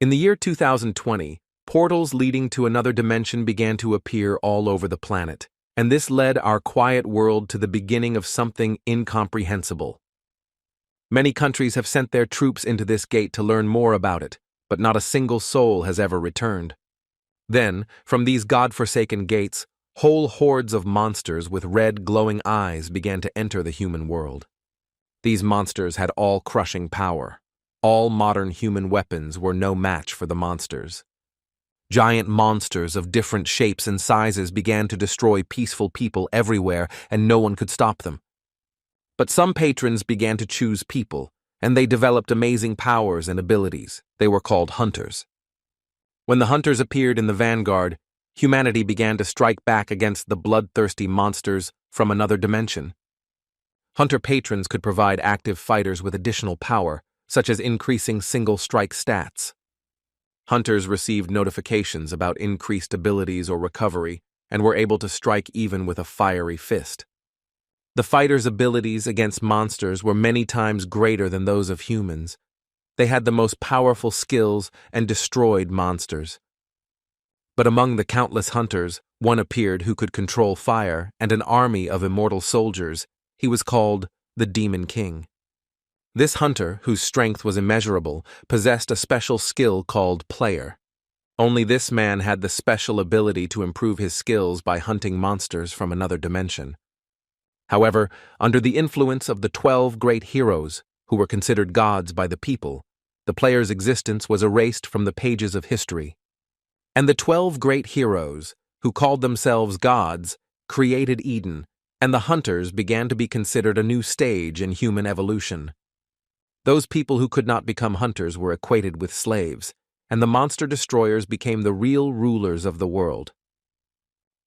In the year 2020, portals leading to another dimension began to appear all over the planet, and this led our quiet world to the beginning of something incomprehensible. Many countries have sent their troops into this gate to learn more about it, but not a single soul has ever returned. Then, from these god-forsaken gates, whole hordes of monsters with red glowing eyes began to enter the human world. These monsters had all-crushing power. All modern human weapons were no match for the monsters. Giant monsters of different shapes and sizes began to destroy peaceful people everywhere, and no one could stop them. But some patrons began to choose people, and they developed amazing powers and abilities. They were called hunters. When the hunters appeared in the vanguard, humanity began to strike back against the bloodthirsty monsters from another dimension. Hunter patrons could provide active fighters with additional power, such as increasing single-strike stats. Hunters received notifications about increased abilities or recovery, and were able to strike even with a fiery fist. The fighters' abilities against monsters were many times greater than those of humans. They had the most powerful skills and destroyed monsters. But among the countless hunters, one appeared who could control fire and an army of immortal soldiers. He was called the Demon King. This hunter, whose strength was immeasurable, possessed a special skill called Player. Only this man had the special ability to improve his skills by hunting monsters from another dimension. However, under the influence of the 12 great heroes, who were considered gods by the people, the player's existence was erased from the pages of history. And the 12 great heroes, who called themselves gods, created Eden, and the hunters began to be considered a new stage in human evolution. Those people who could not become hunters were equated with slaves, and the monster destroyers became the real rulers of the world.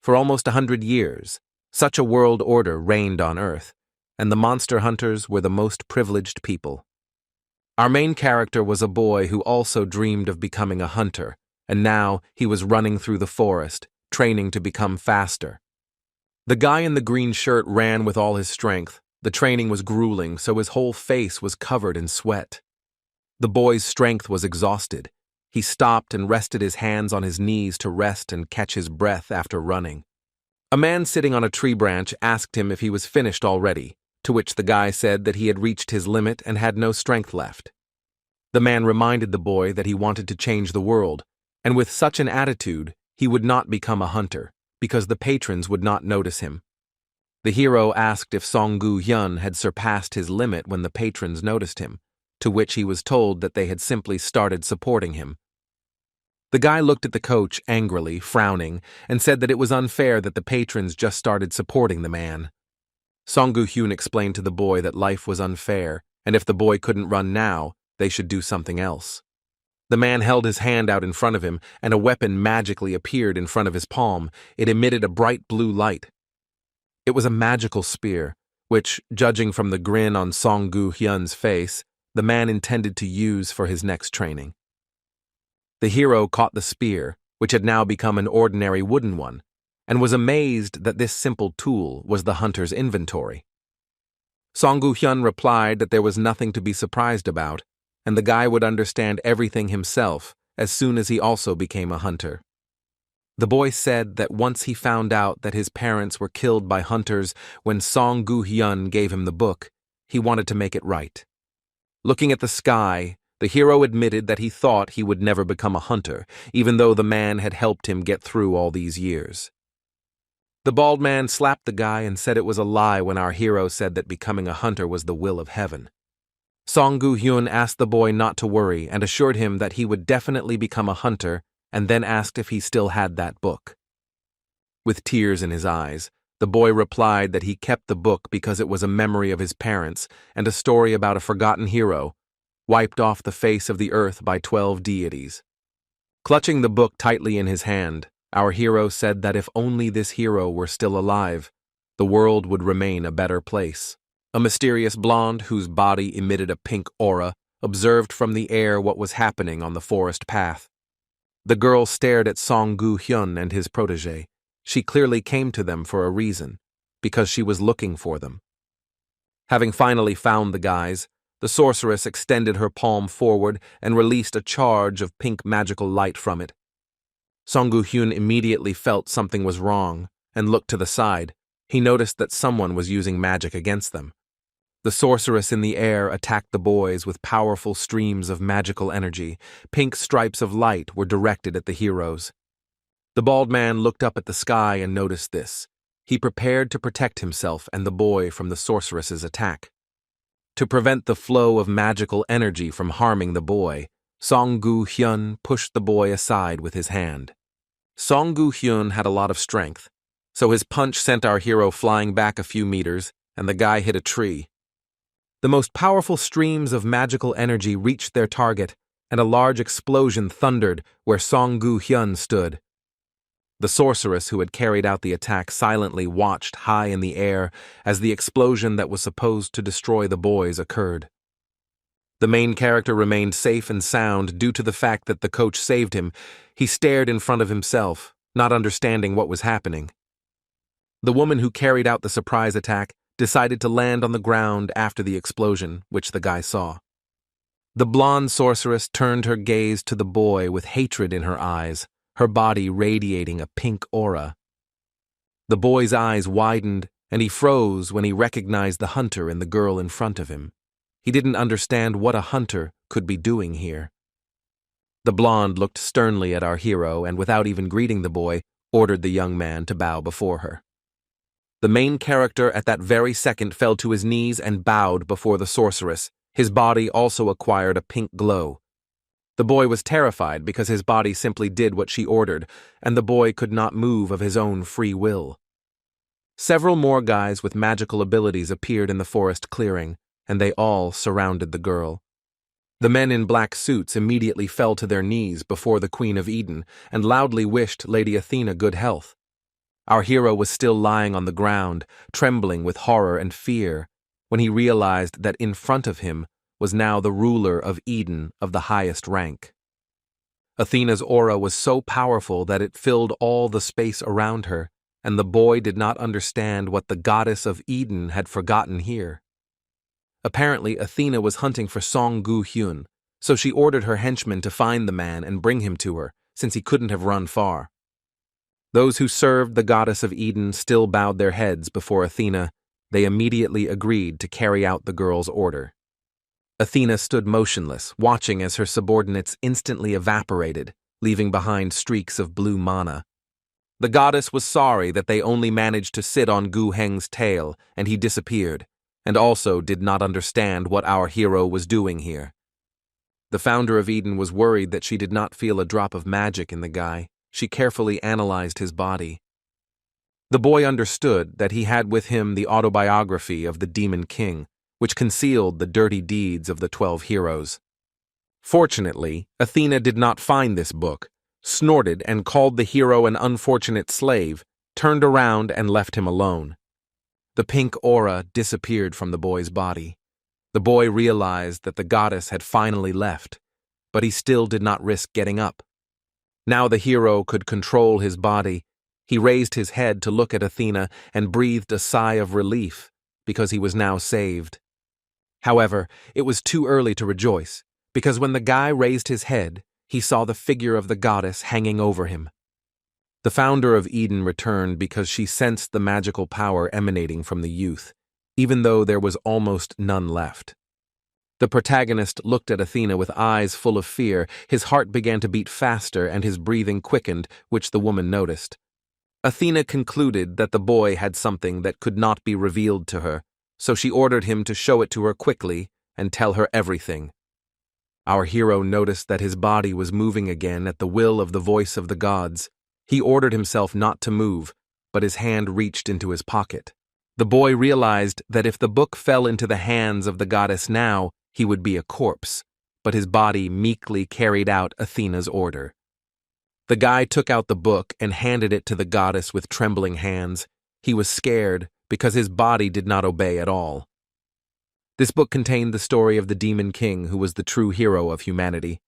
For almost 100 years, such a world order reigned on Earth, and the monster hunters were the most privileged people. Our main character was a boy who also dreamed of becoming a hunter, and now he was running through the forest, training to become faster. The guy in the green shirt ran with all his strength. The training was grueling, so his whole face was covered in sweat. The boy's strength was exhausted. He stopped and rested his hands on his knees to rest and catch his breath after running. A man sitting on a tree branch asked him if he was finished already, to which the guy said that he had reached his limit and had no strength left. The man reminded the boy that he wanted to change the world, and with such an attitude, he would not become a hunter, because the patrons would not notice him. The hero asked if Song-gu Hyun had surpassed his limit when the patrons noticed him, to which he was told that they had simply started supporting him. The guy looked at the coach angrily, frowning, and said that it was unfair that the patrons just started supporting the man. Song-gu Hyun explained to the boy that life was unfair, and if the boy couldn't run now, they should do something else. The man held his hand out in front of him, and a weapon magically appeared in front of his palm. It emitted a bright blue light. It was a magical spear, which, judging from the grin on Song-gu Hyun's face, the man intended to use for his next training. The hero caught the spear, which had now become an ordinary wooden one, and was amazed that this simple tool was the hunter's inventory. Song-gu Hyun replied that there was nothing to be surprised about, and the guy would understand everything himself as soon as he also became a hunter. The boy said that once he found out that his parents were killed by hunters when Song-gu Hyun gave him the book, he wanted to make it right. Looking at the sky, the hero admitted that he thought he would never become a hunter, even though the man had helped him get through all these years. The bald man slapped the guy and said it was a lie when our hero said that becoming a hunter was the will of heaven. Song-gu Hyun asked the boy not to worry and assured him that he would definitely become a hunter, and then asked if he still had that book. With tears in his eyes, the boy replied that he kept the book because it was a memory of his parents and a story about a forgotten hero, wiped off the face of the earth by 12 deities. Clutching the book tightly in his hand, our hero said that if only this hero were still alive, the world would remain a better place. A mysterious blonde whose body emitted a pink aura observed from the air what was happening on the forest path. The girl stared at Song-gu Hyun and his protege. She clearly came to them for a reason, because she was looking for them. Having finally found the guys, The sorceress extended her palm forward and released a charge of pink magical light from it. Song Gu-hyun immediately felt something was wrong and looked to the side. He noticed that someone was using magic against them. The sorceress in the air attacked the boys with powerful streams of magical energy. Pink stripes of light were directed at the heroes. The bald man looked up at the sky and noticed this. He prepared to protect himself and the boy from the sorceress's attack. To prevent the flow of magical energy from harming the boy, Song Gu-hyun pushed the boy aside with his hand. Song Gu-hyun had a lot of strength, so his punch sent our hero flying back a few meters, and the guy hit a tree. The most powerful streams of magical energy reached their target, and a large explosion thundered where Song Gu-hyun stood. The sorceress who had carried out the attack silently watched high in the air as the explosion that was supposed to destroy the boys occurred. The main character remained safe and sound due to the fact that the coach saved him. He stared in front of himself, not understanding what was happening. The woman who carried out the surprise attack decided to land on the ground after the explosion, which the guy saw. The blonde sorceress turned her gaze to the boy with hatred in her eyes, her body radiating a pink aura. The boy's eyes widened, and he froze when he recognized the hunter and the girl in front of him. He didn't understand what a hunter could be doing here. The blonde looked sternly at our hero and, without even greeting the boy, ordered the young man to bow before her. The main character at that very second fell to his knees and bowed before the sorceress. His body also acquired a pink glow. The boy was terrified because his body simply did what she ordered, and the boy could not move of his own free will. Several more guys with magical abilities appeared in the forest clearing, and they all surrounded the girl. The men in black suits immediately fell to their knees before the Queen of Eden and loudly wished Lady Athena good health. Our hero was still lying on the ground, trembling with horror and fear, when he realized that in front of him was now the ruler of Eden of the highest rank. Athena's aura was so powerful that it filled all the space around her, and the boy did not understand what the goddess of Eden had forgotten here. Apparently, Athena was hunting for Song Gu-hyun, so she ordered her henchmen to find the man and bring him to her, since he couldn't have run far. Those who served the goddess of Eden still bowed their heads before Athena. They immediately agreed to carry out the girl's order. Athena stood motionless, watching as her subordinates instantly evaporated, leaving behind streaks of blue mana. The goddess was sorry that they only managed to sit on Gu Heng's tail, and he disappeared, and also did not understand what our hero was doing here. The founder of Eden was worried that she did not feel a drop of magic in the guy. She carefully analyzed his body. The boy understood that he had with him the autobiography of the Demon King, which concealed the dirty deeds of the 12 heroes. Fortunately, Athena did not find this book, snorted and called the hero an unfortunate slave, turned around and left him alone. The pink aura disappeared from the boy's body. The boy realized that the goddess had finally left, but he still did not risk getting up. Now the hero could control his body. He raised his head to look at Athena and breathed a sigh of relief because he was now saved. However, it was too early to rejoice, because when the guy raised his head, he saw the figure of the goddess hanging over him. The founder of Eden returned because she sensed the magical power emanating from the youth, even though there was almost none left. The protagonist looked at Athena with eyes full of fear. His heart began to beat faster and his breathing quickened, which the woman noticed. Athena concluded that the boy had something that could not be revealed to her, so she ordered him to show it to her quickly and tell her everything. Our hero noticed that his body was moving again at the will of the voice of the gods. He ordered himself not to move, but his hand reached into his pocket. The boy realized that if the book fell into the hands of the goddess now, he would be a corpse, but his body meekly carried out Athena's order. The guy took out the book and handed it to the goddess with trembling hands. He was scared because his body did not obey at all. This book contained the story of the Demon King, who was the true hero of humanity.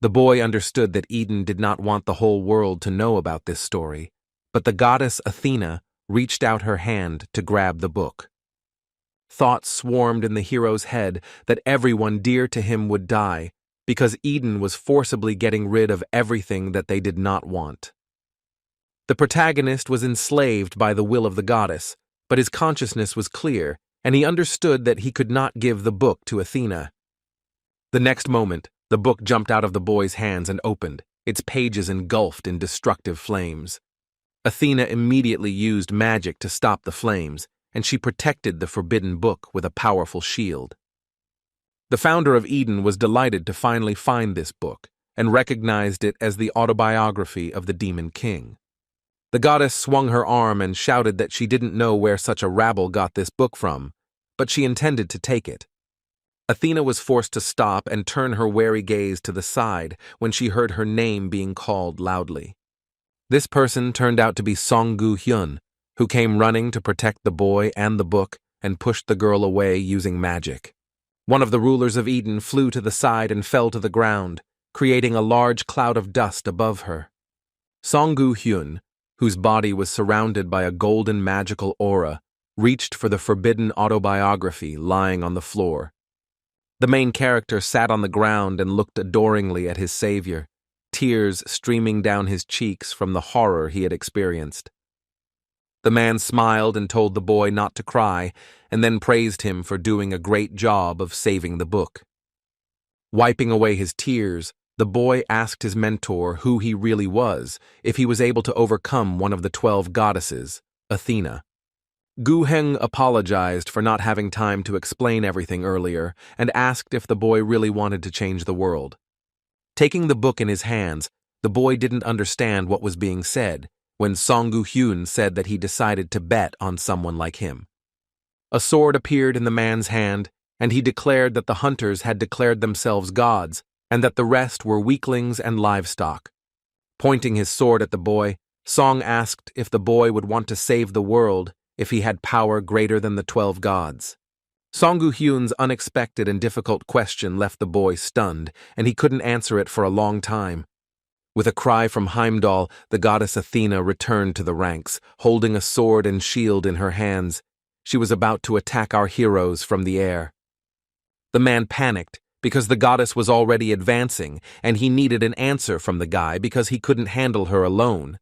The boy understood that Eden did not want the whole world to know about this story, but the goddess Athena reached out her hand to grab the book. Thoughts swarmed in the hero's head that everyone dear to him would die, because Eden was forcibly getting rid of everything that they did not want. The protagonist was enslaved by the will of the goddess, but his consciousness was clear, and he understood that he could not give the book to Athena. The next moment, the book jumped out of the boy's hands and opened, its pages engulfed in destructive flames. Athena immediately used magic to stop the flames, and she protected the forbidden book with a powerful shield. The founder of Eden was delighted to finally find this book, and recognized it as the autobiography of the Demon King. The goddess swung her arm and shouted that she didn't know where such a rabble got this book from, but she intended to take it. Athena was forced to stop and turn her wary gaze to the side when she heard her name being called loudly. This person turned out to be Song-gu-hyun, who came running to protect the boy and the book and pushed the girl away using magic. One of the rulers of Eden flew to the side and fell to the ground, creating a large cloud of dust above her. Song-gu-hyun, whose body was surrounded by a golden magical aura, reached for the forbidden autobiography lying on the floor. The main character sat on the ground and looked adoringly at his savior, tears streaming down his cheeks from the horror he had experienced. The man smiled and told the boy not to cry, and then praised him for doing a great job of saving the book. Wiping away his tears, the boy asked his mentor who he really was, if he was able to overcome one of the 12 goddesses, Athena. Gu-heng apologized for not having time to explain everything earlier and asked if the boy really wanted to change the world. Taking the book in his hands, the boy didn't understand what was being said when Song-gu-hyun said that he decided to bet on someone like him. A sword appeared in the man's hand, and he declared that the hunters had declared themselves gods and that the rest were weaklings and livestock. Pointing his sword at the boy, Song asked if the boy would want to save the world if he had power greater than the 12 gods. Song-gu-hyun's unexpected and difficult question left the boy stunned, and he couldn't answer it for a long time. With a cry from Heimdall, the goddess Athena returned to the ranks, holding a sword and shield in her hands. She was about to attack our heroes from the air. The man panicked because the goddess was already advancing, and he needed an answer from the guy because he couldn't handle her alone.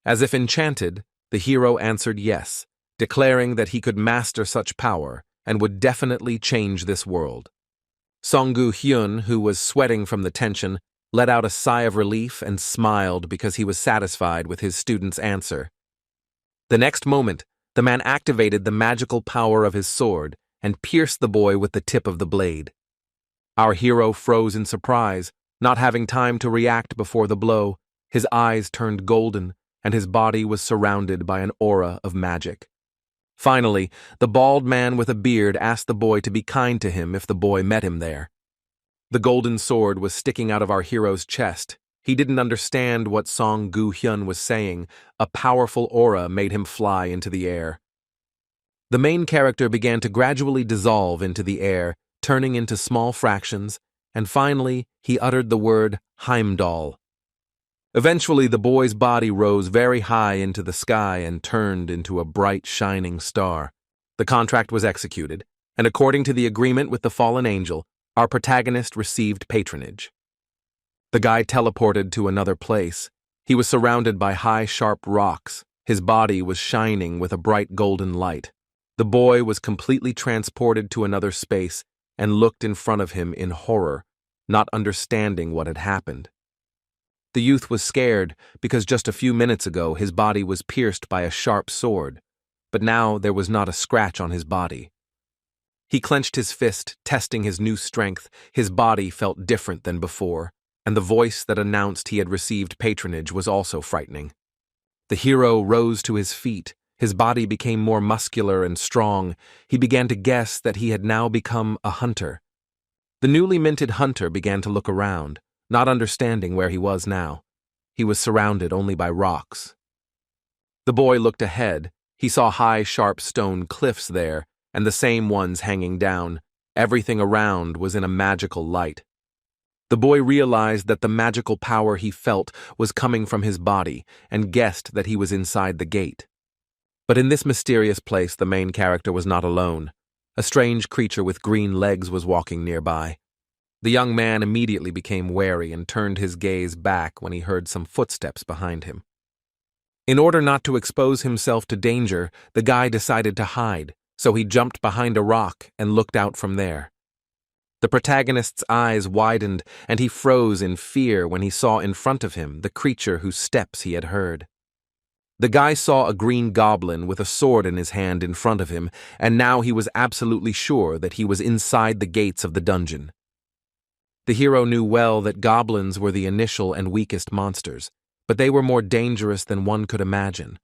As if enchanted, the hero answered yes, declaring that he could master such power and would definitely change this world. Song-gu-hyun, who was sweating from the tension, let out a sigh of relief and smiled because he was satisfied with his student's answer. The next moment, the man activated the magical power of his sword and pierced the boy with the tip of the blade. Our hero froze in surprise, not having time to react before the blow. His eyes turned golden, and his body was surrounded by an aura of magic. Finally, the bald man with a beard asked the boy to be kind to him if the boy met him there. The golden sword was sticking out of our hero's chest. He didn't understand what Song-gu-hyun was saying. A powerful aura made him fly into the air. The main character began to gradually dissolve into the air, turning into small fractions, and finally he uttered the word Heimdall. Eventually, the boy's body rose very high into the sky and turned into a bright, shining star. The contract was executed, and according to the agreement with the fallen angel, our protagonist received patronage. The guy teleported to another place. He was surrounded by high, sharp rocks. His body was shining with a bright golden light. The boy was completely transported to another space and looked in front of him in horror, not understanding what had happened. The youth was scared because just a few minutes ago his body was pierced by a sharp sword, but now there was not a scratch on his body. He clenched his fist, testing his new strength. His body felt different than before, and the voice that announced he had received patronage was also frightening. The hero rose to his feet. His body became more muscular and strong. He began to guess that he had now become a hunter. The newly minted hunter began to look around, not understanding where he was now. He was surrounded only by rocks. The boy looked ahead. He saw high, sharp stone cliffs there, and the same ones hanging down. Everything around was in a magical light. The boy realized that the magical power he felt was coming from his body and guessed that he was inside the gate. But in this mysterious place, the main character was not alone. A strange creature with green legs was walking nearby. The young man immediately became wary and turned his gaze back when he heard some footsteps behind him. In order not to expose himself to danger, the guy decided to hide, so he jumped behind a rock and looked out from there. The protagonist's eyes widened, and he froze in fear when he saw in front of him the creature whose steps he had heard. The guy saw a green goblin with a sword in his hand in front of him, and now he was absolutely sure that he was inside the gates of the dungeon. The hero knew well that goblins were the initial and weakest monsters, but they were more dangerous than one could imagine.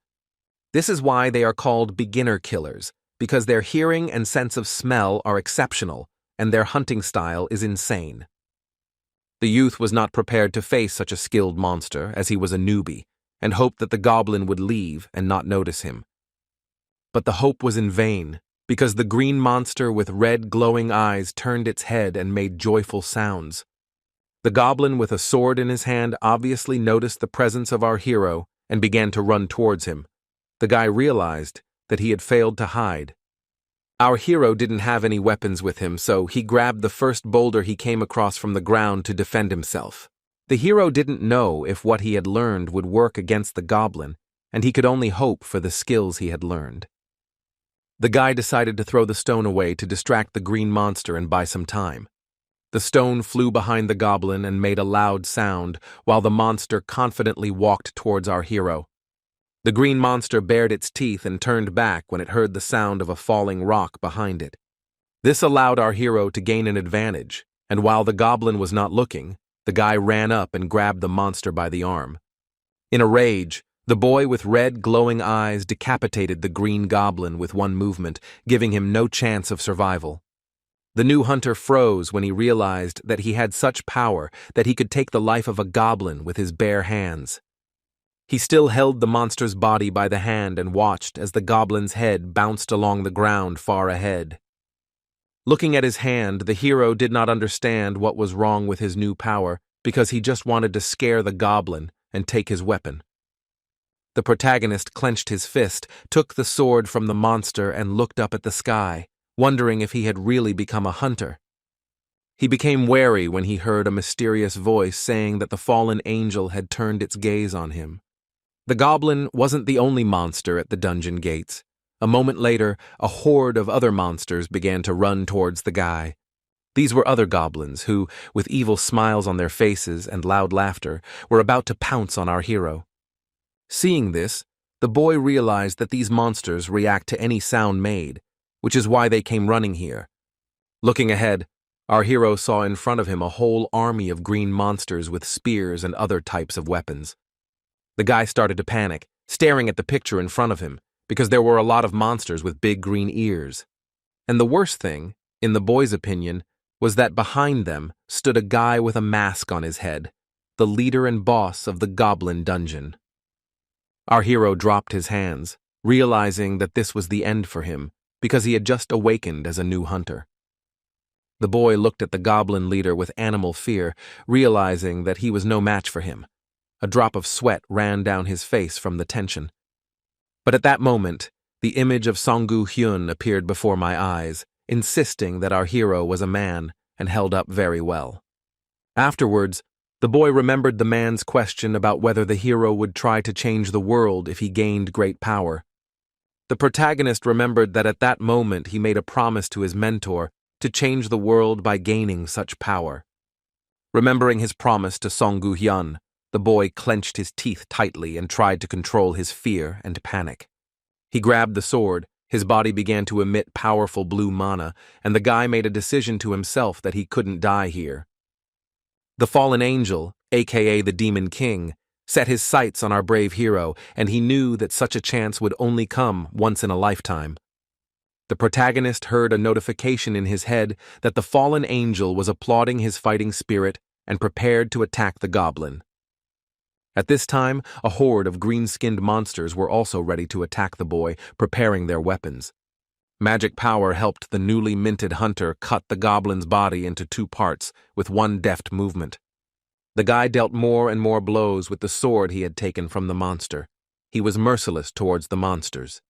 This is why they are called beginner killers, because their hearing and sense of smell are exceptional, and their hunting style is insane. The youth was not prepared to face such a skilled monster, as he was a newbie, and hoped that the goblin would leave and not notice him. But the hope was in vain, because the green monster with red glowing eyes turned its head and made joyful sounds. The goblin with a sword in his hand obviously noticed the presence of our hero and began to run towards him. The guy realized that he had failed to hide. Our hero didn't have any weapons with him, so he grabbed the first boulder he came across from the ground to defend himself. The hero didn't know if what he had learned would work against the goblin, and he could only hope for the skills he had learned. The guy decided to throw the stone away to distract the green monster and buy some time. The stone flew behind the goblin and made a loud sound, while the monster confidently walked towards our hero. The green monster bared its teeth and turned back when it heard the sound of a falling rock behind it. This allowed our hero to gain an advantage, and while the goblin was not looking, the guy ran up and grabbed the monster by the arm. In a rage, the boy with red glowing eyes decapitated the green goblin with one movement, giving him no chance of survival. The new hunter froze when he realized that he had such power that he could take the life of a goblin with his bare hands. He still held the monster's body by the hand and watched as the goblin's head bounced along the ground far ahead. Looking at his hand, the hero did not understand what was wrong with his new power because he just wanted to scare the goblin and take his weapon. The protagonist clenched his fist, took the sword from the monster and looked up at the sky, wondering if he had really become a hunter. He became wary when he heard a mysterious voice saying that the fallen angel had turned its gaze on him. The goblin wasn't the only monster at the dungeon gates. A moment later, a horde of other monsters began to run towards the guy. These were other goblins who, with evil smiles on their faces and loud laughter, were about to pounce on our hero. Seeing this, the boy realized that these monsters react to any sound made, which is why they came running here. Looking ahead, our hero saw in front of him a whole army of green monsters with spears and other types of weapons. The guy started to panic, staring at the picture in front of him, because there were a lot of monsters with big green ears. And the worst thing, in the boy's opinion, was that behind them stood a guy with a mask on his head, the leader and boss of the goblin dungeon. Our hero dropped his hands, realizing that this was the end for him, because he had just awakened as a new hunter. The boy looked at the goblin leader with animal fear, realizing that he was no match for him. A drop of sweat ran down his face from the tension. But at that moment, the image of Songgu Hyun appeared before my eyes, insisting that our hero was a man and held up very well. Afterwards, the boy remembered the man's question about whether the hero would try to change the world if he gained great power. The protagonist remembered that at that moment he made a promise to his mentor to change the world by gaining such power. Remembering his promise to Songgu Hyun, the boy clenched his teeth tightly and tried to control his fear and panic. He grabbed the sword, his body began to emit powerful blue mana, and the guy made a decision to himself that he couldn't die here. The fallen angel, aka the Demon King, set his sights on our brave hero, and he knew that such a chance would only come once in a lifetime. The protagonist heard a notification in his head that the fallen angel was applauding his fighting spirit and prepared to attack the goblin. At this time, a horde of green-skinned monsters were also ready to attack the boy, preparing their weapons. Magic power helped the newly minted hunter cut the goblin's body into two parts with one deft movement. The guy dealt more and more blows with the sword he had taken from the monster. He was merciless towards the monsters.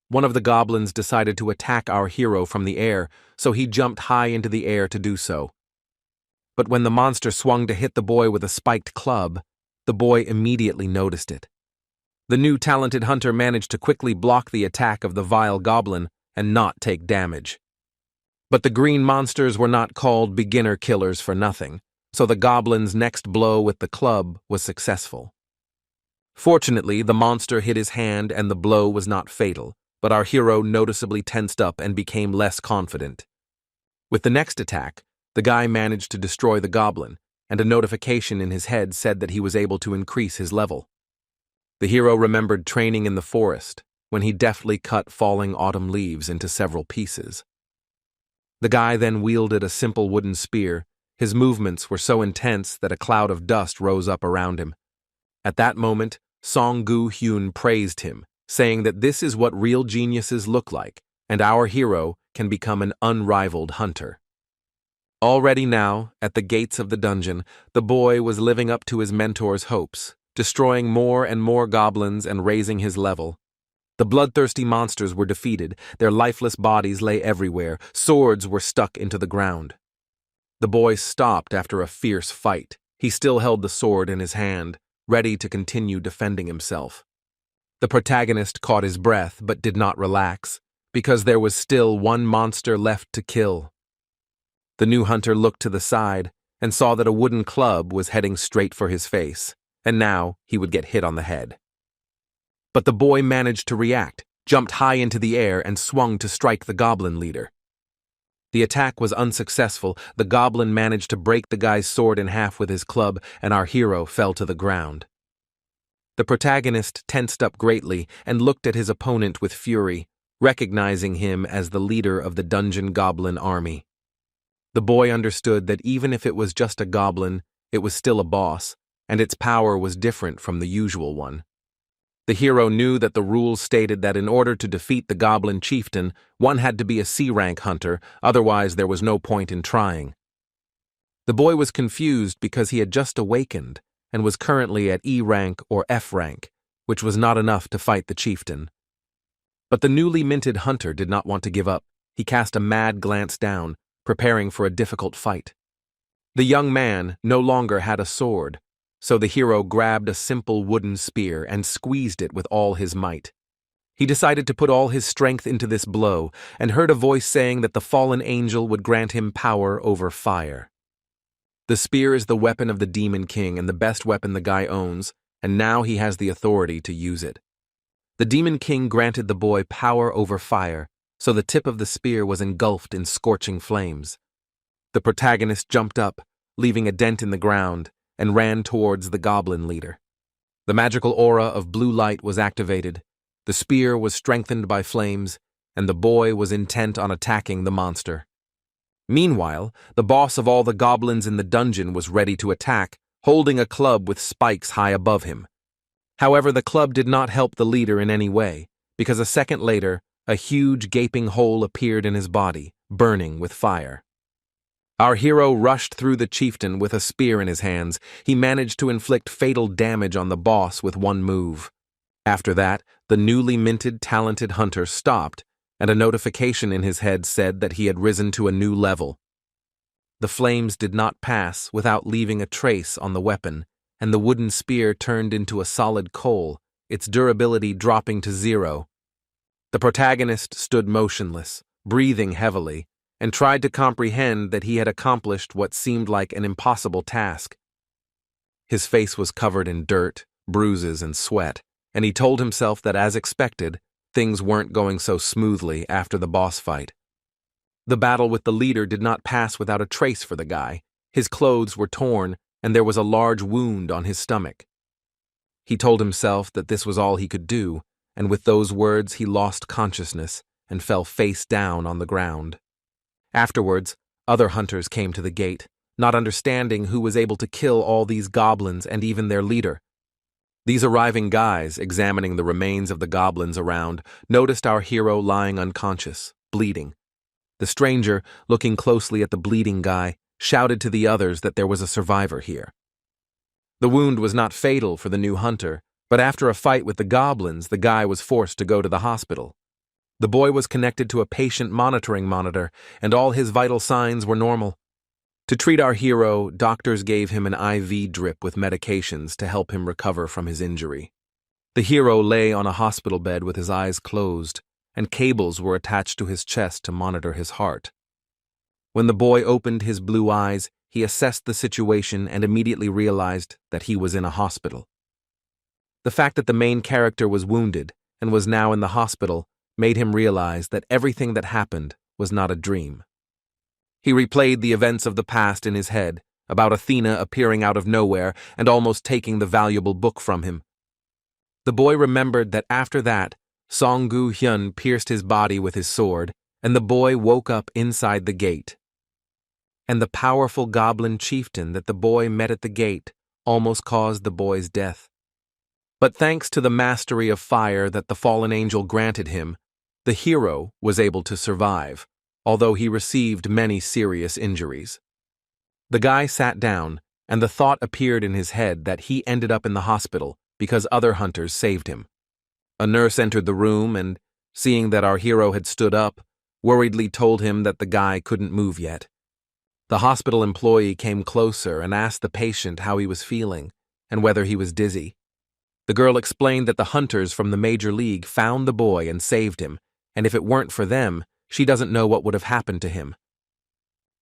One of the goblins decided to attack our hero from the air, so he jumped high into the air to do so. But when the monster swung to hit the boy with a spiked club, the boy immediately noticed it. The new talented hunter managed to quickly block the attack of the vile goblin and not take damage. But the green monsters were not called beginner killers for nothing, so the goblin's next blow with the club was successful. Fortunately, the monster hit his hand and the blow was not fatal, but our hero noticeably tensed up and became less confident. With the next attack, the guy managed to destroy the goblin, and a notification in his head said that he was able to increase his level. The hero remembered training in the forest, when he deftly cut falling autumn leaves into several pieces. The guy then wielded a simple wooden spear. His movements were so intense that a cloud of dust rose up around him. At that moment, Song Gu Hyun praised him, saying that this is what real geniuses look like, and our hero can become an unrivaled hunter. Already now, at the gates of the dungeon, the boy was living up to his mentor's hopes, destroying more and more goblins and raising his level. The bloodthirsty monsters were defeated, their lifeless bodies lay everywhere, swords were stuck into the ground. The boy stopped after a fierce fight. He still held the sword in his hand, ready to continue defending himself. The protagonist caught his breath but did not relax, because there was still one monster left to kill. The new hunter looked to the side and saw that a wooden club was heading straight for his face, and now he would get hit on the head. But the boy managed to react, jumped high into the air, and swung to strike the goblin leader. The attack was unsuccessful. The goblin managed to break the guy's sword in half with his club, and our hero fell to the ground. The protagonist tensed up greatly and looked at his opponent with fury, recognizing him as the leader of the dungeon goblin army. The boy understood that even if it was just a goblin, it was still a boss, and its power was different from the usual one. The hero knew that the rules stated that in order to defeat the goblin chieftain, one had to be a C-rank hunter, otherwise there was no point in trying. The boy was confused because he had just awakened and was currently at E-rank or F-rank, which was not enough to fight the chieftain. But the newly minted hunter did not want to give up. He cast a mad glance down, preparing for a difficult fight. The young man no longer had a sword, so the hero grabbed a simple wooden spear and squeezed it with all his might. He decided to put all his strength into this blow and heard a voice saying that the fallen angel would grant him power over fire. The spear is the weapon of the Demon King and the best weapon the guy owns, and now he has the authority to use it. The Demon King granted the boy power over fire, so the tip of the spear was engulfed in scorching flames. The protagonist jumped up, leaving a dent in the ground, and ran towards the goblin leader. The magical aura of blue light was activated, the spear was strengthened by flames, and the boy was intent on attacking the monster. Meanwhile, the boss of all the goblins in the dungeon was ready to attack, holding a club with spikes high above him. However, the club did not help the leader in any way, because a second later, a huge gaping hole appeared in his body, burning with fire. Our hero rushed through the chieftain with a spear in his hands. He managed to inflict fatal damage on the boss with one move. After that, the newly minted talented hunter stopped, and a notification in his head said that he had risen to a new level. The flames did not pass without leaving a trace on the weapon, and the wooden spear turned into a solid coal, its durability dropping to 0. The protagonist stood motionless, breathing heavily, and tried to comprehend that he had accomplished what seemed like an impossible task. His face was covered in dirt, bruises, and sweat, and he told himself that, as expected, things weren't going so smoothly after the boss fight. The battle with the leader did not pass without a trace for the guy. His clothes were torn, and there was a large wound on his stomach. He told himself that this was all he could do, and with those words he lost consciousness and fell face down on the ground. Afterwards, other hunters came to the gate, not understanding who was able to kill all these goblins and even their leader. These arriving guys, examining the remains of the goblins around, noticed our hero lying unconscious, bleeding. The stranger, looking closely at the bleeding guy, shouted to the others that there was a survivor here. The wound was not fatal for the new hunter, but after a fight with the goblins, the guy was forced to go to the hospital. The boy was connected to a patient monitoring monitor, and all his vital signs were normal. To treat our hero, doctors gave him an IV drip with medications to help him recover from his injury. The hero lay on a hospital bed with his eyes closed, and cables were attached to his chest to monitor his heart. When the boy opened his blue eyes, he assessed the situation and immediately realized that he was in a hospital. The fact that the main character was wounded and was now in the hospital made him realize that everything that happened was not a dream. He replayed the events of the past in his head, about Athena appearing out of nowhere and almost taking the valuable book from him. The boy remembered that after that, Song-gu-hyun pierced his body with his sword, and the boy woke up inside the gate. And the powerful goblin chieftain that the boy met at the gate almost caused the boy's death. But thanks to the mastery of fire that the fallen angel granted him, the hero was able to survive, although he received many serious injuries. The guy sat down, and the thought appeared in his head that he ended up in the hospital because other hunters saved him. A nurse entered the room and, seeing that our hero had stood up, worriedly told him that the guy couldn't move yet. The hospital employee came closer and asked the patient how he was feeling and whether he was dizzy. The girl explained that the hunters from the major league found the boy and saved him, and if it weren't for them, she doesn't know what would have happened to him.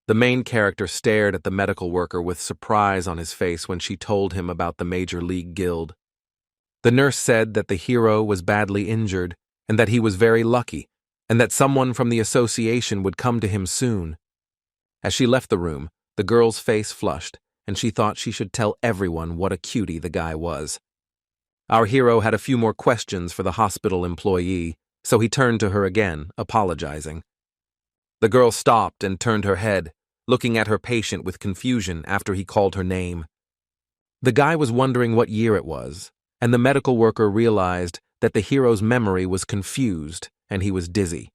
The main character stared at the medical worker with surprise on his face when she told him about the major league guild. The nurse said that the hero was badly injured and that he was very lucky, and that someone from the association would come to him soon. As she left the room, the girl's face flushed, and she thought she should tell everyone what a cutie the guy was. Our hero had a few more questions for the hospital employee, so he turned to her again, apologizing. The girl stopped and turned her head, looking at her patient with confusion after he called her name. The guy was wondering what year it was, and the medical worker realized that the hero's memory was confused and he was dizzy.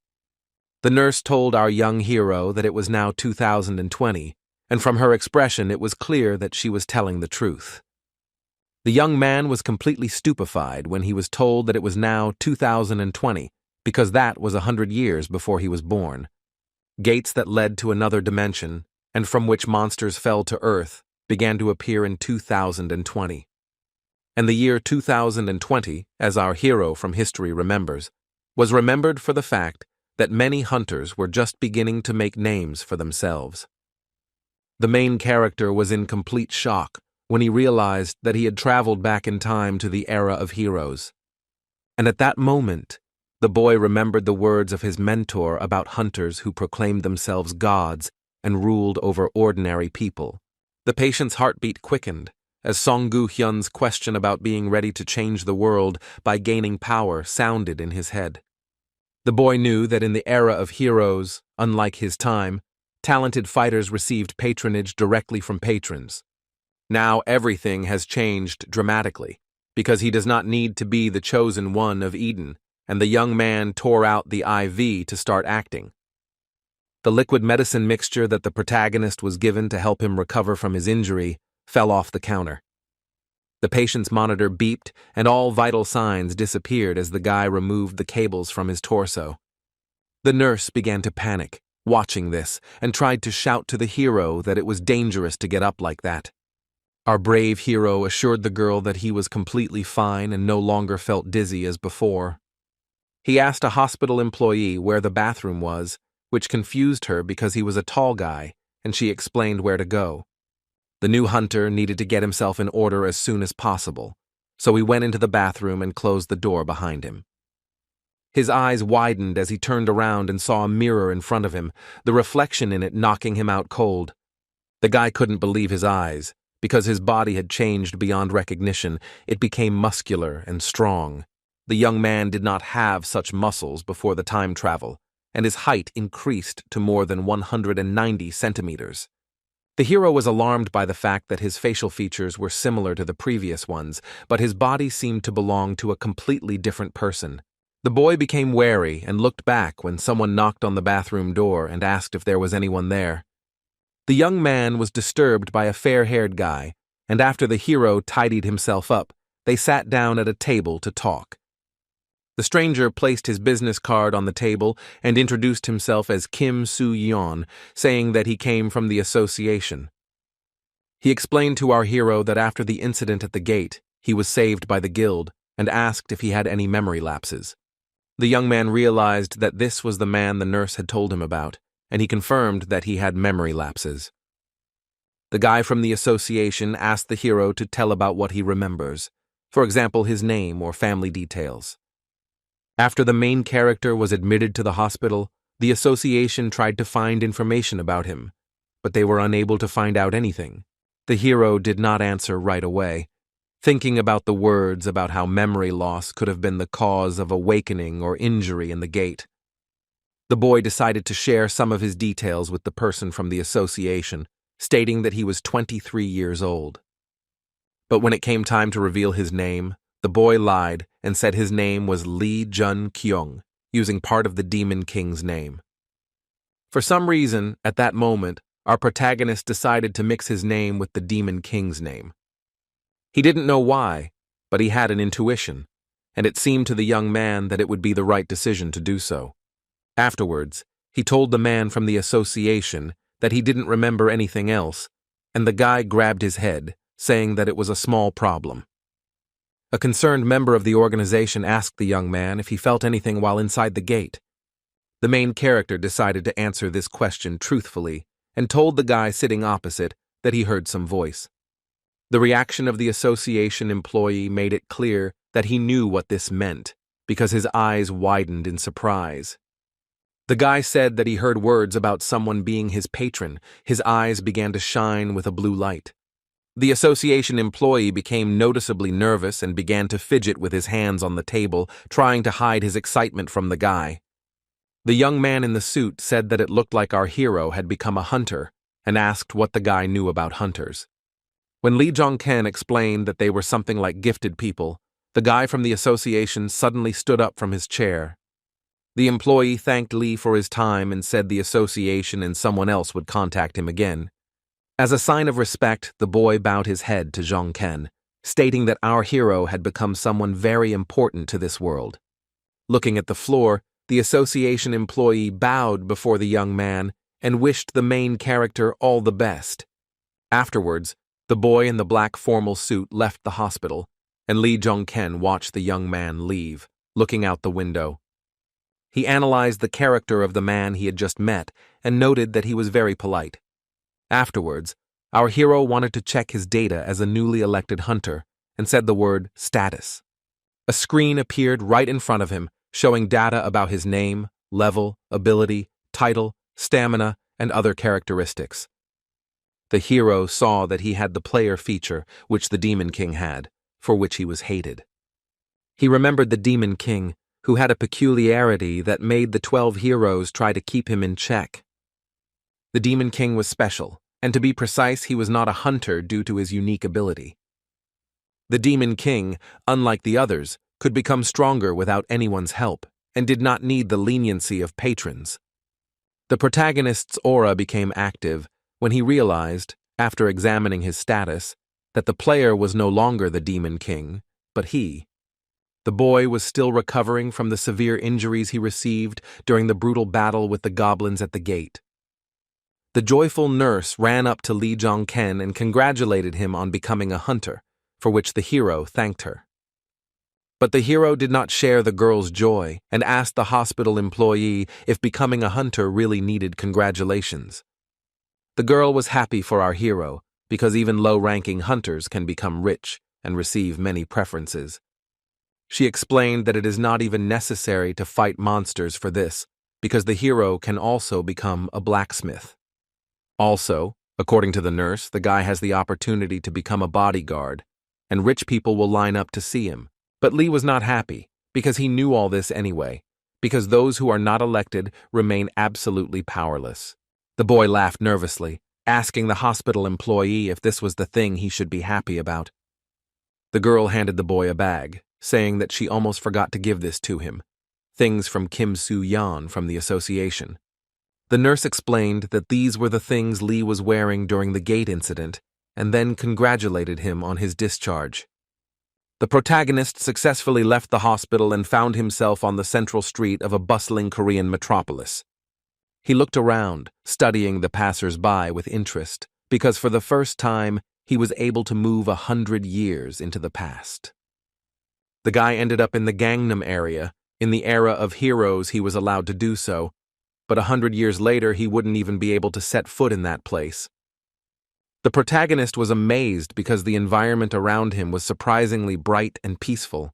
The nurse told our young hero that it was now 2020, and from her expression it was clear that she was telling the truth. The young man was completely stupefied when he was told that it was now 2020, because that was 100 years before he was born. Gates that led to another dimension, and from which monsters fell to Earth, began to appear in 2020. And the year 2020, as our hero from history remembers, was remembered for the fact that many hunters were just beginning to make names for themselves. The main character was in complete shock when he realized that he had traveled back in time to the era of heroes. And at that moment, the boy remembered the words of his mentor about hunters who proclaimed themselves gods and ruled over ordinary people. The patient's heartbeat quickened as Song-gu-hyun's question about being ready to change the world by gaining power sounded in his head. The boy knew that in the era of heroes, unlike his time, talented fighters received patronage directly from patrons. Now everything has changed dramatically, because he does not need to be the chosen one of Eden, and the young man tore out the IV to start acting. The liquid medicine mixture that the protagonist was given to help him recover from his injury fell off the counter. The patient's monitor beeped, and all vital signs disappeared as the guy removed the cables from his torso. The nurse began to panic, watching this, and tried to shout to the hero that it was dangerous to get up like that. Our brave hero assured the girl that he was completely fine and no longer felt dizzy as before. He asked a hospital employee where the bathroom was, which confused her because he was a tall guy, and she explained where to go. The new hunter needed to get himself in order as soon as possible, so he went into the bathroom and closed the door behind him. His eyes widened as he turned around and saw a mirror in front of him, the reflection in it knocking him out cold. The guy couldn't believe his eyes, because his body had changed beyond recognition. It became muscular and strong. The young man did not have such muscles before the time travel, and his height increased to more than 190 centimeters. The hero was alarmed by the fact that his facial features were similar to the previous ones, but his body seemed to belong to a completely different person. The boy became wary and looked back when someone knocked on the bathroom door and asked if there was anyone there. The young man was disturbed by a fair-haired guy, and after the hero tidied himself up, they sat down at a table to talk. The stranger placed his business card on the table and introduced himself as Kim Soo-yeon, saying that he came from the association. He explained to our hero that after the incident at the gate, he was saved by the guild and asked if he had any memory lapses. The young man realized that this was the man the nurse had told him about, and he confirmed that he had memory lapses. The guy from the association asked the hero to tell about what he remembers, for example, his name or family details. After the main character was admitted to the hospital, the association tried to find information about him, but they were unable to find out anything. The hero did not answer right away, thinking about the words about how memory loss could have been the cause of awakening or injury in the gate. The boy decided to share some of his details with the person from the association, stating that he was 23 years old. But when it came time to reveal his name, the boy lied and said his name was Lee Jun-kyung, using part of the Demon King's name. For some reason, at that moment, our protagonist decided to mix his name with the Demon King's name. He didn't know why, but he had an intuition, and it seemed to the young man that it would be the right decision to do so. Afterwards, he told the man from the association that he didn't remember anything else, and the guy grabbed his head, saying that it was a small problem. A concerned member of the organization asked the young man if he felt anything while inside the gate. The main character decided to answer this question truthfully and told the guy sitting opposite that he heard some voice. The reaction of the association employee made it clear that he knew what this meant, because his eyes widened in surprise. The guy said that he heard words about someone being his patron. His eyes began to shine with a blue light. The association employee became noticeably nervous and began to fidget with his hands on the table, trying to hide his excitement from the guy. The young man in the suit said that it looked like our hero had become a hunter and asked what the guy knew about hunters. When Lee Jong-ken explained that they were something like gifted people, the guy from the association suddenly stood up from his chair. The employee thanked Lee for his time and said the association and someone else would contact him again. As a sign of respect, the boy bowed his head to Jong-ken, stating that our hero had become someone very important to this world. Looking at the floor, the association employee bowed before the young man and wished the main character all the best. Afterwards, the boy in the black formal suit left the hospital, and Lee Jong-ken watched the young man leave, looking out the window. He analyzed the character of the man he had just met and noted that he was very polite. Afterwards, our hero wanted to check his data as a newly elected hunter and said the word status. A screen appeared right in front of him, showing data about his name, level, ability, title, stamina, and other characteristics. The hero saw that he had the player feature, which the Demon King had, for which he was hated. He remembered the Demon King, who had a peculiarity that made the 12 heroes try to keep him in check. The Demon King was special, and to be precise, he was not a hunter due to his unique ability. The Demon King, unlike the others, could become stronger without anyone's help, and did not need the leniency of patrons. The protagonist's aura became active when he realized, after examining his status, that the player was no longer the Demon King, but he. The boy was still recovering from the severe injuries he received during the brutal battle with the goblins at the gate. The joyful nurse ran up to Lee Jong-ken and congratulated him on becoming a hunter, for which the hero thanked her. But the hero did not share the girl's joy and asked the hospital employee if becoming a hunter really needed congratulations. The girl was happy for our hero because even low-ranking hunters can become rich and receive many preferences. She explained that it is not even necessary to fight monsters for this, because the hero can also become a blacksmith. Also, according to the nurse, the guy has the opportunity to become a bodyguard, and rich people will line up to see him. But Lee was not happy, because he knew all this anyway, because those who are not elected remain absolutely powerless. The boy laughed nervously, asking the hospital employee if this was the thing he should be happy about. The girl handed the boy a bag, saying that she almost forgot to give this to him, things from Kim Soo-yeon from the association. The nurse explained that these were the things Lee was wearing during the gate incident, and then congratulated him on his discharge. The protagonist successfully left the hospital and found himself on the central street of a bustling Korean metropolis. He looked around, studying the passers-by with interest, because for the first time, he was able to move 100 years into the past. The guy ended up in the Gangnam area. In the era of heroes, he was allowed to do so, but 100 years later, he wouldn't even be able to set foot in that place. The protagonist was amazed because the environment around him was surprisingly bright and peaceful.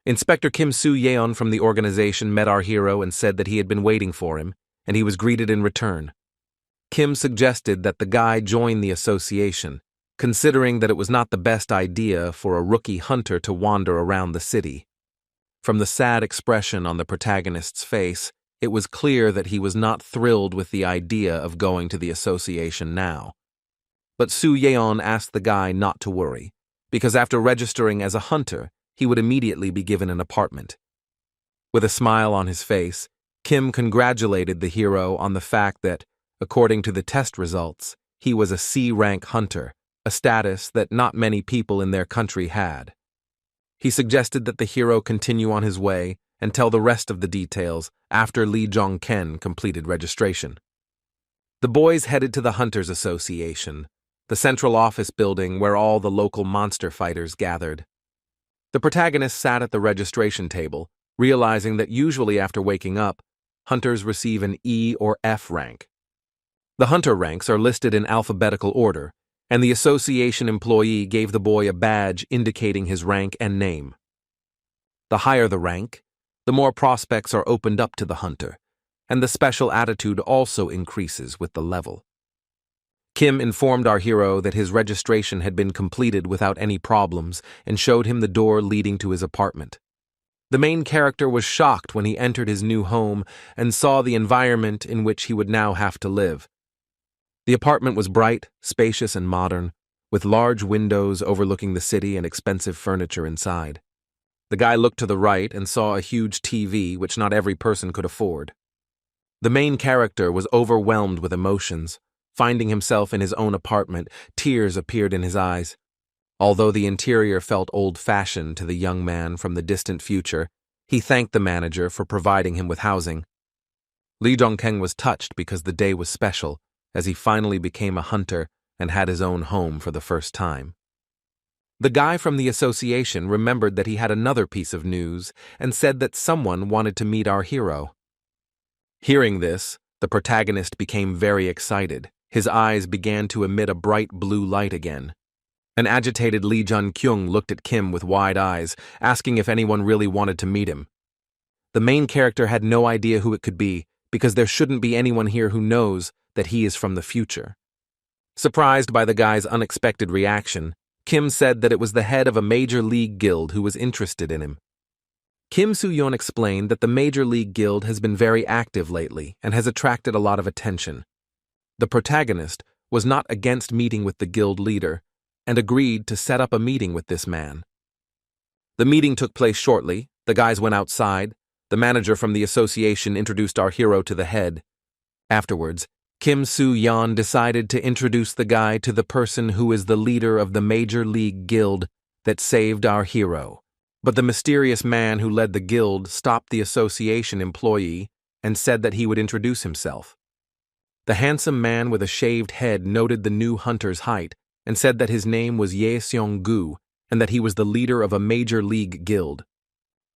Inspector Kim Soo-yeon from the organization met our hero and said that he had been waiting for him, and he was greeted in return. Kim suggested that the guy join the association, considering that it was not the best idea for a rookie hunter to wander around the city. From the sad expression on the protagonist's face, it was clear that he was not thrilled with the idea of going to the association now. But Soo-yeon asked the guy not to worry, because after registering as a hunter, he would immediately be given an apartment. With a smile on his face, Kim congratulated the hero on the fact that, according to the test results, he was a C-rank hunter, a status that not many people in their country had. He suggested that the hero continue on his way and tell the rest of the details after Lee Jong-ken completed registration. The boys headed to the Hunters Association, the central office building where all the local monster fighters gathered. The protagonist sat at the registration table, realizing that usually after waking up, hunters receive an E or F rank. The hunter ranks are listed in alphabetical order, and the association employee gave the boy a badge indicating his rank and name. The higher the rank, the more prospects are opened up to the hunter, and the special attitude also increases with the level. Kim informed our hero that his registration had been completed without any problems and showed him the door leading to his apartment. The main character was shocked when he entered his new home and saw the environment in which he would now have to live. The apartment was bright, spacious, and modern, with large windows overlooking the city and expensive furniture inside. The guy looked to the right and saw a huge TV which not every person could afford. The main character was overwhelmed with emotions. Finding himself in his own apartment, tears appeared in his eyes. Although the interior felt old-fashioned to the young man from the distant future, he thanked the manager for providing him with housing. Lee Jong-keng was touched because the day was special, as he finally became a hunter and had his own home for the first time. The guy from the association remembered that he had another piece of news and said that someone wanted to meet our hero. Hearing this, the protagonist became very excited. His eyes began to emit a bright blue light again. An agitated Lee Jun-kyung looked at Kim with wide eyes, asking if anyone really wanted to meet him. The main character had no idea who it could be, because there shouldn't be anyone here who knows that he is from the future. Surprised by the guy's unexpected reaction, Kim said that it was the head of a major league guild who was interested in him. Kim Soo-yeon explained that the major league guild has been very active lately and has attracted a lot of attention. The protagonist was not against meeting with the guild leader and agreed to set up a meeting with this man. The meeting took place shortly, the guys went outside, the manager from the association introduced our hero to the head. Afterwards, Kim Soo-yeon decided to introduce the guy to the person who is the leader of the major league guild that saved our hero. But the mysterious man who led the guild stopped the association employee and said that he would introduce himself. The handsome man with a shaved head noted the new hunter's height and said that his name was Ye Seong-gu and that he was the leader of a major league guild.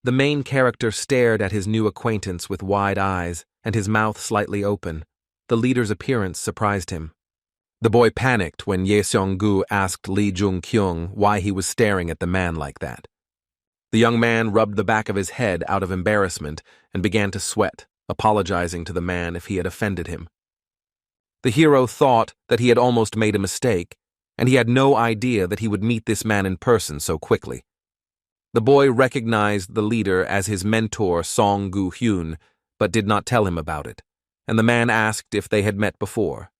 The main character stared at his new acquaintance with wide eyes and his mouth slightly open. The leader's appearance surprised him. The boy panicked when Ye Seong-gu asked Lee Jung-kyung why he was staring at the man like that. The young man rubbed the back of his head out of embarrassment and began to sweat, apologizing to the man if he had offended him. The hero thought that he had almost made a mistake, and he had no idea that he would meet this man in person so quickly. The boy recognized the leader as his mentor Song Gu-hyun, but did not tell him about it, and the man asked if they had met before.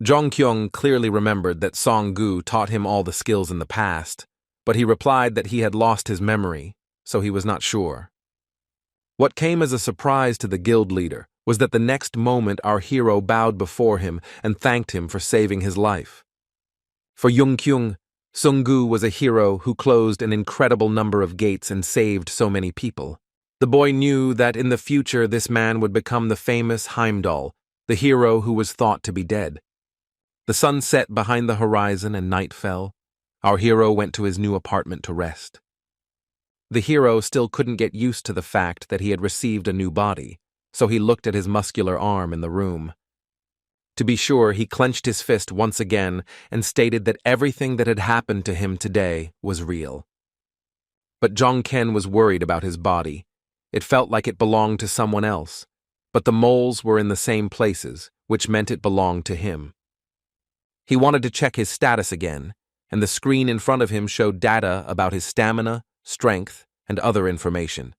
Jong-kyung clearly remembered that Song-gu taught him all the skills in the past, but he replied that he had lost his memory, so he was not sure. What came as a surprise to the guild leader was that the next moment our hero bowed before him and thanked him for saving his life. For Jung-kyung, Sungu was a hero who closed an incredible number of gates and saved so many people. The boy knew that in the future this man would become the famous Heimdall, the hero who was thought to be dead. The sun set behind the horizon and night fell. Our hero went to his new apartment to rest. The hero still couldn't get used to the fact that he had received a new body, so he looked at his muscular arm in the room. To be sure, he clenched his fist once again and stated that everything that had happened to him today was real. But Jongken was worried about his body. It felt like it belonged to someone else, but the moles were in the same places, which meant it belonged to him. He wanted to check his status again, and the screen in front of him showed data about his stamina, strength, and other information.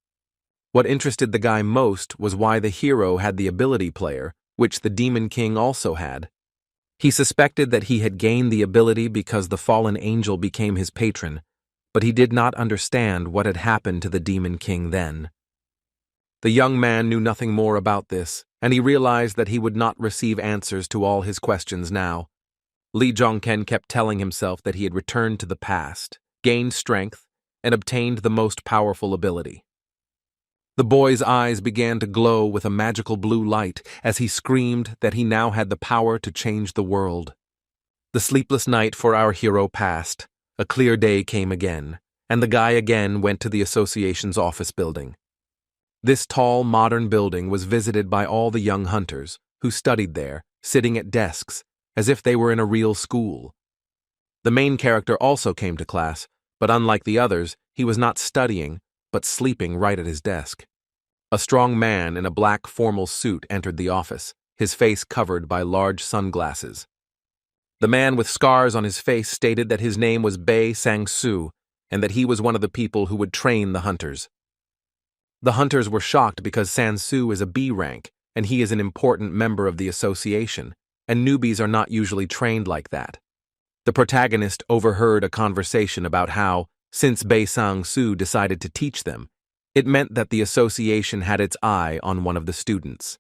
What interested the guy most was why the hero had the ability player, which the Demon King also had. He suspected that he had gained the ability because the fallen angel became his patron, but he did not understand what had happened to the Demon King then. The young man knew nothing more about this, and he realized that he would not receive answers to all his questions now. Lee Jongken kept telling himself that he had returned to the past, gained strength, and obtained the most powerful ability. The boy's eyes began to glow with a magical blue light as he screamed that he now had the power to change the world. The sleepless night for our hero passed. A clear day came again, and the guy again went to the association's office building. This tall, modern building was visited by all the young hunters, who studied there, sitting at desks, as if they were in a real school. The main character also came to class, but unlike the others, he was not studying, but sleeping right at his desk. A strong man in a black formal suit entered the office, his face covered by large sunglasses. The man with scars on his face stated that his name was Bei Sang-soo, and that he was one of the people who would train the hunters. The hunters were shocked because Sang-soo is a B rank, and he is an important member of the association, and newbies are not usually trained like that. The protagonist overheard a conversation about how, since Bei Sang-soo decided to teach them, it meant that the association had its eye on one of the students.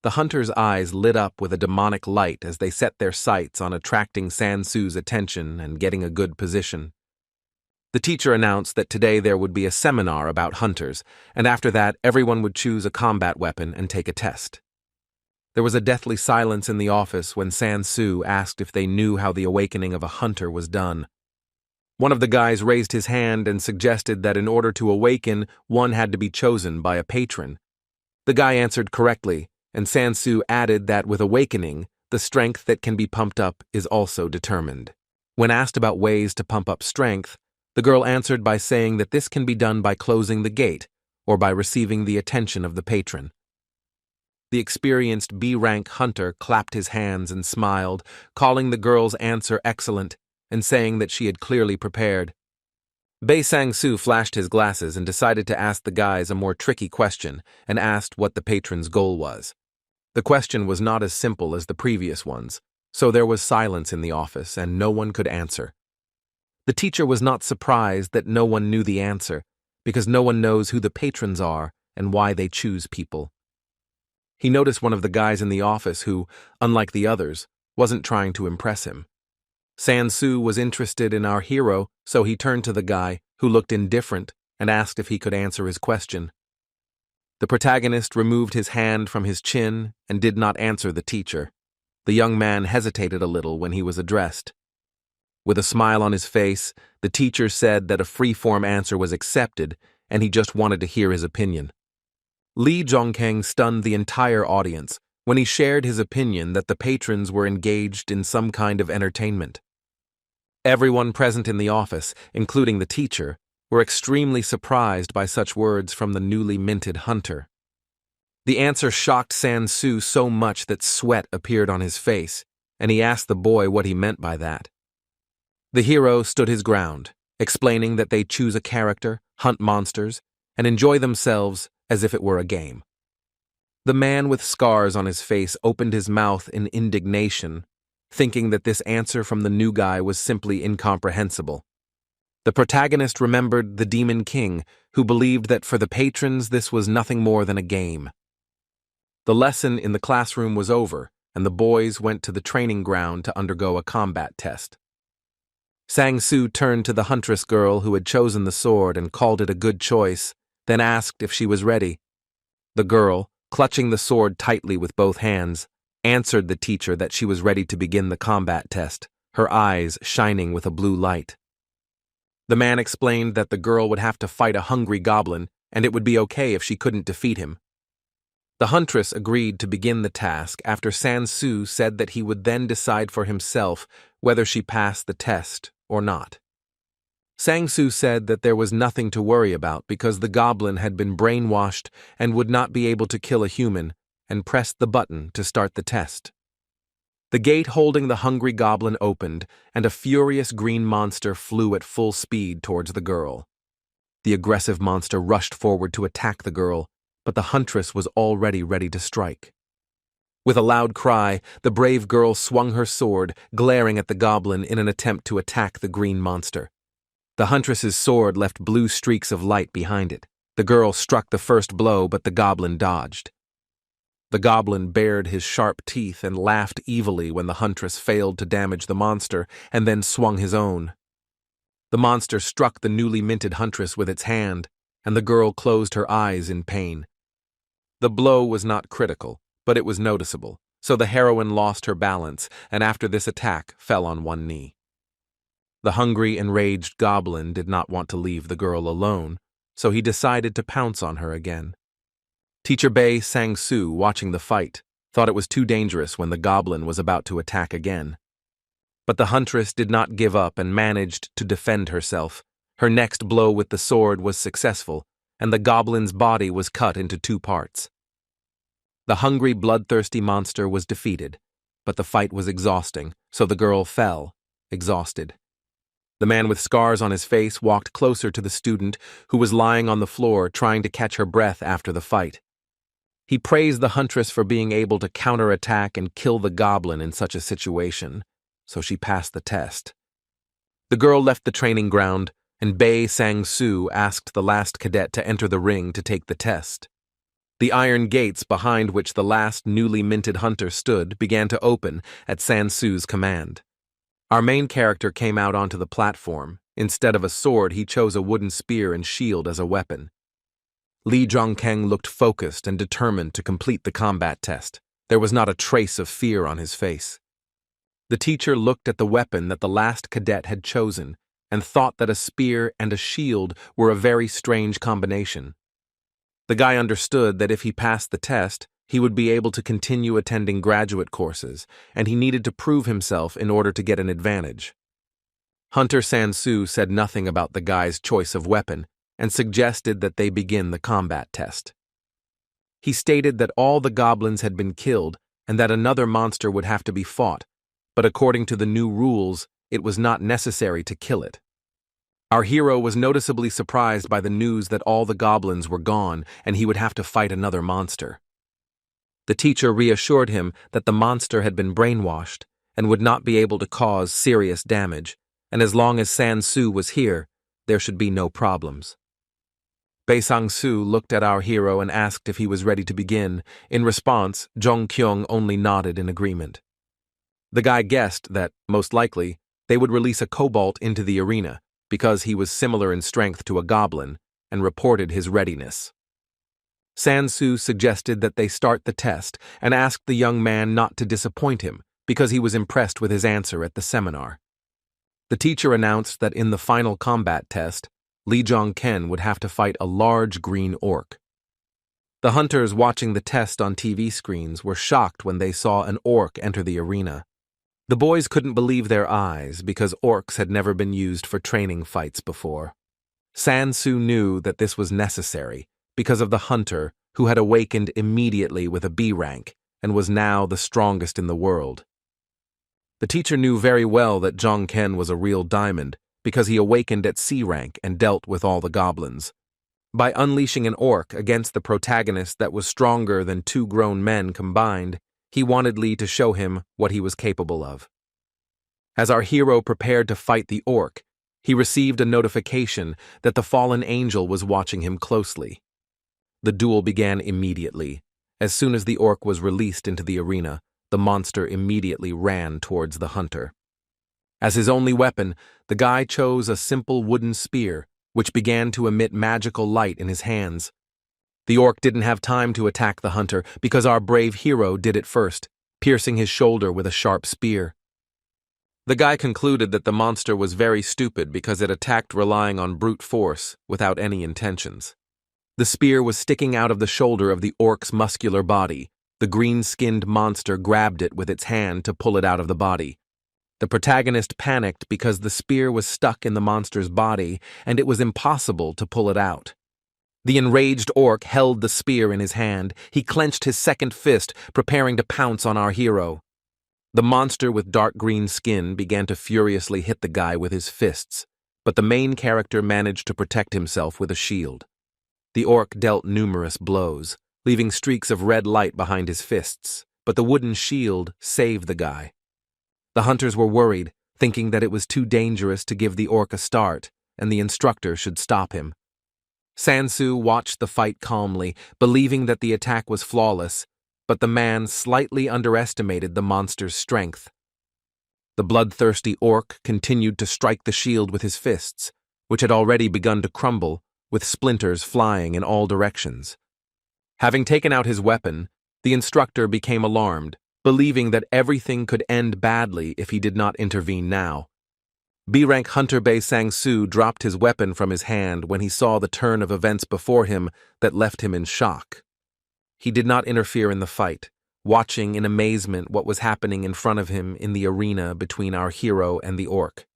The hunters' eyes lit up with a demonic light as they set their sights on attracting Sang-soo's attention and getting a good position. The teacher announced that today there would be a seminar about hunters, and after that everyone would choose a combat weapon and take a test. There was a deathly silence in the office when Sang-soo asked if they knew how the awakening of a hunter was done. One of the guys raised his hand and suggested that in order to awaken, one had to be chosen by a patron. The guy answered correctly, and Sang-soo added that with awakening, the strength that can be pumped up is also determined. When asked about ways to pump up strength, the girl answered by saying that this can be done by closing the gate or by receiving the attention of the patron. The experienced B-rank hunter clapped his hands and smiled, calling the girl's answer excellent and saying that she had clearly prepared. Bei Sang-soo flashed his glasses and decided to ask the guys a more tricky question and asked what the patron's goal was. The question was not as simple as the previous ones, so there was silence in the office and no one could answer. The teacher was not surprised that no one knew the answer, because no one knows who the patrons are and why they choose people. He noticed one of the guys in the office who, unlike the others, wasn't trying to impress him. Sang-soo was interested in our hero, so he turned to the guy, who looked indifferent, and asked if he could answer his question. The protagonist removed his hand from his chin and did not answer the teacher. The young man hesitated a little when he was addressed. With a smile on his face, the teacher said that a free-form answer was accepted, and he just wanted to hear his opinion. Lee Jongken stunned the entire audience when he shared his opinion that the patrons were engaged in some kind of entertainment. Everyone present in the office, including the teacher, were extremely surprised by such words from the newly minted hunter. The answer shocked Sang-soo so much that sweat appeared on his face, and he asked the boy what he meant by that. The hero stood his ground, explaining that they choose a character, hunt monsters, and enjoy themselves as if it were a game. The man with scars on his face opened his mouth in indignation, thinking that this answer from the new guy was simply incomprehensible. The protagonist remembered the Demon King, who believed that for the patrons this was nothing more than a game. The lesson in the classroom was over, and the boys went to the training ground to undergo a combat test. Sang-soo turned to the huntress girl who had chosen the sword and called it a good choice, then asked if she was ready. The girl, clutching the sword tightly with both hands, answered the teacher that she was ready to begin the combat test, her eyes shining with a blue light. The man explained that the girl would have to fight a hungry goblin, and it would be okay if she couldn't defeat him. The huntress agreed to begin the task after Sang-soo said that he would then decide for himself whether she passed the test or not. Sang-soo said that there was nothing to worry about because the goblin had been brainwashed and would not be able to kill a human, and pressed the button to start the test. The gate holding the hungry goblin opened, and a furious green monster flew at full speed towards the girl. The aggressive monster rushed forward to attack the girl, but the huntress was already ready to strike. With a loud cry, the brave girl swung her sword, glaring at the goblin in an attempt to attack the green monster. The huntress's sword left blue streaks of light behind it. The girl struck the first blow, but the goblin dodged. The goblin bared his sharp teeth and laughed evilly when the huntress failed to damage the monster and then swung his own. The monster struck the newly minted huntress with its hand, and the girl closed her eyes in pain. The blow was not critical, but it was noticeable, so the heroine lost her balance and after this attack fell on one knee. The hungry, enraged goblin did not want to leave the girl alone, so he decided to pounce on her again. Teacher Bae Sang-soo, watching the fight, thought it was too dangerous when the goblin was about to attack again. But the huntress did not give up and managed to defend herself. Her next blow with the sword was successful, and the goblin's body was cut into two parts. The hungry, bloodthirsty monster was defeated, but the fight was exhausting, so the girl fell, exhausted. The man with scars on his face walked closer to the student who was lying on the floor trying to catch her breath after the fight. He praised the huntress for being able to counterattack and kill the goblin in such a situation, so she passed the test. The girl left the training ground, and Bae Sang-soo asked the last cadet to enter the ring to take the test. The iron gates behind which the last newly minted hunter stood began to open at Sang-soo's command. Our main character came out onto the platform. Instead of a sword, he chose a wooden spear and shield as a weapon. Lee Jong-keng looked focused and determined to complete the combat test. There was not a trace of fear on his face. The teacher looked at the weapon that the last cadet had chosen and thought that a spear and a shield were a very strange combination. The guy understood that if he passed the test, he would be able to continue attending graduate courses, and he needed to prove himself in order to get an advantage. Hunter Sang-soo said nothing about the guy's choice of weapon and suggested that they begin the combat test. He stated that all the goblins had been killed and that another monster would have to be fought, but according to the new rules, it was not necessary to kill it. Our hero was noticeably surprised by the news that all the goblins were gone and he would have to fight another monster. The teacher reassured him that the monster had been brainwashed and would not be able to cause serious damage, and as long as Sang-soo was here, there should be no problems. Bae Sang-soo looked at our hero and asked if he was ready to begin. In response, Jong-kyung only nodded in agreement. The guy guessed that, most likely, they would release a kobold into the arena because he was similar in strength to a goblin, and reported his readiness. Sang-soo suggested that they start the test and asked the young man not to disappoint him because he was impressed with his answer at the seminar. The teacher announced that in the final combat test, Lee Jong-ken would have to fight a large green orc. The hunters watching the test on TV screens were shocked when they saw an orc enter the arena. The boys couldn't believe their eyes because orcs had never been used for training fights before. Sang-soo knew that this was necessary because of the hunter who had awakened immediately with a B rank and was now the strongest in the world. The teacher knew very well that Jong-ken was a real diamond because he awakened at C rank and dealt with all the goblins. By unleashing an orc against the protagonist that was stronger than two grown men combined, he wanted Lee to show him what he was capable of. As our hero prepared to fight the orc, he received a notification that the fallen angel was watching him closely. The duel began immediately. As soon as the orc was released into the arena, the monster immediately ran towards the hunter. As his only weapon, the guy chose a simple wooden spear, which began to emit magical light in his hands. The orc didn't have time to attack the hunter because our brave hero did it first, piercing his shoulder with a sharp spear. The guy concluded that the monster was very stupid because it attacked relying on brute force without any intentions. The spear was sticking out of the shoulder of the orc's muscular body. The green-skinned monster grabbed it with its hand to pull it out of the body. The protagonist panicked because the spear was stuck in the monster's body and it was impossible to pull it out. The enraged orc held the spear in his hand. He clenched his second fist, preparing to pounce on our hero. The monster with dark green skin began to furiously hit the guy with his fists, but the main character managed to protect himself with a shield. The orc dealt numerous blows, leaving streaks of red light behind his fists, but the wooden shield saved the guy. The hunters were worried, thinking that it was too dangerous to give the orc a start, and the instructor should stop him. Sansu watched the fight calmly, believing that the attack was flawless, but the man slightly underestimated the monster's strength. The bloodthirsty orc continued to strike the shield with his fists, which had already begun to crumble, with splinters flying in all directions. Having taken out his weapon, the instructor became alarmed, believing that everything could end badly if he did not intervene now. B-rank Hunter Bei Sang-soo dropped his weapon from his hand when he saw the turn of events before him that left him in shock. He did not interfere in the fight, watching in amazement what was happening in front of him in the arena between our hero and the orc.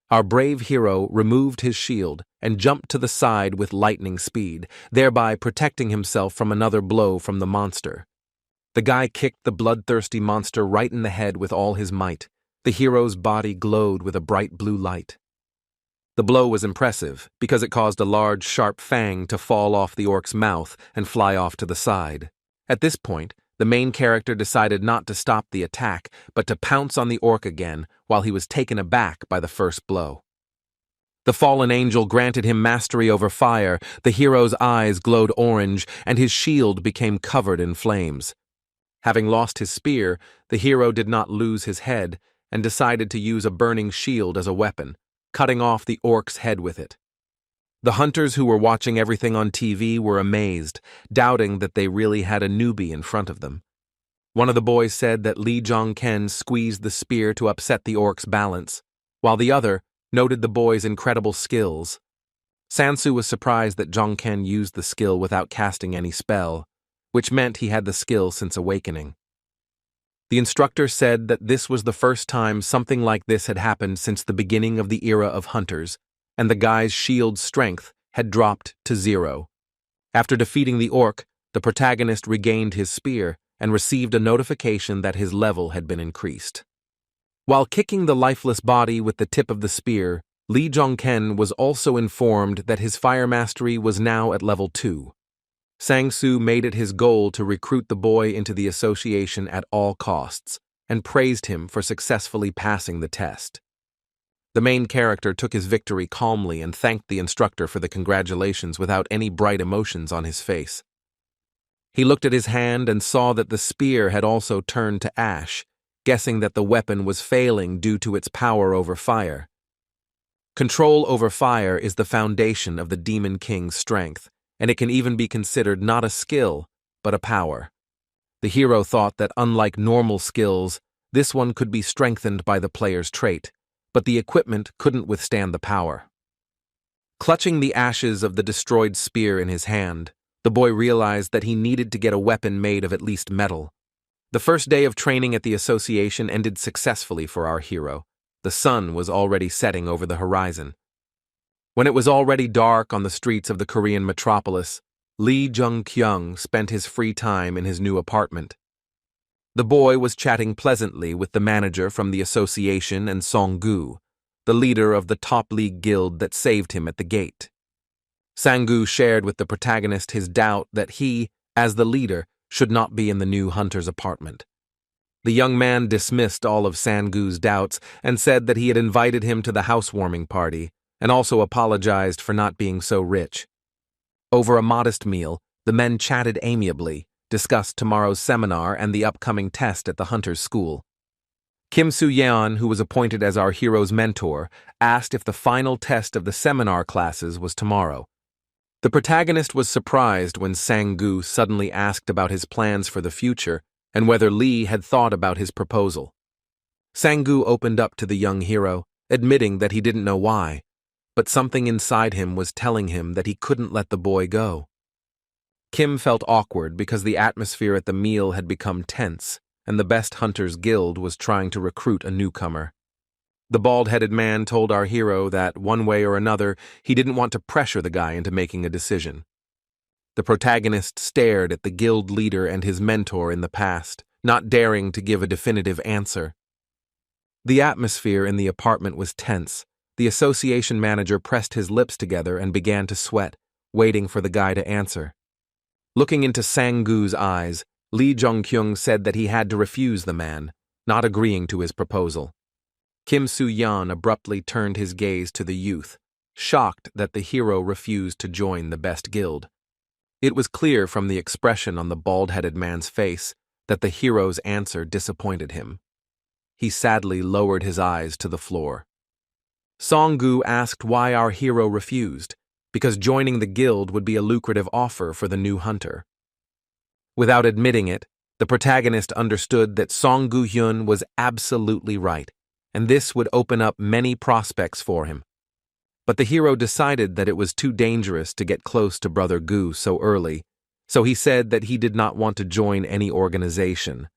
Our brave hero removed his shield and jumped to the side with lightning speed, thereby protecting himself from another blow from the monster. The guy kicked the bloodthirsty monster right in the head with all his might. The hero's body glowed with a bright blue light. The blow was impressive because it caused a large, sharp fang to fall off the orc's mouth and fly off to the side. At this point, the main character decided not to stop the attack, but to pounce on the orc again while he was taken aback by the first blow. The fallen angel granted him mastery over fire, the hero's eyes glowed orange, and his shield became covered in flames. Having lost his spear, the hero did not lose his head and decided to use a burning shield as a weapon, cutting off the orc's head with it. The hunters who were watching everything on TV were amazed, doubting that they really had a newbie in front of them. One of the boys said that Lee Jong-ken squeezed the spear to upset the orc's balance, while the other noted the boy's incredible skills. Sansu was surprised that Jong-ken used the skill without casting any spell, which meant he had the skill since awakening. The instructor said that this was the first time something like this had happened since the beginning of the era of hunters, and the guy's shield's strength had dropped to 0. After defeating the orc, the protagonist regained his spear and received a notification that his level had been increased. While kicking the lifeless body with the tip of the spear, Lee Jong-ken was also informed that his fire mastery was now at level 2. Sang-soo made it his goal to recruit the boy into the association at all costs, and praised him for successfully passing the test. The main character took his victory calmly and thanked the instructor for the congratulations without any bright emotions on his face. He looked at his hand and saw that the spear had also turned to ash, guessing that the weapon was failing due to its power over fire. Control over fire is the foundation of the Demon King's strength, and it can even be considered not a skill, but a power. The hero thought that unlike normal skills, this one could be strengthened by the player's trait, but the equipment couldn't withstand the power. Clutching the ashes of the destroyed spear in his hand, the boy realized that he needed to get a weapon made of at least metal. The first day of training at the association ended successfully for our hero. The sun was already setting over the horizon. When it was already dark on the streets of the Korean metropolis, Lee Jung-kyung spent his free time in his new apartment. The boy was chatting pleasantly with the manager from the association and Song-gu, the leader of the top league guild that saved him at the gate. Sang-gu shared with the protagonist his doubt that he, as the leader, should not be in the new hunter's apartment. The young man dismissed all of Sang-gu's doubts and said that he had invited him to the housewarming party, and also apologized for not being so rich. Over a modest meal, the men chatted amiably, discussed tomorrow's seminar and the upcoming test at the hunter's school. Kim Soo-yeon, who was appointed as our hero's mentor, asked if the final test of the seminar classes was tomorrow. The protagonist was surprised when Sang-gu suddenly asked about his plans for the future and whether Lee had thought about his proposal. Sang-gu opened up to the young hero, admitting that he didn't know why, but something inside him was telling him that he couldn't let the boy go. Kim felt awkward because the atmosphere at the meal had become tense, and the Best Hunters Guild was trying to recruit a newcomer. The bald-headed man told our hero that, one way or another, he didn't want to pressure the guy into making a decision. The protagonist stared at the guild leader and his mentor in the past, not daring to give a definitive answer. The atmosphere in the apartment was tense. The association manager pressed his lips together and began to sweat, waiting for the guy to answer. Looking into Sang-gu's eyes, Lee Jong-kyung said that he had to refuse the man, not agreeing to his proposal. Kim Soo-yeon abruptly turned his gaze to the youth, shocked that the hero refused to join the best guild. It was clear from the expression on the bald-headed man's face that the hero's answer disappointed him. He sadly lowered his eyes to the floor. Sang-gu asked why our hero refused, because joining the guild would be a lucrative offer for the new hunter. Without admitting it, the protagonist understood that Sang-gu-hyun was absolutely right, and this would open up many prospects for him. But the hero decided that it was too dangerous to get close to Brother Gu so early, so he said that he did not want to join any organization.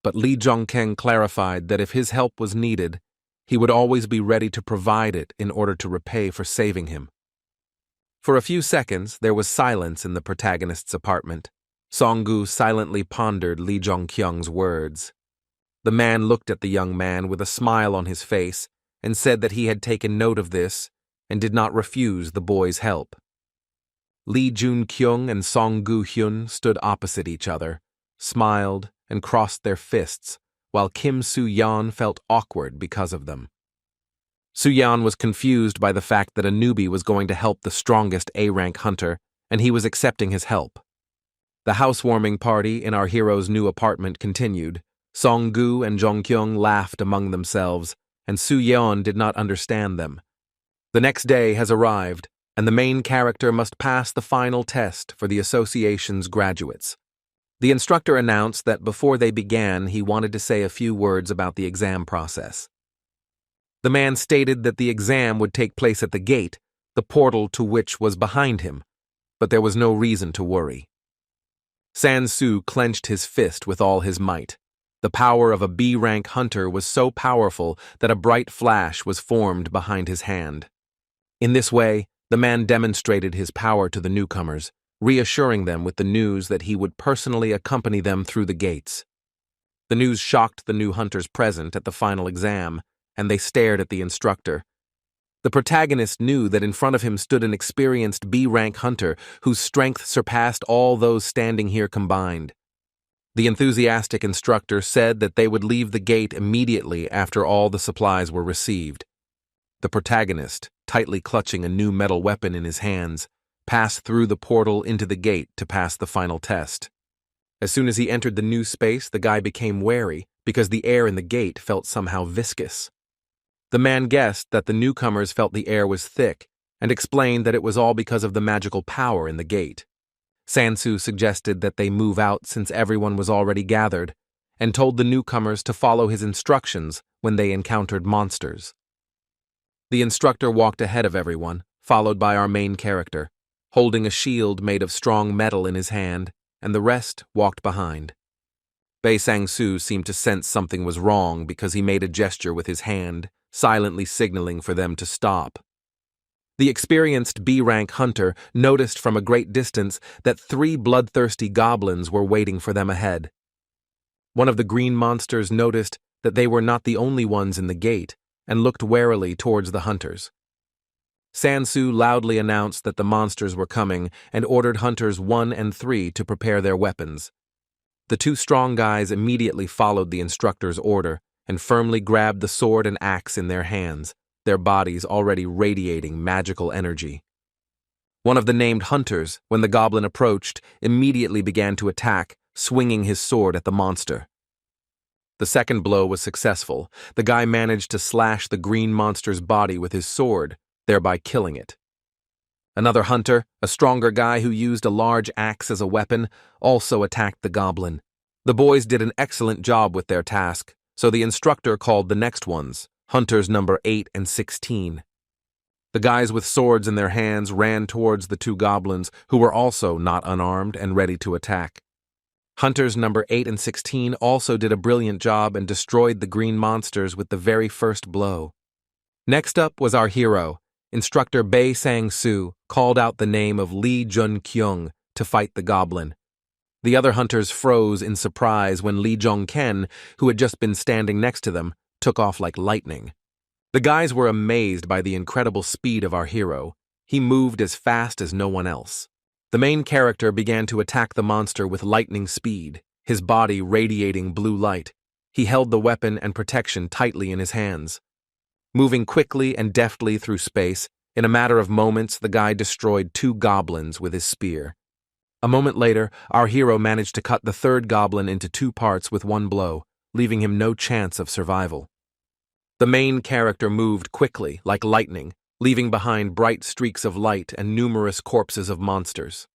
But Lee Jong-kyung clarified that if his help was needed, he would always be ready to provide it in order to repay for saving him. For a few seconds, there was silence in the protagonist's apartment. Sang-gu silently pondered Lee Jong-kyung's words. The man looked at the young man with a smile on his face and said that he had taken note of this and did not refuse the boy's help. Lee Jun-kyung and Sang-gu-hyun stood opposite each other, smiled, and crossed their fists, while Kim Soo-yeon felt awkward because of them. Soo-yeon was confused by the fact that a newbie was going to help the strongest A-rank hunter, and he was accepting his help. The housewarming party in our hero's new apartment continued. Sang-gu and Jong-kyung laughed among themselves, and Soo-yeon did not understand them. The next day has arrived, and the main character must pass the final test for the association's graduates. The instructor announced that before they began, he wanted to say a few words about the exam process. The man stated that the exam would take place at the gate, the portal to which was behind him, but there was no reason to worry. San-soo clenched his fist with all his might. The power of a B-rank hunter was so powerful that a bright flash was formed behind his hand. In this way, the man demonstrated his power to the newcomers, reassuring them with the news that he would personally accompany them through the gates. The news shocked the new hunters present at the final exam, and they stared at the instructor. The protagonist knew that in front of him stood an experienced B-rank hunter whose strength surpassed all those standing here combined. The enthusiastic instructor said that they would leave the gate immediately after all the supplies were received. The protagonist, tightly clutching a new metal weapon in his hands, passed through the portal into the gate to pass the final test. As soon as he entered the new space, the guy became wary because the air in the gate felt somehow viscous. The man guessed that the newcomers felt the air was thick and explained that it was all because of the magical power in the gate. San-soo suggested that they move out since everyone was already gathered, and told the newcomers to follow his instructions when they encountered monsters. The instructor walked ahead of everyone, followed by our main character, holding a shield made of strong metal in his hand, and the rest walked behind. Bae Sang-soo seemed to sense something was wrong because he made a gesture with his hand, silently signaling for them to stop. The experienced B-rank hunter noticed from a great distance that 3 bloodthirsty goblins were waiting for them ahead. One of the green monsters noticed that they were not the only ones in the gate and looked warily towards the hunters. San-soo loudly announced that the monsters were coming and ordered hunters 1 and 3 to prepare their weapons. The 2 strong guys immediately followed the instructor's order and firmly grabbed the sword and axe in their hands, their bodies already radiating magical energy. One of the named hunters, when the goblin approached, immediately began to attack, swinging his sword at the monster. The second blow was successful. The guy managed to slash the green monster's body with his sword, thereby killing it. Another hunter, a stronger guy who used a large axe as a weapon, also attacked the goblin. The boys did an excellent job with their task, so the instructor called the next ones, hunters number 8 and 16. The guys with swords in their hands ran towards the two goblins, who were also not unarmed and ready to attack. Hunters number 8 and 16 also did a brilliant job and destroyed the green monsters with the very first blow. Next up was our hero. Instructor Bei Sang-soo called out the name of Lee Jun-kyung to fight the goblin. The other hunters froze in surprise when Lee Jong-ken, who had just been standing next to them, took off like lightning. The guys were amazed by the incredible speed of our hero. He moved as fast as no one else. The main character began to attack the monster with lightning speed, his body radiating blue light. He held the weapon and protection tightly in his hands. Moving quickly and deftly through space, in a matter of moments the guy destroyed 2 goblins with his spear. A moment later, our hero managed to cut the third goblin into 2 parts with 1 blow, leaving him no chance of survival. The main character moved quickly, like lightning, leaving behind bright streaks of light and numerous corpses of monsters.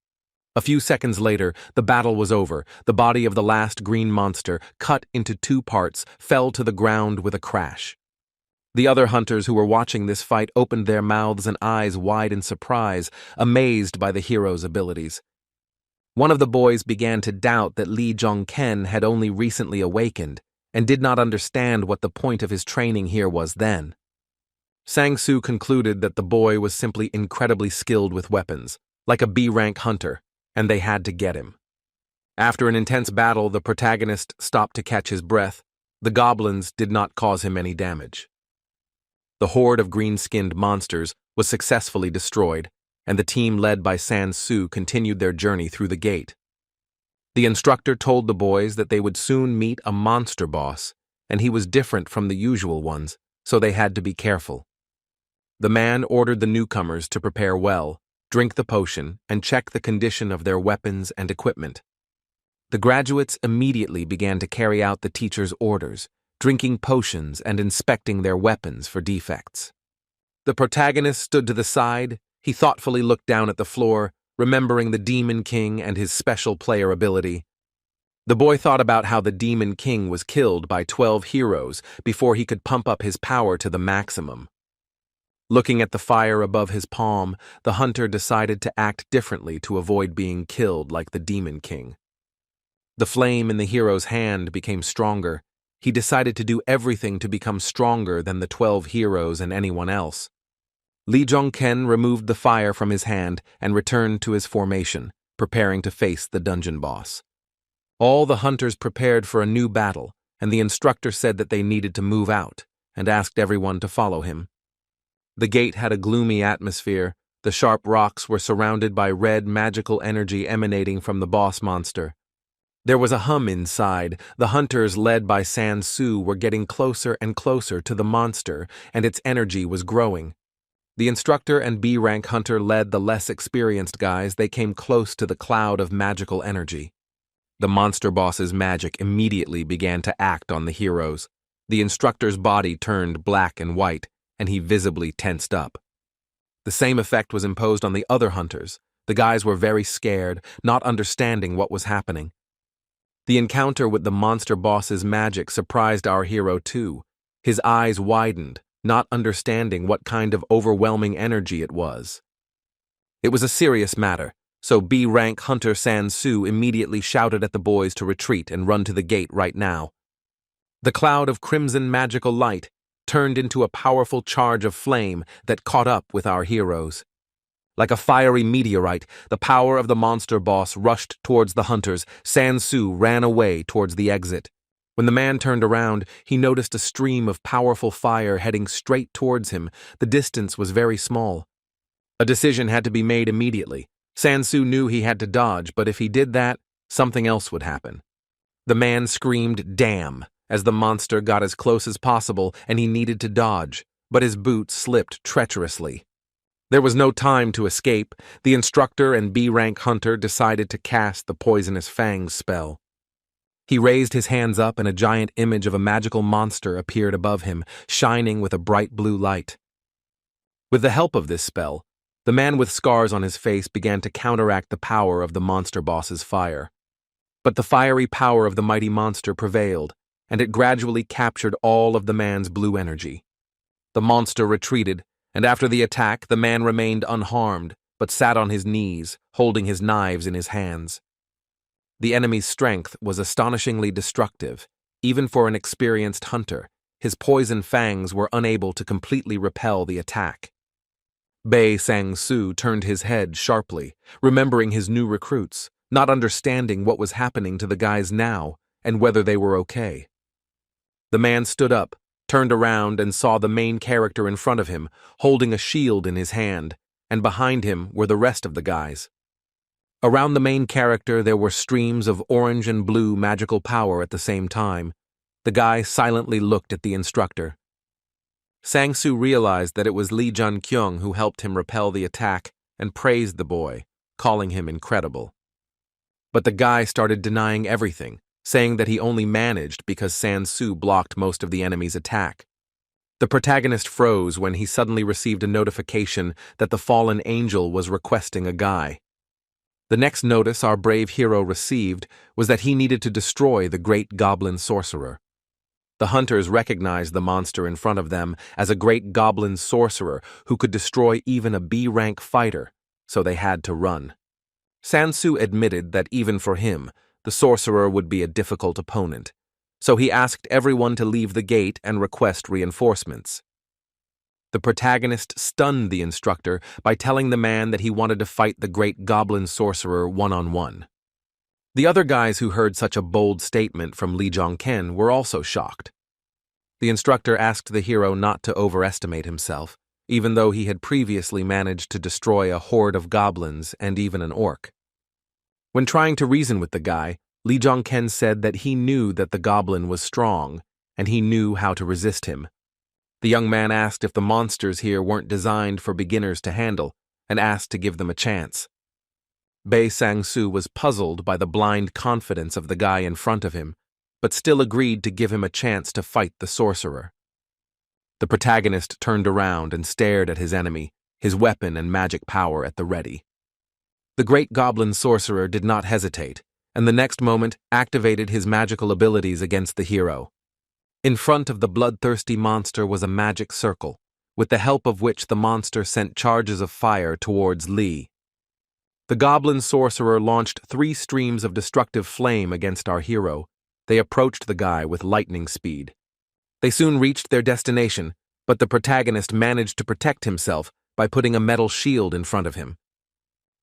A few seconds later, the battle was over. The body of the last green monster, cut into 2 parts, fell to the ground with a crash. The other hunters who were watching this fight opened their mouths and eyes wide in surprise, amazed by the hero's abilities. One of the boys began to doubt that Lee Jong-ken had only recently awakened, and did not understand what the point of his training here was then. Sang-soo concluded that the boy was simply incredibly skilled with weapons, like a B-rank hunter, and they had to get him. After an intense battle, the protagonist stopped to catch his breath. The goblins did not cause him any damage. The horde of green-skinned monsters was successfully destroyed, and the team led by Sang-soo continued their journey through the gate. The instructor told the boys that they would soon meet a monster boss, and he was different from the usual ones, so they had to be careful. The man ordered the newcomers to prepare well, drink the potion, and check the condition of their weapons and equipment. The graduates immediately began to carry out the teacher's orders, drinking potions and inspecting their weapons for defects. The protagonist stood to the side. He thoughtfully looked down at the floor, remembering the Demon King and his special player ability. The boy thought about how the Demon King was killed by 12 heroes before he could pump up his power to the maximum. Looking at the fire above his palm, the hunter decided to act differently to avoid being killed like the Demon King. The flame in the hero's hand became stronger. He decided to do everything to become stronger than the 12 heroes and anyone else. Lee Jong-ken removed the fire from his hand and returned to his formation, preparing to face the dungeon boss. All the hunters prepared for a new battle, and the instructor said that they needed to move out, and asked everyone to follow him. The gate had a gloomy atmosphere. The sharp rocks were surrounded by red magical energy emanating from the boss monster. There was a hum inside. The hunters, led by Sang-soo, were getting closer and closer to the monster, and its energy was growing. The instructor and B-rank hunter led the less experienced guys. They came close to the cloud of magical energy. The monster boss's magic immediately began to act on the heroes. The instructor's body turned black and white, and he visibly tensed up. The same effect was imposed on the other hunters. The guys were very scared, not understanding what was happening. The encounter with the monster boss's magic surprised our hero too. His eyes widened, not understanding what kind of overwhelming energy it was. It was a serious matter, so B-rank hunter Sang-soo immediately shouted at the boys to retreat and run to the gate right now. The cloud of crimson magical light turned into a powerful charge of flame that caught up with our heroes. Like a fiery meteorite, the power of the monster boss rushed towards the hunters. Sang-soo ran away towards the exit. When the man turned around, he noticed a stream of powerful fire heading straight towards him. The distance was very small. A decision had to be made immediately. Sang-soo knew he had to dodge, but if he did that, something else would happen. The man screamed, "Damn!" as the monster got as close as possible, and he needed to dodge, but his boot slipped treacherously. There was no time to escape. The instructor and B-rank hunter decided to cast the poisonous fangs spell. He raised his hands up and a giant image of a magical monster appeared above him, shining with a bright blue light. With the help of this spell, the man with scars on his face began to counteract the power of the monster boss's fire. But the fiery power of the mighty monster prevailed, and it gradually captured all of the man's blue energy. The monster retreated, and after the attack, the man remained unharmed, but sat on his knees, holding his knives in his hands. The enemy's strength was astonishingly destructive. Even for an experienced hunter, his poison fangs were unable to completely repel the attack. Bei Sang-soo turned his head sharply, remembering his new recruits, not understanding what was happening to the guys now and whether they were okay. The man stood up, turned around and saw the main character in front of him, holding a shield in his hand, and behind him were the rest of the guys. Around the main character there were streams of orange and blue magical power at the same time. The guy silently looked at the instructor. Sang-soo realized that it was Lee Jun-kyung who helped him repel the attack and praised the boy, calling him incredible. But the guy started denying everything, saying that he only managed because Sang-soo blocked most of the enemy's attack. The protagonist froze when he suddenly received a notification that the fallen angel was requesting a guy. The next notice our brave hero received was that he needed to destroy the great goblin sorcerer. The hunters recognized the monster in front of them as a great goblin sorcerer who could destroy even a B-rank fighter, so they had to run. Sang-soo admitted that even for him, the sorcerer would be a difficult opponent, so he asked everyone to leave the gate and request reinforcements. The protagonist stunned the instructor by telling the man that he wanted to fight the great goblin sorcerer one-on-one. The other guys who heard such a bold statement from Lee Jong-ken were also shocked. The instructor asked the hero not to overestimate himself, even though he had previously managed to destroy a horde of goblins and even an orc. When trying to reason with the guy, Lee Jong-ken said that he knew that the goblin was strong, and he knew how to resist him. The young man asked if the monsters here weren't designed for beginners to handle, and asked to give them a chance. Bei Sang-soo was puzzled by the blind confidence of the guy in front of him, but still agreed to give him a chance to fight the sorcerer. The protagonist turned around and stared at his enemy, his weapon and magic power at the ready. The great goblin sorcerer did not hesitate, and the next moment activated his magical abilities against the hero. In front of the bloodthirsty monster was a magic circle, with the help of which the monster sent charges of fire towards Lee. The goblin sorcerer launched 3 streams of destructive flame against our hero. They approached the guy with lightning speed. They soon reached their destination, but the protagonist managed to protect himself by putting a metal shield in front of him.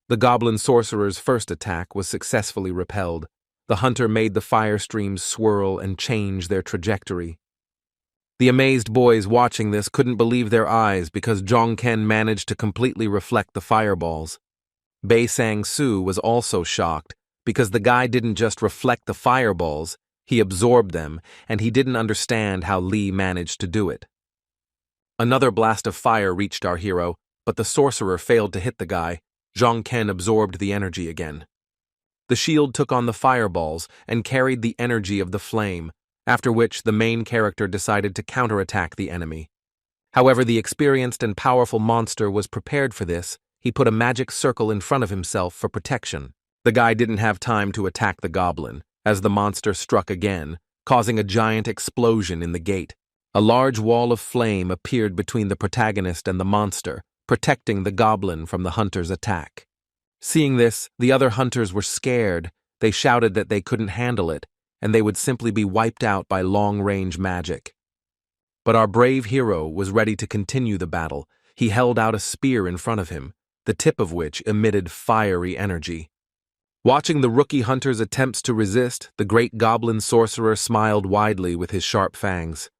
The goblin sorcerer's first attack was successfully repelled. The hunter made the fire streams swirl and change their trajectory. The amazed boys watching this couldn't believe their eyes because Jong-ken managed to completely reflect the fireballs. Bei Sang-soo was also shocked because the guy didn't just reflect the fireballs, he absorbed them, and he didn't understand how Lee managed to do it. Another blast of fire reached our hero, but the sorcerer failed to hit the guy. Jong-ken absorbed the energy again. The shield took on the fireballs and carried the energy of the flame, after which the main character decided to counterattack the enemy. However, the experienced and powerful monster was prepared for this. He put a magic circle in front of himself for protection. The guy didn't have time to attack the goblin, as the monster struck again, causing a giant explosion in the gate. A large wall of flame appeared between the protagonist and the monster, protecting the goblin from the hunter's attack. Seeing this, the other hunters were scared. They shouted that they couldn't handle it, and they would simply be wiped out by long-range magic. But our brave hero was ready to continue the battle. He held out a spear in front of him, the tip of which emitted fiery energy. Watching the rookie hunter's attempts to resist, the great goblin sorcerer smiled widely with his sharp fangs.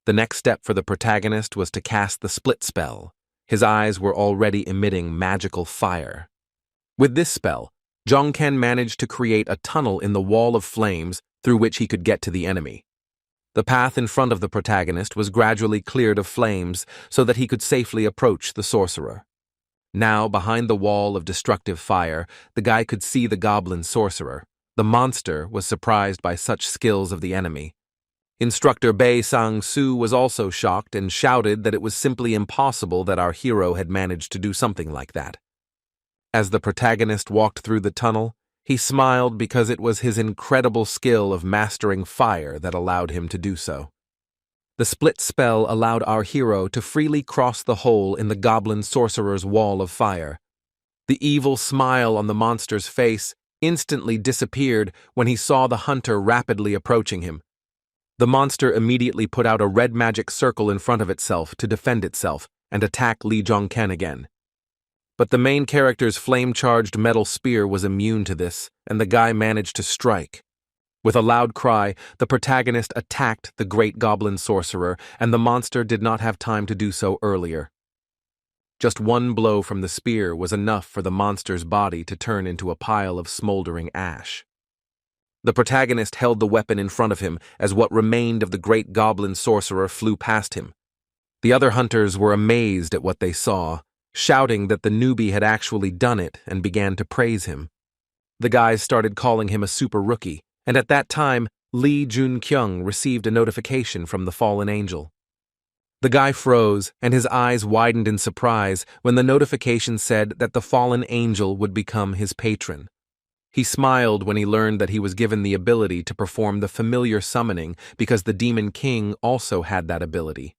The next step for the protagonist was to cast the split spell. His eyes were already emitting magical fire. With this spell, Jong-ken managed to create a tunnel in the wall of flames through which he could get to the enemy. The path in front of the protagonist was gradually cleared of flames so that he could safely approach the sorcerer. Now, behind the wall of destructive fire, the guy could see the goblin sorcerer. The monster was surprised by such skills of the enemy. Instructor Bei Sang-soo was also shocked and shouted that it was simply impossible that our hero had managed to do something like that. As the protagonist walked through the tunnel, he smiled because it was his incredible skill of mastering fire that allowed him to do so. The split spell allowed our hero to freely cross the hole in the goblin sorcerer's wall of fire. The evil smile on the monster's face instantly disappeared when he saw the hunter rapidly approaching him. The monster immediately put out a red magic circle in front of itself to defend itself and attack Lee Jong-ken again. But the main character's flame-charged metal spear was immune to this, and the guy managed to strike. With a loud cry, the protagonist attacked the great goblin sorcerer, and the monster did not have time to do so earlier. Just one blow from the spear was enough for the monster's body to turn into a pile of smoldering ash. The protagonist held the weapon in front of him as what remained of the great goblin sorcerer flew past him. The other hunters were amazed at what they saw, shouting that the newbie had actually done it and began to praise him. The guys started calling him a super rookie, and at that time, Lee Jun-kyung received a notification from the fallen angel. The guy froze, and his eyes widened in surprise when the notification said that the fallen angel would become his patron. He smiled when he learned that he was given the ability to perform the familiar summoning because the Demon King also had that ability.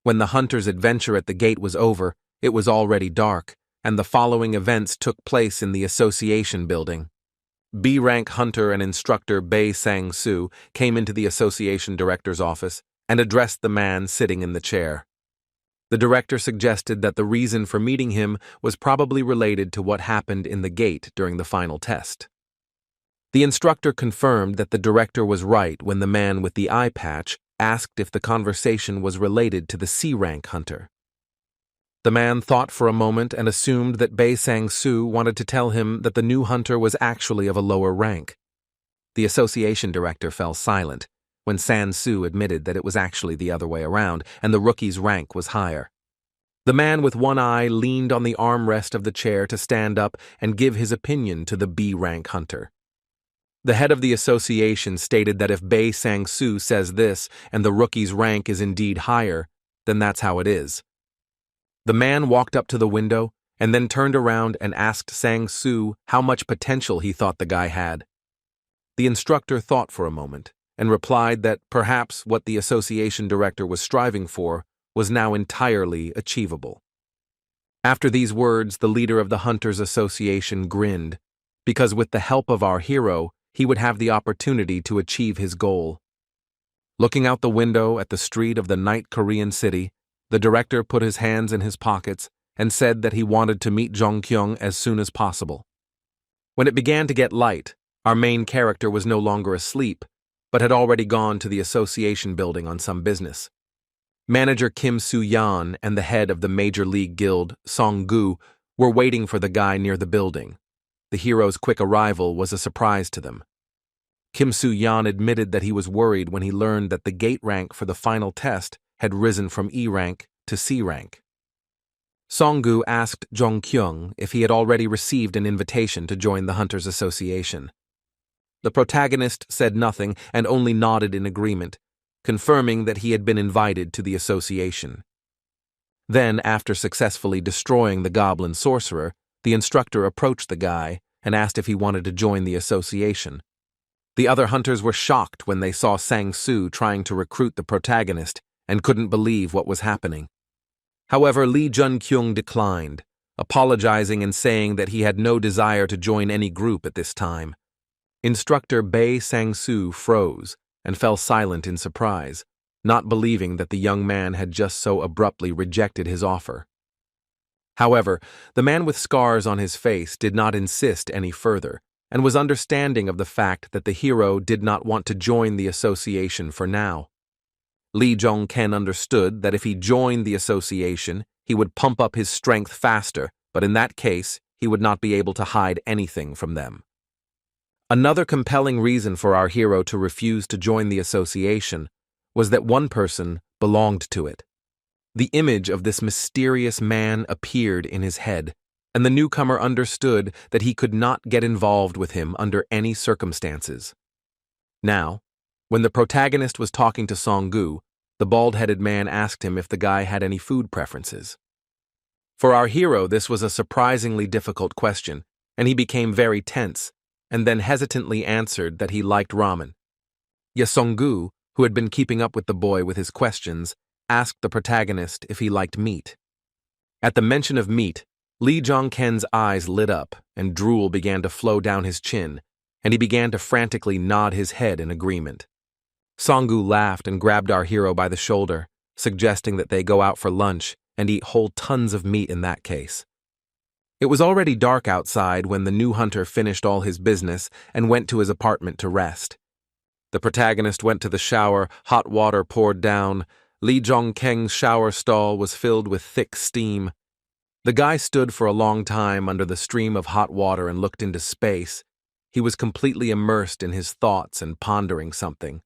When the hunter's adventure at the gate was over, it was already dark, and the following events took place in the association building. B-rank hunter and instructor Bei Sang-soo came into the association director's office and addressed the man sitting in the chair. The director suggested that the reason for meeting him was probably related to what happened in the gate during the final test. The instructor confirmed that the director was right when the man with the eye patch asked if the conversation was related to the C-rank hunter. The man thought for a moment and assumed that Bei Sang-soo wanted to tell him that the new hunter was actually of a lower rank. The association director fell silent when Sang-soo admitted that it was actually the other way around and the rookie's rank was higher. The man with one eye leaned on the armrest of the chair to stand up and give his opinion to the B-rank hunter. The head of the association stated that if Bei Sang-soo says this and the rookie's rank is indeed higher, then that's how it is. The man walked up to the window and then turned around and asked Sang-soo how much potential he thought the guy had. The instructor thought for a moment and replied that perhaps what the association director was striving for was now entirely achievable. After these words, the leader of the Hunters Association grinned, because with the help of our hero, he would have the opportunity to achieve his goal. Looking out the window at the street of the night Korean city, the director put his hands in his pockets and said that he wanted to meet Jong-kyung as soon as possible. When it began to get light, our main character was no longer asleep, but had already gone to the association building on some business. Manager Kim Soo-yeon and the head of the Major League Guild, Song-gu, were waiting for the guy near the building. The hero's quick arrival was a surprise to them. Kim Soo-yeon admitted that he was worried when he learned that the gate rank for the final test had risen from E rank to C rank. Song-gu asked Jong-kyung if he had already received an invitation to join the Hunters Association. The protagonist said nothing and only nodded in agreement, confirming that he had been invited to the association. Then, after successfully destroying the goblin sorcerer, the instructor approached the guy and asked if he wanted to join the association. The other hunters were shocked when they saw Sang-soo trying to recruit the protagonist and couldn't believe what was happening. However, Lee Jun-kyung declined, apologizing and saying that he had no desire to join any group at this time. Instructor Bei Sang-soo froze and fell silent in surprise, not believing that the young man had just so abruptly rejected his offer. However, the man with scars on his face did not insist any further, and was understanding of the fact that the hero did not want to join the association for now. Lee Jong-ken understood that if he joined the association, he would pump up his strength faster, but in that case, he would not be able to hide anything from them. Another compelling reason for our hero to refuse to join the association was that one person belonged to it. The image of this mysterious man appeared in his head, and the newcomer understood that he could not get involved with him under any circumstances. Now, when the protagonist was talking to Song-gu, the bald-headed man asked him if the guy had any food preferences. For our hero, this was a surprisingly difficult question, and he became very tense, and then hesitantly answered that he liked ramen. Song-gu, who had been keeping up with the boy with his questions, asked the protagonist if he liked meat. At the mention of meat, Lee Jong-ken's eyes lit up, and drool began to flow down his chin, and he began to frantically nod his head in agreement. Song-gu laughed and grabbed our hero by the shoulder, suggesting that they go out for lunch and eat whole tons of meat in that case. It was already dark outside when the new hunter finished all his business and went to his apartment to rest. The protagonist went to the shower, hot water poured down. Lee Jong-keng's shower stall was filled with thick steam. The guy stood for a long time under the stream of hot water and looked into space. He was completely immersed in his thoughts and pondering something.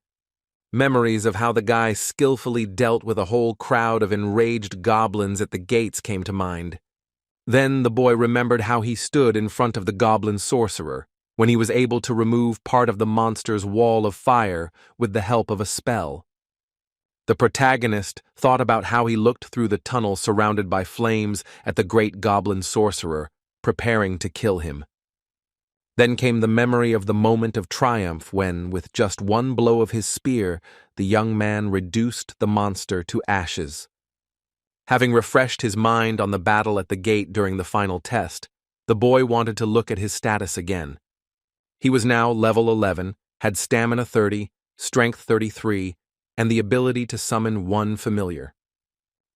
Memories of how the guy skillfully dealt with a whole crowd of enraged goblins at the gates came to mind. Then the boy remembered how he stood in front of the goblin sorcerer when he was able to remove part of the monster's wall of fire with the help of a spell. The protagonist thought about how he looked through the tunnel surrounded by flames at the great goblin sorcerer, preparing to kill him. Then came the memory of the moment of triumph when, with just one blow of his spear, the young man reduced the monster to ashes. Having refreshed his mind on the battle at the gate during the final test, the boy wanted to look at his status again. He was now level 11, had stamina 30, strength 33, and the ability to summon one familiar.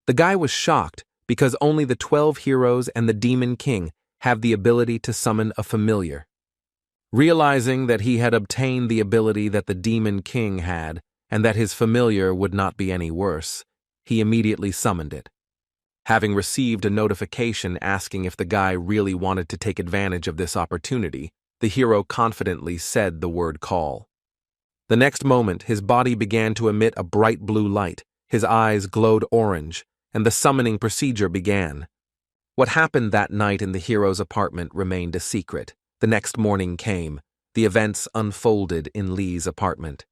The guy was shocked because only the 12 heroes and the Demon King have the ability to summon a familiar. Realizing that he had obtained the ability that the Demon King had, and that his familiar would not be any worse, he immediately summoned it. Having received a notification asking if the guy really wanted to take advantage of this opportunity, the hero confidently said the word call. The next moment, his body began to emit a bright blue light, his eyes glowed orange, and the summoning procedure began. What happened that night in the hero's apartment remained a secret. The next morning came. The events unfolded in Lee's apartment.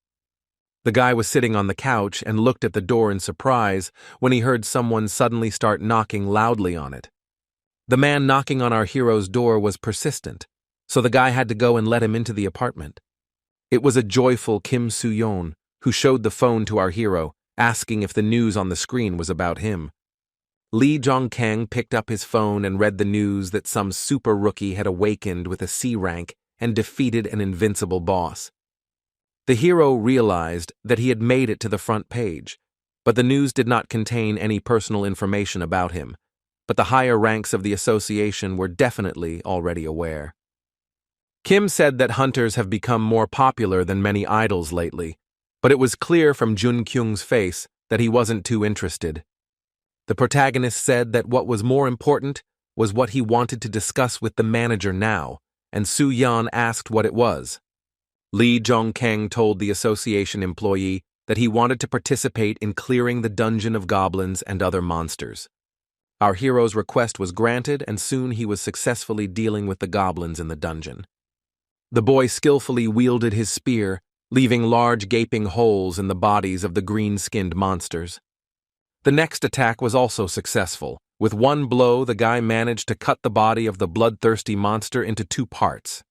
The guy was sitting on the couch and looked at the door in surprise when he heard someone suddenly start knocking loudly on it. The man knocking on our hero's door was persistent, so the guy had to go and let him into the apartment. It was a joyful Kim Soo-yeon who showed the phone to our hero, asking if the news on the screen was about him. Lee Jong-keng picked up his phone and read the news that some super rookie had awakened with a C rank and defeated an invincible boss. The hero realized that he had made it to the front page, but the news did not contain any personal information about him, but the higher ranks of the association were definitely already aware. Kim said that hunters have become more popular than many idols lately, but it was clear from Jun Kyung's face that he wasn't too interested. The protagonist said that what was more important was what he wanted to discuss with the manager now, and Soo-yeon asked what it was. Lee Jong-keng told the association employee that he wanted to participate in clearing the dungeon of goblins and other monsters. Our hero's request was granted, and soon he was successfully dealing with the goblins in the dungeon. The boy skillfully wielded his spear, leaving large gaping holes in the bodies of the green-skinned monsters. The next attack was also successful. With one blow, the guy managed to cut the body of the bloodthirsty monster into 2 parts.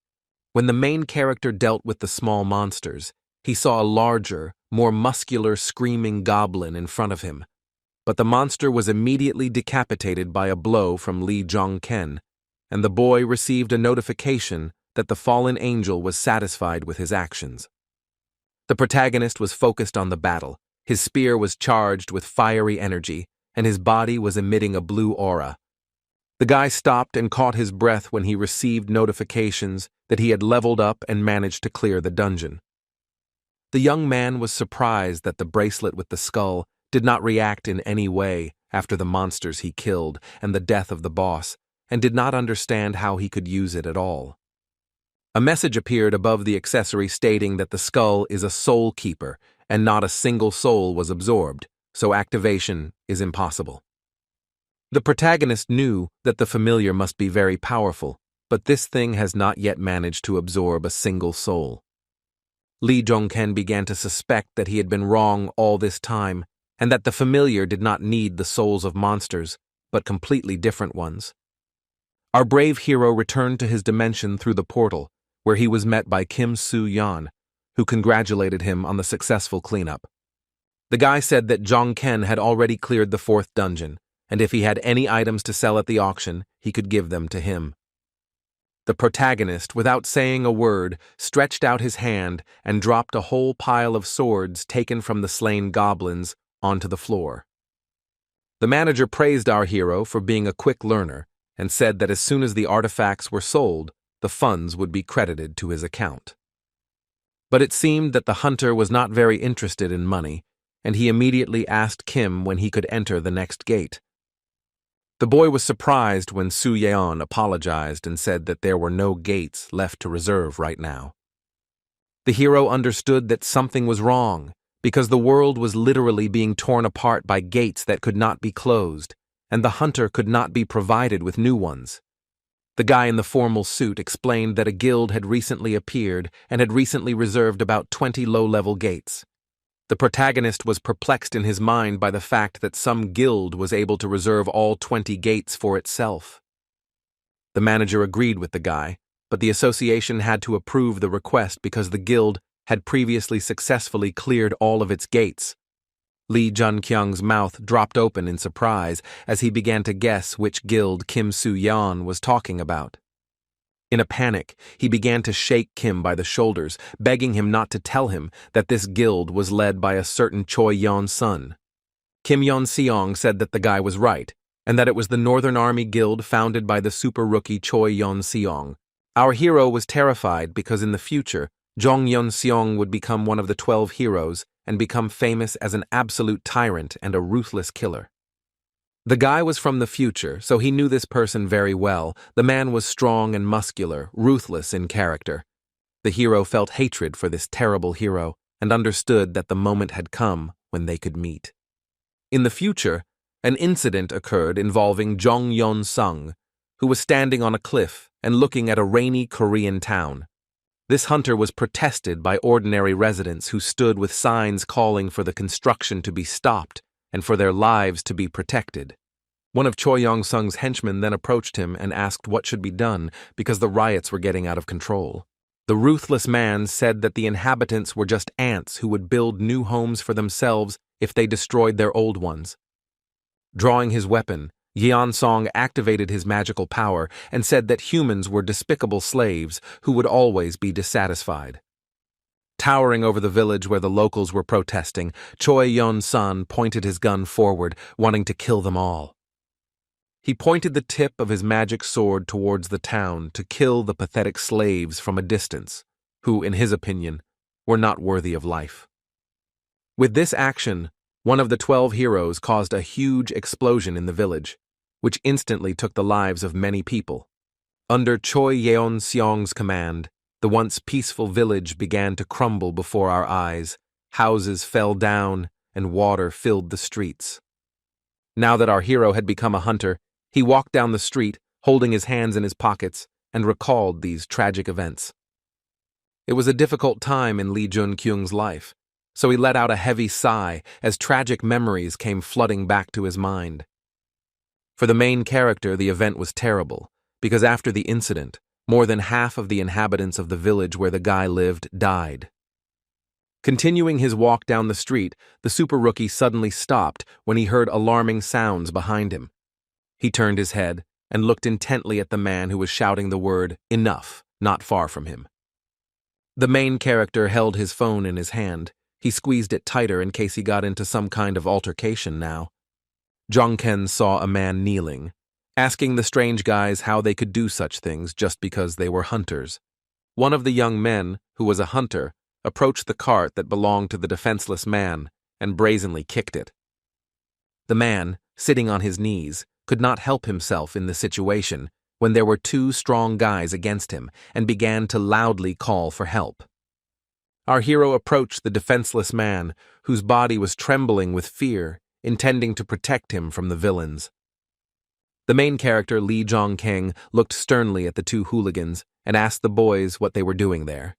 When the main character dealt with the small monsters, he saw a larger, more muscular, screaming goblin in front of him. But the monster was immediately decapitated by a blow from Lee Jong-ken, and the boy received a notification that the fallen angel was satisfied with his actions. The protagonist was focused on the battle. His spear was charged with fiery energy, and his body was emitting a blue aura. The guy stopped and caught his breath when he received notifications that he had leveled up and managed to clear the dungeon. The young man was surprised that the bracelet with the skull did not react in any way after the monsters he killed and the death of the boss, and did not understand how he could use it at all. A message appeared above the accessory stating that the skull is a soul keeper, and not a single soul was absorbed, so activation is impossible. The protagonist knew that the familiar must be very powerful, but this thing has not yet managed to absorb a single soul. Lee Jong-ken began to suspect that he had been wrong all this time, and that the familiar did not need the souls of monsters, but completely different ones. Our brave hero returned to his dimension through the portal, where he was met by Kim Soo-yeon, who congratulated him on the successful cleanup. The guy said that Jong-ken had already cleared the 4th dungeon, and if he had any items to sell at the auction, he could give them to him. The protagonist, without saying a word, stretched out his hand and dropped a whole pile of swords taken from the slain goblins onto the floor. The manager praised our hero for being a quick learner and said that as soon as the artifacts were sold, the funds would be credited to his account. But it seemed that the hunter was not very interested in money, and he immediately asked Kim when he could enter the next gate. The boy was surprised when Soo-yeon apologized and said that there were no gates left to reserve right now. The hero understood that something was wrong, because the world was literally being torn apart by gates that could not be closed, and the hunter could not be provided with new ones. The guy in the formal suit explained that a guild had recently appeared and had recently reserved about 20 low-level gates. The protagonist was perplexed in his mind by the fact that some guild was able to reserve all 20 gates for itself. The manager agreed with the guy, but the association had to approve the request because the guild had previously successfully cleared all of its gates. Lee Jun-kyung's mouth dropped open in surprise as he began to guess which guild Kim Soo-yeon was talking about. In a panic, he began to shake Kim by the shoulders, begging him not to tell him that this guild was led by a certain Choi Yeon-sun. Kim Yeon-seong said that the guy was right, and that it was the Northern Army Guild founded by the super rookie Choi Yeon-seong. Our hero was terrified because in the future, Jong Yeon-seong would become one of the 12 heroes and become famous as an absolute tyrant and a ruthless killer. The guy was from the future, so he knew this person very well. The man was strong and muscular, ruthless in character. The hero felt hatred for this terrible hero and understood that the moment had come when they could meet. In the future, an incident occurred involving Jong Yeon-sung, who was standing on a cliff and looking at a rainy Korean town. This hunter was protested by ordinary residents who stood with signs calling for the construction to be stopped and for their lives to be protected. One of Choi Yong-sung's henchmen then approached him and asked what should be done because the riots were getting out of control. The ruthless man said that the inhabitants were just ants who would build new homes for themselves if they destroyed their old ones. Drawing his weapon, Yeon-song activated his magical power and said that humans were despicable slaves who would always be dissatisfied. Towering over the village where the locals were protesting, Choi Yeon-sun pointed his gun forward, wanting to kill them all. He pointed the tip of his magic sword towards the town to kill the pathetic slaves from a distance, who, in his opinion, were not worthy of life. With this action, one of the 12 heroes caused a huge explosion in the village, which instantly took the lives of many people. Under Choi Yeon-seong's command, the once peaceful village began to crumble before our eyes. Houses fell down, and water filled the streets. Now that our hero had become a hunter, he walked down the street, holding his hands in his pockets, and recalled these tragic events. It was a difficult time in Lee Jun-kyung's life, so he let out a heavy sigh as tragic memories came flooding back to his mind. For the main character, the event was terrible, because after the incident, more than half of the inhabitants of the village where the guy lived died. Continuing his walk down the street, the super rookie suddenly stopped when he heard alarming sounds behind him. He turned his head and looked intently at the man who was shouting the word "enough" not far from him. The main character held his phone in his hand. He squeezed it tighter in case he got into some kind of altercation now. Jong-ken saw a man kneeling, asking the strange guys how they could do such things just because they were hunters. One of the young men, who was a hunter, approached the cart that belonged to the defenseless man and brazenly kicked it. The man, sitting on his knees, could not help himself in the situation when there were 2 strong guys against him and began to loudly call for help. Our hero approached the defenseless man, whose body was trembling with fear, intending to protect him from the villains. The main character, Lee Jong-keng, looked sternly at the two hooligans and asked the boys what they were doing there.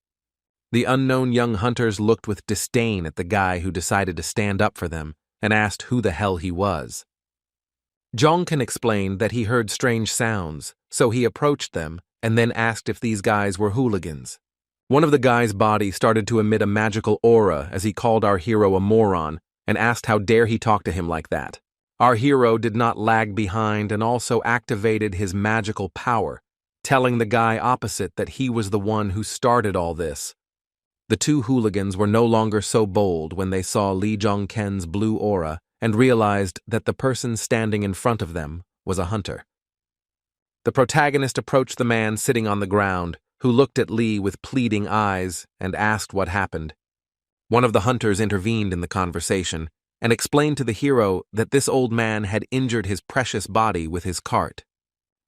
The unknown young hunters looked with disdain at the guy who decided to stand up for them and asked who the hell he was. Jong-ken explained that he heard strange sounds, so he approached them and then asked if these guys were hooligans. One of the guys' body started to emit a magical aura as he called our hero a moron and asked how dare he talk to him like that. Our hero did not lag behind and also activated his magical power, telling the guy opposite that he was the one who started all this. The two hooligans were no longer so bold when they saw Lee Jong-ken's blue aura and realized that the person standing in front of them was a hunter. The protagonist approached the man sitting on the ground, who looked at Lee with pleading eyes and asked what happened. One of the hunters intervened in the conversation and explained to the hero that this old man had injured his precious body with his cart.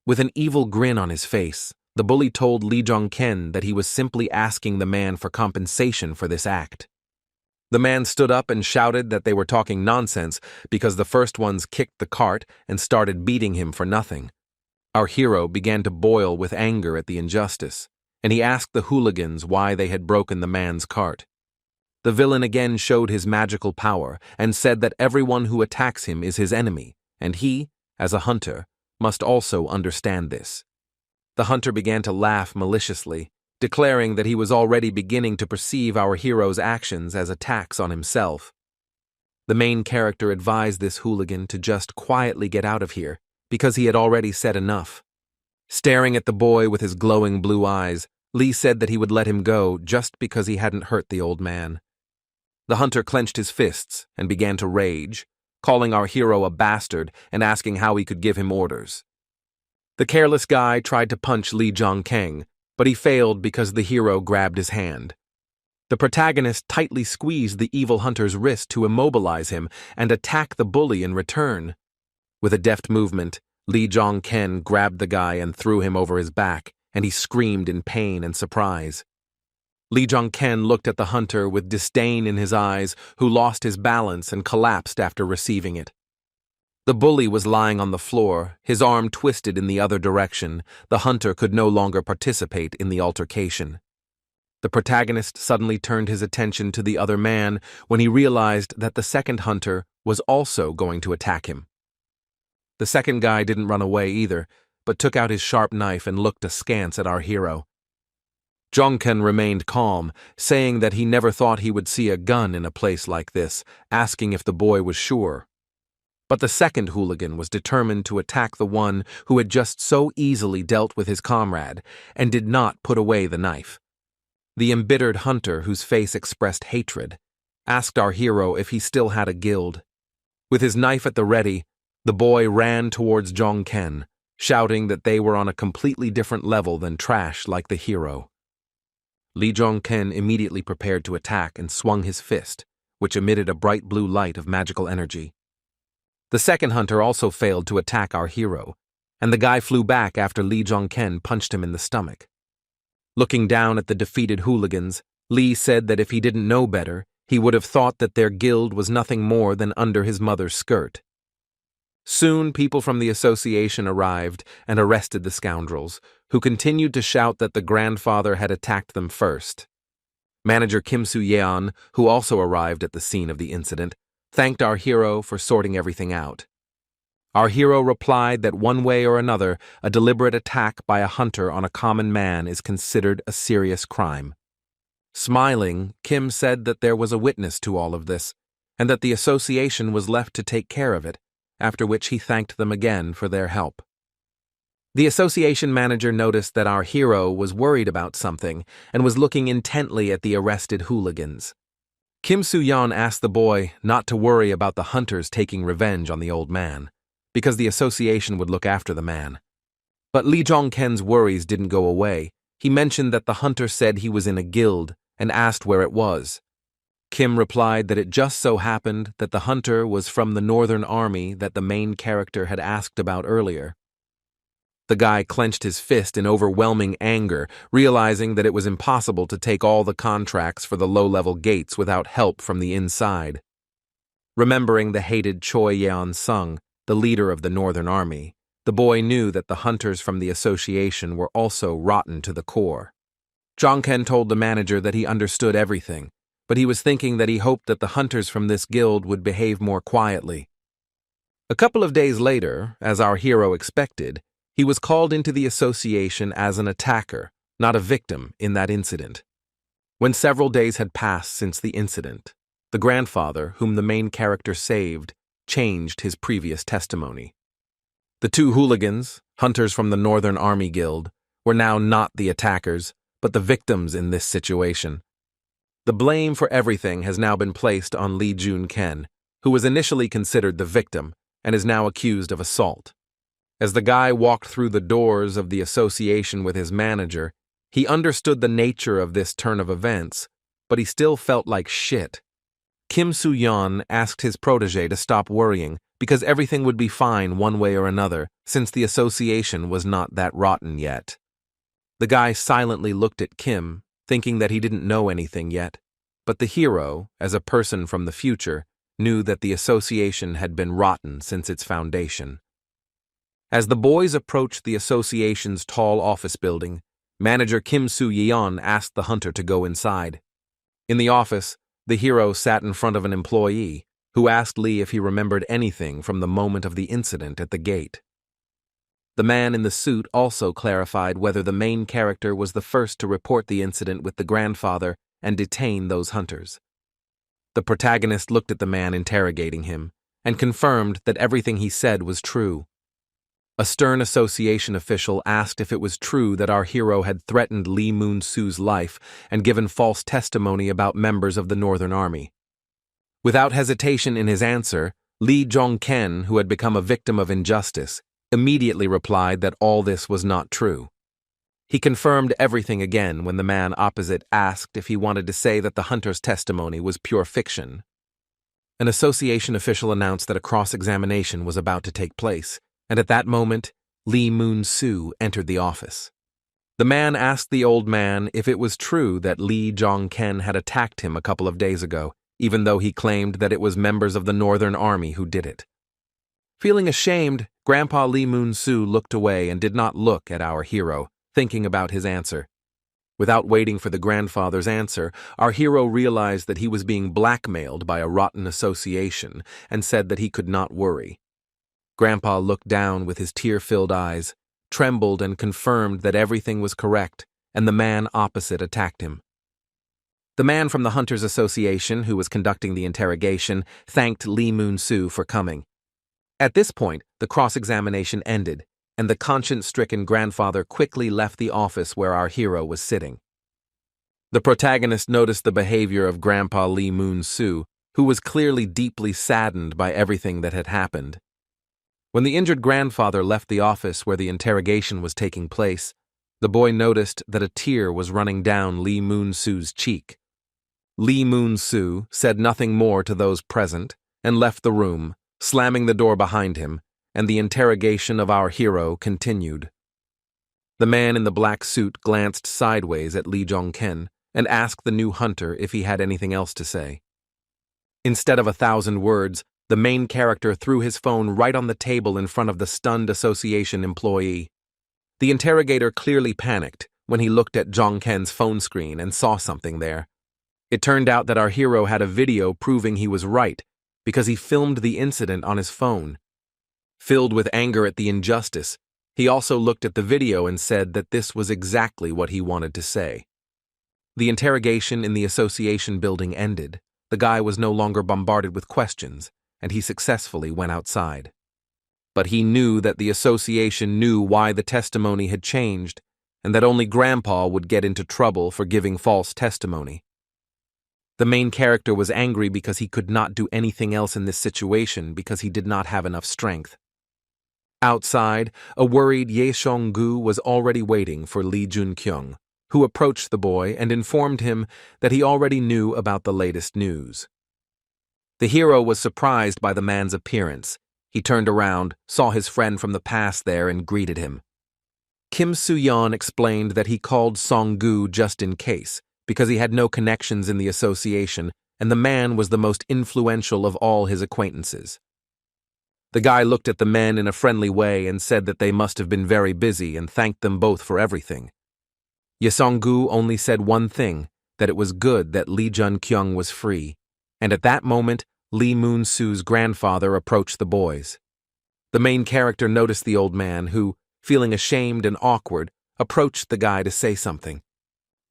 With an evil grin on his face, the bully told Lee Jong-ken that he was simply asking the man for compensation for this act. The man stood up and shouted that they were talking nonsense because the first ones kicked the cart and started beating him for nothing. Our hero began to boil with anger at the injustice, and he asked the hooligans why they had broken the man's cart. The villain again showed his magical power and said that everyone who attacks him is his enemy, and he, as a hunter, must also understand this. The hunter began to laugh maliciously, declaring that he was already beginning to perceive our hero's actions as attacks on himself. The main character advised this hooligan to just quietly get out of here, because he had already said enough. Staring at the boy with his glowing blue eyes, Lee said that he would let him go just because he hadn't hurt the old man. The hunter clenched his fists and began to rage, calling our hero a bastard and asking how he could give him orders. The careless guy tried to punch Lee Jong-keng, but he failed because the hero grabbed his hand. The protagonist tightly squeezed the evil hunter's wrist to immobilize him and attack the bully in return. With a deft movement, Lee Jong-ken grabbed the guy and threw him over his back, and he screamed in pain and surprise. Lee Jong-ken looked at the hunter with disdain in his eyes, who lost his balance and collapsed after receiving it. The bully was lying on the floor, his arm twisted in the other direction. The hunter could no longer participate in the altercation. The protagonist suddenly turned his attention to the other man when he realized that the second hunter was also going to attack him. The second guy didn't run away either, but took out his sharp knife and looked askance at our hero. Jong-ken remained calm, saying that he never thought he would see a gun in a place like this, asking if the boy was sure. But the second hooligan was determined to attack the one who had just so easily dealt with his comrade and did not put away the knife. The embittered hunter, whose face expressed hatred, asked our hero if he still had a guild. With his knife at the ready, the boy ran towards Jong-ken, shouting that they were on a completely different level than trash like the hero. Lee Jong-ken immediately prepared to attack and swung his fist, which emitted a bright blue light of magical energy. The second hunter also failed to attack our hero, and the guy flew back after Lee Jong-ken punched him in the stomach. Looking down at the defeated hooligans, Lee said that if he didn't know better, he would have thought that their guild was nothing more than under his mother's skirt. Soon people from the association arrived and arrested the scoundrels, who continued to shout that the grandfather had attacked them first. Manager Kim Soo-yeon, who also arrived at the scene of the incident, thanked our hero for sorting everything out. Our hero replied that one way or another, a deliberate attack by a hunter on a common man is considered a serious crime. Smiling, Kim said that there was a witness to all of this, and that the association was left to take care of it, after which he thanked them again for their help. The association manager noticed that our hero was worried about something and was looking intently at the arrested hooligans. Kim Soo-yeon asked the boy not to worry about the hunters taking revenge on the old man, because the association would look after the man. But Lee Jong-ken's worries didn't go away. He mentioned that the hunter said he was in a guild and asked where it was. Kim replied that it just so happened that the hunter was from the Northern Army that the main character had asked about earlier. The guy clenched his fist in overwhelming anger, realizing that it was impossible to take all the contracts for the low-level gates without help from the inside. Remembering the hated Choi Yeon-sung, the leader of the Northern Army, The boy knew that the hunters from the association were also rotten to the core. Jongken told the manager that he understood everything, but he was thinking that he hoped that the hunters from this guild would behave more quietly. A couple of days later, as our hero expected, he was called into the association as an attacker, not a victim, in that incident. When several days had passed since the incident, the grandfather, whom the main character saved, changed his previous testimony. The two hooligans, hunters from the Northern Army Guild, were now not the attackers, but the victims in this situation. The blame for everything has now been placed on Lee Jun-ken, who was initially considered the victim and is now accused of assault. As the guy walked through the doors of the association with his manager, he understood the nature of this turn of events, but he still felt like shit. Kim Soo-yeon asked his protege to stop worrying because everything would be fine one way or another since the association was not that rotten yet. The guy silently looked at Kim, thinking that he didn't know anything yet, but the hero, as a person from the future, knew that the association had been rotten since its foundation. As the boys approached the association's tall office building, manager Kim Soo-yeon asked the hunter to go inside. In the office, the hero sat in front of an employee, who asked Lee if he remembered anything from the moment of the incident at the gate. The man in the suit also clarified whether the main character was the first to report the incident with the grandfather and detain those hunters. The protagonist looked at the man interrogating him and confirmed that everything he said was true. A stern association official asked if it was true that our hero had threatened Lee Moon-soo's life and given false testimony about members of the Northern Army. Without hesitation in his answer, Lee Jong-ken, who had become a victim of injustice, immediately replied that all this was not true. He confirmed everything again when the man opposite asked if he wanted to say that the hunter's testimony was pure fiction. An association official announced that a cross-examination was about to take place, and at that moment, Lee Moon-soo entered the office. The man asked the old man if it was true that Lee Jong-ken had attacked him a couple of days ago, even though he claimed that it was members of the Northern Army who did it. Feeling ashamed, Grandpa Lee Moon-soo looked away and did not look at our hero, thinking about his answer. Without waiting for the grandfather's answer, our hero realized that he was being blackmailed by a rotten association and said that he could not worry. Grandpa looked down with his tear-filled eyes, trembled and confirmed that everything was correct, and the man opposite attacked him. The man from the Hunters Association, who was conducting the interrogation, thanked Lee Moon-soo for coming. At this point, the cross-examination ended, and the conscience-stricken grandfather quickly left the office where our hero was sitting. The protagonist noticed the behavior of Grandpa Lee Moon-soo, who was clearly deeply saddened by everything that had happened. When the injured grandfather left the office where the interrogation was taking place, the boy noticed that a tear was running down Lee Moon-soo's cheek. Lee Moon-soo said nothing more to those present and left the room, slamming the door behind him, and the interrogation of our hero continued. The man in the black suit glanced sideways at Lee Jong-ken and asked the new hunter if he had anything else to say. Instead of 1,000 words, the main character threw his phone right on the table in front of the stunned association employee. The interrogator clearly panicked when he looked at Jong-ken's phone screen and saw something there. It turned out that our hero had a video proving he was right because he filmed the incident on his phone. Filled with anger at the injustice, he also looked at the video and said that this was exactly what he wanted to say. The interrogation in the association building ended. The guy was no longer bombarded with questions, and he successfully went outside. But he knew that the association knew why the testimony had changed, and that only Grandpa would get into trouble for giving false testimony. The main character was angry because he could not do anything else in this situation because he did not have enough strength. Outside, a worried Ye Seong-gu was already waiting for Lee Jun-kyung, who approached the boy and informed him that he already knew about the latest news. The hero was surprised by the man's appearance. He turned around, saw his friend from the past there, and greeted him. Kim Soo-yeon explained that he called Song-gu just in case, because he had no connections in the association, and the man was the most influential of all his acquaintances. The guy looked at the men in a friendly way and said that they must have been very busy and thanked them both for everything. Ye Song-gu only said one thing, that it was good that Lee Jun-kyung was free, and at that moment, Lee Moon-soo's grandfather approached the boys. The main character noticed the old man who, feeling ashamed and awkward, approached the guy to say something.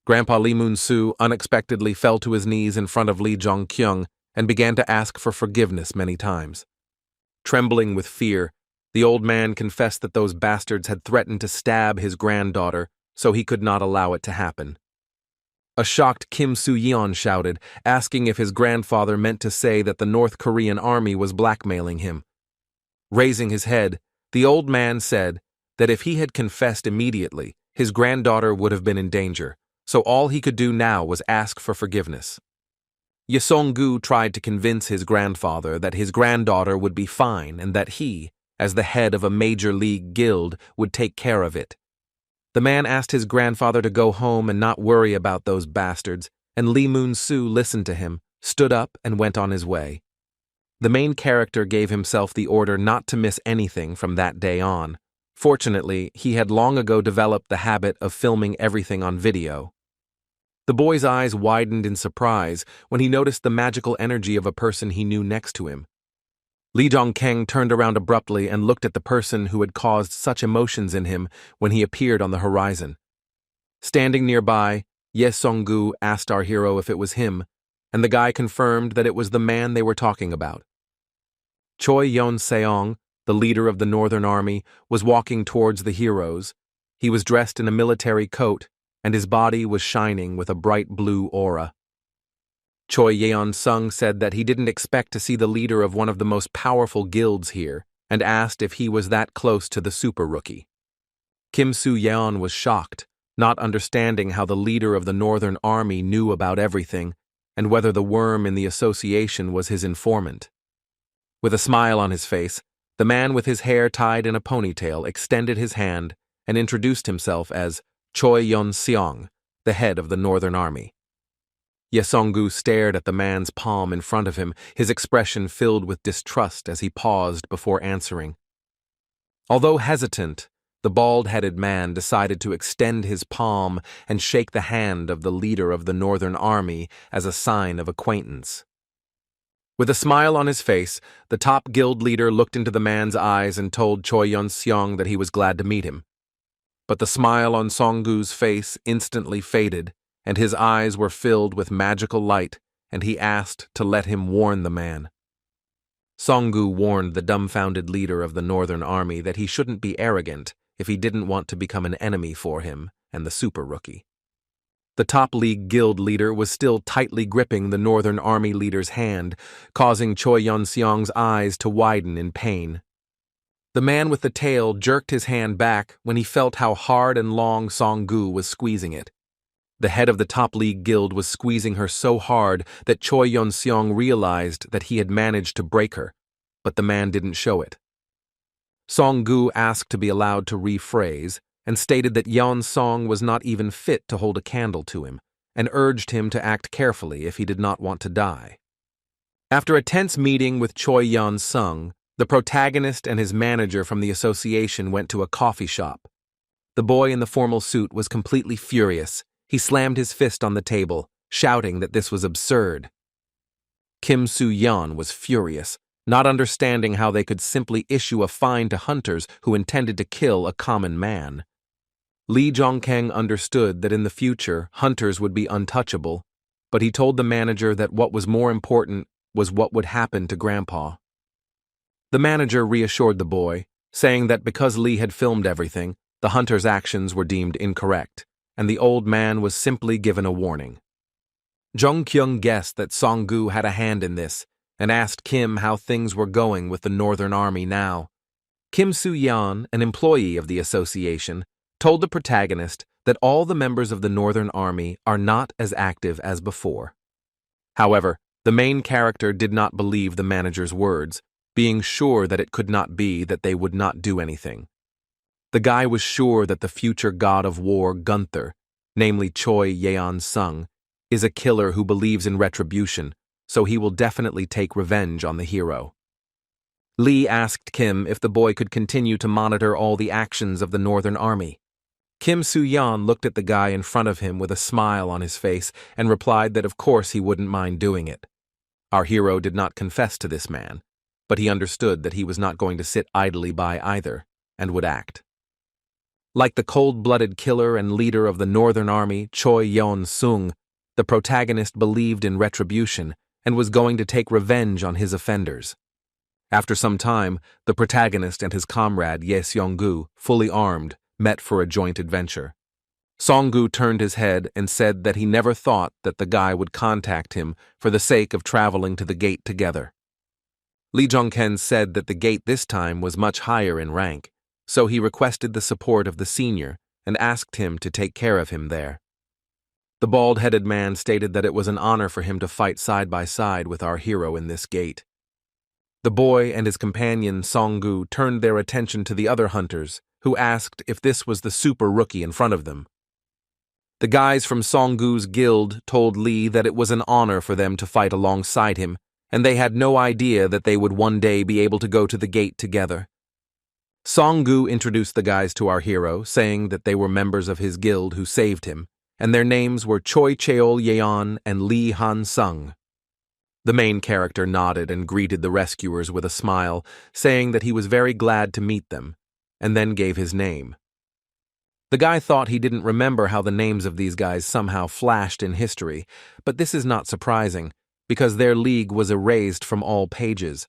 Grandpa Lee Moon-soo unexpectedly fell to his knees in front of Lee Jong-kyung and began to ask for forgiveness many times. Trembling with fear, the old man confessed that those bastards had threatened to stab his granddaughter, so he could not allow it to happen. A shocked Kim Soo-yeon shouted, asking if his grandfather meant to say that the North Korean army was blackmailing him. Raising his head, the old man said that if he had confessed immediately, his granddaughter would have been in danger, so all he could do now was ask for forgiveness. Ye Song-gu tried to convince his grandfather that his granddaughter would be fine and that he, as the head of a major league guild, would take care of it. The man asked his grandfather to go home and not worry about those bastards, and Lee Moon-soo listened to him, stood up, and went on his way. The main character gave himself the order not to miss anything from that day on. Fortunately, he had long ago developed the habit of filming everything on video. The boy's eyes widened in surprise when he noticed the magical energy of a person he knew next to him. Lee Jong-keng turned around abruptly and looked at the person who had caused such emotions in him when he appeared on the horizon. Standing nearby, Ye Song-gu asked our hero if it was him, and the guy confirmed that it was the man they were talking about. Choi Yeon-seong, the leader of the Northern Army, was walking towards the heroes. He was dressed in a military coat, and his body was shining with a bright blue aura. Choi Yeon-sung said that he didn't expect to see the leader of one of the most powerful guilds here, and asked if he was that close to the super rookie. Kim Soo-yeon was shocked, not understanding how the leader of the Northern Army knew about everything, and whether the worm in the association was his informant. With a smile on his face, the man with his hair tied in a ponytail extended his hand and introduced himself as Choi Yeon-seong, the head of the Northern Army. Ye Song-gu stared at the man's palm in front of him, his expression filled with distrust as he paused before answering. Although hesitant, the bald-headed man decided to extend his palm and shake the hand of the leader of the Northern Army as a sign of acquaintance. With a smile on his face, the top guild leader looked into the man's eyes and told Choi Yeon-seong that he was glad to meet him. But the smile on Song-gu's face instantly faded, and his eyes were filled with magical light, and he asked to let him warn the man. Song-gu warned the dumbfounded leader of the Northern Army that he shouldn't be arrogant if he didn't want to become an enemy for him and the super rookie. The top league guild leader was still tightly gripping the Northern Army leader's hand, causing Choi Yeon-seong's eyes to widen in pain. The man with the tail jerked his hand back when he felt how hard and long Song-gu was squeezing it. The head of the top league guild was squeezing her so hard that Choi Yeon-seong realized that he had managed to break her, but the man didn't show it. Song-gu asked to be allowed to rephrase and stated that Yeon-song was not even fit to hold a candle to him, and urged him to act carefully if he did not want to die. After a tense meeting with Choi Yeon-sung, the protagonist and his manager from the association went to a coffee shop. The boy in the formal suit was completely furious. He slammed his fist on the table, shouting that this was absurd. Kim Soo-yeon was furious, not understanding how they could simply issue a fine to hunters who intended to kill a common man. Lee Jong-keng understood that in the future hunters would be untouchable, but he told the manager that what was more important was what would happen to Grandpa. The manager reassured the boy, saying that because Lee had filmed everything, the hunter's actions were deemed incorrect, and the old man was simply given a warning. Jong-kyung guessed that Song-gu had a hand in this, and asked Kim how things were going with the Northern Army now. Kim Soo-yeon, an employee of the association, told the protagonist that all the members of the Northern Army are not as active as before. However, the main character did not believe the manager's words, being sure that it could not be that they would not do anything. The guy was sure that the future god of war Gunther, namely Choi Yeon-sung, is a killer who believes in retribution, so he will definitely take revenge on the hero. Lee asked Kim if the boy could continue to monitor all the actions of the Northern Army. Kim Soo-yeon looked at the guy in front of him with a smile on his face and replied that of course he wouldn't mind doing it. Our hero did not confess to this man, but he understood that he was not going to sit idly by either, and would act. Like the cold-blooded killer and leader of the Northern Army, Choi Yeon-sung, the protagonist believed in retribution and was going to take revenge on his offenders. After some time, the protagonist and his comrade Ye Seong-gu, fully armed, met for a joint adventure. Song-gu turned his head and said that he never thought that the guy would contact him for the sake of traveling to the gate together. Lee Jong-ken said that the gate this time was much higher in rank, so he requested the support of the senior and asked him to take care of him there. The bald-headed man stated that it was an honor for him to fight side by side with our hero in this gate. The boy and his companion Song-gu turned their attention to the other hunters, who asked if this was the super rookie in front of them. The guys from Song-gu's guild told Lee that it was an honor for them to fight alongside him, and they had no idea that they would one day be able to go to the gate together. Song-gu introduced the guys to our hero, saying that they were members of his guild who saved him, and their names were Choi Cheol-yeon and Lee Han-sung. The main character nodded and greeted the rescuers with a smile, saying that he was very glad to meet them, and then gave his name. The guy thought he didn't remember how the names of these guys somehow flashed in history, but this is not surprising, because their league was erased from all pages.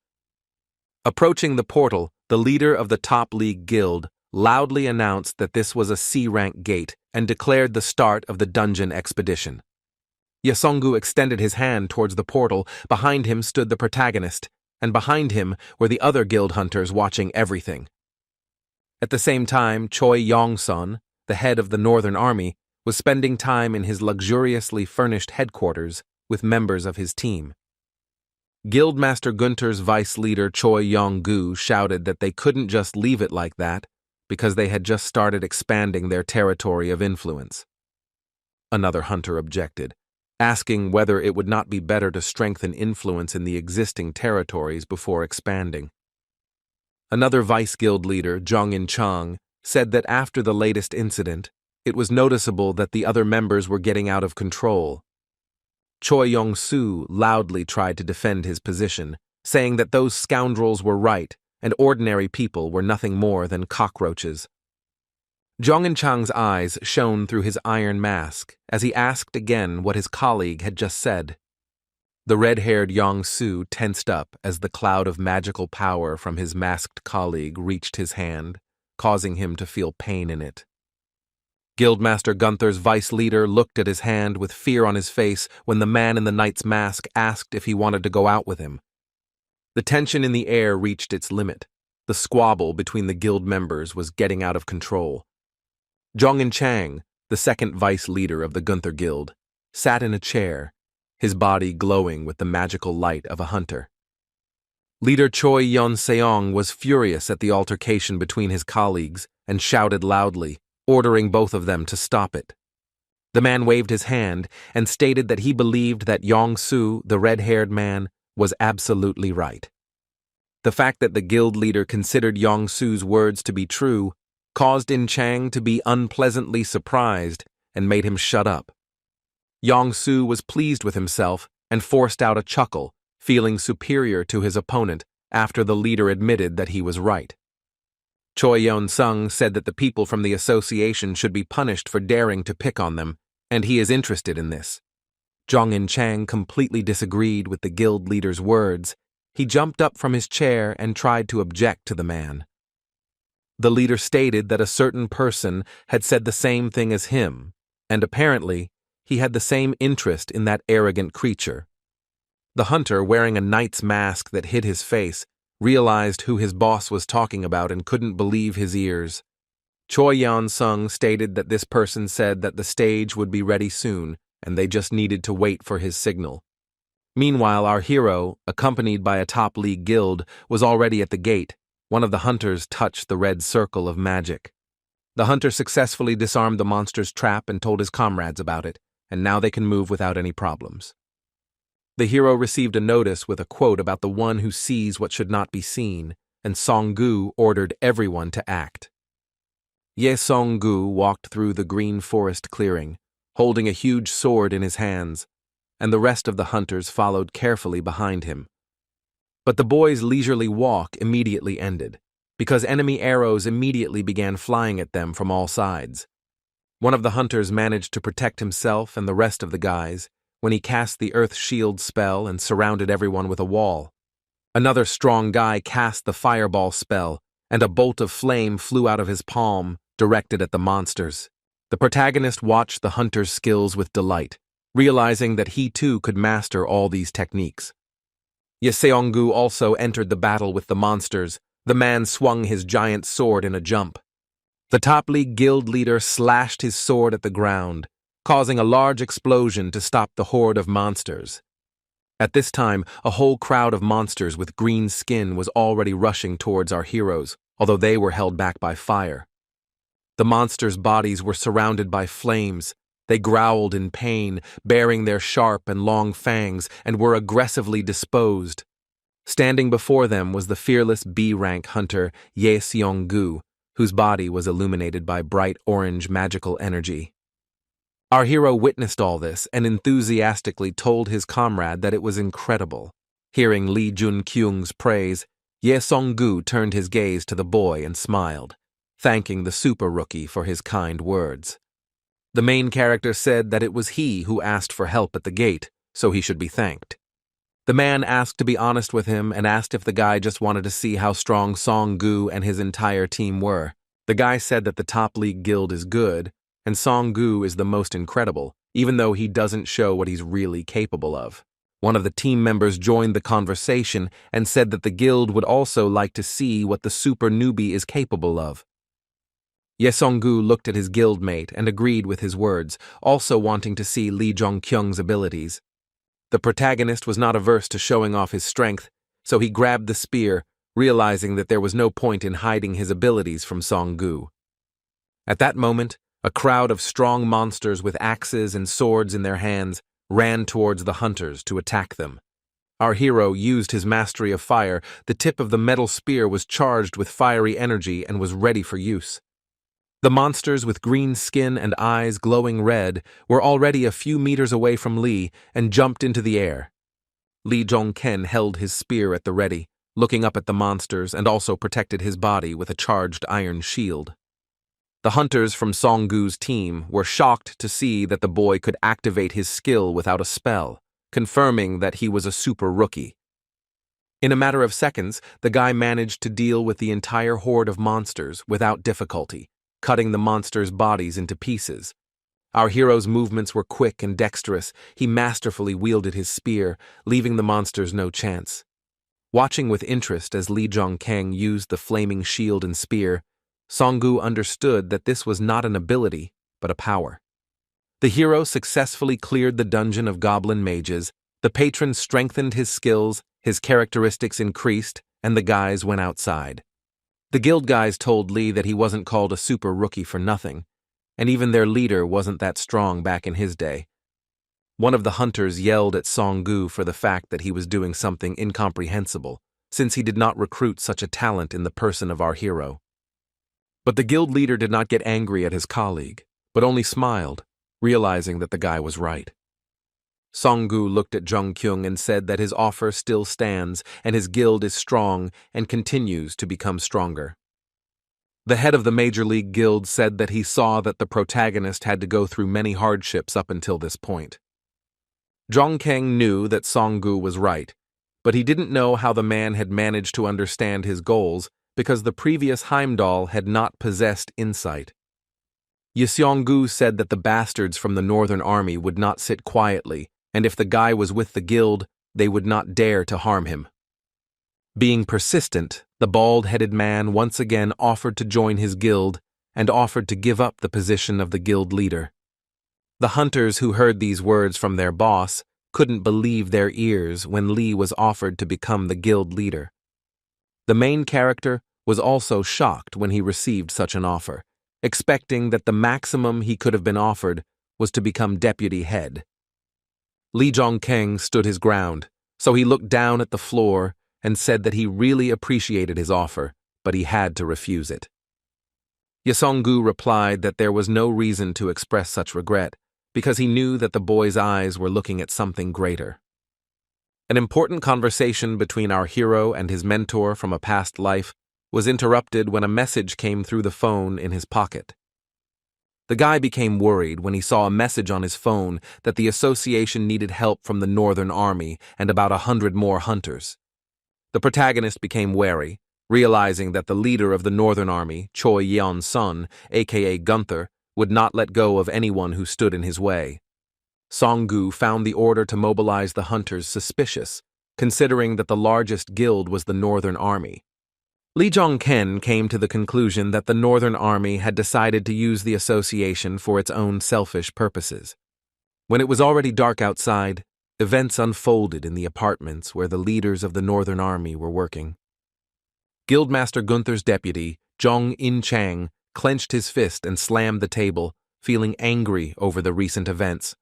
Approaching the portal, the leader of the top league guild loudly announced that this was a C-rank gate and declared the start of the dungeon expedition. Ye Seong-gu extended his hand towards the portal. Behind him stood the protagonist, and behind him were the other guild hunters watching everything. At the same time, Choi Yong-sun, the head of the Northern Army, was spending time in his luxuriously furnished headquarters with members of his team. Guildmaster Gunter's vice leader Choi Yong-gu shouted that they couldn't just leave it like that because they had just started expanding their territory of influence. Another hunter objected, asking whether it would not be better to strengthen influence in the existing territories before expanding. Another vice-guild leader, Jong In-chang, said that after the latest incident, it was noticeable that the other members were getting out of control. Choi Yong-soo loudly tried to defend his position, saying that those scoundrels were right and ordinary people were nothing more than cockroaches. Jong In-chang's eyes shone through his iron mask as he asked again what his colleague had just said. The red-haired Yong-soo tensed up as the cloud of magical power from his masked colleague reached his hand, causing him to feel pain in it. Guildmaster Gunther's vice leader looked at his hand with fear on his face when the man in the knight's mask asked if he wanted to go out with him. The tension in the air reached its limit. The squabble between the guild members was getting out of control. Jong In-chang, the second vice leader of the Gunther Guild, sat in a chair, his body glowing with the magical light of a hunter. Leader Choi Yeon-seong was furious at the altercation between his colleagues and shouted loudly, ordering both of them to stop it. The man waved his hand and stated that he believed that Yong-soo, the red-haired man, was absolutely right. The fact that the guild leader considered Yong-soo's words to be true caused In-chang to be unpleasantly surprised and made him shut up. Yong-soo was pleased with himself and forced out a chuckle, feeling superior to his opponent after the leader admitted that he was right. Choi Yeon-sung said that the people from the association should be punished for daring to pick on them, and he is interested in this. Jong In-chang completely disagreed with the guild leader's words. He jumped up from his chair and tried to object to the man. The leader stated that a certain person had said the same thing as him, and apparently, he had the same interest in that arrogant creature. The hunter, wearing a knight's mask that hid his face, realized who his boss was talking about and couldn't believe his ears. Choi Yeon-sung stated that this person said that the stage would be ready soon, and they just needed to wait for his signal. Meanwhile, our hero, accompanied by a top league guild, was already at the gate. One of the hunters touched the red circle of magic. The hunter successfully disarmed the monster's trap and told his comrades about it, and now they can move without any problems. The hero received a notice with a quote about the one who sees what should not be seen, and Song-gu ordered everyone to act. Ye Song-gu walked through the green forest clearing, holding a huge sword in his hands, and the rest of the hunters followed carefully behind him. But the boys' leisurely walk immediately ended, because enemy arrows immediately began flying at them from all sides. One of the hunters managed to protect himself and the rest of the guys when he cast the Earth Shield spell and surrounded everyone with a wall. Another strong guy cast the Fireball spell, and a bolt of flame flew out of his palm, directed at the monsters. The protagonist watched the hunter's skills with delight, realizing that he too could master all these techniques. Yeseong-gu also entered the battle with the monsters. The man swung his giant sword in a jump. The top league guild leader slashed his sword at the ground, causing a large explosion to stop the horde of monsters. At this time, a whole crowd of monsters with green skin was already rushing towards our heroes, although they were held back by fire. The monsters' bodies were surrounded by flames. They growled in pain, baring their sharp and long fangs, and were aggressively disposed. Standing before them was the fearless B-rank hunter Ye Seong-gu, whose body was illuminated by bright orange magical energy. Our hero witnessed all this and enthusiastically told his comrade that it was incredible. Hearing Lee Jun-kyung's praise, Ye Song-gu turned his gaze to the boy and smiled, thanking the super rookie for his kind words. The main character said that it was he who asked for help at the gate, so he should be thanked. The man asked to be honest with him and asked if the guy just wanted to see how strong Song-gu and his entire team were. The guy said that the top league guild is good, and Song-gu is the most incredible, even though he doesn't show what he's really capable of. One of the team members joined the conversation and said that the guild would also like to see what the super newbie is capable of. Ye Song-gu looked at his guildmate and agreed with his words, also wanting to see Lee Jong-kyung's abilities. The protagonist was not averse to showing off his strength, so he grabbed the spear, realizing that there was no point in hiding his abilities from Song-gu. At that moment, a crowd of strong monsters with axes and swords in their hands ran towards the hunters to attack them. Our hero used his mastery of fire. The tip of the metal spear was charged with fiery energy and was ready for use. The monsters with green skin and eyes glowing red were already a few meters away from Lee and jumped into the air. Lee Jong-ken held his spear at the ready, looking up at the monsters, and also protected his body with a charged iron shield. The hunters from Song-gu's team were shocked to see that the boy could activate his skill without a spell, confirming that he was a super rookie. In a matter of seconds, the guy managed to deal with the entire horde of monsters without difficulty, cutting the monsters' bodies into pieces. Our hero's movements were quick and dexterous. He masterfully wielded his spear, leaving the monsters no chance. Watching with interest as Lee Jong-keng used the flaming shield and spear, Song-gu understood that this was not an ability, but a power. The hero successfully cleared the dungeon of goblin mages, the patron strengthened his skills, his characteristics increased, and the guys went outside. The guild guys told Lee that he wasn't called a super rookie for nothing, and even their leader wasn't that strong back in his day. One of the hunters yelled at Song-gu for the fact that he was doing something incomprehensible, since he did not recruit such a talent in the person of our hero. But the guild leader did not get angry at his colleague, but only smiled, realizing that the guy was right. Song-gu looked at Jong-kyung and said that his offer still stands and his guild is strong and continues to become stronger. The head of the Major League Guild said that he saw that the protagonist had to go through many hardships up until this point. Jong-keng knew that Song-gu was right, but he didn't know how the man had managed to understand his goals because the previous Heimdall had not possessed insight. Yeseong-gu said that the bastards from the Northern Army would not sit quietly, and if the guy was with the guild, they would not dare to harm him. Being persistent, the bald-headed man once again offered to join his guild and offered to give up the position of the guild leader. The hunters who heard these words from their boss couldn't believe their ears when Lee was offered to become the guild leader. The main character was also shocked when he received such an offer, expecting that the maximum he could have been offered was to become deputy head. Lee Jong-keng stood his ground, so he looked down at the floor and said that he really appreciated his offer, but he had to refuse it. Yasonggu replied that there was no reason to express such regret, because he knew that the boy's eyes were looking at something greater. An important conversation between our hero and his mentor from a past life was interrupted when a message came through the phone in his pocket. The guy became worried when he saw a message on his phone that the association needed help from the Northern Army and about 100 more hunters. The protagonist became wary, realizing that the leader of the Northern Army, Choi Yeon-sun, aka Gunther, would not let go of anyone who stood in his way. Songgu found the order to mobilize the hunters suspicious, considering that the largest guild was the Northern Army. Lee Jong-ken came to the conclusion that the Northern Army had decided to use the association for its own selfish purposes. When it was already dark outside, events unfolded in the apartments where the leaders of the Northern Army were working. Guildmaster Gunther's deputy, Jong In-chang, clenched his fist and slammed the table, feeling angry over the recent events.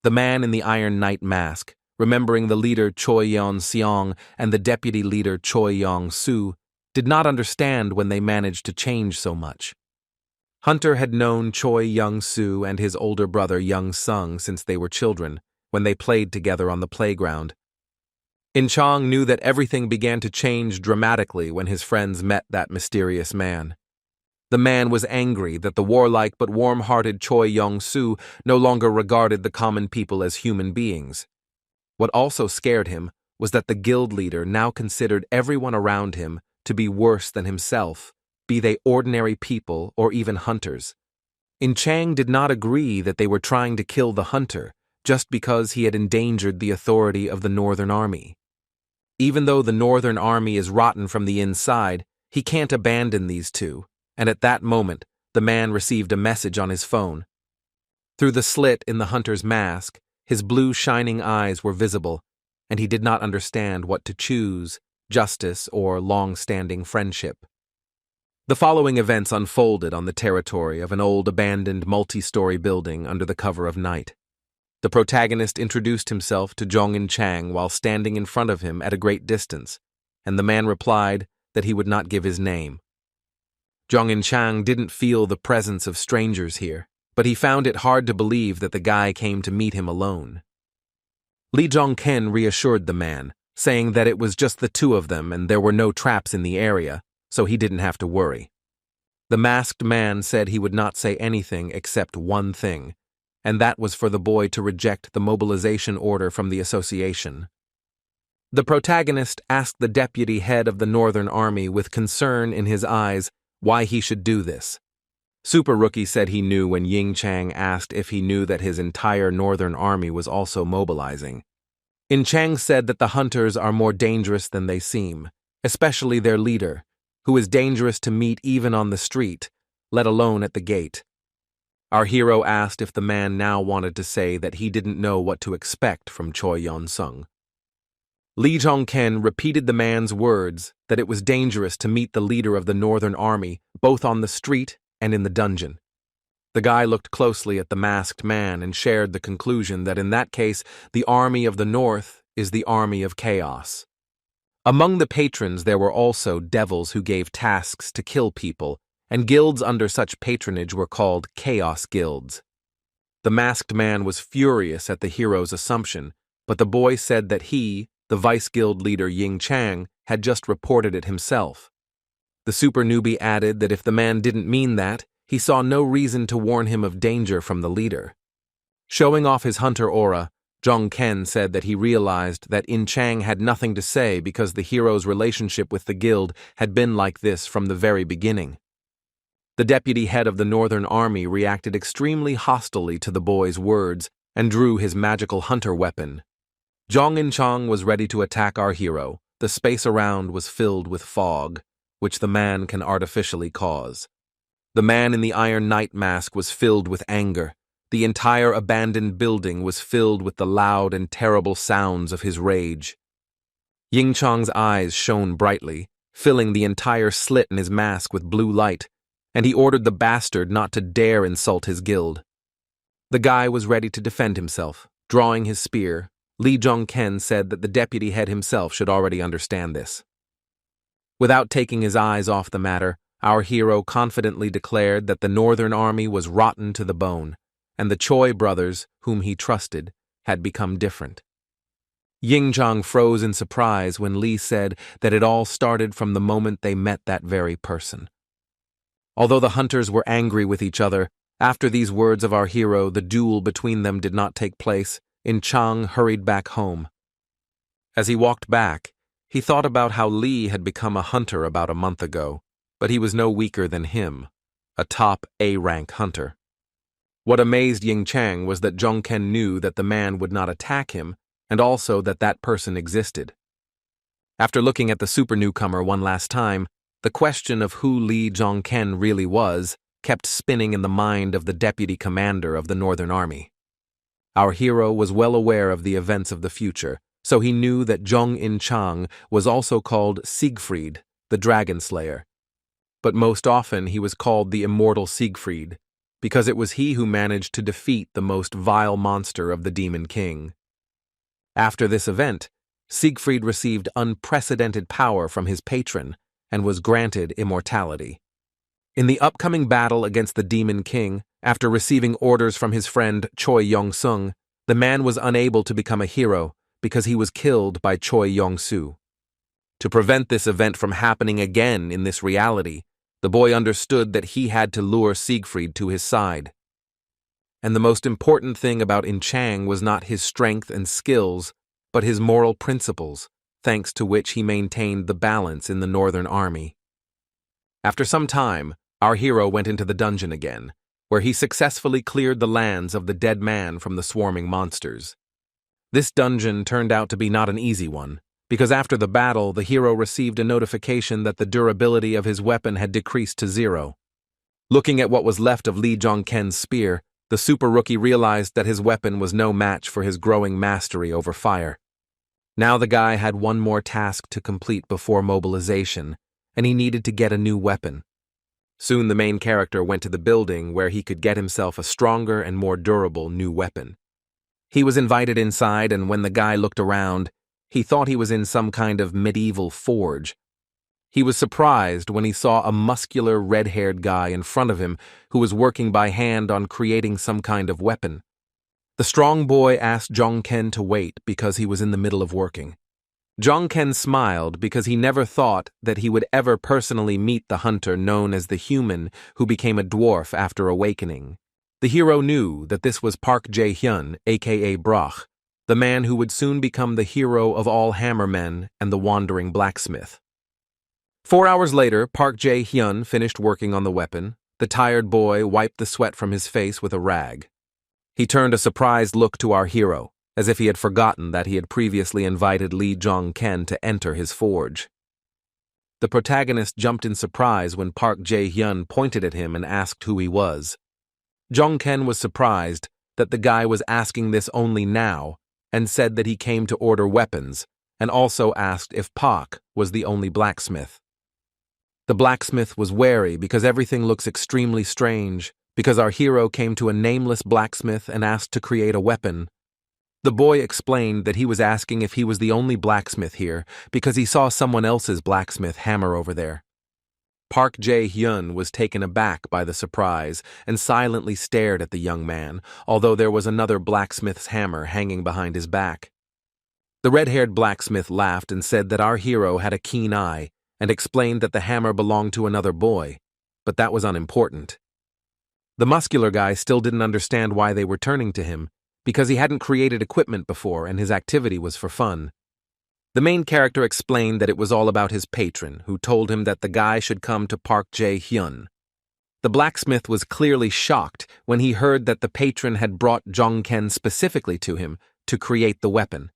The man in the Iron Knight mask, remembering the leader Choi Yeon-seong and the deputy leader Choi Yong-soo, did not understand when they managed to change so much. Hunter had known Choi Young-soo and his older brother Young-sung since they were children, when they played together on the playground. In-chang knew that everything began to change dramatically when his friends met that mysterious man. The man was angry that the warlike but warm-hearted Choi Yong-soo no longer regarded the common people as human beings. What also scared him was that the guild leader now considered everyone around him to be worse than himself, be they ordinary people or even hunters. In-chang did not agree that they were trying to kill the hunter just because he had endangered the authority of the Northern Army. Even though the Northern Army is rotten from the inside, he can't abandon these two, and at that moment, the man received a message on his phone. Through the slit in the hunter's mask, his blue shining eyes were visible, and he did not understand what to choose, justice or long-standing friendship. The following events unfolded on the territory of an old abandoned multi-story building under the cover of night. The protagonist introduced himself to Jong In-chang while standing in front of him at a great distance, and the man replied that he would not give his name. Jong In-chang didn't feel the presence of strangers here, but he found it hard to believe that the guy came to meet him alone. Lee Jong-ken reassured the man, saying that it was just the two of them and there were no traps in the area, so he didn't have to worry. The masked man said he would not say anything except one thing, and that was for the boy to reject the mobilization order from the association. The protagonist asked the deputy head of the Northern Army with concern in his eyes why he should do this. Super Rookie said he knew when Ying-chang asked if he knew that his entire Northern Army was also mobilizing. In-chang said that the hunters are more dangerous than they seem, especially their leader, who is dangerous to meet even on the street, let alone at the gate. Our hero asked if the man now wanted to say that he didn't know what to expect from Choi Yeon-sung. Lee Jong-ken repeated the man's words that it was dangerous to meet the leader of the Northern Army, both on the street and in the dungeon. The guy looked closely at the masked man and shared the conclusion that in that case, the army of the North is the army of chaos. Among the patrons there were also devils who gave tasks to kill people, and guilds under such patronage were called chaos guilds. The masked man was furious at the hero's assumption, but the boy said that he, the vice guild leader Ying-chang, had just reported it himself. The super newbie added that if the man didn't mean that, he saw no reason to warn him of danger from the leader. Showing off his hunter aura, Jong-ken said that he realized that In-chang had nothing to say because the hero's relationship with the guild had been like this from the very beginning. The deputy head of the Northern Army reacted extremely hostilely to the boy's words and drew his magical hunter weapon. Jong In-chang was ready to attack our hero. The space around was filled with fog, which the man can artificially cause. The man in the Iron Knight mask was filled with anger. The entire abandoned building was filled with the loud and terrible sounds of his rage. Ying-chang's eyes shone brightly, filling the entire slit in his mask with blue light, and he ordered the bastard not to dare insult his guild. The guy was ready to defend himself, drawing his spear. Lee Jong-ken said that the deputy head himself should already understand this. Without taking his eyes off the matter, our hero confidently declared that the Northern Army was rotten to the bone, and the Choi brothers, whom he trusted, had become different. Ying-chang froze in surprise when Lee said that it all started from the moment they met that very person. Although the hunters were angry with each other, after these words of our hero, the duel between them did not take place. Chang hurried back home. As he walked back, he thought about how Lee had become a hunter about a month ago, but he was no weaker than him, a top A-rank hunter. What amazed Ying-chang was that Jong-ken knew that the man would not attack him, and also that that person existed. After looking at the super newcomer one last time, the question of who Lee Jong-ken really was kept spinning in the mind of the deputy commander of the Northern Army. Our hero was well aware of the events of the future, so he knew that Jong-in-chang was also called Siegfried, the Dragon Slayer. But most often he was called the immortal Siegfried, because it was he who managed to defeat the most vile monster of the Demon King. After this event, Siegfried received unprecedented power from his patron and was granted immortality. In the upcoming battle against the Demon King, after receiving orders from his friend Choi Yong-sung, the man was unable to become a hero because he was killed by Choi Yong-soo. To prevent this event from happening again in this reality, the boy understood that he had to lure Siegfried to his side. And the most important thing about In-chang was not his strength and skills, but his moral principles, thanks to which he maintained the balance in the Northern Army. After some time, our hero went into the dungeon again, where he successfully cleared the lands of the dead man from the swarming monsters. This dungeon turned out to be not an easy one, because after the battle, the hero received a notification that the durability of his weapon had decreased to 0. Looking at what was left of Lee Jong-ken's spear, the super rookie realized that his weapon was no match for his growing mastery over fire. Now the guy had one more task to complete before mobilization, and he needed to get a new weapon. Soon the main character went to the building where he could get himself a stronger and more durable new weapon. He was invited inside, and when the guy looked around, he thought he was in some kind of medieval forge. He was surprised when he saw a muscular red-haired guy in front of him who was working by hand on creating some kind of weapon. The strong boy asked Jong-ken to wait because he was in the middle of working. Jong-ken smiled because he never thought that he would ever personally meet the hunter known as the human who became a dwarf after awakening. The hero knew that this was Park Jae-hyun, aka Broch, the man who would soon become the hero of all hammermen and the wandering blacksmith. 4 hours later, Park Jae-hyun finished working on the weapon. The tired boy wiped the sweat from his face with a rag. He turned a surprised look to our hero, as if he had forgotten that he had previously invited Lee Jong-ken to enter his forge. The protagonist jumped in surprise when Park Jae-hyun pointed at him and asked who he was. Jong-ken was surprised that the guy was asking this only now, and said that he came to order weapons, and also asked if Park was the only blacksmith. The blacksmith was wary because everything looks extremely strange, because our hero came to a nameless blacksmith and asked to create a weapon. The boy explained that he was asking if he was the only blacksmith here because he saw someone else's blacksmith hammer over there. Park Jae-hyun was taken aback by the surprise and silently stared at the young man, although there was another blacksmith's hammer hanging behind his back. The red-haired blacksmith laughed and said that our hero had a keen eye and explained that the hammer belonged to another boy, but that was unimportant. The muscular guy still didn't understand why they were turning to him, because he hadn't created equipment before and his activity was for fun. The main character explained that it was all about his patron, who told him that the guy should come to Park Jae-hyun. The blacksmith was clearly shocked when he heard that the patron had brought Jong-ken specifically to him to create the weapon.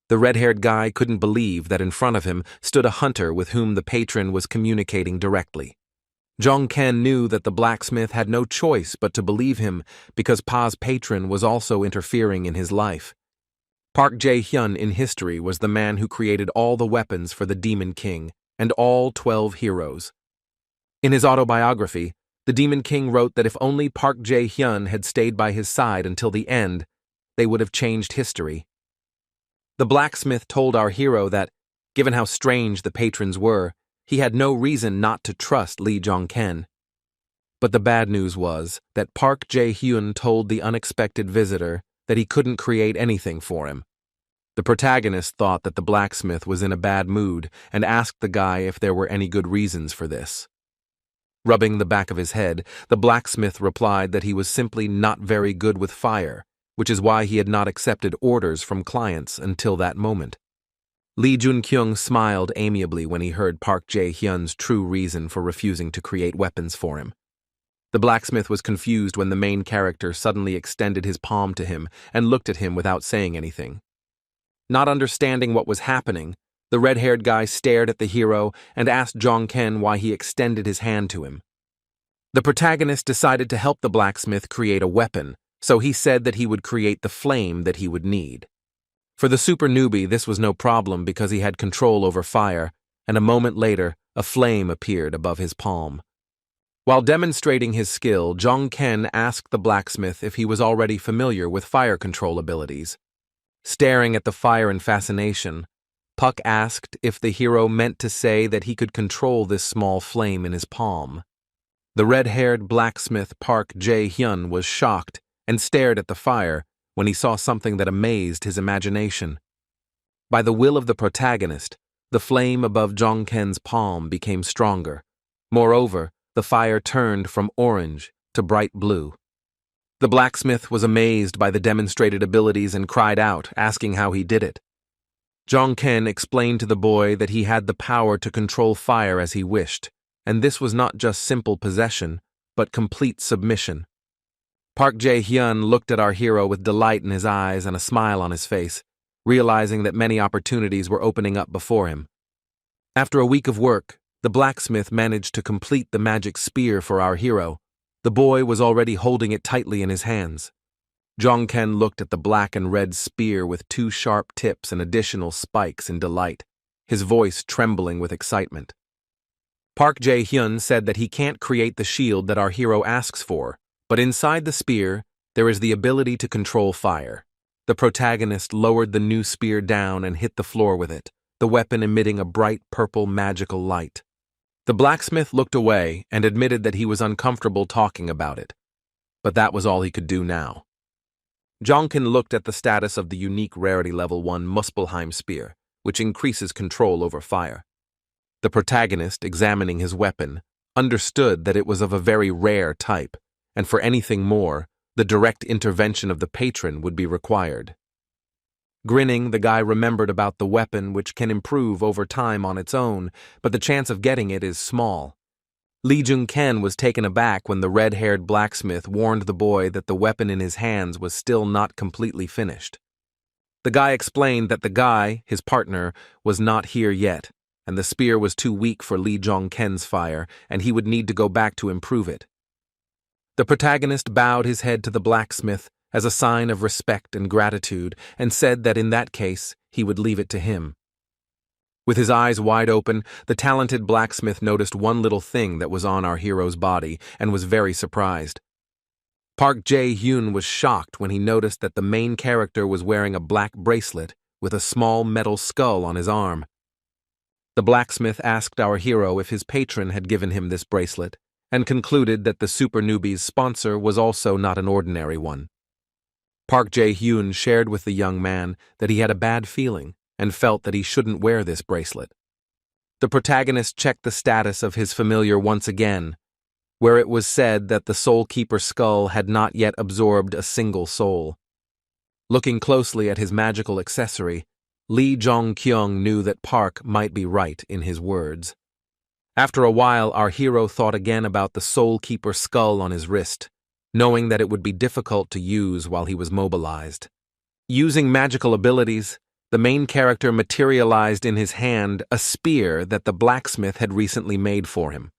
The red-haired guy couldn't believe that in front of him stood a hunter with whom the patron was communicating directly. Jong-ken knew that the blacksmith had no choice but to believe him because Pa's patron was also interfering in his life. Park Jae-hyun in history was the man who created all the weapons for the Demon King and all 12 heroes. In his autobiography, the Demon King wrote that if only Park Jae-hyun had stayed by his side until the end, they would have changed history. The blacksmith told our hero that, given how strange the patrons were, he had no reason not to trust Lee Jong-ken. But the bad news was that Park Jae-hyun told the unexpected visitor that he couldn't create anything for him. The protagonist thought that the blacksmith was in a bad mood and asked the guy if there were any good reasons for this. Rubbing the back of his head, the blacksmith replied that he was simply not very good with fire, which is why he had not accepted orders from clients until that moment. Lee Jun-kyung smiled amiably when he heard Park Jae-hyun's true reason for refusing to create weapons for him. The blacksmith was confused when the main character suddenly extended his palm to him and looked at him without saying anything. Not understanding what was happening, the red-haired guy stared at the hero and asked Jong-ken why he extended his hand to him. The protagonist decided to help the blacksmith create a weapon, so he said that he would create the flame that he would need. For the super newbie, this was no problem because he had control over fire, and a moment later, a flame appeared above his palm. While demonstrating his skill, Jong-ken asked the blacksmith if he was already familiar with fire control abilities. Staring at the fire in fascination, Puck asked if the hero meant to say that he could control this small flame in his palm. The red-haired blacksmith Park Jae-hyun was shocked and stared at the fire when he saw something that amazed his imagination. By the will of the protagonist, the flame above Jong-ken's palm became stronger. Moreover, the fire turned from orange to bright blue. The blacksmith was amazed by the demonstrated abilities and cried out, asking how he did it. Jong-ken explained to the boy that he had the power to control fire as he wished, and this was not just simple possession, but complete submission. Park Jae-hyun looked at our hero with delight in his eyes and a smile on his face, realizing that many opportunities were opening up before him. After a week of work, the blacksmith managed to complete the magic spear for our hero. The boy was already holding it tightly in his hands. Jong-ken looked at the black and red spear with 2 sharp tips and additional spikes in delight, his voice trembling with excitement. Park Jae-hyun said that he can't create the shield that our hero asks for, but inside the spear, there is the ability to control fire. The protagonist lowered the new spear down and hit the floor with it, the weapon emitting a bright purple magical light. The blacksmith looked away and admitted that he was uncomfortable talking about it, but that was all he could do now. Jong-ken looked at the status of the unique rarity level 1 Muspelheim spear, which increases control over fire. The protagonist, examining his weapon, understood that it was of a very rare type, and for anything more, the direct intervention of the patron would be required. Grinning, the guy remembered about the weapon, which can improve over time on its own, but the chance of getting it is small. Lee Jung-ken was taken aback when the red-haired blacksmith warned the boy that the weapon in his hands was still not completely finished. The guy explained that the guy, his partner, was not here yet, and the spear was too weak for Lee Jong-ken's fire, and he would need to go back to improve it. The protagonist bowed his head to the blacksmith as a sign of respect and gratitude, and said that in that case, he would leave it to him. With his eyes wide open, the talented blacksmith noticed one little thing that was on our hero's body and was very surprised. Park Jae-hyun was shocked when he noticed that the main character was wearing a black bracelet with a small metal skull on his arm. The blacksmith asked our hero if his patron had given him this bracelet, and concluded that the super newbie's sponsor was also not an ordinary one. Park Jae-hyun shared with the young man that he had a bad feeling and felt that he shouldn't wear this bracelet. The protagonist checked the status of his familiar once again, where it was said that the Soul Keeper skull had not yet absorbed a single soul. Looking closely at his magical accessory, Lee Jong-kyung knew that Park might be right in his words. After a while, our hero thought again about the Soul Keeper skull on his wrist, knowing that it would be difficult to use while he was mobilized. Using magical abilities, the main character materialized in his hand a spear that the blacksmith had recently made for him.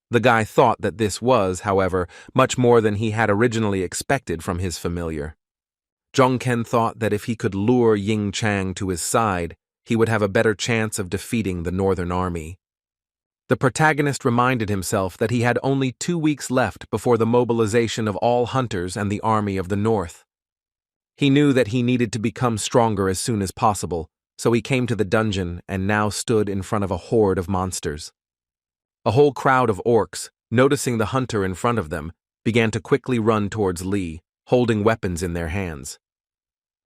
The guy thought that this was, however, much more than he had originally expected from his familiar. Jong-ken thought that if he could lure Ying Chang to his side, he would have a better chance of defeating the Northern Army. The protagonist reminded himself that he had only 2 weeks left before the mobilization of all hunters and the Army of the North. He knew that he needed to become stronger as soon as possible, so he came to the dungeon and now stood in front of a horde of monsters. A whole crowd of orcs, noticing the hunter in front of them, began to quickly run towards Lee, holding weapons in their hands.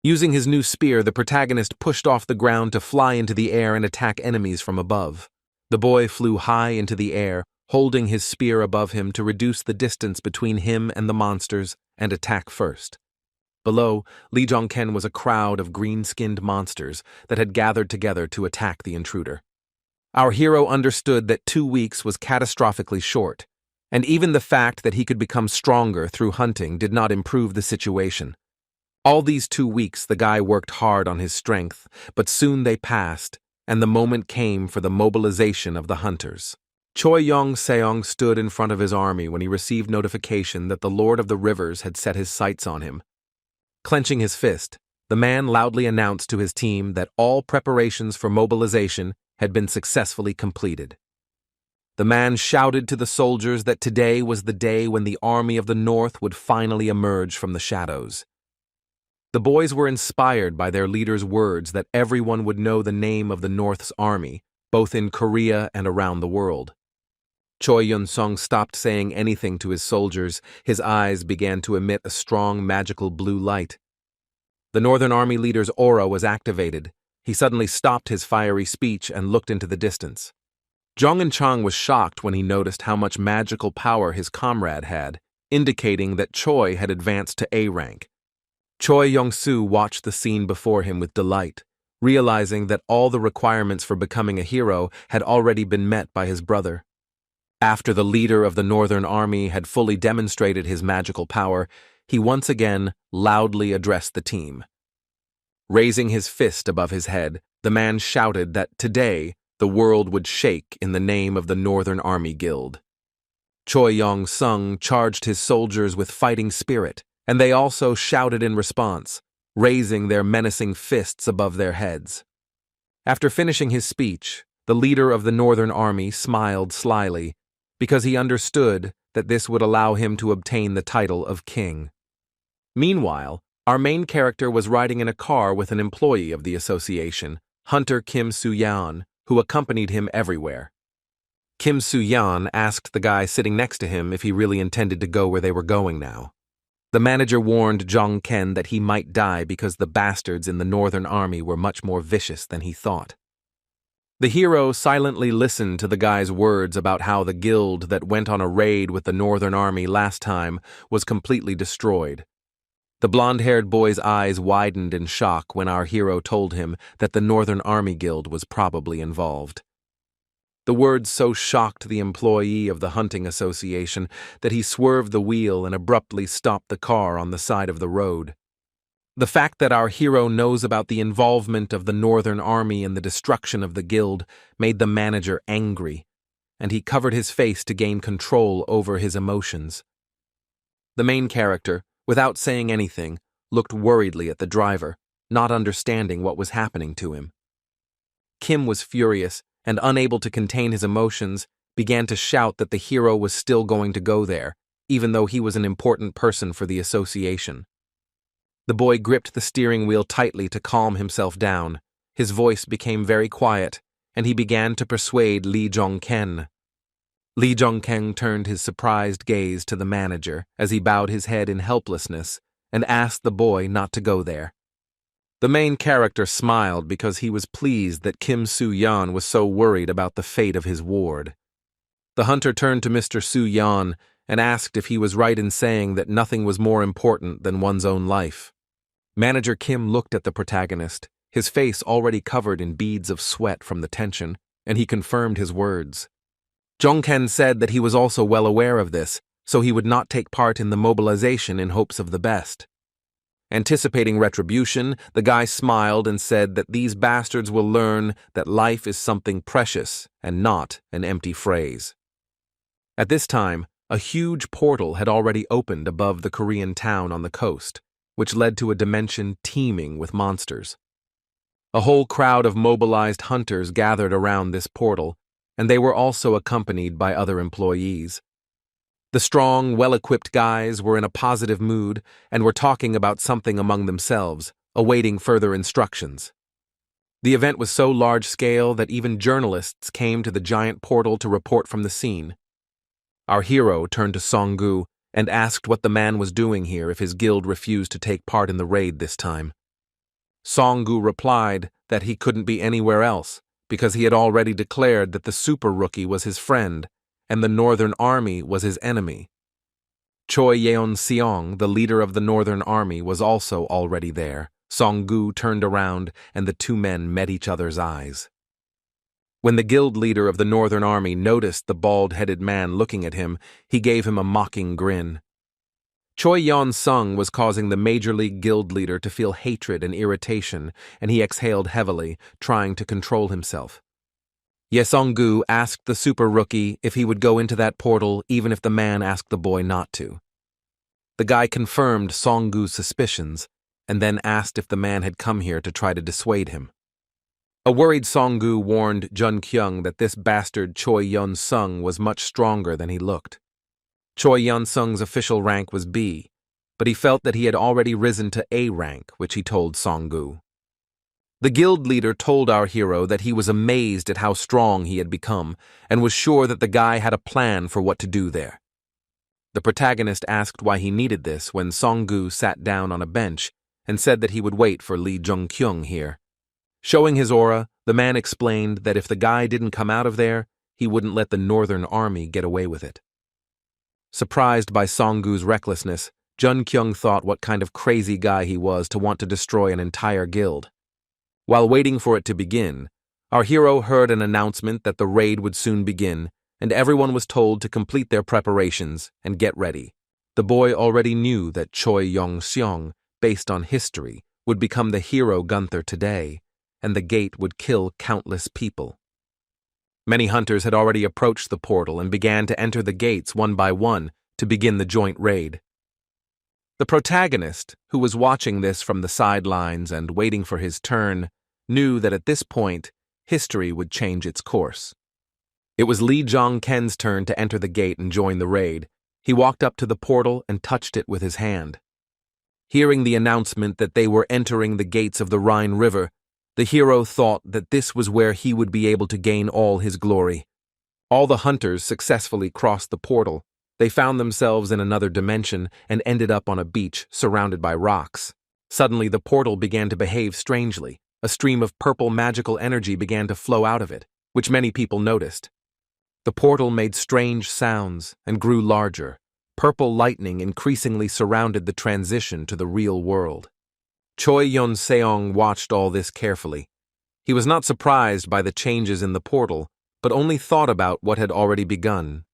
Using his new spear, the protagonist pushed off the ground to fly into the air and attack enemies from above. The boy flew high into the air, holding his spear above him to reduce the distance between him and the monsters and attack first. Below, Lee Jong-ken was a crowd of green-skinned monsters that had gathered together to attack the intruder. Our hero understood that 2 weeks was catastrophically short, and even the fact that he could become stronger through hunting did not improve the situation. All these 2 weeks the guy worked hard on his strength, but soon they passed, and the moment came for the mobilization of the hunters. Choi Yong-seong stood in front of his army when he received notification that the Lord of the Rivers had set his sights on him. Clenching his fist, the man loudly announced to his team that all preparations for mobilization had been successfully completed. The man shouted to the soldiers that today was the day when the army of the North would finally emerge from the shadows. The boys were inspired by their leader's words that everyone would know the name of the North's army, both in Korea and around the world. Choi Yun-sung stopped saying anything to his soldiers. His eyes began to emit a strong magical blue light. The Northern Army leader's aura was activated. He suddenly stopped his fiery speech and looked into the distance. Jong In-chang was shocked when he noticed how much magical power his comrade had, indicating that Choi had advanced to A rank. Choi Yong-soo watched the scene before him with delight, realizing that all the requirements for becoming a hero had already been met by his brother. After the leader of the Northern Army had fully demonstrated his magical power, he once again loudly addressed the team. Raising his fist above his head, the man shouted that today the world would shake in the name of the Northern Army Guild. Choi Yong-sung charged his soldiers with fighting spirit, and they also shouted in response, raising their menacing fists above their heads. After finishing his speech, the leader of the Northern Army smiled slyly, because he understood that this would allow him to obtain the title of king. Meanwhile, our main character was riding in a car with an employee of the association, Hunter Kim Soo-yeon, who accompanied him everywhere. Kim Soo-yeon asked the guy sitting next to him if he really intended to go where they were going now. The manager warned Jong-ken that he might die because the bastards in the Northern Army were much more vicious than he thought. The hero silently listened to the guy's words about how the guild that went on a raid with the Northern Army last time was completely destroyed. The blonde-haired boy's eyes widened in shock when our hero told him that the Northern Army Guild was probably involved. The words so shocked the employee of the hunting association that he swerved the wheel and abruptly stopped the car on the side of the road. The fact that our hero knows about the involvement of the Northern Army in the destruction of the guild made the manager angry, and he covered his face to gain control over his emotions. The main character, without saying anything, looked worriedly at the driver, not understanding what was happening to him. Kim was furious and, unable to contain his emotions, began to shout that the hero was still going to go there, even though he was an important person for the association. The boy gripped the steering wheel tightly to calm himself down. His voice became very quiet, and he began to persuade Lee Jong-ken. Lee Jong-ken turned his surprised gaze to the manager as he bowed his head in helplessness and asked the boy not to go there. The main character smiled because he was pleased that Kim Soo-yeon was so worried about the fate of his ward. The hunter turned to Mr. Soo-yeon and asked if he was right in saying that nothing was more important than one's own life. Manager Kim looked at the protagonist, his face already covered in beads of sweat from the tension, and he confirmed his words. Jong-ken said that he was also well aware of this, so he would not take part in the mobilization in hopes of the best. Anticipating retribution, the guy smiled and said that these bastards will learn that life is something precious and not an empty phrase. At this time, a huge portal had already opened above the Korean town on the coast, which led to a dimension teeming with monsters. A whole crowd of mobilized hunters gathered around this portal, and they were also accompanied by other employees. The strong, well-equipped guys were in a positive mood and were talking about something among themselves, awaiting further instructions. The event was so large-scale that even journalists came to the giant portal to report from the scene. Our hero turned to Song-gu and asked what the man was doing here if his guild refused to take part in the raid this time. Song-gu replied that he couldn't be anywhere else because he had already declared that the super rookie was his friend and the Northern Army was his enemy. Choi Yeon-seong, the leader of the Northern Army, was also already there. Song-gu turned around and the two men met each other's eyes. When the guild leader of the Northern Army noticed the bald-headed man looking at him, he gave him a mocking grin. Choi Yeon-seong was causing the Major League guild leader to feel hatred and irritation, and he exhaled heavily, trying to control himself. Ye Song-gu asked the super rookie if he would go into that portal even if the man asked the boy not to. The guy confirmed Song-gu's suspicions, and then asked if the man had come here to try to dissuade him. A worried Song-gu warned Jun-kyung that this bastard Choi Yeon-seong was much stronger than he looked. Choi Yeon-seong's official rank was B, but he felt that he had already risen to A rank, which he told Song-gu. The guild leader told our hero that he was amazed at how strong he had become and was sure that the guy had a plan for what to do there. The protagonist asked why he needed this when Song-gu sat down on a bench and said that he would wait for Lee Jung-kyung here. Showing his aura, the man explained that if the guy didn't come out of there, he wouldn't let the Northern Army get away with it. Surprised by Song-gu's recklessness, Jun-kyung thought what kind of crazy guy he was to want to destroy an entire guild. While waiting for it to begin, our hero heard an announcement that the raid would soon begin, and everyone was told to complete their preparations and get ready. The boy already knew that Choi Yeon-seong, based on history, would become the hero Gunther today, and the gate would kill countless people. Many hunters had already approached the portal and began to enter the gates one by one to begin the joint raid. The protagonist, who was watching this from the sidelines and waiting for his turn, knew that at this point, history would change its course. It was Lee Jong-ken's turn to enter the gate and join the raid. He walked up to the portal and touched it with his hand. Hearing the announcement that they were entering the gates of the Rhine River, the hero thought that this was where he would be able to gain all his glory. All the hunters successfully crossed the portal. They found themselves in another dimension and ended up on a beach surrounded by rocks. Suddenly, the portal began to behave strangely. A stream of purple magical energy began to flow out of it, which many people noticed. The portal made strange sounds and grew larger. Purple lightning increasingly surrounded the transition to the real world. Choi Yeon-seong watched all this carefully. He was not surprised by the changes in the portal, but only thought about what had already begun.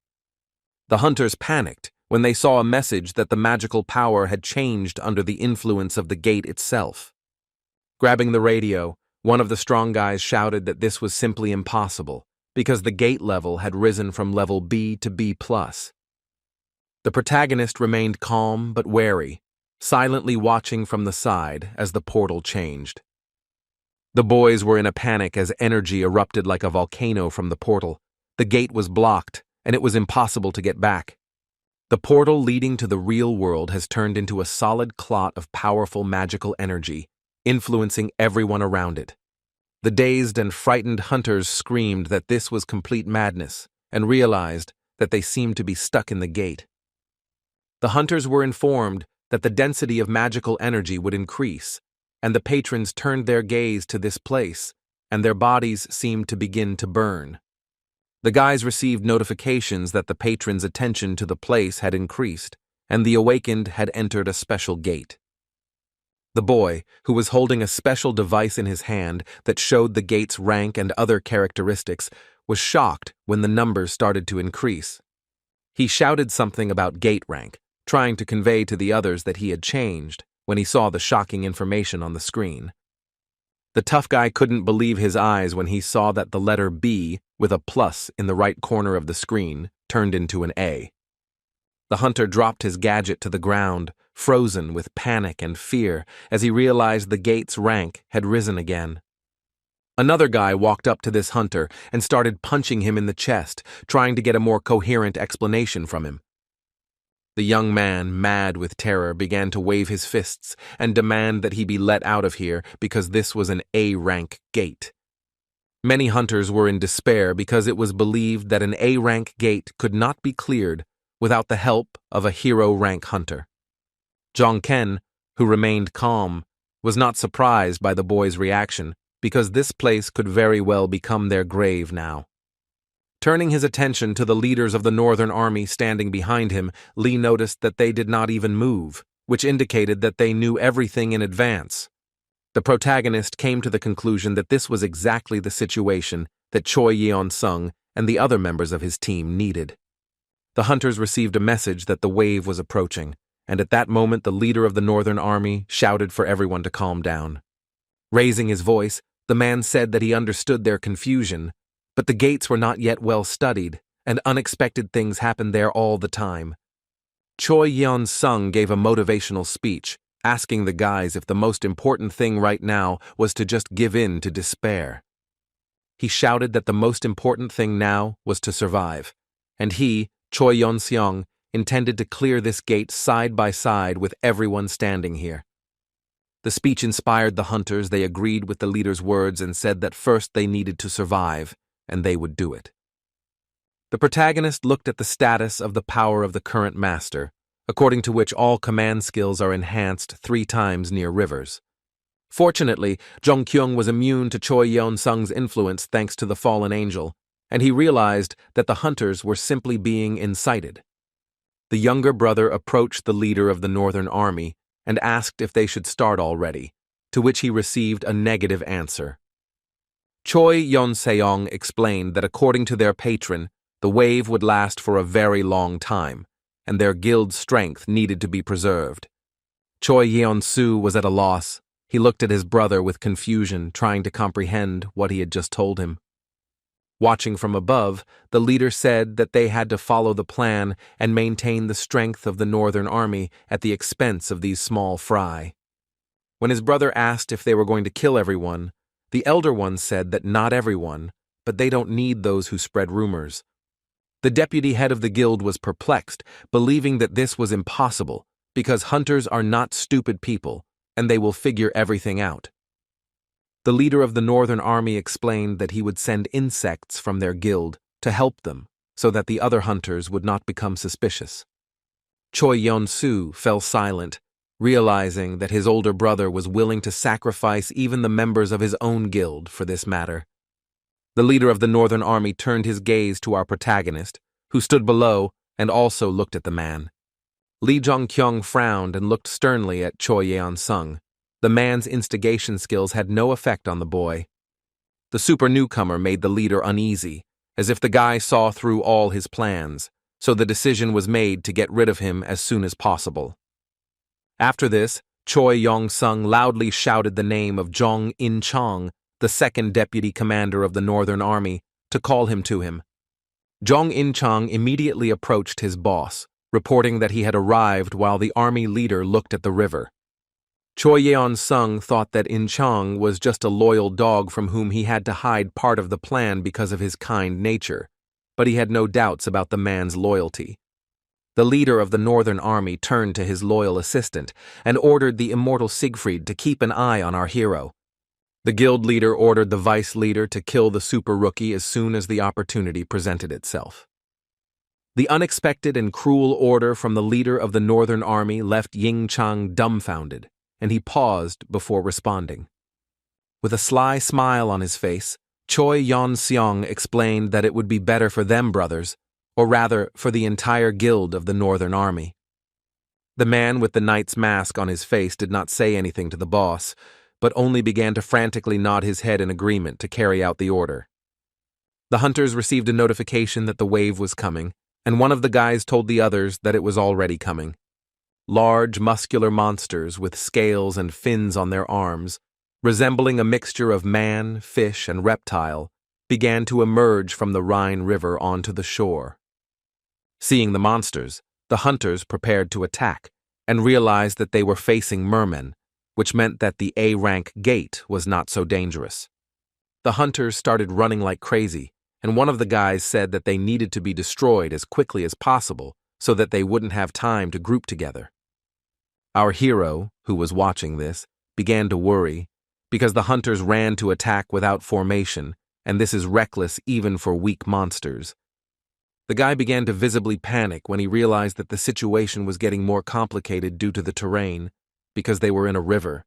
The hunters panicked when they saw a message that the magical power had changed under the influence of the gate itself. Grabbing the radio, one of the strong guys shouted that this was simply impossible, because the gate level had risen from level B to B+. The protagonist remained calm but wary, silently watching from the side as the portal changed. The boys were in a panic as energy erupted like a volcano from the portal. The gate was blocked, and it was impossible to get back. The portal leading to the real world has turned into a solid clot of powerful magical energy, influencing everyone around it. The dazed and frightened hunters screamed that this was complete madness and realized that they seemed to be stuck in the gate. The hunters were informed that the density of magical energy would increase, and the patrons turned their gaze to this place, and their bodies seemed to begin to burn. The guys received notifications that the patrons' attention to the place had increased, and the awakened had entered a special gate. The boy, who was holding a special device in his hand that showed the gate's rank and other characteristics, was shocked when the numbers started to increase. He shouted something about gate rank, trying to convey to the others that he had changed when he saw the shocking information on the screen. The tough guy couldn't believe his eyes when he saw that the letter B, with a plus in the right corner of the screen, turned into an A. The hunter dropped his gadget to the ground, frozen with panic and fear as he realized the gate's rank had risen again. Another guy walked up to this hunter and started punching him in the chest, trying to get a more coherent explanation from him. The young man, mad with terror, began to wave his fists and demand that he be let out of here because this was an A-rank gate. Many hunters were in despair because it was believed that an A-rank gate could not be cleared without the help of a hero-rank hunter. Jongken, who remained calm, was not surprised by the boy's reaction because this place could very well become their grave now. Turning his attention to the leaders of the Northern Army standing behind him, Li noticed that they did not even move, which indicated that they knew everything in advance. The protagonist came to the conclusion that this was exactly the situation that Choi Yeon-sung and the other members of his team needed. The hunters received a message that the wave was approaching, and at that moment the leader of the Northern Army shouted for everyone to calm down. Raising his voice, the man said that he understood their confusion, but the gates were not yet well studied, and unexpected things happened there all the time. Choi Yeon-sung gave a motivational speech, asking the guys if the most important thing right now was to just give in to despair. He shouted that the most important thing now was to survive, and he, Choi Yeon-seong, intended to clear this gate side by side with everyone standing here. The speech inspired the hunters. They agreed with the leader's words and said that first they needed to survive, and they would do it. The protagonist looked at the status of the power of the current master, according to which all command skills are enhanced 3 times near rivers. Fortunately, Jong-kyung was immune to Choi Yeon-sung's influence thanks to the fallen angel, and he realized that the hunters were simply being incited. The younger brother approached the leader of the Northern Army and asked if they should start already, to which he received a negative answer. Choi Yeon-seong explained that according to their patron, the wave would last for a very long time, and their guild's strength needed to be preserved. Choi Yeon-soo was at a loss. He looked at his brother with confusion, trying to comprehend what he had just told him. Watching from above, the leader said that they had to follow the plan and maintain the strength of the Northern Army at the expense of these small fry. When his brother asked if they were going to kill everyone, the elder one said that not everyone, but they don't need those who spread rumors. The deputy head of the guild was perplexed, believing that this was impossible, because hunters are not stupid people, and they will figure everything out. The leader of the Northern Army explained that he would send insects from their guild to help them, so that the other hunters would not become suspicious. Choi Yeon-soo fell silent, realizing that his older brother was willing to sacrifice even the members of his own guild for this matter. The leader of the Northern Army turned his gaze to our protagonist, who stood below and also looked at the man. Lee Jong-kyung frowned and looked sternly at Choi Yeon-sung. The man's instigation skills had no effect on the boy. The super newcomer made the leader uneasy, as if the guy saw through all his plans, so the decision was made to get rid of him as soon as possible. After this, Choi Yeon-sung loudly shouted the name of Jong In-chong, the second deputy commander of the Northern Army, to call him to him. Jong In-chong immediately approached his boss, reporting that he had arrived while the army leader looked at the river. Choi Yeon-sung thought that In-chong was just a loyal dog from whom he had to hide part of the plan because of his kind nature, but he had no doubts about the man's loyalty. The leader of the Northern Army turned to his loyal assistant and ordered the immortal Siegfried to keep an eye on our hero. The guild leader ordered the vice leader to kill the super rookie as soon as the opportunity presented itself. The unexpected and cruel order from the leader of the Northern Army left Ying Chang dumbfounded, and he paused before responding. With a sly smile on his face, Choi Yeon-seong explained that it would be better for them brothers, or rather for the entire guild of the Northern Army. The man with the knight's mask on his face did not say anything to the boss, but only began to frantically nod his head in agreement to carry out the order. The hunters received a notification that the wave was coming, and one of the guys told the others that it was already coming. Large, muscular monsters with scales and fins on their arms, resembling a mixture of man, fish, and reptile, began to emerge from the Rhine River onto the shore. Seeing the monsters, the hunters prepared to attack, and realized that they were facing mermen, which meant that the A-rank gate was not so dangerous. The hunters started running like crazy, and one of the guys said that they needed to be destroyed as quickly as possible so that they wouldn't have time to group together. Our hero, who was watching this, began to worry, because the hunters ran to attack without formation, and this is reckless even for weak monsters. The guy began to visibly panic when he realized that the situation was getting more complicated due to the terrain, because they were in a river.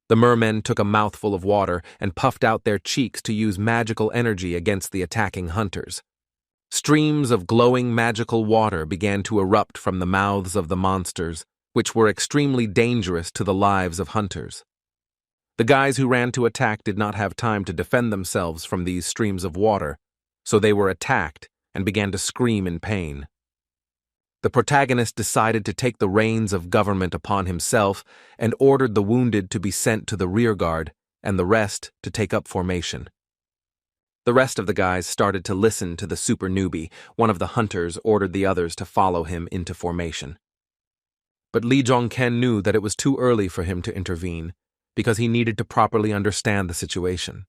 The mermen took a mouthful of water and puffed out their cheeks to use magical energy against the attacking hunters. Streams of glowing magical water began to erupt from the mouths of the monsters, which were extremely dangerous to the lives of hunters. The guys who ran to attack did not have time to defend themselves from these streams of water, so they were attacked and began to scream in pain. The protagonist decided to take the reins of government upon himself and ordered the wounded to be sent to the rearguard and the rest to take up formation. The rest of the guys started to listen to the super newbie. One of the hunters ordered the others to follow him into formation. But Lee Jong-ken knew that it was too early for him to intervene, because he needed to properly understand the situation.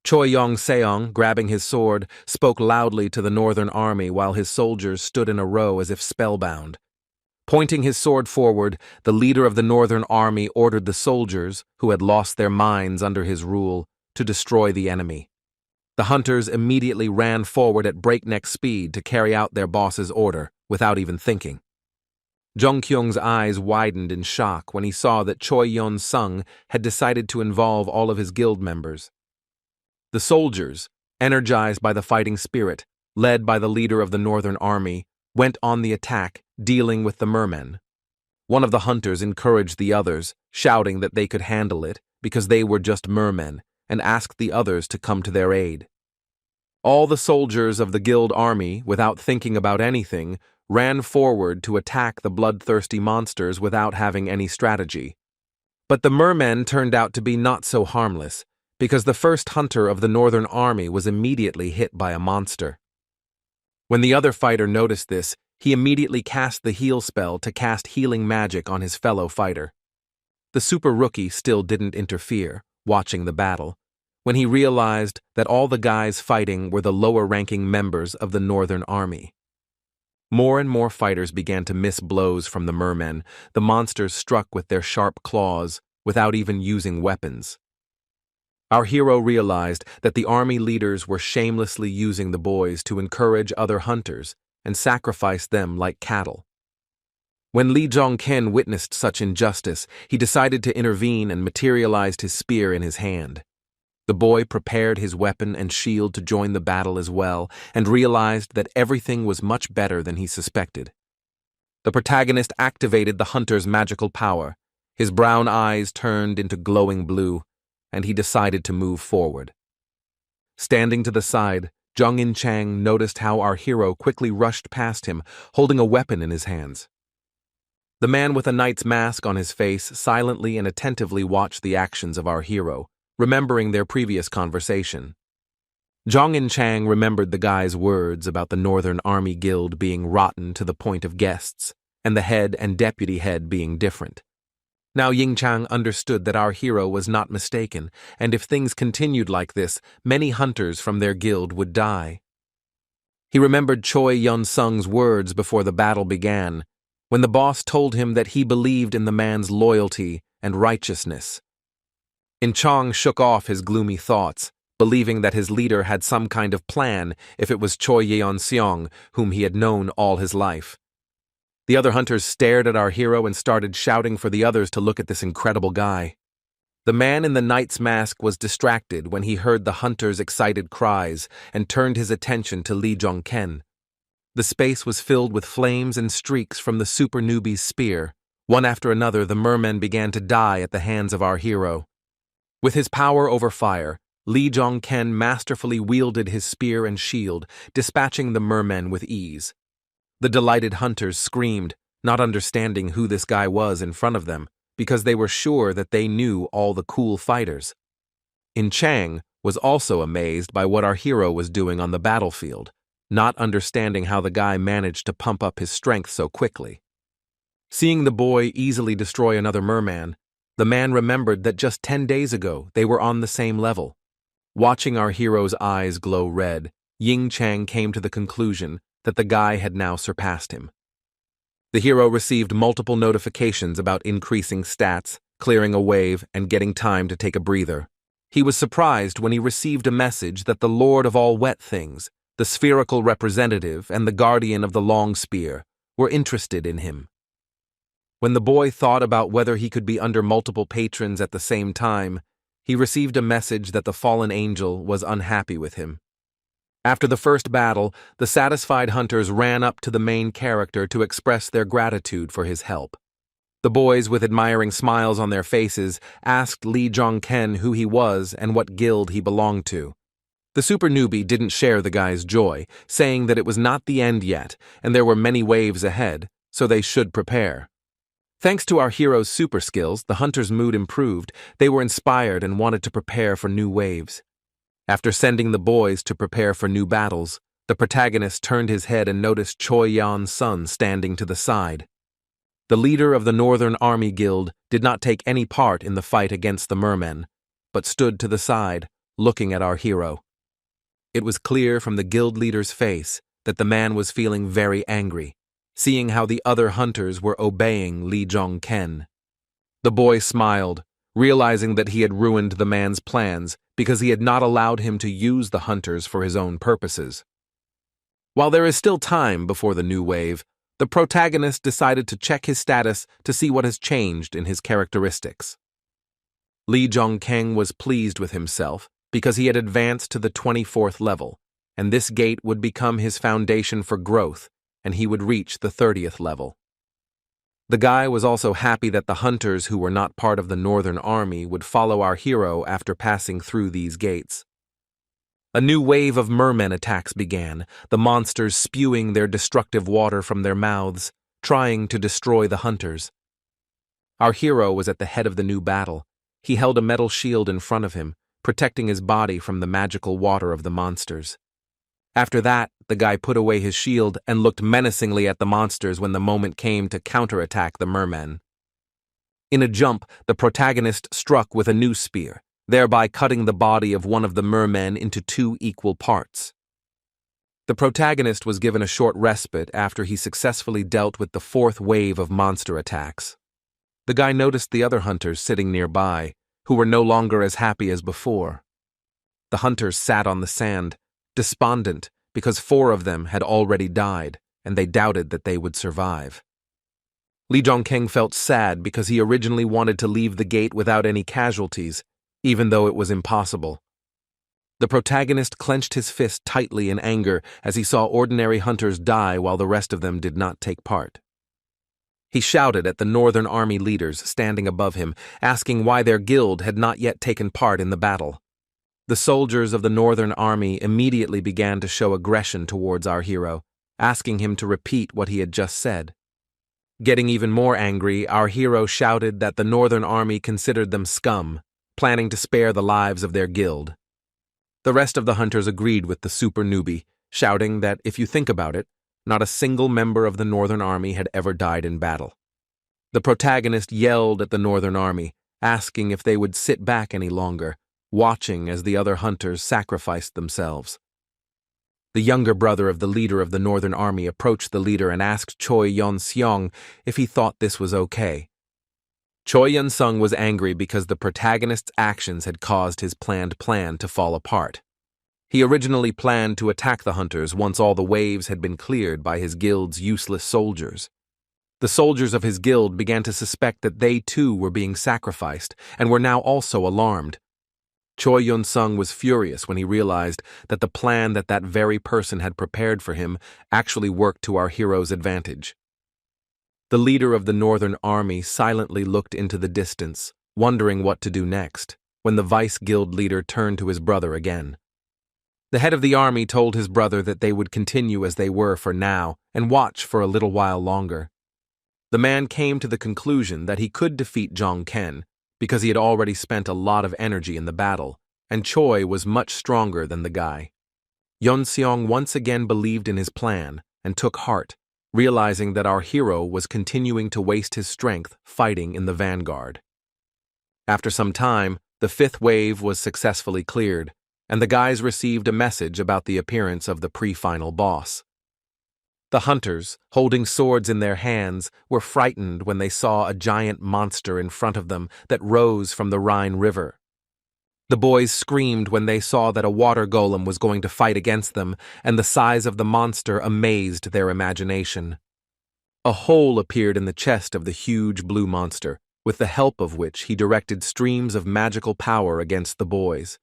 Choi Yong-seong, grabbing his sword, spoke loudly to the northern army while his soldiers stood in a row as if spellbound. Pointing his sword forward, the leader of the northern army ordered the soldiers, who had lost their minds under his rule, to destroy the enemy. The hunters immediately ran forward at breakneck speed to carry out their boss's order, without even thinking. Jung Kyung's eyes widened in shock when he saw that Choi Yeon-sung had decided to involve all of his guild members. The soldiers, energized by the fighting spirit, led by the leader of the northern army, went on the attack, dealing with the mermen. One of the hunters encouraged the others, shouting that they could handle it because they were just mermen, and asked the others to come to their aid. All the soldiers of the guild army, without thinking about anything, ran forward to attack the bloodthirsty monsters without having any strategy. But the mermen turned out to be not so harmless, because the first hunter of the northern army was immediately hit by a monster. When the other fighter noticed this, he immediately cast the heal spell to cast healing magic on his fellow fighter. The super rookie still didn't interfere, watching the battle, when he realized that all the guys fighting were the lower-ranking members of the northern army. More and more fighters began to miss blows from the mermen. The monsters struck with their sharp claws without even using weapons. Our hero realized that the army leaders were shamelessly using the boys to encourage other hunters and sacrifice them like cattle. When Lee Jong-ken witnessed such injustice, he decided to intervene and materialized his spear in his hand. The boy prepared his weapon and shield to join the battle as well, and realized that everything was much better than he suspected. The protagonist activated the hunter's magical power. His brown eyes turned into glowing blue, and he decided to move forward. Standing to the side, Jung In-chang noticed how our hero quickly rushed past him, holding a weapon in his hands. The man with a knight's mask on his face silently and attentively watched the actions of our hero, remembering their previous conversation. Jung In-chang remembered the guy's words about the Northern Army Guild being rotten to the point of guests, and the head and deputy head being different. Now Ying-chang understood that our hero was not mistaken, and if things continued like this, many hunters from their guild would die. He remembered Choi Yeon-sung's words before the battle began, when the boss told him that he believed in the man's loyalty and righteousness. In-chang shook off his gloomy thoughts, believing that his leader had some kind of plan if it was Choi Yeon-seong, whom he had known all his life. The other hunters stared at our hero and started shouting for the others to look at this incredible guy. The man in the knight's mask was distracted when he heard the hunters' excited cries and turned his attention to Lee Jong-ken. The space was filled with flames and streaks from the super newbie's spear. One after another, the mermen began to die at the hands of our hero. With his power over fire, Lee Jong-ken masterfully wielded his spear and shield, dispatching the mermen with ease. The delighted hunters screamed, not understanding who this guy was in front of them, because they were sure that they knew all the cool fighters. In-chang was also amazed by what our hero was doing on the battlefield, not understanding how the guy managed to pump up his strength so quickly. Seeing the boy easily destroy another merman, the man remembered that just 10 days ago they were on the same level. Watching our hero's eyes glow red, Ying-chang came to the conclusion that the guy had now surpassed him. The hero received multiple notifications about increasing stats, clearing a wave, and getting time to take a breather. He was surprised when he received a message that the Lord of all wet things, the spherical representative, and the guardian of the long spear were interested in him. When the boy thought about whether he could be under multiple patrons at the same time, he received a message that the fallen angel was unhappy with him. After the first battle, the satisfied hunters ran up to the main character to express their gratitude for his help. The boys, with admiring smiles on their faces, asked Lee Jong-ken who he was and what guild he belonged to. The super newbie didn't share the guy's joy, saying that it was not the end yet, and there were many waves ahead, so they should prepare. Thanks to our hero's super skills, the hunters' mood improved. They were inspired and wanted to prepare for new waves. After sending the boys to prepare for new battles, the protagonist turned his head and noticed Choi Yeon's son standing to the side. The leader of the Northern Army Guild did not take any part in the fight against the mermen, but stood to the side, looking at our hero. It was clear from the guild leader's face that the man was feeling very angry, seeing how the other hunters were obeying Lee Jong-ken. The boy smiled, realizing that he had ruined the man's plans because he had not allowed him to use the hunters for his own purposes. While there is still time before the new wave, the protagonist decided to check his status to see what has changed in his characteristics. Lee Jong-ken was pleased with himself because he had advanced to the 24th level, and this gate would become his foundation for growth, and he would reach the 30th level. The guy was also happy that the hunters who were not part of the Northern Army would follow our hero after passing through these gates. A new wave of mermen attacks began, the monsters spewing their destructive water from their mouths, trying to destroy the hunters. Our hero was at the head of the new battle. He held a metal shield in front of him, protecting his body from the magical water of the monsters. After that, the guy put away his shield and looked menacingly at the monsters when the moment came to counterattack the mermen. In a jump, the protagonist struck with a new spear, thereby cutting the body of one of the mermen into 2 equal parts. The protagonist was given a short respite after he successfully dealt with the 4th wave of monster attacks. The guy noticed the other hunters sitting nearby, who were no longer as happy as before. The hunters sat on the sand, despondent because 4 of them had already died, and they doubted that they would survive. Lee Jong-ken felt sad because he originally wanted to leave the gate without any casualties, even though it was impossible. The protagonist clenched his fist tightly in anger as he saw ordinary hunters die while the rest of them did not take part. He shouted at the Northern Army leaders standing above him, asking why their guild had not yet taken part in the battle. The soldiers of the Northern Army immediately began to show aggression towards our hero, asking him to repeat what he had just said. Getting even more angry, our hero shouted that the Northern Army considered them scum, planning to spare the lives of their guild. The rest of the hunters agreed with the super newbie, shouting that if you think about it, not a single member of the Northern Army had ever died in battle. The protagonist yelled at the Northern Army, asking if they would sit back any longer, watching as the other hunters sacrificed themselves. The younger brother of the leader of the Northern Army approached the leader and asked Choi Yeon-seong if he thought this was okay. Choi Yeon-sung was angry because the protagonist's actions had caused his planned plan to fall apart. He originally planned to attack the hunters once all the waves had been cleared by his guild's useless soldiers. The soldiers of his guild began to suspect that they too were being sacrificed and were now also alarmed. Choi Yeon-sung was furious when he realized that the plan that very person had prepared for him actually worked to our hero's advantage. The leader of the Northern Army silently looked into the distance, wondering what to do next, when the vice-guild leader turned to his brother again. The head of the army told his brother that they would continue as they were for now and watch for a little while longer. The man came to the conclusion that he could defeat Jong-ken because he had already spent a lot of energy in the battle, and Choi was much stronger than the guy. Yeon-seong once again believed in his plan and took heart, realizing that our hero was continuing to waste his strength fighting in the vanguard. After some time, the 5th wave was successfully cleared, and the guys received a message about the appearance of the pre-final boss. The hunters, holding swords in their hands, were frightened when they saw a giant monster in front of them that rose from the Rhine River. The boys screamed when they saw that a water golem was going to fight against them, and the size of the monster amazed their imagination. A hole appeared in the chest of the huge blue monster, with the help of which he directed streams of magical power against the boys.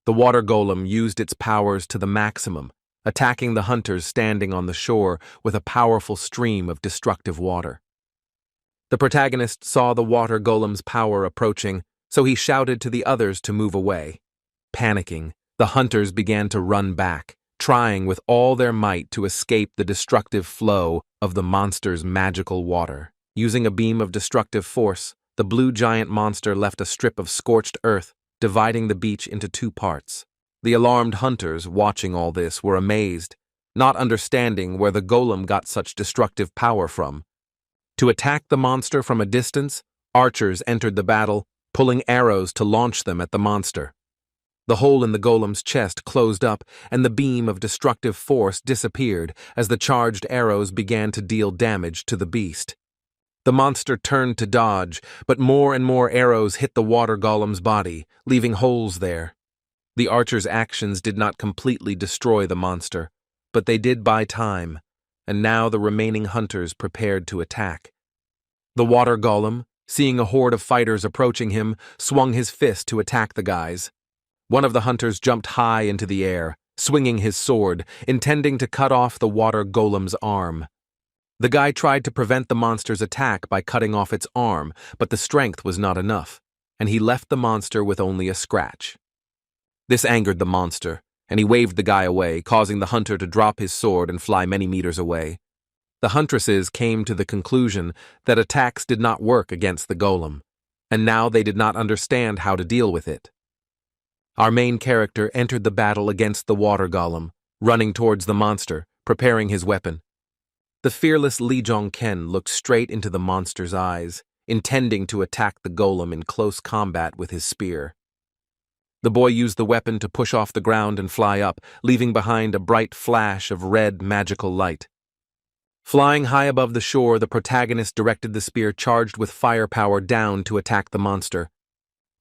The water golem used its powers to the maximum, attacking the hunters standing on the shore with a powerful stream of destructive water. The protagonist saw the water golem's power approaching, so he shouted to the others to move away. Panicking, the hunters began to run back, trying with all their might to escape the destructive flow of the monster's magical water. Using a beam of destructive force, the blue giant monster left a strip of scorched earth, dividing the beach into two parts. The alarmed hunters, watching all this, were amazed, not understanding where the golem got such destructive power from. To attack the monster from a distance, archers entered the battle, pulling arrows to launch them at the monster. The hole in the golem's chest closed up, and the beam of destructive force disappeared as the charged arrows began to deal damage to the beast. The monster turned to dodge, but more and more arrows hit the water golem's body, leaving holes there. The archers' actions did not completely destroy the monster, but they did buy time, and now the remaining hunters prepared to attack. The water golem, seeing a horde of fighters approaching him, swung his fist to attack the guys. One of the hunters jumped high into the air, swinging his sword, intending to cut off the water golem's arm. The guy tried to prevent the monster's attack by cutting off its arm, but the strength was not enough, and he left the monster with only a scratch. This angered the monster, and he waved the guy away, causing the hunter to drop his sword and fly many meters away. The huntresses came to the conclusion that attacks did not work against the golem, and now they did not understand how to deal with it. Our main character entered the battle against the water golem, running towards the monster, preparing his weapon. The fearless Lee Jong-ken looked straight into the monster's eyes, intending to attack the golem in close combat with his spear. The boy used the weapon to push off the ground and fly up, leaving behind a bright flash of red magical light. Flying high above the shore, the protagonist directed the spear charged with firepower down to attack the monster.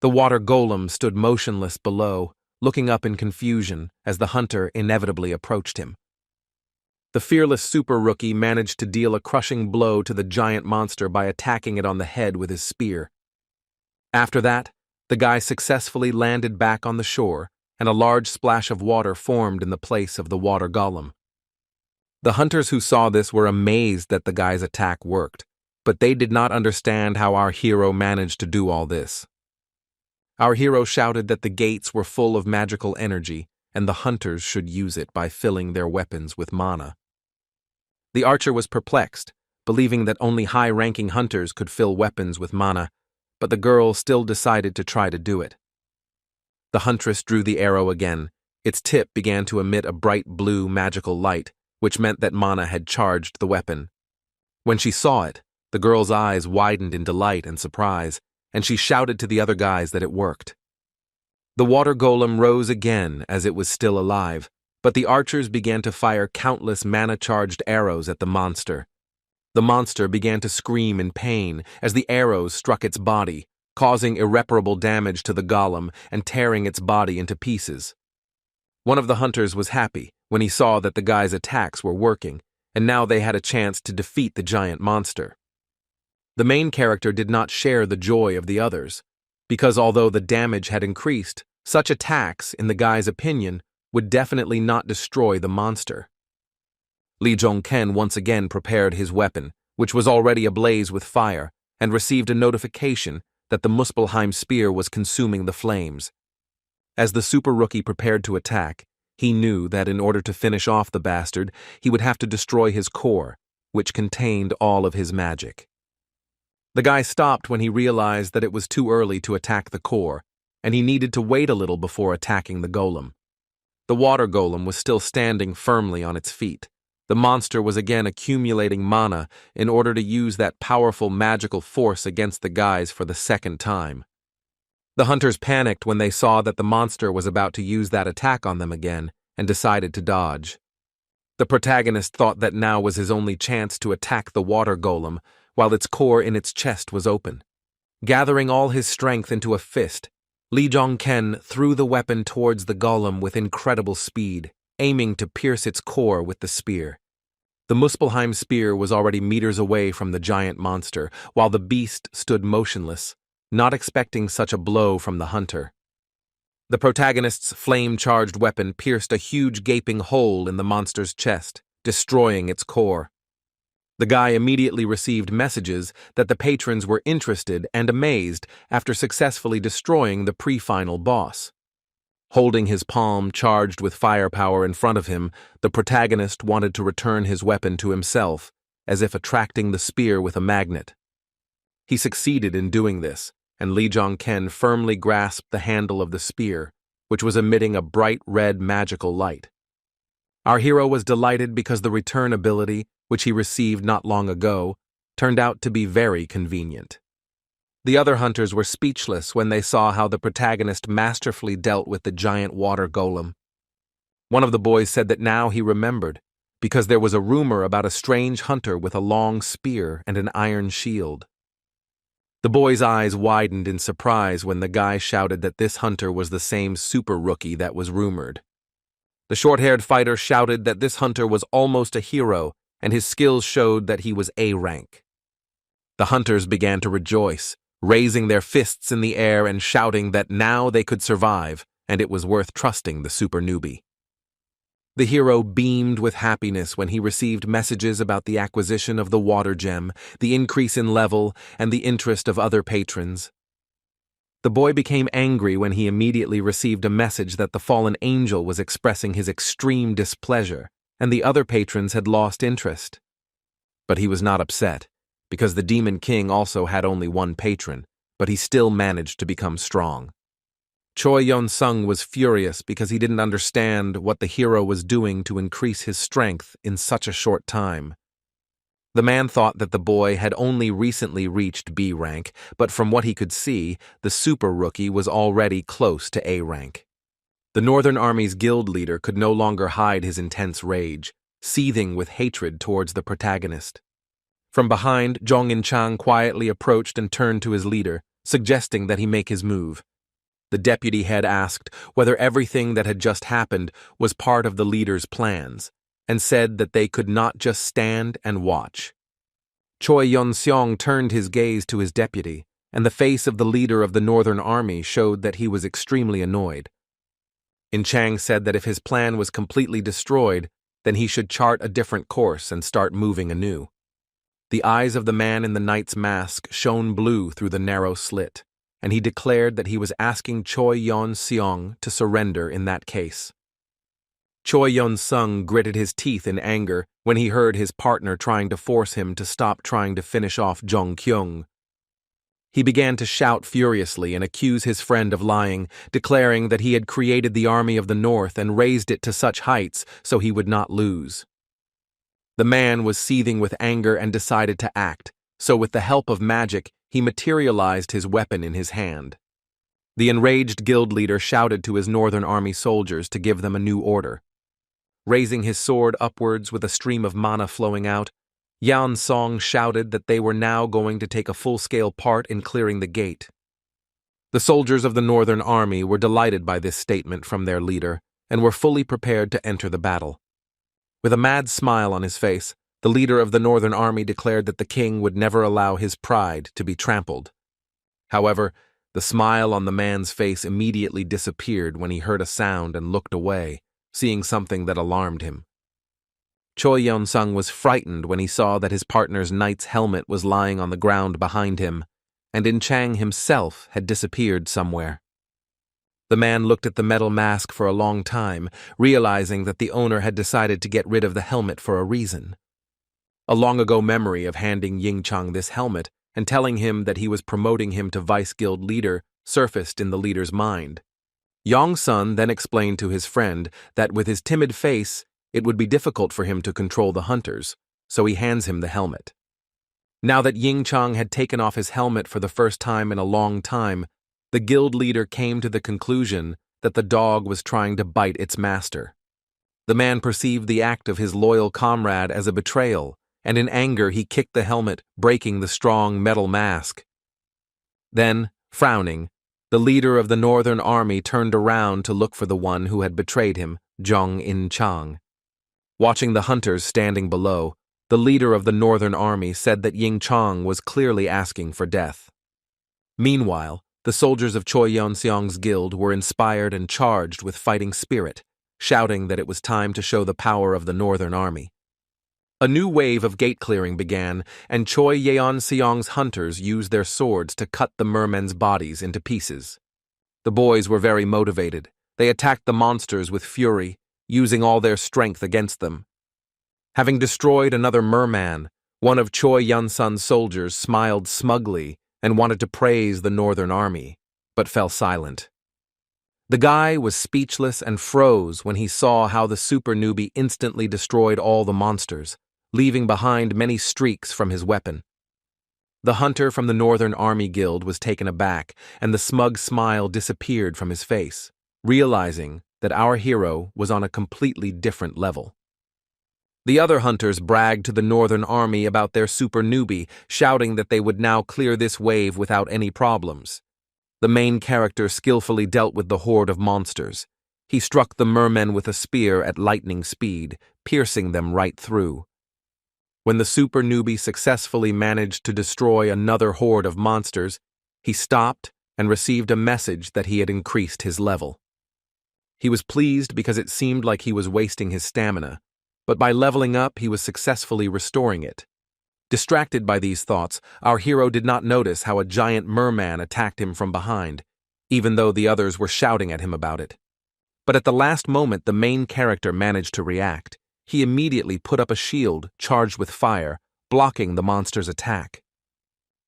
The water golem stood motionless below, looking up in confusion as the hunter inevitably approached him. The fearless super rookie managed to deal a crushing blow to the giant monster by attacking it on the head with his spear. After that, the guy successfully landed back on the shore, and a large splash of water formed in the place of the water golem. The hunters who saw this were amazed that the guy's attack worked, but they did not understand how our hero managed to do all this. Our hero shouted that the gates were full of magical energy, and the hunters should use it by filling their weapons with mana. The archer was perplexed, believing that only high-ranking hunters could fill weapons with mana, but the girl still decided to try to do it. The huntress drew the arrow again. Its tip began to emit a bright blue magical light, which meant that mana had charged the weapon. When she saw it, the girl's eyes widened in delight and surprise, and she shouted to the other guys that it worked. The water golem rose again as it was still alive, but the archers began to fire countless mana-charged arrows at the monster. The monster began to scream in pain as the arrows struck its body, causing irreparable damage to the golem and tearing its body into pieces. One of the hunters was happy when he saw that the guy's attacks were working, and now they had a chance to defeat the giant monster. The main character did not share the joy of the others, because although the damage had increased, such attacks, in the guy's opinion, would definitely not destroy the monster. Lee Jong-ken once again prepared his weapon, which was already ablaze with fire, and received a notification that the Muspelheim spear was consuming the flames. As the super rookie prepared to attack, he knew that in order to finish off the bastard, he would have to destroy his core, which contained all of his magic. The guy stopped when he realized that it was too early to attack the core, and he needed to wait a little before attacking the golem. The water golem was still standing firmly on its feet. The monster was again accumulating mana in order to use that powerful magical force against the guys for the second time. The hunters panicked when they saw that the monster was about to use that attack on them again and decided to dodge. The protagonist thought that now was his only chance to attack the water golem, while its core in its chest was open. Gathering all his strength into a fist, Lee Jong-ken threw the weapon towards the golem with incredible speed, aiming to pierce its core with the spear. The Muspelheim spear was already meters away from the giant monster, while the beast stood motionless, not expecting such a blow from the hunter. The protagonist's flame-charged weapon pierced a huge gaping hole in the monster's chest, destroying its core. The guy immediately received messages that the patrons were interested and amazed after successfully destroying the pre-final boss. Holding his palm charged with firepower in front of him, the protagonist wanted to return his weapon to himself, as if attracting the spear with a magnet. He succeeded in doing this, and Lee Jong-ken firmly grasped the handle of the spear, which was emitting a bright red magical light. Our hero was delighted because the return ability, which he received not long ago, turned out to be very convenient. The other hunters were speechless when they saw how the protagonist masterfully dealt with the giant water golem. One of the boys said that now he remembered, because there was a rumor about a strange hunter with a long spear and an iron shield. The boy's eyes widened in surprise when the guy shouted that this hunter was the same super rookie that was rumored. The short-haired fighter shouted that this hunter was almost a hero, and his skills showed that he was A rank. The hunters began to rejoice, raising their fists in the air and shouting that now they could survive, and it was worth trusting the super newbie. The hero beamed with happiness when he received messages about the acquisition of the water gem, the increase in level, and the interest of other patrons. The boy became angry when he immediately received a message that the fallen angel was expressing his extreme displeasure, and the other patrons had lost interest. But he was not upset, because the Demon King also had only one patron, but he still managed to become strong. Choi Yeon-sung was furious because he didn't understand what the hero was doing to increase his strength in such a short time. The man thought that the boy had only recently reached B rank, but from what he could see, the super rookie was already close to A rank. The Northern Army's guild leader could no longer hide his intense rage, seething with hatred towards the protagonist. From behind, Jong In-chang quietly approached and turned to his leader, suggesting that he make his move. The deputy head asked whether everything that had just happened was part of the leader's plans, and said that they could not just stand and watch. Choi Yeon-seong turned his gaze to his deputy, and the face of the leader of the Northern Army showed that he was extremely annoyed. In-chang said that if his plan was completely destroyed, then he should chart a different course and start moving anew. The eyes of the man in the knight's mask shone blue through the narrow slit, and he declared that he was asking Choi Yeon-seong to surrender in that case. Choi Yeon-sung gritted his teeth in anger when he heard his partner trying to force him to stop trying to finish off Jong Kyung. He began to shout furiously and accuse his friend of lying, declaring that he had created the army of the North and raised it to such heights so he would not lose. The man was seething with anger and decided to act, so with the help of magic, he materialized his weapon in his hand. The enraged guild leader shouted to his Northern Army soldiers to give them a new order. Raising his sword upwards with a stream of mana flowing out, Yan Song shouted that they were now going to take a full-scale part in clearing the gate. The soldiers of the Northern Army were delighted by this statement from their leader and were fully prepared to enter the battle. With a mad smile on his face, the leader of the Northern Army declared that the king would never allow his pride to be trampled. However, the smile on the man's face immediately disappeared when he heard a sound and looked away, seeing something that alarmed him. Choi Yeon-sung was frightened when he saw that his partner's knight's helmet was lying on the ground behind him, and In-chang himself had disappeared somewhere. The man looked at the metal mask for a long time, realizing that the owner had decided to get rid of the helmet for a reason. A long-ago memory of handing Ying-chang this helmet and telling him that he was promoting him to vice-guild leader surfaced in the leader's mind. Yong-sun then explained to his friend that with his timid face, it would be difficult for him to control the hunters, so he hands him the helmet. Now that Ying-chang had taken off his helmet for the first time in a long time, the guild leader came to the conclusion that the dog was trying to bite its master. The man perceived the act of his loyal comrade as a betrayal, and in anger he kicked the helmet, breaking the strong metal mask. Then, frowning, the leader of the northern army turned around to look for the one who had betrayed him, Zhong In-chang. Watching the hunters standing below, the leader of the northern army said that Ying Chang was clearly asking for death. Meanwhile, the soldiers of Choi Yeon-seong's guild were inspired and charged with fighting spirit, shouting that it was time to show the power of the northern army. A new wave of gate clearing began, and Choi Yeon-seong's hunters used their swords to cut the mermen's bodies into pieces. The boys were very motivated. They attacked the monsters with fury, using all their strength against them. Having destroyed another merman, one of Choi Yeon-sun's soldiers smiled smugly and wanted to praise the northern army, but fell silent. The guy was speechless and froze when he saw how the super newbie instantly destroyed all the monsters, leaving behind many streaks from his weapon. The hunter from the Northern Army Guild was taken aback, and the smug smile disappeared from his face, realizing that our hero was on a completely different level. The other hunters bragged to the Northern Army about their super newbie, shouting that they would now clear this wave without any problems. The main character skillfully dealt with the horde of monsters. He struck the mermen with a spear at lightning speed, piercing them right through. When the super newbie successfully managed to destroy another horde of monsters, he stopped and received a message that he had increased his level. He was pleased because it seemed like he was wasting his stamina, but by leveling up he was successfully restoring it. Distracted by these thoughts, our hero did not notice how a giant merman attacked him from behind, even though the others were shouting at him about it. But at the last moment the main character managed to react. He immediately put up a shield charged with fire, blocking the monster's attack.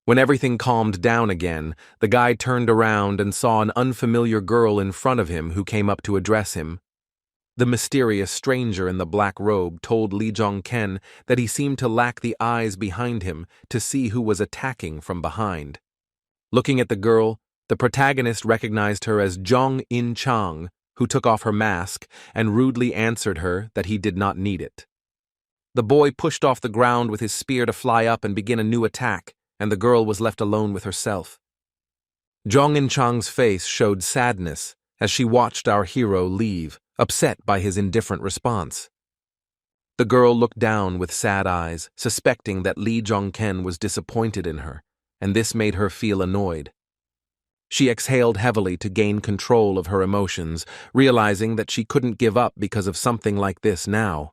When everything calmed down again, the guy turned around and saw an unfamiliar girl in front of him who came up to address him. The mysterious stranger in the black robe told Lee Jong-ken that he seemed to lack the eyes behind him to see who was attacking from behind. Looking at the girl, the protagonist recognized her as Zhong In-chang, who took off her mask and rudely answered her that he did not need it. The boy pushed off the ground with his spear to fly up and begin a new attack, and the girl was left alone with herself. Zhong In-chang's face showed sadness as she watched our hero leave, upset by his indifferent response. The girl looked down with sad eyes, suspecting that Lee Jong-ken was disappointed in her, and this made her feel annoyed. She exhaled heavily to gain control of her emotions, realizing that she couldn't give up because of something like this now.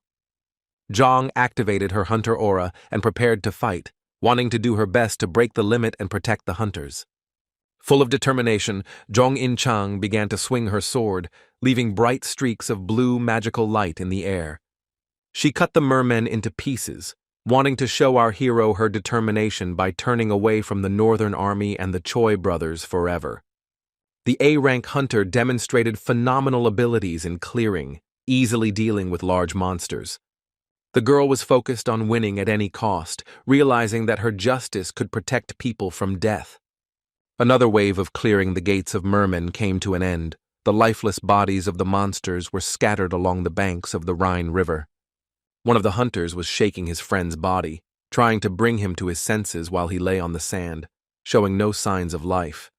Zhong activated her hunter aura and prepared to fight, wanting to do her best to break the limit and protect the hunters. Full of determination, Zhong In-chang began to swing her sword, leaving bright streaks of blue magical light in the air. She cut the mermen into pieces, wanting to show our hero her determination by turning away from the Northern Army and the Choi brothers forever. The A-rank hunter demonstrated phenomenal abilities in clearing, easily dealing with large monsters. The girl was focused on winning at any cost, realizing that her justice could protect people from death. Another wave of clearing the gates of mermen came to an end. The lifeless bodies of the monsters were scattered along the banks of the Rhine River. One of the hunters was shaking his friend's body, trying to bring him to his senses while he lay on the sand, showing no signs of life.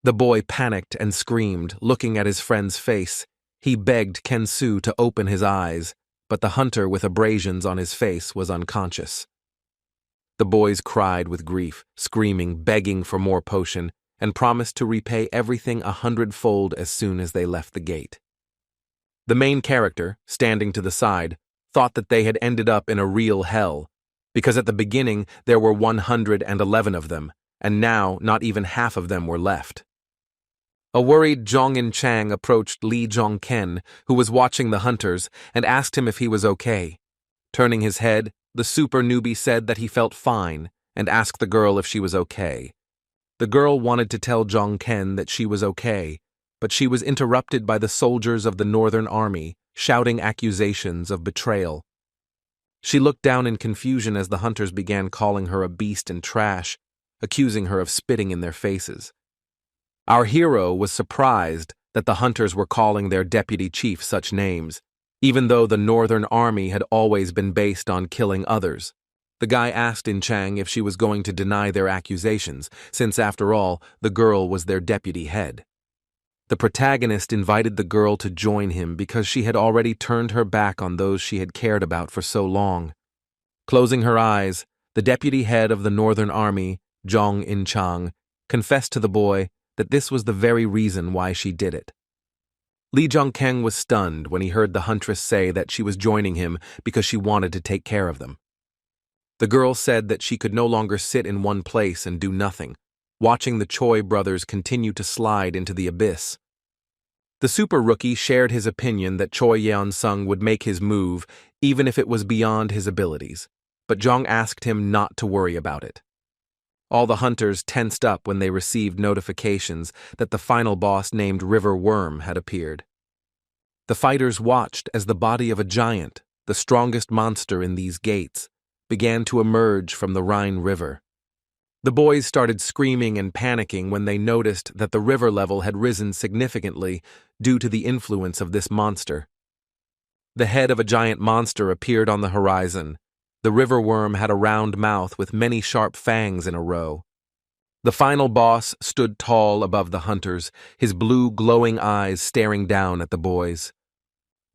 The boy panicked and screamed, looking at his friend's face. He begged Ken-su to open his eyes, but the hunter with abrasions on his face was unconscious. The boys cried with grief, screaming, begging for more potion, and promised to repay everything 100-fold as soon as they left the gate. The main character, standing to the side, thought that they had ended up in a real hell, because at the beginning there were 111 of them, and now not even half of them were left. A worried Zhong In-chang approached Lee Jong-ken, who was watching the hunters, and asked him if he was okay. Turning his head, the super newbie said that he felt fine, and asked the girl if she was okay. The girl wanted to tell Jong-ken that she was okay, but she was interrupted by the soldiers of the Northern Army, shouting accusations of betrayal. She looked down in confusion as the hunters began calling her a beast and trash, accusing her of spitting in their faces. Our hero was surprised that the hunters were calling their deputy chief such names, even though the Northern Army had always been based on killing others. The guy asked In Chang if she was going to deny their accusations, since after all, the girl was their deputy head. The protagonist invited the girl to join him because she had already turned her back on those she had cared about for so long. Closing her eyes, the deputy head of the Northern Army, Zhong In Chang, confessed to the boy that this was the very reason why she did it. Li Zhongkeng was stunned when he heard the huntress say that she was joining him because she wanted to take care of them. The girl said that she could no longer sit in one place and do nothing, watching the Choi brothers continue to slide into the abyss. The super rookie shared his opinion that Choi Yeon-sung would make his move even if it was beyond his abilities, but Zhong asked him not to worry about it. All the hunters tensed up when they received notifications that the final boss named River Worm had appeared. The fighters watched as the body of a giant, the strongest monster in these gates, began to emerge from the Rhine River. The boys started screaming and panicking when they noticed that the river level had risen significantly due to the influence of this monster. The head of a giant monster appeared on the horizon. The river worm had a round mouth with many sharp fangs in a row. The final boss stood tall above the hunters, his blue glowing eyes staring down at the boys.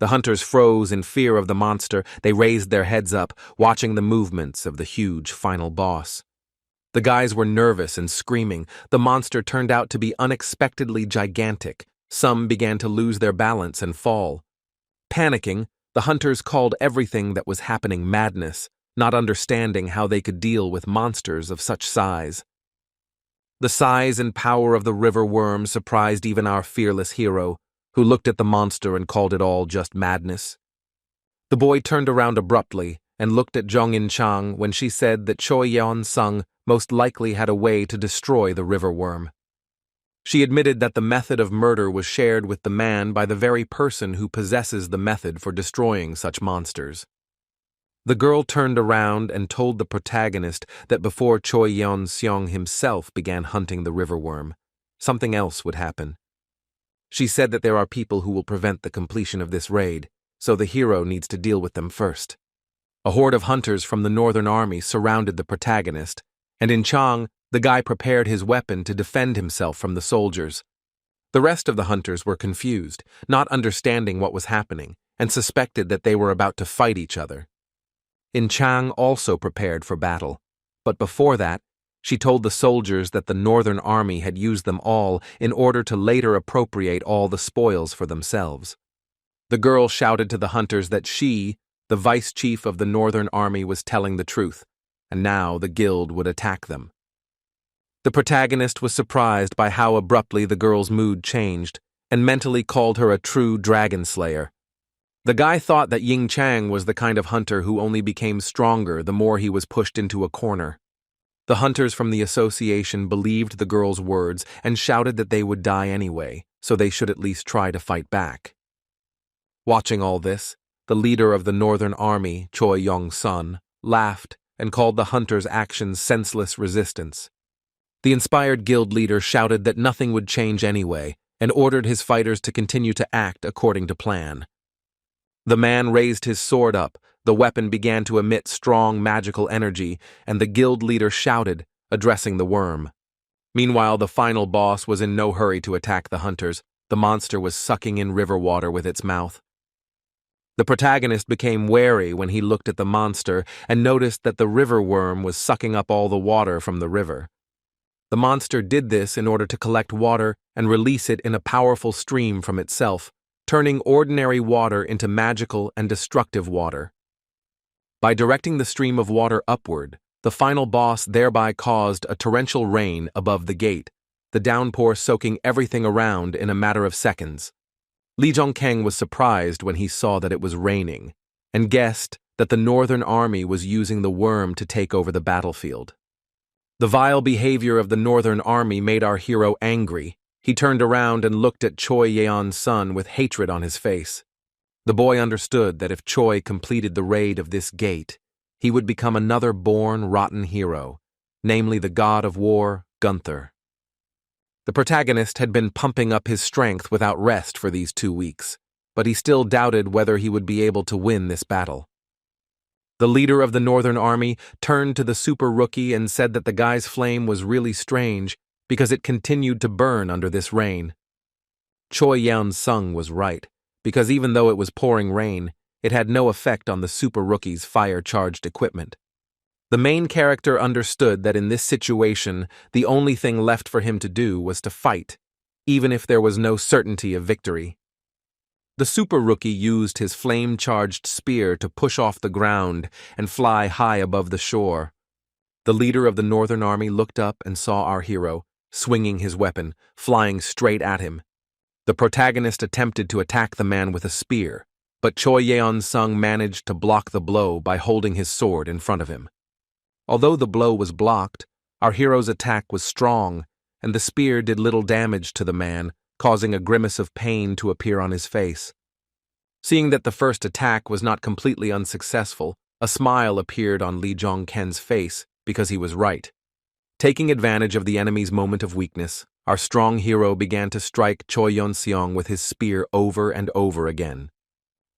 The hunters froze in fear of the monster. They raised their heads up, watching the movements of the huge final boss. The guys were nervous and screaming. The monster turned out to be unexpectedly gigantic. Some began to lose their balance and fall. Panicking, the hunters called everything that was happening madness, not understanding how they could deal with monsters of such size. The size and power of the river worm surprised even our fearless hero, who looked at the monster and called it all just madness. The boy turned around abruptly and looked at Zhong In Chang when she said that Choi Yeon-sung most likely had a way to destroy the river worm. She admitted that the method of murder was shared with the man by the very person who possesses the method for destroying such monsters. The girl turned around and told the protagonist that before Choi Yeon-seong himself began hunting the river worm, something else would happen. She said that there are people who will prevent the completion of this raid, so the hero needs to deal with them first. A horde of hunters from the Northern Army surrounded the protagonist, and in Chang, the guy prepared his weapon to defend himself from the soldiers. The rest of the hunters were confused, not understanding what was happening, and suspected that they were about to fight each other. In Chang also prepared for battle, but before that, she told the soldiers that the Northern Army had used them all in order to later appropriate all the spoils for themselves. The girl shouted to the hunters that she, the vice chief of the Northern Army, was telling the truth, and now the guild would attack them. The protagonist was surprised by how abruptly the girl's mood changed, and mentally called her a true dragon slayer. The guy thought that Ying Chang was the kind of hunter who only became stronger the more he was pushed into a corner. The hunters from the association believed the girl's words and shouted that they would die anyway, so they should at least try to fight back. Watching all this, the leader of the Northern Army, Choi Yong-sun, laughed and called the hunters' actions senseless resistance. The inspired guild leader shouted that nothing would change anyway and ordered his fighters to continue to act according to plan. The man raised his sword up, the weapon began to emit strong magical energy, and the guild leader shouted, addressing the worm. Meanwhile, the final boss was in no hurry to attack the hunters. The monster was sucking in river water with its mouth. The protagonist became wary when he looked at the monster and noticed that the river worm was sucking up all the water from the river. The monster did this in order to collect water and release it in a powerful stream from itself, turning ordinary water into magical and destructive water. By directing the stream of water upward, the final boss thereby caused a torrential rain above the gate, the downpour soaking everything around in a matter of seconds. Li Zhongkeng was surprised when he saw that it was raining, and guessed that the Northern Army was using the worm to take over the battlefield. The vile behavior of the Northern Army made our hero angry. He turned around and looked at Choi Yeon-sun with hatred on his face. The boy understood that if Choi completed the raid of this gate, he would become another born rotten hero, namely the god of war, Gunther. The protagonist had been pumping up his strength without rest for these 2 weeks. but he still doubted whether he would be able to win this battle. The leader of the Northern Army turned to the super rookie and said that the guy's flame was really strange because it continued to burn under this rain. Choi Yeon-sung was right, because even though it was pouring rain, it had no effect on the super rookie's fire-charged equipment. The main character understood that in this situation, the only thing left for him to do was to fight, even if there was no certainty of victory. The super rookie used his flame-charged spear to push off the ground and fly high above the shore. The leader of the Northern Army looked up and saw our hero, swinging his weapon, flying straight at him. The protagonist attempted to attack the man with a spear, but Choi Yeon-sung managed to block the blow by holding his sword in front of him. Although the blow was blocked, our hero's attack was strong, and the spear did little damage to the man, causing a grimace of pain to appear on his face. Seeing that the first attack was not completely unsuccessful, a smile appeared on Lee Jong-ken's face because he was right. Taking advantage of the enemy's moment of weakness, our strong hero began to strike Choi Yeon-seong with his spear over and over again.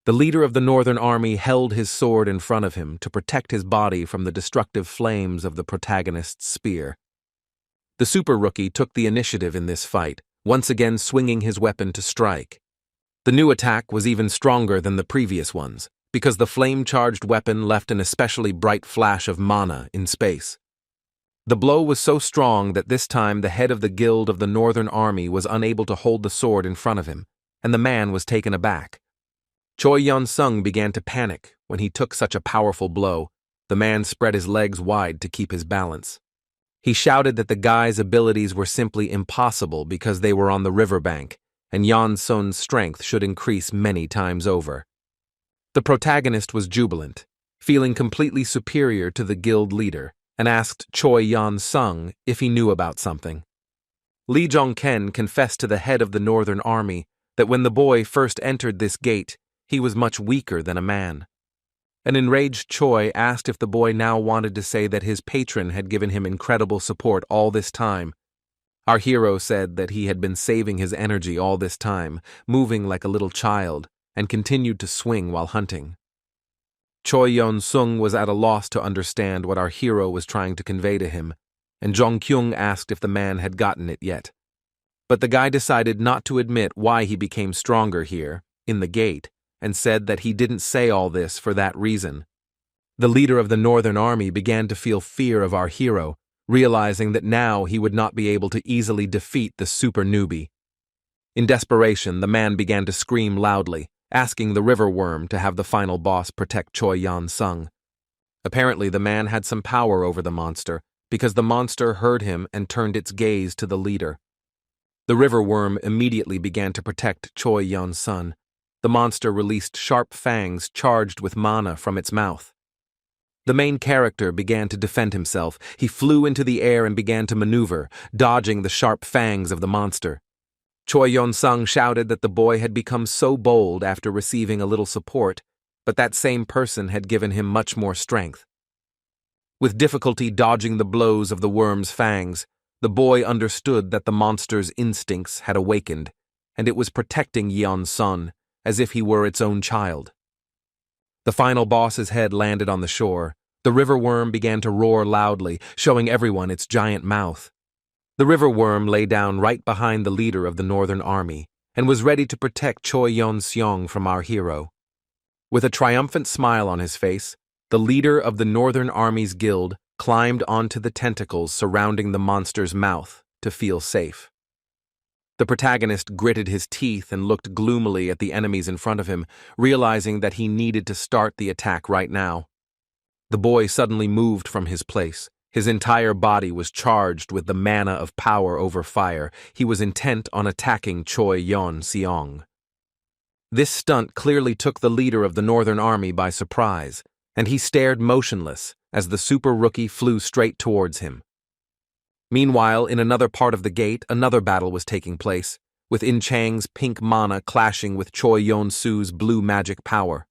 The leader of the Northern Army held his sword in front of him to protect his body from the destructive flames of the protagonist's spear. The super rookie took the initiative in this fight, once again swinging his weapon to strike. The new attack was even stronger than the previous ones, because the flame-charged weapon left an especially bright flash of mana in space. The blow was so strong that this time the head of the guild of the Northern Army was unable to hold the sword in front of him, and the man was taken aback. Choi Yeon-sung began to panic when he took such a powerful blow. The man spread his legs wide to keep his balance. He shouted that the guy's abilities were simply impossible because they were on the riverbank, and Yeon-sung's strength should increase many times over. The protagonist was jubilant, feeling completely superior to the guild leader, and asked Choi Yeon-sung if he knew about something. Lee Jong-ken confessed to the head of the Northern Army that when the boy first entered this gate, he was much weaker than a man. An enraged Choi asked if the boy now wanted to say that his patron had given him incredible support all this time. Our hero said that he had been saving his energy all this time, moving like a little child, and continued to swing while hunting. Choi Yeon-sung was at a loss to understand what our hero was trying to convey to him, and Jong-kyung asked if the man had gotten it yet. But the guy decided not to admit why he became stronger here, in the gate, and said that he didn't say all this for that reason. The leader of the Northern Army began to feel fear of our hero, realizing that now he would not be able to easily defeat the super newbie. In desperation, the man began to scream loudly, asking the river worm to have the final boss protect Choi Yeon-sung. Apparently, the man had some power over the monster, because the monster heard him and turned its gaze to the leader. The river worm immediately began to protect Choi Yeon-sung. The monster released sharp fangs charged with mana from its mouth. The main character began to defend himself. He flew into the air and began to maneuver, dodging the sharp fangs of the monster. Choi Yeon-sung shouted that the boy had become so bold after receiving a little support, but that same person had given him much more strength. With difficulty dodging the blows of the worm's fangs, the boy understood that the monster's instincts had awakened, and it was protecting Yeon-sung as if he were its own child. The final boss's head landed on the shore. The river worm began to roar loudly, showing everyone its giant mouth. The river worm lay down right behind the leader of the Northern Army and was ready to protect Choi Yeon-seong from our hero. With a triumphant smile on his face, the leader of the Northern Army's guild climbed onto the tentacles surrounding the monster's mouth to feel safe. The protagonist gritted his teeth and looked gloomily at the enemies in front of him, realizing that he needed to start the attack right now. The boy suddenly moved from his place. His entire body was charged with the mana of power over fire. He was intent on attacking Choi Yeon-seong. This stunt clearly took the leader of the Northern Army by surprise, and he stared motionless as the super rookie flew straight towards him. Meanwhile, in another part of the gate, another battle was taking place, with In Chang's pink mana clashing with Choi Yeon-soo's blue magic power.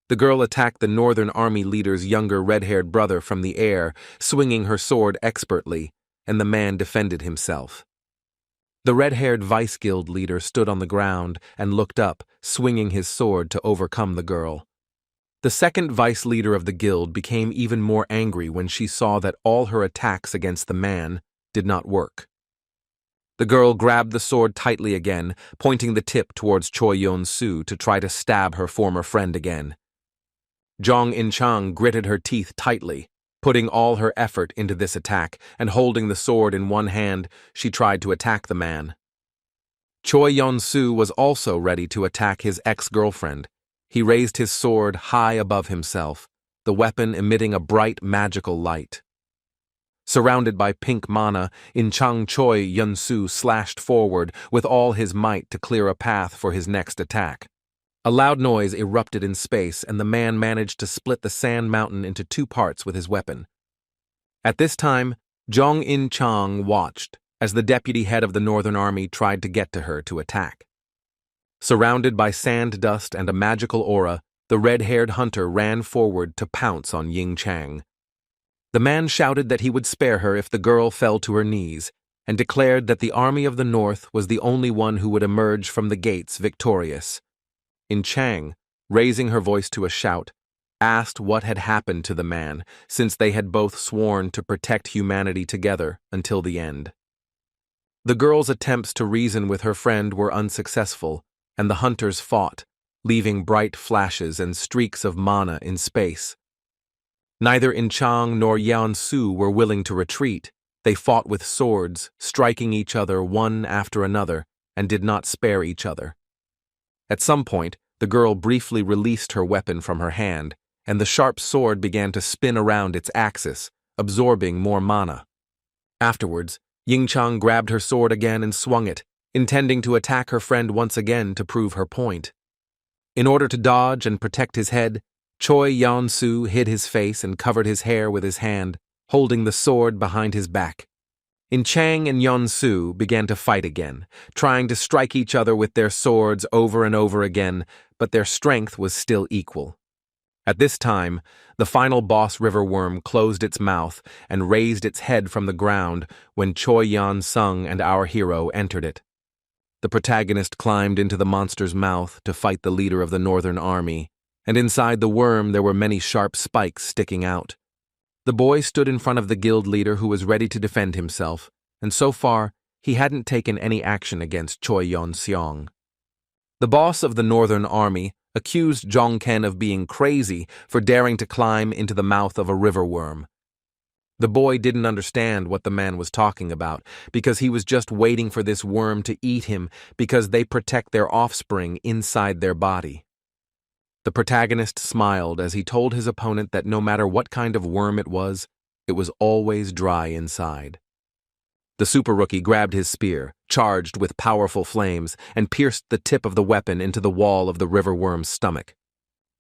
The girl attacked the Northern Army leader's younger red-haired brother from the air, swinging her sword expertly, and the man defended himself. The red-haired vice guild leader stood on the ground and looked up, swinging his sword to overcome the girl. The second vice leader of the guild became even more angry when she saw that all her attacks against the man did not work. The girl grabbed the sword tightly again, pointing the tip towards Choi Yeon-soo to try to stab her former friend again. Jong In-chang gritted her teeth tightly, putting all her effort into this attack, and holding the sword in one hand, she tried to attack the man. Choi Yeon-soo was also ready to attack his ex-girlfriend. He raised his sword high above himself, the weapon emitting a bright magical light. Surrounded by pink mana, In-chang Choi Yeon-soo slashed forward with all his might to clear a path for his next attack. A loud noise erupted in space, and the man managed to split the sand mountain into two parts with his weapon. At this time, Jong In-chang watched as the deputy head of the Northern Army tried to get to her to attack. Surrounded by sand dust and a magical aura, the red-haired hunter ran forward to pounce on Ying Chang. The man shouted that he would spare her if the girl fell to her knees, and declared that the army of the North was the only one who would emerge from the gates victorious. In Chang, raising her voice to a shout, asked what had happened to the man, since they had both sworn to protect humanity together until the end. The girl's attempts to reason with her friend were unsuccessful, and the hunters fought, leaving bright flashes and streaks of mana in space. Neither In-chang nor Yeon-soo were willing to retreat. They fought with swords, striking each other one after another, and did not spare each other. At some point, the girl briefly released her weapon from her hand, and the sharp sword began to spin around its axis, absorbing more mana. Afterwards, Ying-chang grabbed her sword again and swung it, intending to attack her friend once again to prove her point. In order to dodge and protect his head, Choi Yeon-soo hid his face and covered his hair with his hand, holding the sword behind his back. In-chang and Yeon-soo began to fight again, trying to strike each other with their swords over and over again, but their strength was still equal. At this time, the final boss river worm closed its mouth and raised its head from the ground when Choi Yeon-sung and our hero entered it. The protagonist climbed into the monster's mouth to fight the leader of the Northern Army, and inside the worm there were many sharp spikes sticking out. The boy stood in front of the guild leader who was ready to defend himself, and so far, he hadn't taken any action against Choi Yeon-seong. The boss of the Northern Army accused Jong-ken of being crazy for daring to climb into the mouth of a river worm. The boy didn't understand what the man was talking about, because he was just waiting for this worm to eat him because they protect their offspring inside their body. The protagonist smiled as he told his opponent that no matter what kind of worm it was always dry inside. The super rookie grabbed his spear, charged with powerful flames, and pierced the tip of the weapon into the wall of the river worm's stomach.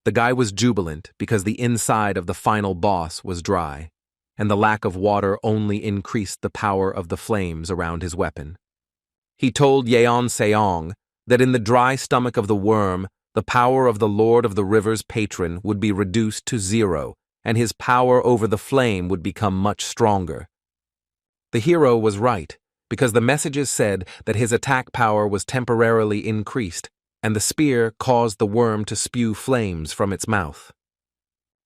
The guy was jubilant because the inside of the final boss was dry, and the lack of water only increased the power of the flames around his weapon. He told Yeon-seong that in the dry stomach of the worm, the power of the Lord of the River's patron would be reduced to 0, and his power over the flame would become much stronger. The hero was right, because the messages said that his attack power was temporarily increased, and the spear caused the worm to spew flames from its mouth.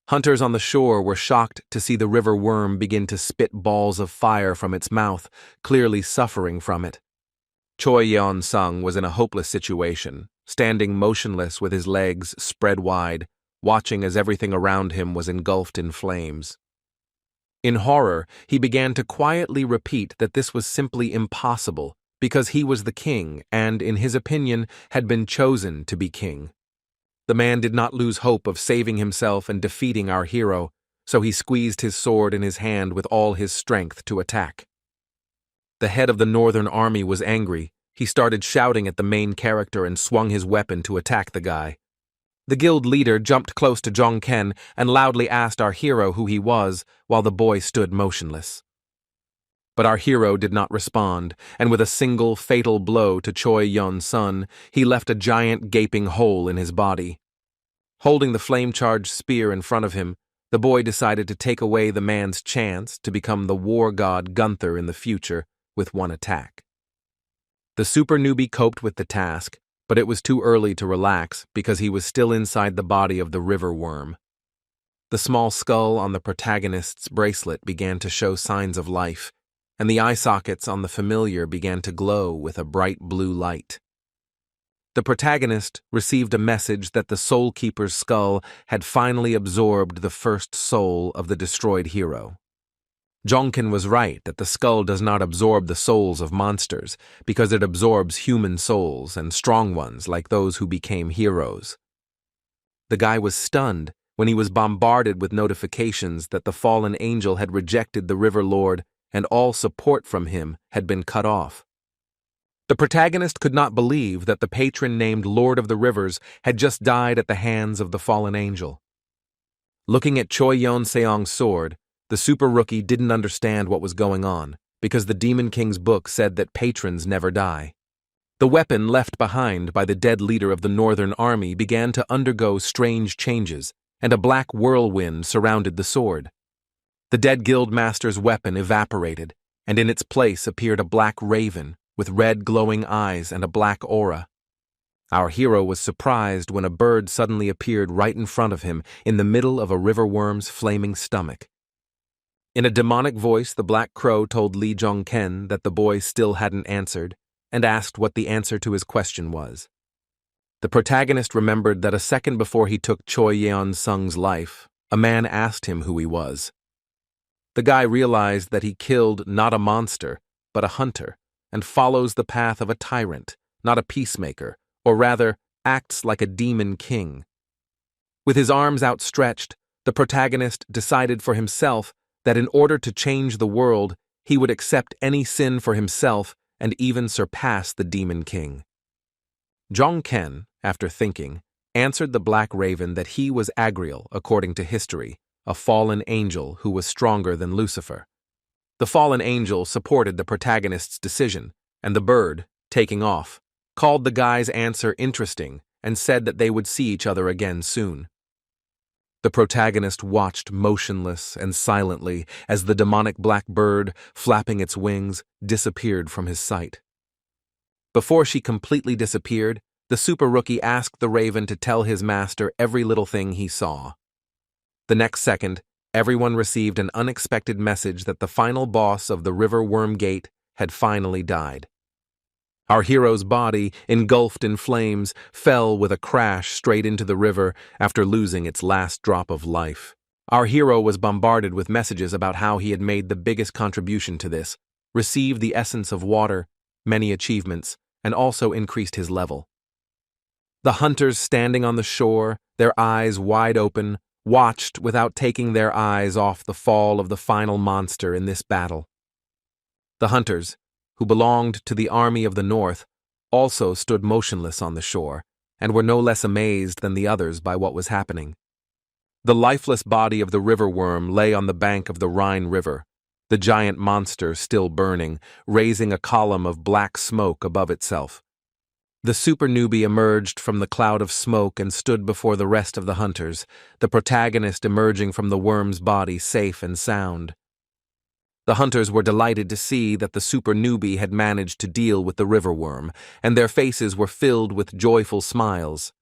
Hunters on the shore were shocked to see the river worm begin to spit balls of fire from its mouth, clearly suffering from it. Choi Yeon-sung was in a hopeless situation, standing motionless with his legs spread wide, watching as everything around him was engulfed in flames. In horror, he began to quietly repeat that this was simply impossible, because he was the king and, in his opinion, had been chosen to be king. The man did not lose hope of saving himself and defeating our hero, so he squeezed his sword in his hand with all his strength to attack. The head of the Northern Army was angry. He started shouting at the main character and swung his weapon to attack the guy. The guild leader jumped close to Jong-ken and loudly asked our hero who he was, while the boy stood motionless. But our hero did not respond, and with a single fatal blow to Choi Yeon-sun, he left a giant gaping hole in his body. Holding the flame-charged spear in front of him, the boy decided to take away the man's chance to become the war god Gunther in the future with one attack. The super newbie coped with the task, but it was too early to relax because he was still inside the body of the river worm. The small skull on the protagonist's bracelet began to show signs of life, and the eye sockets on the familiar began to glow with a bright blue light. The protagonist received a message that the Soul Keeper's skull had finally absorbed the first soul of the destroyed hero. Jongkin was right that the skull does not absorb the souls of monsters because it absorbs human souls and strong ones like those who became heroes. The guy was stunned when he was bombarded with notifications that the fallen angel had rejected the River Lord and all support from him had been cut off. The protagonist could not believe that the patron named Lord of the Rivers had just died at the hands of the fallen angel. Looking at Choi Yeon-seong's sword, the super rookie didn't understand what was going on because the Demon King's book said that patrons never die. The weapon left behind by the dead leader of the Northern Army began to undergo strange changes, and a black whirlwind surrounded the sword. The dead guildmaster's weapon evaporated, and in its place appeared a black raven with red glowing eyes and a black aura. Our hero was surprised when a bird suddenly appeared right in front of him in the middle of a river worm's flaming stomach. In a demonic voice, the Black Crow told Lee Jong-ken that the boy still hadn't answered, and asked what the answer to his question was. The protagonist remembered that a second before he took Choi Yeon-sung's life, a man asked him who he was. The guy realized that he killed not a monster, but a hunter, and follows the path of a tyrant, not a peacemaker, or rather, acts like a demon king. With his arms outstretched, the protagonist decided for himself that in order to change the world, he would accept any sin for himself and even surpass the Demon King. Jong-ken, after thinking, answered the Black Raven that he was Agriel, according to history, a fallen angel who was stronger than Lucifer. The fallen angel supported the protagonist's decision, and the bird, taking off, called the guy's answer interesting and said that they would see each other again soon. The protagonist watched motionless and silently as the demonic black bird, flapping its wings, disappeared from his sight. Before she completely disappeared, the super rookie asked the raven to tell his master every little thing he saw. The next second, everyone received an unexpected message that the final boss of the River Worm Gate had finally died. Our hero's body, engulfed in flames, fell with a crash straight into the river after losing its last drop of life. Our hero was bombarded with messages about how he had made the biggest contribution to this, received the essence of water, many achievements, and also increased his level. The hunters standing on the shore, their eyes wide open, watched without taking their eyes off the fall of the final monster in this battle. The hunters, who belonged to the army of the north, also stood motionless on the shore, and were no less amazed than the others by what was happening. The lifeless body of the river worm lay on the bank of the Rhine River, the giant monster still burning, raising a column of black smoke above itself. The super newbie emerged from the cloud of smoke and stood before the rest of the hunters, the protagonist emerging from the worm's body safe and sound. The hunters were delighted to see that the super newbie had managed to deal with the river worm, and their faces were filled with joyful smiles.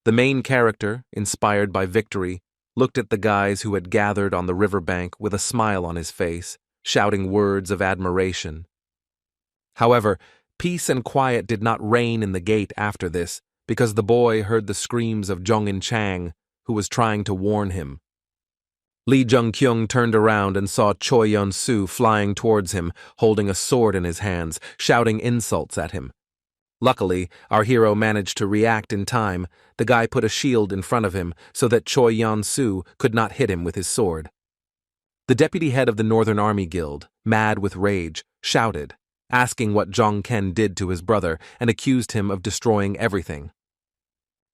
The main character, inspired by victory, looked at the guys who had gathered on the riverbank with a smile on his face, shouting words of admiration. However, peace and quiet did not reign in the gate after this, because the boy heard the screams of Jong-in Chang, who was trying to warn him. Lee Jung-kyung turned around and saw Choi Yeon-soo flying towards him, holding a sword in his hands, shouting insults at him. Luckily, our hero managed to react in time. The guy put a shield in front of him so that Choi Yeon-soo could not hit him with his sword. The deputy head of the Northern Army Guild, mad with rage, shouted, asking what Jong-ken did to his brother, and accused him of destroying everything.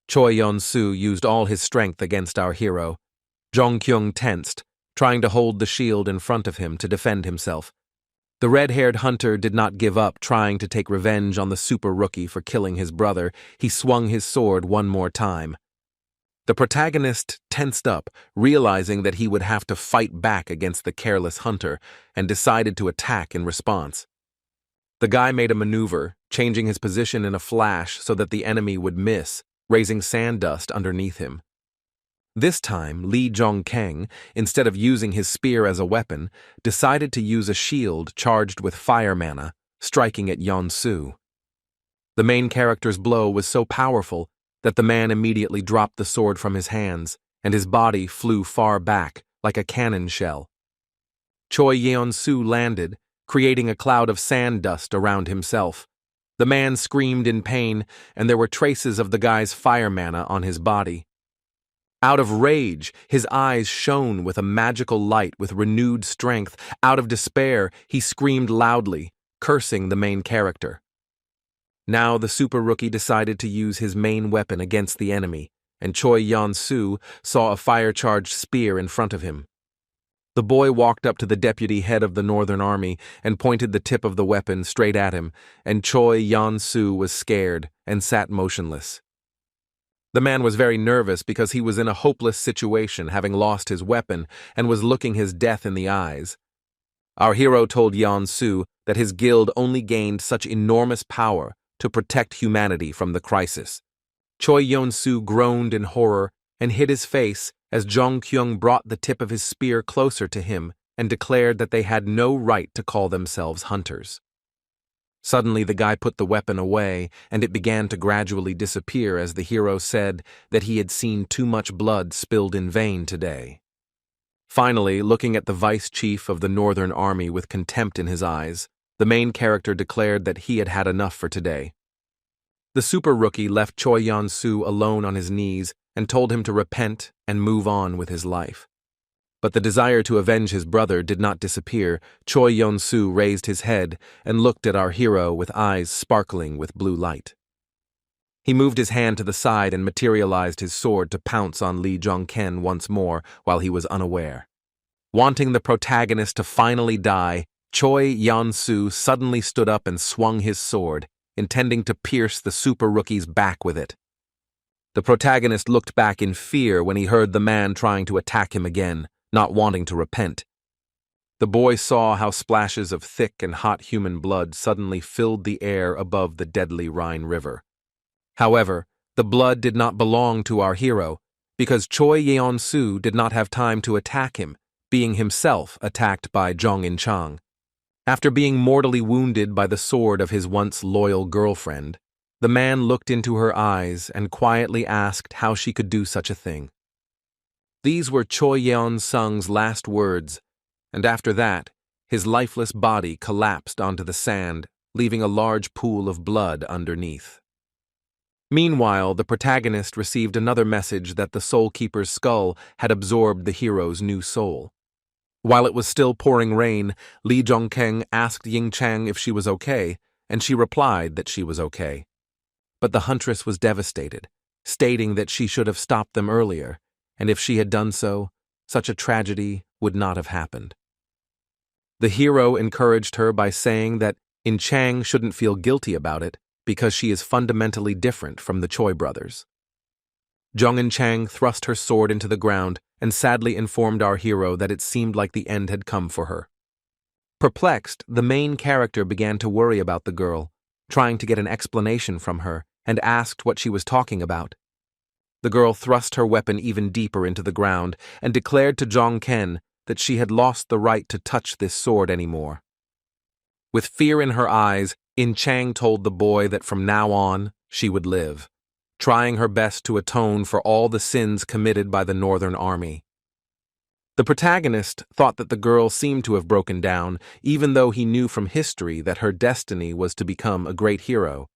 Choi Yeon-soo used all his strength against our hero. Jong-kyung tensed, trying to hold the shield in front of him to defend himself. The red-haired hunter did not give up trying to take revenge on the super rookie for killing his brother. He swung his sword one more time. The protagonist tensed up, realizing that he would have to fight back against the careless hunter, and decided to attack in response. The guy made a maneuver, changing his position in a flash so that the enemy would miss, raising sand dust underneath him. This time, Li Zhongkeng, instead of using his spear as a weapon, decided to use a shield charged with fire mana, striking at Yansu. The main character's blow was so powerful that the man immediately dropped the sword from his hands, and his body flew far back, like a cannon shell. Choi Yeon-su landed, creating a cloud of sand dust around himself. The man screamed in pain, and there were traces of the guy's fire mana on his body. Out of rage, his eyes shone with a magical light with renewed strength. Out of despair, he screamed loudly, cursing the main character. Now the super rookie decided to use his main weapon against the enemy, and Choi Yeon-su saw a fire-charged spear in front of him. The boy walked up to the deputy head of the Northern Army and pointed the tip of the weapon straight at him, and Choi Yeon-su was scared and sat motionless. The man was very nervous because he was in a hopeless situation, having lost his weapon, and was looking his death in the eyes. Our hero told Yeon-su that his guild only gained such enormous power to protect humanity from the crisis. Choi Yeon-su groaned in horror and hid his face as Jong Kyung brought the tip of his spear closer to him and declared that they had no right to call themselves hunters. Suddenly the guy put the weapon away, and it began to gradually disappear as the hero said that he had seen too much blood spilled in vain today. Finally, looking at the vice chief of the Northern Army with contempt in his eyes, the main character declared that he had had enough for today. The super rookie left Choi Yeon-su alone on his knees and told him to repent and move on with his life. But the desire to avenge his brother did not disappear. Choi Yeon-su raised his head and looked at our hero with eyes sparkling with blue light. He moved his hand to the side and materialized his sword to pounce on Li Zhongken once more while he was unaware. Wanting the protagonist to finally die, Choi Yeon-su suddenly stood up and swung his sword, intending to pierce the super rookie's back with it. The protagonist looked back in fear when he heard the man trying to attack him again, not wanting to repent. The boy saw how splashes of thick and hot human blood suddenly filled the air above the deadly Rhine River. However, the blood did not belong to our hero, because Choi Yeon-su did not have time to attack him, being himself attacked by Jong In-chang. After being mortally wounded by the sword of his once loyal girlfriend, the man looked into her eyes and quietly asked how she could do such a thing. These were Choi Yeon-sung's last words, and after that, his lifeless body collapsed onto the sand, leaving a large pool of blood underneath. Meanwhile, the protagonist received another message that the Soul Keeper's skull had absorbed the hero's new soul. While it was still pouring rain, Li Zhongkeng asked Ying Chang if she was okay, and she replied that she was okay. But the huntress was devastated, stating that she should have stopped them earlier, and if she had done so, such a tragedy would not have happened. The hero encouraged her by saying that In Chang shouldn't feel guilty about it because she is fundamentally different from the Choi brothers. Jong In-chang thrust her sword into the ground and sadly informed our hero that it seemed like the end had come for her. Perplexed, the main character began to worry about the girl, trying to get an explanation from her, and asked what she was talking about. The girl thrust her weapon even deeper into the ground and declared to Jong Ken that she had lost the right to touch this sword anymore. With fear in her eyes, In Chang told the boy that from now on, she would live, trying her best to atone for all the sins committed by the Northern Army. The protagonist thought that the girl seemed to have broken down, even though he knew from history that her destiny was to become a great hero.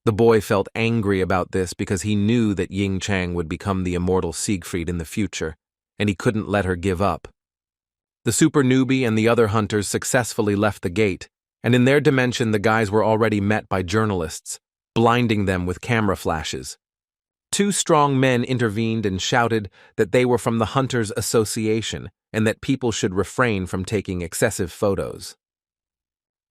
The boy felt angry about this because he knew that Ying Chang would become the immortal Siegfried in the future, and he couldn't let her give up. The super newbie and the other hunters successfully left the gate, and in their dimension the guys were already met by journalists, blinding them with camera flashes. Two strong men intervened and shouted that they were from the Hunters Association and that people should refrain from taking excessive photos.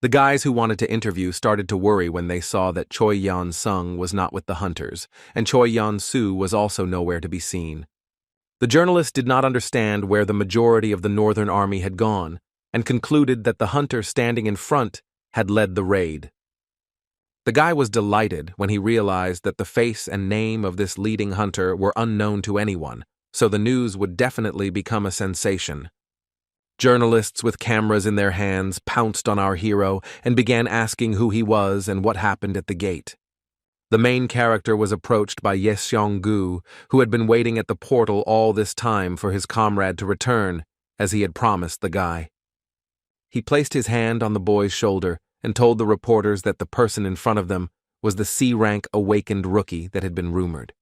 The guys who wanted to interview started to worry when they saw that Choi Yeon-sung was not with the hunters, and Choi Yeon-su was also nowhere to be seen. The journalists did not understand where the majority of the Northern Army had gone, and concluded that the hunter standing in front had led the raid. The guy was delighted when he realized that the face and name of this leading hunter were unknown to anyone, so the news would definitely become a sensation. Journalists with cameras in their hands pounced on our hero and began asking who he was and what happened at the gate. The main character was approached by Ye Seong-gu, who had been waiting at the portal all this time for his comrade to return, as he had promised the guy. He placed his hand on the boy's shoulder and told the reporters that the person in front of them was the C-rank awakened rookie that had been rumored.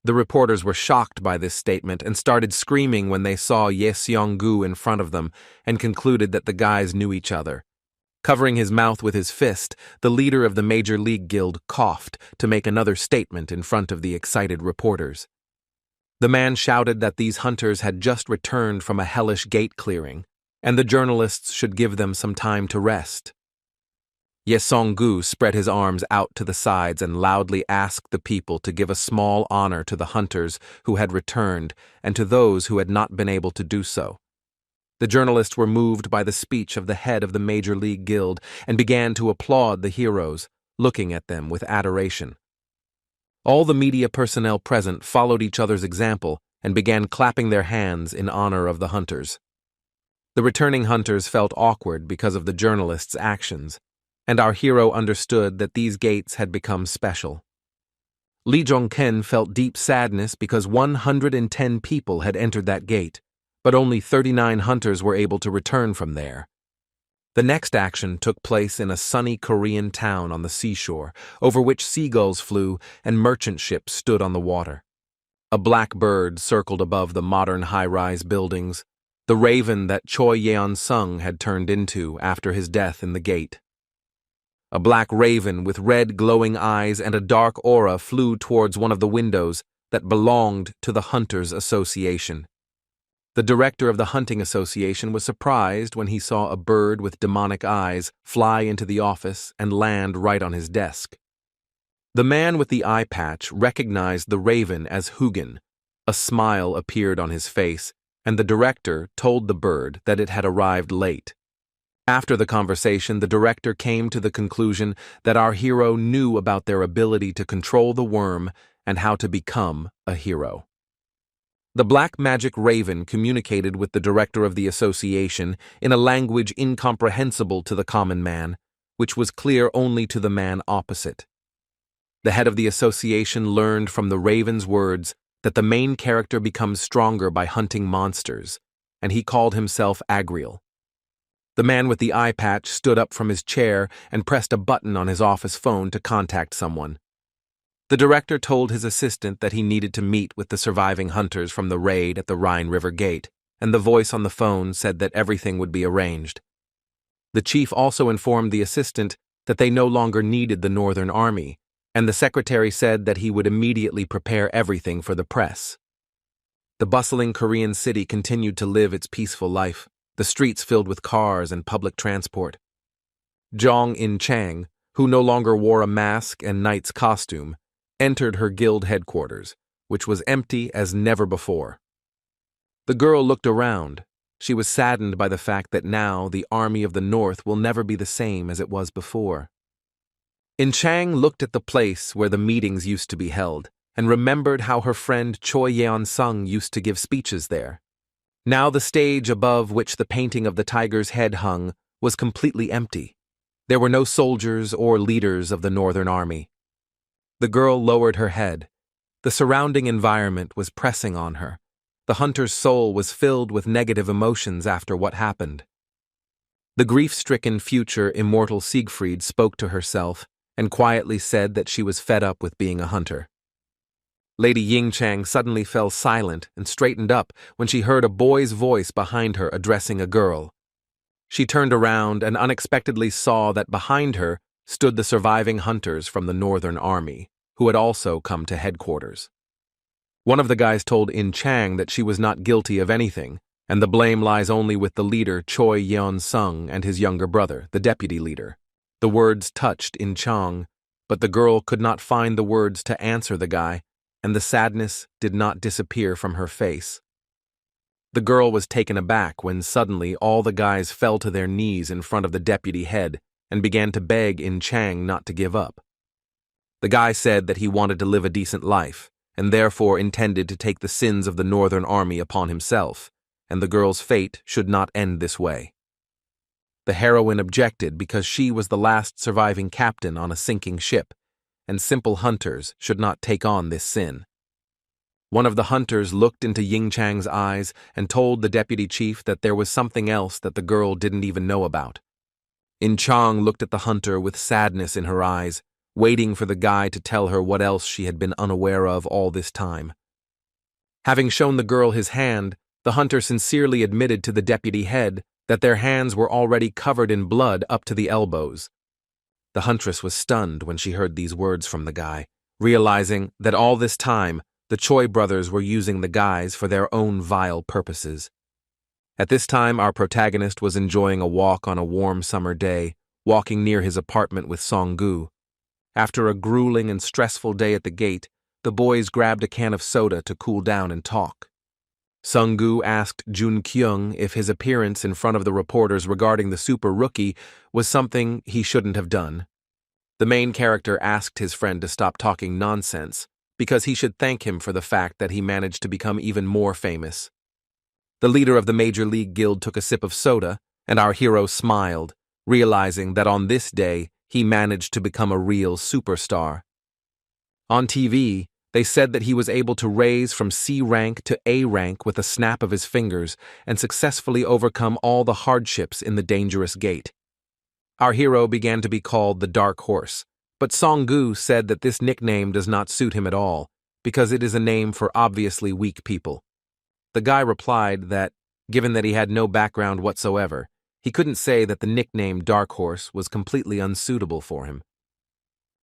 The reporters were shocked by this statement and started screaming when they saw Ye Seong-gu in front of them and concluded that the guys knew each other. Covering his mouth with his fist, the leader of the Major League Guild coughed to make another statement in front of the excited reporters. The man shouted that these hunters had just returned from a hellish gate clearing, and the journalists should give them some time to rest. Ye Seong-gu spread his arms out to the sides and loudly asked the people to give a small honor to the hunters who had returned and to those who had not been able to do so. The journalists were moved by the speech of the head of the Major League Guild and began to applaud the heroes, looking at them with adoration. All the media personnel present followed each other's example and began clapping their hands in honor of the hunters. The returning hunters felt awkward because of the journalists' actions, and our hero understood that these gates had become special. Lee Jong-ken felt deep sadness because 110 people had entered that gate, but only 39 hunters were able to return from there. The next action took place in a sunny Korean town on the seashore, over which seagulls flew and merchant ships stood on the water. A black bird circled above the modern high-rise buildings, the raven that Choi Yeon-sung had turned into after his death in the gate. A black raven with red glowing eyes and a dark aura flew towards one of the windows that belonged to the Hunters Association. The director of the Hunting Association was surprised when he saw a bird with demonic eyes fly into the office and land right on his desk. The man with the eye patch recognized the raven as Hugin. A smile appeared on his face, and the director told the bird that it had arrived late. After the conversation, the director came to the conclusion that our hero knew about their ability to control the worm and how to become a hero. The black magic raven communicated with the director of the association in a language incomprehensible to the common man, which was clear only to the man opposite. The head of the association learned from the raven's words that the main character becomes stronger by hunting monsters, and he called himself Agriel. The man with the eye patch stood up from his chair and pressed a button on his office phone to contact someone. The director told his assistant that he needed to meet with the surviving hunters from the raid at the Rhine River Gate, and the voice on the phone said that everything would be arranged. The chief also informed the assistant that they no longer needed the Northern Army, and the secretary said that he would immediately prepare everything for the press. The bustling Korean city continued to live its peaceful life, the streets filled with cars and public transport. Jong In-chang, who no longer wore a mask and knight's costume, entered her guild headquarters, which was empty as never before. The girl looked around. She was saddened by the fact that now the army of the North will never be the same as it was before. In-chang looked at the place where the meetings used to be held and remembered how her friend Choi Yeon-sung used to give speeches there. Now the stage above which the painting of the tiger's head hung was completely empty. There were no soldiers or leaders of the Northern Army. The girl lowered her head. The surrounding environment was pressing on her. The hunter's soul was filled with negative emotions after what happened. The grief-stricken future immortal Siegfried spoke to herself and quietly said that she was fed up with being a hunter. Lady Ying-chang suddenly fell silent and straightened up when she heard a boy's voice behind her addressing a girl. She turned around and unexpectedly saw that behind her stood the surviving hunters from the Northern Army, who had also come to headquarters. One of the guys told In-chang that she was not guilty of anything, and the blame lies only with the leader Choi Yeon-sung and his younger brother, the deputy leader. The words touched In-chang, but the girl could not find the words to answer the guy, and the sadness did not disappear from her face. The girl was taken aback when suddenly all the guys fell to their knees in front of the deputy head and began to beg In Chang not to give up. The guy said that he wanted to live a decent life, and therefore intended to take the sins of the Northern Army upon himself, and the girl's fate should not end this way. The heroine objected because she was the last surviving captain on a sinking ship, and simple hunters should not take on this sin. One of the hunters looked into Ying Chang's eyes and told the deputy chief that there was something else that the girl didn't even know about. In Chang looked at the hunter with sadness in her eyes, waiting for the guy to tell her what else she had been unaware of all this time. Having shown the girl his hand, the hunter sincerely admitted to the deputy head that their hands were already covered in blood up to the elbows. The huntress was stunned when she heard these words from the guy, realizing that all this time the Choi brothers were using the guys for their own vile purposes. At this time, our protagonist was enjoying a walk on a warm summer day, walking near his apartment with Song-gu. After a grueling and stressful day at the gate, the boys grabbed a can of soda to cool down and talk. Sung-gu asked Jun-kyung if his appearance in front of the reporters regarding the super rookie was something he shouldn't have done. The main character asked his friend to stop talking nonsense, because he should thank him for the fact that he managed to become even more famous. The leader of the Major League Guild took a sip of soda, and our hero smiled, realizing that on this day he managed to become a real superstar. On TV, they said that he was able to raise from C rank to A rank with a snap of his fingers and successfully overcome all the hardships in the dangerous gate. Our hero began to be called the Dark Horse, but Song-gu said that this nickname does not suit him at all, because it is a name for obviously weak people. The guy replied that, given that he had no background whatsoever, he couldn't say that the nickname Dark Horse was completely unsuitable for him.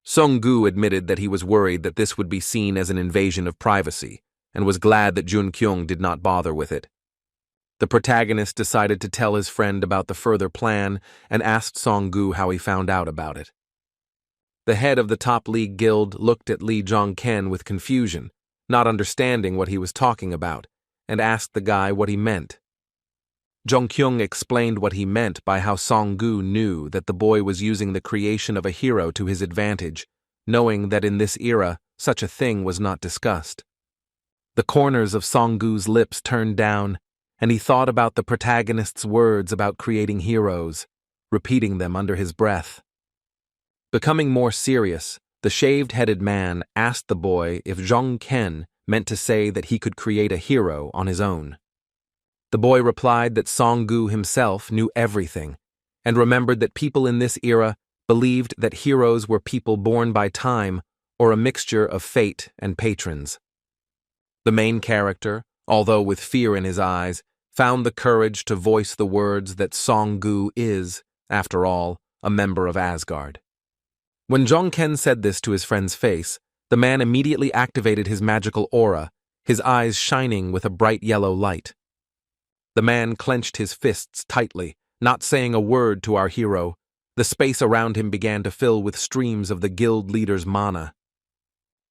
Song-gu admitted that he was worried that this would be seen as an invasion of privacy, and was glad that Jun-kyung did not bother with it. The protagonist decided to tell his friend about the further plan and asked Song-gu how he found out about it. The head of the top league guild looked at Lee Jong-ken with confusion, not understanding what he was talking about, and asked the guy what he meant. Jong-kyung explained what he meant by how Song-gu knew that the boy was using the creation of a hero to his advantage, knowing that in this era such a thing was not discussed. The corners of Song-gu's lips turned down, and he thought about the protagonist's words about creating heroes, repeating them under his breath. Becoming more serious, the shaved-headed man asked the boy if Jong-ken meant to say that he could create a hero on his own. The boy replied that Song-gu himself knew everything, and remembered that people in this era believed that heroes were people born by time or a mixture of fate and patrons. The main character, although with fear in his eyes, found the courage to voice the words that Song-gu is, after all, a member of Asgard. When Jong-ken said this to his friend's face, the man immediately activated his magical aura, his eyes shining with a bright yellow light. The man clenched his fists tightly, not saying a word to our hero. The space around him began to fill with streams of the guild leader's mana.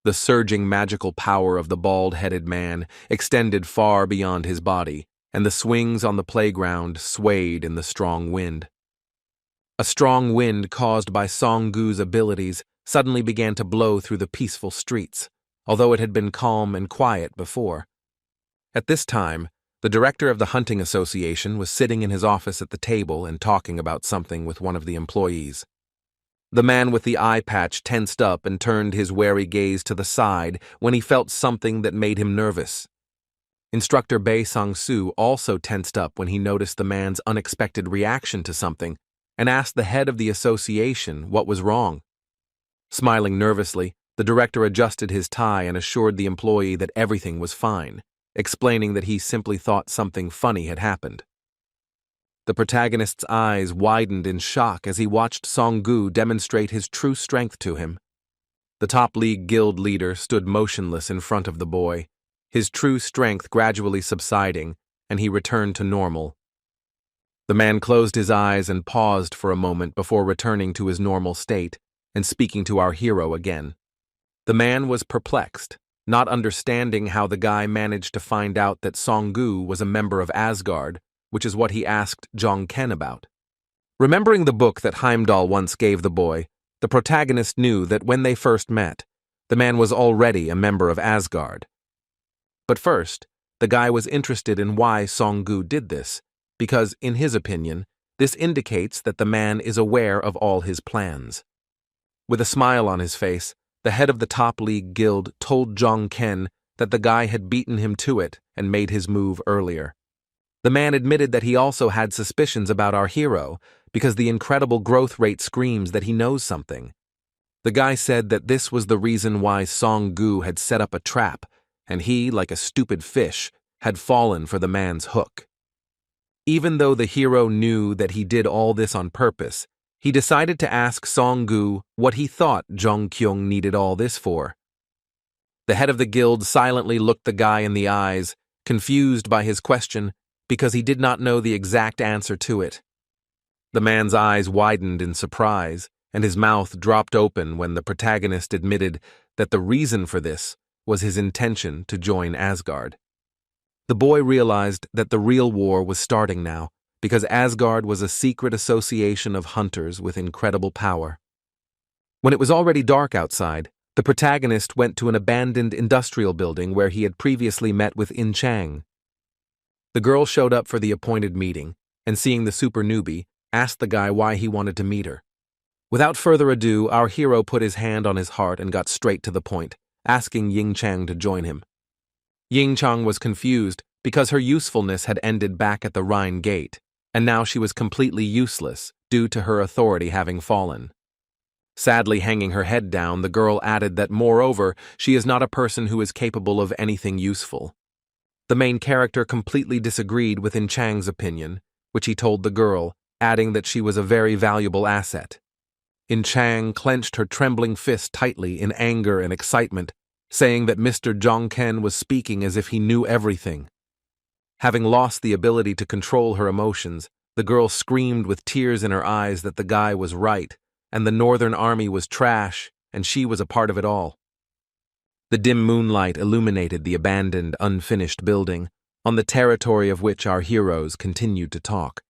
The surging magical power of the bald-headed man extended far beyond his body, and the swings on the playground swayed in the strong wind. A strong wind caused by Song-gu's abilities suddenly began to blow through the peaceful streets, although it had been calm and quiet before. At this time, the director of the hunting association was sitting in his office at the table and talking about something with one of the employees. The man with the eye patch tensed up and turned his wary gaze to the side when he felt something that made him nervous. Instructor Bae Sang-soo also tensed up when he noticed the man's unexpected reaction to something and asked the head of the association what was wrong. Smiling nervously, the director adjusted his tie and assured the employee that everything was fine, explaining that he simply thought something funny had happened. The protagonist's eyes widened in shock as he watched Song-gu demonstrate his true strength to him. The top league guild leader stood motionless in front of the boy, his true strength gradually subsiding, and he returned to normal. The man closed his eyes and paused for a moment before returning to his normal state and speaking to our hero again. The man was perplexed, not understanding how the guy managed to find out that Song-gu was a member of Asgard, which is what he asked Jong-ken about. Remembering the book that Heimdall once gave the boy, the protagonist knew that when they first met, the man was already a member of Asgard. But first, the guy was interested in why Song-gu did this, because, in his opinion, this indicates that the man is aware of all his plans. With a smile on his face, the head of the top league guild told Jong-ken that the guy had beaten him to it and made his move earlier. The man admitted that he also had suspicions about our hero, because the incredible growth rate screams that he knows something. The guy said that this was the reason why Song-gu had set up a trap, and he, like a stupid fish, had fallen for the man's hook. Even though the hero knew that he did all this on purpose, he decided to ask Song-gu what he thought Jong-kyung needed all this for. The head of the guild silently looked the guy in the eyes, confused by his question, because he did not know the exact answer to it. The man's eyes widened in surprise, and his mouth dropped open when the protagonist admitted that the reason for this was his intention to join Asgard. The boy realized that the real war was starting now, because Asgard was a secret association of hunters with incredible power. When it was already dark outside, the protagonist went to an abandoned industrial building where he had previously met with In Chang. The girl showed up for the appointed meeting, and seeing the super newbie, asked the guy why he wanted to meet her. Without further ado, our hero put his hand on his heart and got straight to the point, asking Ying Chang to join him. Ying Chang was confused because her usefulness had ended back at the Rhine Gate, and now she was completely useless due to her authority having fallen. Sadly hanging her head down, the girl added that moreover, she is not a person who is capable of anything useful. The main character completely disagreed with In Chang's opinion, which he told the girl, adding that she was a very valuable asset. In Chang clenched her trembling fist tightly in anger and excitement, saying that Mr. Jong-ken was speaking as if he knew everything. Having lost the ability to control her emotions, the girl screamed with tears in her eyes that the guy was right, and the Northern Army was trash, and she was a part of it all. The dim moonlight illuminated the abandoned, unfinished building, on the territory of which our heroes continued to talk.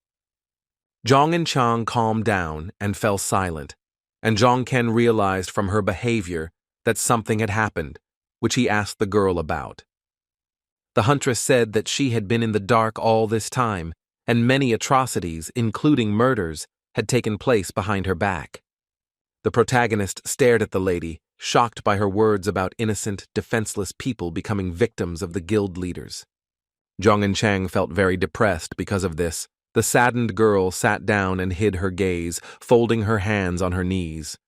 Jong and Chang calmed down and fell silent, and Jong-ken realized from her behavior that something had happened, which he asked the girl about. The huntress said that she had been in the dark all this time, and many atrocities, including murders, had taken place behind her back. The protagonist stared at the lady, shocked by her words about innocent, defenseless people becoming victims of the guild leaders. Jong and Chang felt very depressed because of this. The saddened girl sat down and hid her gaze, folding her hands on her knees.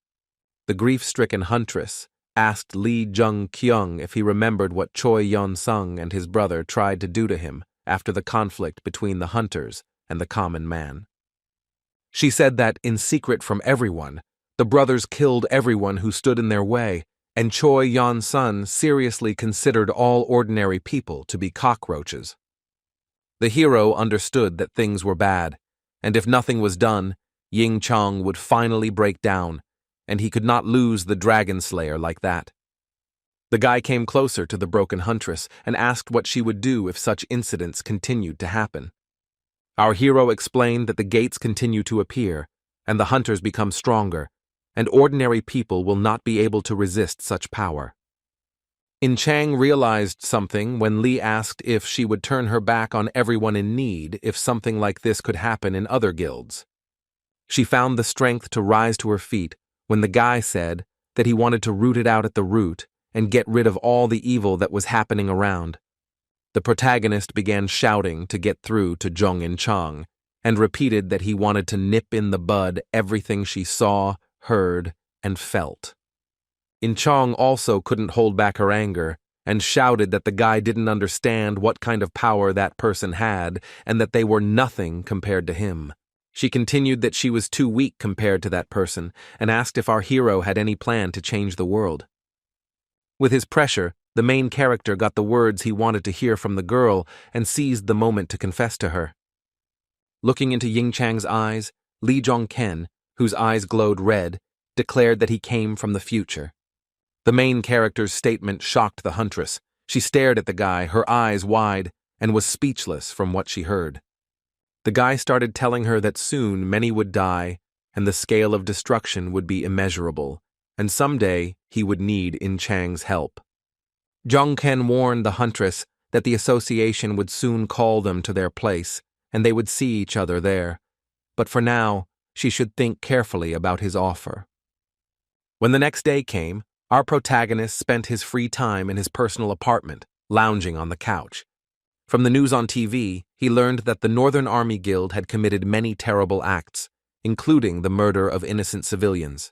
The grief-stricken huntress asked Lee Jung-kyung if he remembered what Choi Yeon-sung and his brother tried to do to him after the conflict between the hunters and the common man. She said that, in secret from everyone, the brothers killed everyone who stood in their way, and Choi Yeon-sun seriously considered all ordinary people to be cockroaches. The hero understood that things were bad, and if nothing was done, Ying Chang would finally break down, and he could not lose the Dragon Slayer like that. The guy came closer to the broken huntress and asked what she would do if such incidents continued to happen. Our hero explained that the gates continue to appear, and the hunters become stronger, and ordinary people will not be able to resist such power. In Chang realized something when Lee asked if she would turn her back on everyone in need if something like this could happen in other guilds. She found the strength to rise to her feet when the guy said that he wanted to root it out at the root and get rid of all the evil that was happening around. The protagonist began shouting to get through to Jong In Chang and repeated that he wanted to nip in the bud everything she saw, heard, and felt. In Chang also couldn't hold back her anger and shouted that the guy didn't understand what kind of power that person had and that they were nothing compared to him. She continued that she was too weak compared to that person and asked if our hero had any plan to change the world. With his pressure, the main character got the words he wanted to hear from the girl and seized the moment to confess to her. Looking into Ying Chang's eyes, Lee Jong-ken, whose eyes glowed red, declared that he came from the future. The main character's statement shocked the huntress. She stared at the guy, her eyes wide, and was speechless from what she heard. The guy started telling her that soon many would die, and the scale of destruction would be immeasurable, and someday he would need In Chang's help. Jongken warned the huntress that the association would soon call them to their place, and they would see each other there, but for now, she should think carefully about his offer. When the next day came, our protagonist spent his free time in his personal apartment, lounging on the couch. From the news on TV, he learned that the Northern Army Guild had committed many terrible acts, including the murder of innocent civilians.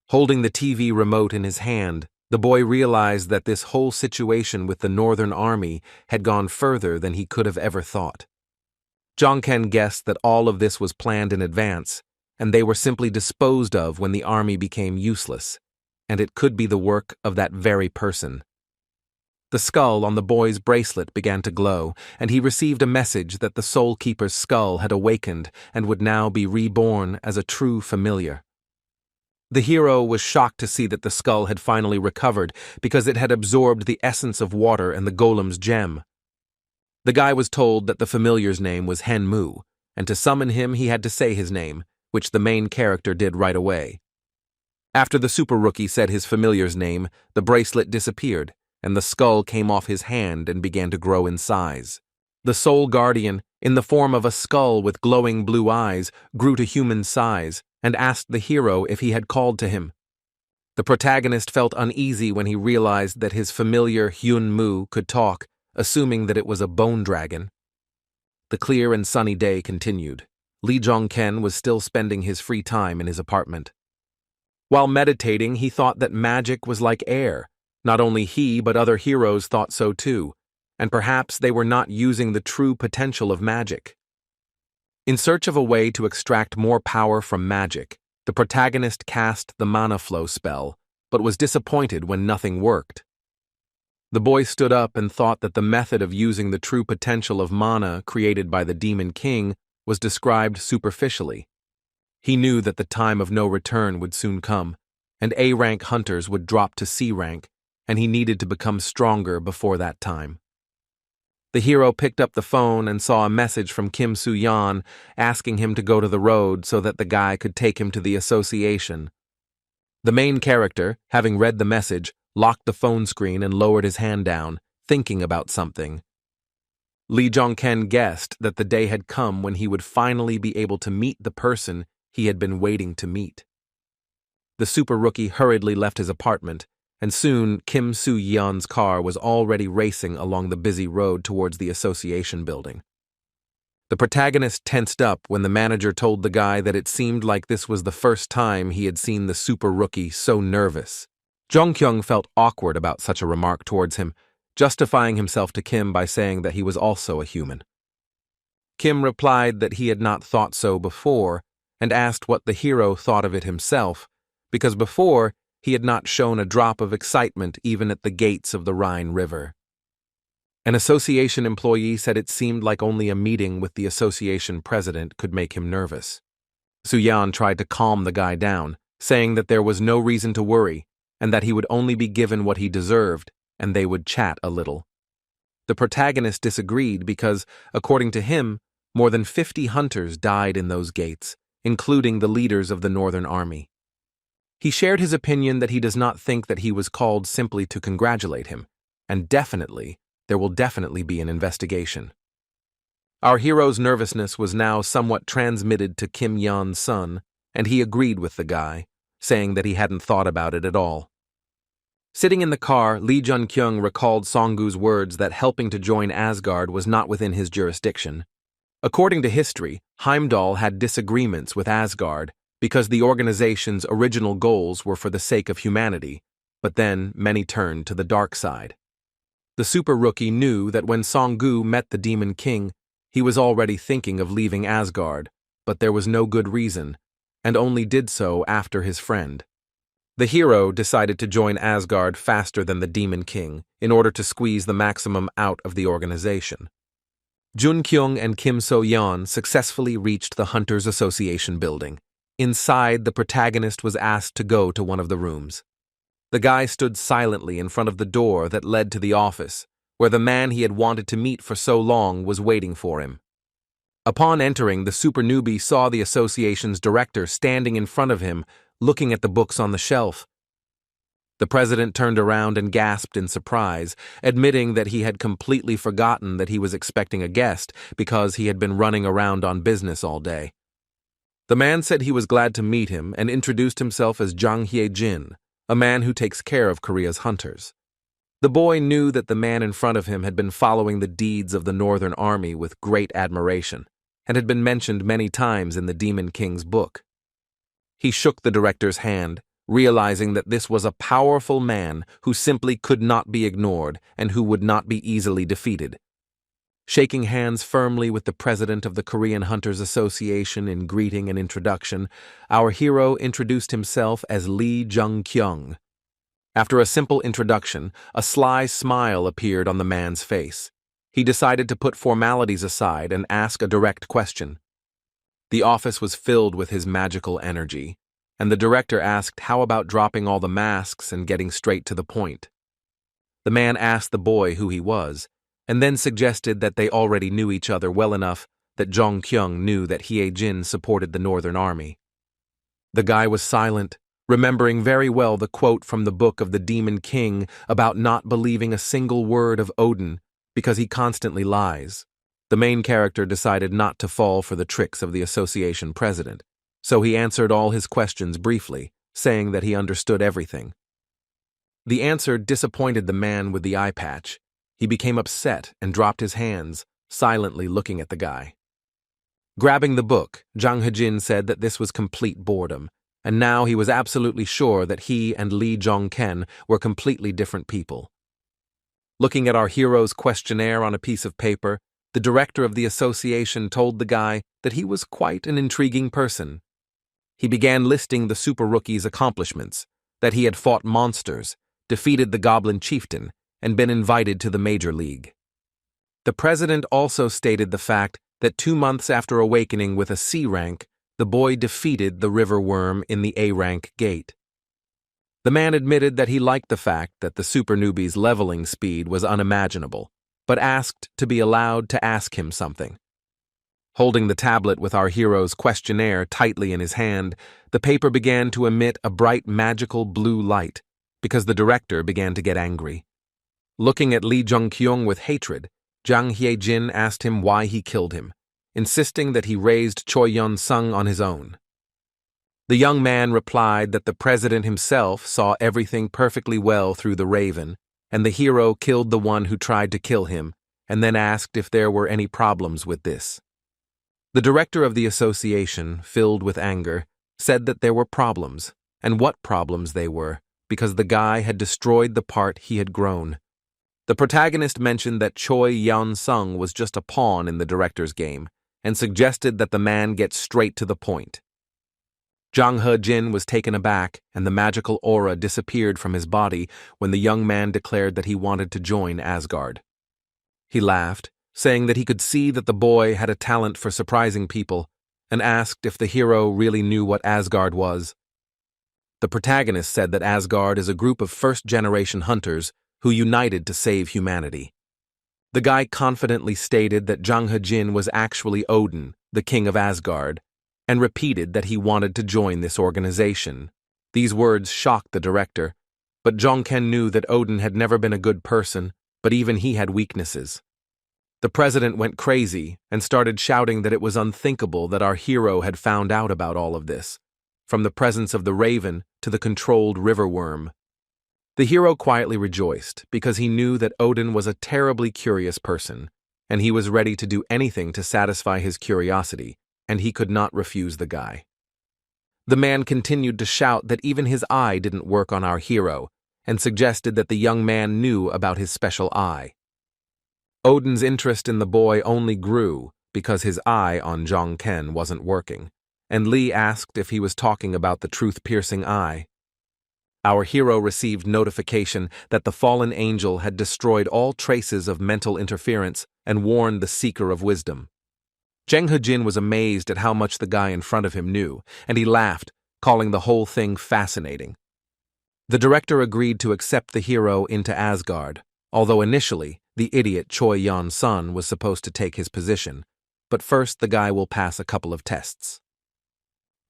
Holding the TV remote in his hand, the boy realized that this whole situation with the Northern Army had gone further than he could have ever thought. Jongken guessed that all of this was planned in advance, and they were simply disposed of when the army became useless, and it could be the work of that very person. The skull on the boy's bracelet began to glow, and he received a message that the Soul Keeper's skull had awakened and would now be reborn as a true familiar. The hero was shocked to see that the skull had finally recovered because it had absorbed the essence of water and the golem's gem. The guy was told that the familiar's name was Henmu, and to summon him he had to say his name, which the main character did right away. After the super rookie said his familiar's name, the bracelet disappeared, and the skull came off his hand and began to grow in size. The Soul Guardian, in the form of a skull with glowing blue eyes, grew to human size and asked the hero if he had called to him. The protagonist felt uneasy when he realized that his familiar Hyun Mu could talk, assuming that it was a bone dragon. The clear and sunny day continued. Lee Jong-ken was still spending his free time in his apartment. While meditating, he thought that magic was like air. Not only he, but other heroes thought so too, and perhaps they were not using the true potential of magic. In search of a way to extract more power from magic, the protagonist cast the mana flow spell, but was disappointed when nothing worked. The boy stood up and thought that the method of using the true potential of mana created by the Demon King was described superficially. He knew that the time of no return would soon come, and A-rank hunters would drop to C-rank, and he needed to become stronger before that time. The hero picked up the phone and saw a message from Kim Soo-yeon asking him to go to the road so that the guy could take him to the association. The main character, having read the message, locked the phone screen and lowered his hand down, thinking about something. Lee Jong-ken guessed that the day had come when he would finally be able to meet the person he had been waiting to meet. The super rookie hurriedly left his apartment, and soon Kim Soo-yeon's car was already racing along the busy road towards the association building. The protagonist tensed up when the manager told the guy that it seemed like this was the first time he had seen the super rookie so nervous. Jong-kyung felt awkward about such a remark towards him, justifying himself to Kim by saying that he was also a human. Kim replied that he had not thought so before, and asked what the hero thought of it himself, because before he had not shown a drop of excitement even at the gates of the Rhine River. An association employee said it seemed like only a meeting with the association president could make him nervous. Soo-yeon tried to calm the guy down, saying that there was no reason to worry, and that he would only be given what he deserved, and they would chat a little. The protagonist disagreed because, according to him, more than 50 hunters died in those gates, including the leaders of the Northern Army. He shared his opinion that he does not think that he was called simply to congratulate him, and there will definitely be an investigation. Our hero's nervousness was now somewhat transmitted to Kim Yeon's son, and he agreed with the guy, saying that he hadn't thought about it at all. Sitting in the car, Lee Jun-kyung recalled Songgu's words that helping to join Asgard was not within his jurisdiction. According to history, Heimdall had disagreements with Asgard because the organization's original goals were for the sake of humanity, but then many turned to the dark side. The super rookie knew that when Songgu met the Demon King, he was already thinking of leaving Asgard, but there was no good reason, and only did so after his friend. The hero decided to join Asgard faster than the Demon King in order to squeeze the maximum out of the organization. Jun-kyung and Kim So-yeon successfully reached the Hunters Association building. Inside, the protagonist was asked to go to one of the rooms. The guy stood silently in front of the door that led to the office, where the man he had wanted to meet for so long was waiting for him. Upon entering, the super newbie saw the association's director standing in front of him, looking at the books on the shelf. The president turned around and gasped in surprise, admitting that he had completely forgotten that he was expecting a guest because he had been running around on business all day. The man said he was glad to meet him and introduced himself as Jang Hye-jin, a man who takes care of Korea's hunters. The boy knew that the man in front of him had been following the deeds of the Northern Army with great admiration and had been mentioned many times in the Demon King's book. He shook the director's hand, realizing that this was a powerful man who simply could not be ignored and who would not be easily defeated. Shaking hands firmly with the president of the Korean Hunters Association in greeting and introduction, our hero introduced himself as Lee Jung-kyung. After a simple introduction, a sly smile appeared on the man's face. He decided to put formalities aside and ask a direct question. The office was filled with his magical energy, and the director asked how about dropping all the masks and getting straight to the point. The man asked the boy who he was, and then suggested that they already knew each other well enough that Jong-kyung knew that Hye-jin supported the Northern Army. The guy was silent, remembering very well the quote from the book of the Demon King about not believing a single word of Odin because he constantly lies. The main character decided not to fall for the tricks of the association president, so he answered all his questions briefly, saying that he understood everything. The answer disappointed the man with the eye patch. He became upset and dropped his hands, silently looking at the guy. Grabbing the book, Jang Hye-jin said that this was complete boredom, and now he was absolutely sure that he and Lee Jong-ken were completely different people. Looking at our hero's questionnaire on a piece of paper, the director of the association told the guy that he was quite an intriguing person. He began listing the super rookie's accomplishments, that he had fought monsters, defeated the goblin chieftain, and been invited to the major league. The president also stated the fact that 2 months after awakening with a C rank, the boy defeated the river worm in the A rank gate. The man admitted that he liked the fact that the super newbie's leveling speed was unimaginable, but asked to be allowed to ask him something. Holding the tablet with our hero's questionnaire tightly in his hand, the paper began to emit a bright magical blue light, because the director began to get angry. Looking at Lee Jung-kyung with hatred, Jang Hye-jin asked him why he killed him, insisting that he raised Choi Yun-sung on his own. The young man replied that the president himself saw everything perfectly well through the raven, and the hero killed the one who tried to kill him, and then asked if there were any problems with this. The director of the association, filled with anger, said that there were problems, and what problems they were, because the guy had destroyed the part he had grown. The protagonist mentioned that Choi Yun-sung was just a pawn in the director's game, and suggested that the man get straight to the point. Jang Hye-jin was taken aback, and the magical aura disappeared from his body when the young man declared that he wanted to join Asgard. He laughed, saying that he could see that the boy had a talent for surprising people, and asked if the hero really knew what Asgard was. The protagonist said that Asgard is a group of first-generation hunters who united to save humanity. The guy confidently stated that Jang Hye-jin was actually Odin, the king of Asgard, and repeated that he wanted to join this organization. These words shocked the director, but Jong-ken knew that Odin had never been a good person, but even he had weaknesses. The president went crazy and started shouting that it was unthinkable that our hero had found out about all of this, from the presence of the raven to the controlled river worm. The hero quietly rejoiced because he knew that Odin was a terribly curious person, and he was ready to do anything to satisfy his curiosity, and he could not refuse the guy. The man continued to shout that even his eye didn't work on our hero, and suggested that the young man knew about his special eye. Odin's interest in the boy only grew because his eye on Jong-ken wasn't working, and Lee asked if he was talking about the truth-piercing eye. Our hero received notification that the fallen angel had destroyed all traces of mental interference and warned the seeker of wisdom. Jang Hye-jin was amazed at how much the guy in front of him knew, and he laughed, calling the whole thing fascinating. The director agreed to accept the hero into Asgard, although initially the idiot Choi Yun-sun was supposed to take his position. but first the guy will pass a couple of tests.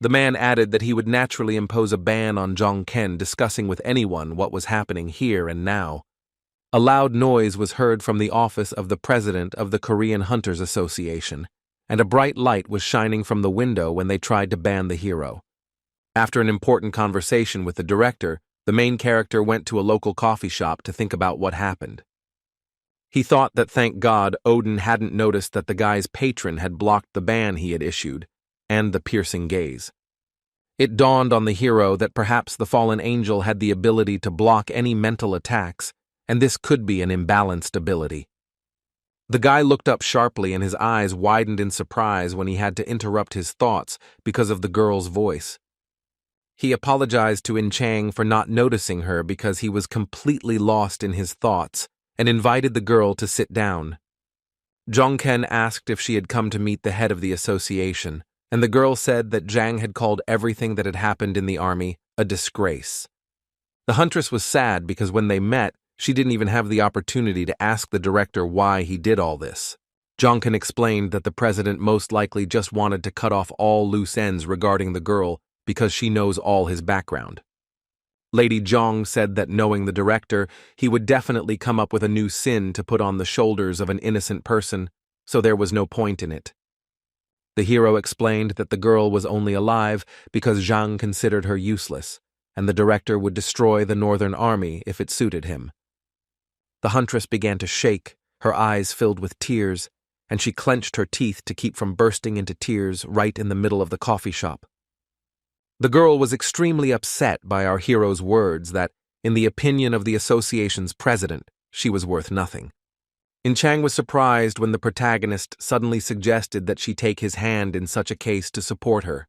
The man added that he would naturally impose a ban on Jong-ken discussing with anyone what was happening here and now. A loud noise was heard from the office of the president of the Korean Hunters Association, and a bright light was shining from the window when they tried to ban the hero. After an important conversation with the director, the main character went to a local coffee shop to think about what happened. He thought that thank God Odin hadn't noticed that the guy's patron had blocked the ban he had issued, and the piercing gaze. It dawned on the hero that perhaps the fallen angel had the ability to block any mental attacks, and this could be an imbalanced ability. The guy looked up sharply and his eyes widened in surprise when he had to interrupt his thoughts because of the girl's voice. He apologized to In Chang for not noticing her because he was completely lost in his thoughts and invited the girl to sit down. Jong-ken asked if she had come to meet the head of the association, and the girl said that Jang had called everything that had happened in the army a disgrace. The huntress was sad because when they met, she didn't even have the opportunity to ask the director why he did all this. Jong-ken explained that the president most likely just wanted to cut off all loose ends regarding the girl because she knows all his background. Lady Jong said that knowing the director, he would definitely come up with a new sin to put on the shoulders of an innocent person, so there was no point in it. The hero explained that the girl was only alive because Zhang considered her useless, and the director would destroy the Northern Army if it suited him. The huntress began to shake, her eyes filled with tears, and she clenched her teeth to keep from bursting into tears right in the middle of the coffee shop. The girl was extremely upset by our hero's words that, in the opinion of the association's president, she was worth nothing. In Chang was surprised when the protagonist suddenly suggested that she take his hand in such a case to support her.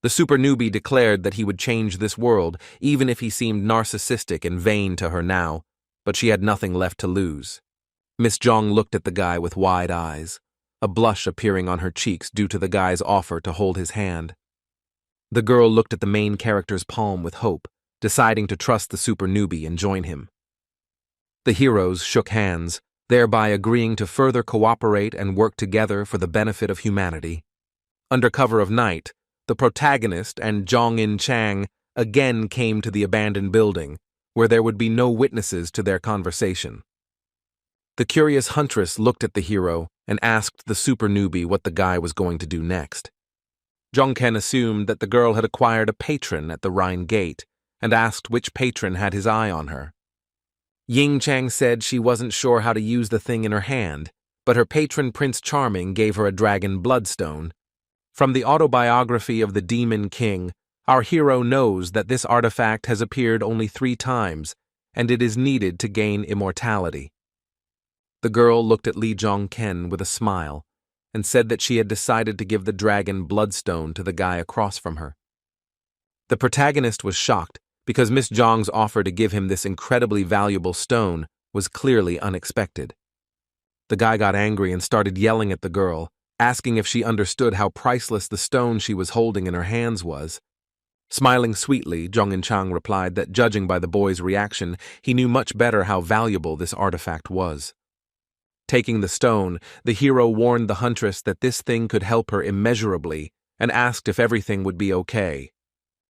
The super newbie declared that he would change this world, even if he seemed narcissistic and vain to her now, but she had nothing left to lose. Miss Jong looked at the guy with wide eyes, a blush appearing on her cheeks due to the guy's offer to hold his hand. The girl looked at the main character's palm with hope, deciding to trust the super newbie and join him. The heroes shook hands, thereby agreeing to further cooperate and work together for the benefit of humanity. Under cover of night, the protagonist and Jong-in Chang again came to the abandoned building, where there would be no witnesses to their conversation. The curious huntress looked at the hero and asked the super newbie what the guy was going to do next. Jong-ken assumed that the girl had acquired a patron at the Rhine Gate and asked which patron had his eye on her. Ying Chang said she wasn't sure how to use the thing in her hand, but her patron Prince Charming gave her a dragon bloodstone. From the autobiography of the Demon King, our hero knows that this artifact has appeared only 3 times, and it is needed to gain immortality. The girl looked at Lee Jong-ken with a smile, and said that she had decided to give the dragon bloodstone to the guy across from her. The protagonist was shocked, because Miss Jong's offer to give him this incredibly valuable stone was clearly unexpected. The guy got angry and started yelling at the girl, asking if she understood how priceless the stone she was holding in her hands was. Smiling sweetly, Jong-in Chang replied that judging by the boy's reaction, he knew much better how valuable this artifact was. Taking the stone, the hero warned the huntress that this thing could help her immeasurably and asked if everything would be okay.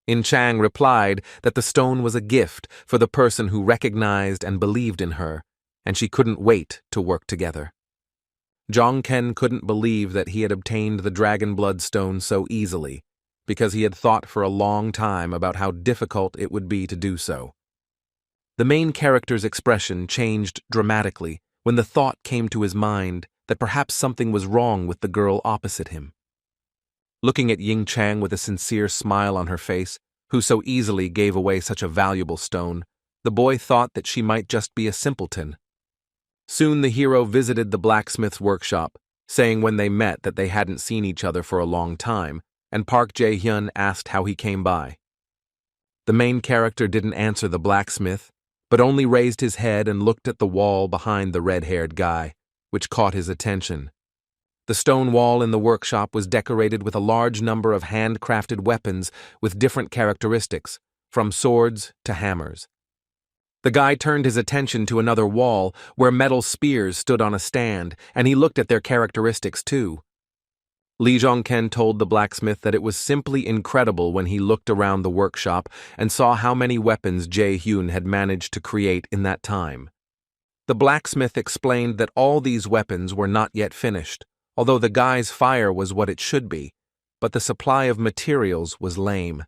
In Chang replied that the stone was a gift for the person who recognized and believed in her, and she couldn't wait to work together. Jong-ken couldn't believe that he had obtained the dragon blood stone so easily, because he had thought for a long time about how difficult it would be to do so. The main character's expression changed dramatically when the thought came to his mind that perhaps something was wrong with the girl opposite him. Looking at Ying Chang with a sincere smile on her face, who so easily gave away such a valuable stone, the boy thought that she might just be a simpleton. Soon the hero visited the blacksmith's workshop, saying when they met that they hadn't seen each other for a long time, and Park Jae-hyun asked how he came by. The main character didn't answer the blacksmith, but only raised his head and looked at the wall behind the red-haired guy, which caught his attention. The stone wall in the workshop was decorated with a large number of handcrafted weapons with different characteristics, from swords to hammers. The guy turned his attention to another wall where metal spears stood on a stand, and he looked at their characteristics too. Lee Jong-ken told the blacksmith that it was simply incredible when he looked around the workshop and saw how many weapons Jae-hyun had managed to create in that time. The blacksmith explained that all these weapons were not yet finished, although the guy's fire was what it should be, but the supply of materials was lame.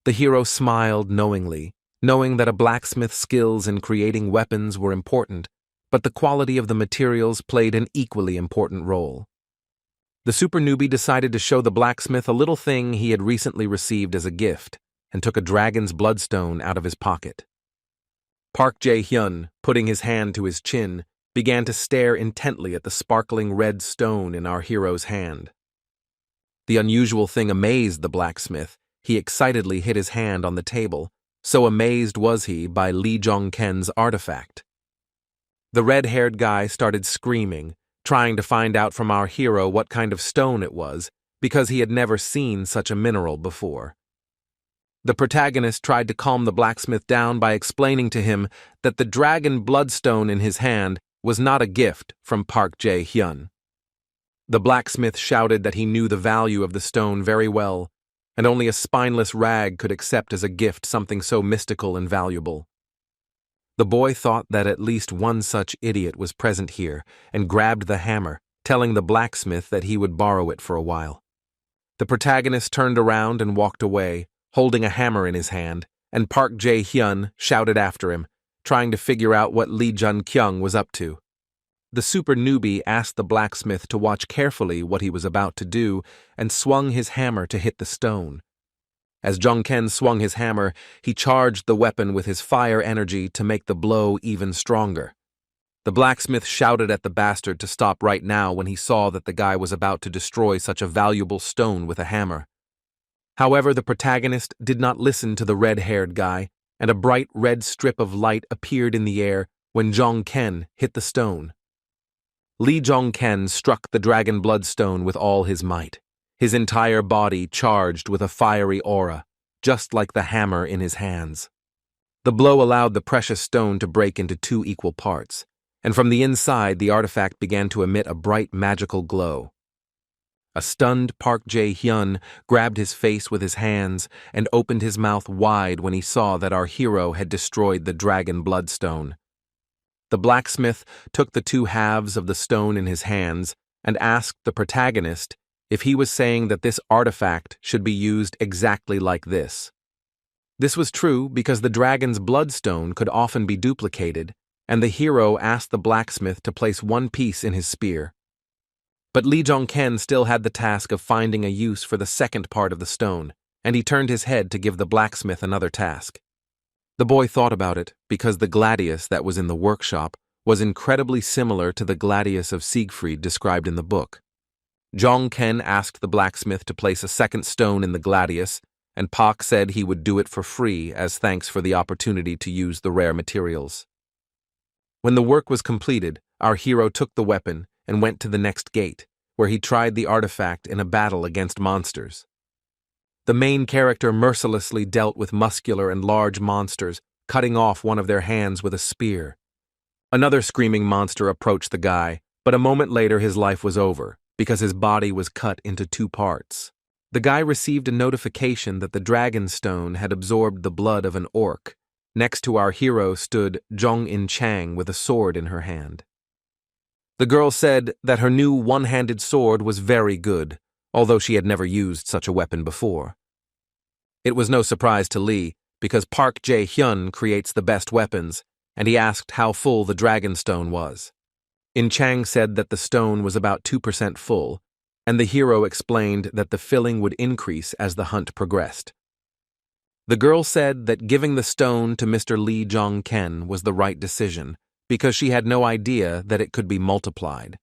The hero smiled knowingly, knowing that a blacksmith's skills in creating weapons were important, but the quality of the materials played an equally important role. The super newbie decided to show the blacksmith a little thing he had recently received as a gift, and took a dragon's bloodstone out of his pocket. Park Jae-hyun, putting his hand to his chin, began to stare intently at the sparkling red stone in our hero's hand. The unusual thing amazed the blacksmith. He excitedly hit his hand on the table, so amazed was he by Lee Jong-ken's artifact. The red-haired guy started screaming, trying to find out from our hero what kind of stone it was, because he had never seen such a mineral before. The protagonist tried to calm the blacksmith down by explaining to him that the dragon bloodstone in his hand was not a gift from Park Jae-hyun. The blacksmith shouted that he knew the value of the stone very well, and only a spineless rag could accept as a gift something so mystical and valuable. The boy thought that at least one such idiot was present here and grabbed the hammer, telling the blacksmith that he would borrow it for a while. The protagonist turned around and walked away, holding a hammer in his hand, and Park Jae-hyun shouted after him, trying to figure out what Lee Jun-kyung was up to. The super newbie asked the blacksmith to watch carefully what he was about to do and swung his hammer to hit the stone. As Jong-ken swung his hammer, he charged the weapon with his fire energy to make the blow even stronger. The blacksmith shouted at the bastard to stop right now when he saw that the guy was about to destroy such a valuable stone with a hammer. However, the protagonist did not listen to the red-haired guy, and a bright red strip of light appeared in the air when Jong-ken hit the stone. Lee Jong-ken struck the dragon bloodstone with all his might, his entire body charged with a fiery aura, just like the hammer in his hands. The blow allowed the precious stone to break into two equal parts, and from the inside the artifact began to emit a bright magical glow. A stunned Park Jae-hyun grabbed his face with his hands and opened his mouth wide when he saw that our hero had destroyed the dragon bloodstone. The blacksmith took the two halves of the stone in his hands and asked the protagonist if he was saying that this artifact should be used exactly like this. This was true because the dragon's bloodstone could often be duplicated, and the hero asked the blacksmith to place one piece in his spear. But Lee Jong-ken still had the task of finding a use for the second part of the stone, and he turned his head to give the blacksmith another task. The boy thought about it because the gladius that was in the workshop was incredibly similar to the gladius of Siegfried described in the book. Jong-ken asked the blacksmith to place a second stone in the gladius, and Pak said he would do it for free as thanks for the opportunity to use the rare materials. When the work was completed, our hero took the weapon and went to the next gate, where he tried the artifact in a battle against monsters. The main character mercilessly dealt with muscular and large monsters, cutting off one of their hands with a spear. Another screaming monster approached the guy, but a moment later his life was over, because his body was cut into two parts. The guy received a notification that the dragon stone had absorbed the blood of an orc. Next to our hero stood Jong-in Chang with a sword in her hand. The girl said that her new one-handed sword was very good, although she had never used such a weapon before. It was no surprise to Lee, because Park Jae-hyun creates the best weapons, and he asked how full the dragon stone was. In Chang said that the stone was about 2% full, and the hero explained that the filling would increase as the hunt progressed. The girl said that giving the stone to Mr. Lee Jong-ken was the right decision, because she had no idea that it could be multiplied.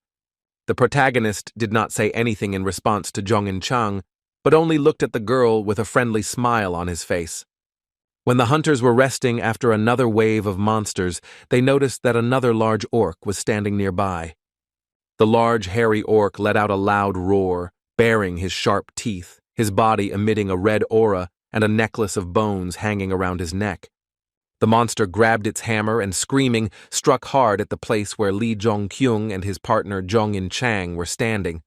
The protagonist did not say anything in response to Jong-in Chang, but only looked at the girl with a friendly smile on his face. When the hunters were resting after another wave of monsters, they noticed that another large orc was standing nearby. The large, hairy orc let out a loud roar, baring his sharp teeth, his body emitting a red aura and a necklace of bones hanging around his neck. The monster grabbed its hammer and, screaming, struck hard at the place where Lee Jong-kyung and his partner Jong-in Chang were standing.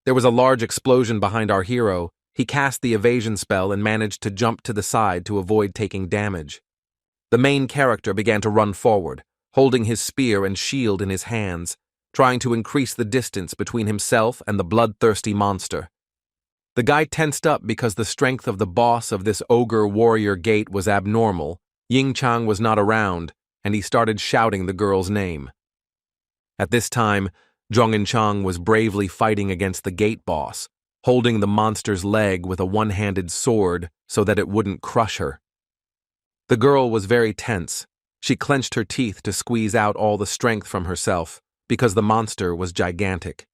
There was a large explosion behind our hero. He cast the evasion spell and managed to jump to the side to avoid taking damage. The main character began to run forward, holding his spear and shield in his hands, trying to increase the distance between himself and the bloodthirsty monster. The guy tensed up because the strength of the boss of this ogre warrior gate was abnormal. Ying Chang was not around, and he started shouting the girl's name. At this time, Jong-in Chang was bravely fighting against the gate boss, holding the monster's leg with a one-handed sword so that it wouldn't crush her. The girl was very tense. She clenched her teeth to squeeze out all the strength from herself, because the monster was gigantic.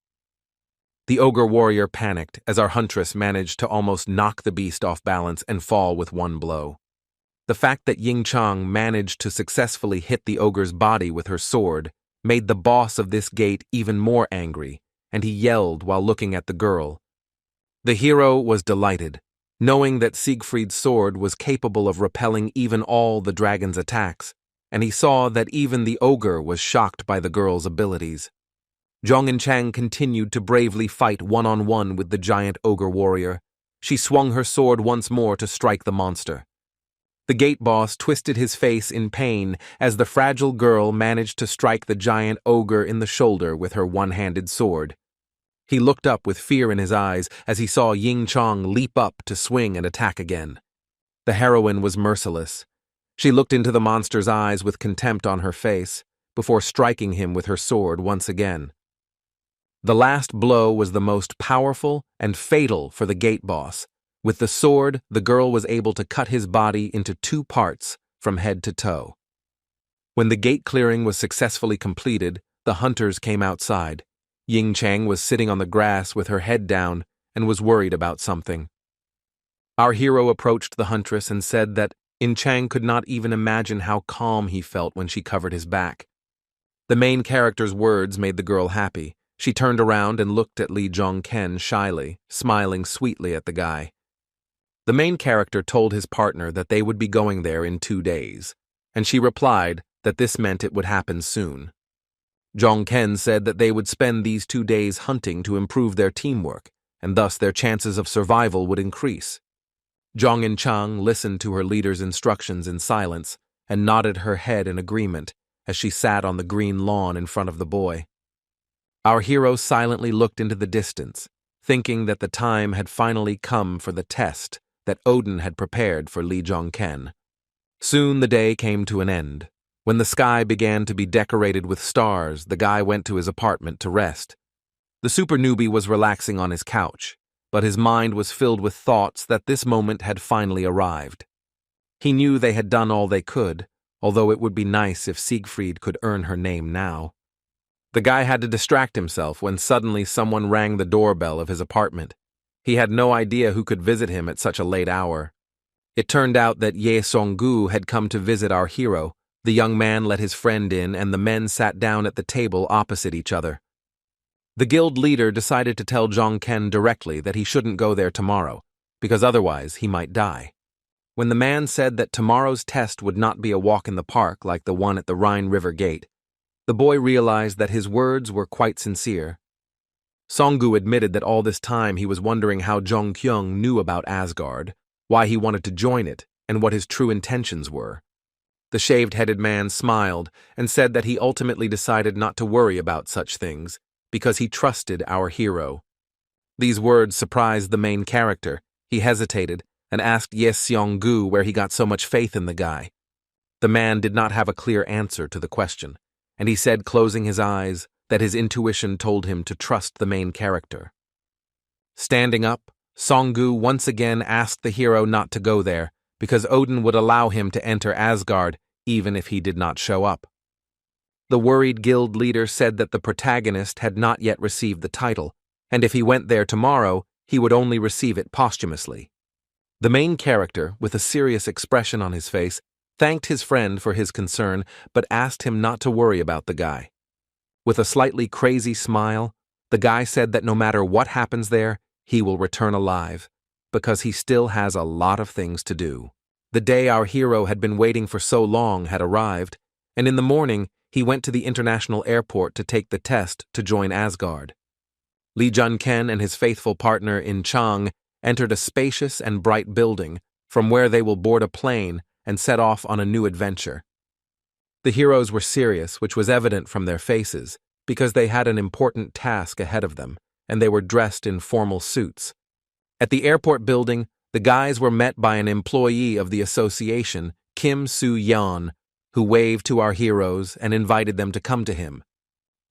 The ogre warrior panicked as our huntress managed to almost knock the beast off balance and fall with one blow. The fact that Ying Chang managed to successfully hit the ogre's body with her sword made the boss of this gate even more angry, and he yelled while looking at the girl. The hero was delighted, knowing that Siegfried's sword was capable of repelling even all the dragon's attacks, and he saw that even the ogre was shocked by the girl's abilities. Jong-in Chang continued to bravely fight one-on-one with the giant ogre warrior. She swung her sword once more to strike the monster. The gate boss twisted his face in pain as the fragile girl managed to strike the giant ogre in the shoulder with her one-handed sword. He looked up with fear in his eyes as he saw Ying Chang leap up to swing and attack again. The heroine was merciless. She looked into the monster's eyes with contempt on her face, before striking him with her sword once again. The last blow was the most powerful and fatal for the gate boss. With the sword, the girl was able to cut his body into 2 parts from head to toe. When the gate clearing was successfully completed, the hunters came outside. Ying Chang was sitting on the grass with her head down and was worried about something. Our hero approached the huntress and said that Ying Chang could not even imagine how calm he felt when she covered his back. The main character's words made the girl happy. She turned around and looked at Lee Jong-ken shyly, smiling sweetly at the guy. The main character told his partner that they would be going there in 2 days, and she replied that this meant it would happen soon. Jong-ken said that they would spend these 2 days hunting to improve their teamwork, and thus their chances of survival would increase. Jong-in Chang listened to her leader's instructions in silence and nodded her head in agreement as she sat on the green lawn in front of the boy. Our hero silently looked into the distance, thinking that the time had finally come for the test that Odin had prepared for Lee Jong-ken. Soon the day came to an end. When the sky began to be decorated with stars, the guy went to his apartment to rest. The super newbie was relaxing on his couch, but his mind was filled with thoughts that this moment had finally arrived. He knew they had done all they could, although it would be nice if Siegfried could earn her name now. The guy had to distract himself when suddenly someone rang the doorbell of his apartment. He had no idea who could visit him at such a late hour. It turned out that Ye Song-gu had come to visit our hero. The young man let his friend in, and the men sat down at the table opposite each other. The guild leader decided to tell Jong-ken directly that he shouldn't go there tomorrow, because otherwise he might die. When the man said that tomorrow's test would not be a walk in the park like the one at the Rhine River Gate, the boy realized that his words were quite sincere. Song-gu admitted that all this time he was wondering how Jong-kyung knew about Asgard, why he wanted to join it, and what his true intentions were. The shaved-headed man smiled and said that he ultimately decided not to worry about such things because he trusted our hero. These words surprised the main character. He hesitated and asked Ye Seong-gu where he got so much faith in the guy. The man did not have a clear answer to the question, and he said, closing his eyes, that his intuition told him to trust the main character. Standing up, Song-gu once again asked the hero not to go there, because Odin would allow him to enter Asgard even if he did not show up. The worried guild leader said that the protagonist had not yet received the title, and if he went there tomorrow, he would only receive it posthumously. The main character, with a serious expression on his face, thanked his friend for his concern, but asked him not to worry about the guy. With a slightly crazy smile, the guy said that no matter what happens there, he will return alive, because he still has a lot of things to do. The day our hero had been waiting for so long had arrived, and in the morning he went to the international airport to take the test to join Asgard. Lee Jun-ken and his faithful partner In Chang entered a spacious and bright building, from where they will board a plane and set off on a new adventure. The heroes were serious, which was evident from their faces, because they had an important task ahead of them, and they were dressed in formal suits. At the airport building, the guys were met by an employee of the association, Kim Soo-yeon, who waved to our heroes and invited them to come to him.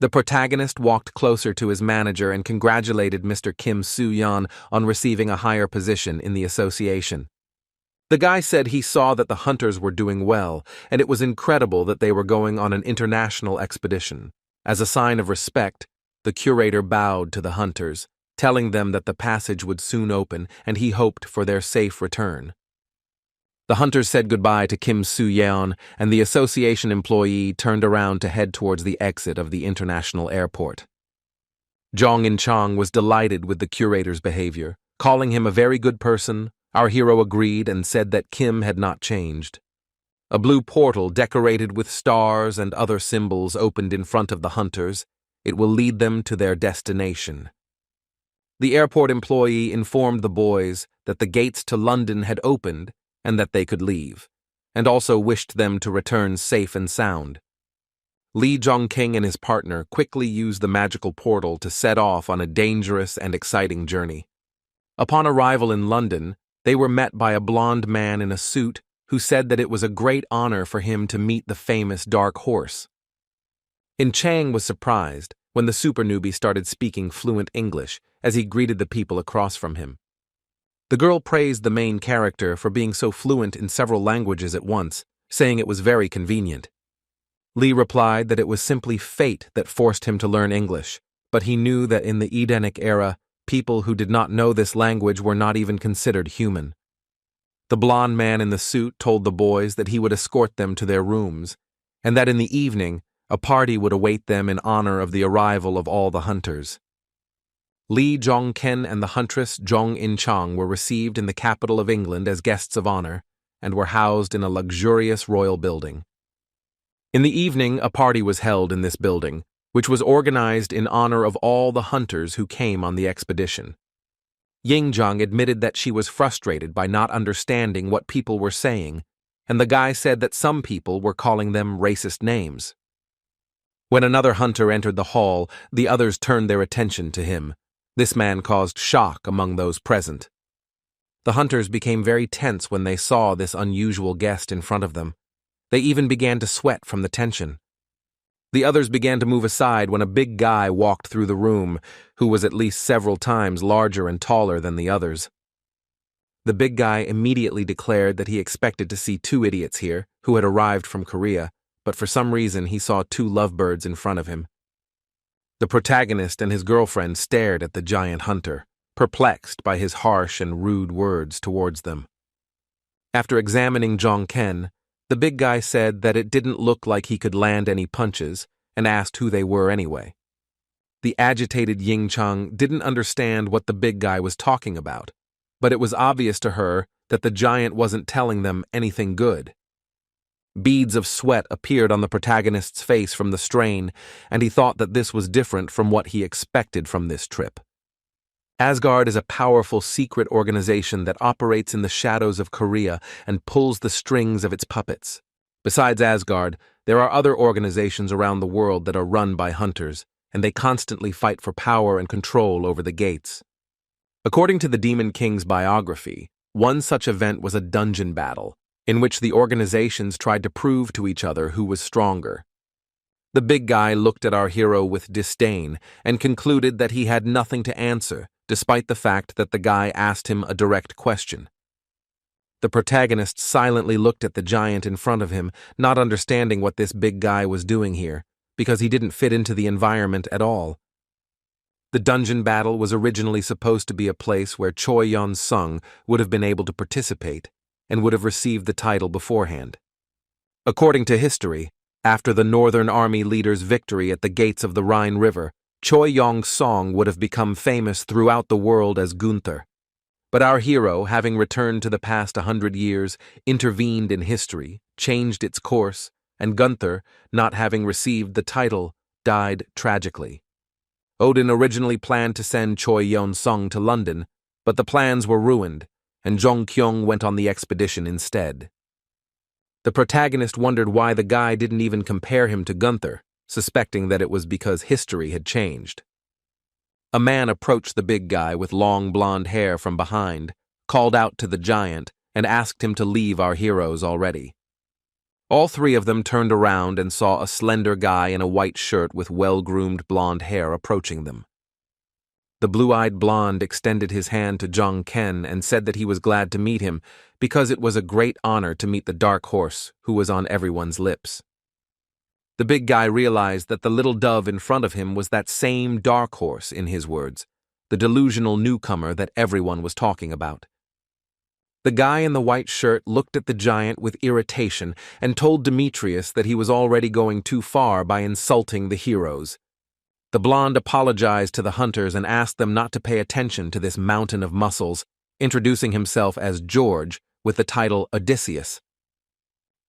The protagonist walked closer to his manager and congratulated Mr. Kim Soo-yeon on receiving a higher position in the association. The guy said he saw that the hunters were doing well, and it was incredible that they were going on an international expedition. As a sign of respect, the curator bowed to the hunters, telling them that the passage would soon open and he hoped for their safe return. The hunters said goodbye to Kim Soo-yeon, and the association employee turned around to head towards the exit of the international airport. Jong In-chang was delighted with the curator's behavior. Calling him a very good person, our hero agreed and said that Kim had not changed. A blue portal decorated with stars and other symbols opened in front of the hunters. It will lead them to their destination. The airport employee informed the boys that the gates to London had opened and that they could leave, and also wished them to return safe and sound. Lee Jong-king and his partner quickly used the magical portal to set off on a dangerous and exciting journey. Upon arrival in London, they were met by a blonde man in a suit who said that it was a great honor for him to meet the famous Dark Horse. In Chang was surprised when the super newbie started speaking fluent English as he greeted the people across from him. The girl praised the main character for being so fluent in several languages at once, saying it was very convenient. Lee replied that it was simply fate that forced him to learn English, but he knew that in the Edenic era, people who did not know this language were not even considered human. The blonde man in the suit told the boys that he would escort them to their rooms, and that in the evening, a party would await them in honor of the arrival of all the hunters. Lee Jong-ken and the huntress Jong In-chang were received in the capital of England as guests of honor, and were housed in a luxurious royal building. In the evening, a party was held in this building, which was organized in honor of all the hunters who came on the expedition. Ying-jang admitted that she was frustrated by not understanding what people were saying, and the guy said that some people were calling them racist names. When another hunter entered the hall, the others turned their attention to him. This man caused shock among those present. The hunters became very tense when they saw this unusual guest in front of them. They even began to sweat from the tension. The others began to move aside when a big guy walked through the room, who was at least several times larger and taller than the others. The big guy immediately declared that he expected to see two idiots here, who had arrived from Korea, but for some reason he saw two lovebirds in front of him. The protagonist and his girlfriend stared at the giant hunter, perplexed by his harsh and rude words towards them. After examining Jong-ken, the big guy said that it didn't look like he could land any punches, and asked who they were anyway. The agitated Ying-chang didn't understand what the big guy was talking about, but it was obvious to her that the giant wasn't telling them anything good. Beads of sweat appeared on the protagonist's face from the strain, and he thought that this was different from what he expected from this trip. Asgard is a powerful secret organization that operates in the shadows of Korea and pulls the strings of its puppets. Besides Asgard, there are other organizations around the world that are run by hunters, and they constantly fight for power and control over the gates. According to the Demon King's biography, one such event was a dungeon battle, in which the organizations tried to prove to each other who was stronger. The big guy looked at our hero with disdain and concluded that he had nothing to answer, despite the fact that the guy asked him a direct question. The protagonist silently looked at the giant in front of him, not understanding what this big guy was doing here, because he didn't fit into the environment at all. The dungeon battle was originally supposed to be a place where Choi Yeon-sung would have been able to participate, and would have received the title beforehand. According to history, after the Northern Army leader's victory at the gates of the Rhine River, Choi Yeon-sung would have become famous throughout the world as Gunther. But our hero, having returned to the past 100 years, intervened in history, changed its course, and Gunther, not having received the title, died tragically. Odin originally planned to send Choi Yeon-sung to London, but the plans were ruined, and Jong Kyung went on the expedition instead. The protagonist wondered why the guy didn't even compare him to Gunther, suspecting that it was because history had changed. A man approached the big guy with long blonde hair from behind, called out to the giant, and asked him to leave our heroes already. All three of them turned around and saw a slender guy in a white shirt with well-groomed blonde hair approaching them. The blue-eyed blonde extended his hand to Jong Ken and said that he was glad to meet him because it was a great honor to meet the dark horse who was on everyone's lips. The big guy realized that the little dove in front of him was that same dark horse, in his words, the delusional newcomer that everyone was talking about. The guy in the white shirt looked at the giant with irritation and told Demetrius that he was already going too far by insulting the heroes. The blonde apologized to the hunters and asked them not to pay attention to this mountain of muscles, introducing himself as George with the title Odysseus.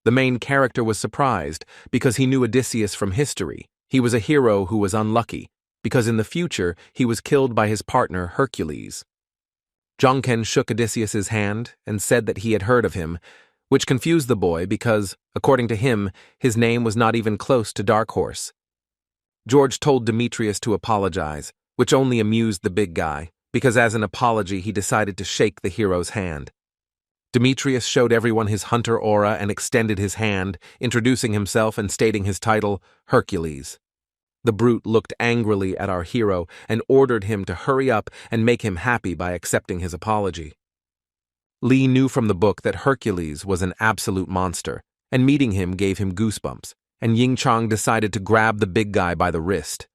The main character was surprised because he knew Odysseus from history. He was a hero who was unlucky because in the future he was killed by his partner Hercules. Jongken shook Odysseus's hand and said that he had heard of him, which confused the boy because, according to him, his name was not even close to Dark Horse. George told Demetrius to apologize, which only amused the big guy, because as an apology he decided to shake the hero's hand. Demetrius showed everyone his hunter aura and extended his hand, introducing himself and stating his title, Hercules. The brute looked angrily at our hero and ordered him to hurry up and make him happy by accepting his apology. Lee knew from the book that Hercules was an absolute monster, and meeting him gave him goosebumps, and Ying Chang decided to grab the big guy by the wrist.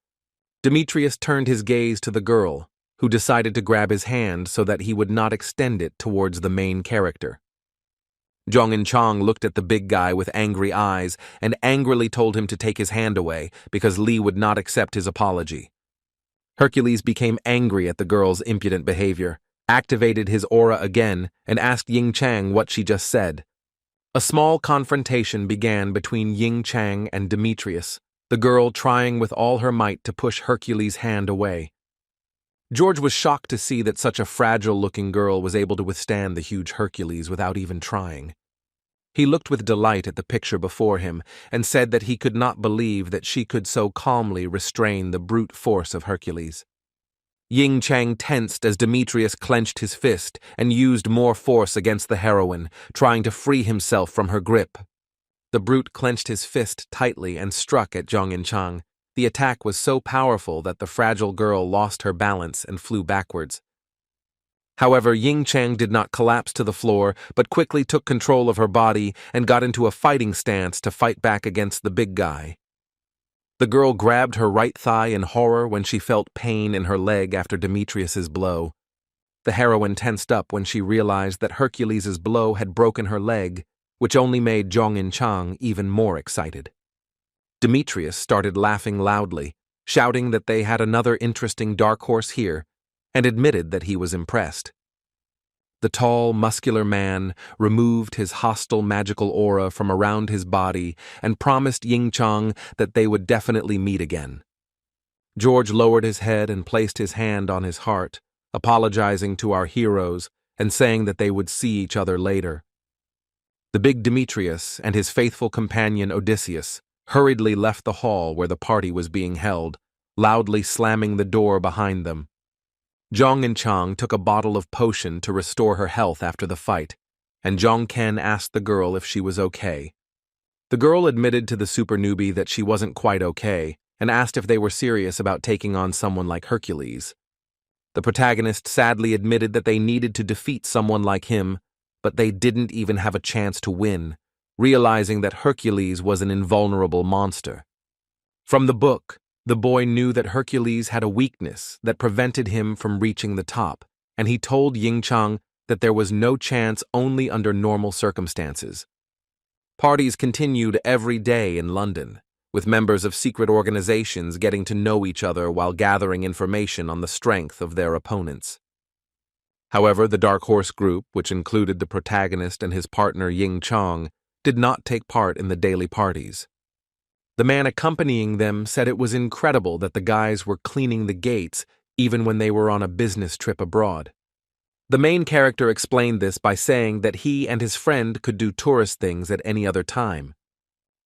Demetrius turned his gaze to the girl, who decided to grab his hand so that he would not extend it towards the main character. Jong and Chang looked at the big guy with angry eyes and angrily told him to take his hand away because Lee would not accept his apology. Hercules became angry at the girl's impudent behavior, activated his aura again, and asked Ying Chang what she just said. A small confrontation began between Ying Chang and Demetrius, the girl trying with all her might to push Hercules' hand away. George was shocked to see that such a fragile-looking girl was able to withstand the huge Hercules without even trying. He looked with delight at the picture before him and said that he could not believe that she could so calmly restrain the brute force of Hercules. Ying Chang tensed as Demetrius clenched his fist and used more force against the heroine, trying to free himself from her grip. The brute clenched his fist tightly and struck at Jong and Chang. The attack was so powerful that the fragile girl lost her balance and flew backwards. However, Ying Chang did not collapse to the floor, but quickly took control of her body and got into a fighting stance to fight back against the big guy. The girl grabbed her right thigh in horror when she felt pain in her leg after Demetrius's blow. The heroine tensed up when she realized that Hercules's blow had broken her leg, which only made Jong and Chang even more excited. Demetrius started laughing loudly, shouting that they had another interesting dark horse here, and admitted that he was impressed. The tall, muscular man removed his hostile magical aura from around his body and promised Ying Chang that they would definitely meet again. George lowered his head and placed his hand on his heart, apologizing to our heroes and saying that they would see each other later. The big Demetrius and his faithful companion Odysseus hurriedly left the hall where the party was being held, loudly slamming the door behind them. Jong and Chang took a bottle of potion to restore her health after the fight, and Jong Ken asked the girl if she was okay. The girl admitted to the super newbie that she wasn't quite okay, and asked if they were serious about taking on someone like Hercules. The protagonist sadly admitted that they needed to defeat someone like him, but they didn't even have a chance to win, realizing that Hercules was an invulnerable monster. From the book, the boy knew that Hercules had a weakness that prevented him from reaching the top, and he told Ying Chang that there was no chance only under normal circumstances. Parties continued every day in London, with members of secret organizations getting to know each other while gathering information on the strength of their opponents. However, the Dark Horse group, which included the protagonist and his partner Ying Chong, did not take part in the daily parties. The man accompanying them said it was incredible that the guys were cleaning the gates even when they were on a business trip abroad. The main character explained this by saying that he and his friend could do tourist things at any other time.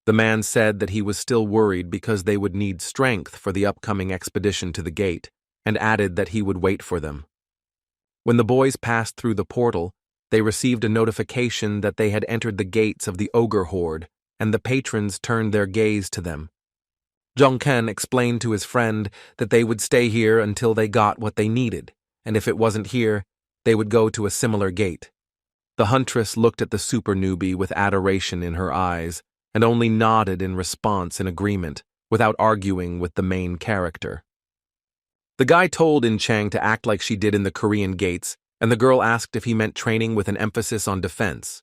The man said that he was still worried because they would need strength for the upcoming expedition to the gate, and added that he would wait for them. When the boys passed through the portal, they received a notification that they had entered the gates of the ogre horde, and the patrons turned their gaze to them. Zhongken explained to his friend that they would stay here until they got what they needed, and if it wasn't here, they would go to a similar gate. The huntress looked at the super newbie with adoration in her eyes, and only nodded in response in agreement, without arguing with the main character. The guy told In Chang to act like she did in the Korean gates, and the girl asked if he meant training with an emphasis on defense.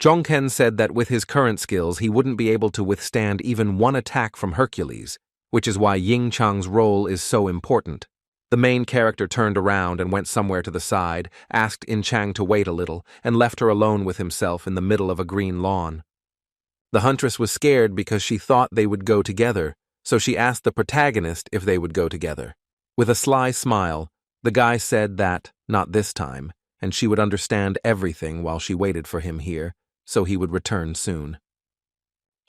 Zhongken said that with his current skills he wouldn't be able to withstand even one attack from Hercules, which is why Ying Chang's role is so important. The main character turned around and went somewhere to the side, asked In Chang to wait a little, and left her alone with himself in the middle of a green lawn. The huntress was scared because she thought they would go together, so she asked the protagonist if they would go together. With a sly smile, the guy said that, not this time, and she would understand everything while she waited for him here, so he would return soon.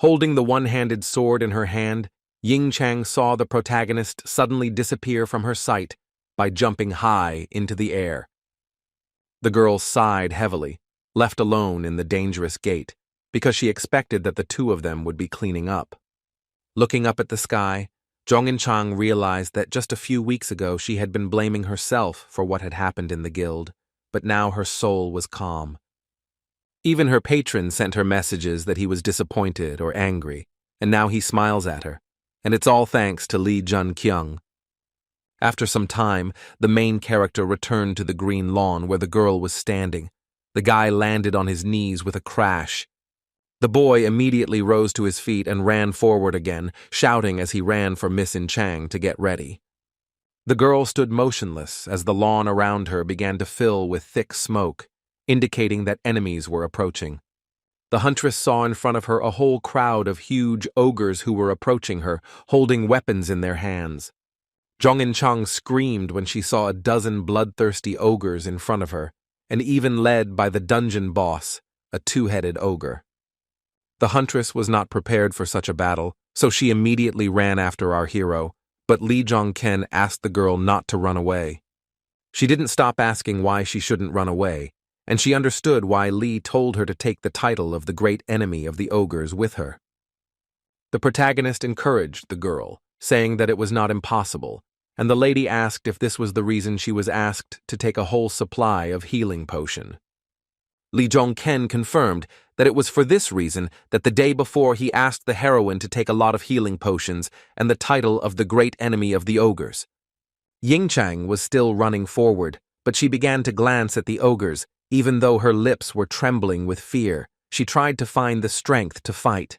Holding the one-handed sword in her hand, Ying Chang saw the protagonist suddenly disappear from her sight by jumping high into the air. The girl sighed heavily, left alone in the dangerous gate, because she expected that the two of them would be cleaning up. Looking up at the sky, Zhong In-chang realized that just a few weeks ago she had been blaming herself for what had happened in the guild, but now her soul was calm. Even her patron sent her messages that he was disappointed or angry, and now he smiles at her, and it's all thanks to Lee Jun-kyung. After some time, the main character returned to the green lawn where the girl was standing. The guy landed on his knees with a crash. The boy immediately rose to his feet and ran forward again, shouting as he ran for Miss In Chang to get ready. The girl stood motionless as the lawn around her began to fill with thick smoke, indicating that enemies were approaching. The huntress saw in front of her a whole crowd of huge ogres who were approaching her, holding weapons in their hands. Zhong In-chang screamed when she saw a dozen bloodthirsty ogres in front of her, and even led by the dungeon boss, a two-headed ogre. The huntress was not prepared for such a battle, so she immediately ran after our hero, but Lee Jong-ken asked the girl not to run away. She didn't stop asking why she shouldn't run away, and she understood why Lee told her to take the title of the great enemy of the ogres with her. The protagonist encouraged the girl, saying that it was not impossible, and the lady asked if this was the reason she was asked to take a whole supply of healing potion. Lee Jong-ken confirmed that it was for this reason that the day before he asked the heroine to take a lot of healing potions and the title of the great enemy of the ogres. Ying Chang was still running forward, but she began to glance at the ogres. Even though her lips were trembling with fear, she tried to find the strength to fight.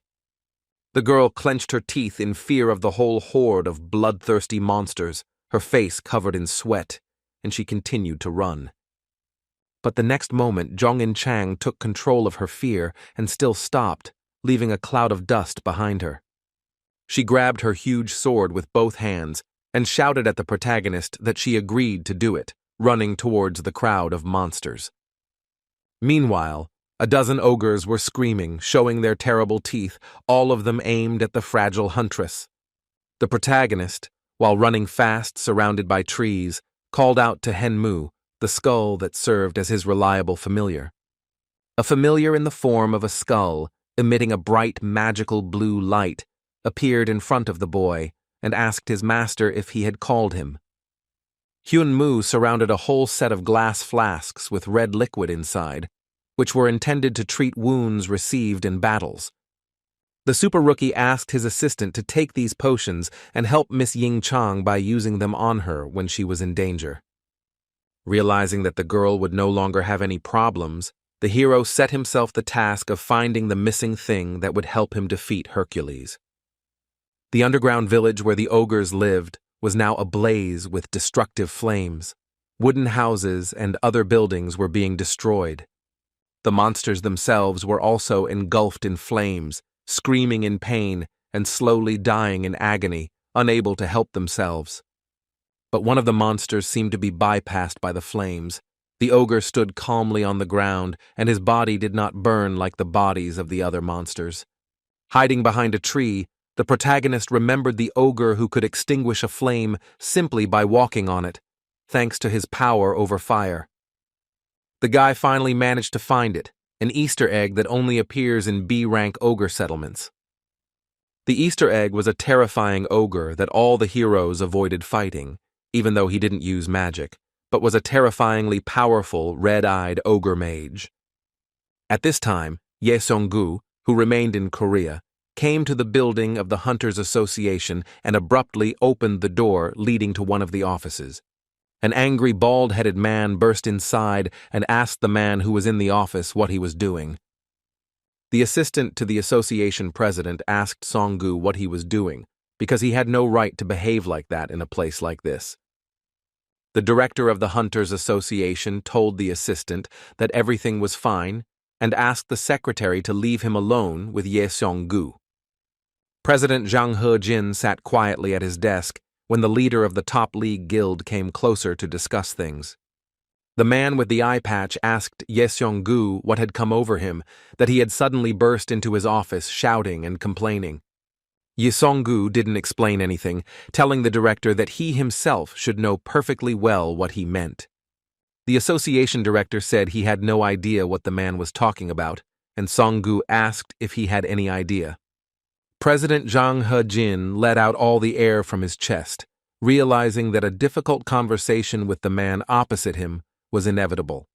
The girl clenched her teeth in fear of the whole horde of bloodthirsty monsters, her face covered in sweat, and she continued to run. But the next moment, Zhong In-chang took control of her fear and still stopped, leaving a cloud of dust behind her. She grabbed her huge sword with both hands and shouted at the protagonist that she agreed to do it, running towards the crowd of monsters. Meanwhile, a dozen ogres were screaming, showing their terrible teeth, all of them aimed at the fragile huntress. The protagonist, while running fast surrounded by trees, called out to Henmu, the skull that served as his reliable familiar. A familiar in the form of a skull, emitting a bright magical blue light, appeared in front of the boy and asked his master if he had called him. Hyun-mu surrounded a whole set of glass flasks with red liquid inside, which were intended to treat wounds received in battles. The super rookie asked his assistant to take these potions and help Miss Ying Chang by using them on her when she was in danger. Realizing that the girl would no longer have any problems, the hero set himself the task of finding the missing thing that would help him defeat Hercules. The underground village where the ogres lived was now ablaze with destructive flames. Wooden houses and other buildings were being destroyed. The monsters themselves were also engulfed in flames, screaming in pain and slowly dying in agony, unable to help themselves. But one of the monsters seemed to be bypassed by the flames. The ogre stood calmly on the ground, and his body did not burn like the bodies of the other monsters. Hiding behind a tree, the protagonist remembered the ogre who could extinguish a flame simply by walking on it, thanks to his power over fire. The guy finally managed to find it, an Easter egg that only appears in B-rank ogre settlements. The Easter egg was a terrifying ogre that all the heroes avoided fighting, even though he didn't use magic, but was a terrifyingly powerful, red-eyed ogre mage. At this time, Ye Song-gu, who remained in Korea, came to the building of the Hunters Association and abruptly opened the door leading to one of the offices. An angry, bald-headed man burst inside and asked the man who was in the office what he was doing. The assistant to the association president asked Song-gu what he was doing, because he had no right to behave like that in a place like this. The director of the Hunters Association told the assistant that everything was fine and asked the secretary to leave him alone with Ye Song-gu. President Zhang He-jin sat quietly at his desk when the leader of the top league guild came closer to discuss things. The man with the eye patch asked Ye Song-gu what had come over him, that he had suddenly burst into his office shouting and complaining. Ye Song-gu didn't explain anything, telling the director that he himself should know perfectly well what he meant. The association director said he had no idea what the man was talking about, and Song-gu asked if he had any idea. President Zhang He-jin let out all the air from his chest, realizing that a difficult conversation with the man opposite him was inevitable.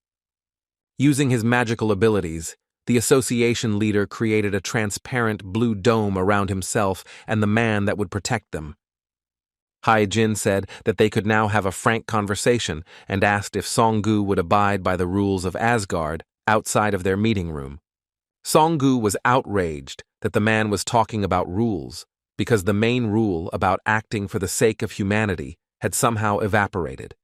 Using his magical abilities, the association leader created a transparent blue dome around himself and the man that would protect them. Hai-jin said that they could now have a frank conversation and asked if Song-gu would abide by the rules of Asgard outside of their meeting room. Song-gu was outraged that the man was talking about rules, because the main rule about acting for the sake of humanity had somehow evaporated.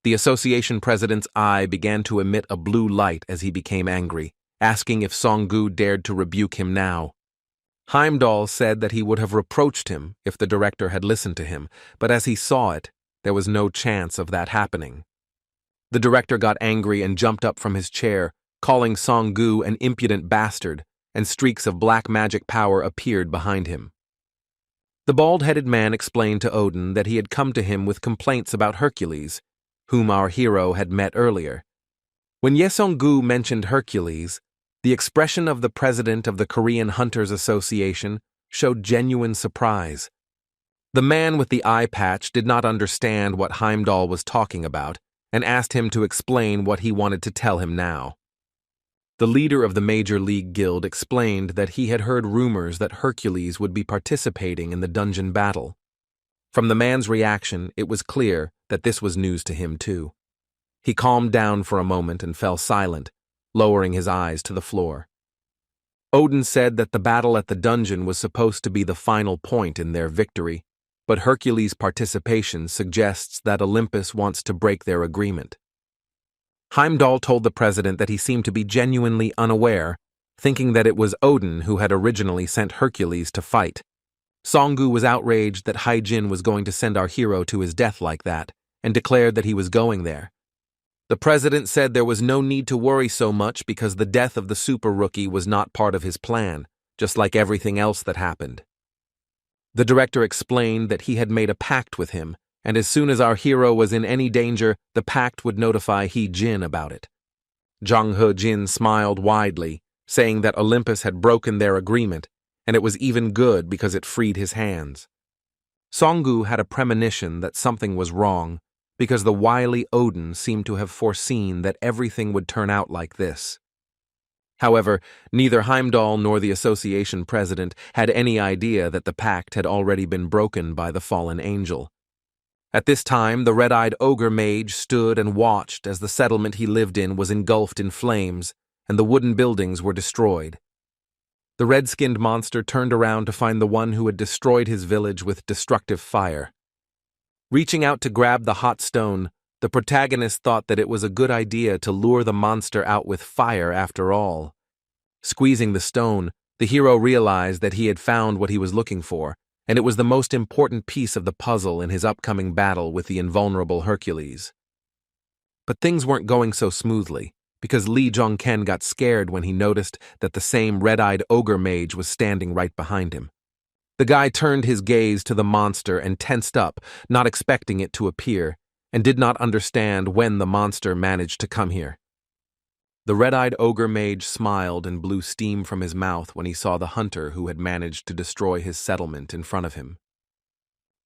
The association president's eye began to emit a blue light as he became angry, asking if Song-gu dared to rebuke him now. Heimdall said that he would have reproached him if the director had listened to him, but as he saw it, there was no chance of that happening. The director got angry and jumped up from his chair, calling Song-gu an impudent bastard, and streaks of black magic power appeared behind him. The bald-headed man explained to Odin that he had come to him with complaints about Hercules, whom our hero had met earlier. When Ye Song-gu mentioned Hercules, the expression of the president of the Korean Hunters Association showed genuine surprise. The man with the eye patch did not understand what Heimdall was talking about and asked him to explain what he wanted to tell him now. The leader of the Major League Guild explained that he had heard rumors that Hercules would be participating in the dungeon battle. From the man's reaction, it was clear that this was news to him too. He calmed down for a moment and fell silent, lowering his eyes to the floor. Odin said that the battle at the dungeon was supposed to be the final point in their victory, but Hercules' participation suggests that Olympus wants to break their agreement. Heimdall told the president that he seemed to be genuinely unaware, thinking that it was Odin who had originally sent Hercules to fight. Song-gu was outraged that Hai-jin was going to send our hero to his death like that, and declared that he was going there. The president said there was no need to worry so much because the death of the super rookie was not part of his plan, just like everything else that happened. The director explained that he had made a pact with him, and as soon as our hero was in any danger, the pact would notify Hai-jin about it. Zhang He-jin smiled widely, saying that Olympus had broken their agreement, and it was even good because it freed his hands. Song-gu had a premonition that something was wrong, because the wily Odin seemed to have foreseen that everything would turn out like this. However, neither Heimdall nor the association president had any idea that the pact had already been broken by the fallen angel. At this time, the red-eyed ogre mage stood and watched as the settlement he lived in was engulfed in flames, and the wooden buildings were destroyed. The red-skinned monster turned around to find the one who had destroyed his village with destructive fire. Reaching out to grab the hot stone, The protagonist thought that it was a good idea to lure the monster out with fire after all. Squeezing the stone, the hero realized that he had found what he was looking for, and it was the most important piece of the puzzle in his upcoming battle with the invulnerable Hercules. But things weren't going so smoothly, because Lee Jong-ken got scared when he noticed that the same red-eyed ogre mage was standing right behind him. The guy turned his gaze to the monster and tensed up, not expecting it to appear, and did not understand when the monster managed to come here. The red-eyed ogre mage smiled and blew steam from his mouth when he saw the hunter who had managed to destroy his settlement in front of him.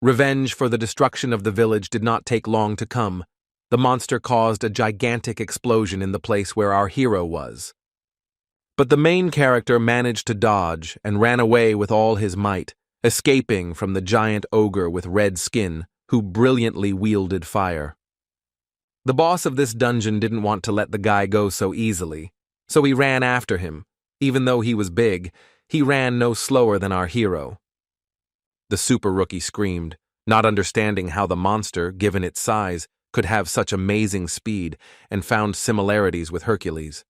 Revenge for the destruction of the village did not take long to come. The monster caused a gigantic explosion in the place where our hero was. But the main character managed to dodge and ran away with all his might, escaping from the giant ogre with red skin, who brilliantly wielded fire. The boss of this dungeon didn't want to let the guy go so easily, so he ran after him. Even though he was big, he ran no slower than our hero. The super rookie screamed, not understanding how the monster, given its size, could have such amazing speed, and found similarities with Hercules.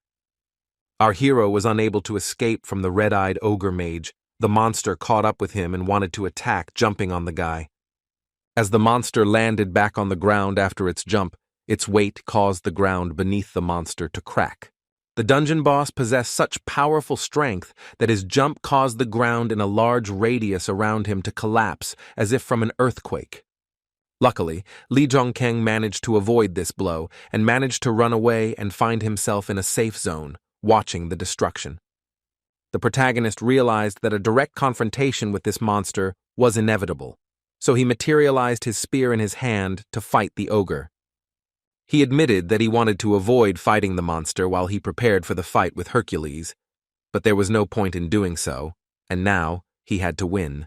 Our hero was unable to escape from the red-eyed ogre mage. The monster caught up with him and wanted to attack, jumping on the guy. As the monster landed back on the ground after its jump, its weight caused the ground beneath the monster to crack. The dungeon boss possessed such powerful strength that his jump caused the ground in a large radius around him to collapse as if from an earthquake. Luckily, Lee Jong-ken managed to avoid this blow and managed to run away and find himself in a safe zone, watching the destruction. The protagonist realized that a direct confrontation with this monster was inevitable, so he materialized his spear in his hand to fight the ogre. He admitted that he wanted to avoid fighting the monster while he prepared for the fight with Hercules, but there was no point in doing so, and now he had to win.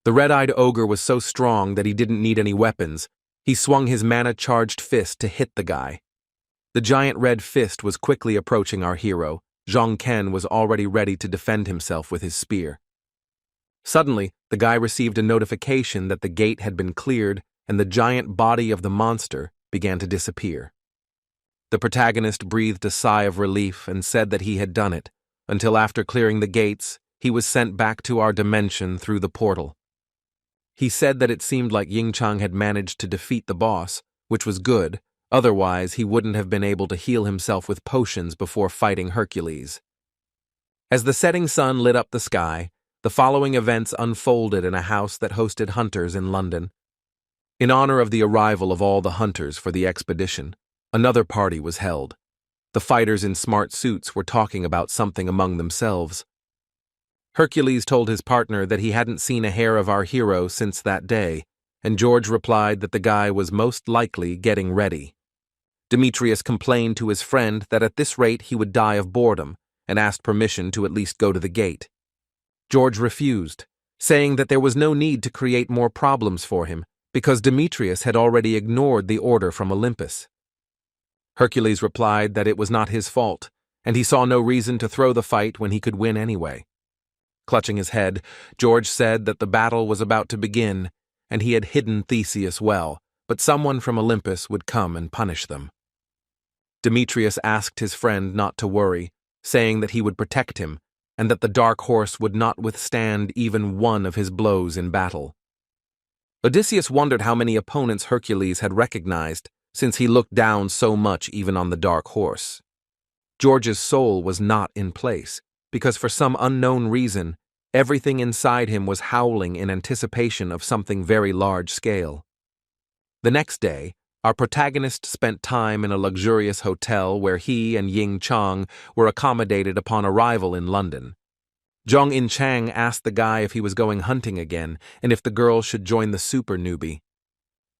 The red-eyed ogre was so strong that he didn't need any weapons. He swung his mana-charged fist to hit the guy. The giant red fist was quickly approaching our hero. Jong-ken was already ready to defend himself with his spear. Suddenly, the guy received a notification that the gate had been cleared and the giant body of the monster began to disappear. The protagonist breathed a sigh of relief and said that he had done it, until after clearing the gates, he was sent back to our dimension through the portal. He said that it seemed like Ying Chang had managed to defeat the boss, which was good, otherwise he wouldn't have been able to heal himself with potions before fighting Hercules. As the setting sun lit up the sky, the following events unfolded in a house that hosted hunters in London. In honor of the arrival of all the hunters for the expedition, another party was held. The fighters in smart suits were talking about something among themselves. Hercules told his partner that he hadn't seen a hair of our hero since that day, and George replied that the guy was most likely getting ready. Demetrius complained to his friend that at this rate he would die of boredom, and asked permission to at least go to the gate. George refused, saying that there was no need to create more problems for him, because Demetrius had already ignored the order from Olympus. Hercules replied that it was not his fault, and he saw no reason to throw the fight when he could win anyway. Clutching his head, George said that the battle was about to begin, and he had hidden Theseus well, but someone from Olympus would come and punish them. Demetrius asked his friend not to worry, saying that he would protect him, and that the dark horse would not withstand even one of his blows in battle. Odysseus wondered how many opponents Hercules had recognized, since he looked down so much even on the dark horse. George's soul was not in place, because for some unknown reason, everything inside him was howling in anticipation of something very large-scale. The next day, our protagonist spent time in a luxurious hotel where he and Ying Chang were accommodated upon arrival in London. Zhong In Chang asked the guy if he was going hunting again and if the girl should join the super newbie.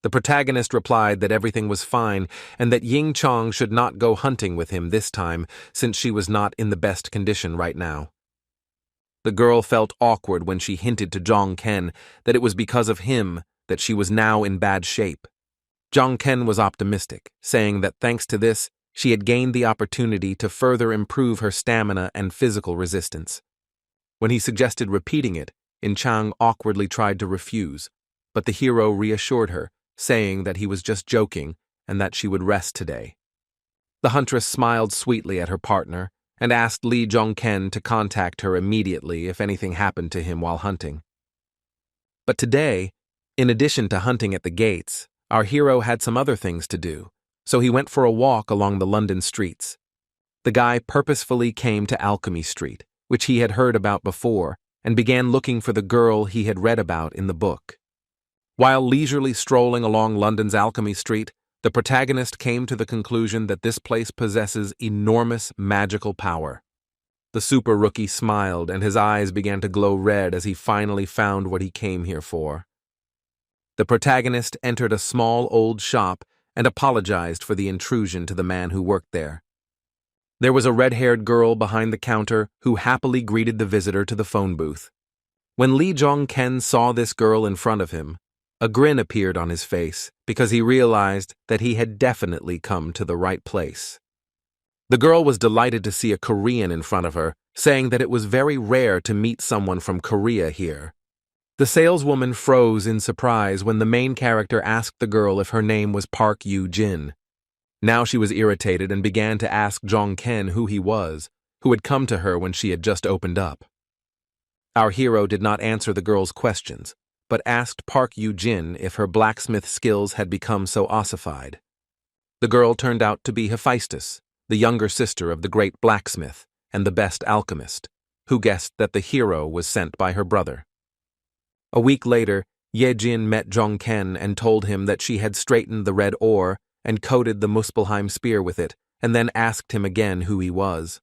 The protagonist replied that everything was fine and that Ying Chang should not go hunting with him this time since she was not in the best condition right now. The girl felt awkward when she hinted to Jong-ken that it was because of him that she was now in bad shape. Jong-ken was optimistic, saying that thanks to this, she had gained the opportunity to further improve her stamina and physical resistance. When he suggested repeating it, In Chang awkwardly tried to refuse, but the hero reassured her, saying that he was just joking and that she would rest today. The huntress smiled sweetly at her partner and asked Lee Jong-ken to contact her immediately if anything happened to him while hunting. But today, in addition to hunting at the gates, our hero had some other things to do, so he went for a walk along the London streets. The guy purposefully came to Alchemy Street, which he had heard about before, and began looking for the girl he had read about in the book. While leisurely strolling along London's Alchemy Street, the protagonist came to the conclusion that this place possesses enormous magical power. The super rookie smiled, and his eyes began to glow red as he finally found what he came here for. The protagonist entered a small old shop and apologized for the intrusion to the man who worked there. There was a red-haired girl behind the counter who happily greeted the visitor to the phone booth. When Lee Jong-ken saw this girl in front of him, a grin appeared on his face because he realized that he had definitely come to the right place. The girl was delighted to see a Korean in front of her, saying that it was very rare to meet someone from Korea here. The saleswoman froze in surprise when the main character asked the girl if her name was Park Yoo-jin. Now she was irritated and began to ask Jong-ken who he was, who had come to her when she had just opened up. Our hero did not answer the girl's questions, but asked Park Yoo-jin if her blacksmith skills had become so ossified. The girl turned out to be Hephaestus, the younger sister of the great blacksmith and the best alchemist, who guessed that the hero was sent by her brother. A week later, Ye-jin met Jong-ken and told him that she had straightened the red ore and coated the Muspelheim spear with it, and then asked him again who he was.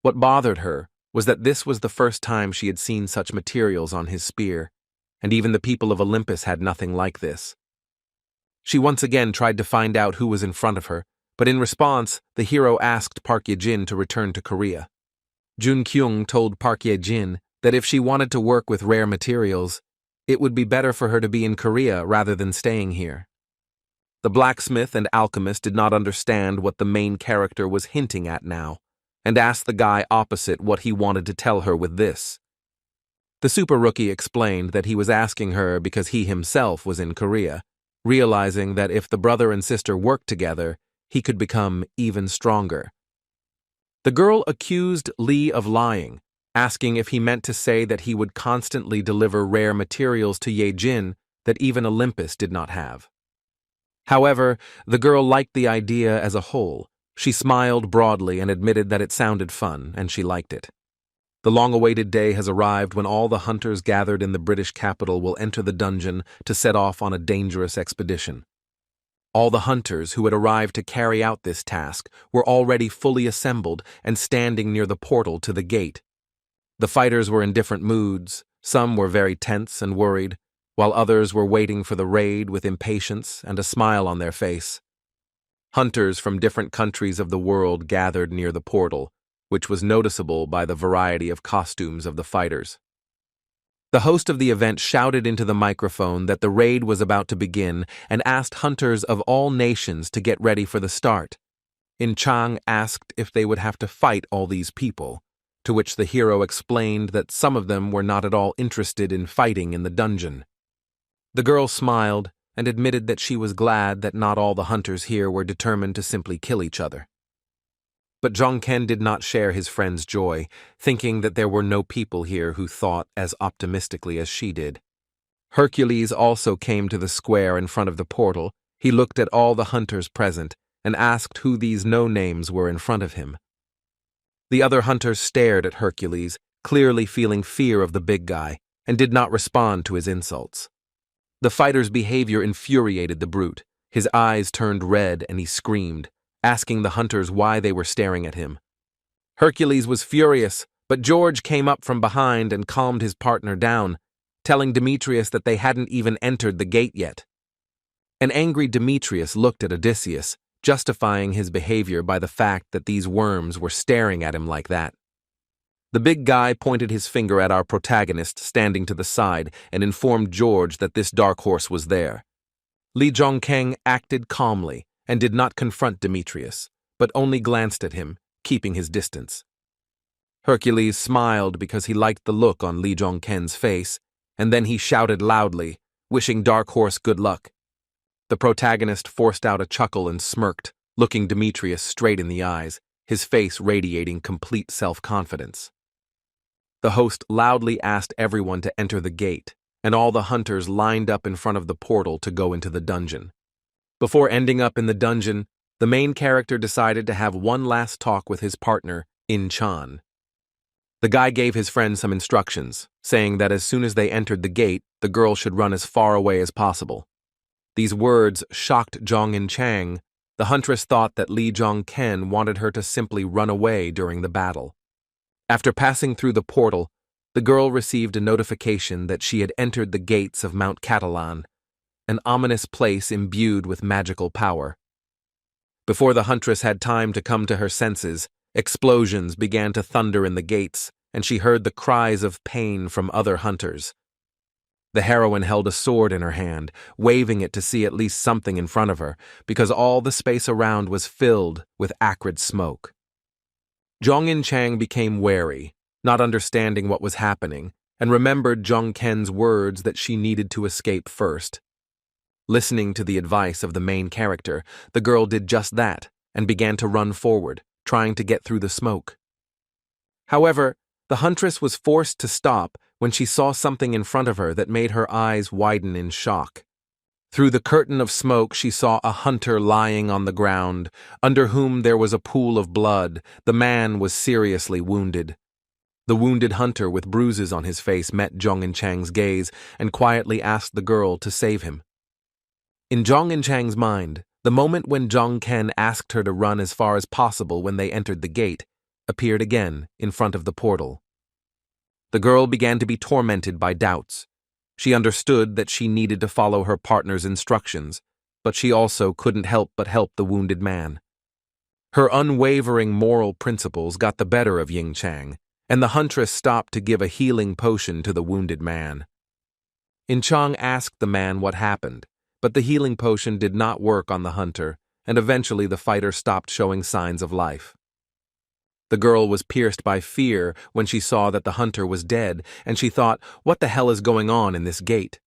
What bothered her was that this was the first time she had seen such materials on his spear, and even the people of Olympus had nothing like this. She once again tried to find out who was in front of her, but in response, the hero asked Park Ye-jin to return to Korea. Jun Kyung told Park Ye-jin that if she wanted to work with rare materials, it would be better for her to be in Korea rather than staying here. The blacksmith and alchemist did not understand what the main character was hinting at now, and asked the guy opposite what he wanted to tell her with this. The super rookie explained that he was asking her because he himself was in Korea, realizing that if the brother and sister worked together, he could become even stronger. The girl accused Lee of lying, asking if he meant to say that he would constantly deliver rare materials to Ye-jin that even Olympus did not have. However, the girl liked the idea as a whole. She smiled broadly and admitted that it sounded fun, and she liked it. The long-awaited day has arrived when all the hunters gathered in the British capital will enter the dungeon to set off on a dangerous expedition. All the hunters who had arrived to carry out this task were already fully assembled and standing near the portal to the gate. The fighters were in different moods. Some were very tense and worried, while others were waiting for the raid with impatience and a smile on their face. Hunters from different countries of the world gathered near the portal, which was noticeable by the variety of costumes of the fighters. The host of the event shouted into the microphone that the raid was about to begin and asked hunters of all nations to get ready for the start. In Chang asked if they would have to fight all these people, to which the hero explained that some of them were not at all interested in fighting in the dungeon. The girl smiled and admitted that she was glad that not all the hunters here were determined to simply kill each other. But Jong-ken did not share his friend's joy, thinking that there were no people here who thought as optimistically as she did. Hercules also came to the square in front of the portal. He looked at all the hunters present and asked who these no-names were in front of him. The other hunters stared at Hercules, clearly feeling fear of the big guy, and did not respond to his insults. The fighter's behavior infuriated the brute. His eyes turned red and he screamed, asking the hunters why they were staring at him. Hercules was furious, but George came up from behind and calmed his partner down, telling Demetrius that they hadn't even entered the gate yet. An angry Demetrius looked at Odysseus, justifying his behavior by the fact that these worms were staring at him like that. The big guy pointed his finger at our protagonist standing to the side and informed George that this dark horse was there. Lee Jong-ken acted calmly and did not confront Demetrius, but only glanced at him, keeping his distance. Hercules smiled because he liked the look on Lee Jong-ken's face, and then he shouted loudly, wishing Dark Horse good luck. The protagonist forced out a chuckle and smirked, looking Demetrius straight in the eyes, his face radiating complete self-confidence. The host loudly asked everyone to enter the gate, and all the hunters lined up in front of the portal to go into the dungeon. Before ending up in the dungeon, the main character decided to have one last talk with his partner, In-chan. The guy gave his friend some instructions, saying that as soon as they entered the gate, the girl should run as far away as possible. These words shocked Jong In-chang. The huntress thought that Lee Jong-ken wanted her to simply run away during the battle. After passing through the portal, the girl received a notification that she had entered the gates of Mount Catalan, an ominous place imbued with magical power. Before the huntress had time to come to her senses, explosions began to thunder in the gates, and she heard the cries of pain from other hunters. The heroine held a sword in her hand, waving it to see at least something in front of her, because all the space around was filled with acrid smoke. Jong In-chang became wary, not understanding what was happening, and remembered Jong-ken's words that she needed to escape first. Listening to the advice of the main character, the girl did just that and began to run forward, trying to get through the smoke. However, the huntress was forced to stop when she saw something in front of her that made her eyes widen in shock. Through the curtain of smoke, she saw a hunter lying on the ground, under whom there was a pool of blood. The man was seriously wounded. The wounded hunter with bruises on his face met Jong In-chang's gaze and quietly asked the girl to save him. In Jong In-chang's mind, the moment when Jong-ken asked her to run as far as possible when they entered the gate appeared again in front of the portal. The girl began to be tormented by doubts. She understood that she needed to follow her partner's instructions, but she also couldn't help but help the wounded man. Her unwavering moral principles got the better of Ying-chang, and the huntress stopped to give a healing potion to the wounded man. In-chang asked the man what happened, but the healing potion did not work on the hunter, and eventually the fighter stopped showing signs of life. The girl was pierced by fear when she saw that the hunter was dead, and she thought, "What the hell is going on in this gate?"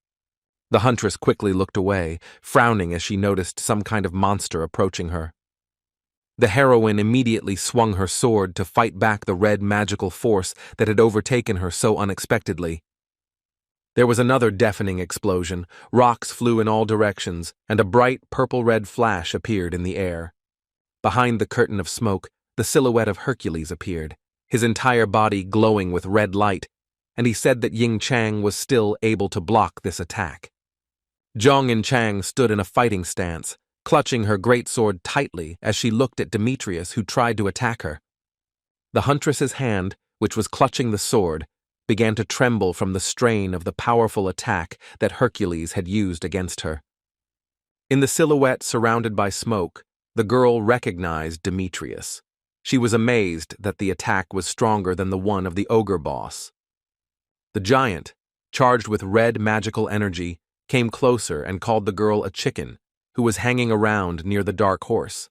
The huntress quickly looked away, frowning as she noticed some kind of monster approaching her. The heroine immediately swung her sword to fight back the red magical force that had overtaken her so unexpectedly. There was another deafening explosion, rocks flew in all directions, and a bright purple-red flash appeared in the air. Behind the curtain of smoke, the silhouette of Hercules appeared, his entire body glowing with red light, and he said that Ying-chang was still able to block this attack. Jong In-chang stood in a fighting stance, clutching her greatsword tightly as she looked at Demetrius, who tried to attack her. The huntress's hand, which was clutching the sword, began to tremble from the strain of the powerful attack that Hercules had used against her. In the silhouette surrounded by smoke, the girl recognized Demetrius. She was amazed that the attack was stronger than the one of the ogre boss. The giant, charged with red magical energy, came closer and called the girl a chicken, who was hanging around near the dark horse.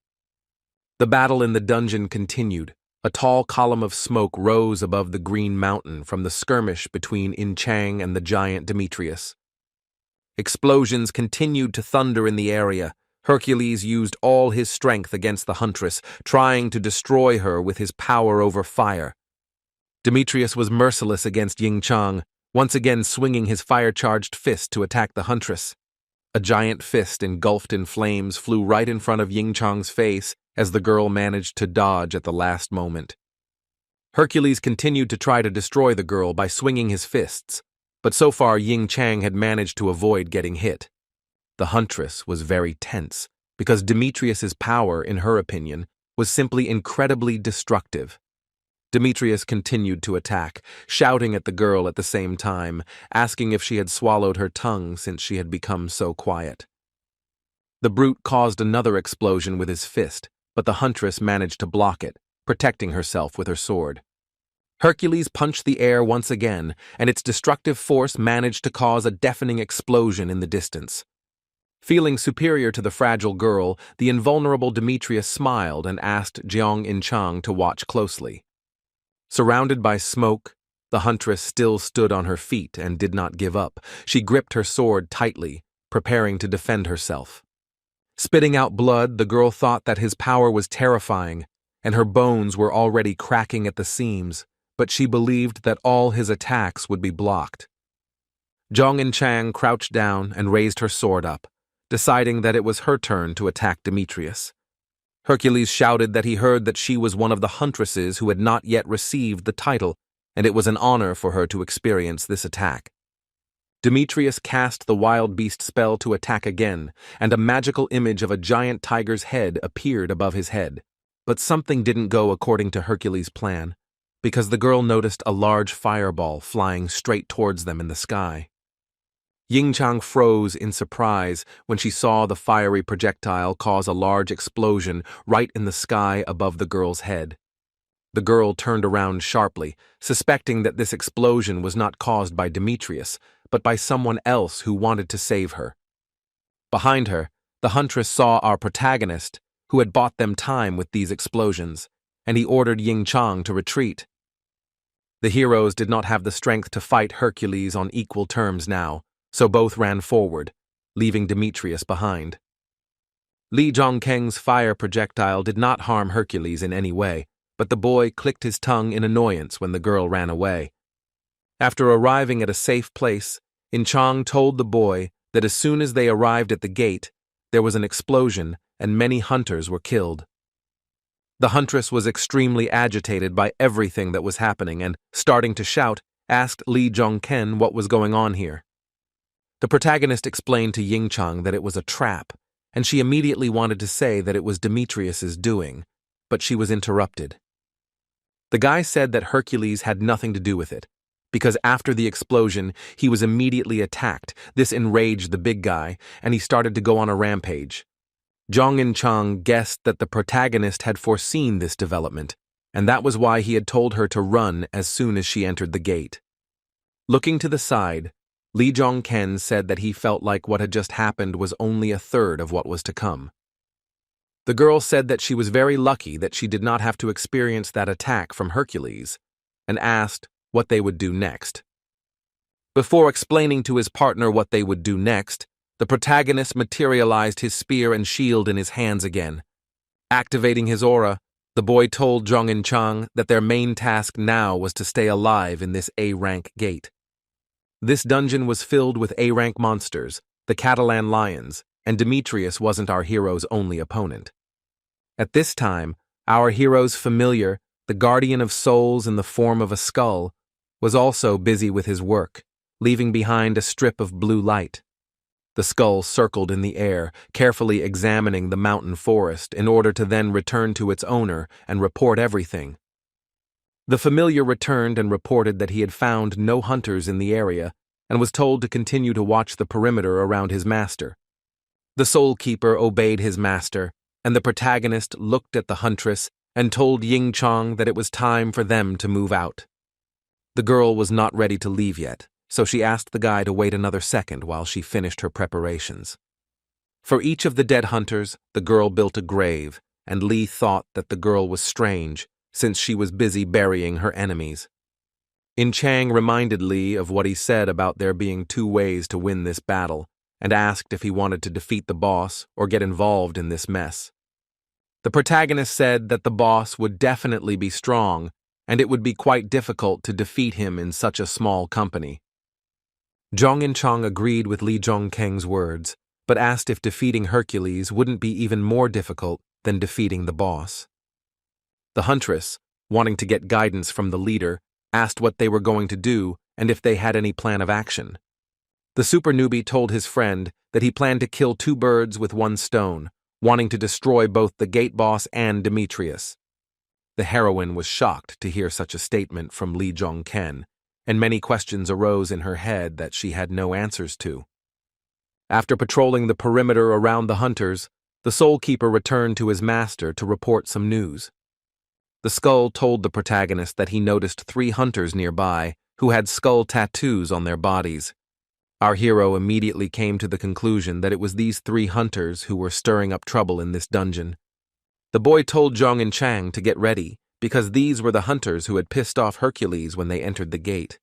The battle in the dungeon continued. A tall column of smoke rose above the green mountain from the skirmish between In-chang and the giant Demetrius. Explosions continued to thunder in the area. Hercules used all his strength against the huntress, trying to destroy her with his power over fire. Demetrius was merciless against Ying-chang, once again swinging his fire-charged fist to attack the huntress. A giant fist engulfed in flames flew right in front of Ying-chang's face as the girl managed to dodge at the last moment. Hercules continued to try to destroy the girl by swinging his fists, but so far Ying-chang had managed to avoid getting hit. The huntress was very tense, because Demetrius's power, in her opinion, was simply incredibly destructive. Demetrius continued to attack, shouting at the girl at the same time, asking if she had swallowed her tongue since she had become so quiet. The brute caused another explosion with his fist, but the huntress managed to block it, protecting herself with her sword. Hercules punched the air once again, and its destructive force managed to cause a deafening explosion in the distance. Feeling superior to the fragile girl, the invulnerable Demetrius smiled and asked Jong In-chang to watch closely. Surrounded by smoke, the huntress still stood on her feet and did not give up. She gripped her sword tightly, preparing to defend herself. Spitting out blood, the girl thought that his power was terrifying, and her bones were already cracking at the seams, but she believed that all his attacks would be blocked. Zhong and Chang crouched down and raised her sword up, deciding that it was her turn to attack Demetrius. Hercules shouted that he heard that she was one of the huntresses who had not yet received the title, and it was an honor for her to experience this attack. Demetrius cast the wild beast spell to attack again, and a magical image of a giant tiger's head appeared above his head. But something didn't go according to Hercules' plan, because the girl noticed a large fireball flying straight towards them in the sky. Yingchang froze in surprise when she saw the fiery projectile cause a large explosion right in the sky above the girl's head. The girl turned around sharply, suspecting that this explosion was not caused by Demetrius, but by someone else who wanted to save her. Behind her, the huntress saw our protagonist, who had bought them time with these explosions, and he ordered Yingchang to retreat. The heroes did not have the strength to fight Hercules on equal terms now, so both ran forward, leaving Demetrius behind. Li Zhongkeng's fire projectile did not harm Hercules in any way, but the boy clicked his tongue in annoyance when the girl ran away. After arriving at a safe place, Yingchang told the boy that as soon as they arrived at the gate, there was an explosion and many hunters were killed. The huntress was extremely agitated by everything that was happening and, starting to shout, asked Li Zhongken what was going on here. The protagonist explained to Yingchang that it was a trap, and she immediately wanted to say that it was Demetrius's doing, but she was interrupted. The guy said that Hercules had nothing to do with it, because after the explosion, he was immediately attacked. This enraged the big guy, and he started to go on a rampage. Zhong and Chang guessed that the protagonist had foreseen this development, and that was why he had told her to run as soon as she entered the gate. Looking to the side, Li Zhongken said that he felt like what had just happened was only a third of what was to come. The girl said that she was very lucky that she did not have to experience that attack from Hercules, and asked what they would do next. Before explaining to his partner what they would do next, the protagonist materialized his spear and shield in his hands again. Activating his aura, the boy told Zhong and Chang that their main task now was to stay alive in this A-rank gate. This dungeon was filled with A-rank monsters, the Catalan lions, and Demetrius wasn't our hero's only opponent. At this time, our hero's familiar, the guardian of souls in the form of a skull, was also busy with his work, leaving behind a strip of blue light. The skull circled in the air, carefully examining the mountain forest in order to then return to its owner and report everything. The familiar returned and reported that he had found no hunters in the area and was told to continue to watch the perimeter around his master. The Soul Keeper obeyed his master, and the protagonist looked at the huntress and told Yingchang that it was time for them to move out. The girl was not ready to leave yet, so she asked the guy to wait another second while she finished her preparations. For each of the dead hunters, the girl built a grave, and Li thought that the girl was strange, since she was busy burying her enemies. Chang reminded Li of what he said about there being two ways to win this battle, and asked if he wanted to defeat the boss or get involved in this mess. The protagonist said that the boss would definitely be strong, and it would be quite difficult to defeat him in such a small company. Zhong and Chang agreed with Li Zhongkeng's words, but asked if defeating Hercules wouldn't be even more difficult than defeating the boss. The huntress, wanting to get guidance from the leader, asked what they were going to do and if they had any plan of action. The super newbie told his friend that he planned to kill two birds with one stone, wanting to destroy both the gate boss and Demetrius. The heroine was shocked to hear such a statement from Li Zhongken, and many questions arose in her head that she had no answers to. After patrolling the perimeter around the hunters, the Soul Keeper returned to his master to report some news. The skull told the protagonist that he noticed 3 hunters nearby who had skull tattoos on their bodies. Our hero immediately came to the conclusion that it was these 3 hunters who were stirring up trouble in this dungeon. The boy told Zhong and Chang to get ready, because these were the hunters who had pissed off Hercules when they entered the gate.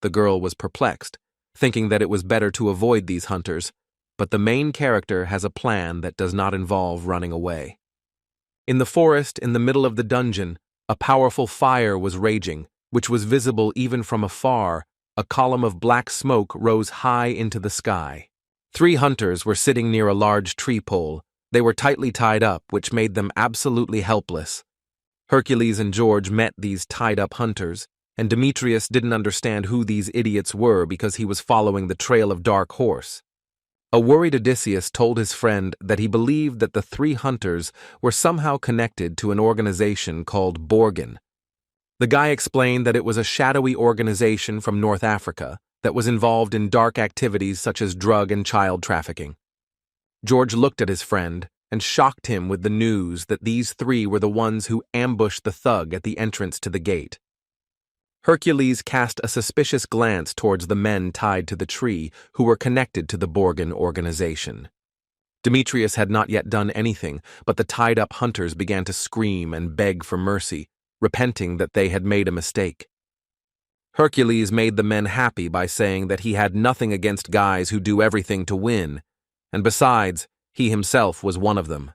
The girl was perplexed, thinking that it was better to avoid these hunters, but the main character has a plan that does not involve running away. In the forest, in the middle of the dungeon, a powerful fire was raging, which was visible even from afar. A column of black smoke rose high into the sky. 3 hunters were sitting near a large tree pole. They were tightly tied up, which made them absolutely helpless. Hercules and George met these tied-up hunters, and Demetrius didn't understand who these idiots were because he was following the trail of Dark Horse. A worried Odysseus told his friend that he believed that the 3 hunters were somehow connected to an organization called Borgin. The guy explained that it was a shadowy organization from North Africa that was involved in dark activities such as drug and child trafficking. George looked at his friend and shocked him with the news that these 3 were the ones who ambushed the thug at the entrance to the gate. Hercules cast a suspicious glance towards the men tied to the tree who were connected to the Borgin organization. Demetrius had not yet done anything, but the tied-up hunters began to scream and beg for mercy, repenting that they had made a mistake. Hercules made the men happy by saying that he had nothing against guys who do everything to win, and besides, he himself was one of them.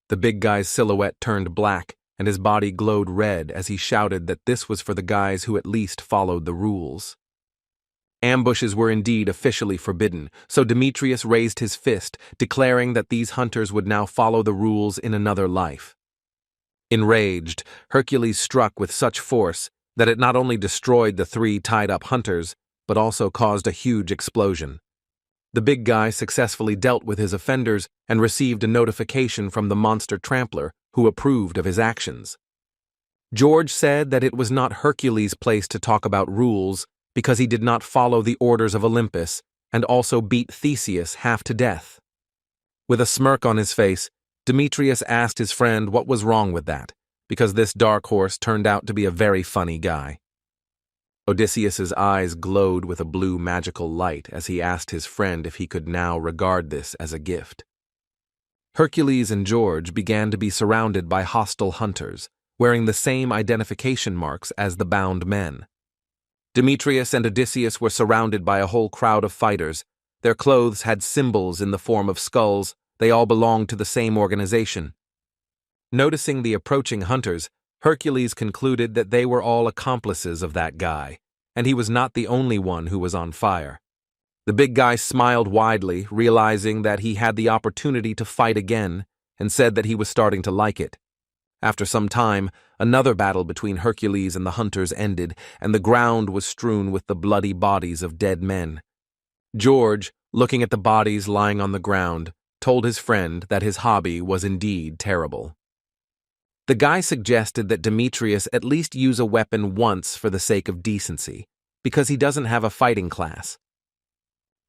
The big guy's silhouette turned black, and his body glowed red as he shouted that this was for the guys who at least followed the rules. Ambushes were indeed officially forbidden, so Demetrius raised his fist, declaring that these hunters would now follow the rules in another life. Enraged, Hercules struck with such force that it not only destroyed the 3 tied-up hunters, but also caused a huge explosion. The big guy successfully dealt with his offenders and received a notification from the monster trampler, who approved of his actions. George said that it was not Hercules' place to talk about rules because he did not follow the orders of Olympus and also beat Theseus half to death. With a smirk on his face, Demetrius asked his friend what was wrong with that, because this Dark Horse turned out to be a very funny guy. Odysseus's eyes glowed with a blue magical light as he asked his friend if he could now regard this as a gift. Hercules and George began to be surrounded by hostile hunters, wearing the same identification marks as the bound men. Demetrius and Odysseus were surrounded by a whole crowd of fighters. Their clothes had symbols in the form of skulls. They all belonged to the same organization. Noticing the approaching hunters, Hercules concluded that they were all accomplices of that guy, and he was not the only one who was on fire. The big guy smiled widely, realizing that he had the opportunity to fight again, and said that he was starting to like it. After some time, another battle between Hercules and the hunters ended, and the ground was strewn with the bloody bodies of dead men. George, looking at the bodies lying on the ground, told his friend that his hobby was indeed terrible. The guy suggested that Demetrius at least use a weapon once for the sake of decency, because he doesn't have a fighting class.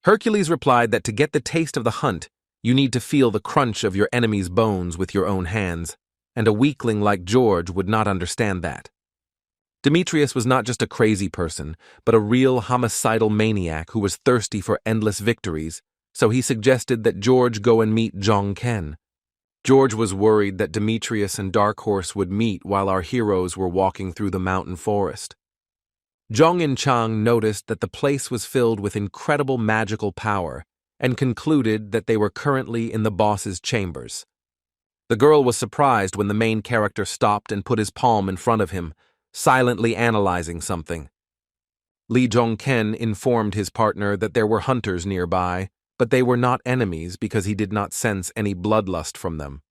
Hercules replied that to get the taste of the hunt, you need to feel the crunch of your enemy's bones with your own hands, and a weakling like George would not understand that. Demetrius was not just a crazy person, but a real homicidal maniac who was thirsty for endless victories, so he suggested that George go and meet Jong-ken. George was worried that Demetrius and Dark Horse would meet while our heroes were walking through the mountain forest. Zhong and Chang noticed that the place was filled with incredible magical power and concluded that they were currently in the boss's chambers. The girl was surprised when the main character stopped and put his palm in front of him, silently analyzing something. Li Jong-ken informed his partner that there were hunters nearby, but they were not enemies because he did not sense any bloodlust from them.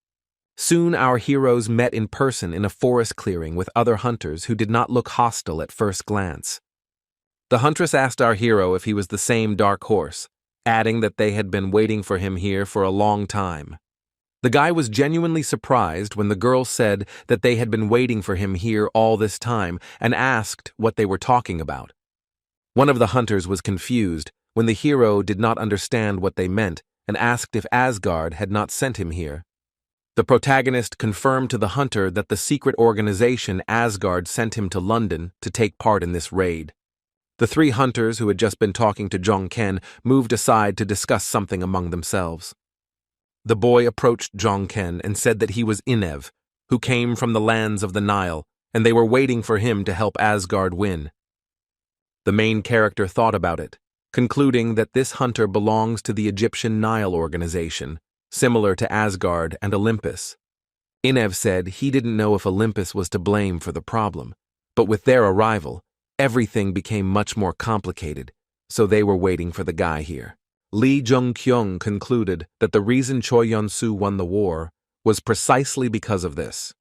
Soon our heroes met in person in a forest clearing with other hunters who did not look hostile at first glance. The huntress asked our hero if he was the same Dark Horse, adding that they had been waiting for him here for a long time. The guy was genuinely surprised when the girl said that they had been waiting for him here all this time and asked what they were talking about. One of the hunters was confused when the hero did not understand what they meant and asked if Asgard had not sent him here. The protagonist confirmed to the hunter that the secret organization Asgard sent him to London to take part in this raid. The 3 hunters who had just been talking to Jong-ken moved aside to discuss something among themselves. The boy approached Jong-ken and said that he was Inev, who came from the lands of the Nile, and they were waiting for him to help Asgard win. The main character thought about it, concluding that this hunter belongs to the Egyptian Nile organization, similar to Asgard and Olympus. Inev said he didn't know if Olympus was to blame for the problem, but with their arrival, everything became much more complicated, so they were waiting for the guy here. Lee Jung-kyung concluded that the reason Choi Yun-soo won the war was precisely because of this.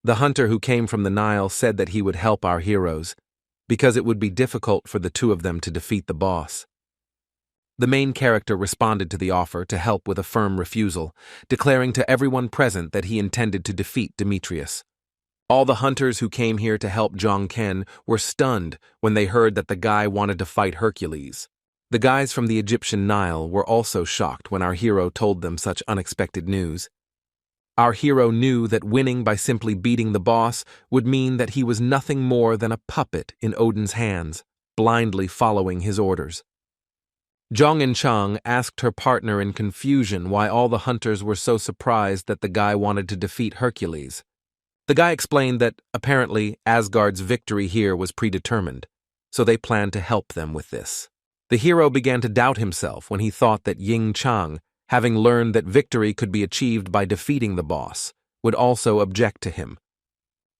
The hunter who came from the Nile said that he would help our heroes, because it would be difficult for the two of them to defeat the boss. The main character responded to the offer to help with a firm refusal, declaring to everyone present that he intended to defeat Demetrius. All the hunters who came here to help Jong-ken were stunned when they heard that the guy wanted to fight Hercules. The guys from the Egyptian Nile were also shocked when our hero told them such unexpected news. Our hero knew that winning by simply beating the boss would mean that he was nothing more than a puppet in Odin's hands, blindly following his orders. Jong In-chang asked her partner in confusion why all the hunters were so surprised that the guy wanted to defeat Hercules. The guy explained that, apparently, Asgard's victory here was predetermined, so they planned to help them with this. The hero began to doubt himself when he thought that Ying-chang, having learned that victory could be achieved by defeating the boss, would also object to him.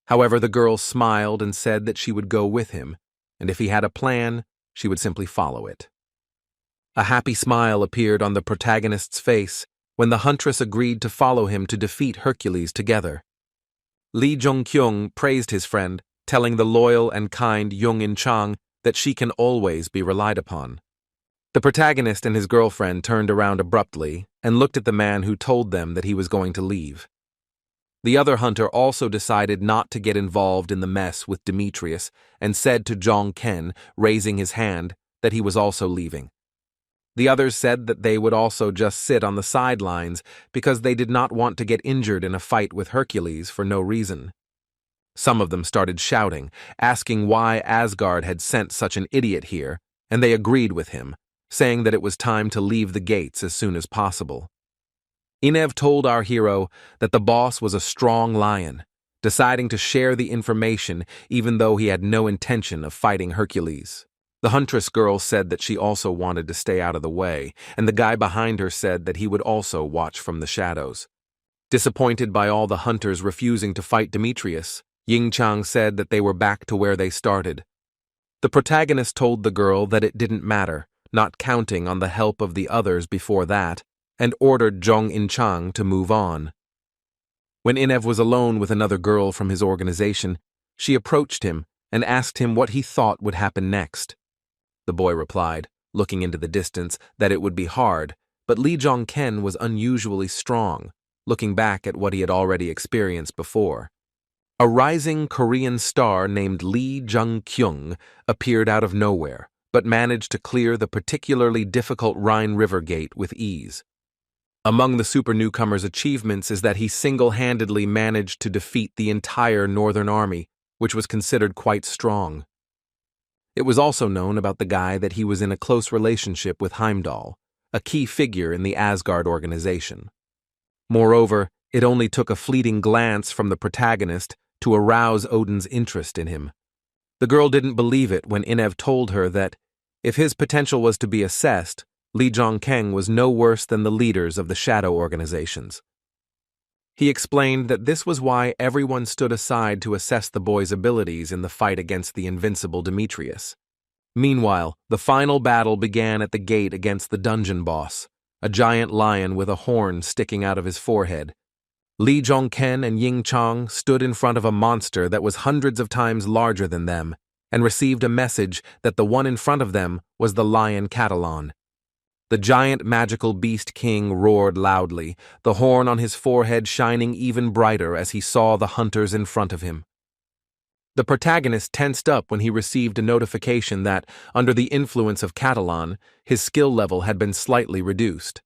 However, the girl smiled and said that she would go with him, and if he had a plan, she would simply follow it. A happy smile appeared on the protagonist's face when the huntress agreed to follow him to defeat Hercules together. Lee Jung-kyung praised his friend, telling the loyal and kind Jong In-chang that she can always be relied upon. The protagonist and his girlfriend turned around abruptly and looked at the man who told them that he was going to leave. The other hunter also decided not to get involved in the mess with Demetrius and said to Jong-ken, raising his hand, that he was also leaving. The others said that they would also just sit on the sidelines because they did not want to get injured in a fight with Hercules for no reason. Some of them started shouting, asking why Asgard had sent such an idiot here, and they agreed with him, saying that it was time to leave the gates as soon as possible. Inev told our hero that the boss was a strong lion, deciding to share the information even though he had no intention of fighting Hercules. The huntress girl said that she also wanted to stay out of the way, and the guy behind her said that he would also watch from the shadows. Disappointed by all the hunters refusing to fight Demetrius, Ying-chang said that they were back to where they started. The protagonist told the girl that it didn't matter, not counting on the help of the others before that, and ordered Jong In-chang to move on. When Inev was alone with another girl from his organization, she approached him and asked him what he thought would happen next. The boy replied, looking into the distance, that it would be hard, but Lee Jong-ken was unusually strong, looking back at what he had already experienced before. A rising Korean star named Lee Jung-kyung appeared out of nowhere, but managed to clear the particularly difficult Rhine River Gate with ease. Among the super newcomer's achievements is that he single-handedly managed to defeat the entire Northern Army, which was considered quite strong. It was also known about the guy that he was in a close relationship with Heimdall, a key figure in the Asgard organization. Moreover, it only took a fleeting glance from the protagonist to arouse Odin's interest in him. The girl didn't believe it when Inev told her that, if his potential was to be assessed, Lee Jong-keng was no worse than the leaders of the shadow organizations. He explained that this was why everyone stood aside to assess the boy's abilities in the fight against the invincible Demetrius. Meanwhile, the final battle began at the gate against the dungeon boss, a giant lion with a horn sticking out of his forehead. Lee Jong-ken and Ying-chang stood in front of a monster that was hundreds of times larger than them, and received a message that the one in front of them was the lion Catalan. The giant magical beast king roared loudly, the horn on his forehead shining even brighter as he saw the hunters in front of him. The protagonist tensed up when he received a notification that, under the influence of Catalan, his skill level had been slightly reduced.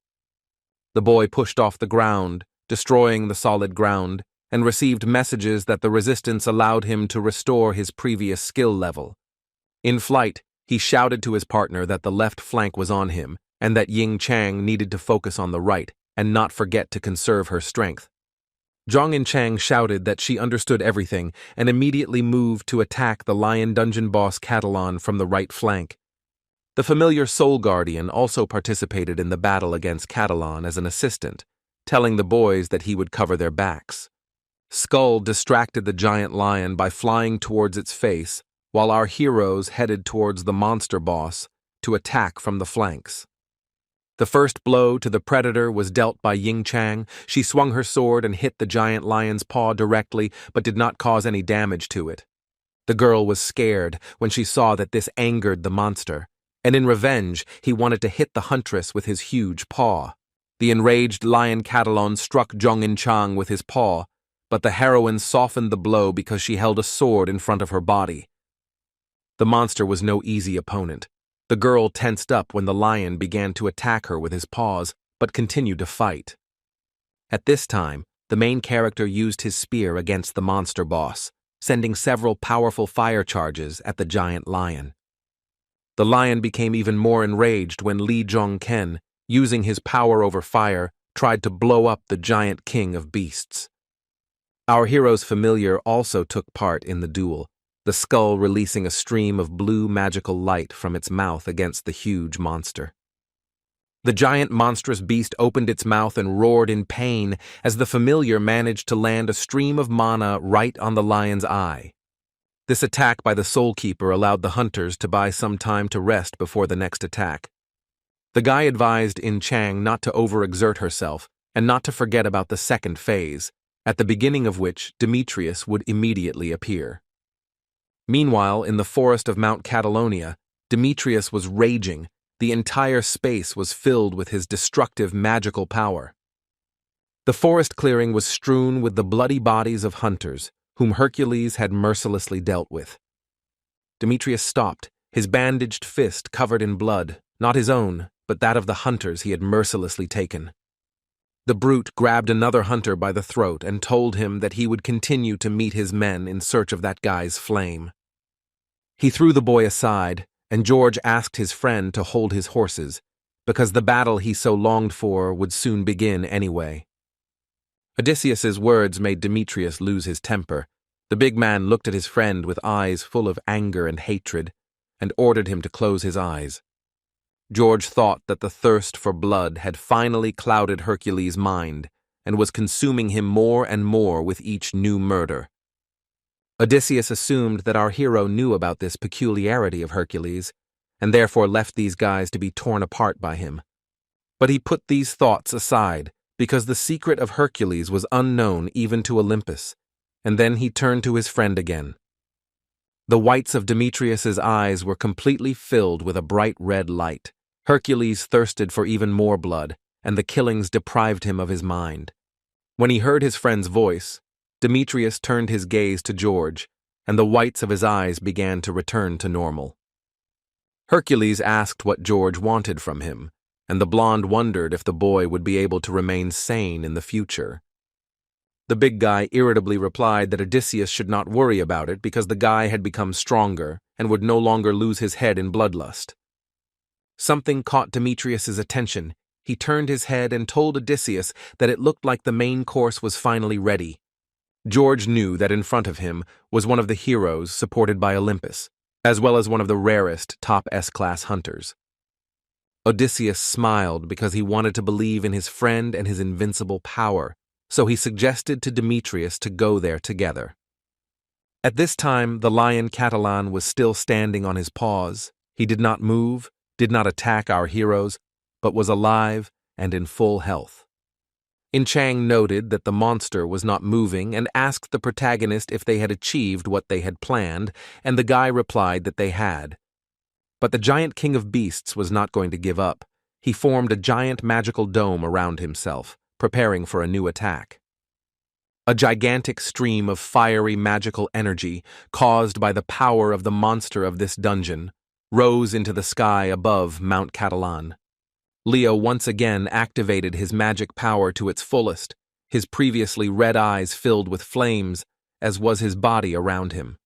The boy pushed off the ground, destroying the solid ground, and received messages that the resistance allowed him to restore his previous skill level. In flight, he shouted to his partner that the left flank was on him, and that Ying-chang needed to focus on the right and not forget to conserve her strength. Jong In-chang shouted that she understood everything and immediately moved to attack the lion dungeon boss Catalan from the right flank. The familiar Soul Guardian also participated in the battle against Catalan as an assistant, telling the boys that he would cover their backs. Skull distracted the giant lion by flying towards its face, while our heroes headed towards the monster boss to attack from the flanks. The first blow to the predator was dealt by Ying Chang. She swung her sword and hit the giant lion's paw directly, but did not cause any damage to it. The girl was scared when she saw that this angered the monster, and in revenge, he wanted to hit the huntress with his huge paw. The enraged lion Catalan struck Zhongin Chang with his paw, but the heroine softened the blow because she held a sword in front of her body. The monster was no easy opponent. The girl tensed up when the lion began to attack her with his paws, but continued to fight. At this time, the main character used his spear against the monster boss, sending several powerful fire charges at the giant lion. The lion became even more enraged when Li Zhongken, using his power over fire, tried to blow up the giant king of beasts. Our hero's familiar also took part in the duel, the skull releasing a stream of blue magical light from its mouth against the huge monster. The giant monstrous beast opened its mouth and roared in pain as the familiar managed to land a stream of mana right on the lion's eye. This attack by the Soul Keeper allowed the hunters to buy some time to rest before the next attack. The guy advised In Chang not to overexert herself and not to forget about the second phase, at the beginning of which Demetrius would immediately appear. Meanwhile, in the forest of Mount Catalonia, Demetrius was raging. The entire space was filled with his destructive magical power. The forest clearing was strewn with the bloody bodies of hunters, whom Hercules had mercilessly dealt with. Demetrius stopped, his bandaged fist covered in blood, not his own, but that of the hunters he had mercilessly taken. The brute grabbed another hunter by the throat and told him that he would continue to meet his men in search of that guy's flame. He threw the boy aside, and George asked his friend to hold his horses, because the battle he so longed for would soon begin anyway. Odysseus's words made Demetrius lose his temper. The big man looked at his friend with eyes full of anger and hatred, and ordered him to close his eyes. George thought that the thirst for blood had finally clouded Hercules' mind and was consuming him more and more with each new murder. Odysseus assumed that our hero knew about this peculiarity of Hercules, and therefore left these guys to be torn apart by him. But he put these thoughts aside, because the secret of Hercules was unknown even to Olympus, and then he turned to his friend again. The whites of Demetrius's eyes were completely filled with a bright red light. Hercules thirsted for even more blood, and the killings deprived him of his mind. When he heard his friend's voice, Demetrius turned his gaze to George, and the whites of his eyes began to return to normal. Hercules asked what George wanted from him, and the blonde wondered if the boy would be able to remain sane in the future. The big guy irritably replied that Odysseus should not worry about it because the guy had become stronger and would no longer lose his head in bloodlust. Something caught Demetrius's attention. He turned his head and told Odysseus that it looked like the main course was finally ready. George knew that in front of him was one of the heroes supported by Olympus, as well as one of the rarest top S-class hunters. Odysseus smiled because he wanted to believe in his friend and his invincible power, so he suggested to Demetrius to go there together. At this time, the lion Catalan was still standing on his paws. He did not move, did not attack our heroes, but was alive and in full health. In Chang noted that the monster was not moving and asked the protagonist if they had achieved what they had planned, and the guy replied that they had. But the giant king of beasts was not going to give up. He formed a giant magical dome around himself, preparing for a new attack. A gigantic stream of fiery magical energy, caused by the power of the monster of this dungeon, rose into the sky above Mount Catalan. Leo once again activated his magic power to its fullest, his previously red eyes filled with flames, as was his body around him.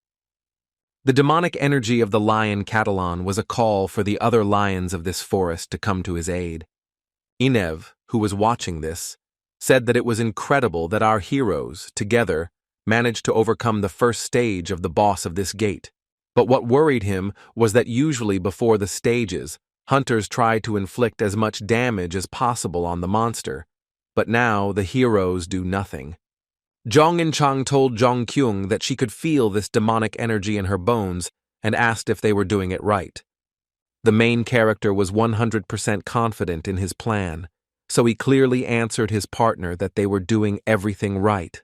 The demonic energy of the lion Catalan was a call for the other lions of this forest to come to his aid. Inev, who was watching this, said that it was incredible that our heroes, together, managed to overcome the first stage of the boss of this gate. But what worried him was that usually before the stages, hunters tried to inflict as much damage as possible on the monster, but now the heroes do nothing. Zhong In-chang told Zhong Kyung that she could feel this demonic energy in her bones and asked if they were doing it right. The main character was 100% confident in his plan, so he clearly answered his partner that they were doing everything right.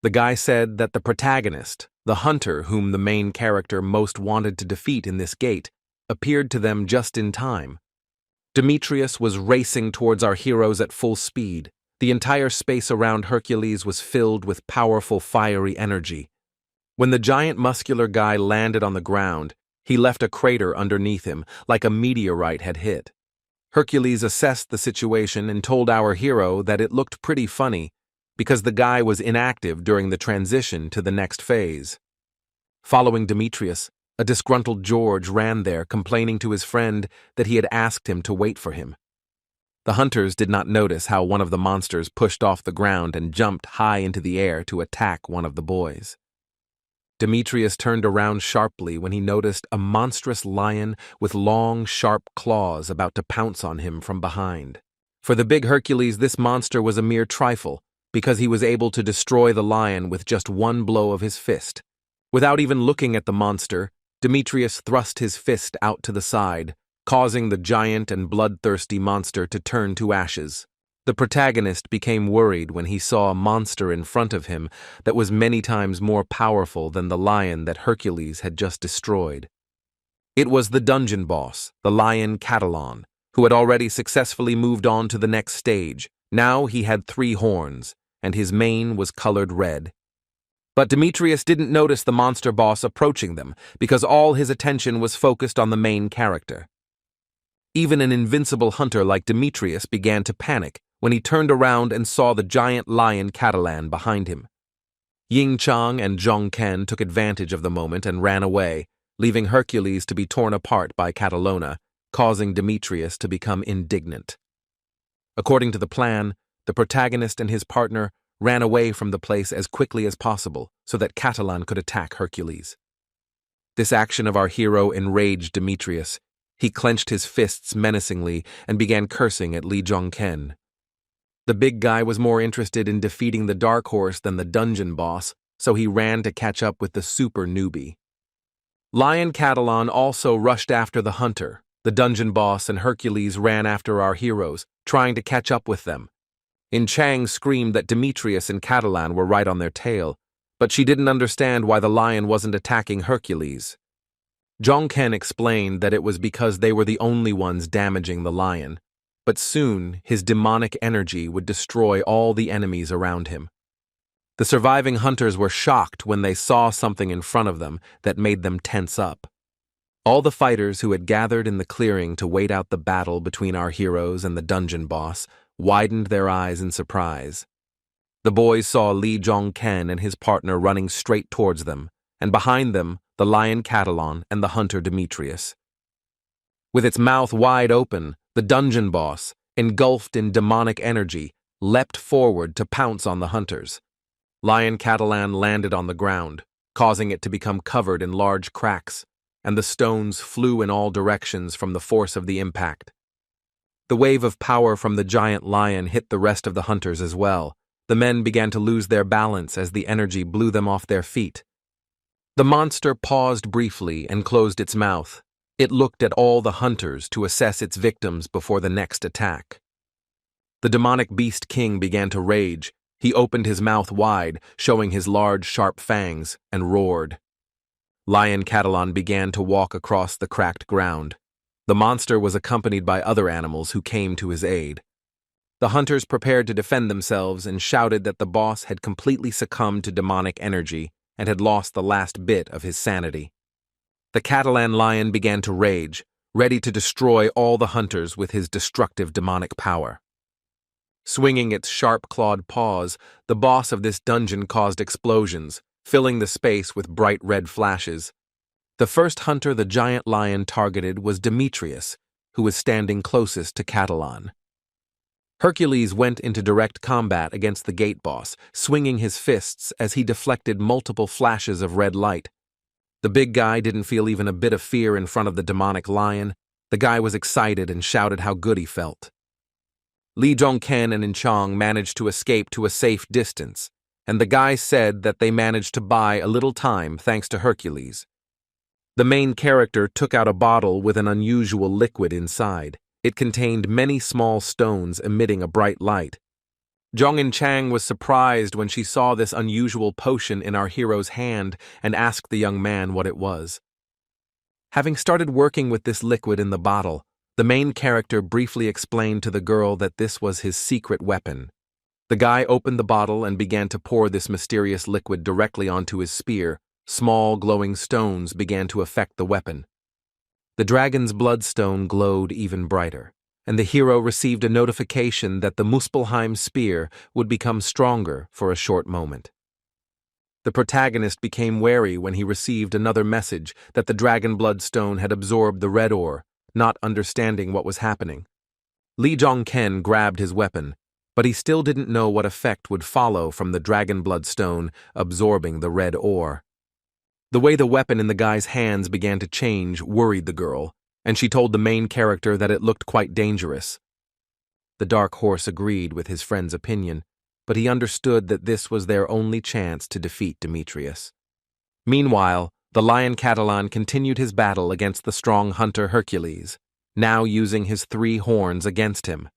The guy said that the protagonist, the hunter whom the main character most wanted to defeat in this gate, appeared to them just in time. Demetrius was racing towards our heroes at full speed. The entire space around Hercules was filled with powerful fiery energy. When the giant muscular guy landed on the ground, he left a crater underneath him, like a meteorite had hit. Hercules assessed the situation and told our hero that it looked pretty funny because the guy was inactive during the transition to the next phase. Following Demetrius, a disgruntled George ran there complaining to his friend that he had asked him to wait for him. The hunters did not notice how one of the monsters pushed off the ground and jumped high into the air to attack one of the boys. Demetrius turned around sharply when he noticed a monstrous lion with long, sharp claws about to pounce on him from behind. For the big Hercules, this monster was a mere trifle, because he was able to destroy the lion with just one blow of his fist. Without even looking at the monster, Demetrius thrust his fist out to the side, causing the giant and bloodthirsty monster to turn to ashes. The protagonist became worried when he saw a monster in front of him that was many times more powerful than the lion that Hercules had just destroyed. It was the dungeon boss, the lion Catalan, who had already successfully moved on to the next stage. Now he had 3 horns, and his mane was colored red. But Demetrius didn't notice the monster boss approaching them because all his attention was focused on the main character. Even an invincible hunter like Demetrius began to panic when he turned around and saw the giant lion Catalan behind him. Ying Chang and Zhong Ken took advantage of the moment and ran away, leaving Hercules to be torn apart by Catalona, causing Demetrius to become indignant. According to the plan, the protagonist and his partner ran away from the place as quickly as possible so that Catalan could attack Hercules. This action of our hero enraged Demetrius. He clenched his fists menacingly and began cursing at Li Zhongken. The big guy was more interested in defeating the dark horse than the dungeon boss, so he ran to catch up with the super newbie. Lion Catalan also rushed after the hunter. The dungeon boss and Hercules ran after our heroes, trying to catch up with them. In Chang screamed that Demetrius and Catalan were right on their tail, but she didn't understand why the lion wasn't attacking Hercules. Zhong Ken explained that it was because they were the only ones damaging the lion, but soon his demonic energy would destroy all the enemies around him. The surviving hunters were shocked when they saw something in front of them that made them tense up. All the fighters who had gathered in the clearing to wait out the battle between our heroes and the dungeon boss widened their eyes in surprise. The boys saw Li Zhongken and his partner running straight towards them, and behind them, the lion Catalan and the hunter Demetrius. With its mouth wide open, the dungeon boss, engulfed in demonic energy, leapt forward to pounce on the hunters. Lion Catalan landed on the ground, causing it to become covered in large cracks, and the stones flew in all directions from the force of the impact. The wave of power from the giant lion hit the rest of the hunters as well. The men began to lose their balance as the energy blew them off their feet. The monster paused briefly and closed its mouth. It looked at all the hunters to assess its victims before the next attack. The demonic beast king began to rage. He opened his mouth wide, showing his large, sharp fangs, and roared. Lion Catalan began to walk across the cracked ground. The monster was accompanied by other animals who came to his aid. The hunters prepared to defend themselves and shouted that the boss had completely succumbed to demonic energy and had lost the last bit of his sanity. The Catalan lion began to rage, ready to destroy all the hunters with his destructive demonic power. Swinging its sharp-clawed paws, the boss of this dungeon caused explosions, filling the space with bright red flashes. The first hunter the giant lion targeted was Demetrius, who was standing closest to Catalan. Hercules went into direct combat against the gate boss, swinging his fists as he deflected multiple flashes of red light. The big guy didn't feel even a bit of fear in front of the demonic lion. The guy was excited and shouted how good he felt. Li Zhongken and Inchong managed to escape to a safe distance, and the guy said that they managed to buy a little time thanks to Hercules. The main character took out a bottle with an unusual liquid inside. It contained many small stones emitting a bright light. Zhongin Chang was surprised when she saw this unusual potion in our hero's hand and asked the young man what it was. Having started working with this liquid in the bottle, the main character briefly explained to the girl that this was his secret weapon. The guy opened the bottle and began to pour this mysterious liquid directly onto his spear. Small glowing stones began to affect the weapon. The dragon's bloodstone glowed even brighter, and the hero received a notification that the Muspelheim spear would become stronger for a short moment. The protagonist became wary when he received another message that the dragon bloodstone had absorbed the red ore, not understanding what was happening. Li Zhongken grabbed his weapon, but he still didn't know what effect would follow from the dragon bloodstone absorbing the red ore. The way the weapon in the guy's hands began to change worried the girl, and she told the main character that it looked quite dangerous. The dark horse agreed with his friend's opinion, but he understood that this was their only chance to defeat Demetrius. Meanwhile, the lion Catalan continued his battle against the strong hunter Hercules, now using his 3 horns against him.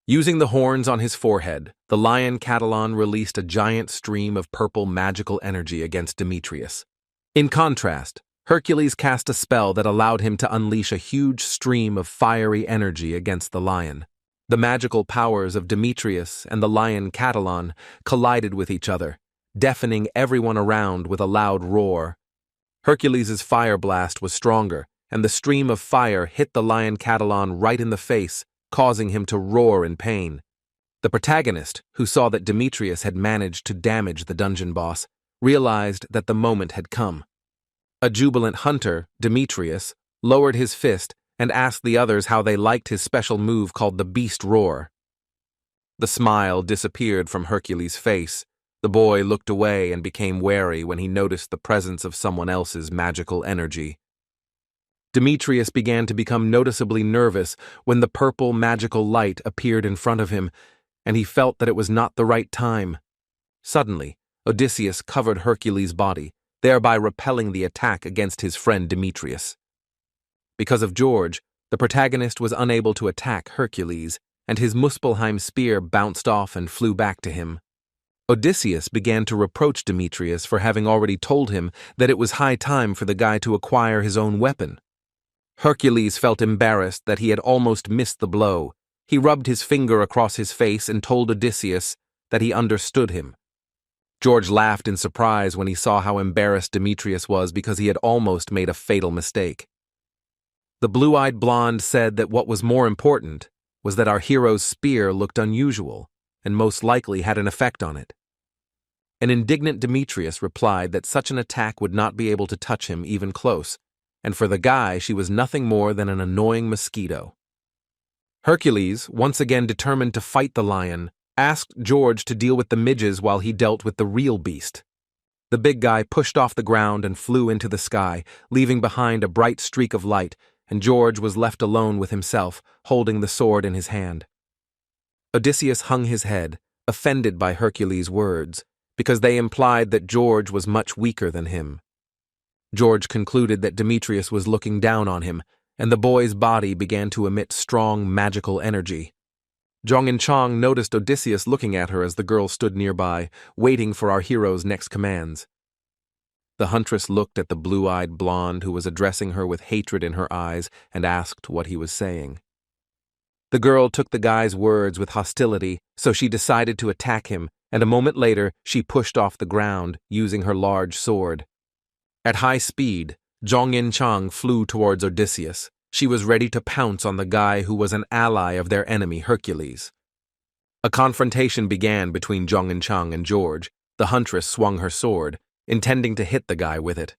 Using the horns on his forehead, the lion Catalan released a giant stream of purple magical energy against Demetrius. In contrast, Hercules cast a spell that allowed him to unleash a huge stream of fiery energy against the lion. The magical powers of Demetrius and the lion Catalan collided with each other, deafening everyone around with a loud roar. Hercules' fire blast was stronger, and the stream of fire hit the lion Catalan right in the face, causing him to roar in pain. The protagonist, who saw that Demetrius had managed to damage the dungeon boss, realized that the moment had come. A jubilant hunter, Demetrius, lowered his fist and asked the others how they liked his special move called the Beast Roar. The smile disappeared from Hercules' face. The boy looked away and became wary when he noticed the presence of someone else's magical energy. Demetrius began to become noticeably nervous when the purple magical light appeared in front of him, and he felt that it was not the right time. Suddenly, Odysseus covered Hercules' body, thereby repelling the attack against his friend Demetrius. Because of George, the protagonist was unable to attack Hercules, and his Muspelheim spear bounced off and flew back to him. Odysseus began to reproach Demetrius for having already told him that it was high time for the guy to acquire his own weapon. Hercules felt embarrassed that he had almost missed the blow. He rubbed his finger across his face and told Odysseus that he understood him. George laughed in surprise when he saw how embarrassed Demetrius was because he had almost made a fatal mistake. The blue-eyed blonde said that what was more important was that our hero's spear looked unusual and most likely had an effect on it. An indignant Demetrius replied that such an attack would not be able to touch him even close, and for the guy she was nothing more than an annoying mosquito. Hercules, once again determined to fight the lion, asked George to deal with the midges while he dealt with the real beast. The big guy pushed off the ground and flew into the sky, leaving behind a bright streak of light, and George was left alone with himself, holding the sword in his hand. Odysseus hung his head, offended by Hercules' words, because they implied that George was much weaker than him. George concluded that Demetrius was looking down on him, and the boy's body began to emit strong magical energy. Zhong and Chong noticed Odysseus looking at her as the girl stood nearby, waiting for our hero's next commands. The huntress looked at the blue-eyed blonde who was addressing her with hatred in her eyes and asked what he was saying. The girl took the guy's words with hostility, so she decided to attack him, and a moment later she pushed off the ground, using her large sword. At high speed, Zhong Yin-chang flew towards Odysseus. She was ready to pounce on the guy who was an ally of their enemy Hercules. A confrontation began between Zhong Yin-chang and George. The huntress swung her sword, intending to hit the guy with it.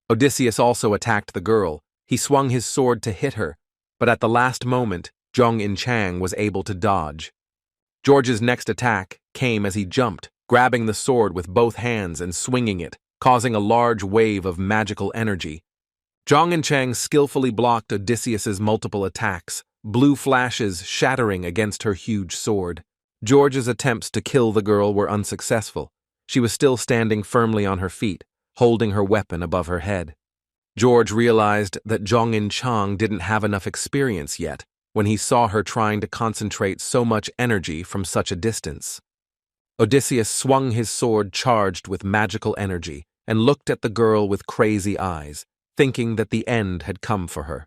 Odysseus also attacked the girl. He swung his sword to hit her, but at the last moment, Zhong Yin-chang was able to dodge. George's next attack came as he jumped, grabbing the sword with both hands and swinging it, causing a large wave of magical energy. Zhang and Chang skillfully blocked Odysseus's multiple attacks, blue flashes shattering against her huge sword. George's attempts to kill the girl were unsuccessful. She was still standing firmly on her feet, holding her weapon above her head. George realized that Zhang and Chang didn't have enough experience yet when he saw her trying to concentrate so much energy from such a distance. Odysseus swung his sword charged with magical energy and looked at the girl with crazy eyes, thinking that the end had come for her.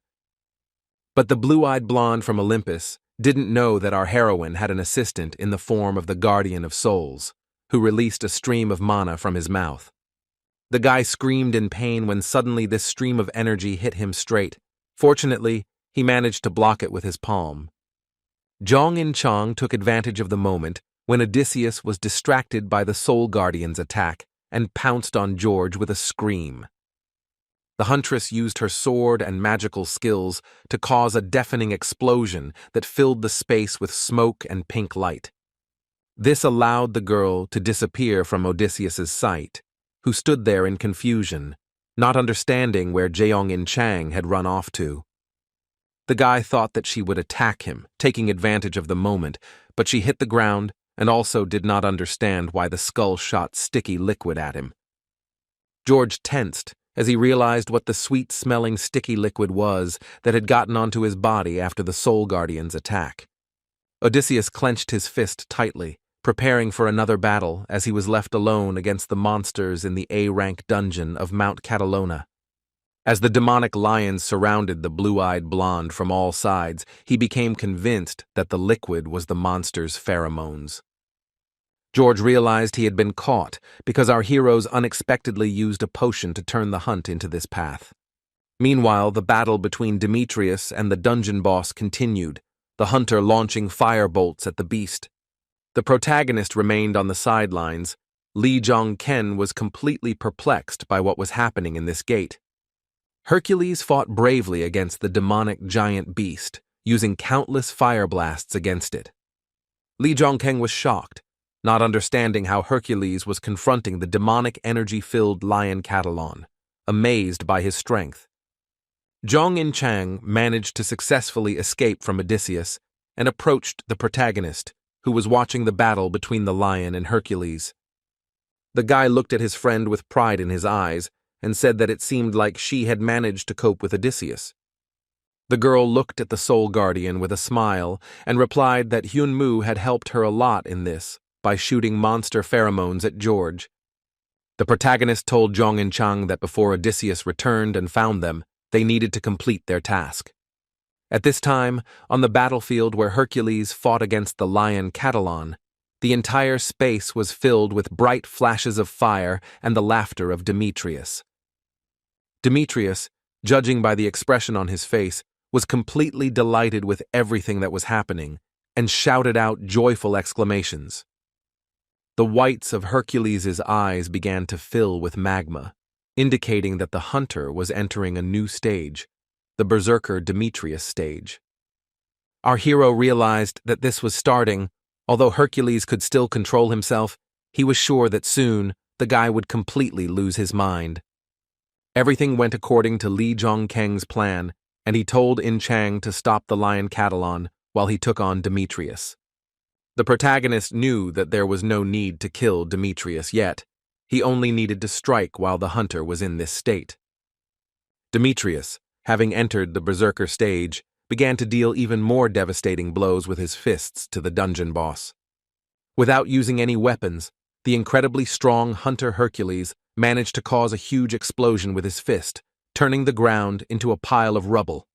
But the blue-eyed blonde from Olympus didn't know that our heroine had an assistant in the form of the Guardian of Souls, who released a stream of mana from his mouth. The guy screamed in pain when suddenly this stream of energy hit him straight. Fortunately, he managed to block it with his palm. Zhang and Chang took advantage of the moment when Odysseus was distracted by the Soul Guardian's attack and pounced on George with a scream. The huntress used her sword and magical skills to cause a deafening explosion that filled the space with smoke and pink light. This allowed the girl to disappear from Odysseus's sight, who stood there in confusion, not understanding where Jeong and Chang had run off to. The guy thought that she would attack him, taking advantage of the moment, but she hit the ground and also did not understand why the skull shot sticky liquid at him. George tensed as he realized what the sweet-smelling sticky liquid was that had gotten onto his body after the Soul Guardian's attack. Odysseus clenched his fist tightly, preparing for another battle as he was left alone against the monsters in the A-rank dungeon of Mount Catalona. As the demonic lions surrounded the blue-eyed blonde from all sides, he became convinced that the liquid was the monster's pheromones. George realized he had been caught because our heroes unexpectedly used a potion to turn the hunt into this path. Meanwhile, the battle between Demetrius and the dungeon boss continued, the hunter launching fire bolts at the beast. The protagonist remained on the sidelines. Li Zhongken was completely perplexed by what was happening in this gate. Hercules fought bravely against the demonic giant beast, using countless fire blasts against it. Li Zhongken was shocked, not understanding how Hercules was confronting the demonic energy-filled lion Catalan, amazed by his strength. Zhang and Chang managed to successfully escape from Odysseus and approached the protagonist, who was watching the battle between the lion and Hercules. The guy looked at his friend with pride in his eyes and said that it seemed like she had managed to cope with Odysseus. The girl looked at the Soul Guardian with a smile and replied that Hyun Mu had helped her a lot in this by shooting monster pheromones at George. The protagonist told Zhang and Chang that before Odysseus returned and found them, they needed to complete their task. At this time, on the battlefield where Hercules fought against the lion Catalan, the entire space was filled with bright flashes of fire and the laughter of Demetrius. Demetrius, judging by the expression on his face, was completely delighted with everything that was happening and shouted out joyful exclamations. The whites of Hercules' eyes began to fill with magma, indicating that the hunter was entering a new stage, the Berserker Demetrius stage. Our hero realized that this was starting. Although Hercules could still control himself, he was sure that soon the guy would completely lose his mind. Everything went according to Li Zhongkeng's plan, and he told In Chang to stop the lion Catalan while he took on Demetrius. The protagonist knew that there was no need to kill Demetrius yet. He only needed to strike while the hunter was in this state. Demetrius, having entered the Berserker stage, began to deal even more devastating blows with his fists to the dungeon boss. Without using any weapons, the incredibly strong hunter Hercules managed to cause a huge explosion with his fist, turning the ground into a pile of rubble.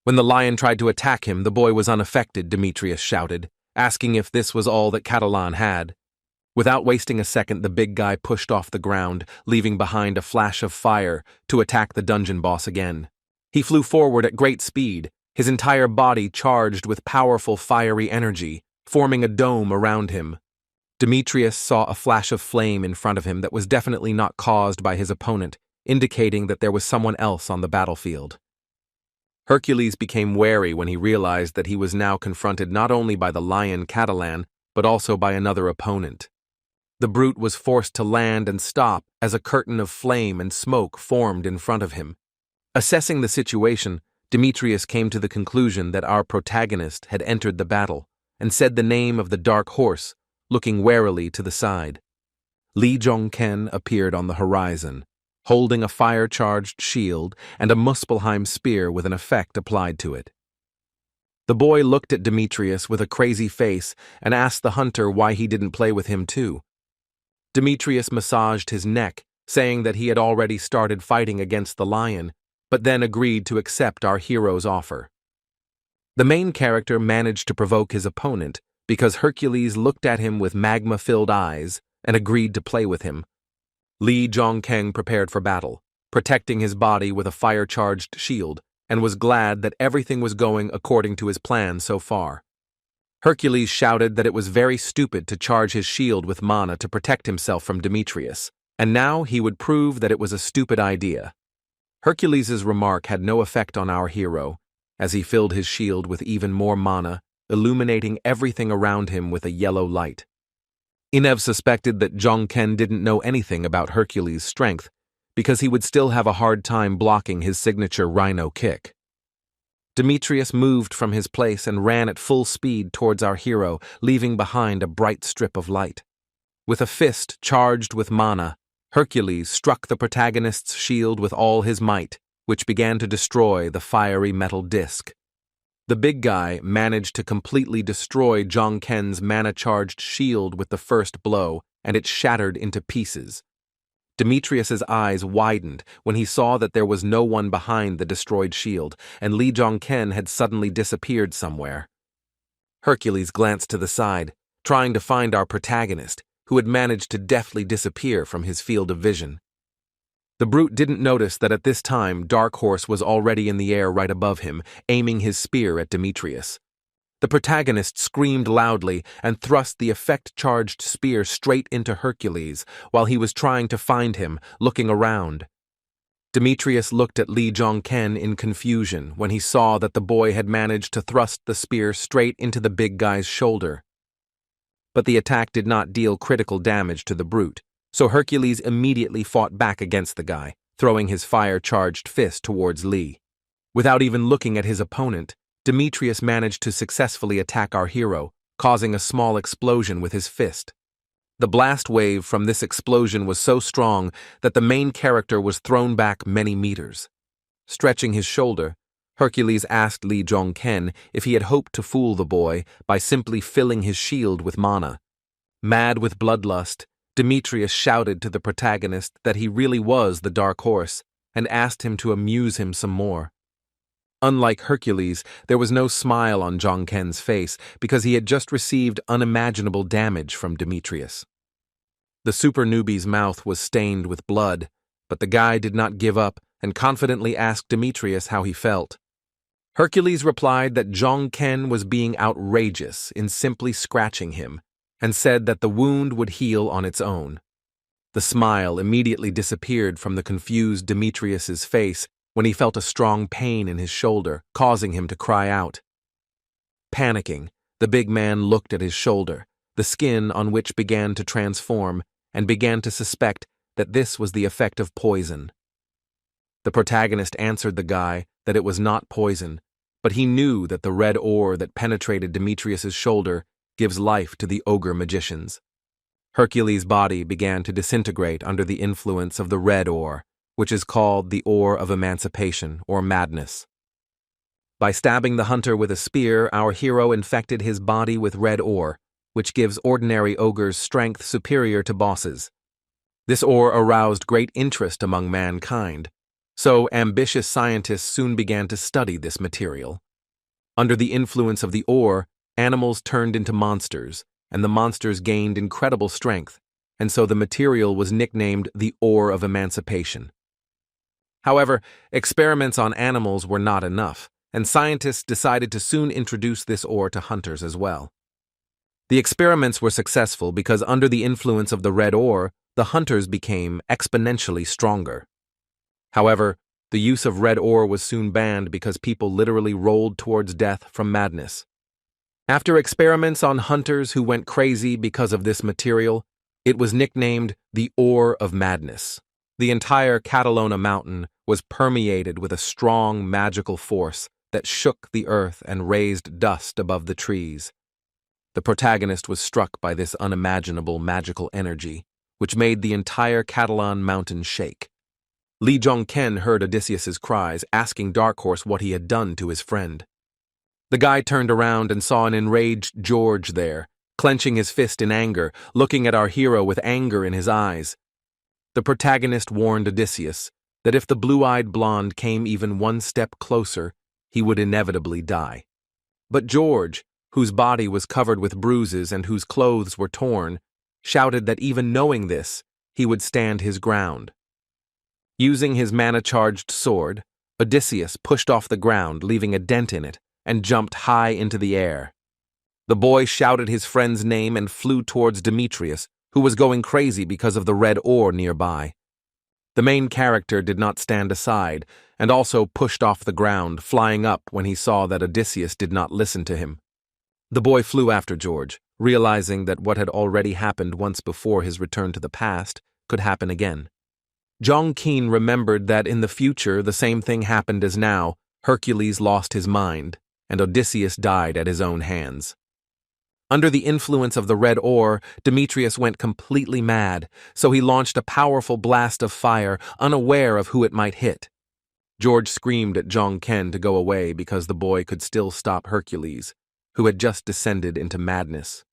When the lion tried to attack him, the boy was unaffected, Demetrius shouted, asking if this was all that Catalan had. Without wasting a second, the big guy pushed off the ground, leaving behind a flash of fire to attack the dungeon boss again. He flew forward at great speed, his entire body charged with powerful fiery energy, forming a dome around him. Demetrius saw a flash of flame in front of him that was definitely not caused by his opponent, indicating that there was someone else on the battlefield. Hercules became wary when he realized that he was now confronted not only by the lion Catalan, but also by another opponent. The brute was forced to land and stop as a curtain of flame and smoke formed in front of him. Assessing the situation, Demetrius came to the conclusion that our protagonist had entered the battle and said the name of the dark horse, looking warily to the side. Lee Jong-ken appeared on the horizon, holding a fire-charged shield and a Muspelheim spear with an effect applied to it. The boy looked at Demetrius with a crazy face and asked the hunter why he didn't play with him too. Demetrius massaged his neck, saying that he had already started fighting against the lion, but then agreed to accept our hero's offer. The main character managed to provoke his opponent because Hercules looked at him with magma-filled eyes and agreed to play with him. Lee Jong-ken prepared for battle, protecting his body with a fire-charged shield, and was glad that everything was going according to his plan so far. Hercules shouted that it was very stupid to charge his shield with mana to protect himself from Demetrius, and now he would prove that it was a stupid idea. Hercules's remark had no effect on our hero, as he filled his shield with even more mana, illuminating everything around him with a yellow light. Inev suspected that Jong-ken didn't know anything about Hercules' strength, because he would still have a hard time blocking his signature rhino kick. Demetrius moved from his place and ran at full speed towards our hero, leaving behind a bright strip of light. With a fist charged with mana, Hercules struck the protagonist's shield with all his might, which began to destroy the fiery metal disc. The big guy managed to completely destroy Jong-ken's mana-charged shield with the first blow, and it shattered into pieces. Demetrius's eyes widened when he saw that there was no one behind the destroyed shield, and Lee Jong-ken had suddenly disappeared somewhere. Hercules glanced to the side, trying to find our protagonist, who had managed to deftly disappear from his field of vision. The brute didn't notice that at this time Dark Horse was already in the air right above him, aiming his spear at Demetrius. The protagonist screamed loudly and thrust the effect-charged spear straight into Hercules while he was trying to find him, looking around. Demetrius looked at Lee Jong-ken in confusion when he saw that the boy had managed to thrust the spear straight into the big guy's shoulder. But the attack did not deal critical damage to the brute, so Hercules immediately fought back against the guy, throwing his fire-charged fist towards Lee. Without even looking at his opponent, Demetrius managed to successfully attack our hero, causing a small explosion with his fist. The blast wave from this explosion was so strong that the main character was thrown back many meters. Stretching his shoulder, Hercules asked Lee Jong-ken if he had hoped to fool the boy by simply filling his shield with mana. Mad with bloodlust, Demetrius shouted to the protagonist that he really was the Dark Horse and asked him to amuse him some more. Unlike Hercules, there was no smile on Jong-ken's face because he had just received unimaginable damage from Demetrius. The super newbie's mouth was stained with blood, but the guy did not give up and confidently asked Demetrius how he felt. Hercules replied that Jong-ken was being outrageous in simply scratching him and said that the wound would heal on its own. The smile immediately disappeared from the confused Demetrius's face when he felt a strong pain in his shoulder, causing him to cry out. Panicking, the big man looked at his shoulder, the skin on which began to transform, and began to suspect that this was the effect of poison. The protagonist answered the guy that it was not poison, but he knew that the red ore that penetrated Demetrius's shoulder gives life to the ogre magicians. Hercules' body began to disintegrate under the influence of the red ore, which is called the ore of emancipation or madness. By stabbing the hunter with a spear, our hero infected his body with red ore, which gives ordinary ogres strength superior to bosses. This ore aroused great interest among mankind, so ambitious scientists soon began to study this material. Under the influence of the ore, animals turned into monsters, and the monsters gained incredible strength, and so the material was nicknamed the ore of emancipation. However, experiments on animals were not enough, and scientists decided to soon introduce this ore to hunters as well. The experiments were successful because under the influence of the red ore, the hunters became exponentially stronger. However, the use of red ore was soon banned because people literally rolled towards death from madness. After experiments on hunters who went crazy because of this material, It was nicknamed the Ore of Madness. The entire Catalona mountain was permeated with a strong magical force that shook the earth and raised dust above the trees. The protagonist was struck by this unimaginable magical energy, which made the entire Catalan mountain shake. Li Zhongken heard Odysseus's cries, asking Dark Horse what he had done to his friend. The guy turned around and saw an enraged George there, clenching his fist in anger, looking at our hero with anger in his eyes. The protagonist warned Odysseus that if the blue-eyed blonde came even one step closer, he would inevitably die. But George, whose body was covered with bruises and whose clothes were torn, shouted that even knowing this, he would stand his ground. Using his mana-charged sword, Odysseus pushed off the ground, leaving a dent in it, and jumped high into the air. The boy shouted his friend's name and flew towards Demetrius, who was going crazy because of the red ore nearby. The main character did not stand aside, and also pushed off the ground, flying up when he saw that Odysseus did not listen to him. The boy flew after George, realizing that what had already happened once before his return to the past could happen again. Zhang Qin remembered that in the future the same thing happened as now. Hercules lost his mind, and Odysseus died at his own hands. Under the influence of the red ore, Demetrius went completely mad, so he launched a powerful blast of fire, unaware of who it might hit. George screamed at Zhang Ken to go away because the boy could still stop Hercules, who had just descended into madness.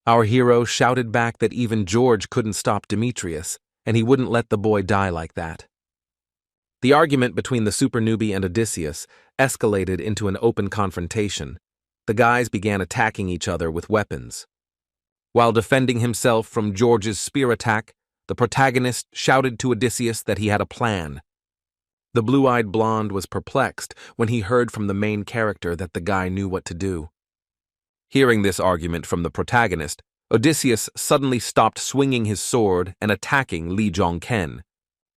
Our hero shouted back that even George couldn't stop Demetrius, and he wouldn't let the boy die like that. The argument between the super newbie and Odysseus escalated into an open confrontation. The guys began attacking each other with weapons. While defending himself from George's spear attack, the protagonist shouted to Odysseus that he had a plan. The blue-eyed blonde was perplexed when he heard from the main character that the guy knew what to do. Hearing this argument from the protagonist, Odysseus suddenly stopped swinging his sword and attacking Li Zhongken.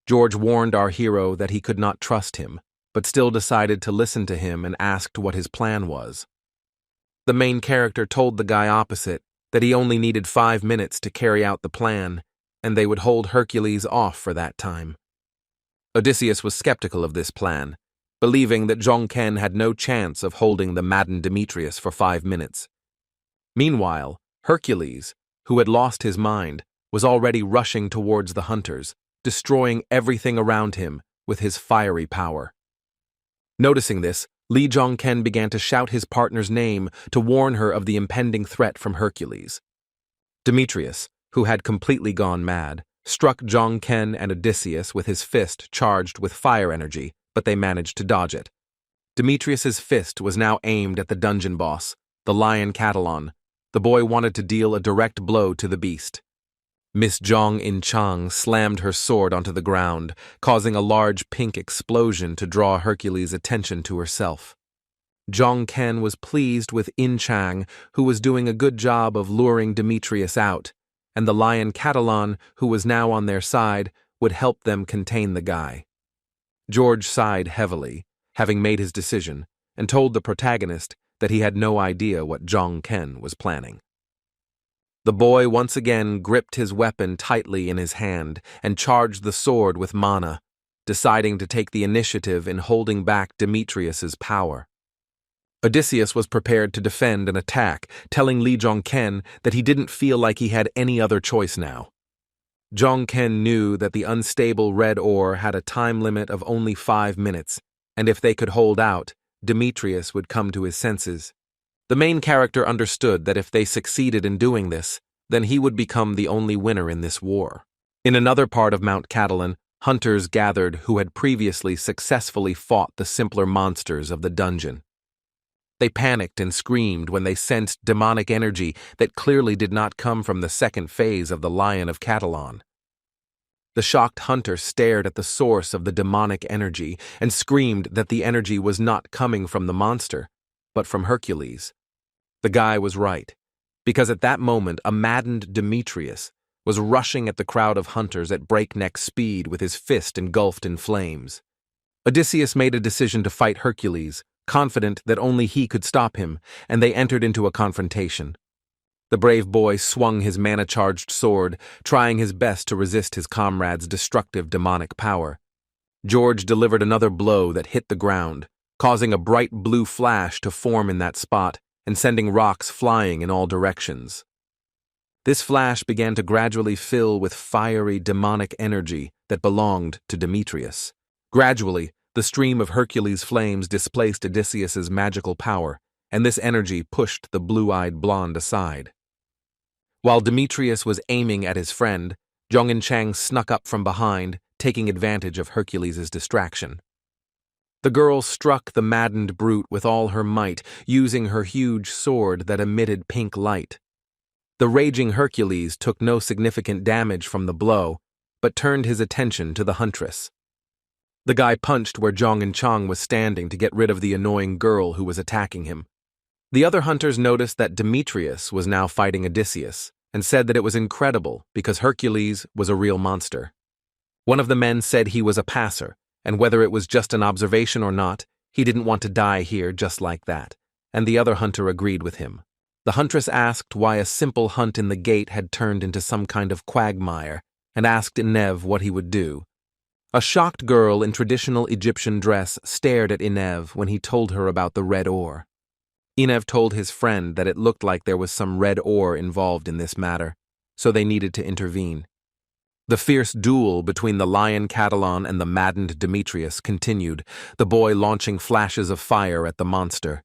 George warned our hero that he could not trust him, but still decided to listen to him and asked what his plan was. The main character told the guy opposite that he only needed 5 minutes to carry out the plan, and they would hold Hercules off for that time. Odysseus was skeptical of this plan, believing that Zhongken had no chance of holding the maddened Demetrius for 5 minutes. Meanwhile, Hercules, who had lost his mind, was already rushing towards the hunters, destroying everything around him with his fiery power. Noticing this, Li Zhongken began to shout his partner's name to warn her of the impending threat from Hercules. Demetrius, who had completely gone mad, struck Zhongken and Odysseus with his fist charged with fire energy, but they managed to dodge it. Demetrius's fist was now aimed at the dungeon boss, the lion Catalan. The boy wanted to deal a direct blow to the beast. Miss Zhang In-chang slammed her sword onto the ground, causing a large pink explosion to draw Hercules' attention to herself. Zhang Ken was pleased with In-chang, who was doing a good job of luring Demetrius out, and the lion Catalan, who was now on their side, would help them contain the guy. George sighed heavily, having made his decision, and told the protagonist that he had no idea what Zhang Ken was planning. The boy once again gripped his weapon tightly in his hand and charged the sword with mana, deciding to take the initiative in holding back Demetrius's power. Odysseus was prepared to defend and attack, telling Li Zhongken that he didn't feel like he had any other choice now. Zhongken knew that the unstable red ore had a time limit of only 5 minutes, and if they could hold out, Demetrius would come to his senses. The main character understood that if they succeeded in doing this, then he would become the only winner in this war. In another part of Mount Catalan, hunters gathered who had previously successfully fought the simpler monsters of the dungeon. They panicked and screamed when they sensed demonic energy that clearly did not come from the second phase of the Lion of Catalan. The shocked hunter stared at the source of the demonic energy and screamed that the energy was not coming from the monster, but from Hercules. The guy was right, because at that moment a maddened Demetrius was rushing at the crowd of hunters at breakneck speed with his fist engulfed in flames. Odysseus made a decision to fight Hercules, confident that only he could stop him, and they entered into a confrontation. The brave boy swung his mana-charged sword, trying his best to resist his comrade's destructive demonic power. George delivered another blow that hit the ground, causing a bright blue flash to form in that spot and sending rocks flying in all directions. This flash began to gradually fill with fiery demonic energy that belonged to Demetrius. Gradually, the stream of Hercules' flames displaced Odysseus's magical power, and this energy pushed the blue-eyed blonde aside. While Demetrius was aiming at his friend, Zhong Chang snuck up from behind, taking advantage of Hercules' distraction. The girl struck the maddened brute with all her might, using her huge sword that emitted pink light. The raging Hercules took no significant damage from the blow, but turned his attention to the huntress. The guy punched where Zhong Chang was standing to get rid of the annoying girl who was attacking him. The other hunters noticed that Demetrius was now fighting Odysseus, and said that it was incredible because Hercules was a real monster. One of the men said he was a passer, and whether it was just an observation or not, he didn't want to die here just like that, and the other hunter agreed with him. The huntress asked why a simple hunt in the gate had turned into some kind of quagmire, and asked Inev what he would do. A shocked girl in traditional Egyptian dress stared at Inev when he told her about the red ore. Inev told his friend that it looked like there was some red ore involved in this matter, so they needed to intervene. The fierce duel between the lion Catalan and the maddened Demetrius continued, the boy launching flashes of fire at the monster.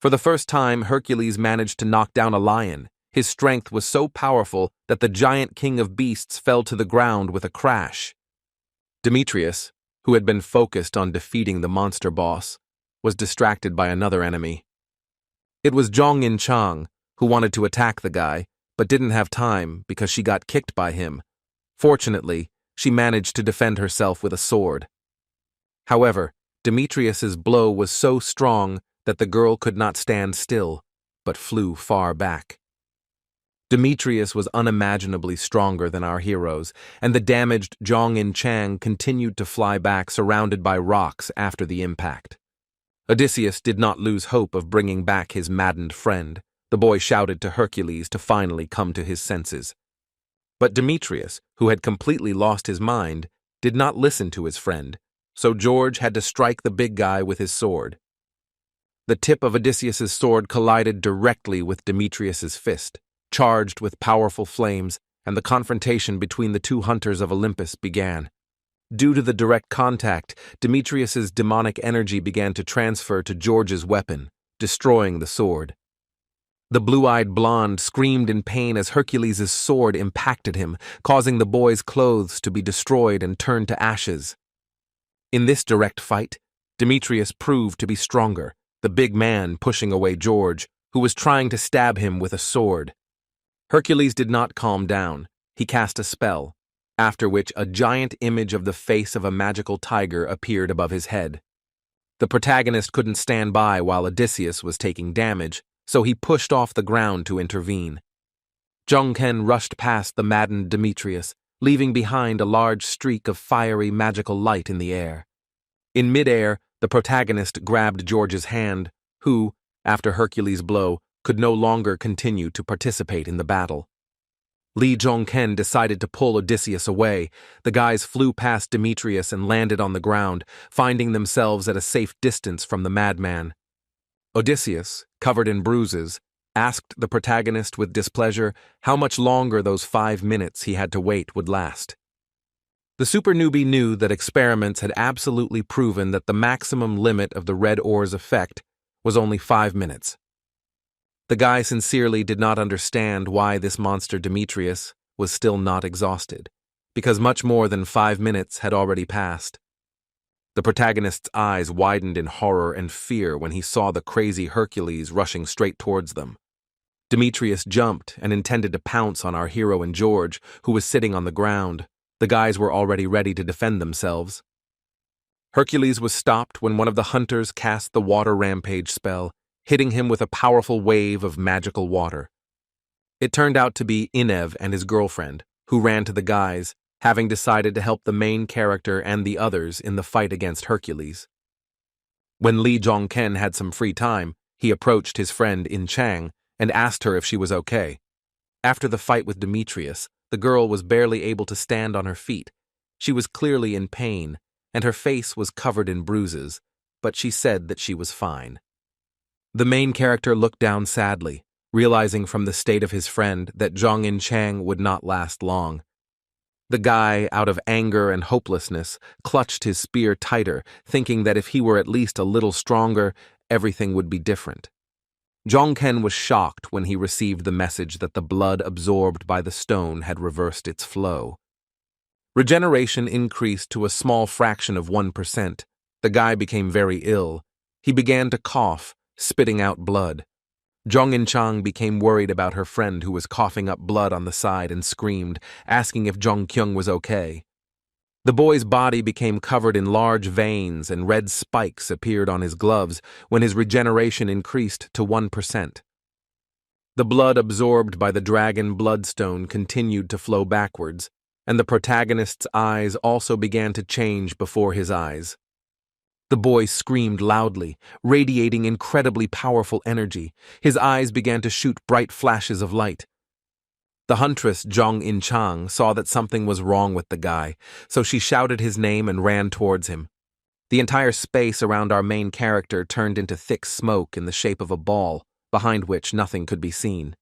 For the first time, Hercules managed to knock down a lion. His strength was so powerful that the giant king of beasts fell to the ground with a crash. Demetrius, who had been focused on defeating the monster boss, was distracted by another enemy. It was Zhong Chang, who wanted to attack the guy, but didn't have time because she got kicked by him. Fortunately, she managed to defend herself with a sword. However, Demetrius's blow was so strong that the girl could not stand still, but flew far back. Demetrius was unimaginably stronger than our heroes, and the damaged Zhong Chang continued to fly back surrounded by rocks after the impact. Odysseus did not lose hope of bringing back his maddened friend. The boy shouted to Hercules to finally come to his senses. But Demetrius, who had completely lost his mind, did not listen to his friend, so George had to strike the big guy with his sword. The tip of Odysseus's sword collided directly with Demetrius's fist, charged with powerful flames, and the confrontation between the two hunters of Olympus began. Due to the direct contact, Demetrius's demonic energy began to transfer to George's weapon, destroying the sword. The blue-eyed blonde screamed in pain as Hercules' sword impacted him, causing the boy's clothes to be destroyed and turned to ashes. In this direct fight, Demetrius proved to be stronger, the big man pushing away George, who was trying to stab him with a sword. Hercules did not calm down. He cast a spell, after which a giant image of the face of a magical tiger appeared above his head. The protagonist couldn't stand by while Odysseus was taking damage, so he pushed off the ground to intervene. Zhongken rushed past the maddened Demetrius, leaving behind a large streak of fiery magical light in the air. In midair, the protagonist grabbed George's hand, who, after Hercules' blow, could no longer continue to participate in the battle. Li Zhongken decided to pull Odysseus away. The guys flew past Demetrius and landed on the ground, finding themselves at a safe distance from the madman. Odysseus, covered in bruises, asked the protagonist with displeasure how much longer those 5 minutes he had to wait would last. The super newbie knew that experiments had absolutely proven that the maximum limit of the red ore's effect was only 5 minutes. The guy sincerely did not understand why this monster Demetrius was still not exhausted, because much more than 5 minutes had already passed. The protagonist's eyes widened in horror and fear when he saw the crazy Hercules rushing straight towards them. Demetrius jumped and intended to pounce on our hero and George, who was sitting on the ground. The guys were already ready to defend themselves. Hercules was stopped when one of the hunters cast the water rampage spell, hitting him with a powerful wave of magical water. It turned out to be Inev and his girlfriend, who ran to the guys, having decided to help the main character and the others in the fight against Hercules. When Li Zhongken had some free time, he approached his friend In Chang and asked her if she was okay. After the fight with Demetrius, the girl was barely able to stand on her feet. She was clearly in pain, and her face was covered in bruises, but she said that she was fine. The main character looked down sadly, realizing from the state of his friend that Zhong-in Chang would not last long. The guy, out of anger and hopelessness, clutched his spear tighter, thinking that if he were at least a little stronger, everything would be different. Zhong-ken was shocked when he received the message that the blood absorbed by the stone had reversed its flow. Regeneration increased to a small fraction of 1%. The guy became very ill. He began to cough, spitting out blood. Zhong-in Chang became worried about her friend who was coughing up blood on the side and screamed, asking if Zhong-kyung was okay. The boy's body became covered in large veins and red spikes appeared on his gloves when his regeneration increased to 1%. The blood absorbed by the dragon bloodstone continued to flow backwards, and the protagonist's eyes also began to change before his eyes. The boy screamed loudly, radiating incredibly powerful energy. His eyes began to shoot bright flashes of light. The huntress Zhong-in Chang saw that something was wrong with the guy, so she shouted his name and ran towards him. The entire space around our main character turned into thick smoke in the shape of a ball, behind which nothing could be seen.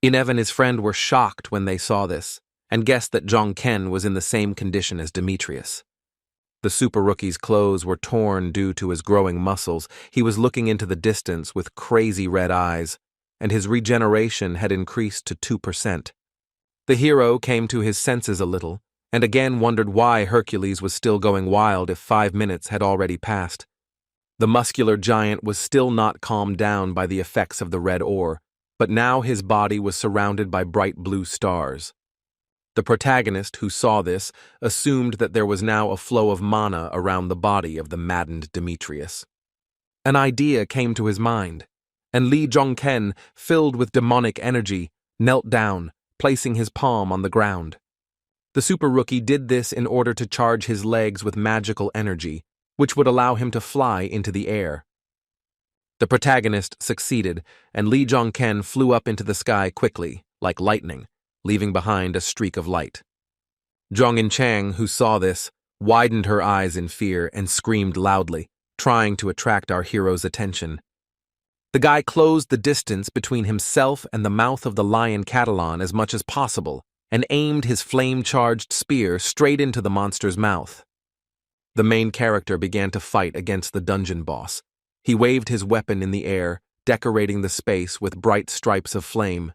Inev and his friend were shocked when they saw this, and guessed that Zhong-ken was in the same condition as Demetrius. The super rookie's clothes were torn due to his growing muscles. He was looking into the distance with crazy red eyes, and his regeneration had increased to 2%. The hero came to his senses a little, and again wondered why Hercules was still going wild if 5 minutes had already passed. The muscular giant was still not calmed down by the effects of the red ore, but now his body was surrounded by bright blue stars. The protagonist, who saw this, assumed that there was now a flow of mana around the body of the maddened Demetrius. An idea came to his mind, and Li Zhong-ken, filled with demonic energy, knelt down, placing his palm on the ground. The super rookie did this in order to charge his legs with magical energy, which would allow him to fly into the air. The protagonist succeeded, and Li Zhong-ken flew up into the sky quickly, like lightning, leaving behind a streak of light. Zhong-in Chang, who saw this, widened her eyes in fear and screamed loudly, trying to attract our hero's attention. The guy closed the distance between himself and the mouth of the lion Catalan as much as possible and aimed his flame-charged spear straight into the monster's mouth. The main character began to fight against the dungeon boss. He waved his weapon in the air, decorating the space with bright stripes of flame.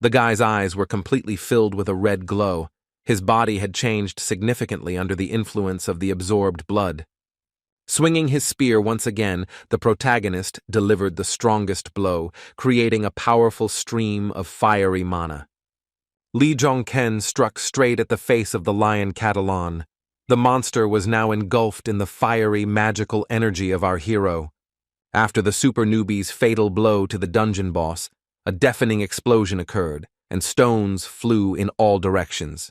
The guy's eyes were completely filled with a red glow. His body had changed significantly under the influence of the absorbed blood. Swinging his spear once again, the protagonist delivered the strongest blow, creating a powerful stream of fiery mana. Li Zhong-ken struck straight at the face of the lion Catalan. The monster was now engulfed in the fiery, magical energy of our hero. After the super newbie's fatal blow to the dungeon boss, a deafening explosion occurred, and stones flew in all directions.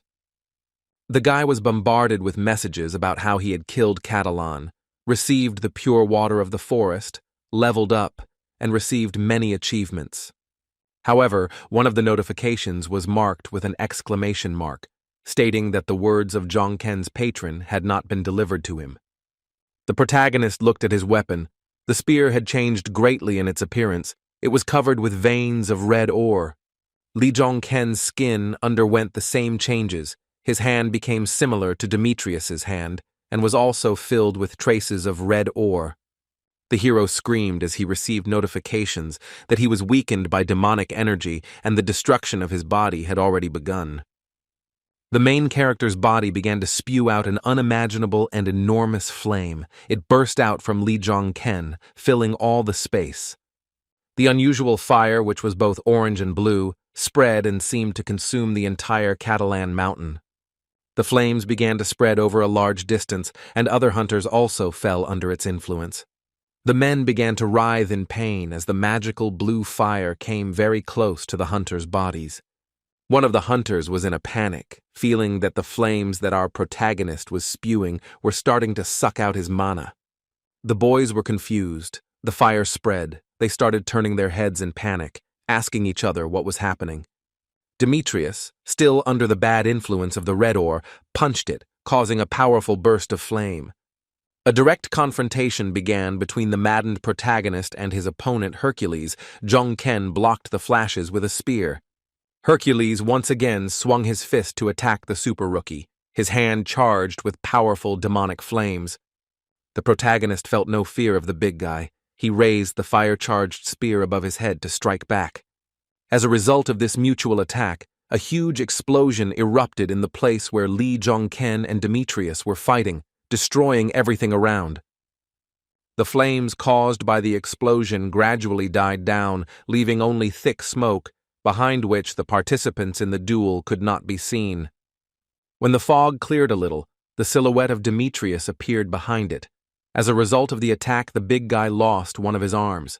The guy was bombarded with messages about how he had killed Catalan, received the pure water of the forest, leveled up, and received many achievements. However, one of the notifications was marked with an exclamation mark, stating that the words of Zhong-ken's patron had not been delivered to him. The protagonist looked at his weapon. The spear had changed greatly in its appearance. It was covered with veins of red ore. Li Zhong-ken's skin underwent the same changes. His hand became similar to Demetrius's hand, and was also filled with traces of red ore. The hero screamed as he received notifications that he was weakened by demonic energy and the destruction of his body had already begun. The main character's body began to spew out an unimaginable and enormous flame. It burst out from Li Zhong-ken, filling all the space. The unusual fire, which was both orange and blue, spread and seemed to consume the entire Catalan mountain. The flames began to spread over a large distance, and other hunters also fell under its influence. The men began to writhe in pain as the magical blue fire came very close to the hunters' bodies. One of the hunters was in a panic, feeling that the flames that our protagonist was spewing were starting to suck out his mana. The boys were confused. The fire spread. They started turning their heads in panic. asking each other what was happening. Demetrius, still under the bad influence of the red ore, punched it, causing a powerful burst of flame. A direct confrontation began between the maddened protagonist and his opponent Hercules. Jong-ken blocked the flashes with a spear. Hercules once again swung his fist to attack the super rookie, his hand charged with powerful demonic flames. The protagonist felt no fear of the big guy. He raised the fire-charged spear above his head to strike back. As a result of this mutual attack, a huge explosion erupted in the place where Lee Jong-ken and Demetrius were fighting, destroying everything around. The flames caused by the explosion gradually died down, leaving only thick smoke, behind which the participants in the duel could not be seen. When the fog cleared a little, the silhouette of Demetrius appeared behind it. As a result of the attack, the big guy lost one of his arms.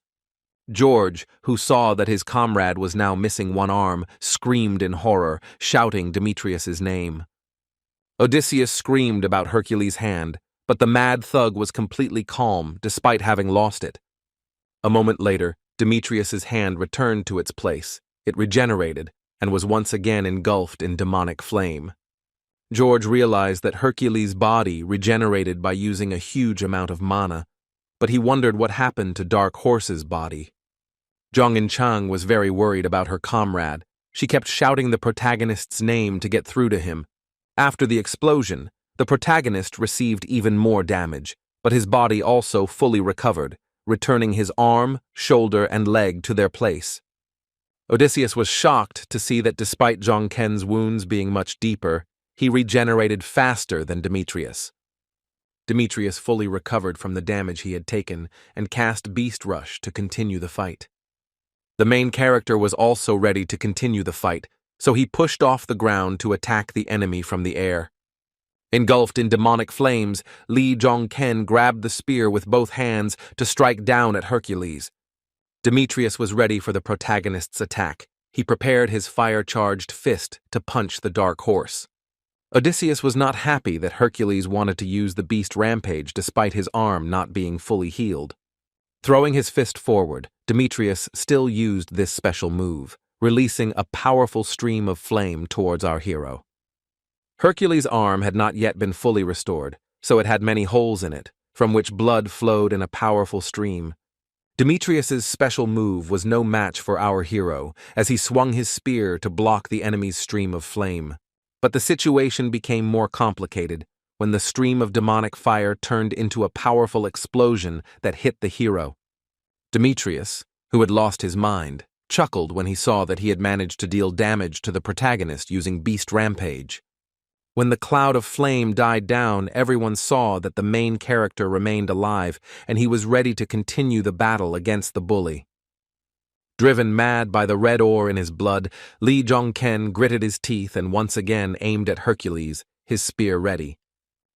George, who saw that his comrade was now missing one arm, screamed in horror, shouting Demetrius's name. Odysseus screamed about Hercules' hand, but the mad thug was completely calm despite having lost it. A moment later, Demetrius's hand returned to its place. It regenerated and was once again engulfed in demonic flame. George realized that Hercules' body regenerated by using a huge amount of mana, but he wondered what happened to Dark Horse's body. Jong In-chang was very worried about her comrade. She kept shouting the protagonist's name to get through to him. After the explosion, the protagonist received even more damage, but his body also fully recovered, returning his arm, shoulder, and leg to their place. Odysseus was shocked to see that despite Jong-ken's wounds being much deeper, he regenerated faster than Demetrius. Demetrius fully recovered from the damage he had taken and cast Beast Rush to continue the fight. The main character was also ready to continue the fight, so he pushed off the ground to attack the enemy from the air. Engulfed in demonic flames, Lee Jong-ken grabbed the spear with both hands to strike down at Hercules. Demetrius was ready for the protagonist's attack. He prepared his fire-charged fist to punch the Dark Horse. Odysseus was not happy that Hercules wanted to use the beast rampage despite his arm not being fully healed. Throwing his fist forward, Demetrius still used this special move, releasing a powerful stream of flame towards our hero. Hercules' arm had not yet been fully restored, so it had many holes in it, from which blood flowed in a powerful stream. Demetrius's special move was no match for our hero, as he swung his spear to block the enemy's stream of flame. But the situation became more complicated when the stream of demonic fire turned into a powerful explosion that hit the hero. Demetrius, who had lost his mind, chuckled when he saw that he had managed to deal damage to the protagonist using Beast Rampage. When the cloud of flame died down, everyone saw that the main character remained alive, and he was ready to continue the battle against the bully. Driven mad by the red ore in his blood, Lee Jong-ken gritted his teeth and once again aimed at Hercules, his spear ready.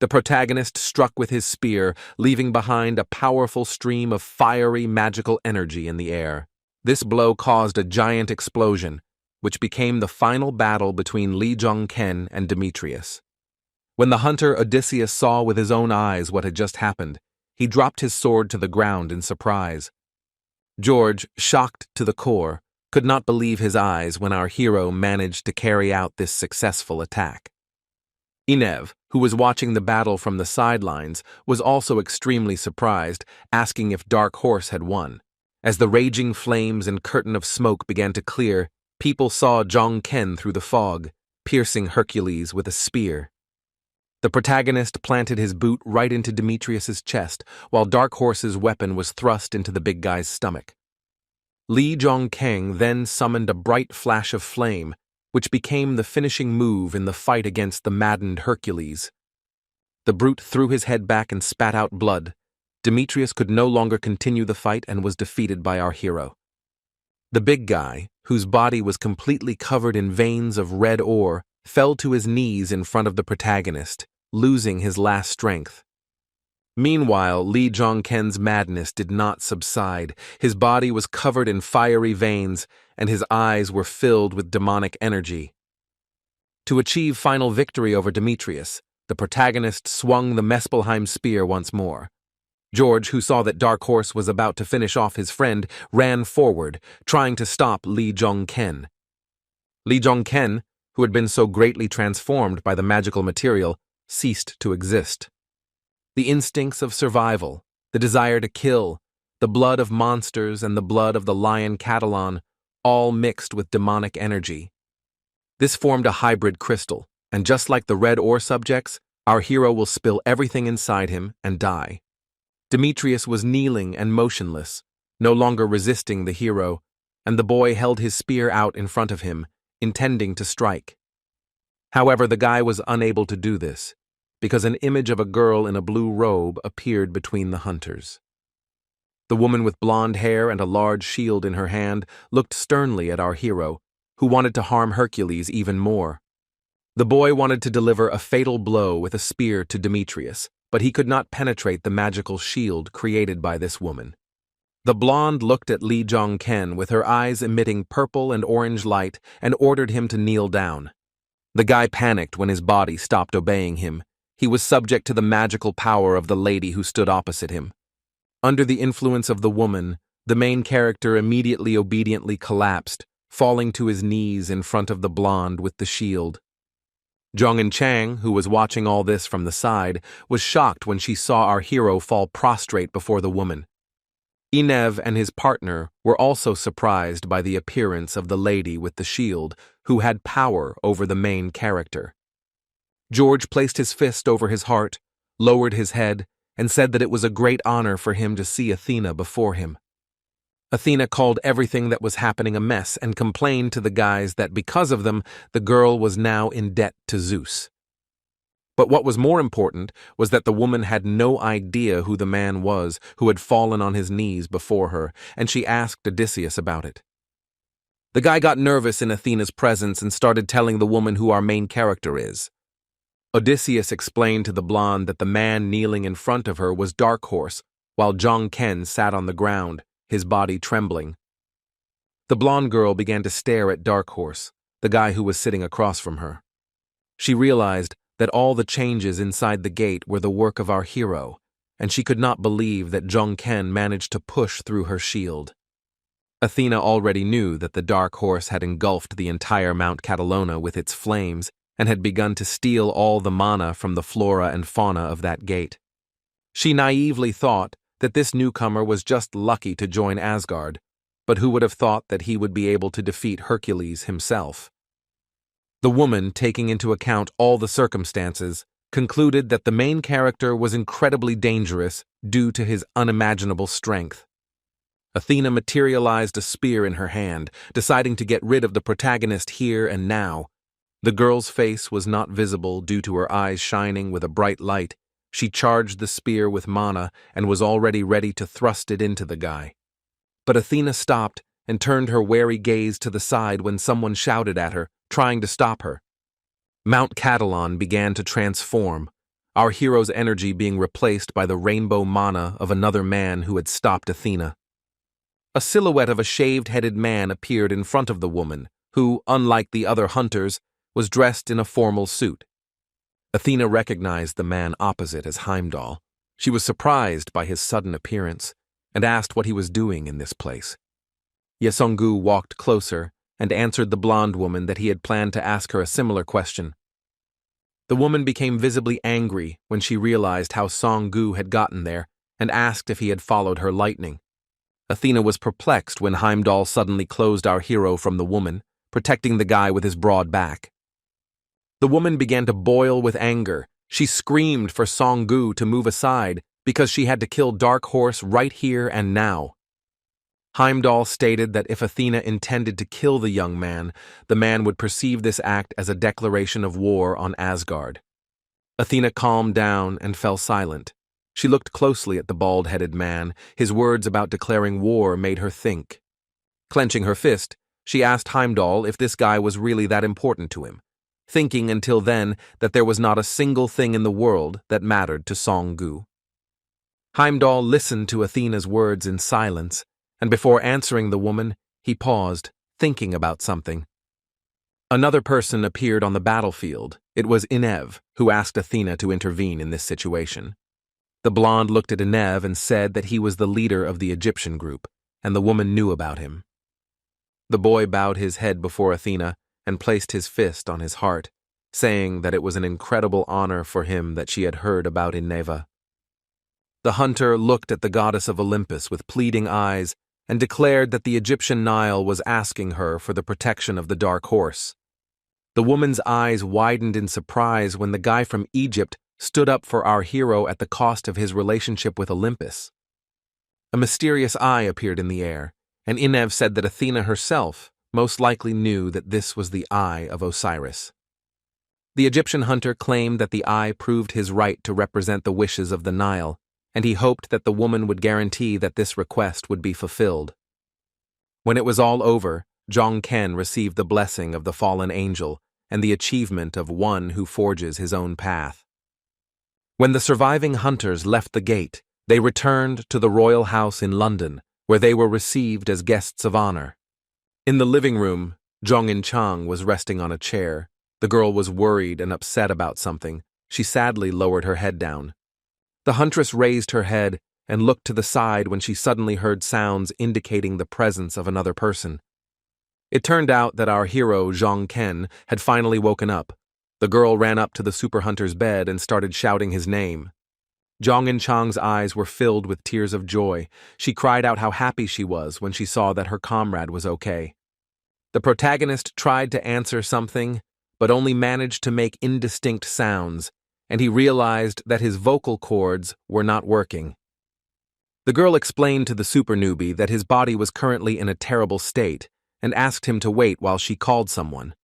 The protagonist struck with his spear, leaving behind a powerful stream of fiery magical energy in the air. This blow caused a giant explosion, which became the final battle between Lee Jong-ken and Demetrius. When the hunter Odysseus saw with his own eyes what had just happened, he dropped his sword to the ground in surprise. George, shocked to the core, could not believe his eyes when our hero managed to carry out this successful attack. Inev, who was watching the battle from the sidelines, was also extremely surprised, asking if Dark Horse had won. As the raging flames and curtain of smoke began to clear, people saw Jong-ken through the fog, piercing Hercules with a spear. The protagonist planted his boot right into Demetrius's chest, while Dark Horse's weapon was thrust into the big guy's stomach. Lee Jong-ken then summoned a bright flash of flame, which became the finishing move in the fight against the maddened Hercules. The brute threw his head back and spat out blood. Demetrius could no longer continue the fight and was defeated by our hero. The big guy, whose body was completely covered in veins of red ore, fell to his knees in front of the protagonist, losing his last strength. Meanwhile, Lee Jong-ken's madness did not subside. His body was covered in fiery veins, and his eyes were filled with demonic energy. To achieve final victory over Demetrius, the protagonist swung the Muspelheim spear once more. George, who saw that Dark Horse was about to finish off his friend, ran forward, trying to stop Lee Jong-ken. Lee Jong-ken, who had been so greatly transformed by the magical material, ceased to exist. The instincts of survival, the desire to kill, the blood of monsters and the blood of the lion Catalan, all mixed with demonic energy. This formed a hybrid crystal, and just like the red ore subjects, our hero will spill everything inside him and die. Demetrius was kneeling and motionless, no longer resisting the hero, and the boy held his spear out in front of him, intending to strike. However, the guy was unable to do this, because an image of a girl in a blue robe appeared between the hunters. The woman with blonde hair and a large shield in her hand looked sternly at our hero, who wanted to harm Hercules even more. The boy wanted to deliver a fatal blow with a spear to Demetrius, but he could not penetrate the magical shield created by this woman. The blonde looked at Lee Jong-ken with her eyes emitting purple and orange light and ordered him to kneel down. The guy panicked when his body stopped obeying him. He was subject to the magical power of the lady who stood opposite him. Under the influence of the woman, the main character immediately obediently collapsed, falling to his knees in front of the blonde with the shield. Jong-in Chang, who was watching all this from the side, was shocked when she saw our hero fall prostrate before the woman. Inev and his partner were also surprised by the appearance of the lady with the shield, who had power over the main character. George placed his fist over his heart, lowered his head, and said that it was a great honor for him to see Athena before him. Athena called everything that was happening a mess and complained to the guys that because of them, the girl was now in debt to Zeus. But what was more important was that the woman had no idea who the man was who had fallen on his knees before her, and she asked Odysseus about it. The guy got nervous in Athena's presence and started telling the woman who our main character is. Odysseus explained to the blonde that the man kneeling in front of her was Dark Horse, while Jong-ken sat on the ground, his body trembling. The blonde girl began to stare at Dark Horse, the guy who was sitting across from her. She realized that all the changes inside the gate were the work of our hero, and she could not believe that Jong-ken managed to push through her shield. Athena already knew that the Dark Horse had engulfed the entire Mount Catalona with its flames and had begun to steal all the mana from the flora and fauna of that gate. She naively thought that this newcomer was just lucky to join Asgard, but who would have thought that he would be able to defeat Hercules himself? The woman, taking into account all the circumstances, concluded that the main character was incredibly dangerous due to his unimaginable strength. Athena materialized a spear in her hand, deciding to get rid of the protagonist here and now. The girl's face was not visible due to her eyes shining with a bright light. She charged the spear with mana and was already ready to thrust it into the guy. But Athena stopped and turned her wary gaze to the side when someone shouted at her, trying to stop her. Mount Catalan began to transform, our hero's energy being replaced by the rainbow mana of another man who had stopped Athena. A silhouette of a shaved-headed man appeared in front of the woman, who, unlike the other hunters, was dressed in a formal suit. Athena recognized the man opposite as Heimdall. She was surprised by his sudden appearance and asked what he was doing in this place. Yesongu walked closer and answered the blonde woman that he had planned to ask her a similar question. The woman became visibly angry when she realized how Song-gu had gotten there and asked if he had followed her lightning. Athena was perplexed when Heimdall suddenly closed our hero from the woman, protecting the guy with his broad back. The woman began to boil with anger. She screamed for Song-gu to move aside because she had to kill Dark Horse right here and now. Heimdall stated that if Athena intended to kill the young man, the man would perceive this act as a declaration of war on Asgard. Athena calmed down and fell silent. She looked closely at the bald-headed man. His words about declaring war made her think. Clenching her fist, she asked Heimdall if this guy was really that important to him, thinking until then that there was not a single thing in the world that mattered to Song-gu. Heimdall listened to Athena's words in silence, and before answering the woman, he paused, thinking about something. Another person appeared on the battlefield. It was Inev, who asked Athena to intervene in this situation. The blonde looked at Enev and said that he was the leader of the Egyptian group, and the woman knew about him. The boy bowed his head before Athena and placed his fist on his heart, saying that it was an incredible honor for him that she had heard about Eneva. The hunter looked at the goddess of Olympus with pleading eyes and declared that the Egyptian Nile was asking her for the protection of the dark horse. The woman's eyes widened in surprise when the guy from Egypt stood up for our hero at the cost of his relationship with Olympus. A mysterious eye appeared in the air, and Enev said that Athena herself most likely knew that this was the eye of Osiris. The Egyptian hunter claimed that the eye proved his right to represent the wishes of the Nile, and he hoped that the woman would guarantee that this request would be fulfilled. When it was all over, Jong-ken received the blessing of the fallen angel and the achievement of one who forges his own path. When the surviving hunters left the gate, they returned to the royal house in London, where they were received as guests of honor. In the living room, Jong-in-chang was resting on a chair. The girl was worried and upset about something. She sadly lowered her head down. The huntress raised her head and looked to the side when she suddenly heard sounds indicating the presence of another person. It turned out that our hero, Jong-ken, had finally woken up. The girl ran up to the super hunter's bed and started shouting his name. Jong-in-chang's eyes were filled with tears of joy. She cried out how happy she was when she saw that her comrade was okay. The protagonist tried to answer something, but only managed to make indistinct sounds, and he realized that his vocal cords were not working. The girl explained to the super newbie that his body was currently in a terrible state and asked him to wait while she called someone.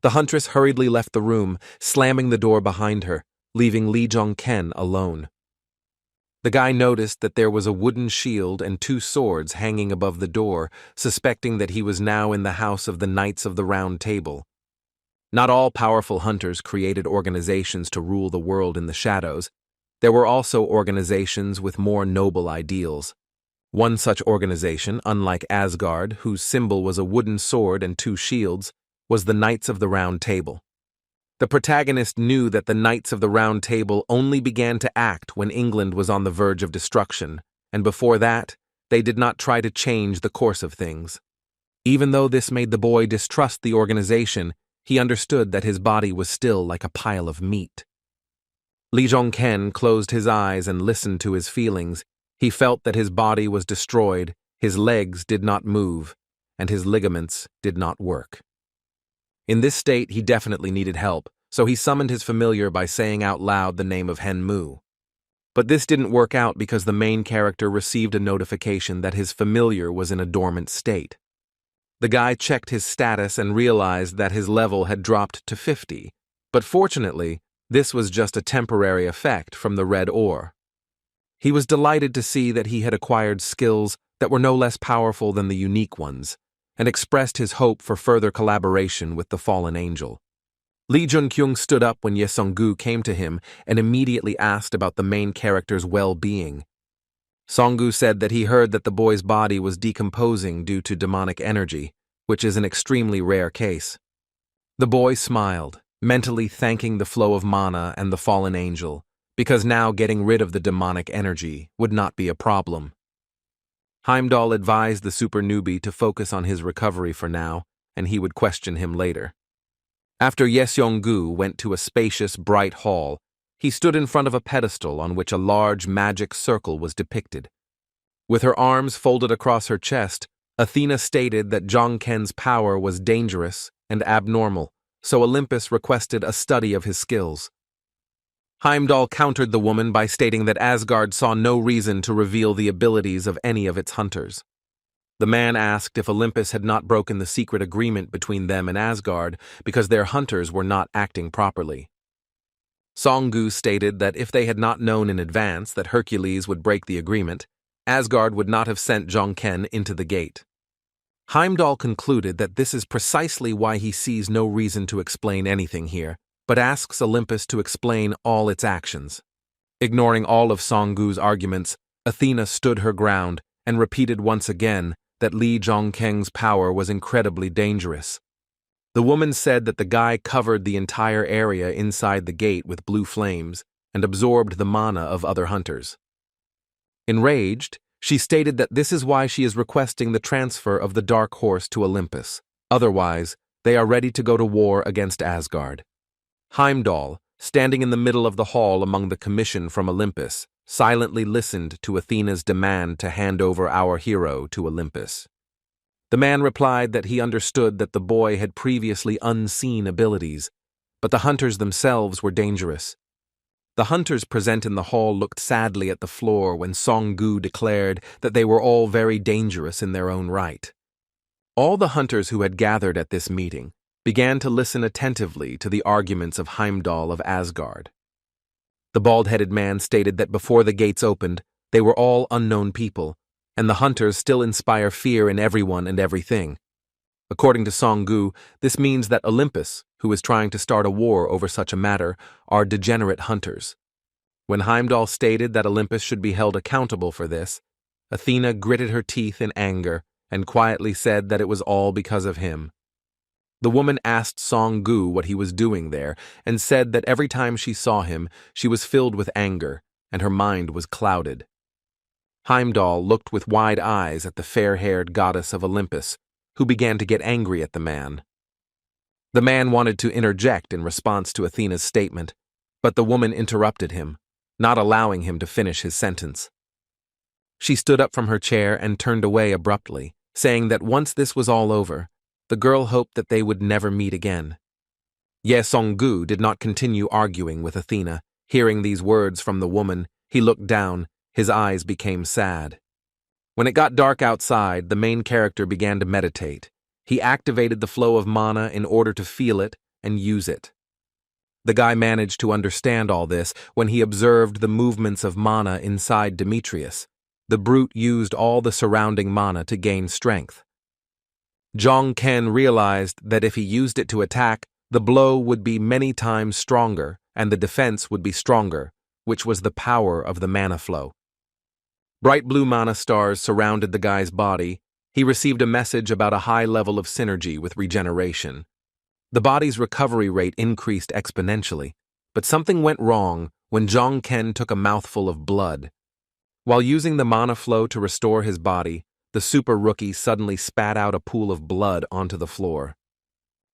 The huntress hurriedly left the room, slamming the door behind her, leaving Lee Jong-ken alone. The guy noticed that there was a wooden shield and 2 swords hanging above the door, suspecting that he was now in the house of the Knights of the Round Table. Not all powerful hunters created organizations to rule the world in the shadows. There were also organizations with more noble ideals. One such organization, unlike Asgard, whose symbol was a wooden sword and 2 shields, was the Knights of the Round Table. The protagonist knew that the Knights of the Round Table only began to act when England was on the verge of destruction, and before that, they did not try to change the course of things. Even though this made the boy distrust the organization, he understood that his body was still like a pile of meat. Lee Jong-ken closed his eyes and listened to his feelings. He felt that his body was destroyed, his legs did not move, and his ligaments did not work. In this state, he definitely needed help, so he summoned his familiar by saying out loud the name of Henmu. But this didn't work out because the main character received a notification that his familiar was in a dormant state. The guy checked his status and realized that his level had dropped to 50, but fortunately, this was just a temporary effect from the red ore. He was delighted to see that he had acquired skills that were no less powerful than the unique ones, and expressed his hope for further collaboration with the fallen angel. Lee Jun-kyung stood up when Ye Song-gu came to him and immediately asked about the main character's well-being. Song-gu said that he heard that the boy's body was decomposing due to demonic energy, which is an extremely rare case. The boy smiled, mentally thanking the flow of mana and the fallen angel, because now getting rid of the demonic energy would not be a problem. Heimdall advised the super newbie to focus on his recovery for now, and he would question him later. After Ye Seong-gu went to a spacious, bright hall, he stood in front of a pedestal on which a large magic circle was depicted. With her arms folded across her chest, Athena stated that Jong-ken's power was dangerous and abnormal, so Olympus requested a study of his skills. Heimdall countered the woman by stating that Asgard saw no reason to reveal the abilities of any of its hunters. The man asked if Olympus had not broken the secret agreement between them and Asgard because their hunters were not acting properly. Song-gu stated that if they had not known in advance that Hercules would break the agreement, Asgard would not have sent Jong-ken into the gate. Heimdall concluded that this is precisely why he sees no reason to explain anything here, but asks Olympus to explain all its actions. Ignoring all of Song-gu's arguments, Athena stood her ground and repeated once again that Lee Jong-ken's power was incredibly dangerous. The woman said that the guy covered the entire area inside the gate with blue flames, and absorbed the mana of other hunters. Enraged, she stated that this is why she is requesting the transfer of the Dark Horse to Olympus. Otherwise, they are ready to go to war against Asgard. Heimdall, standing in the middle of the hall among the commission from Olympus, silently listened to Athena's demand to hand over our hero to Olympus. The man replied that he understood that the boy had previously unseen abilities, but the hunters themselves were dangerous. The hunters present in the hall looked sadly at the floor when Song-gu declared that they were all very dangerous in their own right. All the hunters who had gathered at this meeting began to listen attentively to the arguments of Heimdall of Asgard. The bald-headed man stated that before the gates opened, they were all unknown people, and the hunters still inspire fear in everyone and everything. According to Song-gu, this means that Olympus, who is trying to start a war over such a matter, are degenerate hunters. When Heimdall stated that Olympus should be held accountable for this, Athena gritted her teeth in anger and quietly said that it was all because of him. The woman asked Song-gu what he was doing there and said that every time she saw him, she was filled with anger and her mind was clouded. Heimdall looked with wide eyes at the fair-haired goddess of Olympus, who began to get angry at the man. The man wanted to interject in response to Athena's statement, but the woman interrupted him, not allowing him to finish his sentence. She stood up from her chair and turned away abruptly, saying that once this was all over, the girl hoped that they would never meet again. Ye Song-gu did not continue arguing with Athena. Hearing these words from the woman, he looked down, his eyes became sad. When it got dark outside, the main character began to meditate. He activated the flow of mana in order to feel it and use it. The guy managed to understand all this when he observed the movements of mana inside Demetrius. The brute used all the surrounding mana to gain strength. Jong Ken realized that if he used it to attack, the blow would be many times stronger and the defense would be stronger, which was the power of the mana flow. Bright blue mana stars surrounded the guy's body. He received a message about a high level of synergy with regeneration. The body's recovery rate increased exponentially, but something went wrong when Jong Ken took a mouthful of blood. While using the mana flow to restore his body, the super rookie suddenly spat out a pool of blood onto the floor.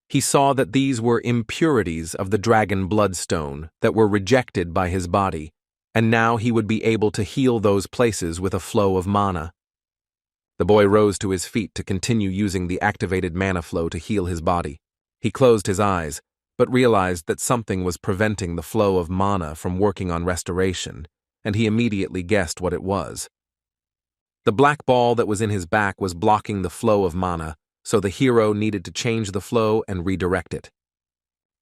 He saw that these were impurities of the dragon bloodstone that were rejected by his body, and now he would be able to heal those places with a flow of mana. The boy rose to his feet to continue using the activated mana flow to heal his body. He closed his eyes, but realized that something was preventing the flow of mana from working on restoration, and he immediately guessed what it was. The black ball that was in his back was blocking the flow of mana, so the hero needed to change the flow and redirect it.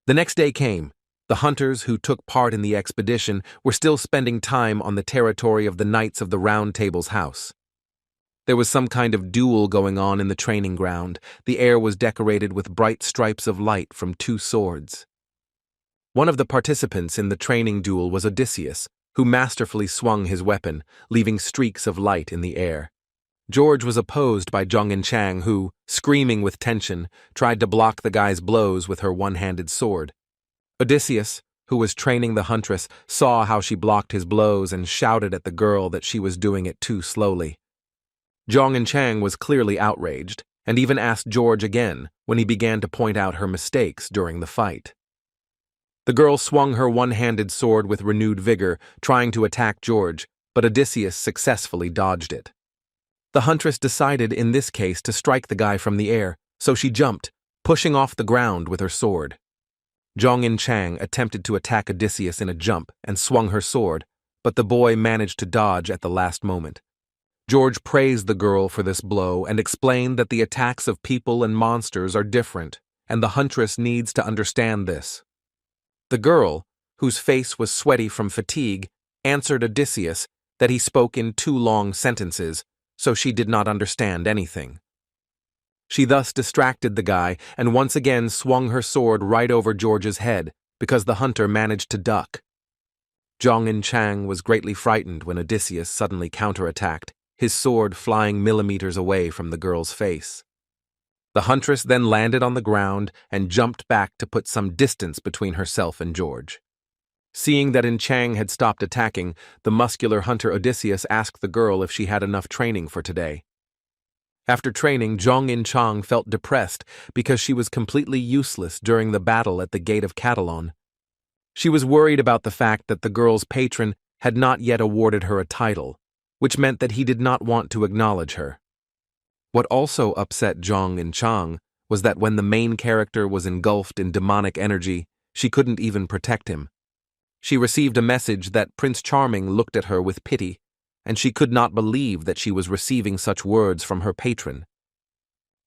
The next day came. The hunters who took part in the expedition were still spending time on the territory of the Knights of the Round Table's house. There was some kind of duel going on in the training ground. The air was decorated with bright stripes of light from 2 swords. One of the participants in the training duel was Odysseus, who masterfully swung his weapon, leaving streaks of light in the air. George was opposed by Jong Chang, who, screaming with tension, tried to block the guy's blows with her one-handed sword. Odysseus, who was training the huntress, saw how she blocked his blows and shouted at the girl that she was doing it too slowly. Jong Chang was clearly outraged, and even asked George again when he began to point out her mistakes during the fight. The girl swung her one-handed sword with renewed vigor, trying to attack George, but Odysseus successfully dodged it. The huntress decided in this case to strike the guy from the air, so she jumped, pushing off the ground with her sword. Jong Chang attempted to attack Odysseus in a jump and swung her sword, but the boy managed to dodge at the last moment. George praised the girl for this blow and explained that the attacks of people and monsters are different, and the huntress needs to understand this. The girl, whose face was sweaty from fatigue, answered Odysseus that he spoke in 2 long sentences, so she did not understand anything. She thus distracted the guy and once again swung her sword right over George's head because the hunter managed to duck. Jong Chang was greatly frightened when Odysseus suddenly counterattacked, his sword flying millimeters away from the girl's face. The huntress then landed on the ground and jumped back to put some distance between herself and George. Seeing that In Chang had stopped attacking, the muscular hunter Odysseus asked the girl if she had enough training for today. After training, Zhong In Chang felt depressed because she was completely useless during the battle at the Gate of Catalon. She was worried about the fact that the girl's patron had not yet awarded her a title, which meant that he did not want to acknowledge her. What also upset Zhong In Chang was that when the main character was engulfed in demonic energy, she couldn't even protect him. She received a message that Prince Charming looked at her with pity, and she could not believe that she was receiving such words from her patron.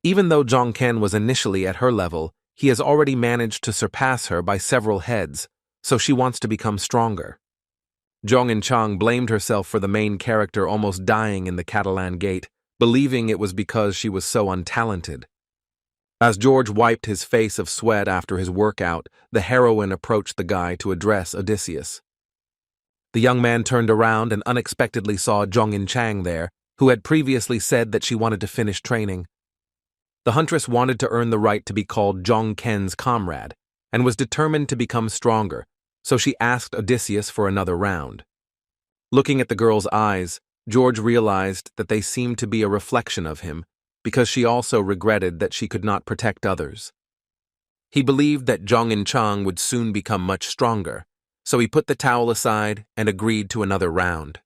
Even though Zhong Ken was initially at her level, he has already managed to surpass her by several heads, so she wants to become stronger. Zhong In Chang blamed herself for the main character almost dying in the Catalan Gate, believing it was because she was so untalented. As George wiped his face of sweat after his workout, the heroine approached the guy to address Odysseus. The young man turned around and unexpectedly saw Zhong In Chang there, who had previously said that she wanted to finish training. The huntress wanted to earn the right to be called Zhong Ken's comrade, and was determined to become stronger, so she asked Odysseus for another round. Looking at the girl's eyes, George realized that they seemed to be a reflection of him, because she also regretted that she could not protect others. He believed that Zhong In Chang would soon become much stronger, so he put the towel aside and agreed to another round.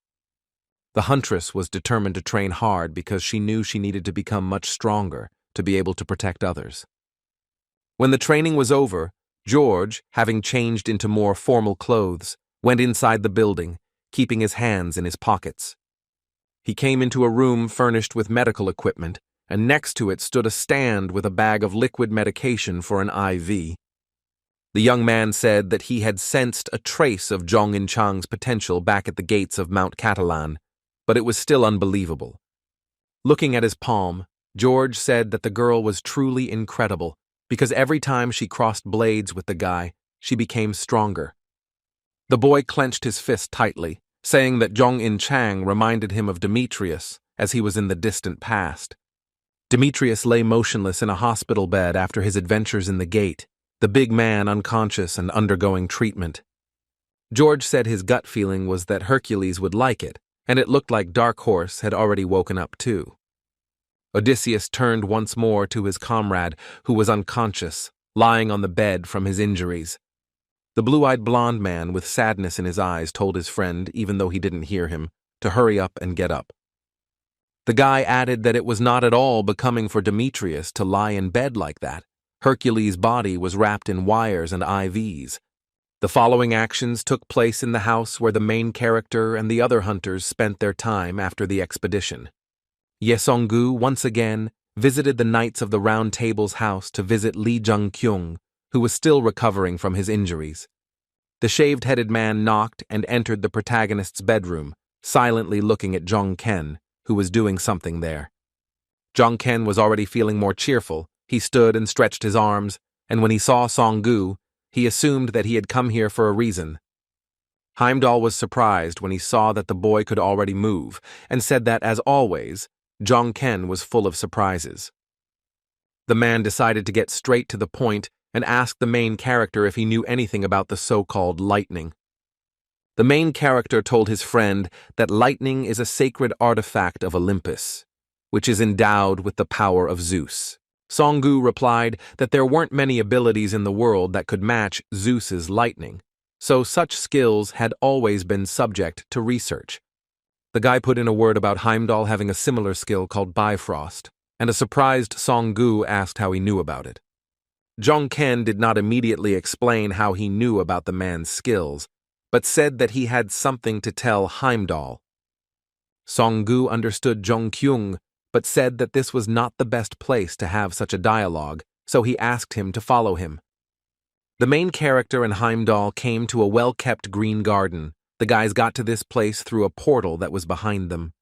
The huntress was determined to train hard because she knew she needed to become much stronger to be able to protect others. When the training was over, George, having changed into more formal clothes, went inside the building, keeping his hands in his pockets. He came into a room furnished with medical equipment, and next to it stood a stand with a bag of liquid medication for an IV. The young man said that he had sensed a trace of Zhong In Chang's potential back at the gates of Mount Catalan, but it was still unbelievable. Looking at his palm, George said that the girl was truly incredible, because every time she crossed blades with the guy, she became stronger. The boy clenched his fist tightly, saying that Zhong In Chang reminded him of Demetrius, as he was in the distant past. Demetrius lay motionless in a hospital bed after his adventures in the gate, the big man unconscious and undergoing treatment. George said his gut feeling was that Hercules would like it, and it looked like Dark Horse had already woken up too. Odysseus turned once more to his comrade, who was unconscious, lying on the bed from his injuries. The blue-eyed blonde man with sadness in his eyes told his friend, even though he didn't hear him, to hurry up and get up. The guy added that it was not at all becoming for Demetrius to lie in bed like that. Hercules' body was wrapped in wires and IVs. The following actions took place in the house where the main character and the other hunters spent their time after the expedition. Ye Songgu once again visited the Knights of the Round Table's house to visit Li Zhengqiong, who was still recovering from his injuries. The shaved-headed man knocked and entered the protagonist's bedroom, silently looking at Zhong Ken, who was doing something there. Zhong Ken was already feeling more cheerful. He stood and stretched his arms, and when he saw Songgu, he assumed that he had come here for a reason. Heimdall was surprised when he saw that the boy could already move, and said that, as always, Zhong Ken was full of surprises. The man decided to get straight to the point and asked the main character if he knew anything about the so-called lightning. The main character told his friend that lightning is a sacred artifact of Olympus, which is endowed with the power of Zeus. Songgu replied that there weren't many abilities in the world that could match Zeus's lightning, so such skills had always been subject to research. The guy put in a word about Heimdall having a similar skill called Bifrost, and a surprised Songgu asked how he knew about it. Zhong Ken did not immediately explain how he knew about the man's skills, but said that he had something to tell Heimdall. Songgu understood Zhongqiong, but said that this was not the best place to have such a dialogue, so he asked him to follow him. The main character and Heimdall came to a well-kept green garden. The guys got to this place through a portal that was behind them.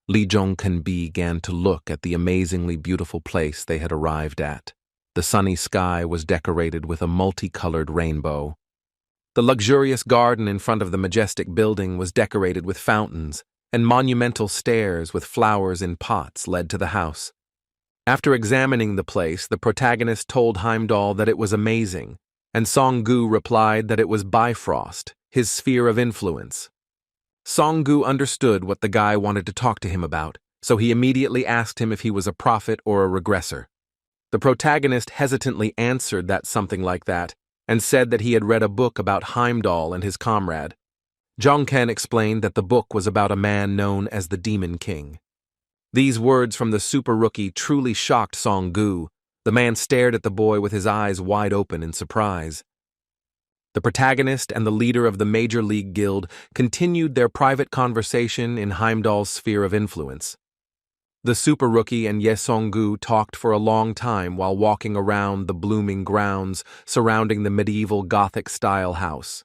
Li Zhongken began to look at the amazingly beautiful place they had arrived at. The sunny sky was decorated with a multicolored rainbow. The luxurious garden in front of the majestic building was decorated with fountains, and monumental stairs with flowers in pots led to the house. After examining the place, the protagonist told Heimdall that it was amazing, and Songgu replied that it was Bifrost, his sphere of influence. Song-gu understood what the guy wanted to talk to him about, so he immediately asked him if he was a prophet or a regressor. The protagonist hesitantly answered that something like that, and said that he had read a book about Heimdall and his comrade. Jong-ken explained that the book was about a man known as the Demon King. These words from the super rookie truly shocked Song-gu. The man stared at the boy with his eyes wide open in surprise. The protagonist and the leader of the Major League Guild continued their private conversation in Heimdall's sphere of influence. The super rookie and Ye Song-gu talked for a long time while walking around the blooming grounds surrounding the medieval Gothic-style house.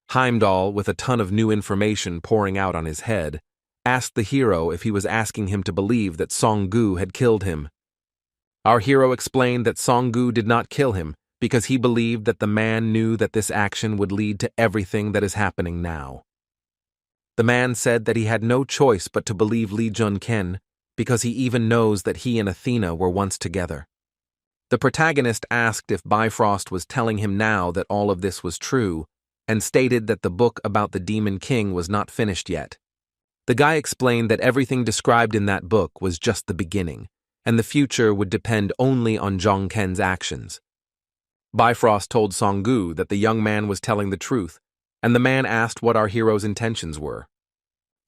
Heimdall, with a ton of new information pouring out on his head, asked the hero if he was asking him to believe that Song-gu had killed him. Our hero explained that Song-gu did not kill him because he believed that the man knew that this action would lead to everything that is happening now. The man said that he had no choice but to believe Lee Jun-ken because he even knows that he and Athena were once together. The protagonist asked if Bifrost was telling him now that all of this was true, and stated that the book about the Demon King was not finished yet. The guy explained that everything described in that book was just the beginning, and the future would depend only on Jong-ken's actions. Bifrost told Song-gu that the young man was telling the truth, and the man asked what our hero's intentions were.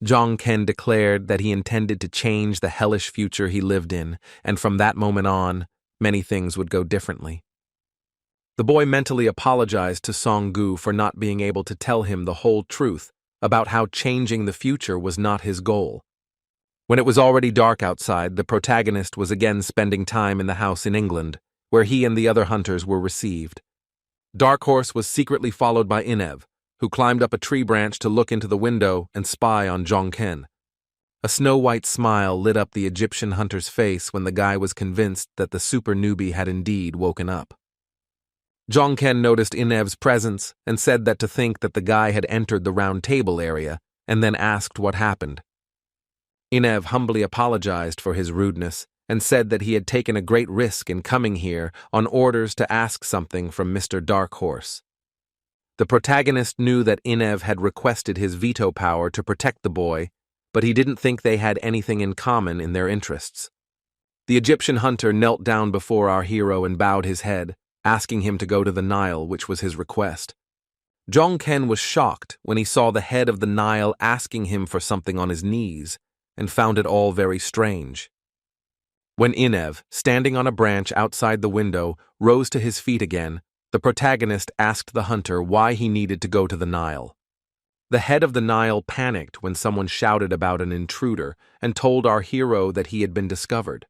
Jong-ken declared that he intended to change the hellish future he lived in, and from that moment on, many things would go differently. The boy mentally apologized to Song-gu for not being able to tell him the whole truth about how changing the future was not his goal. When it was already dark outside, the protagonist was again spending time in the house in England, where he and the other hunters were received. Dark Horse was secretly followed by Inev, who climbed up a tree branch to look into the window and spy on Jong-ken. A snow-white smile lit up the Egyptian hunter's face when the guy was convinced that the super newbie had indeed woken up. Jong-ken noticed Inev's presence and said that to think that the guy had entered the round table area, and then asked what happened. Inev humbly apologized for his rudeness and said that he had taken a great risk in coming here on orders to ask something from Mr. Dark Horse. The protagonist knew that Inev had requested his veto power to protect the boy, but he didn't think they had anything in common in their interests. The Egyptian hunter knelt down before our hero and bowed his head, asking him to go to the Nile, which was his request. Jong-ken was shocked when he saw the head of the Nile asking him for something on his knees, and found it all very strange. When Inev, standing on a branch outside the window, rose to his feet again, the protagonist asked the hunter why he needed to go to the Nile. The head of the Nile panicked when someone shouted about an intruder and told our hero that he had been discovered.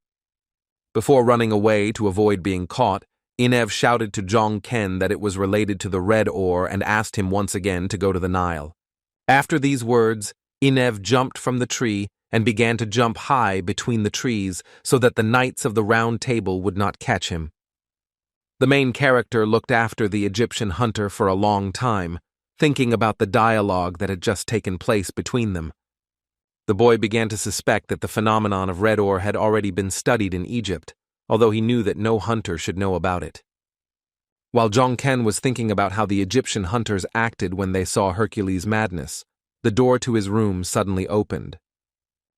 Before running away to avoid being caught, Inev shouted to Jong-ken that it was related to the red ore and asked him once again to go to the Nile. After these words, Inev jumped from the tree and began to jump high between the trees so that the knights of the round table would not catch him. The main character looked after the Egyptian hunter for a long time, thinking about the dialogue that had just taken place between them. The boy began to suspect that the phenomenon of red ore had already been studied in Egypt, although he knew that no hunter should know about it. While Jong-ken was thinking about how the Egyptian hunters acted when they saw Hercules' madness, the door to his room suddenly opened.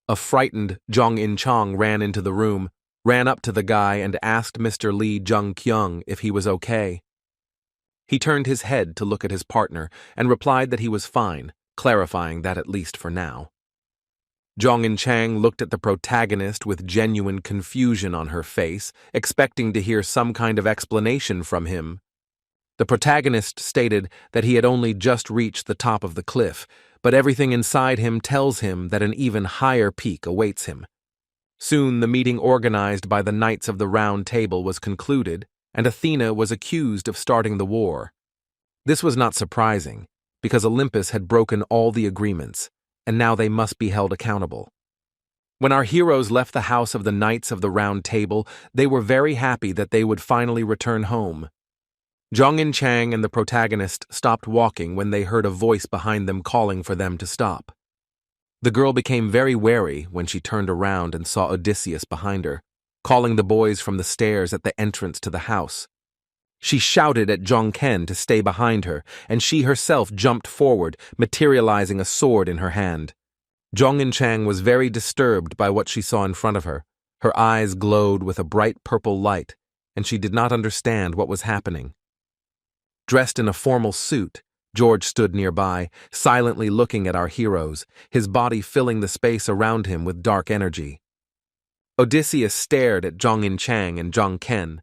A frightened Jong In-chong ran into the room, ran up to the guy and asked Mr. Lee Jung-kyung if he was okay. He turned his head to look at his partner and replied that he was fine, clarifying that at least for now. Jong In-chang looked at the protagonist with genuine confusion on her face, expecting to hear some kind of explanation from him. The protagonist stated that he had only just reached the top of the cliff, but everything inside him tells him that an even higher peak awaits him. Soon the meeting organized by the Knights of the Round Table was concluded, and Athena was accused of starting the war. This was not surprising, because Olympus had broken all the agreements, and now they must be held accountable. When our heroes left the house of the Knights of the Round Table, they were very happy that they would finally return home. Jong In-chang and the protagonist stopped walking when they heard a voice behind them calling for them to stop. The girl became very wary when she turned around and saw Odysseus behind her, calling the boys from the stairs at the entrance to the house. She shouted at Zhongken to stay behind her, and she herself jumped forward, materializing a sword in her hand. Zhong Yinchang was very disturbed by what she saw in front of her. Her eyes glowed with a bright purple light, and she did not understand what was happening. Dressed in a formal suit, George stood nearby, silently looking at our heroes, his body filling the space around him with dark energy. Odysseus stared at Zhong Yinchang and Zhong Ken.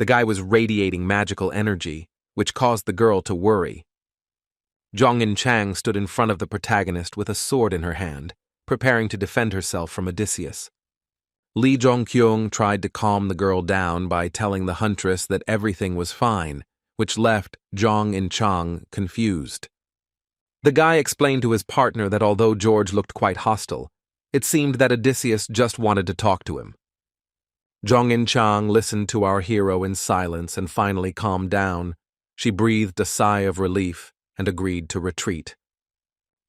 The guy was radiating magical energy, which caused the girl to worry. Zhong Yinchang stood in front of the protagonist with a sword in her hand, preparing to defend herself from Odysseus. Li Zhongkyung tried to calm the girl down by telling the huntress that everything was fine, which left Zhong Yinchang confused. The guy explained to his partner that although George looked quite hostile, it seemed that Odysseus just wanted to talk to him. Zhong Yinchang listened to our hero in silence and finally calmed down. She breathed a sigh of relief and agreed to retreat.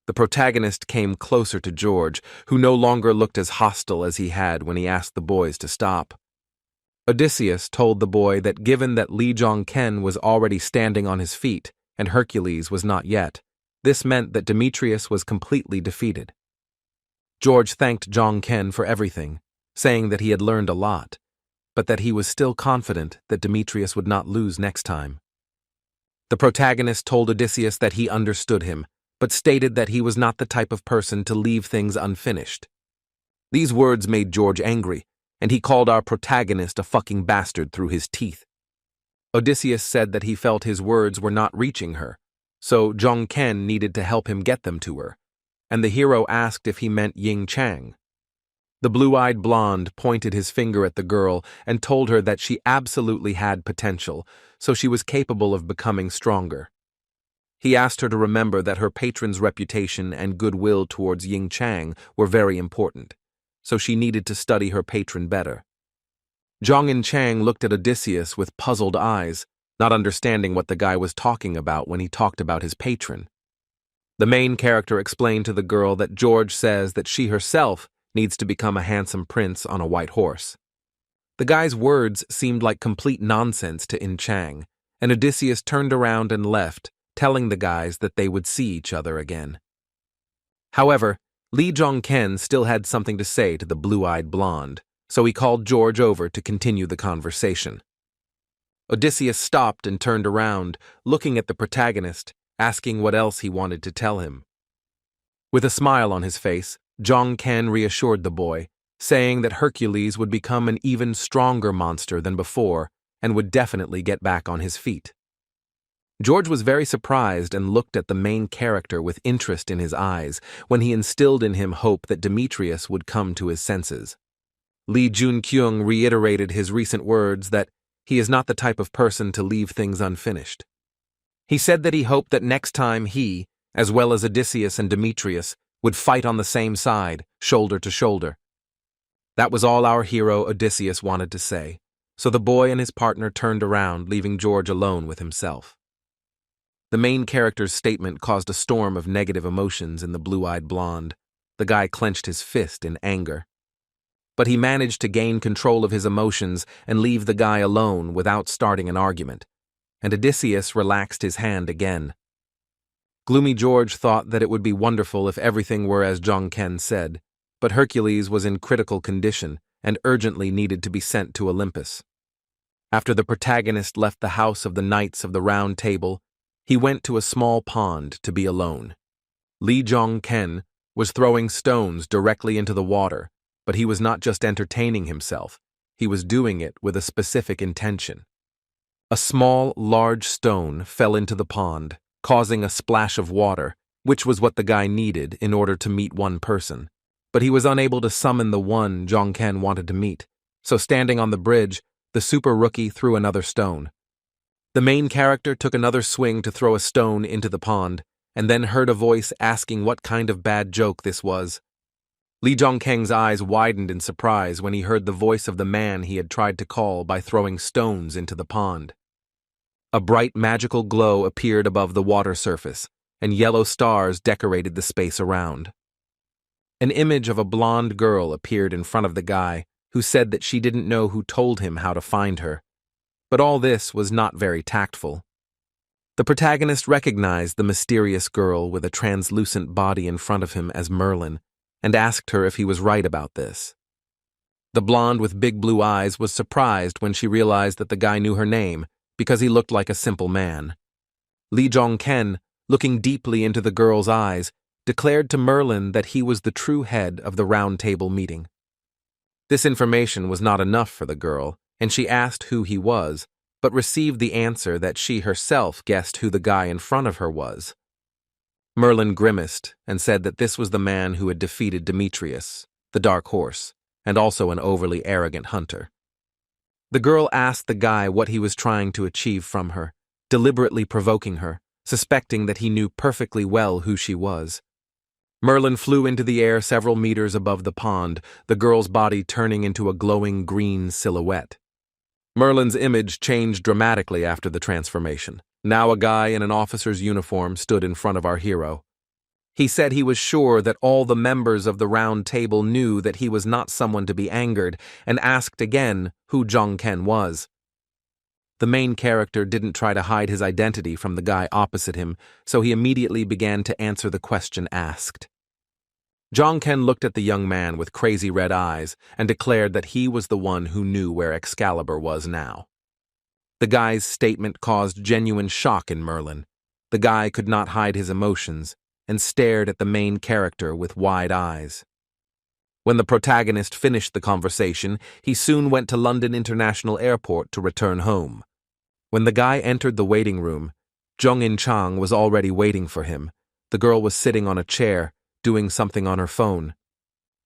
The protagonist came closer to George, who no longer looked as hostile as he had when he asked the boys to stop. Odysseus told the boy that given that Li Zhongken was already standing on his feet and Hercules was not yet, this meant that Demetrius was completely defeated. George thanked Zhongken for everything, saying that he had learned a lot, but that he was still confident that Demetrius would not lose next time. The protagonist told Odysseus that he understood him, but stated that he was not the type of person to leave things unfinished. These words made George angry, and he called our protagonist a fucking bastard through his teeth. Odysseus said that he felt his words were not reaching her, so Zhongken needed to help him get them to her, and the hero asked if he meant Ying Chang. The blue-eyed blonde pointed his finger at the girl and told her that she absolutely had potential, so she was capable of becoming stronger. He asked her to remember that her patron's reputation and goodwill towards Ying Chang were very important, so she needed to study her patron better. Zhong Yinchang looked at Odysseus with puzzled eyes, not understanding what the guy was talking about when he talked about his patron. The main character explained to the girl that George says that she herself needs to become a handsome prince on a white horse. The guy's words seemed like complete nonsense to Yinchang, and Odysseus turned around and left, telling the guys that they would see each other again. However, Li Zhongken still had something to say to the blue-eyed blonde, so he called George over to continue the conversation. Odysseus stopped and turned around, looking at the protagonist, asking what else he wanted to tell him. With a smile on his face, Zhongken reassured the boy, saying that Hercules would become an even stronger monster than before and would definitely get back on his feet. George was very surprised and looked at the main character with interest in his eyes when he instilled in him hope that Demetrius would come to his senses. Li Junkyung reiterated his recent words that he is not the type of person to leave things unfinished. He said that he hoped that next time he, as well as Odysseus and Demetrius, would fight on the same side, shoulder to shoulder. That was all our hero Odysseus wanted to say, so the boy and his partner turned around, leaving George alone with himself. The main character's statement caused a storm of negative emotions in the blue-eyed blonde. The guy clenched his fist in anger. But he managed to gain control of his emotions and leave the guy alone without starting an argument, and Odysseus relaxed his hand again. Gloomy George thought that it would be wonderful if everything were as Zhongken said, but Hercules was in critical condition and urgently needed to be sent to Olympus. After the protagonist left the house of the Knights of the Round Table, he went to a small pond to be alone. Li Zhongken was throwing stones directly into the water, but he was not just entertaining himself, he was doing it with a specific intention. A small, large stone fell into the pond, causing a splash of water, which was what the guy needed in order to meet one person. But he was unable to summon the one Zhongken wanted to meet, so standing on the bridge, the super rookie threw another stone. The main character took another swing to throw a stone into the pond, and then heard a voice asking what kind of bad joke this was. Li Zhongkeng's eyes widened in surprise when he heard the voice of the man he had tried to call by throwing stones into the pond. A bright magical glow appeared above the water surface, and yellow stars decorated the space around. An image of a blonde girl appeared in front of the guy, who said that she didn't know who told him how to find her. But all this was not very tactful. The protagonist recognized the mysterious girl with a translucent body in front of him as Merlin, and asked her if he was right about this. The blonde with big blue eyes was surprised when she realized that the guy knew her name, because he looked like a simple man. Li Zhongken, looking deeply into the girl's eyes, declared to Merlin that he was the true head of the Round Table meeting. This information was not enough for the girl, and she asked who he was, but received the answer that she herself guessed who the guy in front of her was. Merlin grimaced and said that this was the man who had defeated Demetrius, the Dark Horse, and also an overly arrogant hunter. The girl asked the guy what he was trying to achieve from her, deliberately provoking her, suspecting that he knew perfectly well who she was. Merlin flew into the air several meters above the pond, the girl's body turning into a glowing green silhouette. Merlin's image changed dramatically after the transformation. Now a guy in an officer's uniform stood in front of our hero. He said he was sure that all the members of the Round Table knew that he was not someone to be angered, and asked again who Zhongken was. The main character didn't try to hide his identity from the guy opposite him, so he immediately began to answer the question asked. Zhongken looked at the young man with crazy red eyes and declared that he was the one who knew where Excalibur was now. The guy's statement caused genuine shock in Merlin. The guy could not hide his emotions and stared at the main character with wide eyes. When the protagonist finished the conversation, he soon went to London International Airport to return home. When the guy entered the waiting room, Zhong In-chang was already waiting for him. The girl was sitting on a chair, doing something on her phone.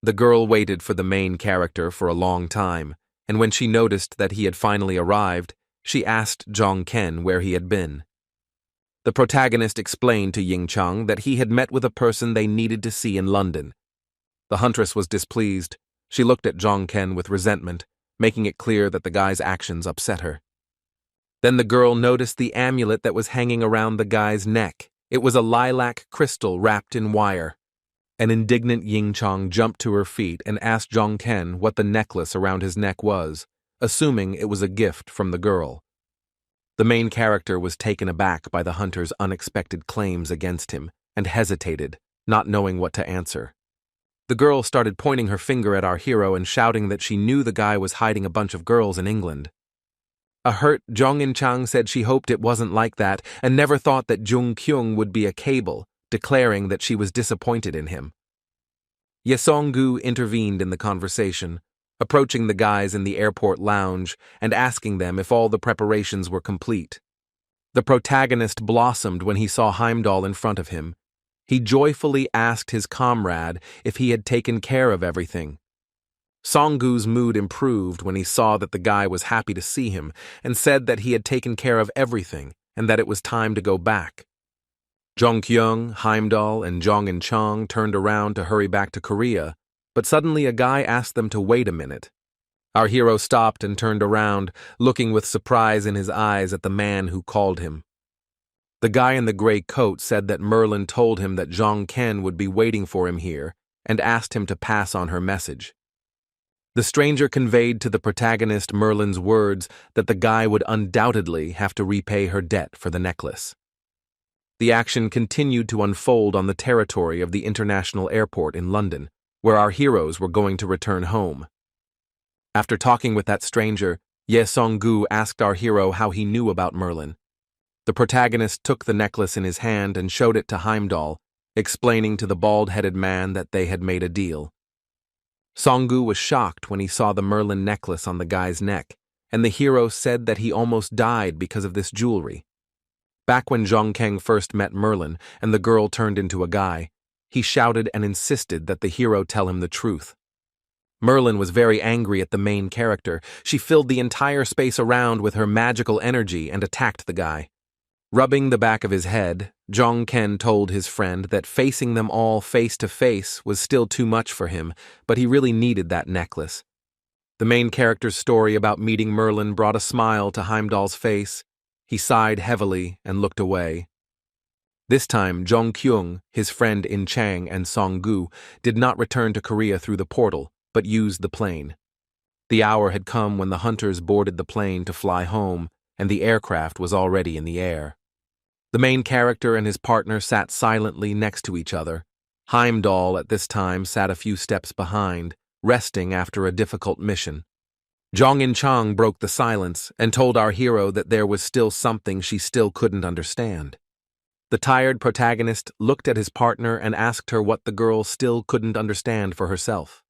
The girl waited for the main character for a long time, and when she noticed that he had finally arrived, she asked Zhongken where he had been. The protagonist explained to Ying-chang that he had met with a person they needed to see in London. The huntress was displeased. She looked at Zhongken with resentment, making it clear that the guy's actions upset her. Then the girl noticed the amulet that was hanging around the guy's neck. It was a lilac crystal wrapped in wire. An indignant Ying-chang jumped to her feet and asked Zhongken what the necklace around his neck was, assuming it was a gift from the girl. The main character was taken aback by the hunter's unexpected claims against him and hesitated, not knowing what to answer. The girl started pointing her finger at our hero and shouting that she knew the guy was hiding a bunch of girls in England. A hurt Zhong In-chang said she hoped it wasn't like that and never thought that Jung Kyung would be a cable, declaring that she was disappointed in him. Ye Song-gu intervened in the conversation, approaching the guys in the airport lounge and asking them if all the preparations were complete. The protagonist blossomed when he saw Heimdall in front of him. He joyfully asked his comrade if he had taken care of everything. Song-gu's mood improved when he saw that the guy was happy to see him and said that he had taken care of everything and that it was time to go back. Jong Kyung, Heimdall, and Zhong In-chang turned around to hurry back to Korea, but suddenly a guy asked them to wait a minute. Our hero stopped and turned around, looking with surprise in his eyes at the man who called him. The guy in the gray coat said that Merlin told him that Zhongken would be waiting for him here and asked him to pass on her message. The stranger conveyed to the protagonist Merlin's words that the guy would undoubtedly have to repay her debt for the necklace. The action continued to unfold on the territory of the international airport in London, where our heroes were going to return home. After talking with that stranger, Ye Song-gu asked our hero how he knew about Merlin. The protagonist took the necklace in his hand and showed it to Heimdall, explaining to the bald-headed man that they had made a deal. Song-gu was shocked when he saw the Merlin necklace on the guy's neck, and the hero said that he almost died because of this jewelry. Back when Zhongken first met Merlin and the girl turned into a guy, he shouted and insisted that the hero tell him the truth. Merlin was very angry at the main character. She filled the entire space around with her magical energy and attacked the guy. Rubbing the back of his head, Zhongken told his friend that facing them all face to face was still too much for him, but he really needed that necklace. The main character's story about meeting Merlin brought a smile to Heimdall's face. He sighed heavily and looked away. This time, Jong Kyung, his friend In Chang, and Song-gu did not return to Korea through the portal, but used the plane. The hour had come when the hunters boarded the plane to fly home, and the aircraft was already in the air. The main character and his partner sat silently next to each other. Heimdall at this time sat a few steps behind, resting after a difficult mission. Jong-in-chang broke the silence and told our hero that there was still something she still couldn't understand. The tired protagonist looked at his partner and asked her what the girl still couldn't understand for herself.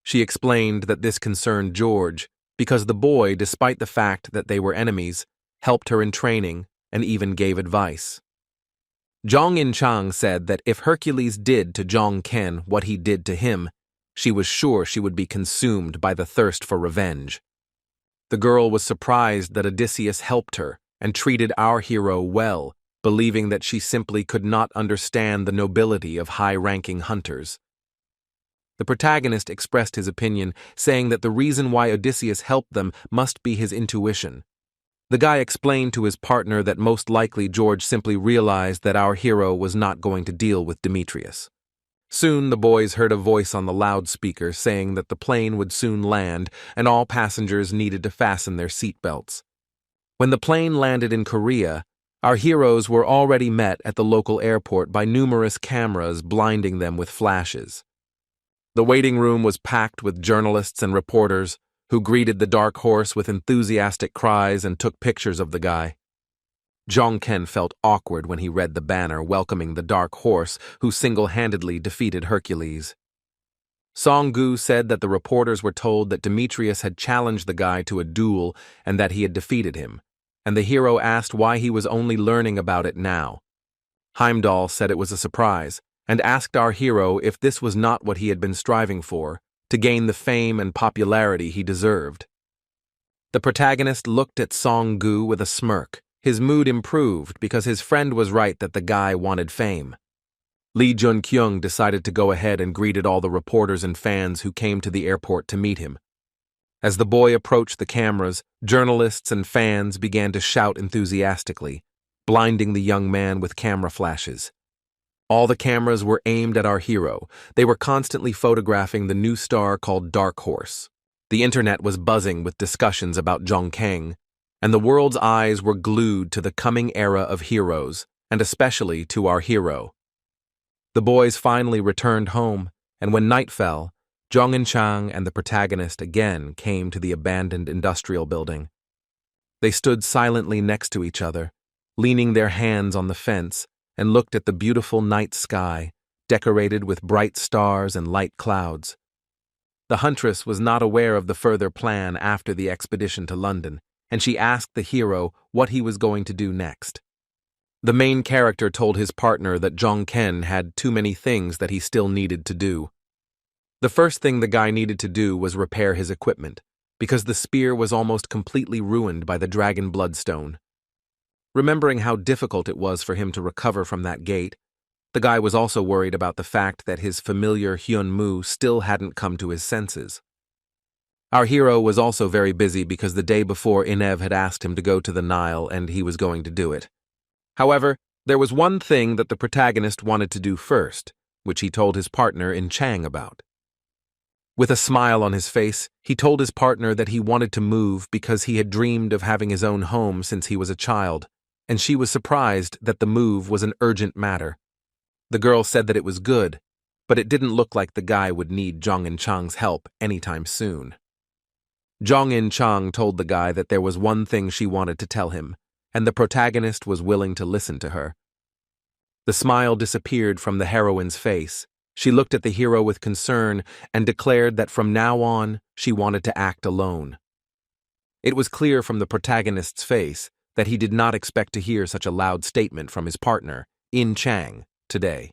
She explained that this concerned George, because the boy, despite the fact that they were enemies, helped her in training and even gave advice. Jong-in-chang said that if Hercules did to Jong-ken what he did to him, she was sure she would be consumed by the thirst for revenge. The girl was surprised that Odysseus helped her and treated our hero well, believing that she simply could not understand the nobility of high-ranking hunters. The protagonist expressed his opinion, saying that the reason why Odysseus helped them must be his intuition. The guy explained to his partner that most likely George simply realized that our hero was not going to deal with Demetrius. Soon the boys heard a voice on the loudspeaker saying that the plane would soon land and all passengers needed to fasten their seatbelts. When the plane landed in Korea, our heroes were already met at the local airport by numerous cameras blinding them with flashes. The waiting room was packed with journalists and reporters who greeted the dark horse with enthusiastic cries and took pictures of the guy. Jong-ken felt awkward when he read the banner welcoming the dark horse who single-handedly defeated Hercules. Song-gu said that the reporters were told that Demetrius had challenged the guy to a duel and that he had defeated him, and the hero asked why he was only learning about it now. Heimdall said it was a surprise, and asked our hero if this was not what he had been striving for, to gain the fame and popularity he deserved. The protagonist looked at Song-gu with a smirk. His mood improved because his friend was right that the guy wanted fame. Lee Jun-kyung decided to go ahead and greeted all the reporters and fans who came to the airport to meet him. As the boy approached the cameras, journalists and fans began to shout enthusiastically, blinding the young man with camera flashes. All the cameras were aimed at our hero. They were constantly photographing the new star called Dark Horse. The internet was buzzing with discussions about Jong-keng, and the world's eyes were glued to the coming era of heroes, and especially to our hero. The boys finally returned home, and when night fell, Jong-in-chang and the protagonist again came to the abandoned industrial building. They stood silently next to each other, leaning their hands on the fence, and looked at the beautiful night sky, decorated with bright stars and light clouds. The huntress was not aware of the further plan after the expedition to London, and she asked the hero what he was going to do next. The main character told his partner that Jong-ken had too many things that he still needed to do. The first thing the guy needed to do was repair his equipment, because the spear was almost completely ruined by the dragon bloodstone. Remembering how difficult it was for him to recover from that gate, the guy was also worried about the fact that his familiar Hyun-mu still hadn't come to his senses. Our hero was also very busy because the day before Inev had asked him to go to the Nile and he was going to do it. However, there was one thing that the protagonist wanted to do first, which he told his partner in Chang about. With a smile on his face, he told his partner that he wanted to move because he had dreamed of having his own home since he was a child, and she was surprised that the move was an urgent matter. The girl said that it was good, but it didn't look like the guy would need Jong-in-chang's help anytime soon. Jong-in-chang told the guy that there was one thing she wanted to tell him, and the protagonist was willing to listen to her. The smile disappeared from the heroine's face. She looked at the hero with concern and declared that from now on, she wanted to act alone. It was clear from the protagonist's face that he did not expect to hear such a loud statement from his partner, In Chang, today.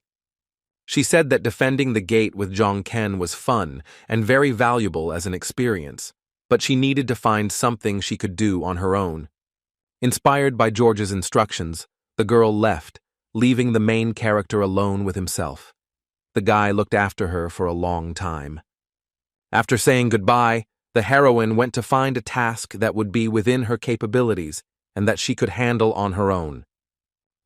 She said that defending the gate with Jong-ken was fun and very valuable as an experience, but she needed to find something she could do on her own. Inspired by George's instructions, the girl left, leaving the main character alone with himself. The guy looked after her for a long time. After saying goodbye, the heroine went to find a task that would be within her capabilities and that she could handle on her own.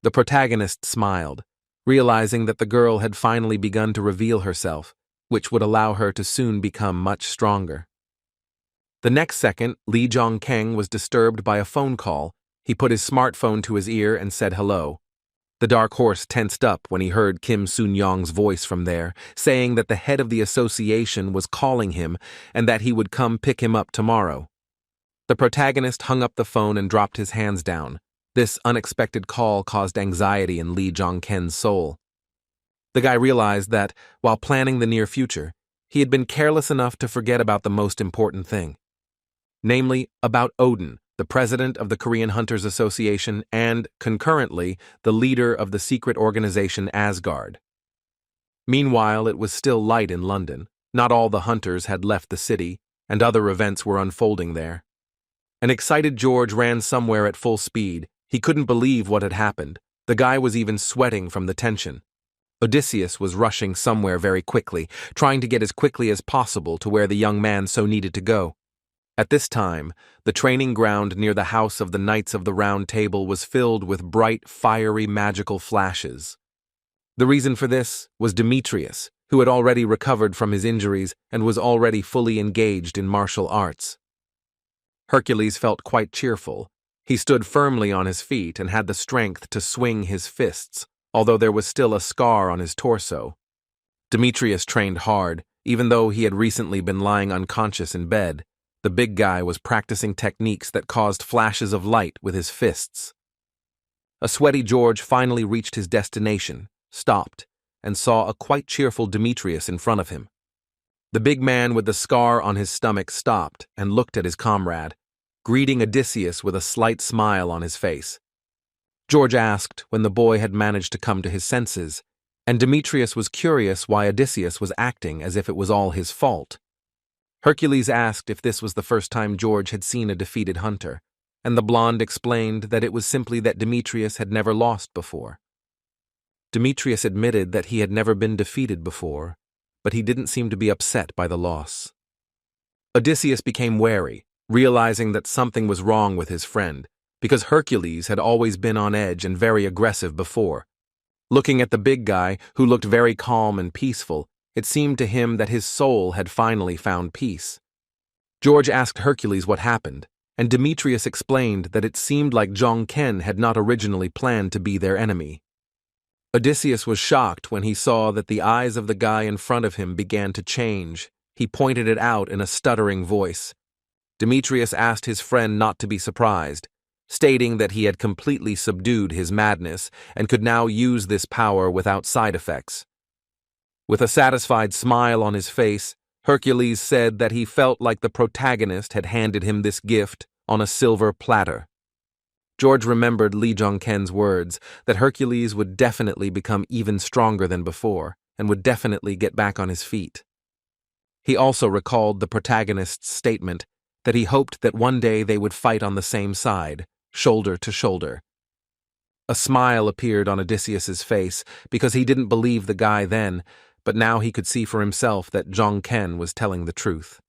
The protagonist smiled, realizing that the girl had finally begun to reveal herself, which would allow her to soon become much stronger. The next second, Lee Jong-keng was disturbed by a phone call. He put his smartphone to his ear and said hello. The dark horse tensed up when he heard Kim Soon-young's voice from there, saying that the head of the association was calling him and that he would come pick him up tomorrow. The protagonist hung up the phone and dropped his hands down. This unexpected call caused anxiety in Lee Jong-ken's soul. The guy realized that, while planning the near future, he had been careless enough to forget about the most important thing. Namely, about Odin, the president of the Korean Hunters Association and, concurrently, the leader of the secret organization Asgard. Meanwhile, it was still light in London. Not all the hunters had left the city, and other events were unfolding there. An excited George ran somewhere at full speed. He couldn't believe what had happened. The guy was even sweating from the tension. Odysseus was rushing somewhere very quickly, trying to get as quickly as possible to where the young man so needed to go. At this time, the training ground near the house of the Knights of the Round Table was filled with bright, fiery, magical flashes. The reason for this was Demetrius, who had already recovered from his injuries and was already fully engaged in martial arts. Hercules felt quite cheerful. He stood firmly on his feet and had the strength to swing his fists, although there was still a scar on his torso. Demetrius trained hard, even though he had recently been lying unconscious in bed. The big guy was practicing techniques that caused flashes of light with his fists. A sweaty George finally reached his destination, stopped, and saw a quite cheerful Demetrius in front of him. The big man with the scar on his stomach stopped and looked at his comrade, greeting Odysseus with a slight smile on his face. George asked when the boy had managed to come to his senses, and Demetrius was curious why Odysseus was acting as if it was all his fault. Hercules asked if this was the first time George had seen a defeated hunter, and the blonde explained that it was simply that Demetrius had never lost before. Demetrius admitted that he had never been defeated before, but he didn't seem to be upset by the loss. Odysseus became wary, realizing that something was wrong with his friend, because Hercules had always been on edge and very aggressive before. Looking at the big guy, who looked very calm and peaceful, it seemed to him that his soul had finally found peace. George asked Hercules what happened, and Demetrius explained that it seemed like Jong-ken had not originally planned to be their enemy. Odysseus was shocked when he saw that the eyes of the guy in front of him began to change. He pointed it out in a stuttering voice. Demetrius asked his friend not to be surprised, stating that he had completely subdued his madness and could now use this power without side effects. With a satisfied smile on his face, Hercules said that he felt like the protagonist had handed him this gift on a silver platter. George remembered Lee Jong-ken's words that Hercules would definitely become even stronger than before and would definitely get back on his feet. He also recalled the protagonist's statement that he hoped that one day they would fight on the same side, shoulder to shoulder. A smile appeared on Odysseus's face because he didn't believe the guy then, but now he could see for himself that Jong-ken was telling the truth.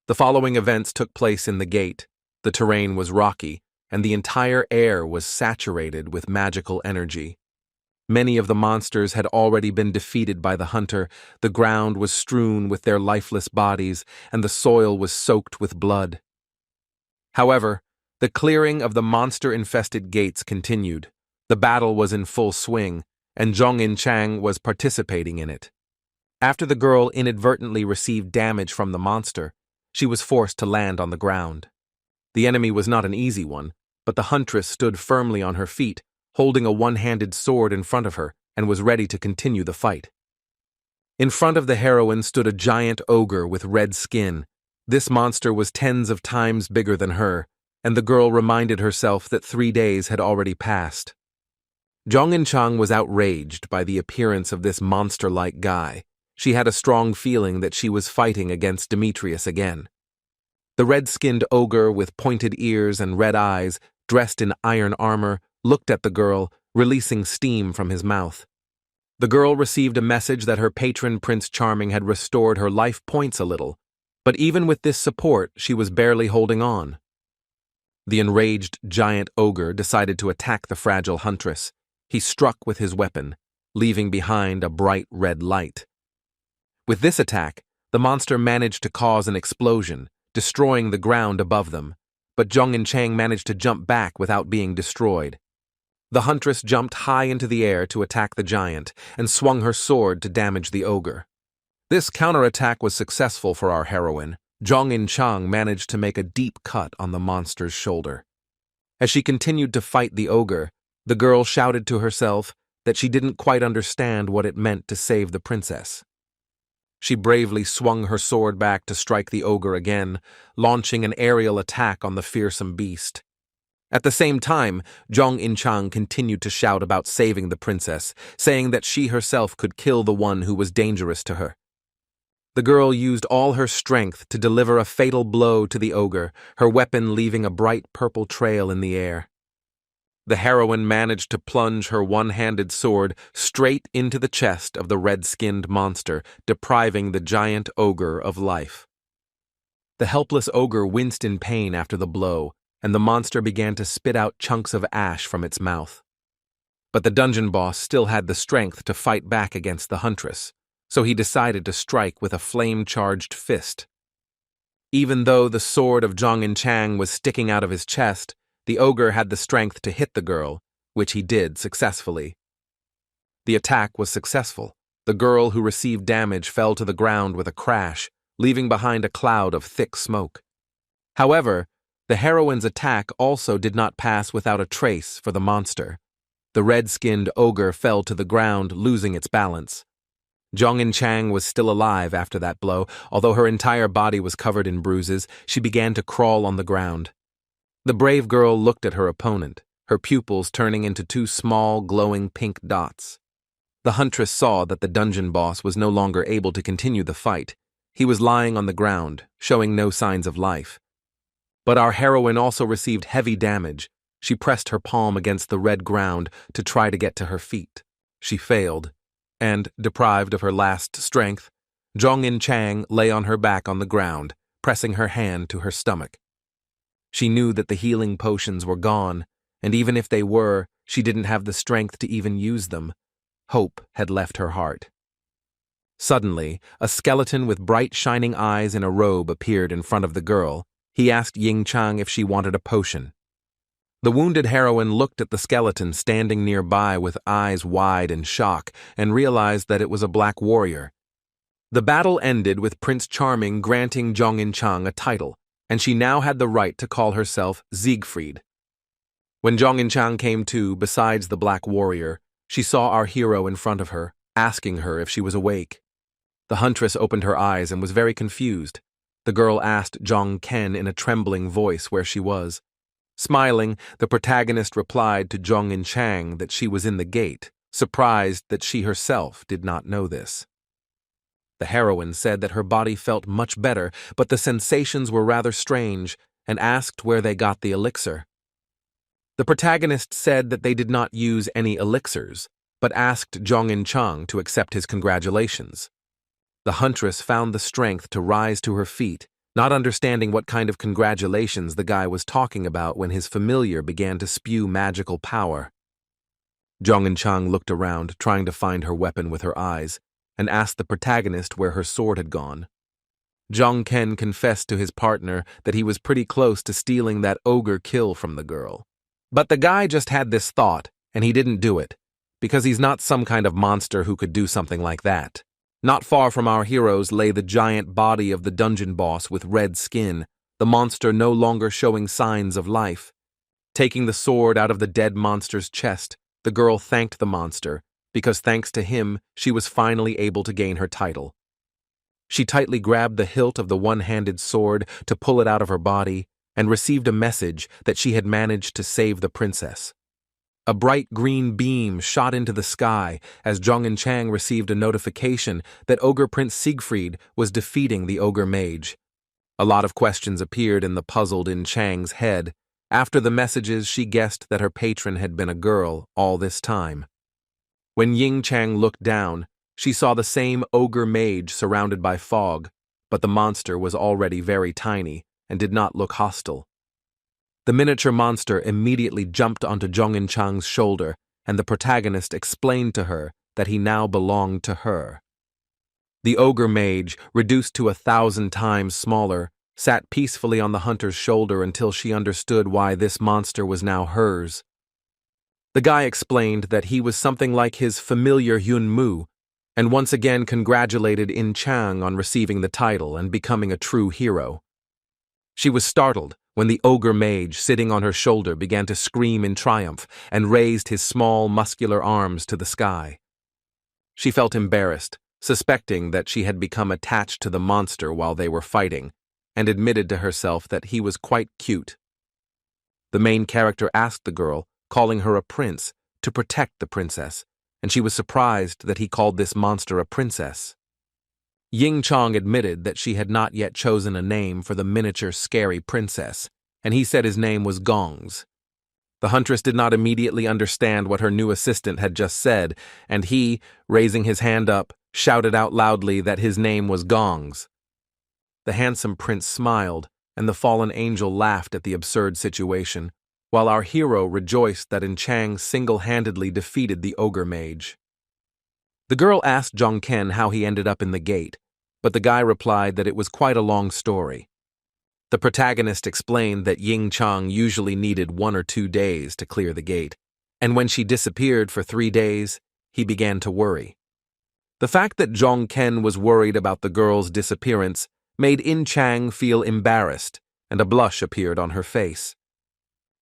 The following events took place in the gate. The terrain was rocky, and the entire air was saturated with magical energy. Many of the monsters had already been defeated by the hunter. The ground was strewn with their lifeless bodies, and the soil was soaked with blood. However, the clearing of the monster-infested gates continued. The battle was in full swing, and Zhong-in Chang was participating in it. After the girl inadvertently received damage from the monster, she was forced to land on the ground. The enemy was not an easy one, but the huntress stood firmly on her feet, holding a one-handed sword in front of her, and was ready to continue the fight. In front of the heroine stood a giant ogre with red skin. This monster was tens of times bigger than her, and the girl reminded herself that 3 days had already passed. Zhong-in Chang was outraged by the appearance of this monster-like guy. She had a strong feeling that she was fighting against Demetrius again. The red-skinned ogre with pointed ears and red eyes, dressed in iron armor, looked at the girl, releasing steam from his mouth. The girl received a message that her patron Prince Charming had restored her life points a little, but even with this support, she was barely holding on. The enraged giant ogre decided to attack the fragile huntress. He struck with his weapon, leaving behind a bright red light. With this attack, the monster managed to cause an explosion, destroying the ground above them, but Zhong and Chang managed to jump back without being destroyed. The huntress jumped high into the air to attack the giant and swung her sword to damage the ogre. This counterattack was successful for our heroine. Zhong and Chang managed to make a deep cut on the monster's shoulder. As she continued to fight the ogre, the girl shouted to herself that she didn't quite understand what it meant to save the princess. She bravely swung her sword back to strike the ogre again, launching an aerial attack on the fearsome beast. At the same time, Zhong In-chang continued to shout about saving the princess, saying that she herself could kill the one who was dangerous to her. The girl used all her strength to deliver a fatal blow to the ogre, her weapon leaving a bright purple trail in the air. The heroine managed to plunge her one-handed sword straight into the chest of the red-skinned monster, depriving the giant ogre of life. The helpless ogre winced in pain after the blow, and the monster began to spit out chunks of ash from its mouth. But the dungeon boss still had the strength to fight back against the huntress, so he decided to strike with a flame-charged fist. Even though the sword of Zhong In-chang was sticking out of his chest, the ogre had the strength to hit the girl, which he did successfully. The attack was successful. The girl who received damage fell to the ground with a crash, leaving behind a cloud of thick smoke. However, the heroine's attack also did not pass without a trace for the monster. The red-skinned ogre fell to the ground, losing its balance. Zhong In-chang was still alive after that blow. Although her entire body was covered in bruises, she began to crawl on the ground. The brave girl looked at her opponent, her pupils turning into two small, glowing pink dots. The huntress saw that the dungeon boss was no longer able to continue the fight. He was lying on the ground, showing no signs of life. But our heroine also received heavy damage. She pressed her palm against the red ground to try to get to her feet. She failed, and, deprived of her last strength, Zhong In-chang lay on her back on the ground, pressing her hand to her stomach. She knew that the healing potions were gone, and even if they were, she didn't have the strength to even use them. Hope had left her heart. Suddenly, a skeleton with bright shining eyes in a robe appeared in front of the girl. He asked Ying-chang if she wanted a potion. The wounded heroine looked at the skeleton standing nearby with eyes wide in shock and realized that it was a black warrior. The battle ended with Prince Charming granting Zhong In-chang a title, and she now had the right to call herself Siegfried. When Zhong In-chang came to, besides the black warrior, she saw our hero in front of her, asking her if she was awake. The huntress opened her eyes and was very confused. The girl asked Zhong Ken in a trembling voice where she was. Smiling, the protagonist replied to Zhong In-chang that she was in the gate, surprised that she herself did not know this. The heroine said that her body felt much better, but the sensations were rather strange, and asked where they got the elixir. The protagonist said that they did not use any elixirs, but asked Zhong In-chang to accept his congratulations. The huntress found the strength to rise to her feet, not understanding what kind of congratulations the guy was talking about when his familiar began to spew magical power. Zhong In-chang looked around, trying to find her weapon with her eyes, and asked the protagonist where her sword had gone. Zhong Ken confessed to his partner that he was pretty close to stealing that ogre kill from the girl. But the guy just had this thought, and he didn't do it, because he's not some kind of monster who could do something like that. Not far from our heroes lay the giant body of the dungeon boss with red skin, the monster no longer showing signs of life. Taking the sword out of the dead monster's chest, the girl thanked the monster, because thanks to him, she was finally able to gain her title. She tightly grabbed the hilt of the one-handed sword to pull it out of her body, and received a message that she had managed to save the princess. A bright green beam shot into the sky as Zhong In-chang received a notification that Ogre Prince Siegfried was defeating the Ogre Mage. A lot of questions appeared in the puzzled In-chang's head. After the messages, she guessed that her patron had been a girl all this time. When Ying-chang looked down, she saw the same Ogre Mage surrounded by fog, but the monster was already very tiny and did not look hostile. The miniature monster immediately jumped onto Zhong In-chang's shoulder, and the protagonist explained to her that he now belonged to her. The ogre mage, reduced to 1,000 times smaller, sat peacefully on the hunter's shoulder until she understood why this monster was now hers. The guy explained that he was something like his familiar Yun Mu, and once again congratulated In Chang on receiving the title and becoming a true hero. She was startled when the ogre mage sitting on her shoulder began to scream in triumph and raised his small, muscular arms to the sky. She felt embarrassed, suspecting that she had become attached to the monster while they were fighting, and admitted to herself that he was quite cute. The main character asked the girl, calling her a prince, to protect the princess, and she was surprised that he called this monster a princess. Ying Chang admitted that she had not yet chosen a name for the miniature scary princess, and he said his name was Gongs. The huntress did not immediately understand what her new assistant had just said, and he, raising his hand up, shouted out loudly that his name was Gongs. The handsome prince smiled, and the fallen angel laughed at the absurd situation, while our hero rejoiced that In Chang single-handedly defeated the ogre mage. The girl asked Zhong Ken how he ended up in the gate, but the guy replied that it was quite a long story. The protagonist explained that Ying Chang usually needed 1 or 2 days to clear the gate, and when she disappeared for 3 days, he began to worry. The fact that Zhong Ken was worried about the girl's disappearance made In Chang feel embarrassed, and a blush appeared on her face.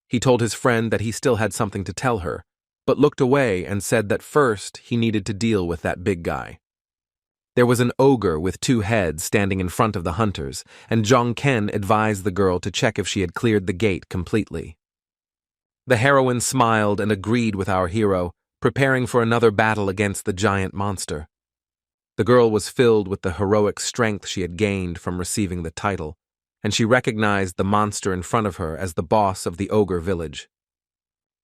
He told his friend that he still had something to tell her, but looked away and said that first he needed to deal with that big guy. There was an ogre with 2 heads standing in front of the hunters, and Zhong Ken advised the girl to check if she had cleared the gate completely. The heroine smiled and agreed with our hero, preparing for another battle against the giant monster. The girl was filled with the heroic strength she had gained from receiving the title, and she recognized the monster in front of her as the boss of the ogre village.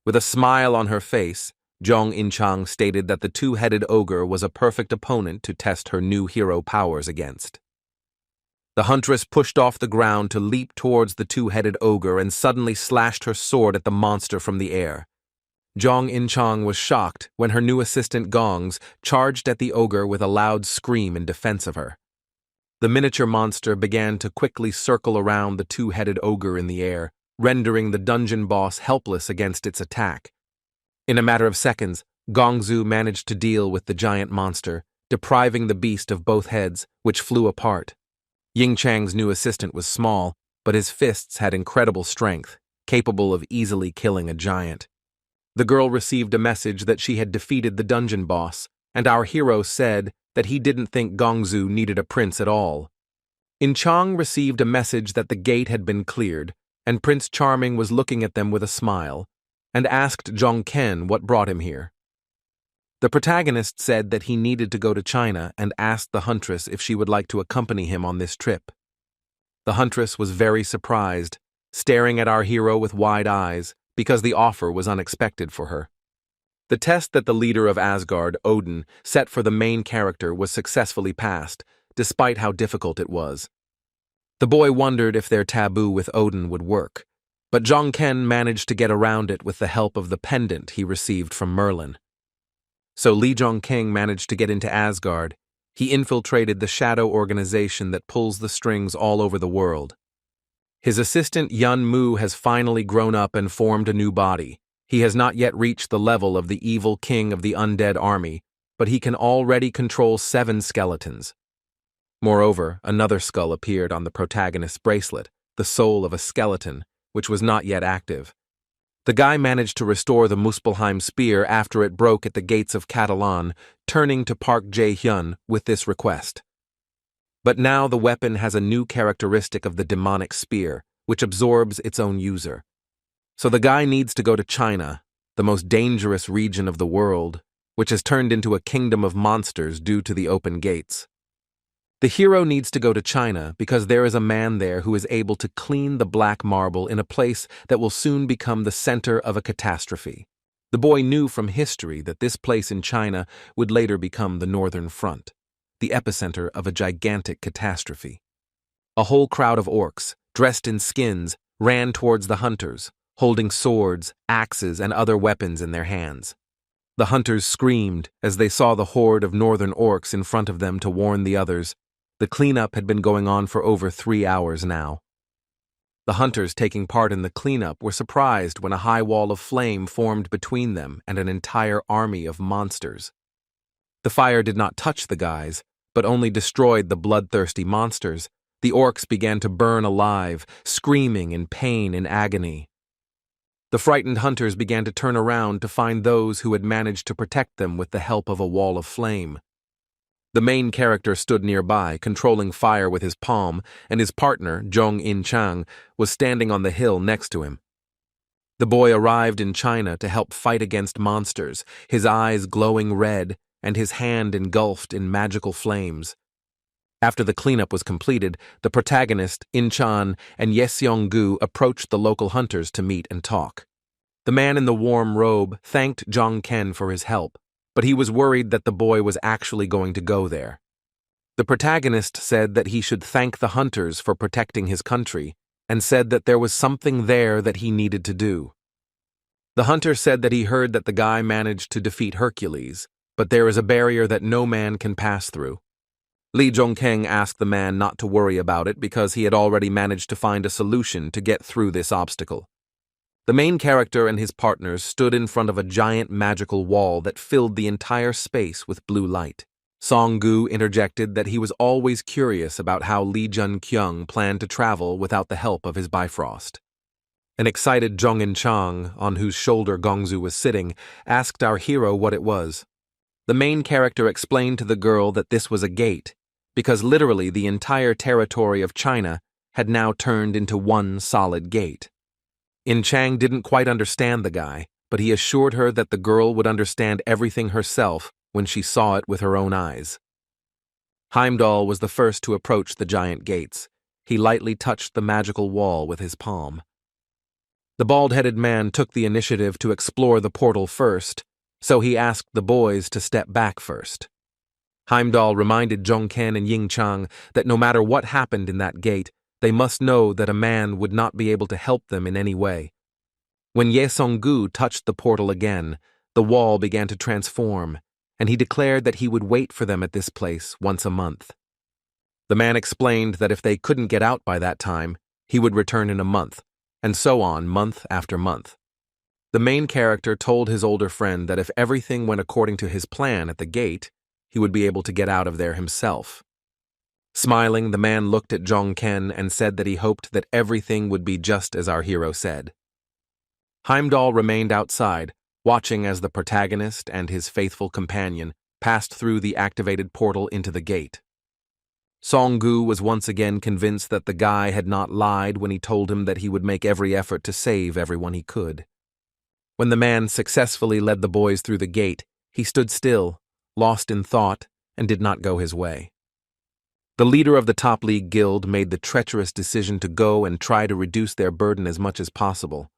With a smile on her face, Zhong In-chang stated that the 2-headed ogre was a perfect opponent to test her new hero powers against. The huntress pushed off the ground to leap towards the 2-headed ogre and suddenly slashed her sword at the monster from the air. Zhong In-chang was shocked when her new assistant Gongs charged at the ogre with a loud scream in defense of her. The miniature monster began to quickly circle around the 2-headed ogre in the air, rendering the dungeon boss helpless against its attack. In a matter of seconds, Gongzu managed to deal with the giant monster, depriving the beast of both heads, which flew apart. Ying Chang's new assistant was small, but his fists had incredible strength, capable of easily killing a giant. The girl received a message that she had defeated the dungeon boss, and our hero said that he didn't think Gongzu needed a prince at all. In Chang received a message that the gate had been cleared, and Prince Charming was looking at them with a smile, and asked Zhong Ken what brought him here. The protagonist said that he needed to go to China and asked the huntress if she would like to accompany him on this trip. The huntress was very surprised, staring at our hero with wide eyes, because the offer was unexpected for her. The test that the leader of Asgard, Odin, set for the main character was successfully passed, despite how difficult it was. The boy wondered if their taboo with Odin would work, but Zhong Ken managed to get around it with the help of the pendant he received from Merlin. So Li Zhongking managed to get into Asgard. He infiltrated the shadow organization that pulls the strings all over the world. His assistant Yun Mu has finally grown up and formed a new body. He has not yet reached the level of the evil king of the undead army, but he can already control 7 skeletons. Moreover, another skull appeared on the protagonist's bracelet, the soul of a skeleton, which was not yet active. The guy managed to restore the Muspelheim spear after it broke at the gates of Catalan, turning to Park Jae-hyun with this request. But now the weapon has a new characteristic of the demonic spear, which absorbs its own user. So the guy needs to go to China, the most dangerous region of the world, which has turned into a kingdom of monsters due to the open gates. The hero needs to go to China because there is a man there who is able to clean the black marble in a place that will soon become the center of a catastrophe. The boy knew from history that this place in China would later become the Northern Front, the epicenter of a gigantic catastrophe. A whole crowd of orcs, dressed in skins, ran towards the hunters, holding swords, axes, and other weapons in their hands. The hunters screamed as they saw the horde of northern orcs in front of them to warn the others. The cleanup had been going on for over 3 hours now. The hunters taking part in the cleanup were surprised when a high wall of flame formed between them and an entire army of monsters. The fire did not touch the guys, but only destroyed the bloodthirsty monsters. The orcs began to burn alive, screaming in pain and agony. The frightened hunters began to turn around to find those who had managed to protect them with the help of a wall of flame. The main character stood nearby, controlling fire with his palm, and his partner, Zhong In-chang, was standing on the hill next to him. The boy arrived in China to help fight against monsters, his eyes glowing red and his hand engulfed in magical flames. After the cleanup was completed, the protagonist, In-chan, and Yeseong-gu approached the local hunters to meet and talk. The man in the warm robe thanked Jong-ken for his help, but he was worried that the boy was actually going to go there. The protagonist said that he should thank the hunters for protecting his country, and said that there was something there that he needed to do. The hunter said that he heard that the guy managed to defeat Hercules, but there is a barrier that no man can pass through. Lee Jong-keng asked the man not to worry about it because he had already managed to find a solution to get through this obstacle. The main character and his partners stood in front of a giant magical wall that filled the entire space with blue light. Song-gu interjected that he was always curious about how Lee Jun-kyung planned to travel without the help of his Bifrost. An excited Zhong In-chang, on whose shoulder Gongzu was sitting, asked our hero what it was. The main character explained to the girl that this was a gate, because literally the entire territory of China had now turned into one solid gate. In-chang didn't quite understand the guy, but he assured her that the girl would understand everything herself when she saw it with her own eyes. Heimdall was the first to approach the giant gates. He lightly touched the magical wall with his palm. The bald-headed man took the initiative to explore the portal first, so he asked the boys to step back first. Heimdall reminded Jong-ken and Ying-chang that no matter what happened in that gate, they must know that a man would not be able to help them in any way. When Yeseong-gu touched the portal again, the wall began to transform, and he declared that he would wait for them at this place once a month. The man explained that if they couldn't get out by that time, he would return in a month, and so on month after month. The main character told his older friend that if everything went according to his plan at the gate, he would be able to get out of there himself. Smiling, the man looked at Jong-ken and said that he hoped that everything would be just as our hero said. Heimdall remained outside, watching as the protagonist and his faithful companion passed through the activated portal into the gate. Song-gu was once again convinced that the guy had not lied when he told him that he would make every effort to save everyone he could. When the man successfully led the boys through the gate, he stood still, lost in thought, and did not go his way. The leader of the top league guild made the treacherous decision to go and try to reduce their burden as much as possible.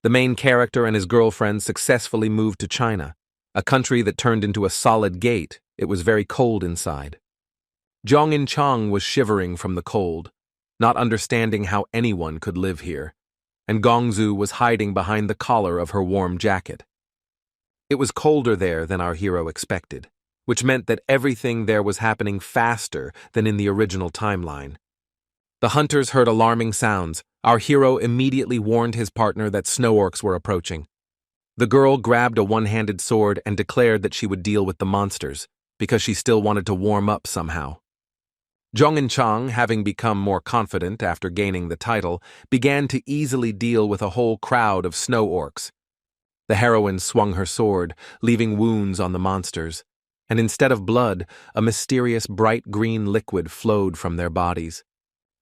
The main character and his girlfriend successfully moved to China, a country that turned into a solid gate. It was very cold inside. Zhong In-chang was shivering from the cold, not understanding how anyone could live here, and Gongzu was hiding behind the collar of her warm jacket. It was colder there than our hero expected, which meant that everything there was happening faster than in the original timeline. The hunters heard alarming sounds. Our hero immediately warned his partner that snow orcs were approaching. The girl grabbed a one-handed sword and declared that she would deal with the monsters, because she still wanted to warm up somehow. Zhong In-chang, having become more confident after gaining the title, began to easily deal with a whole crowd of snow orcs. The heroine swung her sword, leaving wounds on the monsters, and instead of blood, a mysterious bright green liquid flowed from their bodies.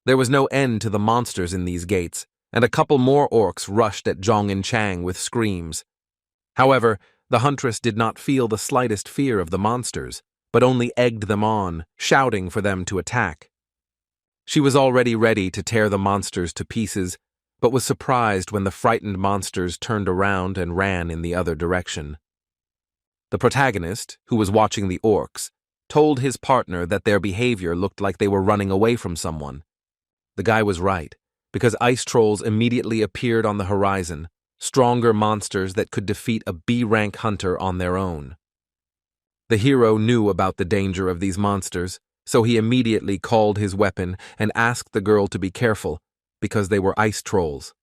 There was no end to the monsters in these gates, and a couple more orcs rushed at Zhong In-chang with screams. However, the huntress did not feel the slightest fear of the monsters, but only egged them on, shouting for them to attack. She was already ready to tear the monsters to pieces, but was surprised when the frightened monsters turned around and ran in the other direction. The protagonist, who was watching the orcs, told his partner that their behavior looked like they were running away from someone. The guy was right, because ice trolls immediately appeared on the horizon, stronger monsters that could defeat a B-rank hunter on their own. The hero knew about the danger of these monsters, so he immediately called his weapon and asked the girl to be careful, because they were ice trolls.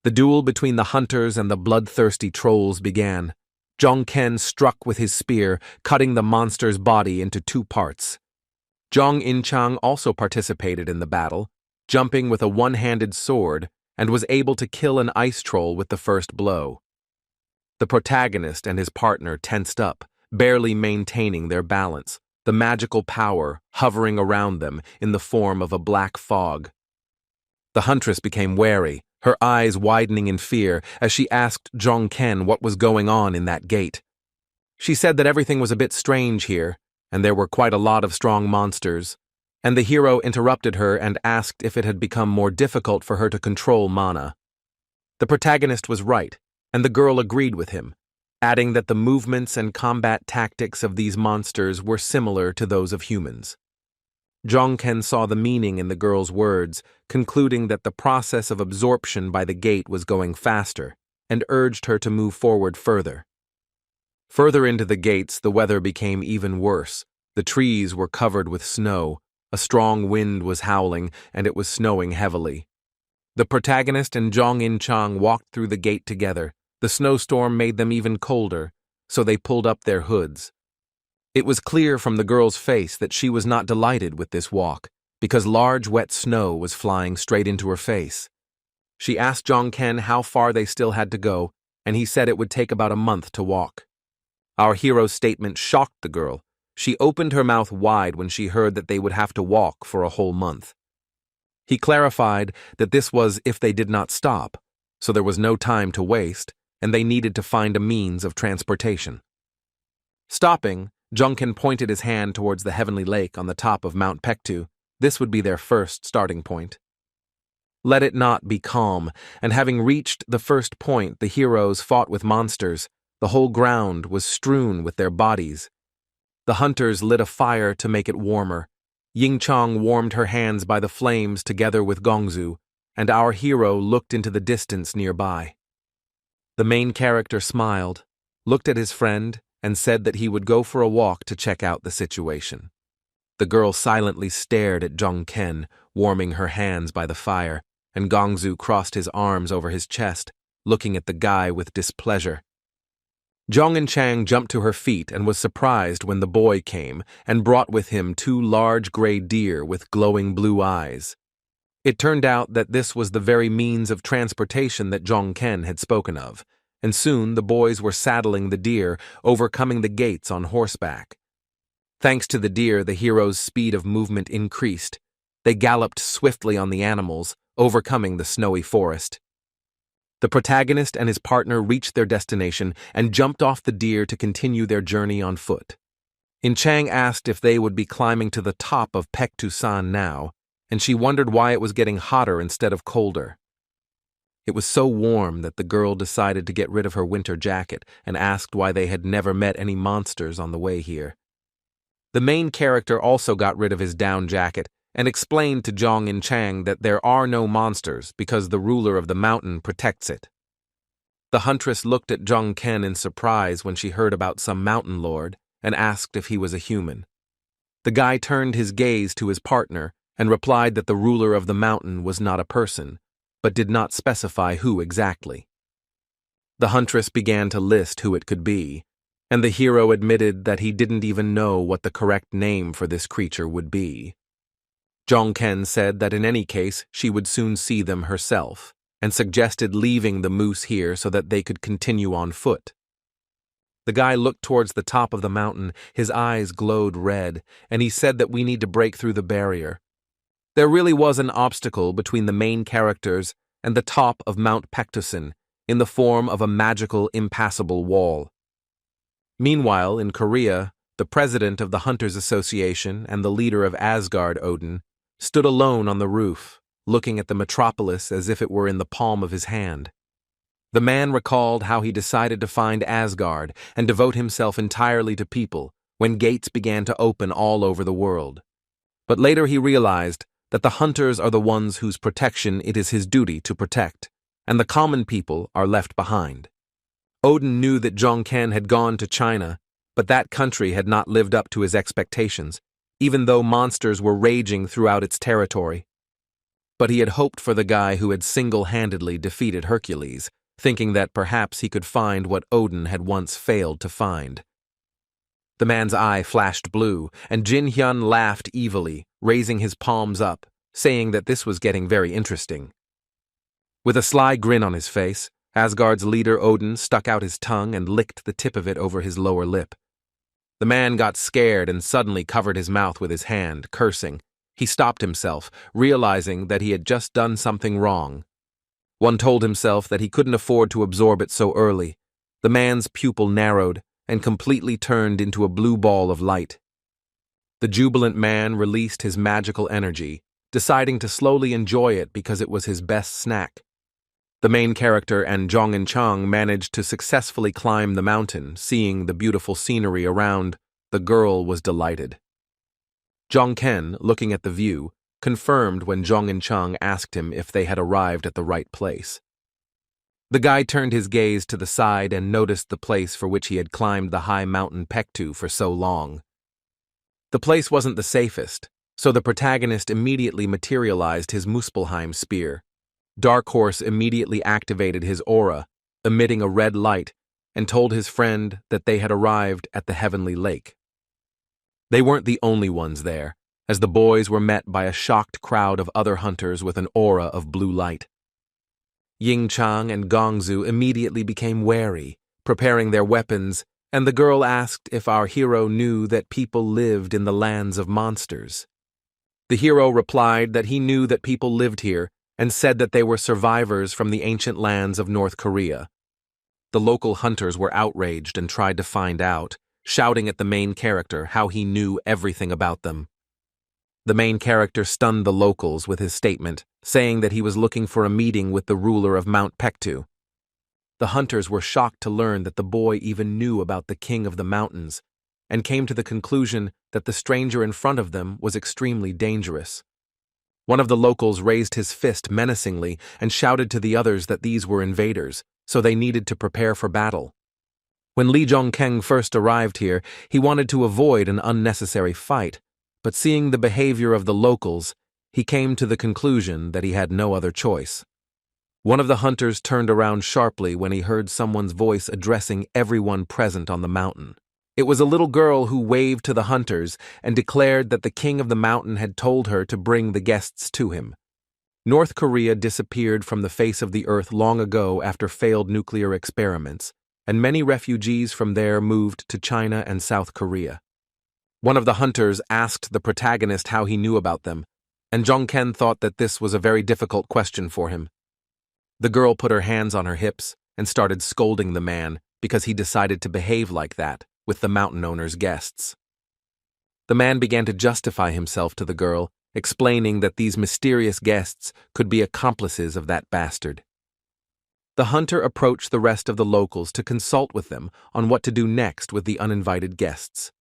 The duel between the hunters and the bloodthirsty trolls began. Zhong Ken struck with his spear, cutting the monster's body into 2 parts. Zhong Inchang also participated in the battle, jumping with a one-handed sword, and was able to kill an ice troll with the first blow. The protagonist and his partner tensed up, barely maintaining their balance, the magical power hovering around them in the form of a black fog. The huntress became wary, her eyes widening in fear as she asked Zhong Ken what was going on in that gate. She said that everything was a bit strange here, and there were quite a lot of strong monsters, and the hero interrupted her and asked if it had become more difficult for her to control mana. The protagonist was right, and the girl agreed with him, adding that the movements and combat tactics of these monsters were similar to those of humans. Zhong Ken saw the meaning in the girl's words, concluding that the process of absorption by the gate was going faster, and urged her to move forward further. Further into the gates, the weather became even worse. The trees were covered with snow, a strong wind was howling, and it was snowing heavily. The protagonist and Zhong Inchang walked through the gate together. The snowstorm made them even colder, so they pulled up their hoods. It was clear from the girl's face that she was not delighted with this walk, because large wet snow was flying straight into her face. She asked Zhong Ken how far they still had to go, and he said it would take about a month to walk. Our hero's statement shocked the girl. She opened her mouth wide when she heard that they would have to walk for a whole month. He clarified that this was if they did not stop, so there was no time to waste, and they needed to find a means of transportation. Stopping, Zhong Ken pointed his hand towards the heavenly lake on the top of Mount Pektu. This would be their first starting point. Let it not be calm, and having reached the first point, the heroes fought with monsters. The whole ground was strewn with their bodies. The hunters lit a fire to make it warmer. Yingchang warmed her hands by the flames together with Gongzu, and our hero looked into the distance nearby. The main character smiled, looked at his friend, and said that he would go for a walk to check out the situation. The girl silently stared at Zhong Ken, warming her hands by the fire, and Gongzu crossed his arms over his chest, looking at the guy with displeasure. Zhong Inchang jumped to her feet and was surprised when the boy came and brought with him 2 large gray deer with glowing blue eyes. It turned out that this was the very means of transportation that Zhong Ken had spoken of, and soon the boys were saddling the deer, overcoming the gates on horseback. Thanks to the deer, the hero's speed of movement increased. They galloped swiftly on the animals, overcoming the snowy forest. The protagonist and his partner reached their destination and jumped off the deer to continue their journey on foot. Inchang asked if they would be climbing to the top of Pektu-san now, and she wondered why it was getting hotter instead of colder. It was so warm that the girl decided to get rid of her winter jacket and asked why they had never met any monsters on the way here. The main character also got rid of his down jacket and explained to Zhong Inchang that there are no monsters because the ruler of the mountain protects it. The huntress looked at Zhong Ken in surprise when she heard about some mountain lord and asked if he was a human. The guy turned his gaze to his partner and replied that the ruler of the mountain was not a person, but did not specify who exactly. The huntress began to list who it could be, and the hero admitted that he didn't even know what the correct name for this creature would be. Zhong Ken said that in any case she would soon see them herself, and suggested leaving the moose here so that they could continue on foot. The guy looked towards the top of the mountain, his eyes glowed red, and he said that we need to break through the barrier. There really was an obstacle between the main characters and the top of Mount Pektusan in the form of a magical, impassable wall. Meanwhile, in Korea, the president of the Hunters Association and the leader of Asgard, Odin, stood alone on the roof, looking at the metropolis as if it were in the palm of his hand. The man recalled how he decided to find Asgard and devote himself entirely to people when gates began to open all over the world. But later he realized that the hunters are the ones whose protection it is his duty to protect, and the common people are left behind. Odin knew that Zhong Ken had gone to China, but that country had not lived up to his expectations, even though monsters were raging throughout its territory. but he had hoped for the guy who had single-handedly defeated Hercules, thinking that perhaps he could find what Odin had once failed to find. The man's eye flashed blue, and Jin Hyun laughed evilly, raising his palms up, saying that this was getting very interesting. With a sly grin on his face, Asgard's leader Odin stuck out his tongue and licked the tip of it over his lower lip. The man got scared and suddenly covered his mouth with his hand, cursing. He stopped himself, realizing that he had just done something wrong. One told himself that he couldn't afford to absorb it so early. The man's pupil narrowed and completely turned into a blue ball of light. The jubilant man released his magical energy, deciding to slowly enjoy it because it was his best snack. The main character and Jong and Chang managed to successfully climb the mountain, seeing the beautiful scenery around. The girl was delighted. Jong Ken, looking at the view, confirmed when Jong and Chang asked him if they had arrived at the right place. The guy turned his gaze to the side and noticed the place for which he had climbed the high mountain Pektu for so long. The place wasn't the safest, so the protagonist immediately materialized his Muspelheim spear. Dark Horse immediately activated his aura, emitting a red light, and told his friend that they had arrived at the Heavenly Lake. They weren't the only ones there, as the boys were met by a shocked crowd of other hunters with an aura of blue light. Ying Chang and Gongzu immediately became wary, preparing their weapons, and the girl asked if our hero knew that people lived in the lands of monsters. The hero replied that he knew that people lived here, and said that they were survivors from the ancient lands of North Korea. The local hunters were outraged and tried to find out, shouting at the main character how he knew everything about them. The main character stunned the locals with his statement, saying that he was looking for a meeting with the ruler of Mount Pektu. The hunters were shocked to learn that the boy even knew about the king of the mountains, and came to the conclusion that the stranger in front of them was extremely dangerous. One of the locals raised his fist menacingly and shouted to the others that these were invaders, so they needed to prepare for battle. When Lee Jong-keng first arrived here, he wanted to avoid an unnecessary fight, but seeing the behavior of the locals, he came to the conclusion that he had no other choice. One of the hunters turned around sharply when he heard someone's voice addressing everyone present on the mountain. It was a little girl who waved to the hunters and declared that the king of the mountain had told her to bring the guests to him. North Korea disappeared from the face of the earth long ago after failed nuclear experiments, and many refugees from there moved to China and South Korea. One of the hunters asked the protagonist how he knew about them, and Jong-ken thought that this was a very difficult question for him. The girl put her hands on her hips and started scolding the man because he decided to behave like that with the mountain owner's guests. The man began to justify himself to the girl, explaining that these mysterious guests could be accomplices of that bastard. The hunter approached the rest of the locals to consult with them on what to do next with the uninvited guests.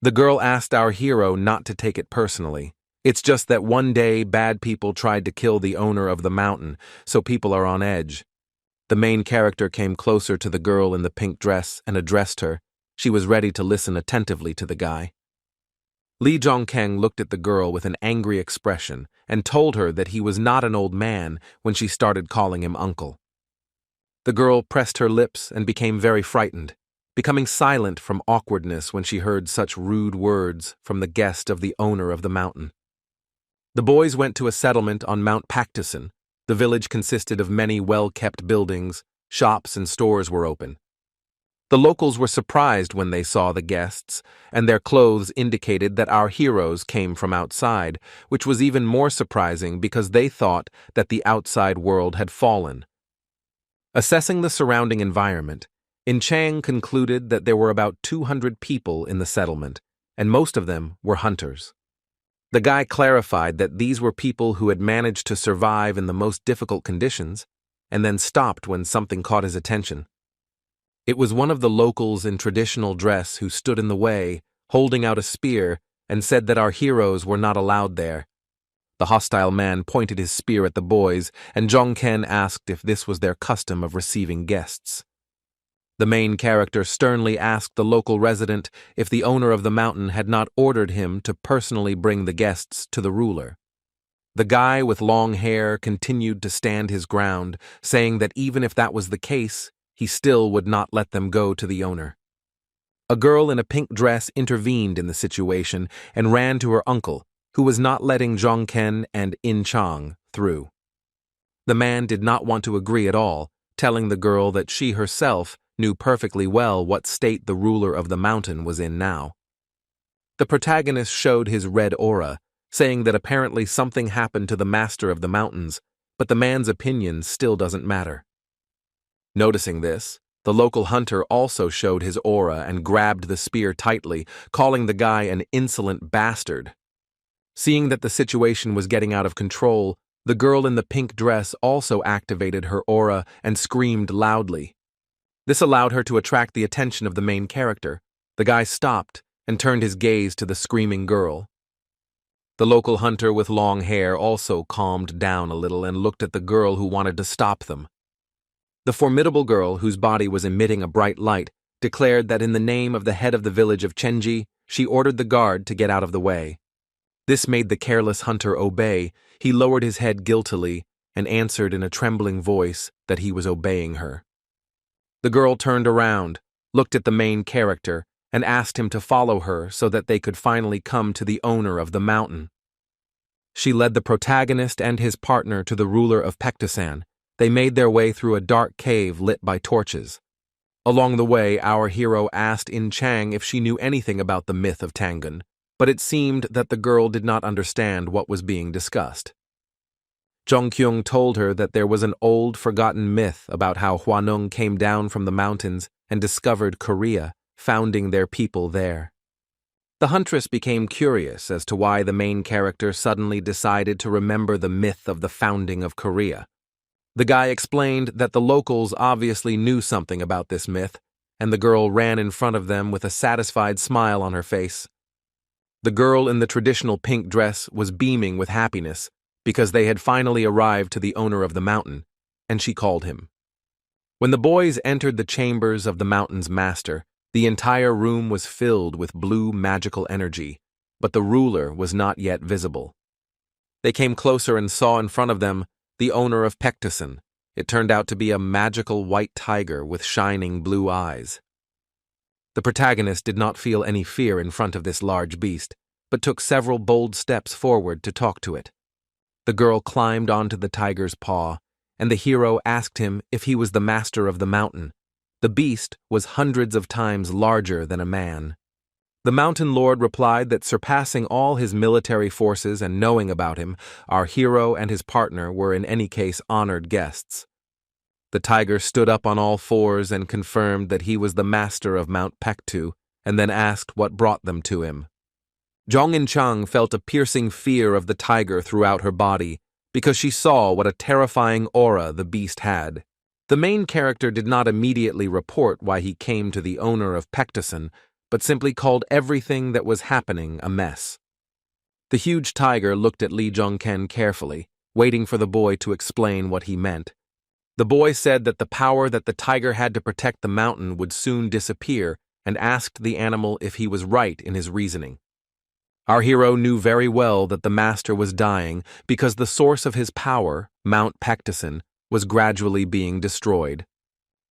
The girl asked our hero not to take it personally. It's just that one day bad people tried to kill the owner of the mountain, so people are on edge. The main character came closer to the girl in the pink dress and addressed her. She was ready to listen attentively to the guy. Lee Jong-keng looked at the girl with an angry expression and told her that he was not an old man when she started calling him uncle. The girl pressed her lips and became very frightened, becoming silent from awkwardness when she heard such rude words from the guest of the owner of the mountain. The boys went to a settlement on Mount Pactuson. The village consisted of many well-kept buildings, shops and stores were open. The locals were surprised when they saw the guests, and their clothes indicated that our heroes came from outside, which was even more surprising because they thought that the outside world had fallen. Assessing the surrounding environment, In Chang concluded that there were about 200 people in the settlement, and most of them were hunters. The guy clarified that these were people who had managed to survive in the most difficult conditions, and then stopped when something caught his attention. It was one of the locals in traditional dress who stood in the way, holding out a spear, and said that our heroes were not allowed there. The hostile man pointed his spear at the boys, and Jong-ken asked if this was their custom of receiving guests. The main character sternly asked the local resident if the owner of the mountain had not ordered him to personally bring the guests to the ruler. The guy with long hair continued to stand his ground, saying that even if that was the case, he still would not let them go to the owner. A girl in a pink dress intervened in the situation and ran to her uncle, who was not letting Zhongken and In Chang through. The man did not want to agree at all, telling the girl that she herself knew perfectly well what state the ruler of the mountain was in now. The protagonist showed his red aura, saying that apparently something happened to the master of the mountains, but the man's opinion still doesn't matter. Noticing this, the local hunter also showed his aura and grabbed the spear tightly, calling the guy an insolent bastard. Seeing that the situation was getting out of control, the girl in the pink dress also activated her aura and screamed loudly. This allowed her to attract the attention of the main character. The guy stopped and turned his gaze to the screaming girl. The local hunter with long hair also calmed down a little and looked at the girl who wanted to stop them. The formidable girl, whose body was emitting a bright light, declared that in the name of the head of the village of Chenji, she ordered the guard to get out of the way. This made the careless hunter obey. He lowered his head guiltily and answered in a trembling voice that he was obeying her. The girl turned around, looked at the main character, and asked him to follow her so that they could finally come to the owner of the mountain. She led the protagonist and his partner to the ruler of Pact. They made their way through a dark cave lit by torches. Along the way, our hero asked In Chang if she knew anything about the myth of Tangun, but it seemed that the girl did not understand what was being discussed. Zhongkyung told her that there was an old, forgotten myth about how Hwanung came down from the mountains and discovered Korea, founding their people there. The huntress became curious as to why the main character suddenly decided to remember the myth of the founding of Korea. The guy explained that the locals obviously knew something about this myth, and the girl ran in front of them with a satisfied smile on her face. The girl in the traditional pink dress was beaming with happiness because they had finally arrived to the owner of the mountain, and she called him. When the boys entered the chambers of the mountain's master, the entire room was filled with blue magical energy, but the ruler was not yet visible. They came closer and saw in front of them the owner of Pact. It turned out to be a magical white tiger with shining blue eyes. The protagonist did not feel any fear in front of this large beast, but took several bold steps forward to talk to it. The girl climbed onto the tiger's paw, and the hero asked him if he was the master of the mountain. The beast was hundreds of times larger than a man. The mountain lord replied that surpassing all his military forces and knowing about him, our hero and his partner were in any case honored guests. The tiger stood up on all fours and confirmed that he was the master of Mount Pact, and then asked what brought them to him. Zhong In-chang felt a piercing fear of the tiger throughout her body because she saw what a terrifying aura the beast had. The main character did not immediately report why he came to the owner of Pact, but simply called everything that was happening a mess. The huge tiger looked at Lee Jong-ken carefully, waiting for the boy to explain what he meant. The boy said that the power that the tiger had to protect the mountain would soon disappear and asked the animal if he was right in his reasoning. Our hero knew very well that the master was dying because the source of his power, Mount Pact, was gradually being destroyed.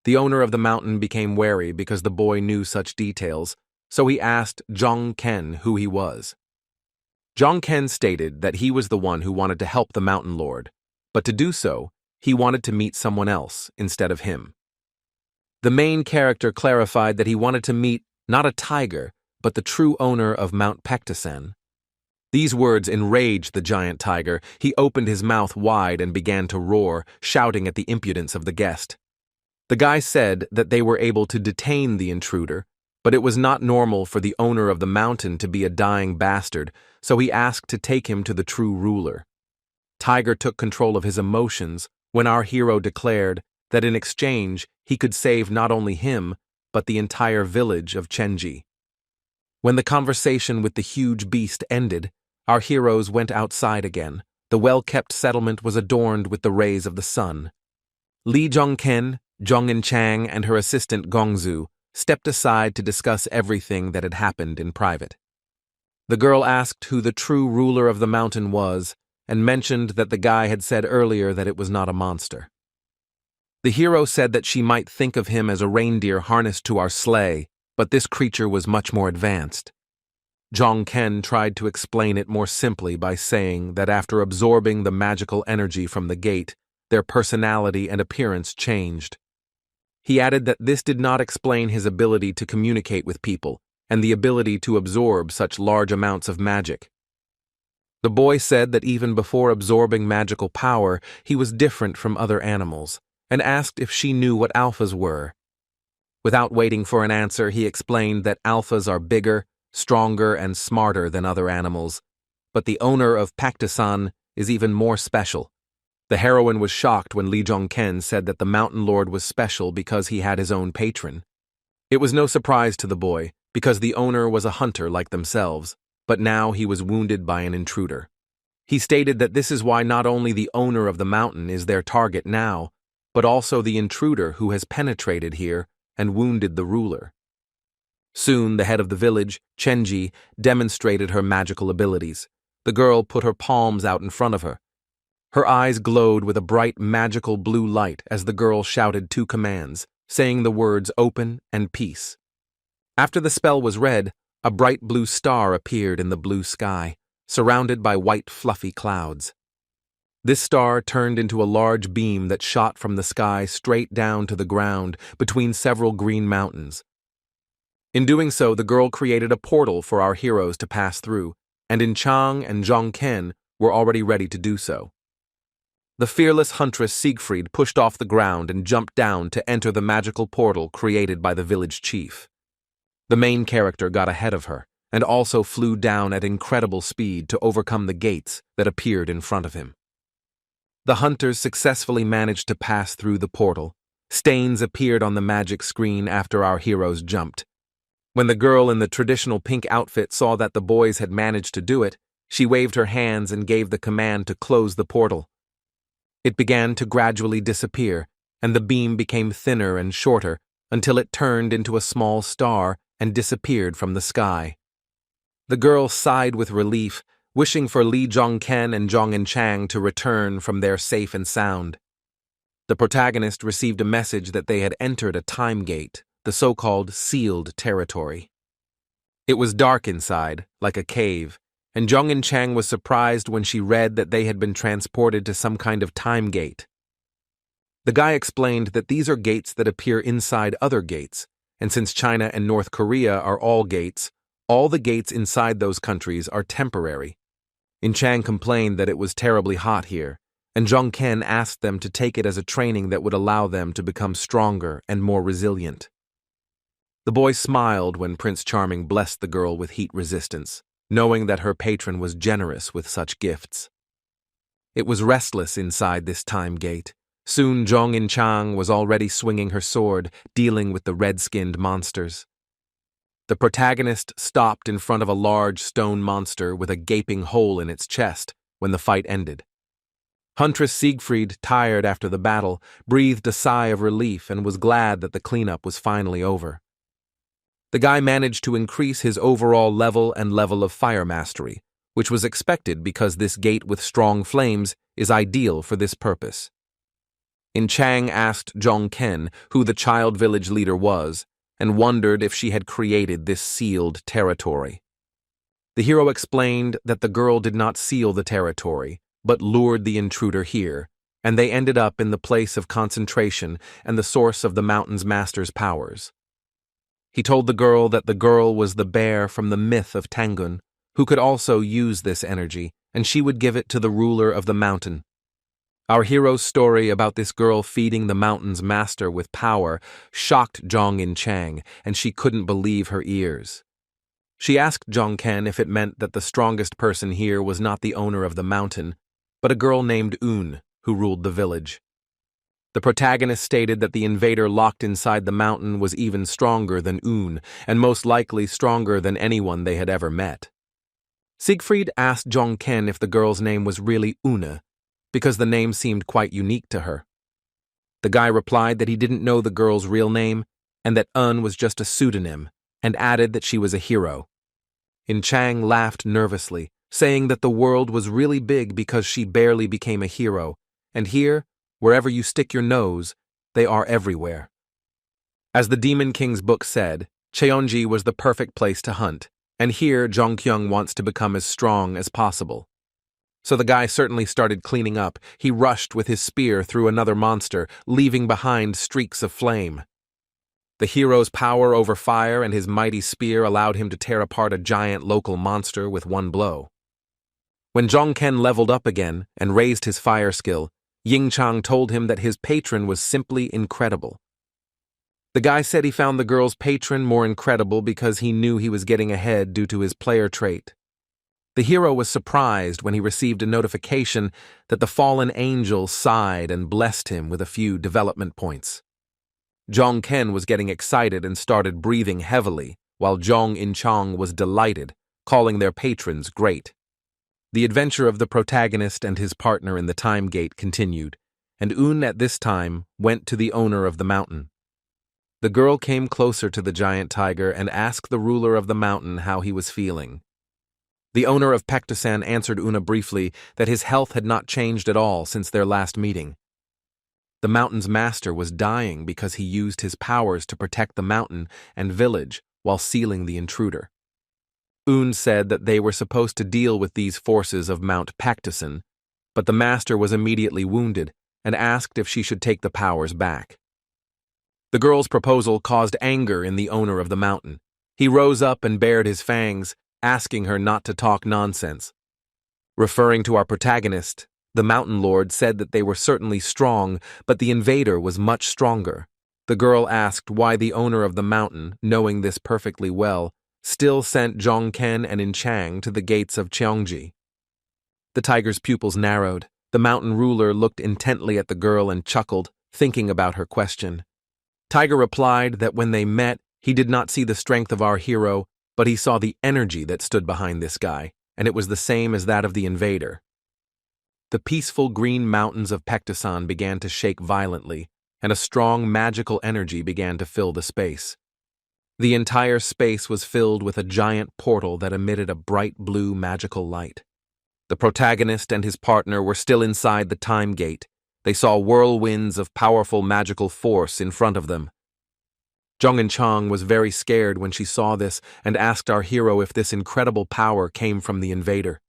The owner of the mountain became wary because the boy knew such details, so he asked Zhong-ken who he was. Zhong-ken stated that he was the one who wanted to help the mountain lord, but to do so, he wanted to meet someone else instead of him. The main character clarified that he wanted to meet not a tiger, but the true owner of Mount Pact. These words enraged the giant tiger. He opened his mouth wide and began to roar, shouting at the impudence of the guest. The guy said that they were able to detain the intruder, but it was not normal for the owner of the mountain to be a dying bastard, so he asked to take him to the true ruler. Tiger took control of his emotions when our hero declared that in exchange he could save not only him, but the entire village of Chenji. When the conversation with the huge beast ended, our heroes went outside again. The well-kept settlement was adorned with the rays of the sun. Lee Jong-ken, Zhong In-chang, and her assistant Gongzu stepped aside to discuss everything that had happened in private. The girl asked who the true ruler of the mountain was, and mentioned that the guy had said earlier that it was not a monster. The hero said that she might think of him as a reindeer harnessed to our sleigh, but this creature was much more advanced. Jong-ken tried to explain it more simply by saying that after absorbing the magical energy from the gate, their personality and appearance changed. He added that this did not explain his ability to communicate with people and the ability to absorb such large amounts of magic. The boy said that even before absorbing magical power, he was different from other animals, and asked if she knew what alphas were. Without waiting for an answer, he explained that alphas are bigger, stronger, and smarter than other animals, but the owner of Pactisan is even more special. The heroine was shocked when Lee Jong-ken said that the Mountain Lord was special because he had his own patron. It was no surprise to the boy, because the owner was a hunter like themselves, but now he was wounded by an intruder. He stated that this is why not only the owner of the mountain is their target now, but also the intruder who has penetrated here and wounded the ruler. Soon, the head of the village, Chenji, demonstrated her magical abilities. The girl put her palms out in front of her. Her eyes glowed with a bright magical blue light as the girl shouted 2 commands, saying the words open and peace. After the spell was read, a bright blue star appeared in the blue sky, surrounded by white fluffy clouds. This star turned into a large beam that shot from the sky straight down to the ground between several green mountains. In doing so, the girl created a portal for our heroes to pass through, and In Chang and Jong-ken were already ready to do so. The fearless huntress Siegfried pushed off the ground and jumped down to enter the magical portal created by the village chief. The main character got ahead of her, and also flew down at incredible speed to overcome the gates that appeared in front of him. The hunters successfully managed to pass through the portal. Stains appeared on the magic screen after our heroes jumped. When the girl in the traditional pink outfit saw that the boys had managed to do it, she waved her hands and gave the command to close the portal. It began to gradually disappear, and the beam became thinner and shorter until it turned into a small star and disappeared from the sky. The girl sighed with relief, wishing for Lee Jong-ken and Jong In-chang to return from there safe and sound. The protagonist received a message that they had entered a time gate, the so-called sealed territory. It was dark inside, like a cave, and Jong In-chang was surprised when she read that they had been transported to some kind of time gate. The guy explained that these are gates that appear inside other gates, and since China and North Korea are all gates, all the gates inside those countries are temporary. In-chang complained that it was terribly hot here, and Jong-ken asked them to take it as a training that would allow them to become stronger and more resilient. The boy smiled when Prince Charming blessed the girl with heat resistance, knowing that her patron was generous with such gifts. It was restless inside this time gate. Soon Jong In-chang was already swinging her sword, dealing with the red-skinned monsters. The protagonist stopped in front of a large stone monster with a gaping hole in its chest when the fight ended. Huntress Siegfried, tired after the battle, breathed a sigh of relief and was glad that the cleanup was finally over. The guy managed to increase his overall level and level of fire mastery, which was expected because this gate with strong flames is ideal for this purpose. In-chang asked Jong-ken who the child village leader was, and wondered if she had created this sealed territory. The hero explained that the girl did not seal the territory, but lured the intruder here, and they ended up in the place of concentration and the source of the mountain's master's powers. He told the girl that the girl was the bear from the myth of Tangun, who could also use this energy, and she would give it to the ruler of the mountain. Our hero's story about this girl feeding the mountain's master with power shocked Jong In-chang, and she couldn't believe her ears. She asked Jong-ken if it meant that the strongest person here was not the owner of the mountain, but a girl named Un, who ruled the village. The protagonist stated that the invader locked inside the mountain was even stronger than Un, and most likely stronger than anyone they had ever met. Siegfried asked Jong-ken if the girl's name was really Una, because the name seemed quite unique to her. The guy replied that he didn't know the girl's real name, and that Un was just a pseudonym, and added that she was a hero. In-chang laughed nervously, saying that the world was really big because she barely became a hero, and here, wherever you stick your nose, they are everywhere. As the Demon King's book said, Cheonji was the perfect place to hunt, and here Jongkyung wants to become as strong as possible. So the guy certainly started cleaning up. He rushed with his spear through another monster, leaving behind streaks of flame. The hero's power over fire and his mighty spear allowed him to tear apart a giant local monster with one blow. When Jongken leveled up again and raised his fire skill, Yingchang told him that his patron was simply incredible. The guy said he found the girl's patron more incredible because he knew he was getting ahead due to his player trait. The hero was surprised when he received a notification that the fallen angel sighed and blessed him with a few development points. Jongken was getting excited and started breathing heavily, while Jong In-chang was delighted, calling their patrons great. The adventure of the protagonist and his partner in the time gate continued, and Un at this time went to the owner of the mountain. The girl came closer to the giant tiger and asked the ruler of the mountain how he was feeling. The owner of Pact answered Una briefly that his health had not changed at all since their last meeting. The mountain's master was dying because he used his powers to protect the mountain and village while sealing the intruder. Un said that they were supposed to deal with these forces of Mount Pactusan, but the master was immediately wounded and asked if she should take the powers back. The girl's proposal caused anger in the owner of the mountain. He rose up and bared his fangs, asking her not to talk nonsense. Referring to our protagonist, the mountain lord said that they were certainly strong, but the invader was much stronger. The girl asked why the owner of the mountain, knowing this perfectly well, still sent Jongken and In-chang to the gates of Cheongji. The tiger's pupils narrowed. The mountain ruler looked intently at the girl and chuckled, thinking about her question. Tiger replied that when they met, he did not see the strength of our hero, but he saw the energy that stood behind this guy, and it was the same as that of the invader. The peaceful green mountains of Pactusan began to shake violently, and a strong magical energy began to fill the space. The entire space was filled with a giant portal that emitted a bright blue magical light. The protagonist and his partner were still inside the time gate. They saw whirlwinds of powerful magical force in front of them. Jong In-chang was very scared when she saw this and asked our hero if this incredible power came from the invader.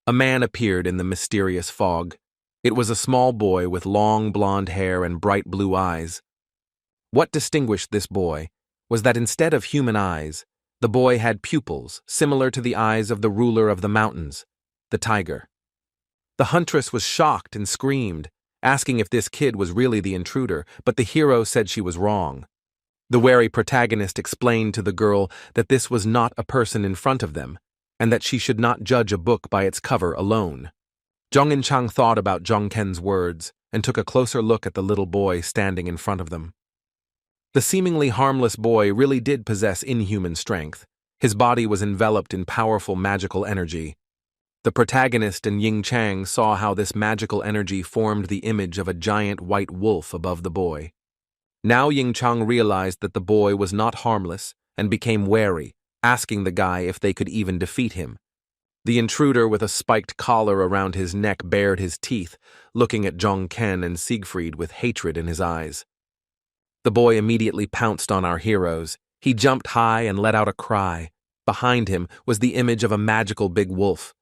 A man appeared in the mysterious fog. It was a small boy with long blonde hair and bright blue eyes. What distinguished this boy was that instead of human eyes, the boy had pupils similar to the eyes of the ruler of the mountains, the tiger. The huntress was shocked and screamed, asking if this kid was really the intruder, but the hero said she was wrong. The wary protagonist explained to the girl that this was not a person in front of them, and that she should not judge a book by its cover alone. Jong In-chang thought about Jongken's words and took a closer look at the little boy standing in front of them. The seemingly harmless boy really did possess inhuman strength. His body was enveloped in powerful magical energy. The protagonist and Ying-chang saw how this magical energy formed the image of a giant white wolf above the boy. Now Ying-chang realized that the boy was not harmless and became wary, asking the guy if they could even defeat him. The intruder with a spiked collar around his neck bared his teeth, looking at Jongken and Siegfried with hatred in his eyes. The boy immediately pounced on our heroes. He jumped high and let out a cry. Behind him was the image of a magical big wolf.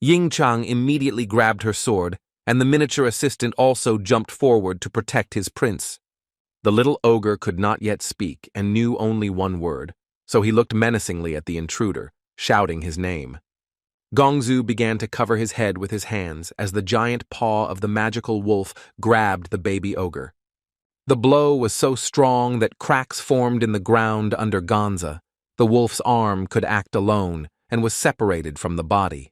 Ying-chang immediately grabbed her sword, and the miniature assistant also jumped forward to protect his prince. The little ogre could not yet speak and knew only one word, so he looked menacingly at the intruder, shouting his name. Gongzu began to cover his head with his hands as the giant paw of the magical wolf grabbed the baby ogre. The blow was so strong that cracks formed in the ground under Gonza. The wolf's arm could act alone and was separated from the body.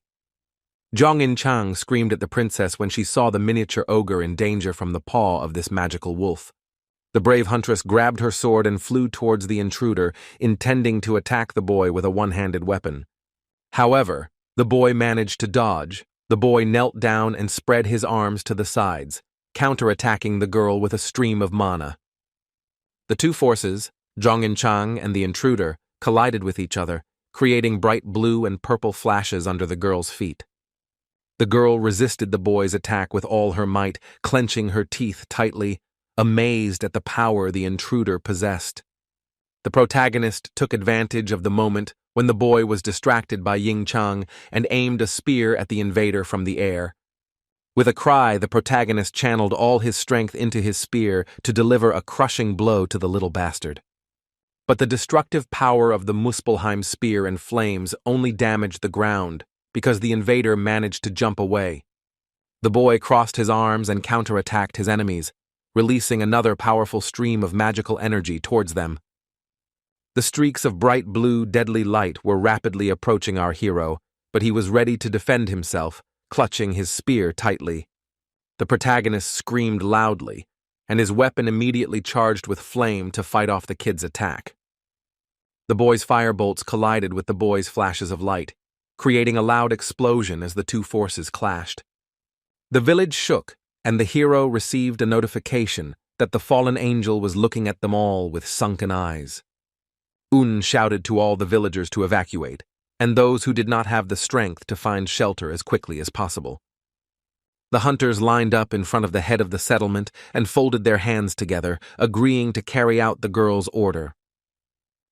Jong In-chang screamed at the princess when she saw the miniature ogre in danger from the paw of this magical wolf. The brave huntress grabbed her sword and flew towards the intruder, intending to attack the boy with a one-handed weapon. However, the boy managed to dodge. The boy knelt down and spread his arms to the sides, counterattacking the girl with a stream of mana. The two forces, Jong In-chang and the intruder, collided with each other, creating bright blue and purple flashes under the girl's feet. The girl resisted the boy's attack with all her might, clenching her teeth tightly, amazed at the power the intruder possessed. The protagonist took advantage of the moment when the boy was distracted by Ying Chang and aimed a spear at the invader from the air. With a cry, the protagonist channeled all his strength into his spear to deliver a crushing blow to the little bastard. But the destructive power of the Muspelheim spear and flames only damaged the ground because the invader managed to jump away. The boy crossed his arms and counterattacked his enemies, releasing another powerful stream of magical energy towards them. The streaks of bright blue, deadly light were rapidly approaching our hero, but he was ready to defend himself, clutching his spear tightly. The protagonist screamed loudly, and his weapon immediately charged with flame to fight off the kid's attack. The boy's firebolts collided with the boy's flashes of light, creating a loud explosion as the two forces clashed. The village shook, and the hero received a notification that the fallen angel was looking at them all with sunken eyes. Un shouted to all the villagers to evacuate, and those who did not have the strength to find shelter as quickly as possible. The hunters lined up in front of the head of the settlement and folded their hands together, agreeing to carry out the girl's order.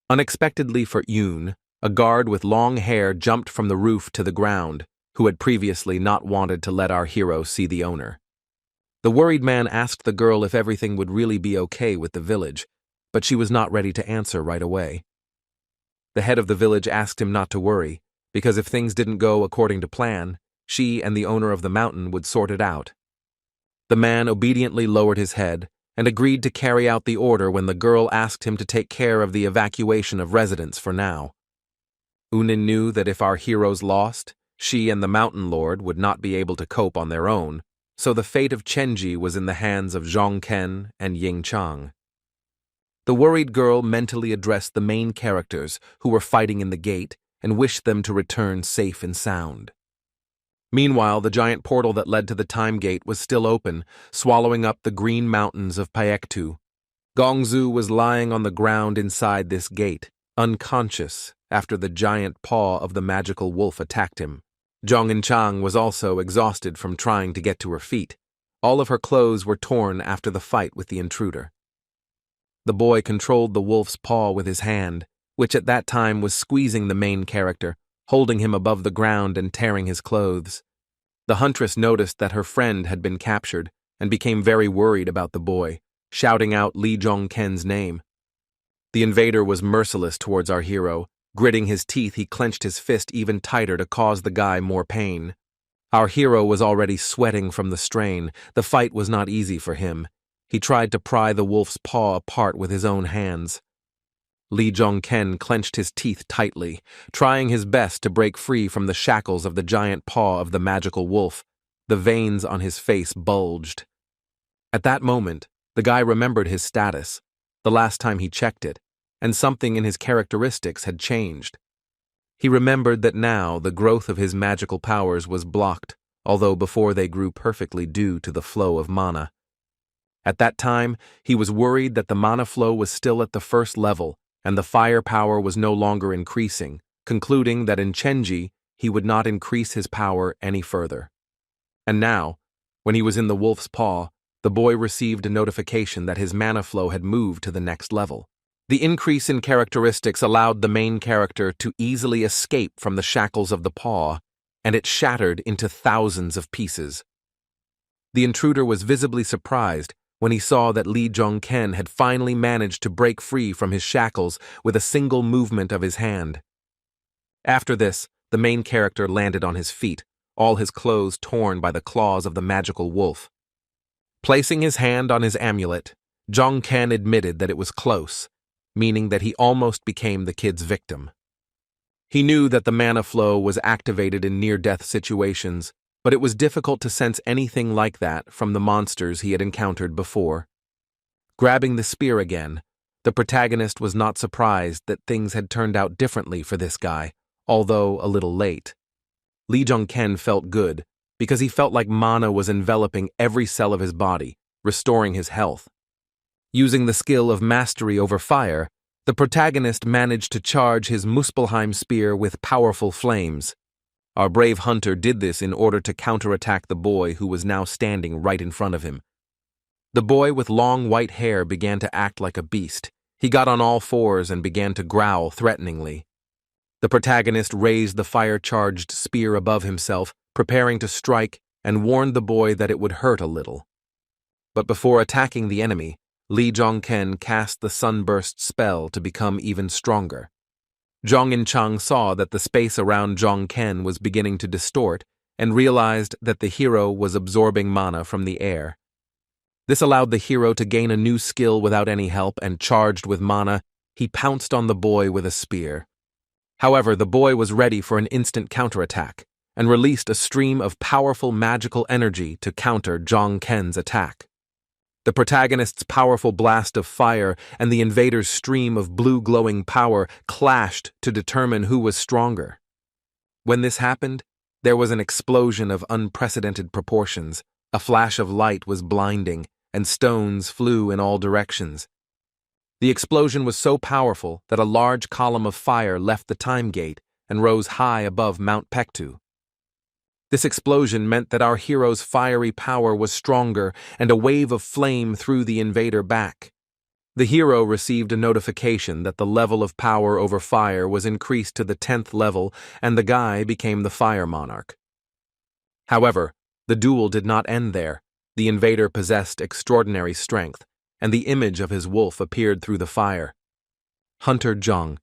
Unexpectedly for Yoon, a guard with long hair jumped from the roof to the ground, who had previously not wanted to let our hero see the owner. The worried man asked the girl if everything would really be okay with the village, but she was not ready to answer right away. The head of the village asked him not to worry, because if things didn't go according to plan, she and the owner of the mountain would sort it out. The man obediently lowered his head and agreed to carry out the order when the girl asked him to take care of the evacuation of residents for now. Unin knew that if our heroes lost, she and the mountain lord would not be able to cope on their own, so the fate of Chenji was in the hands of Zhong Ken and Ying Chang. The worried girl mentally addressed the main characters who were fighting in the gate and wished them to return safe and sound. Meanwhile, the giant portal that led to the time gate was still open, swallowing up the green mountains of Paektu. Gongzu was lying on the ground inside this gate, unconscious after the giant paw of the magical wolf attacked him. Zhong Chang was also exhausted from trying to get to her feet. All of her clothes were torn after the fight with the intruder. The boy controlled the wolf's paw with his hand, which at that time was squeezing the main character, holding him above the ground and tearing his clothes. The huntress noticed that her friend had been captured and became very worried about the boy, shouting out Li Zhongken's name. The invader was merciless towards our hero. Gritting his teeth, he clenched his fist even tighter to cause the guy more pain. Our hero was already sweating from the strain. The fight was not easy for him. He tried to pry the wolf's paw apart with his own hands. Li Zhongken clenched his teeth tightly, trying his best to break free from the shackles of the giant paw of the magical wolf. The veins on his face bulged. At that moment, the guy remembered his status, the last time he checked it, and something in his characteristics had changed. He remembered that now the growth of his magical powers was blocked, although before they grew perfectly due to the flow of mana. At that time, he was worried that the mana flow was still at the first level, and the firepower was no longer increasing, concluding that in Chenji, he would not increase his power any further. And now, when he was in the wolf's paw, the boy received a notification that his mana flow had moved to the next level. The increase in characteristics allowed the main character to easily escape from the shackles of the paw, and it shattered into thousands of pieces. The intruder was visibly surprised when he saw that Li Zhongken had finally managed to break free from his shackles with a single movement of his hand. After this, the main character landed on his feet, all his clothes torn by the claws of the magical wolf. Placing his hand on his amulet, Zhongken admitted that it was close, meaning that he almost became the kid's victim. He knew that the mana flow was activated in near-death situations, but it was difficult to sense anything like that from the monsters he had encountered before. Grabbing the spear again, the protagonist was not surprised that things had turned out differently for this guy, although a little late. Li Zhongken felt good, because he felt like mana was enveloping every cell of his body, restoring his health. Using the skill of mastery over fire, The protagonist managed to charge his Muspelheim spear with powerful flames. Our brave hunter did this in order to counterattack the boy who was now standing right in front of him. The boy with long white hair began to act like a beast. He got on all fours and began to growl threateningly. The protagonist raised the fire-charged spear above himself, preparing to strike, and warned the boy that it would hurt a little. But before attacking the enemy, Lee Jong-ken cast the sunburst spell to become even stronger. Jong In-chang saw that the space around Jong-ken was beginning to distort and realized that the hero was absorbing mana from the air. This allowed the hero to gain a new skill without any help, and charged with mana, he pounced on the boy with a spear. However, the boy was ready for an instant counterattack and released a stream of powerful magical energy to counter Jong-ken's attack. The protagonist's powerful blast of fire and the invader's stream of blue glowing power clashed to determine who was stronger. When this happened, there was an explosion of unprecedented proportions. A flash of light was blinding, and stones flew in all directions. The explosion was so powerful that a large column of fire left the time gate and rose high above Mount Pact. This explosion meant that our hero's fiery power was stronger, and a wave of flame threw the invader back. The hero received a notification that the level of power over fire was increased to the 10th level, and the guy became the Fire Monarch. However, the duel did not end there. The invader possessed extraordinary strength, and the image of his wolf appeared through the fire. Hunter Jung.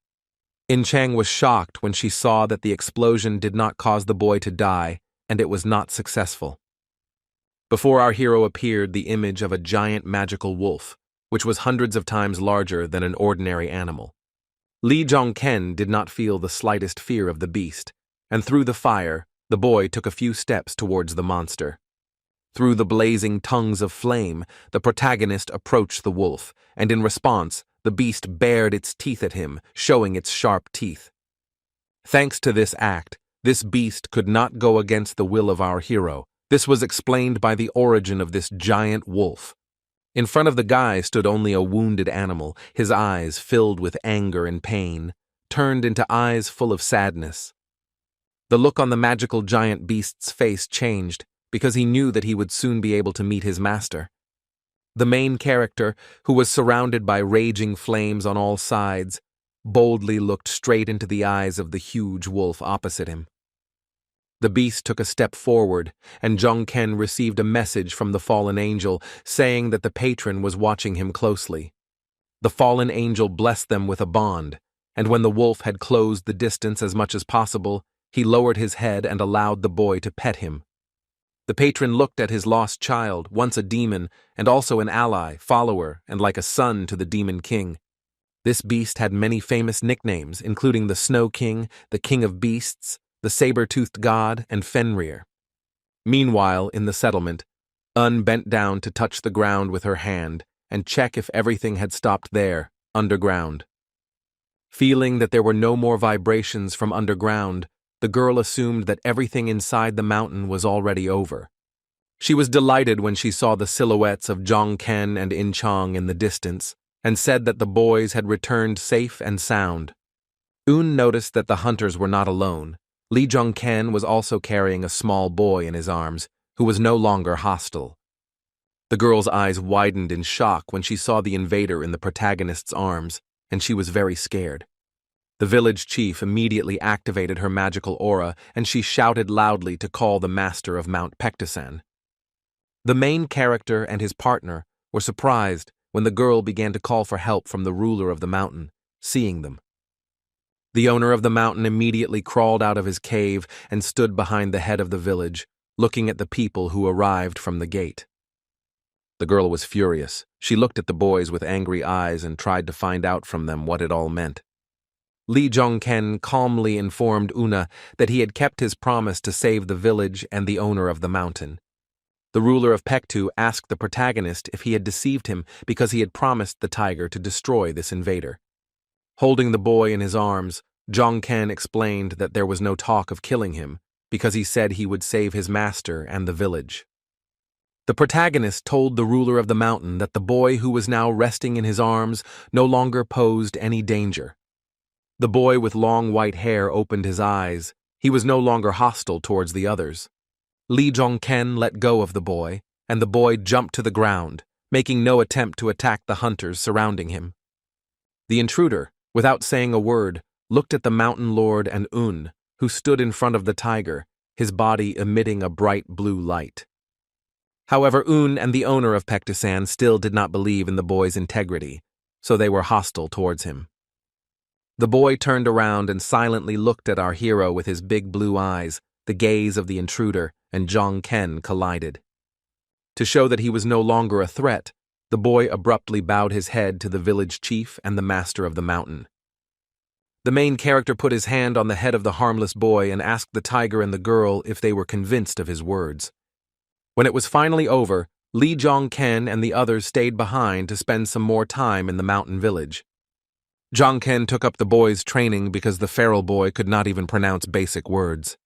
In-chang was shocked when she saw that the explosion did not cause the boy to die, and it was not successful. Before our hero appeared the image of a giant magical wolf, which was hundreds of times larger than an ordinary animal. Lee Jong-ken did not feel the slightest fear of the beast, and through the fire, the boy took a few steps towards the monster. Through the blazing tongues of flame, the protagonist approached the wolf, and in response, the beast bared its teeth at him, showing its sharp teeth. Thanks to this act, this beast could not go against the will of our hero. This was explained by the origin of this giant wolf. In front of the guy stood only a wounded animal, his eyes filled with anger and pain, turned into eyes full of sadness. The look on the magical giant beast's face changed, because he knew that he would soon be able to meet his master. The main character, who was surrounded by raging flames on all sides, boldly looked straight into the eyes of the huge wolf opposite him. The beast took a step forward, and Jong-ken received a message from the fallen angel saying that the patron was watching him closely. The fallen angel blessed them with a bond, and when the wolf had closed the distance as much as possible, he lowered his head and allowed the boy to pet him. The patron looked at his lost child, once a demon, and also an ally, follower, and like a son to the demon king. This beast had many famous nicknames, including the Snow King, the King of Beasts, the Saber-Toothed God, and Fenrir. Meanwhile, in the settlement, Un bent down to touch the ground with her hand and check if everything had stopped there, underground. Feeling that there were no more vibrations from underground, the girl assumed that everything inside the mountain was already over. She was delighted when she saw the silhouettes of Jong-ken and In-chang in the distance, and said that the boys had returned safe and sound. Un noticed that the hunters were not alone. Lee Jong-ken was also carrying a small boy in his arms, who was no longer hostile. The girl's eyes widened in shock when she saw the invader in the protagonist's arms, and she was very scared. The village chief immediately activated her magical aura, and she shouted loudly to call the master of Mount Pact. The main character and his partner were surprised when the girl began to call for help from the ruler of the mountain, seeing them. The owner of the mountain immediately crawled out of his cave and stood behind the head of the village, looking at the people who arrived from the gate. The girl was furious. She looked at the boys with angry eyes and tried to find out from them what it all meant. Lee Jong-ken calmly informed Una that he had kept his promise to save the village and the owner of the mountain. The ruler of Pact asked the protagonist if he had deceived him because he had promised the tiger to destroy this invader. Holding the boy in his arms, Jong-ken explained that there was no talk of killing him because he said he would save his master and the village. The protagonist told the ruler of the mountain that the boy who was now resting in his arms no longer posed any danger. The boy with long white hair opened his eyes. He was no longer hostile towards the others. Li Zhongken let go of the boy, and the boy jumped to the ground, making no attempt to attack the hunters surrounding him. The intruder, without saying a word, looked at the mountain lord and Un, who stood in front of the tiger, his body emitting a bright blue light. However, Un and the owner of Pact still did not believe in the boy's integrity, so they were hostile towards him. The boy turned around and silently looked at our hero with his big blue eyes. The gaze of the intruder and Zhongken collided. To show that he was no longer a threat, the boy abruptly bowed his head to the village chief and the master of the mountain. The main character put his hand on the head of the harmless boy and asked the tiger and the girl if they were convinced of his words. When it was finally over, Li Zhongken and the others stayed behind to spend some more time in the mountain village. Zhongken took up the boy's training because the feral boy could not even pronounce basic words.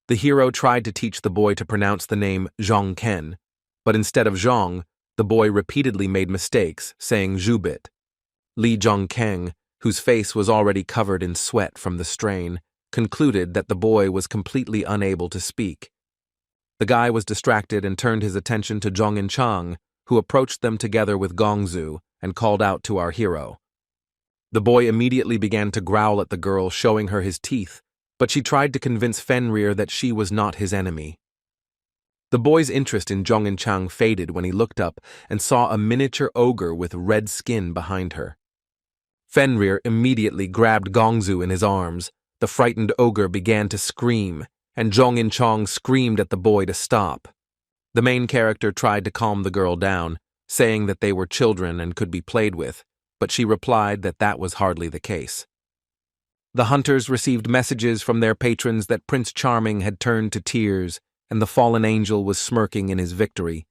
The hero tried to teach the boy to pronounce the name Zhongken, but instead of Zhong, the boy repeatedly made mistakes, saying Zhubit. Li Zhongkeng, whose face was already covered in sweat from the strain, concluded that the boy was completely unable to speak. The guy was distracted and turned his attention to Zhong and Chang, who approached them together with Gongzu and called out to our hero. The boy immediately began to growl at the girl, showing her his teeth, but she tried to convince Fenrir that she was not his enemy. The boy's interest in Zhong and Chang faded when he looked up and saw a miniature ogre with red skin behind her. Fenrir immediately grabbed Gongzu in his arms. The frightened ogre began to scream, and Zhong and Chang screamed at the boy to stop. The main character tried to calm the girl down, saying that they were children and could be played with, but she replied that that was hardly the case. The hunters received messages from their patrons that Prince Charming had turned to tears and the fallen angel was smirking in his victory.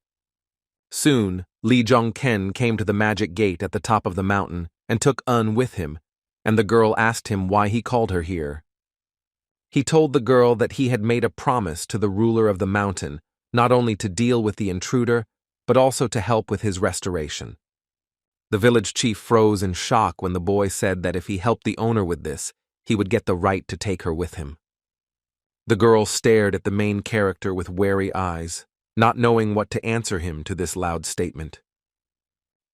Soon, Li Zhongken came to the magic gate at the top of the mountain and took Un with him, and the girl asked him why he called her here. He told the girl that he had made a promise to the ruler of the mountain, not only to deal with the intruder, but also to help with his restoration. The village chief froze in shock when the boy said that if he helped the owner with this, he would get the right to take her with him. The girl stared at the main character with wary eyes, not knowing what to answer him to this loud statement.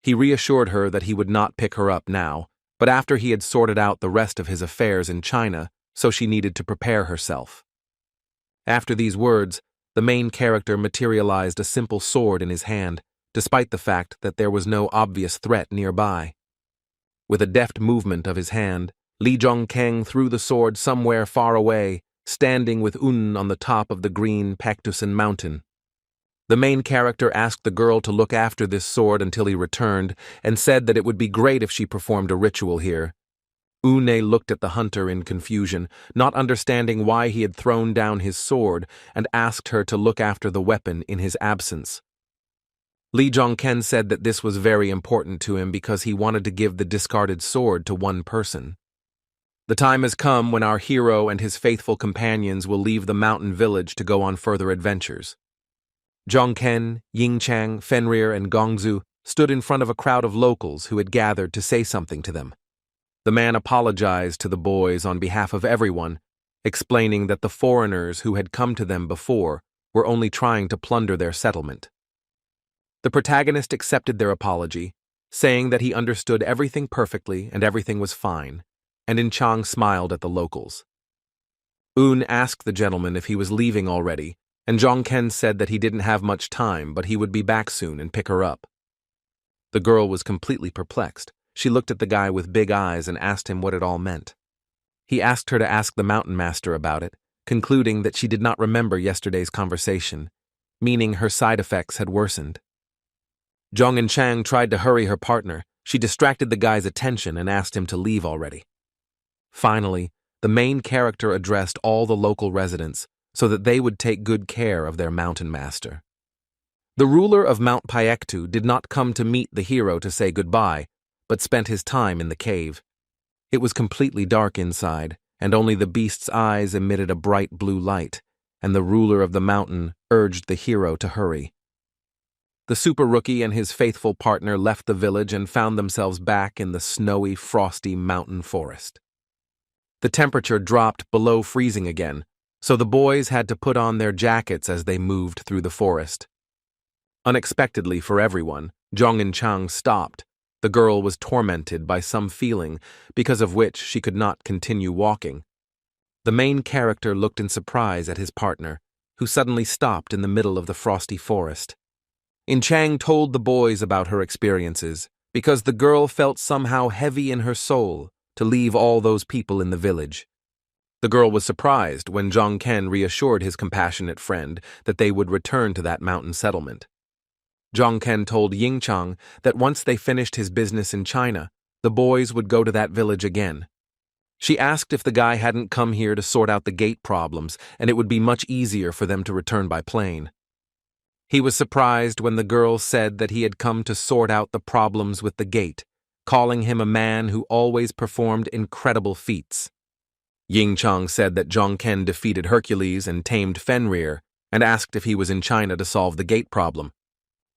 He reassured her that he would not pick her up now, but after he had sorted out the rest of his affairs in China, so she needed to prepare herself. After these words, the main character materialized a simple sword in his hand, despite the fact that there was no obvious threat nearby. With a deft movement of his hand, Li Zhongkeng threw the sword somewhere far away, standing with Un on the top of the green Pactusan mountain. The main character asked the girl to look after this sword until he returned, and said that it would be great if she performed a ritual here. Une looked at the hunter in confusion, not understanding why he had thrown down his sword, and asked her to look after the weapon in his absence. Li Zhongken said that this was very important to him because he wanted to give the discarded sword to one person. The time has come when our hero and his faithful companions will leave the mountain village to go on further adventures. Zhongken, Yingchang, Fenrir, and Gongzu stood in front of a crowd of locals who had gathered to say something to them. The man apologized to the boys on behalf of everyone, explaining that the foreigners who had come to them before were only trying to plunder their settlement. The protagonist accepted their apology, saying that he understood everything perfectly and everything was fine, and In Chang smiled at the locals. Un asked the gentleman if he was leaving already, and Zhongken said that he didn't have much time, but he would be back soon and pick her up. The girl was completely perplexed. She looked at the guy with big eyes and asked him what it all meant. He asked her to ask the mountain master about it, concluding that she did not remember yesterday's conversation, meaning her side effects had worsened. Zhong and Chang tried to hurry her partner. She distracted the guy's attention and asked him to leave already. Finally, the main character addressed all the local residents so that they would take good care of their mountain master. The ruler of Mount Paektu did not come to meet the hero to say goodbye, but spent his time in the cave. It was completely dark inside, and only the beast's eyes emitted a bright blue light, and the ruler of the mountain urged the hero to hurry. The super rookie and his faithful partner left the village and found themselves back in the snowy, frosty mountain forest. The temperature dropped below freezing again, so the boys had to put on their jackets as they moved through the forest. Unexpectedly for everyone, Zhong and Chang stopped. The girl was tormented by some feeling, because of which she could not continue walking. The main character looked in surprise at his partner, who suddenly stopped in the middle of the frosty forest. Chang told the boys about her experiences, because the girl felt somehow heavy in her soul to leave all those people in the village. The girl was surprised when Zhong Ken reassured his compassionate friend that they would return to that mountain settlement. Zhong Ken told Ying Chang that once they finished his business in China, the boys would go to that village again. She asked if the guy hadn't come here to sort out the gate problems, and it would be much easier for them to return by plane. He was surprised when the girl said that he had come to sort out the problems with the gate, calling him a man who always performed incredible feats. Ying Chang said that Zhong Ken defeated Hercules and tamed Fenrir, and asked if he was in China to solve the gate problem.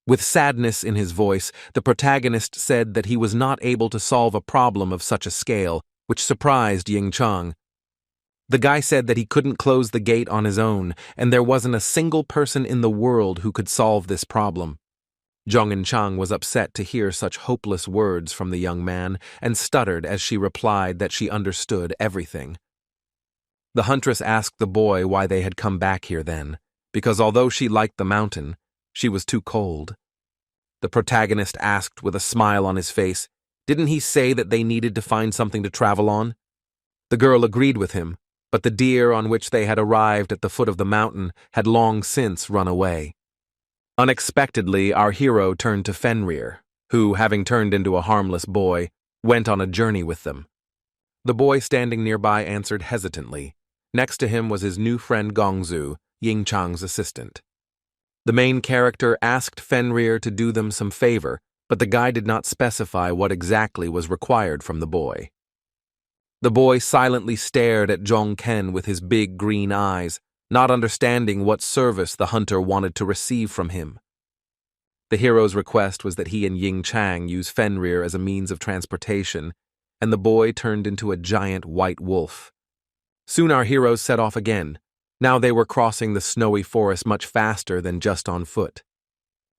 With sadness in his voice, the protagonist said that he was not able to solve a problem of such a scale, which surprised Ying Chang. The guy said that he couldn't close the gate on his own, and there wasn't a single person in the world who could solve this problem. Zhong Chang was upset to hear such hopeless words from the young man, and stuttered as she replied that she understood everything. The huntress asked the boy why they had come back here then, because although she liked the mountain, she was too cold. The protagonist asked with a smile on his face, didn't he say that they needed to find something to travel on? The girl agreed with him, but the deer on which they had arrived at the foot of the mountain had long since run away. Unexpectedly, our hero turned to Fenrir, who, having turned into a harmless boy, went on a journey with them. The boy standing nearby answered hesitantly. Next to him was his new friend Gongzu, Ying Chang's assistant. The main character asked Fenrir to do them some favor, but the guy did not specify what exactly was required from the boy. The boy silently stared at Zhong Ken with his big green eyes, not understanding what service the hunter wanted to receive from him. The hero's request was that he and Ying Chang use Fenrir as a means of transportation, and the boy turned into a giant white wolf. Soon our heroes set off again. Now they were crossing the snowy forest much faster than just on foot.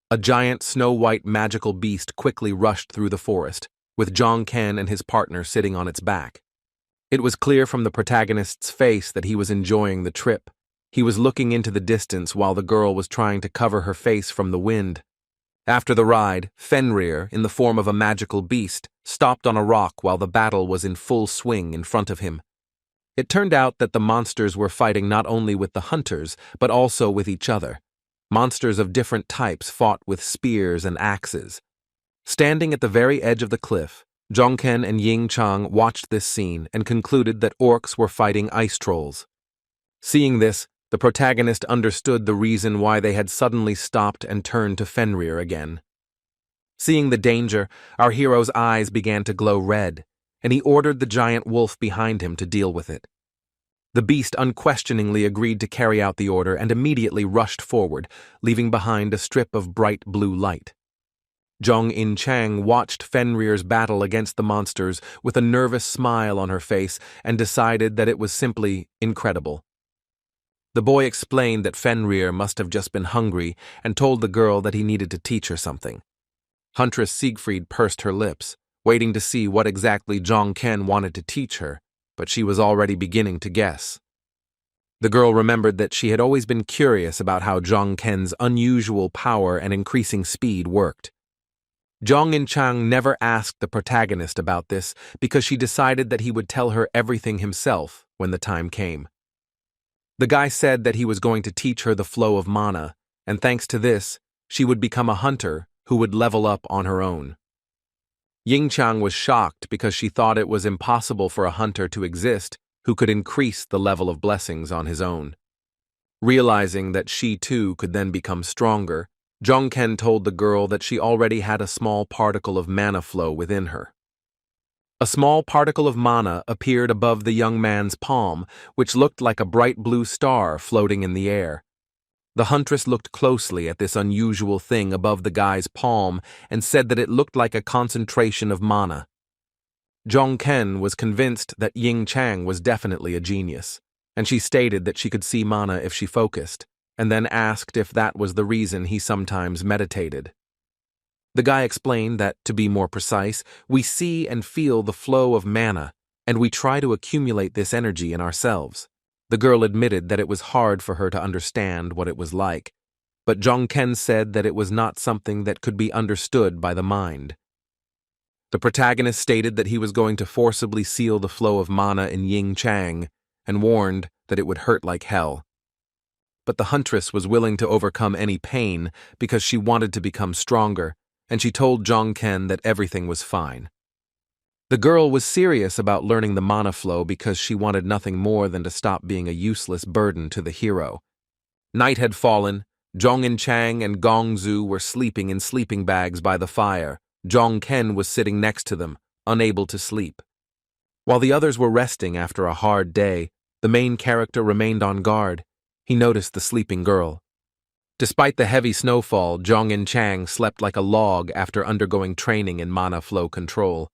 A giant snow-white magical beast quickly rushed through the forest, with Zhong Ken and his partner sitting on its back. It was clear from the protagonist's face that he was enjoying the trip. He was looking into the distance while the girl was trying to cover her face from the wind. After the ride, Fenrir, in the form of a magical beast, stopped on a rock while the battle was in full swing in front of him. It turned out that the monsters were fighting not only with the hunters, but also with each other. Monsters of different types fought with spears and axes. Standing at the very edge of the cliff, Zhong Ken and Ying Chang watched this scene and concluded that orcs were fighting ice trolls. Seeing this, the protagonist understood the reason why they had suddenly stopped and turned to Fenrir again. Seeing the danger, our hero's eyes began to glow red, and he ordered the giant wolf behind him to deal with it. The beast unquestioningly agreed to carry out the order and immediately rushed forward, leaving behind a strip of bright blue light. Zhong Chang watched Fenrir's battle against the monsters with a nervous smile on her face and decided that it was simply incredible. The boy explained that Fenrir must have just been hungry and told the girl that he needed to teach her something. Huntress Siegfried pursed her lips, waiting to see what exactly Zhong Ken wanted to teach her, but she was already beginning to guess. The girl remembered that she had always been curious about how Zhong Ken's unusual power and increasing speed worked. Zhong Chang never asked the protagonist about this because she decided that he would tell her everything himself when the time came. The guy said that he was going to teach her the flow of mana, and thanks to this, she would become a hunter who would level up on her own. Ying Chang was shocked because she thought it was impossible for a hunter to exist who could increase the level of blessings on his own. Realizing that she too could then become stronger, Zhong Ken told the girl that she already had a small particle of mana flow within her. A small particle of mana appeared above the young man's palm, which looked like a bright blue star floating in the air. The huntress looked closely at this unusual thing above the guy's palm and said that it looked like a concentration of mana. Zhongken was convinced that Ying Chang was definitely a genius, and she stated that she could see mana if she focused, and then asked if that was the reason he sometimes meditated. The guy explained that, to be more precise, we see and feel the flow of mana, and we try to accumulate this energy in ourselves. The girl admitted that it was hard for her to understand what it was like, but Zhongken said that it was not something that could be understood by the mind. The protagonist stated that he was going to forcibly seal the flow of mana in Ying Chang, and warned that it would hurt like hell. But the huntress was willing to overcome any pain because she wanted to become stronger, and she told Zhongken that everything was fine. The girl was serious about learning the mana flow because she wanted nothing more than to stop being a useless burden to the hero. Night had fallen. Zhongin Chang and Gong Zhu were sleeping in sleeping bags by the fire. Zhongken was sitting next to them, unable to sleep. While the others were resting after a hard day, the main character remained on guard. He noticed the sleeping girl. Despite the heavy snowfall, Zhongin Chang slept like a log after undergoing training in mana flow control.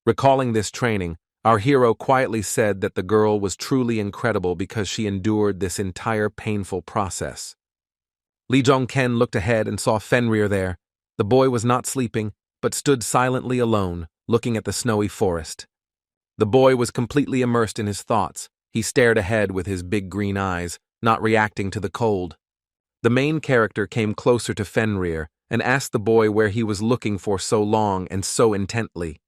Recalling this training, our hero quietly said that the girl was truly incredible because she endured this entire painful process. Li Zhongken looked ahead and saw Fenrir there. The boy was not sleeping, but stood silently alone, looking at the snowy forest. The boy was completely immersed in his thoughts. He stared ahead with his big green eyes, not reacting to the cold. The main character came closer to Fenrir and asked the boy where he was looking for so long and so intently.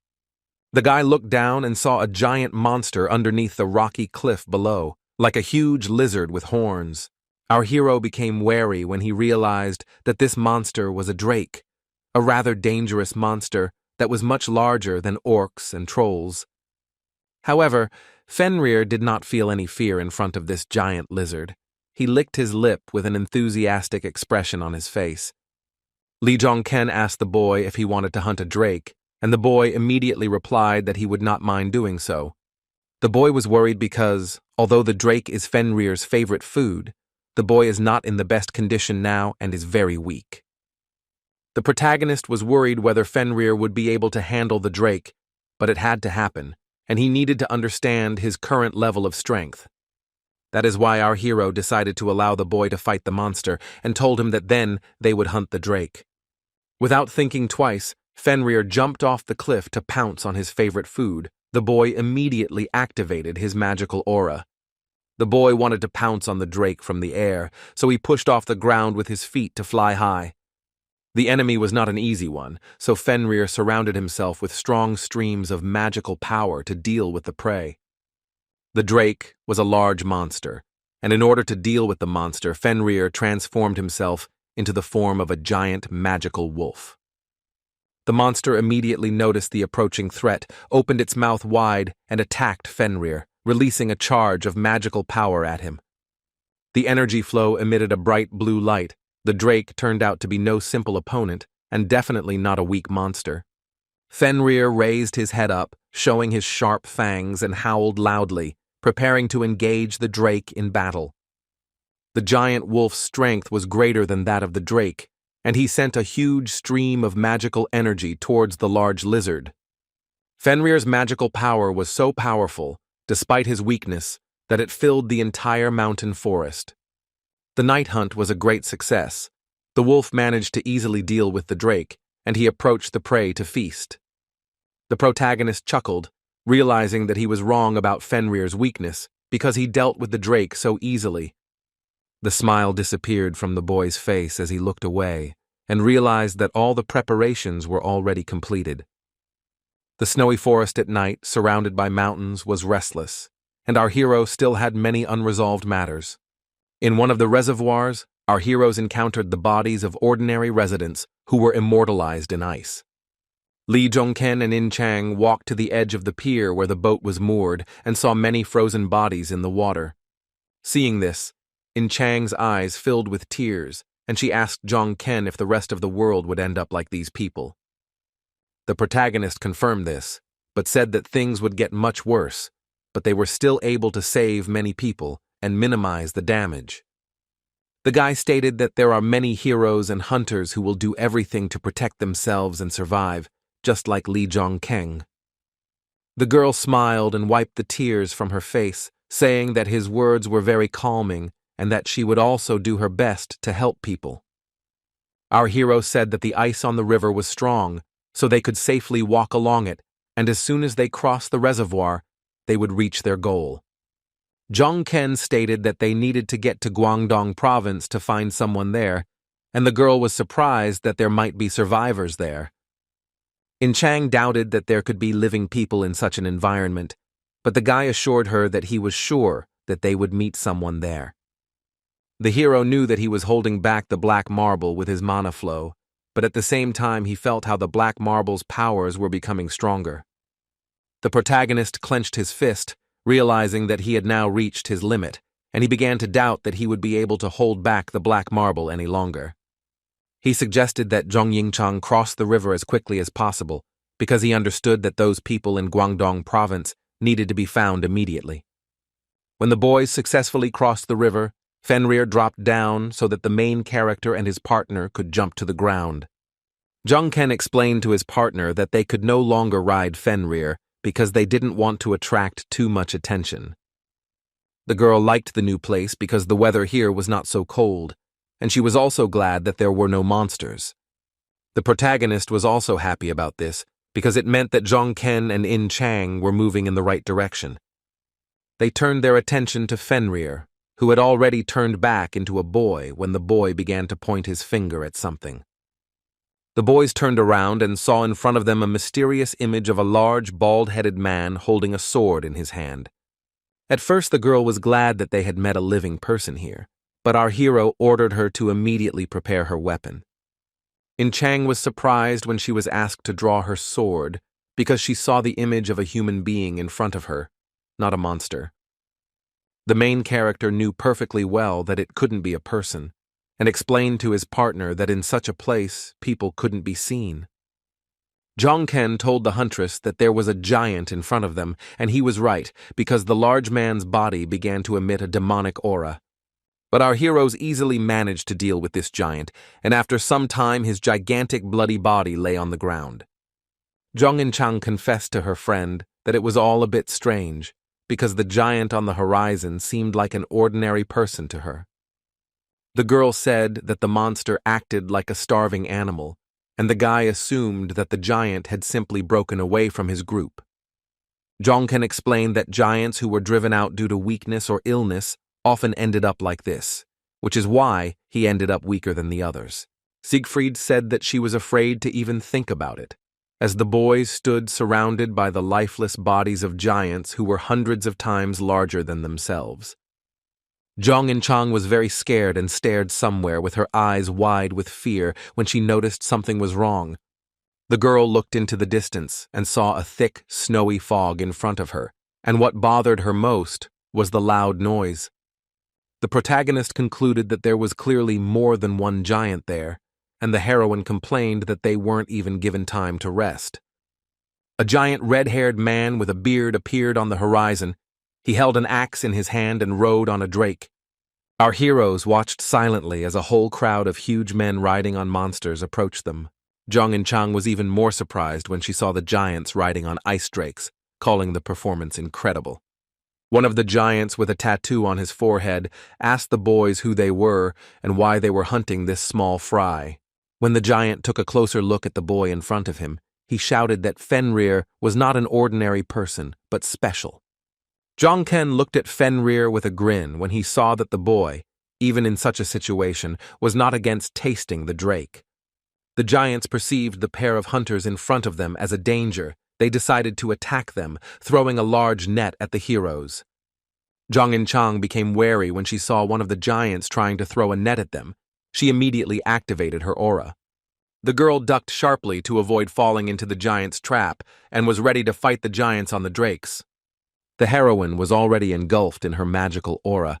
The guy looked down and saw a giant monster underneath the rocky cliff below, like a huge lizard with horns. Our hero became wary when he realized that this monster was a drake, a rather dangerous monster that was much larger than orcs and trolls. However, Fenrir did not feel any fear in front of this giant lizard. He licked his lip with an enthusiastic expression on his face. Li Zhongken asked the boy if he wanted to hunt a drake, and the boy immediately replied that he would not mind doing so. The boy was worried because, although the drake is Fenrir's favorite food, the boy is not in the best condition now and is very weak. The protagonist was worried whether Fenrir would be able to handle the drake, but it had to happen, and he needed to understand his current level of strength. That is why our hero decided to allow the boy to fight the monster and told him that then they would hunt the drake. Without thinking twice, Fenrir jumped off the cliff to pounce on his favorite food. The boy immediately activated his magical aura. The boy wanted to pounce on the drake from the air, so he pushed off the ground with his feet to fly high. The enemy was not an easy one, so Fenrir surrounded himself with strong streams of magical power to deal with the prey. The drake was a large monster, and in order to deal with the monster, Fenrir transformed himself into the form of a giant magical wolf. The monster immediately noticed the approaching threat, opened its mouth wide, and attacked Fenrir, releasing a charge of magical power at him. The energy flow emitted a bright blue light. The drake turned out to be no simple opponent, and definitely not a weak monster. Fenrir raised his head up, showing his sharp fangs, and howled loudly, preparing to engage the drake in battle. The giant wolf's strength was greater than that of the drake, and he sent a huge stream of magical energy towards the large lizard. Fenrir's magical power was so powerful, despite his weakness, that it filled the entire mountain forest. The night hunt was a great success. The wolf managed to easily deal with the drake, and he approached the prey to feast. The protagonist chuckled, realizing that he was wrong about Fenrir's weakness because he dealt with the drake so easily. The smile disappeared from the boy's face as he looked away and realized that all the preparations were already completed. The snowy forest at night, surrounded by mountains, was restless, and our hero still had many unresolved matters. In one of the reservoirs, our heroes encountered the bodies of ordinary residents who were immortalized in ice. Li Zhongken and In Chang walked to the edge of the pier where the boat was moored and saw many frozen bodies in the water. Seeing this, In Chang's eyes filled with tears, and she asked Zhongken if the rest of the world would end up like these people. The protagonist confirmed this, but said that things would get much worse, but they were still able to save many people and minimize the damage. The guy stated that there are many heroes and hunters who will do everything to protect themselves and survive, just like Lee Jong-keng. The girl smiled and wiped the tears from her face, saying that his words were very calming and that she would also do her best to help people. Our hero said that the ice on the river was strong, so they could safely walk along it, and as soon as they crossed the reservoir, they would reach their goal. Jong-ken stated that they needed to get to Guangdong province to find someone there, and the girl was surprised that there might be survivors there. In Chang doubted that there could be living people in such an environment, but the guy assured her that he was sure that they would meet someone there. The hero knew that he was holding back the black marble with his mana flow, but at the same time he felt how the black marble's powers were becoming stronger. The protagonist clenched his fist, realizing that he had now reached his limit, and he began to doubt that he would be able to hold back the black marble any longer. He suggested that Zhong Yingchang cross the river as quickly as possible, because he understood that those people in Guangdong province needed to be found immediately. When the boys successfully crossed the river, Fenrir dropped down so that the main character and his partner could jump to the ground. Jong-ken explained to his partner that they could no longer ride Fenrir because they didn't want to attract too much attention. The girl liked the new place because the weather here was not so cold, and she was also glad that there were no monsters. The protagonist was also happy about this because it meant that Jong-ken and In Chang were moving in the right direction. They turned their attention to Fenrir, who had already turned back into a boy when the boy began to point his finger at something. The boys turned around and saw in front of them a mysterious image of a large, bald-headed man holding a sword in his hand. At first the girl was glad that they had met a living person here, but our hero ordered her to immediately prepare her weapon. In Chang was surprised when she was asked to draw her sword because she saw the image of a human being in front of her, not a monster. The main character knew perfectly well that it couldn't be a person, and explained to his partner that in such a place people couldn't be seen. Jong-ken told the huntress that there was a giant in front of them, and he was right, because the large man's body began to emit a demonic aura. But our heroes easily managed to deal with this giant, and after some time his gigantic bloody body lay on the ground. Zhong Yinchang confessed to her friend that it was all a bit strange, because the giant on the horizon seemed like an ordinary person to her. The girl said that the monster acted like a starving animal, and the guy assumed that the giant had simply broken away from his group. Jong-ken explained that giants who were driven out due to weakness or illness often ended up like this, which is why he ended up weaker than the others. Siegfried said that she was afraid to even think about it, as the boys stood surrounded by the lifeless bodies of giants who were hundreds of times larger than themselves. Zhong Yinchang was very scared and stared somewhere with her eyes wide with fear when she noticed something was wrong. The girl looked into the distance and saw a thick, snowy fog in front of her, and what bothered her most was the loud noise. The protagonist concluded that there was clearly more than one giant there, and the heroine complained that they weren't even given time to rest. A giant red-haired man with a beard appeared on the horizon. He held an axe in his hand and rode on a drake. Our heroes watched silently as a whole crowd of huge men riding on monsters approached them. Zhong Yinchang was even more surprised when she saw the giants riding on ice drakes, calling the performance incredible. One of the giants with a tattoo on his forehead asked the boys who they were and why they were hunting this small fry. When the giant took a closer look at the boy in front of him, he shouted that Fenrir was not an ordinary person, but special. Jong-ken looked at Fenrir with a grin when he saw that the boy, even in such a situation, was not against tasting the drake. The giants perceived the pair of hunters in front of them as a danger. They decided to attack them, throwing a large net at the heroes. Zhong Yinchang became wary when she saw one of the giants trying to throw a net at them. She immediately activated her aura. The girl ducked sharply to avoid falling into the giant's trap and was ready to fight the giants on the drakes. The heroine was already engulfed in her magical aura,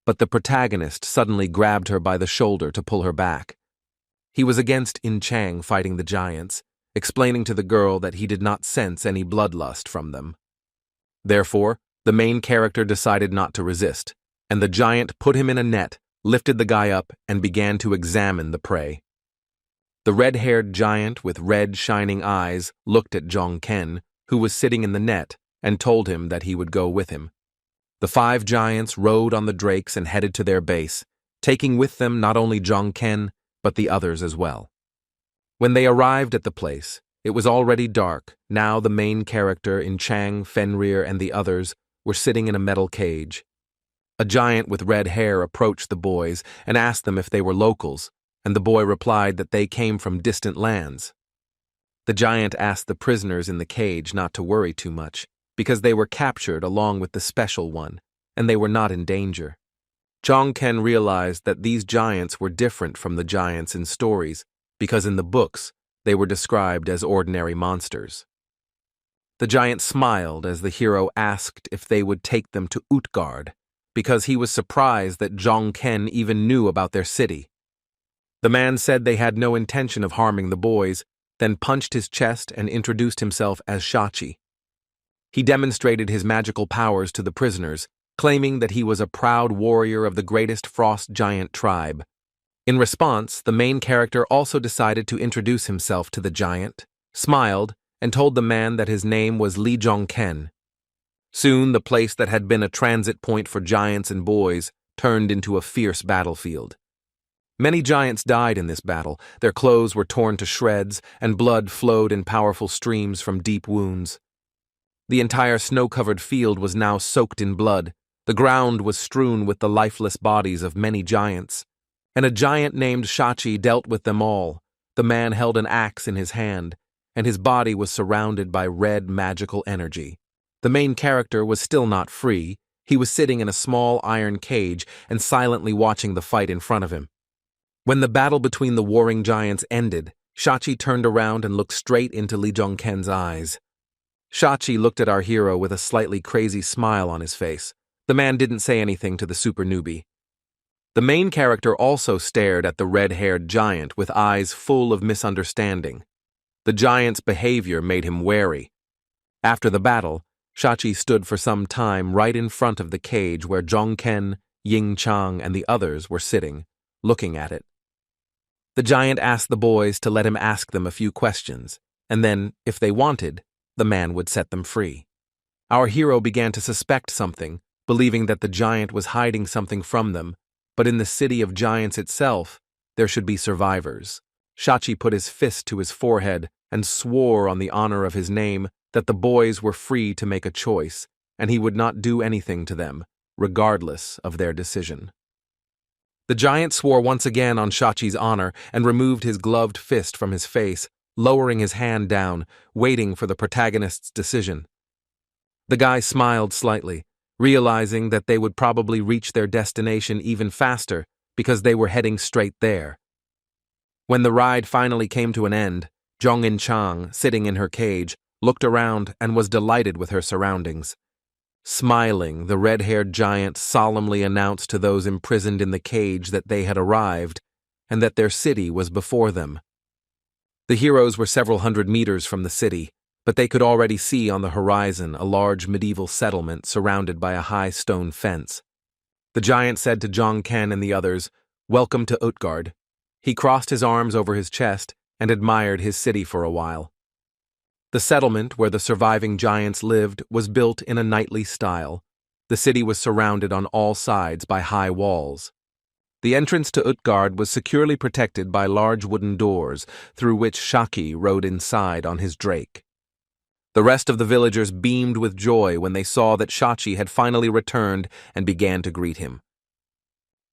but the protagonist suddenly grabbed her by the shoulder to pull her back. He was against In Chang fighting the giants, explaining to the girl that he did not sense any bloodlust from them. Therefore, the main character decided not to resist, and the giant put him in a net, lifted the guy up, and began to examine the prey. The red-haired giant with red, shining eyes looked at Jong Ken, who was sitting in the net, and told him that he would go with him. The 5 giants rode on the drakes and headed to their base, taking with them not only Jong Ken, but the others as well. When they arrived at the place, it was already dark. Now the main character in Chang, Fenrir, and the others were sitting in a metal cage. A giant with red hair approached the boys and asked them if they were locals, and the boy replied that they came from distant lands. The giant asked the prisoners in the cage not to worry too much, because they were captured along with the special one, and they were not in danger. Jong Ken realized that these giants were different from the giants in stories, because in the books, they were described as ordinary monsters. The giant smiled as the hero asked if they would take them to Utgard, because he was surprised that Jong Ken even knew about their city. The man said they had no intention of harming the boys, then punched his chest and introduced himself as Shachi. He demonstrated his magical powers to the prisoners, claiming that he was a proud warrior of the greatest frost giant tribe. In response, the main character also decided to introduce himself to the giant, smiled, and told the man that his name was Lee Jong Ken. Soon, the place that had been a transit point for giants and boys turned into a fierce battlefield. Many giants died in this battle. Their clothes were torn to shreds, and blood flowed in powerful streams from deep wounds. The entire snow-covered field was now soaked in blood. The ground was strewn with the lifeless bodies of many giants, and a giant named Shachi dealt with them all. The man held an axe in his hand, and his body was surrounded by red magical energy. The main character was still not free. He was sitting in a small iron cage and silently watching the fight in front of him. When the battle between the warring giants ended, Shachi turned around and looked straight into Lee Jong Ken's eyes. Shachi looked at our hero with a slightly crazy smile on his face. The man didn't say anything to the super newbie. The main character also stared at the red-haired giant with eyes full of misunderstanding. The giant's behavior made him wary. After the battle, Shachi stood for some time right in front of the cage where Jong Ken, Ying Chang, and the others were sitting, looking at it. The giant asked the boys to let him ask them a few questions, and then, if they wanted, the man would set them free. Our hero began to suspect something, believing that the giant was hiding something from them, but in the city of giants itself, there should be survivors. Shachi put his fist to his forehead and swore on the honor of his name that the boys were free to make a choice, and he would not do anything to them, regardless of their decision. The giant swore once again on Shachi's honor and removed his gloved fist from his face, lowering his hand down, waiting for the protagonist's decision. The guy smiled slightly, realizing that they would probably reach their destination even faster because they were heading straight there. When the ride finally came to an end, Jong Chang, sitting in her cage, looked around and was delighted with her surroundings. Smiling, the red-haired giant solemnly announced to those imprisoned in the cage that they had arrived and that their city was before them. The heroes were several hundred meters from the city, but they could already see on the horizon a large medieval settlement surrounded by a high stone fence. The giant said to Jong Ken and the others, "Welcome to Utgard." He crossed his arms over his chest and admired his city for a while. The settlement where the surviving giants lived was built in a knightly style. The city was surrounded on all sides by high walls. The entrance to Utgard was securely protected by large wooden doors, through which Shachi rode inside on his drake. The rest of the villagers beamed with joy when they saw that Shachi had finally returned and began to greet him.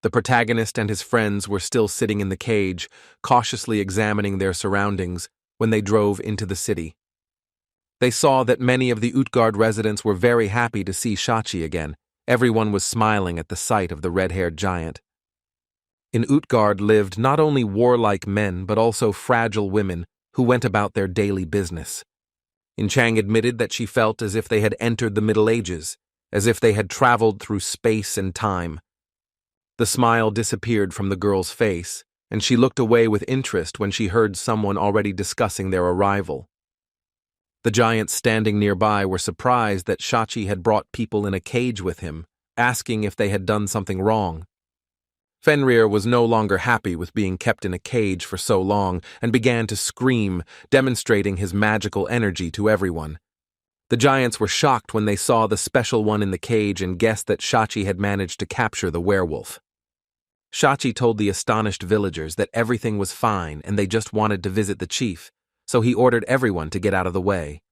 The protagonist and his friends were still sitting in the cage, cautiously examining their surroundings, when they drove into the city. They saw that many of the Utgard residents were very happy to see Shachi again. Everyone was smiling at the sight of the red-haired giant. In Utgard lived not only warlike men but also fragile women who went about their daily business. Chang admitted that she felt as if they had entered the Middle Ages, as if they had traveled through space and time. The smile disappeared from the girl's face, and she looked away with interest when she heard someone already discussing their arrival. The giants standing nearby were surprised that Shachi had brought people in a cage with him, asking if they had done something wrong. Fenrir was no longer happy with being kept in a cage for so long and began to scream, demonstrating his magical energy to everyone. The giants were shocked when they saw the special one in the cage and guessed that Shachi had managed to capture the werewolf. Shachi told the astonished villagers that everything was fine and they just wanted to visit the chief, so he ordered everyone to get out of the way.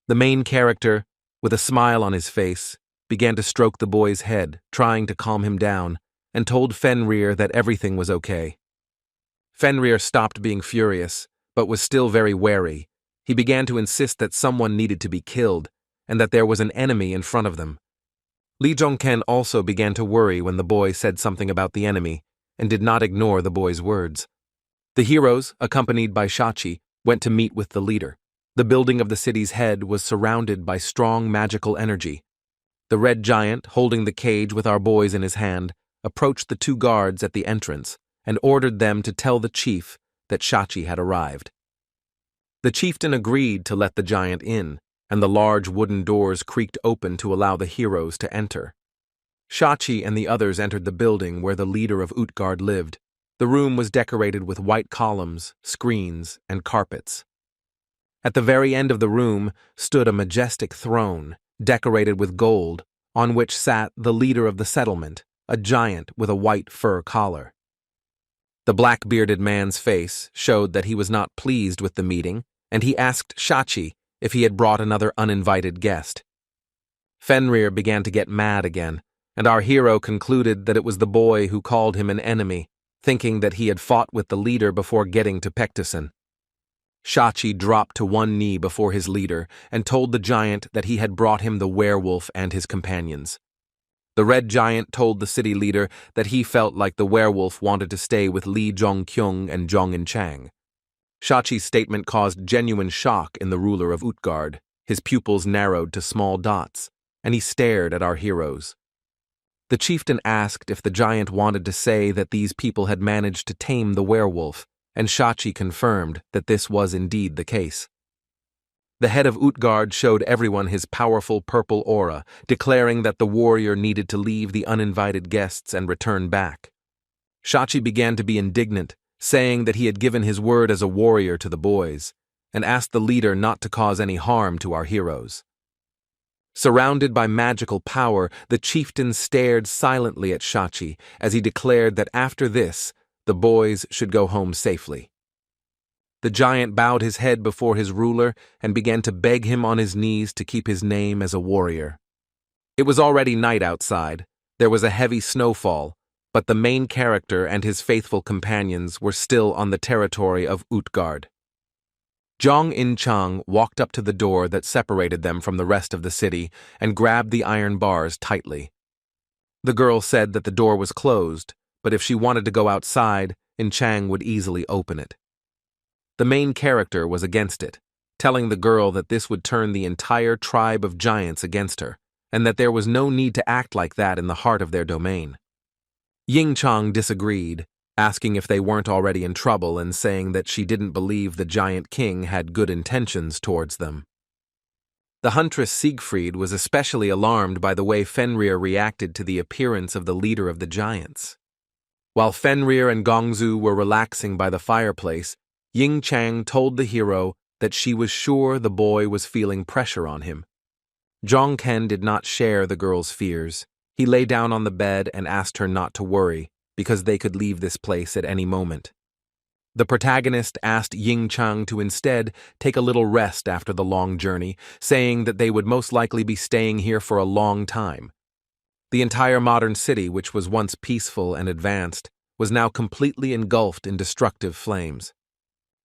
The main character, with a smile on his face, began to stroke the boy's head, trying to calm him down, and told Fenrir that everything was okay. Fenrir stopped being furious, but was still very wary. He began to insist that someone needed to be killed, and that there was an enemy in front of them. Lee Jong-ken also began to worry when the boy said something about the enemy, and did not ignore the boy's words. The heroes, accompanied by Shachi, went to meet with the leader. The building of the city's head was surrounded by strong magical energy. The red giant, holding the cage with our boys in his hand, approached the two guards at the entrance and ordered them to tell the chief that Shachi had arrived. The chieftain agreed to let the giant in, and the large wooden doors creaked open to allow the heroes to enter. Shachi and the others entered the building where the leader of Utgard lived. The room was decorated with white columns, screens, and carpets. At the very end of the room stood a majestic throne, decorated with gold, on which sat the leader of the settlement, a giant with a white fur collar. The black-bearded man's face showed that he was not pleased with the meeting, and he asked Shachi if he had brought another uninvited guest. Fenrir began to get mad again, and our hero concluded that it was the boy who called him an enemy, thinking that he had fought with the leader before getting to Pektusen. Shachi dropped to one knee before his leader and told the giant that he had brought him the werewolf and his companions. The red giant told the city leader that he felt like the werewolf wanted to stay with Lee Jong-kyung and Jong In-chang. Shachi's statement caused genuine shock in the ruler of Utgard. His pupils narrowed to small dots, and he stared at our heroes. The chieftain asked if the giant wanted to say that these people had managed to tame the werewolf, and Shachi confirmed that this was indeed the case. The head of Utgard showed everyone his powerful purple aura, declaring that the warrior needed to leave the uninvited guests and return back. Shachi began to be indignant, saying that he had given his word as a warrior to the boys, and asked the leader not to cause any harm to our heroes. Surrounded by magical power, the chieftain stared silently at Shachi as he declared that after this, the boys should go home safely. The giant bowed his head before his ruler and began to beg him on his knees to keep his name as a warrior. It was already night outside. There was a heavy snowfall, but the main character and his faithful companions were still on the territory of Utgard. Jong In-chang walked up to the door that separated them from the rest of the city and grabbed the iron bars tightly. The girl said that the door was closed, but if she wanted to go outside, In-chang would easily open it. The main character was against it, telling the girl that this would turn the entire tribe of giants against her, and that there was no need to act like that in the heart of their domain. Ying-chang disagreed, asking if they weren't already in trouble and saying that she didn't believe the giant king had good intentions towards them. The huntress Siegfried was especially alarmed by the way Fenrir reacted to the appearance of the leader of the giants. While Fenrir and Gongzu were relaxing by the fireplace, Ying-chang told the hero that she was sure the boy was feeling pressure on him. Jong-ken did not share the girl's fears. He lay down on the bed and asked her not to worry, because they could leave this place at any moment. The protagonist asked Ying-chang to instead take a little rest after the long journey, saying that they would most likely be staying here for a long time. The entire modern city, which was once peaceful and advanced, was now completely engulfed in destructive flames.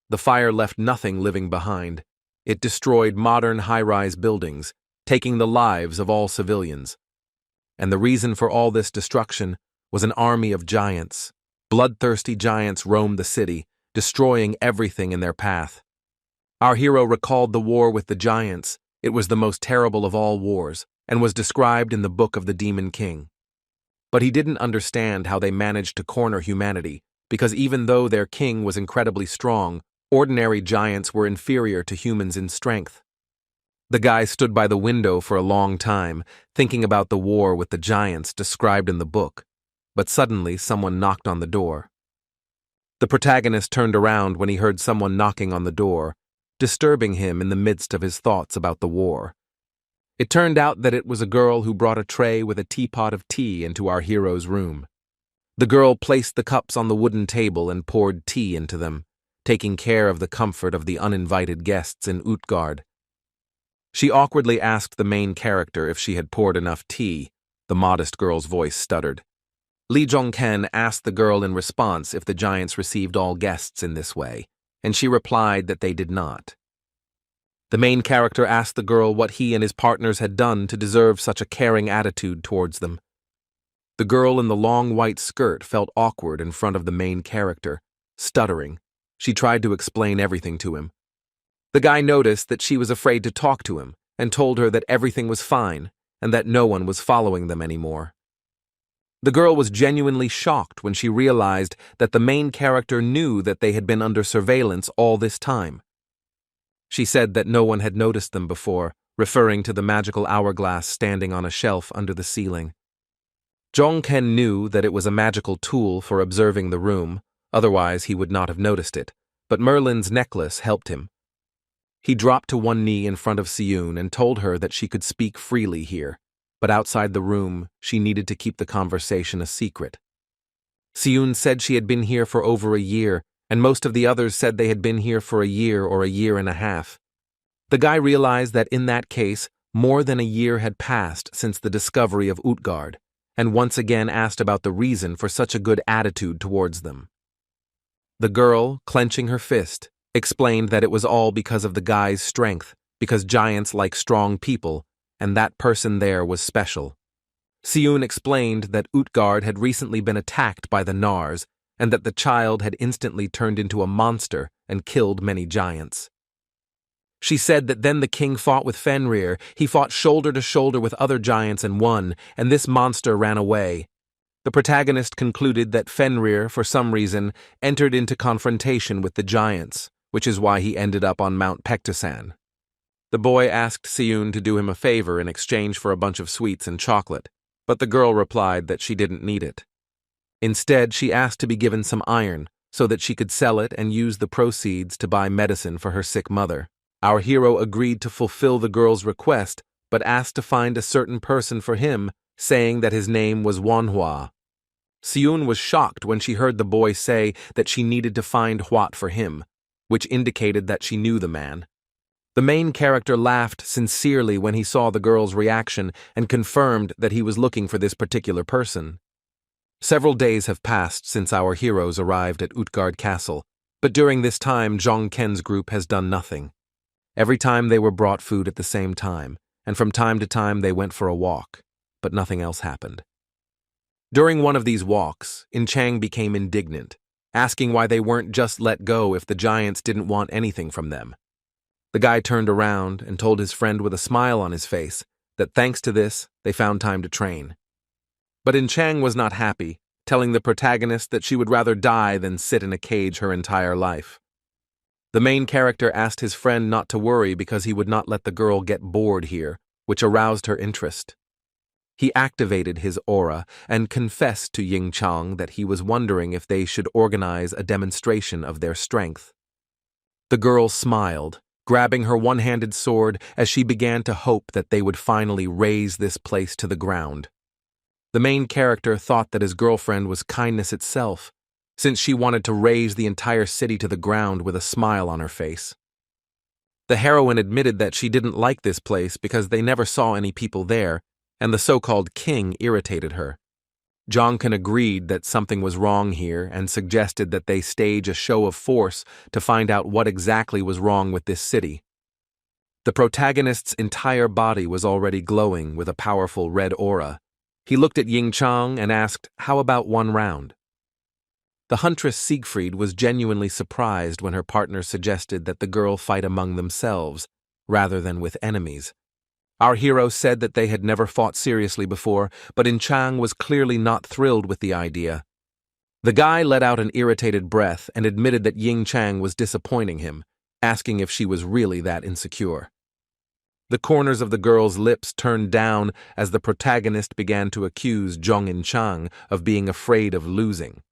The fire left nothing living behind. It destroyed modern high-rise buildings, taking the lives of all civilians. And the reason for all this destruction was an army of giants. Bloodthirsty giants roamed the city, destroying everything in their path. Our hero recalled the war with the giants. It was the most terrible of all wars, and was described in the Book of the Demon King. But he didn't understand how they managed to corner humanity, because even though their king was incredibly strong, ordinary giants were inferior to humans in strength. The guy stood by the window for a long time, thinking about the war with the giants described in the book. but suddenly someone knocked on the door. The protagonist turned around when he heard someone knocking on the door, disturbing him in the midst of his thoughts about the war. It turned out that it was a girl who brought a tray with a teapot of tea into our hero's room. The girl placed the cups on the wooden table and poured tea into them, taking care of the comfort of the uninvited guests in Utgard. She awkwardly asked the main character if she had poured enough tea. The modest girl's voice stuttered. Lee Jong-ken asked the girl in response if the giants received all guests in this way, and she replied that they did not. The main character asked the girl what he and his partners had done to deserve such a caring attitude towards them. The girl in the long white skirt felt awkward in front of the main character, stuttering. She tried to explain everything to him. The guy noticed that she was afraid to talk to him and told her that everything was fine and that no one was following them anymore. The girl was genuinely shocked when she realized that the main character knew that they had been under surveillance all this time. She said that no one had noticed them before, referring to the magical hourglass standing on a shelf under the ceiling. Jong-ken knew that it was a magical tool for observing the room, otherwise he would not have noticed it, but Merlin's necklace helped him. He dropped to one knee in front of Siyun and told her that she could speak freely here, but outside the room, she needed to keep the conversation a secret. Siyun said she had been here for over a year, and most of the others said they had been here for a year or a year and a half. The guy realized that in that case, more than a year had passed since the discovery of Utgard, and once again asked about the reason for such a good attitude towards them. The girl, clenching her fist, explained that it was all because of the guy's strength, because giants like strong people, and that person there was special. Siyun explained that Utgard had recently been attacked by the Nars, and that the child had instantly turned into a monster and killed many giants. She said that then the king fought with Fenrir, he fought shoulder to shoulder with other giants and won, and this monster ran away. The protagonist concluded that Fenrir, for some reason, entered into confrontation with the giants, which is why he ended up on Mount Pektosan. The boy asked Siyun to do him a favor in exchange for a bunch of sweets and chocolate, but the girl replied that she didn't need it. Instead, she asked to be given some iron so that she could sell it and use the proceeds to buy medicine for her sick mother. Our hero agreed to fulfill the girl's request, but asked to find a certain person for him, saying that his name was Wanhua. Siyun was shocked when she heard the boy say that she needed to find Huat for him, which indicated that she knew the man. The main character laughed sincerely when he saw the girl's reaction and confirmed that he was looking for this particular person. Several days have passed since our heroes arrived at Utgard Castle, but during this time Jong-ken's group has done nothing. Every time they were brought food at the same time, and from time to time they went for a walk, but nothing else happened. During one of these walks, Chang became indignant, asking why they weren't just let go if the giants didn't want anything from them. The guy turned around and told his friend with a smile on his face that thanks to this, they found time to train. But Chang was not happy, telling the protagonist that she would rather die than sit in a cage her entire life. The main character asked his friend not to worry because he would not let the girl get bored here, which aroused her interest. He activated his aura and confessed to Ying Chang that he was wondering if they should organize a demonstration of their strength. The girl smiled, grabbing her one-handed sword as she began to hope that they would finally raze this place to the ground. The main character thought that his girlfriend was kindness itself, since she wanted to raze the entire city to the ground with a smile on her face. The heroine admitted that she didn't like this place because they never saw any people there, and the so-called king irritated her. Jong-ken agreed that something was wrong here and suggested that they stage a show of force to find out what exactly was wrong with this city. The protagonist's entire body was already glowing with a powerful red aura. He looked at Ying Chang and asked, "How about one round?" The huntress Siegfried was genuinely surprised when her partner suggested that the girl fight among themselves, rather than with enemies. Our hero said that they had never fought seriously before, but Chang was clearly not thrilled with the idea. The guy let out an irritated breath and admitted that Ying Chang was disappointing him, asking if she was really that insecure. The corners of the girl's lips turned down as the protagonist began to accuse Zhong In-chang of being afraid of losing.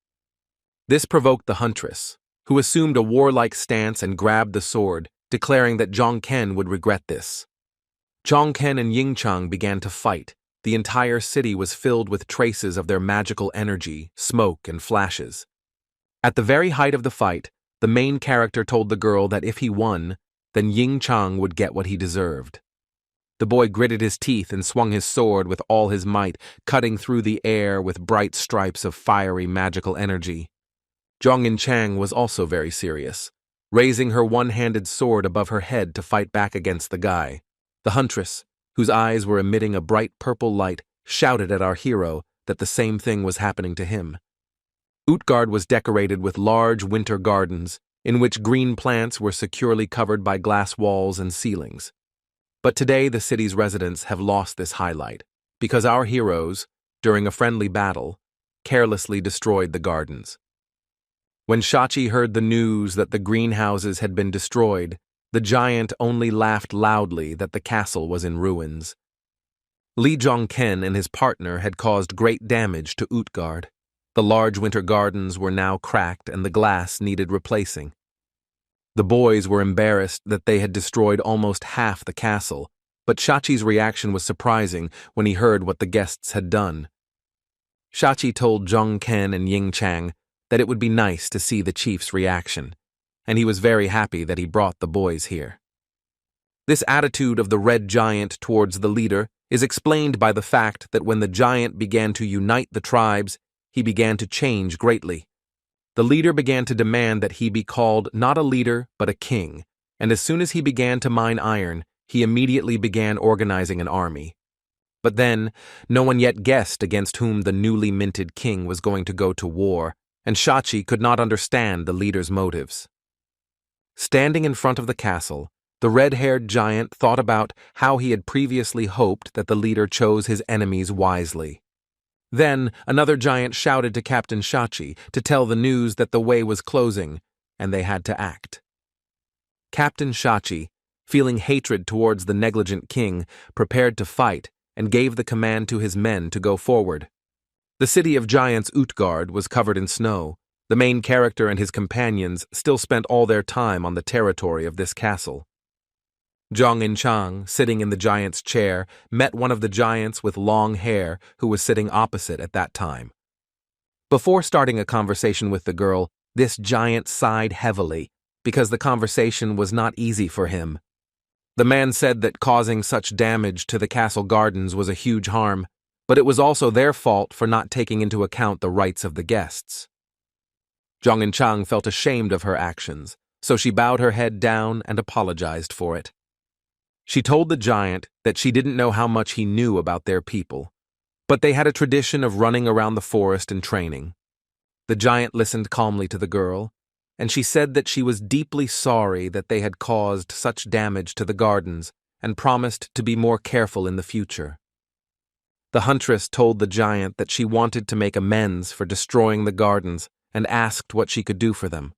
This provoked the huntress, who assumed a warlike stance and grabbed the sword, declaring that Zhong Ken would regret this. Zhong Ken and Ying Chang began to fight. The entire city was filled with traces of their magical energy, smoke, and flashes. At the very height of the fight, the main character told the girl that if he won, then Ying Chang would get what he deserved. The boy gritted his teeth and swung his sword with all his might, cutting through the air with bright stripes of fiery magical energy. Zhong In-chang was also very serious, raising her one-handed sword above her head to fight back against the guy. The huntress, whose eyes were emitting a bright purple light, shouted at our hero that the same thing was happening to him. Utgard was decorated with large winter gardens, in which green plants were securely covered by glass walls and ceilings. But today the city's residents have lost this highlight, because our heroes, during a friendly battle, carelessly destroyed the gardens. When Shachi heard the news that the greenhouses had been destroyed, the giant only laughed loudly that the castle was in ruins. Li Zhongken and his partner had caused great damage to Utgard. The large winter gardens were now cracked and the glass needed replacing. The boys were embarrassed that they had destroyed almost half the castle, but Shachi's reaction was surprising when he heard what the guests had done. Shachi told Zhong Ken and Ying Chang that it would be nice to see the chief's reaction, and he was very happy that he brought the boys here. This attitude of the red giant towards the leader is explained by the fact that when the giant began to unite the tribes, he began to change greatly. The leader began to demand that he be called not a leader but a king, and as soon as he began to mine iron, he immediately began organizing an army. But then, no one yet guessed against whom the newly minted king was going to go to war, and Shachi could not understand the leader's motives. Standing in front of the castle, the red-haired giant thought about how he had previously hoped that the leader chose his enemies wisely. Then another giant shouted to Captain Shachi to tell the news that the way was closing, and they had to act. Captain Shachi, feeling hatred towards the negligent king, prepared to fight and gave the command to his men to go forward. The city of giants Utgard was covered in snow. The main character and his companions still spent all their time on the territory of this castle. Zhong In-chang, sitting in the giant's chair, met one of the giants with long hair who was sitting opposite at that time. Before starting a conversation with the girl, this giant sighed heavily because the conversation was not easy for him. The man said that causing such damage to the castle gardens was a huge harm, but it was also their fault for not taking into account the rights of the guests. Zhong In-chang felt ashamed of her actions, so she bowed her head down and apologized for it. She told the giant that she didn't know how much he knew about their people, but they had a tradition of running around the forest and training. The giant listened calmly to the girl, and she said that she was deeply sorry that they had caused such damage to the gardens and promised to be more careful in the future. The huntress told the giant that she wanted to make amends for destroying the gardens and asked what she could do for them.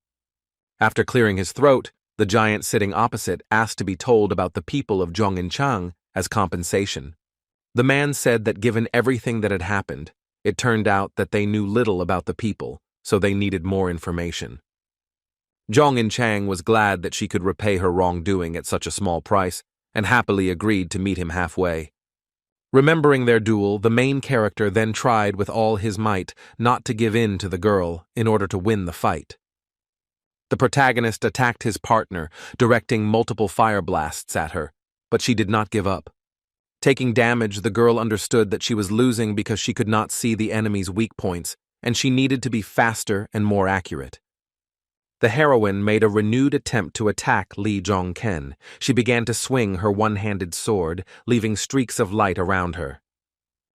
After clearing his throat, the giant sitting opposite asked to be told about the people of Zhong In-chang as compensation. The man said that given everything that had happened, it turned out that they knew little about the people, so they needed more information. Zhong In-chang was glad that she could repay her wrongdoing at such a small price, and happily agreed to meet him halfway. Remembering their duel, the main character then tried with all his might not to give in to the girl in order to win the fight. The protagonist attacked his partner, directing multiple fire blasts at her, but she did not give up. Taking damage, the girl understood that she was losing because she could not see the enemy's weak points, and she needed to be faster and more accurate. The heroine made a renewed attempt to attack Li Zhongken. She began to swing her one-handed sword, leaving streaks of light around her.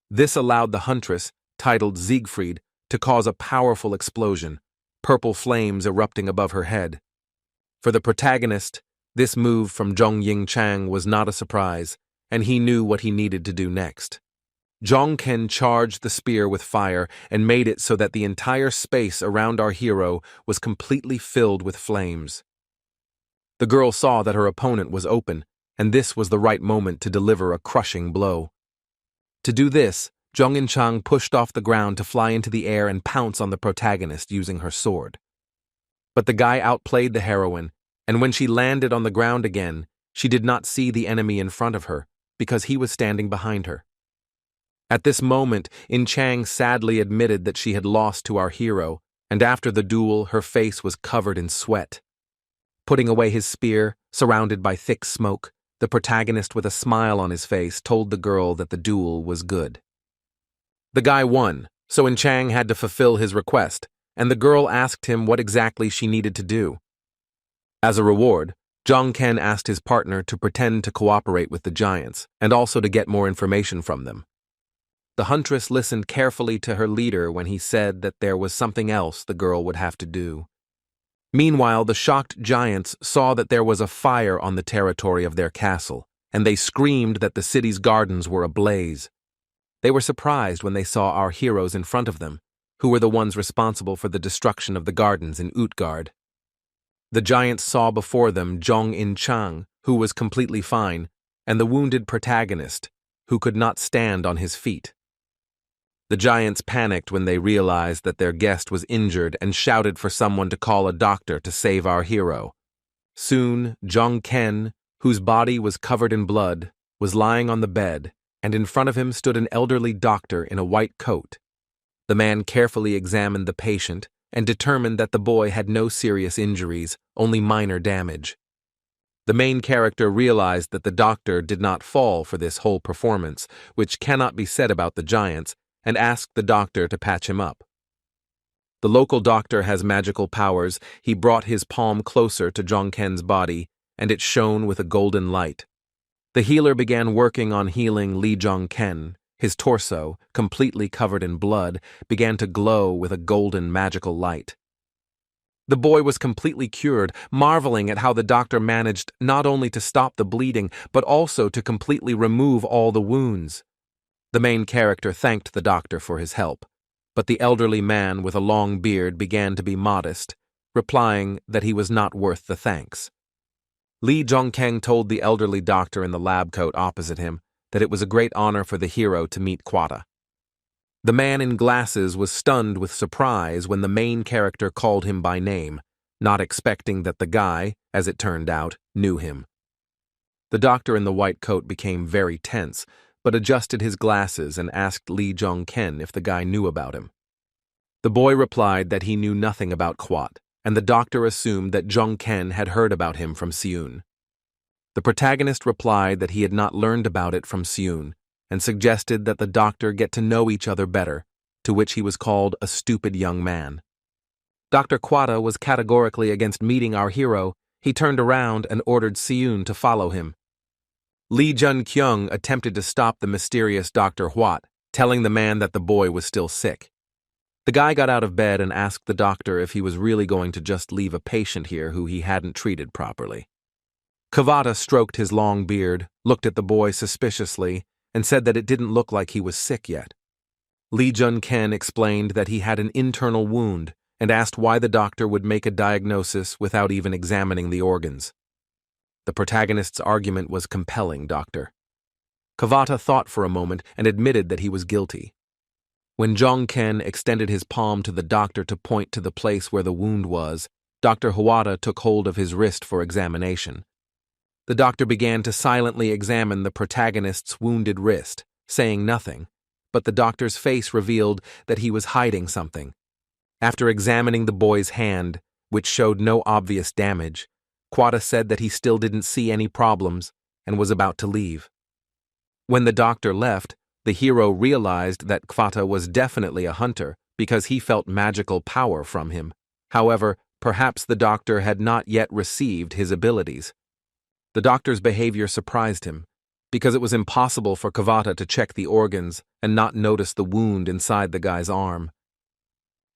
This allowed the huntress, titled Siegfried, to cause a powerful explosion, purple flames erupting above her head. For the protagonist, this move from Zhong Ying-chang was not a surprise, and he knew what he needed to do next. Zhongken charged the spear with fire and made it so that the entire space around our hero was completely filled with flames. The girl saw that her opponent was open, and this was the right moment to deliver a crushing blow. To do this, Zhong Inchang pushed off the ground to fly into the air and pounce on the protagonist using her sword. But the guy outplayed the heroine, and when she landed on the ground again, she did not see the enemy in front of her because he was standing behind her. At this moment, In Chang sadly admitted that she had lost to our hero, and after the duel, her face was covered in sweat. Putting away his spear, surrounded by thick smoke, the protagonist with a smile on his face told the girl that the duel was good. The guy won, so In Chang had to fulfill his request, and the girl asked him what exactly she needed to do. As a reward, Zhang Ken asked his partner to pretend to cooperate with the giants, and also to get more information from them. The huntress listened carefully to her leader when he said that there was something else the girl would have to do. Meanwhile, the shocked giants saw that there was a fire on the territory of their castle, and they screamed that the city's gardens were ablaze. They were surprised when they saw our heroes in front of them, who were the ones responsible for the destruction of the gardens in Utgard. The giants saw before them Zhong Inchang, who was completely fine, and the wounded protagonist, who could not stand on his feet. The giants panicked when they realized that their guest was injured and shouted for someone to call a doctor to save our hero. Soon, Zhang Ken, whose body was covered in blood, was lying on the bed, and in front of him stood an elderly doctor in a white coat. The man carefully examined the patient and determined that the boy had no serious injuries, only minor damage. The main character realized that the doctor did not fall for this whole performance, which cannot be said about the giants, and asked the doctor to patch him up. The local doctor has magical powers. He brought his palm closer to Zhang Ken's body, and it shone with a golden light. The healer began working on healing Li Zhang Ken. His torso, completely covered in blood, began to glow with a golden magical light. The boy was completely cured, marveling at how the doctor managed not only to stop the bleeding, but also to completely remove all the wounds. The main character thanked the doctor for his help, but the elderly man with a long beard began to be modest, replying that he was not worth the thanks. Li Zhongkeng told the elderly doctor in the lab coat opposite him that it was a great honor for the hero to meet Quata. The man in glasses was stunned with surprise when the main character called him by name, not expecting that the guy, as it turned out, knew him. The doctor in the white coat became very tense, but adjusted his glasses and asked Li Zhongken if the guy knew about him. The boy replied that he knew nothing about Quat, and the doctor assumed that Zhongken had heard about him from Xiun. The protagonist replied that he had not learned about it from Xiun, and suggested that the doctor get to know each other better, to which he was called a stupid young man. Dr. Quata was categorically against meeting our hero. He turned around and ordered Xiun to follow him. Li Junkyung attempted to stop the mysterious Dr. Huat, telling the man that the boy was still sick. The guy got out of bed and asked the doctor if he was really going to just leave a patient here who he hadn't treated properly. Kavata stroked his long beard, looked at the boy suspiciously, and said that it didn't look like he was sick yet. Li Junken explained that he had an internal wound and asked why the doctor would make a diagnosis without even examining the organs. The protagonist's argument was compelling, doctor. Kavata thought for a moment and admitted that he was guilty. When Zhong Ken extended his palm to the doctor to point to the place where the wound was, Dr. Hawata took hold of his wrist for examination. The doctor began to silently examine the protagonist's wounded wrist, saying nothing, but the doctor's face revealed that he was hiding something. After examining the boy's hand, which showed no obvious damage, Quata said that he still didn't see any problems and was about to leave. When the doctor left, the hero realized that Quata was definitely a hunter because he felt magical power from him. However, perhaps the doctor had not yet received his abilities. The doctor's behavior surprised him, because it was impossible for Kavata to check the organs and not notice the wound inside the guy's arm.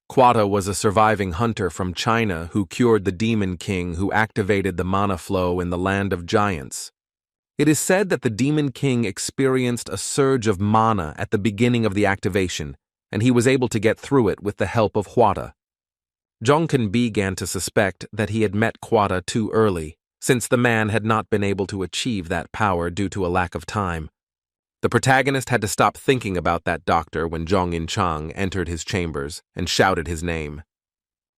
Quata was a surviving hunter from China who cured the Demon King who activated the mana flow in the Land of Giants. It is said that the Demon King experienced a surge of mana at the beginning of the activation, and he was able to get through it with the help of Quata. Zhongken began to suspect that he had met Quata too early, since the man had not been able to achieve that power due to a lack of time. The protagonist had to stop thinking about that doctor when Zhong In-chang entered his chambers and shouted his name.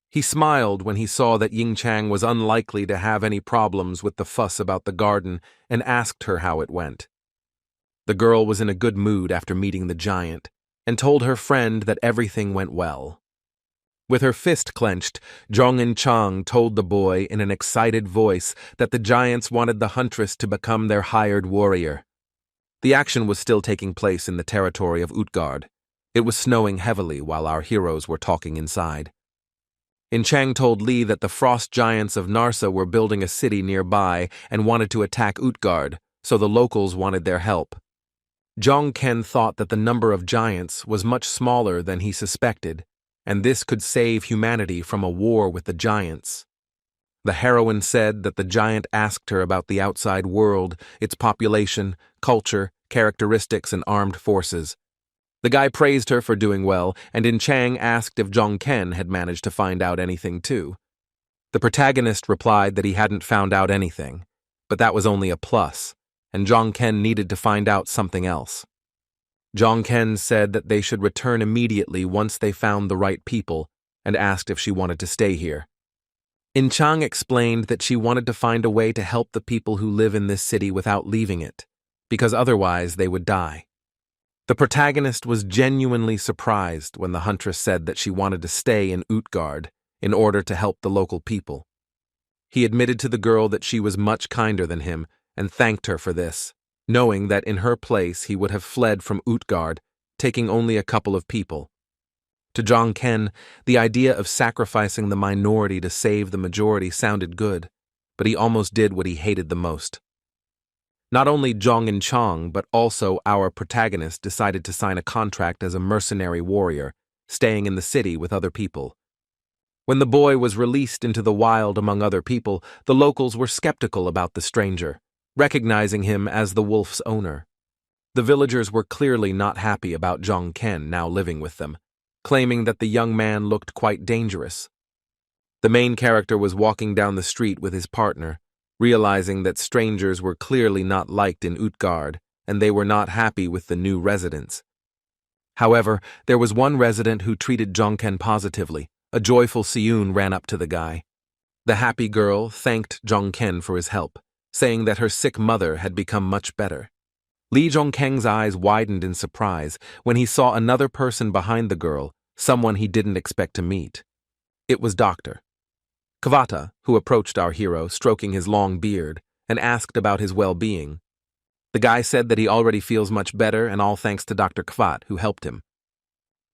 He smiled when he saw that Ying-chang was unlikely to have any problems with the fuss about the garden and asked her how it went. The girl was in a good mood after meeting the giant and told her friend that everything went well. With her fist clenched, Zhong In-chang told the boy in an excited voice that the giants wanted the huntress to become their hired warrior. The action was still taking place in the territory of Utgard. It was snowing heavily while our heroes were talking inside. In-chang told Li that the frost giants of Narsa were building a city nearby and wanted to attack Utgard, so the locals wanted their help. Zhong Ken thought that the number of giants was much smaller than he suspected, and this could save humanity from a war with the giants. The heroine said that the giant asked her about the outside world, its population, culture, characteristics, and armed forces. The guy praised her for doing well, and In-chang asked if Zhong Ken had managed to find out anything too. The protagonist replied that he hadn't found out anything, but that was only a plus, and Zhong Ken needed to find out something else. Zhong Ken said that they should return immediately once they found the right people, and asked if she wanted to stay here. In-chang explained that she wanted to find a way to help the people who live in this city without leaving it, because otherwise they would die. The protagonist was genuinely surprised when the huntress said that she wanted to stay in Utgard in order to help the local people. He admitted to the girl that she was much kinder than him and thanked her for this, knowing that in her place he would have fled from Utgard, taking only a couple of people. To Zhong Ken, the idea of sacrificing the minority to save the majority sounded good, but he almost did what he hated the most. Not only Zhong In-chang, but also our protagonist decided to sign a contract as a mercenary warrior, staying in the city with other people. When the boy was released into the wild among other people, the locals were skeptical about the stranger, recognizing him as the wolf's owner. The villagers were clearly not happy about Zhong Ken now living with them, claiming that the young man looked quite dangerous. The main character was walking down the street with his partner, realizing that strangers were clearly not liked in Utgard, and they were not happy with the new residents. However, there was one resident who treated Zhong Ken positively. A joyful Siyun ran up to the guy. The happy girl thanked Zhong Ken for his help, saying that her sick mother had become much better. Li Zhongkeng's eyes widened in surprise when he saw another person behind the girl, someone he didn't expect to meet. It was Dr. Kvata, who approached our hero, stroking his long beard, and asked about his well-being. The guy said that he already feels much better, and all thanks to Dr. Kvat, who helped him.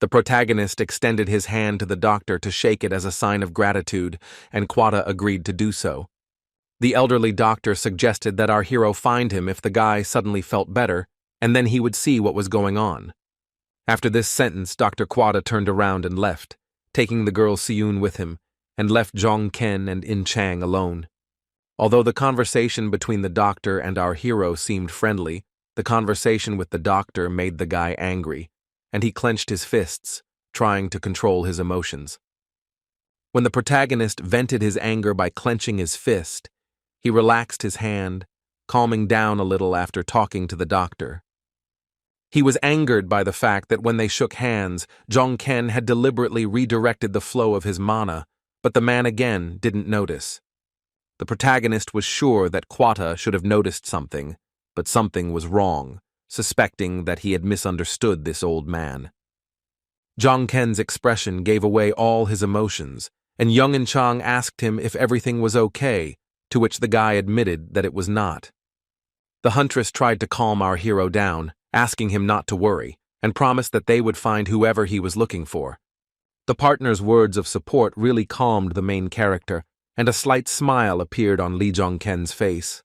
The protagonist extended his hand to the doctor to shake it as a sign of gratitude, and Kvata agreed to do so. The elderly doctor suggested that our hero find him if the guy suddenly felt better, and then he would see what was going on. After this sentence, Dr. Kvata turned around and left, taking the girl Siyun with him, and left Zhong Ken and In-chang alone. Although the conversation between the doctor and our hero seemed friendly, the conversation with the doctor made the guy angry, and he clenched his fists, trying to control his emotions. When the protagonist vented his anger by clenching his fist, he relaxed his hand, calming down a little after talking to the doctor. He was angered by the fact that when they shook hands, Zhong Ken had deliberately redirected the flow of his mana, but the man again didn't notice. The protagonist was sure that Kvata should have noticed something, but something was wrong, suspecting that he had misunderstood this old man. Zhong Ken's expression gave away all his emotions, and Young and Chang asked him if everything was okay, to which the guy admitted that it was not. The huntress tried to calm our hero down, asking him not to worry, and promised that they would find whoever he was looking for. The partner's words of support really calmed the main character, and a slight smile appeared on Li Zhongken's face.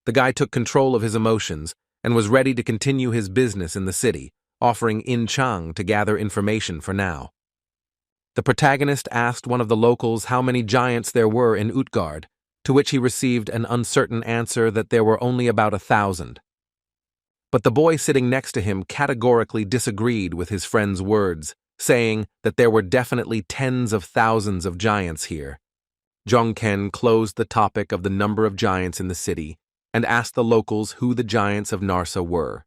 The guy took control of his emotions and was ready to continue his business in the city, offering In Chang to gather information for now. The protagonist asked one of the locals how many giants there were in Utgard, to which he received an uncertain answer that there were only about 1,000. But the boy sitting next to him categorically disagreed with his friend's words, saying that there were definitely tens of thousands of giants here. Jongken closed the topic of the number of giants in the city and asked the locals who the giants of Narsa were.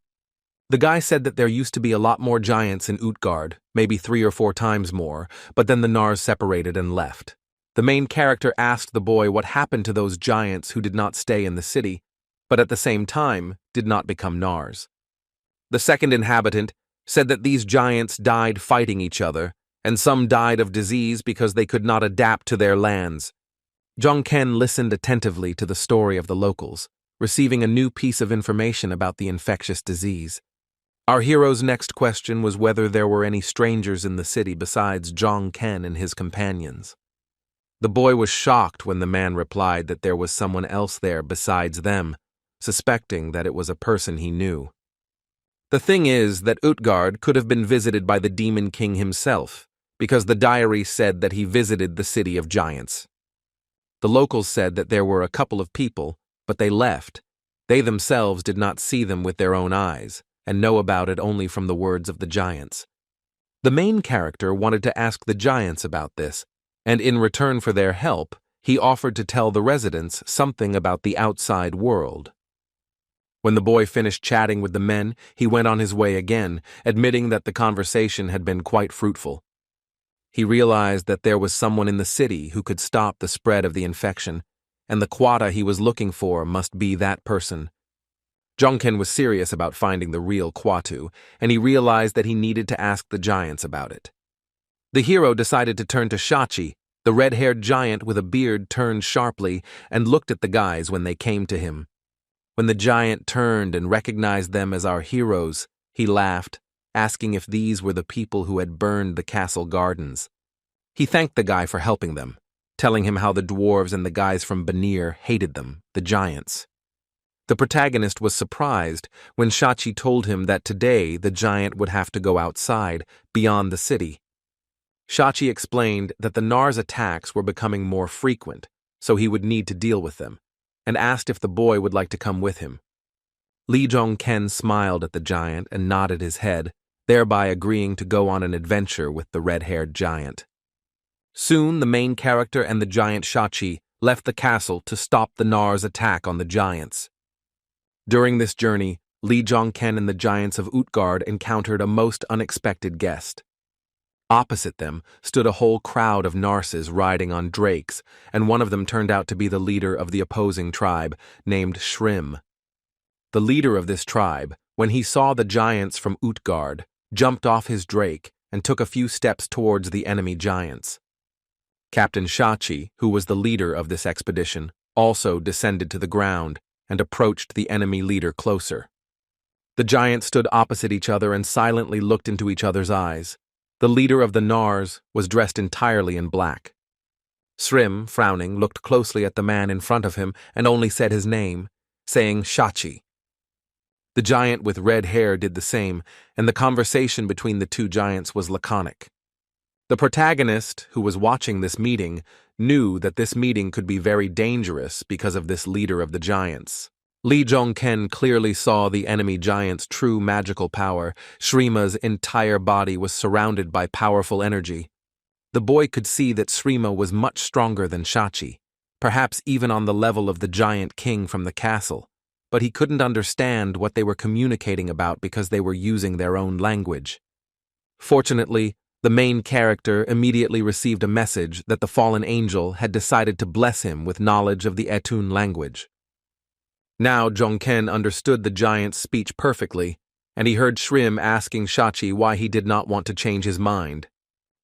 The guy said that there used to be a lot more giants in Utgard, maybe 3 or 4 times more, but then the Nars separated and left. The main character asked the boy what happened to those giants who did not stay in the city, but at the same time did not become Nars. The second inhabitant said that these giants died fighting each other, and some died of disease because they could not adapt to their lands. Jongken listened attentively to the story of the locals, receiving a new piece of information about the infectious disease. Our hero's next question was whether there were any strangers in the city besides Jongken and his companions. The boy was shocked when the man replied that there was someone else there besides them, suspecting that it was a person he knew. The thing is that Utgard could have been visited by the Demon King himself, because the diary said that he visited the city of giants. The locals said that there were a couple of people, but they left. They themselves did not see them with their own eyes, and know about it only from the words of the giants. The main character wanted to ask the giants about this, and in return for their help, he offered to tell the residents something about the outside world. When the boy finished chatting with the men, he went on his way again, admitting that the conversation had been quite fruitful. He realized that there was someone in the city who could stop the spread of the infection, and the quota he was looking for must be that person. Jongken was serious about finding the real Quatu, and he realized that he needed to ask the giants about it. The hero decided to turn to Shachi. The red-haired giant with a beard turned sharply and looked at the guys when they came to him. When the giant turned and recognized them as our heroes, he laughed, asking if these were the people who had burned the castle gardens. He thanked the guy for helping them, telling him how the dwarves and the guys from Banir hated them, the giants. The protagonist was surprised when Shachi told him that today the giant would have to go outside, beyond the city. Shachi explained that the Nars attacks were becoming more frequent, so he would need to deal with them, and asked if the boy would like to come with him. Lee Jong-ken smiled at the giant and nodded his head, thereby agreeing to go on an adventure with the red-haired giant. Soon the main character and the giant Shachi left the castle to stop the Nars' attack on the giants. During this journey, Lee Jong-ken and the giants of Utgard encountered a most unexpected guest. Opposite them stood a whole crowd of Narses riding on drakes, and one of them turned out to be the leader of the opposing tribe, named Shrim. The leader of this tribe, when he saw the giants from Utgard, jumped off his drake and took a few steps towards the enemy giants. Captain Shachi, who was the leader of this expedition, also descended to the ground and approached the enemy leader closer. The giants stood opposite each other and silently looked into each other's eyes. The leader of the Nars was dressed entirely in black. Shrim, frowning, looked closely at the man in front of him and only said his name, saying Shachi. The giant with red hair did the same, and the conversation between the two giants was laconic. The protagonist, who was watching this meeting, knew that this meeting could be very dangerous because of this leader of the giants. Lee Jong-ken clearly saw the enemy giant's true magical power. Shrima's entire body was surrounded by powerful energy. The boy could see that Shrima was much stronger than Shachi, perhaps even on the level of the giant king from the castle, but he couldn't understand what they were communicating about because they were using their own language. Fortunately, the main character immediately received a message that the fallen angel had decided to bless him with knowledge of the Etun language. Now Jong-ken understood the giant's speech perfectly, and he heard Shrim asking Shachi why he did not want to change his mind.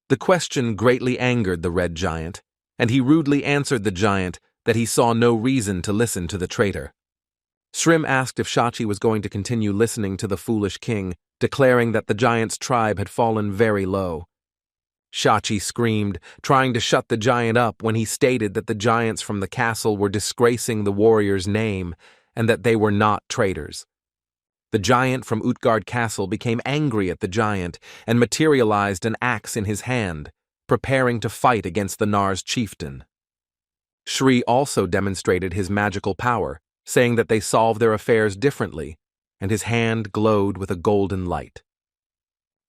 The question greatly angered the red giant, and he rudely answered the giant that he saw no reason to listen to the traitor. Shrim asked if Shachi was going to continue listening to the foolish king, declaring that the giant's tribe had fallen very low. Shachi screamed, trying to shut the giant up when he stated that the giants from the castle were disgracing the warrior's name and that they were not traitors. The giant from Utgard Castle became angry at the giant and materialized an axe in his hand, preparing to fight against the Nars chieftain. Shri also demonstrated his magical power, saying that they solve their affairs differently, and his hand glowed with a golden light.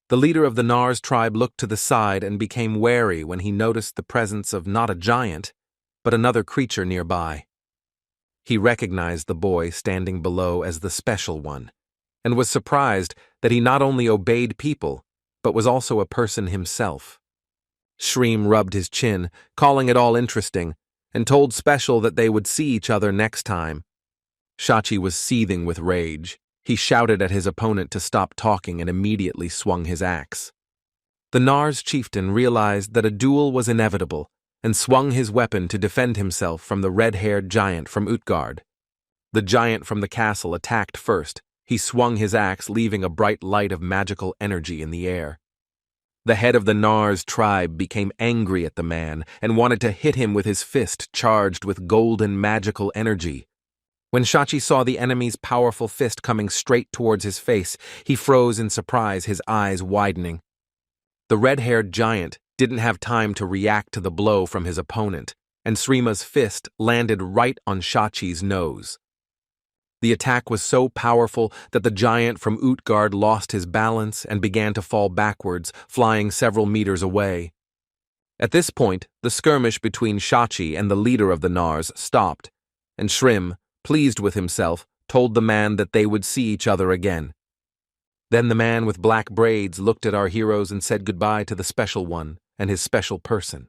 The leader of the Nars tribe looked to the side and became wary when he noticed the presence of not a giant, but another creature nearby. He recognized the boy standing below as the special one, and was surprised that he not only obeyed people, but was also a person himself. Shreem rubbed his chin, calling it all interesting, and told Special that they would see each other next time. Shachi was seething with rage. He shouted at his opponent to stop talking and immediately swung his axe. The Nars chieftain realized that a duel was inevitable and swung his weapon to defend himself from the red-haired giant from Utgard. The giant from the castle attacked first. He swung his axe, leaving a bright light of magical energy in the air. The head of the Nars tribe became angry at the man and wanted to hit him with his fist charged with golden magical energy. When Shachi saw the enemy's powerful fist coming straight towards his face, he froze in surprise, his eyes widening. The red-haired giant didn't have time to react to the blow from his opponent, and Srima's fist landed right on Shachi's nose. The attack was so powerful that the giant from Utgard lost his balance and began to fall backwards, flying several meters away. At this point, the skirmish between Shachi and the leader of the Nars stopped, and Shrim, pleased with himself, told the man that they would see each other again. Then the man with black braids looked at our heroes and said goodbye to the special one and his special person.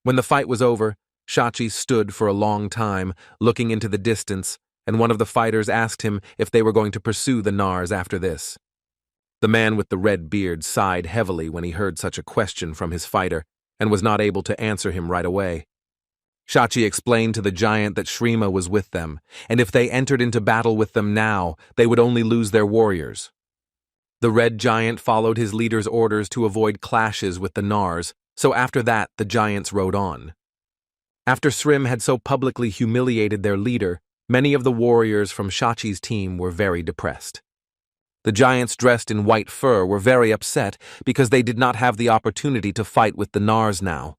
When the fight was over, Shachi stood for a long time, looking into the distance, and one of the fighters asked him if they were going to pursue the Nars after this. The man with the red beard sighed heavily when he heard such a question from his fighter, and was not able to answer him right away. Shachi explained to the giant that Shrima was with them, and if they entered into battle with them now, they would only lose their warriors. The red giant followed his leader's orders to avoid clashes with the Nars, so after that the giants rode on. After Shrim had so publicly humiliated their leader, many of the warriors from Shachi's team were very depressed. The giants dressed in white fur were very upset because they did not have the opportunity to fight with the Nars now.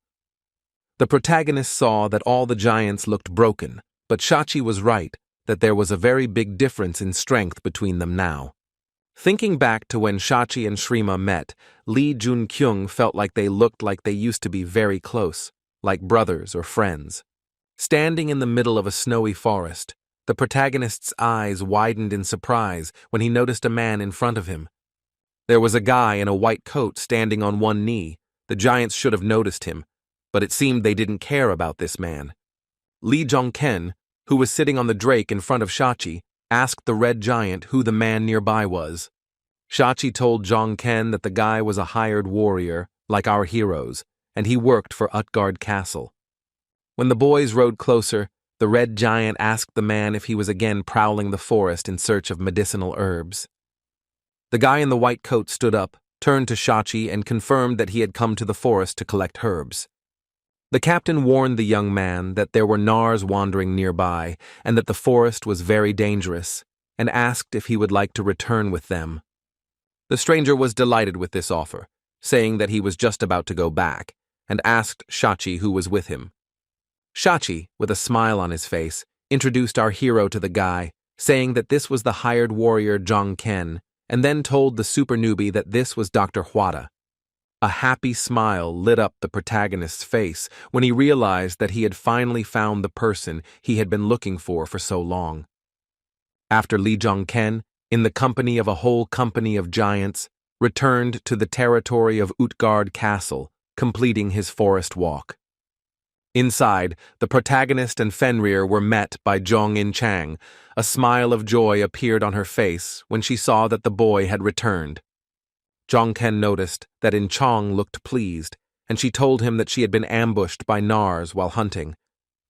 The protagonist saw that all the giants looked broken, but Shachi was right that there was a very big difference in strength between them now. Thinking back to when Shachi and Shrima met, Lee Jun-kyung felt like they looked like they used to be very close, like brothers or friends. Standing in the middle of a snowy forest, the protagonist's eyes widened in surprise when he noticed a man in front of him. There was a guy in a white coat standing on one knee. The giants should have noticed him, but it seemed they didn't care about this man. Lee Jong-ken, who was sitting on the drake in front of Shachi, asked the red giant who the man nearby was. Shachi told Jong-ken that the guy was a hired warrior, like our heroes, and he worked for Utgard Castle. When the boys rode closer, the red giant asked the man if he was again prowling the forest in search of medicinal herbs. The guy in the white coat stood up, turned to Shachi, and confirmed that he had come to the forest to collect herbs. The captain warned the young man that there were Nars wandering nearby and that the forest was very dangerous, and asked if he would like to return with them. The stranger was delighted with this offer, saying that he was just about to go back, and asked Shachi who was with him. Shachi, with a smile on his face, introduced our hero to the guy, saying that this was the hired warrior Jong-ken, and then told the super newbie that this was Dr. Hwada. A happy smile lit up the protagonist's face when he realized that he had finally found the person he had been looking for so long. After Lee Jong-ken, in the company of a whole company of giants, returned to the territory of Utgard Castle, completing his forest walk. Inside, the protagonist and Fenrir were met by Jong-in-chang. A smile of joy appeared on her face when she saw that the boy had returned. Jong-ken noticed that In-chong looked pleased, and she told him that she had been ambushed by Nars while hunting,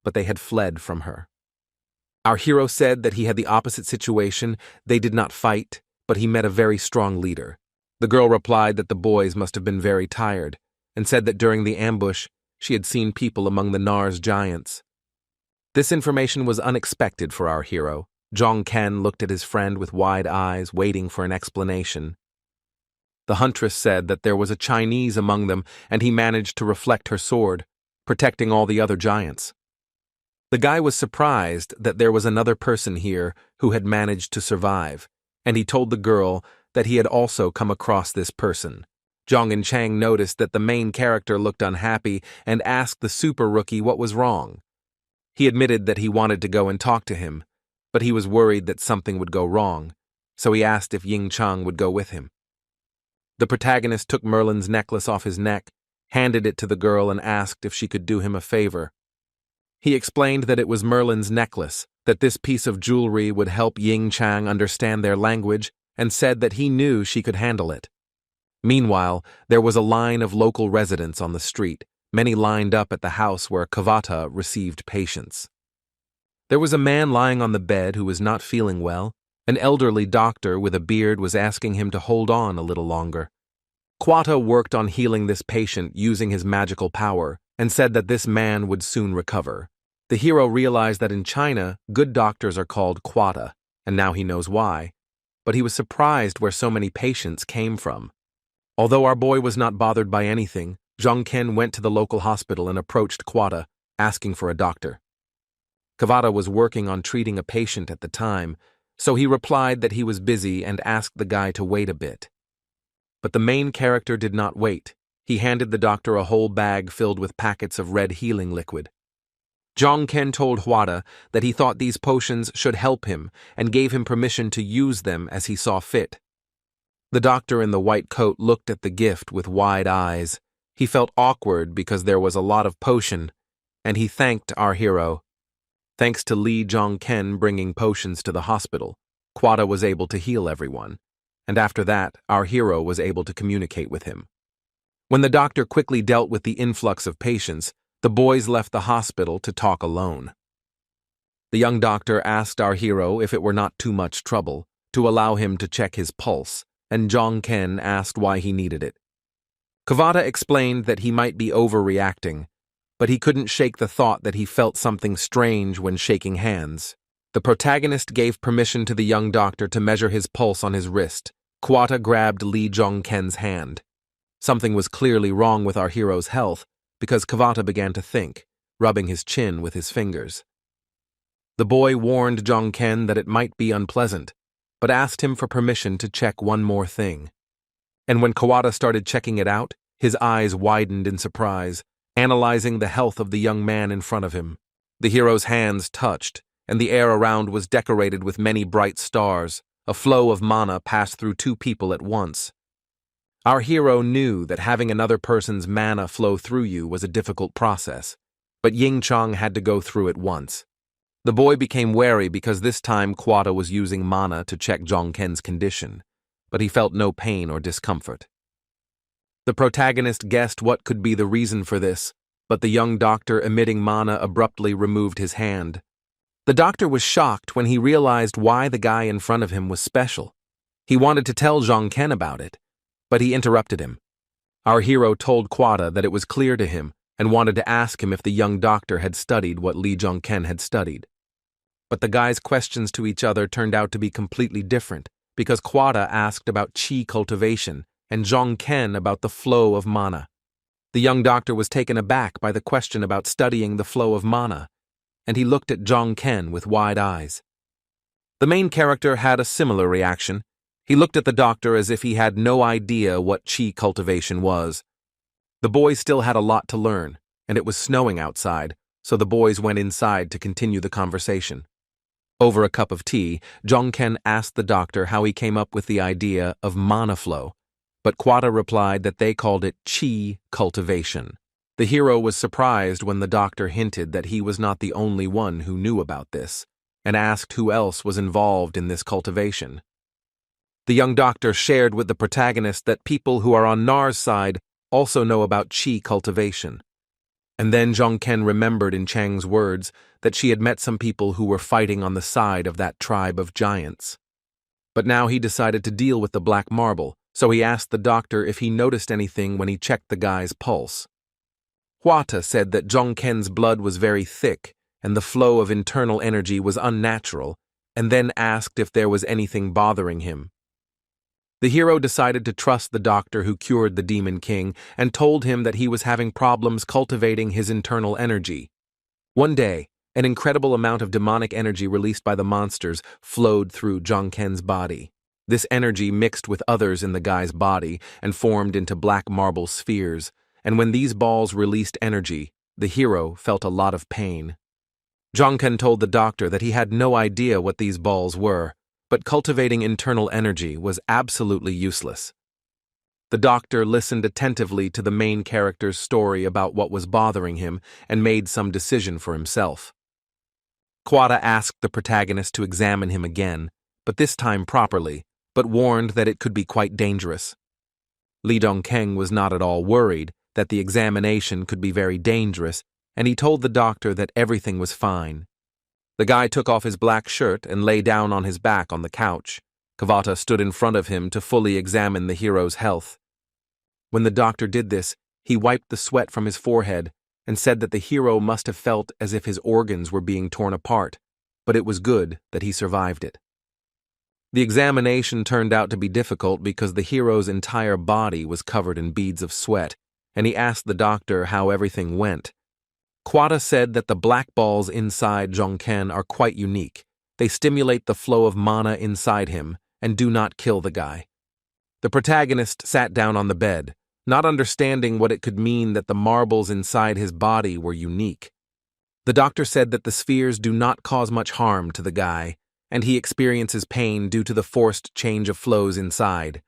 but they had fled from her. Our hero said that he had the opposite situation. They did not fight, but he met a very strong leader. The girl replied that the boys must have been very tired, and said that during the ambush, she had seen people among the Nars giants. This information was unexpected for our hero. Jong-ken looked at his friend with wide eyes, waiting for an explanation. The huntress said that there was a Chinese among them, and he managed to reflect her sword, protecting all the other giants. The guy was surprised that there was another person here who had managed to survive, and he told the girl that he had also come across this person. Zhang and Chang noticed that the main character looked unhappy and asked the super rookie what was wrong. He admitted that he wanted to go and talk to him, but he was worried that something would go wrong, so he asked if Ying Chang would go with him. The protagonist took Merlin's necklace off his neck, handed it to the girl, and asked if she could do him a favor. He explained that it was Merlin's necklace, that this piece of jewelry would help Ying Chang understand their language, and said that he knew she could handle it. Meanwhile, there was a line of local residents on the street, many lined up at the house where Kavata received patients. There was a man lying on the bed who was not feeling well. An elderly doctor with a beard was asking him to hold on a little longer. Kavata worked on healing this patient using his magical power and said that this man would soon recover. The hero realized that in China, good doctors are called Kavata, and now he knows why. But he was surprised where so many patients came from. Although our boy was not bothered by anything, Zhang Ken went to the local hospital and approached Kavata, asking for a doctor. Kavata was working on treating a patient at the time, so he replied that he was busy and asked the guy to wait a bit. But the main character did not wait. He handed the doctor a whole bag filled with packets of red healing liquid. Zhang Ken told Kavata that he thought these potions should help him and gave him permission to use them as he saw fit. The doctor in the white coat looked at the gift with wide eyes. He felt awkward because there was a lot of potion, and he thanked our hero. Thanks to Li Zhongken bringing potions to the hospital, Kavata was able to heal everyone, and after that, our hero was able to communicate with him. When the doctor quickly dealt with the influx of patients, the boys left the hospital to talk alone. The young doctor asked our hero if it were not too much trouble to allow him to check his pulse, and Zhongken asked why he needed it. Kavata explained that he might be overreacting, but he couldn't shake the thought that he felt something strange when shaking hands. The protagonist gave permission to the young doctor to measure his pulse on his wrist. Kavata grabbed Li Zhongken's hand. Something was clearly wrong with our hero's health, because Kavata began to think, rubbing his chin with his fingers. The boy warned Zhongken that it might be unpleasant, but asked him for permission to check one more thing. And when Kavata started checking it out, his eyes widened in surprise, analyzing the health of the young man in front of him. The hero's hands touched, and the air around was decorated with many bright stars. A flow of mana passed through two people at once. Our hero knew that having another person's mana flow through you was a difficult process, but Ying Chang had to go through it once. The boy became wary because this time Kavata was using mana to check Zhongken's condition, but he felt no pain or discomfort. The protagonist guessed what could be the reason for this, but the young doctor emitting mana abruptly removed his hand. The doctor was shocked when he realized why the guy in front of him was special. He wanted to tell Zhongken about it, but he interrupted him. Our hero told Kavata that it was clear to him and wanted to ask him if the young doctor had studied what Li Zhongken had studied. But the guys' questions to each other turned out to be completely different, because Kavata asked about chi cultivation and Zhongken about the flow of mana. The young doctor was taken aback by the question about studying the flow of mana, and he looked at Zhongken with wide eyes. The main character had a similar reaction. He looked at the doctor as if he had no idea what chi cultivation was. The boys still had a lot to learn, and it was snowing outside, so the boys went inside to continue the conversation. Over a cup of tea, Zhongken asked the doctor how he came up with the idea of mana flow, but Kavata replied that they called it chi cultivation. The hero was surprised when the doctor hinted that he was not the only one who knew about this, and asked who else was involved in this cultivation. The young doctor shared with the protagonist that people who are on Nar's side also know about chi cultivation. And then Zhongken remembered in Chang's words that she had met some people who were fighting on the side of that tribe of giants. But now he decided to deal with the black marble, so he asked the doctor if he noticed anything when he checked the guy's pulse. Kavata said that Zhongken's blood was very thick and the flow of internal energy was unnatural, and then asked if there was anything bothering him. The hero decided to trust the doctor who cured the Demon King and told him that he was having problems cultivating his internal energy. One day, an incredible amount of demonic energy released by the monsters flowed through Zhongken's body. This energy mixed with others in the guy's body and formed into black marble spheres, and when these balls released energy, the hero felt a lot of pain. Jongken told the doctor that he had no idea what these balls were, but cultivating internal energy was absolutely useless. The doctor listened attentively to the main character's story about what was bothering him and made some decision for himself. Quada asked the protagonist to examine him again, but this time properly, but warned that it could be quite dangerous. Li Dongkeng was not at all worried that the examination could be very dangerous, and he told the doctor that everything was fine. The guy took off his black shirt and lay down on his back on the couch. Kavata stood in front of him to fully examine the hero's health. When the doctor did this, he wiped the sweat from his forehead and said that the hero must have felt as if his organs were being torn apart, but it was good that he survived it. The examination turned out to be difficult because the hero's entire body was covered in beads of sweat, and he asked the doctor how everything went. Quada said that the black balls inside Jongken are quite unique. They stimulate the flow of mana inside him and do not kill the guy. The protagonist sat down on the bed, not understanding what it could mean that the marbles inside his body were unique. The doctor said that the spheres do not cause much harm to the guy, and he experiences pain due to the forced change of flows inside.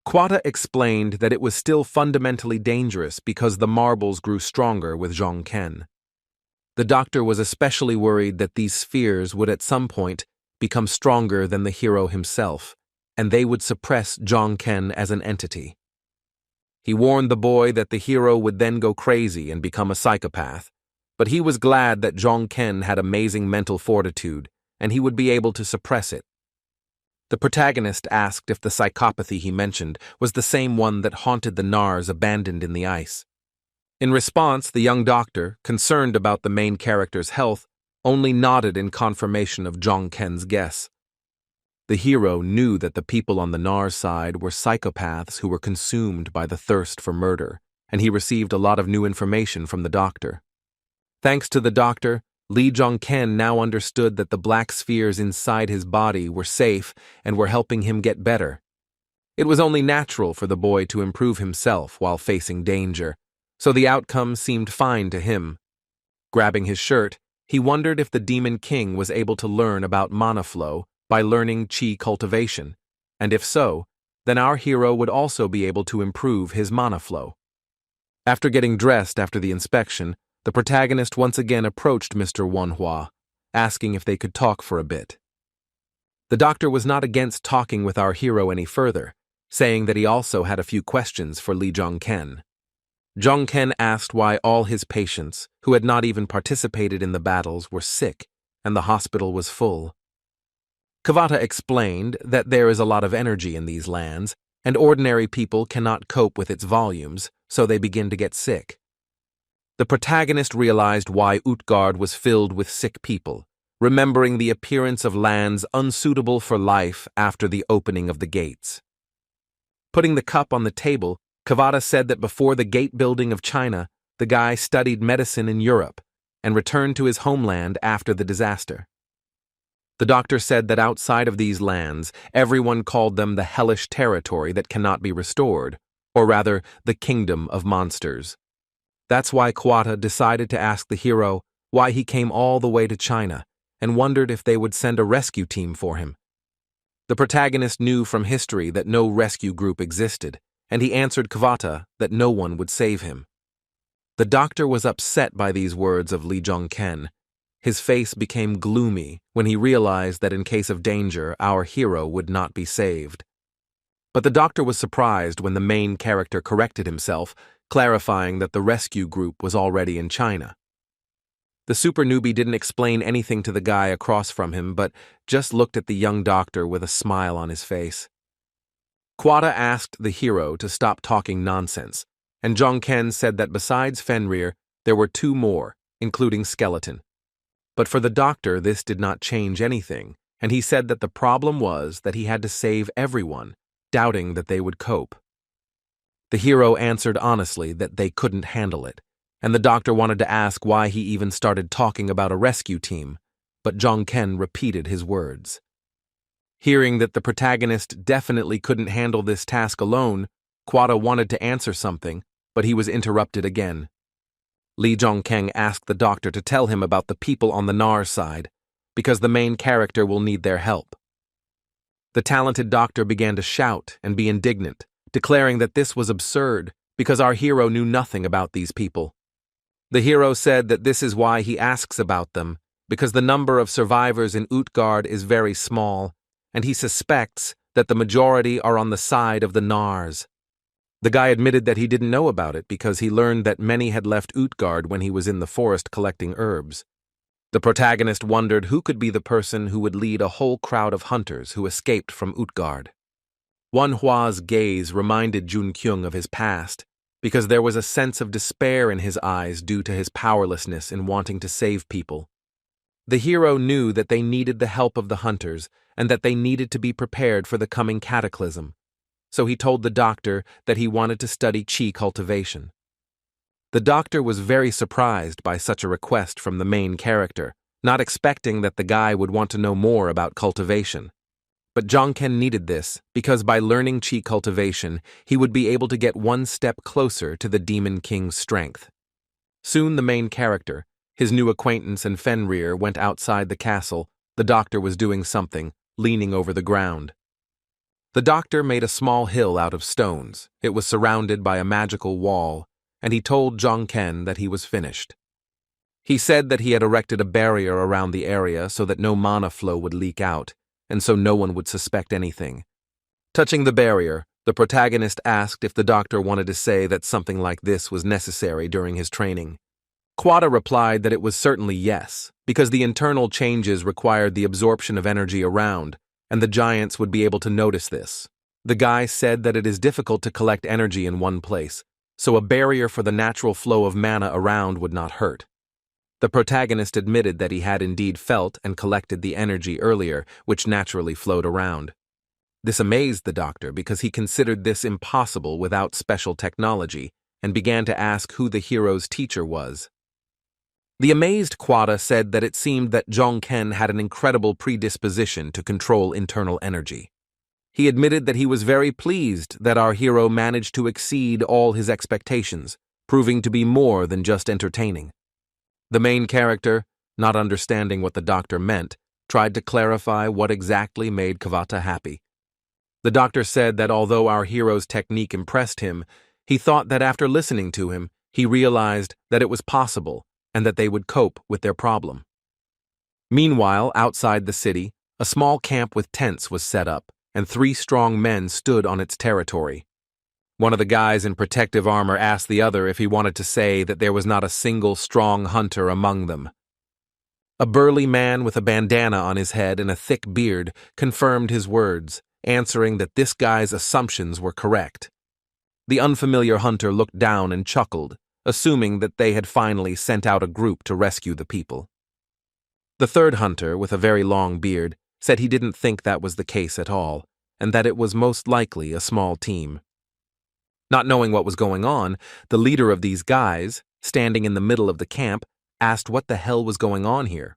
Quada explained that it was still fundamentally dangerous because the marbles grew stronger with Jongken. The doctor was especially worried that these spheres would at some point become stronger than the hero himself, and they would suppress Jongken as an entity. He warned the boy that the hero would then go crazy and become a psychopath, but he was glad that Jongken had amazing mental fortitude, and he would be able to suppress it. The protagonist asked if the psychopathy he mentioned was the same one that haunted the Nars abandoned in the ice. In response, the young doctor, concerned about the main character's health, only nodded in confirmation of Jongken's guess. The hero knew that the people on the Nars side were psychopaths who were consumed by the thirst for murder, and he received a lot of new information from the doctor. Thanks to the doctor, Li Jongken now understood that the black spheres inside his body were safe and were helping him get better. It was only natural for the boy to improve himself while facing danger, so the outcome seemed fine to him. Grabbing his shirt, he wondered if the Demon King was able to learn about mana flow by learning chi cultivation, and if so, then our hero would also be able to improve his mana flow. After getting dressed after the inspection, the protagonist once again approached Mr. Wanhua, asking if they could talk for a bit. The doctor was not against talking with our hero any further, saying that he also had a few questions for Li Jongken. Jongken asked why all his patients, who had not even participated in the battles, were sick, and the hospital was full. Kavata explained that there is a lot of energy in these lands, and ordinary people cannot cope with its volumes, so they begin to get sick. The protagonist realized why Utgard was filled with sick people, remembering the appearance of lands unsuitable for life after the opening of the gates. Putting the cup on the table, Kavata said that before the gate building of China, the guy studied medicine in Europe and returned to his homeland after the disaster. The doctor said that outside of these lands, everyone called them the hellish territory that cannot be restored, or rather, the kingdom of monsters. That's why Quata decided to ask the hero why he came all the way to China and wondered if they would send a rescue team for him. The protagonist knew from history that no rescue group existed, and he answered Kavata that no one would save him. The doctor was upset by these words of Li Jongken. His face became gloomy when he realized that in case of danger, our hero would not be saved. But the doctor was surprised when the main character corrected himself, clarifying that the rescue group was already in China. The super newbie didn't explain anything to the guy across from him, but just looked at the young doctor with a smile on his face. Quada asked the hero to stop talking nonsense, and Jongken said that besides Fenrir, there were two more, including Skeleton. But for the doctor, this did not change anything, and he said that the problem was that he had to save everyone, doubting that they would cope. The hero answered honestly that they couldn't handle it, and the doctor wanted to ask why he even started talking about a rescue team, but Jongken repeated his words. Hearing that the protagonist definitely couldn't handle this task alone, Quada wanted to answer something, but he was interrupted again. Li Zhongkeng asked the doctor to tell him about the people on the Nar side, because the main character will need their help. The talented doctor began to shout and be indignant, declaring that this was absurd because our hero knew nothing about these people. The hero said that this is why he asks about them, because the number of survivors in Utgard is very small, and he suspects that the majority are on the side of the Nars. The guy admitted that he didn't know about it because he learned that many had left Utgard when he was in the forest collecting herbs. The protagonist wondered who could be the person who would lead a whole crowd of hunters who escaped from Utgard. Wan Hua's gaze reminded Jun Kyung of his past, because there was a sense of despair in his eyes due to his powerlessness in wanting to save people. The hero knew that they needed the help of the hunters and that they needed to be prepared for the coming cataclysm, so he told the doctor that he wanted to study chi cultivation. The doctor was very surprised by such a request from the main character, not expecting that the guy would want to know more about cultivation. But Zhongken needed this because by learning chi cultivation, he would be able to get one step closer to the Demon King's strength. Soon the main character, his new acquaintance and Fenrir, went outside the castle. The doctor was doing something, leaning over the ground. The doctor made a small hill out of stones. It was surrounded by a magical wall, and he told Zhongken that he was finished. He said that he had erected a barrier around the area so that no mana flow would leak out, and so no one would suspect anything. Touching the barrier, the protagonist asked if the doctor wanted to say that something like this was necessary during his training. Quada replied that it was certainly yes, because the internal changes required the absorption of energy around, and the giants would be able to notice this. The guy said that it is difficult to collect energy in one place, so a barrier for the natural flow of mana around would not hurt. The protagonist admitted that he had indeed felt and collected the energy earlier, which naturally flowed around. This amazed the doctor because he considered this impossible without special technology, and began to ask who the hero's teacher was. The amazed Quada said that it seemed that Zhongken had an incredible predisposition to control internal energy. He admitted that he was very pleased that our hero managed to exceed all his expectations, proving to be more than just entertaining. The main character, not understanding what the doctor meant, tried to clarify what exactly made Kavata happy. The doctor said that although our hero's technique impressed him, he thought that after listening to him, he realized that it was possible and that they would cope with their problem. Meanwhile, outside the city, a small camp with tents was set up, and 3 strong men stood on its territory. One of the guys in protective armor asked the other if he wanted to say that there was not a single strong hunter among them. A burly man with a bandana on his head and a thick beard confirmed his words, answering that this guy's assumptions were correct. The unfamiliar hunter looked down and chuckled, assuming that they had finally sent out a group to rescue the people. The third hunter, with a very long beard, said he didn't think that was the case at all, and that it was most likely a small team. Not knowing what was going on, the leader of these guys, standing in the middle of the camp, asked what the hell was going on here.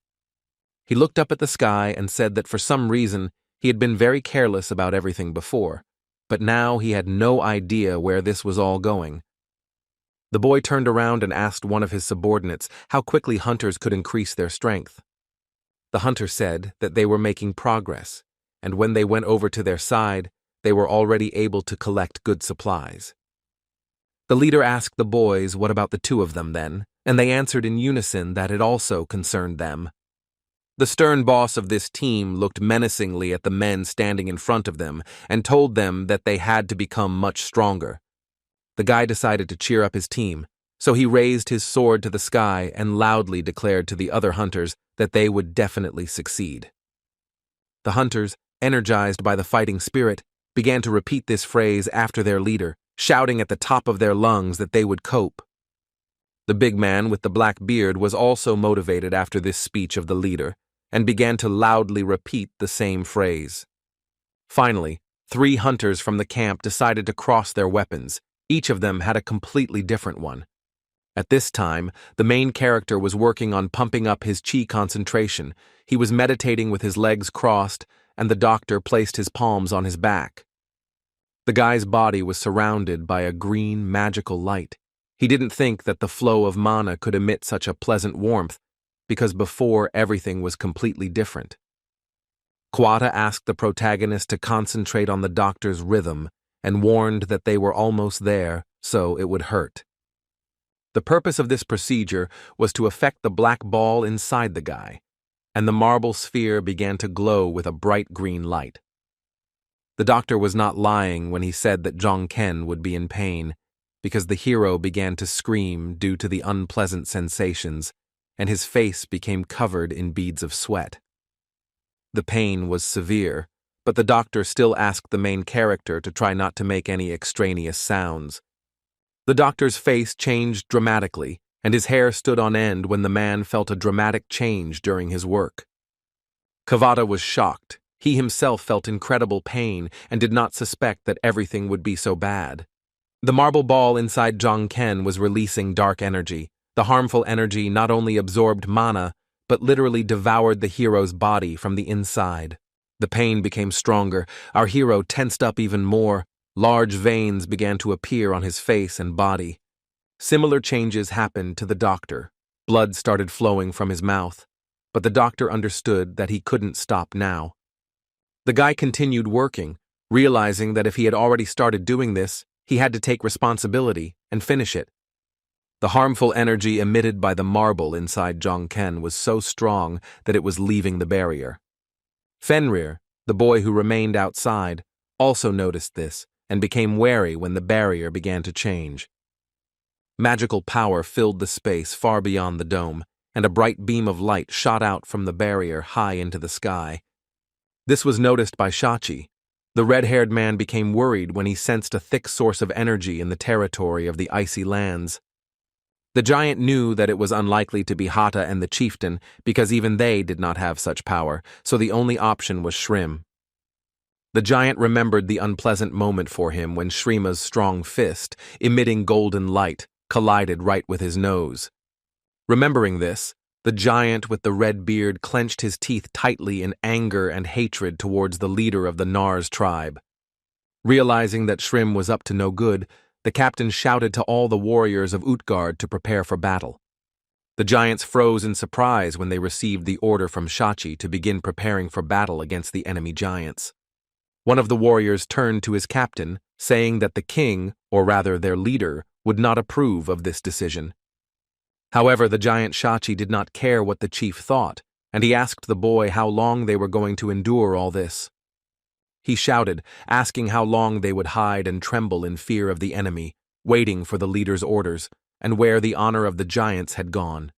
He looked up at the sky and said that for some reason he had been very careless about everything before, but now he had no idea where this was all going. The boy turned around and asked one of his subordinates how quickly hunters could increase their strength. The hunter said that they were making progress, and when they went over to their side, they were already able to collect good supplies. The leader asked the boys what about the 2 of them then, and they answered in unison that it also concerned them. The stern boss of this team looked menacingly at the men standing in front of them and told them that they had to become much stronger. The guy decided to cheer up his team, so he raised his sword to the sky and loudly declared to the other hunters that they would definitely succeed. The hunters, energized by the fighting spirit, began to repeat this phrase after their leader, shouting at the top of their lungs that they would cope. The big man with the black beard was also motivated after this speech of the leader, and began to loudly repeat the same phrase. Finally, 3 hunters from the camp decided to cross their weapons. Each of them had a completely different one. At this time, the main character was working on pumping up his chi concentration. He was meditating with his legs crossed, and the doctor placed his palms on his back. The guy's body was surrounded by a green, magical light. He didn't think that the flow of mana could emit such a pleasant warmth, because before everything was completely different. Quata asked the protagonist to concentrate on the doctor's rhythm and warned that they were almost there, so it would hurt. The purpose of this procedure was to affect the black ball inside the guy, and the marble sphere began to glow with a bright green light. The doctor was not lying when he said that Jongken would be in pain, because the hero began to scream due to the unpleasant sensations, and his face became covered in beads of sweat. The pain was severe, but the doctor still asked the main character to try not to make any extraneous sounds. The doctor's face changed dramatically, and his hair stood on end when the man felt a dramatic change during his work. Kavata was shocked. He himself felt incredible pain and did not suspect that everything would be so bad. The marble ball inside Jongken was releasing dark energy. The harmful energy not only absorbed mana, but literally devoured the hero's body from the inside. The pain became stronger. Our hero tensed up even more. Large veins began to appear on his face and body. Similar changes happened to the doctor. Blood started flowing from his mouth, but the doctor understood that he couldn't stop now. The guy continued working, realizing that if he had already started doing this, he had to take responsibility and finish it. The harmful energy emitted by the marble inside Jongken was so strong that it was leaving the barrier. Fenrir, the boy who remained outside, also noticed this and became wary when the barrier began to change. Magical power filled the space far beyond the dome, and a bright beam of light shot out from the barrier high into the sky. This was noticed by Shachi. The red-haired man became worried when he sensed a thick source of energy in the territory of the icy lands. The giant knew that it was unlikely to be Hata and the chieftain because even they did not have such power, so the only option was Shrim. The giant remembered the unpleasant moment for him when Shrima's strong fist, emitting golden light, collided right with his nose. Remembering this, the giant with the red beard clenched his teeth tightly in anger and hatred towards the leader of the Nars tribe. Realizing that Shrim was up to no good, the captain shouted to all the warriors of Utgard to prepare for battle. The giants froze in surprise when they received the order from Shachi to begin preparing for battle against the enemy giants. One of the warriors turned to his captain, saying that the king, or rather their leader, would not approve of this decision. However, the giant Shachi did not care what the chief thought, and he asked the boy how long they were going to endure all this. He shouted, asking how long they would hide and tremble in fear of the enemy, waiting for the leader's orders, and where the honor of the giants had gone.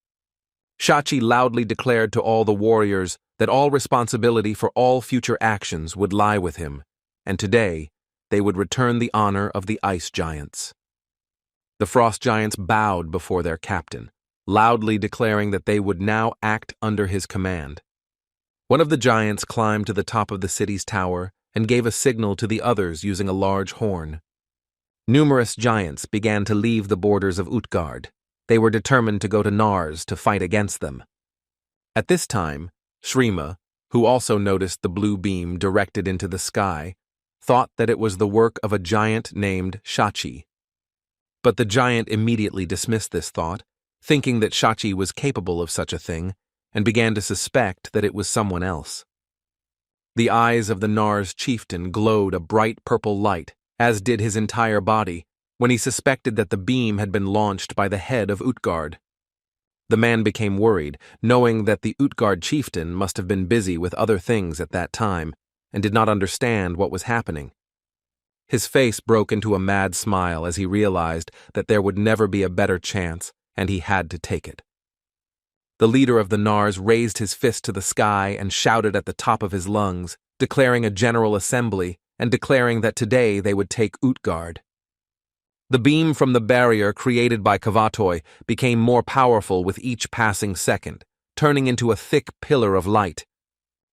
Shachi loudly declared to all the warriors that all responsibility for all future actions would lie with him, and today they would return the honor of the ice giants. The frost giants bowed before their captain, loudly declaring that they would now act under his command. One of the giants climbed to the top of the city's tower and gave a signal to the others using a large horn. Numerous giants began to leave the borders of Utgard. They were determined to go to Nars to fight against them. At this time, Shrima, who also noticed the blue beam directed into the sky, thought that it was the work of a giant named Shachi. But the giant immediately dismissed this thought, thinking that Shachi was capable of such a thing, and began to suspect that it was someone else. The eyes of the Nars chieftain glowed a bright purple light, as did his entire body, when he suspected that the beam had been launched by the head of Utgard. The man became worried, knowing that the Utgard chieftain must have been busy with other things at that time, and did not understand what was happening. His face broke into a mad smile as he realized that there would never be a better chance, and he had to take it. The leader of the Nars raised his fist to the sky and shouted at the top of his lungs, declaring a general assembly and declaring that today they would take Utgard. The beam from the barrier created by Kavatoi became more powerful with each passing second, turning into a thick pillar of light.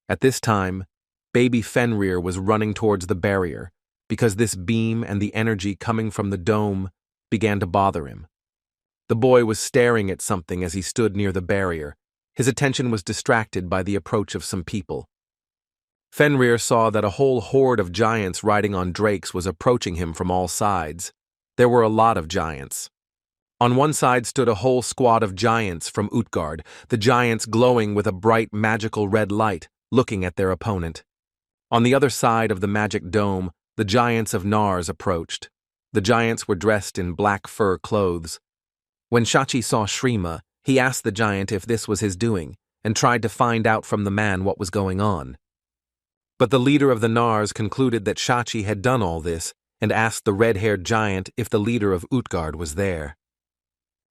At this time, baby Fenrir was running towards the barrier because this beam and the energy coming from the dome began to bother him. The boy was staring at something as he stood near the barrier. His attention was distracted by the approach of some people. Fenrir saw that a whole horde of giants riding on drakes was approaching him from all sides. There were a lot of giants. On one side stood a whole squad of giants from Utgard, the giants glowing with a bright magical red light, looking at their opponent. On the other side of the magic dome, the giants of Nars approached. The giants were dressed in black fur clothes. When Shachi saw Shrima, he asked the giant if this was his doing, and tried to find out from the man what was going on. But the leader of the Nars concluded that Shachi had done all this, and asked the red-haired giant if the leader of Utgard was there.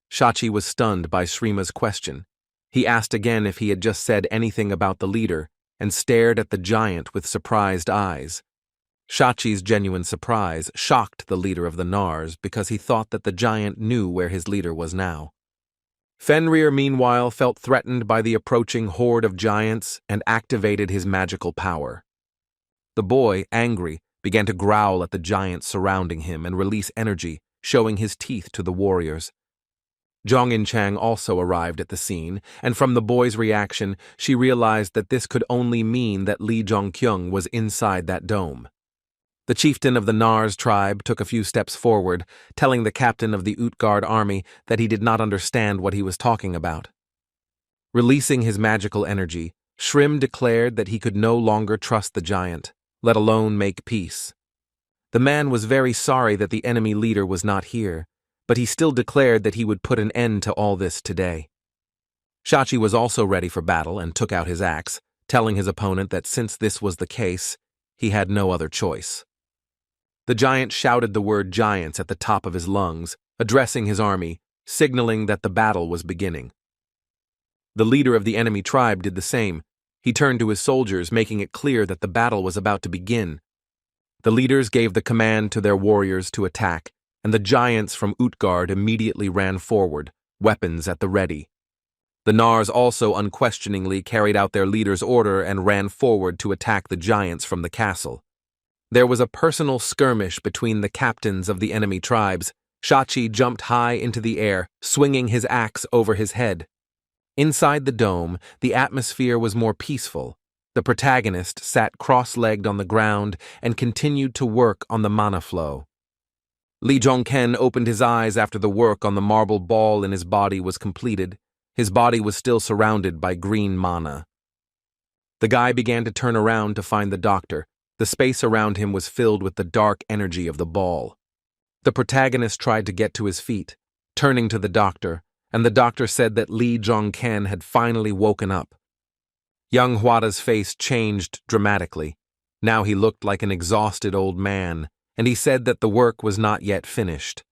Shachi was stunned by Shrima's question. He asked again if he had just said anything about the leader, and stared at the giant with surprised eyes. Shachi's genuine surprise shocked the leader of the Nars because he thought that the giant knew where his leader was now. Fenrir, meanwhile, felt threatened by the approaching horde of giants and activated his magical power. The boy, angry, began to growl at the giants surrounding him and release energy, showing his teeth to the warriors. Jong-in-chang also arrived at the scene, and from the boy's reaction, she realized that this could only mean that Lee Jong-kyung was inside that dome. The chieftain of the Nars tribe took a few steps forward, telling the captain of the Utgard army that he did not understand what he was talking about. Releasing his magical energy, Shrim declared that he could no longer trust the giant, let alone make peace. The man was very sorry that the enemy leader was not here, but he still declared that he would put an end to all this today. Shachi was also ready for battle and took out his axe, telling his opponent that since this was the case, he had no other choice. The giant shouted the word giants at the top of his lungs, addressing his army, signaling that the battle was beginning. The leader of the enemy tribe did the same. He turned to his soldiers, making it clear that the battle was about to begin. The leaders gave the command to their warriors to attack, and the giants from Utgard immediately ran forward, weapons at the ready. The Nars also unquestioningly carried out their leader's order and ran forward to attack the giants from the castle. There was a personal skirmish between the captains of the enemy tribes. Shachi jumped high into the air, swinging his axe over his head. Inside the dome, the atmosphere was more peaceful. The protagonist sat cross-legged on the ground and continued to work on the mana flow. Lee Jong-ken opened his eyes after the work on the marble ball in his body was completed. His body was still surrounded by green mana. The guy began to turn around to find the doctor. The space around him was filled with the dark energy of the ball. The protagonist tried to get to his feet, turning to the doctor, and the doctor said that Lee Jong-ken had finally woken up. Young Hwada's face changed dramatically. Now he looked like an exhausted old man, and he said that the work was not yet finished.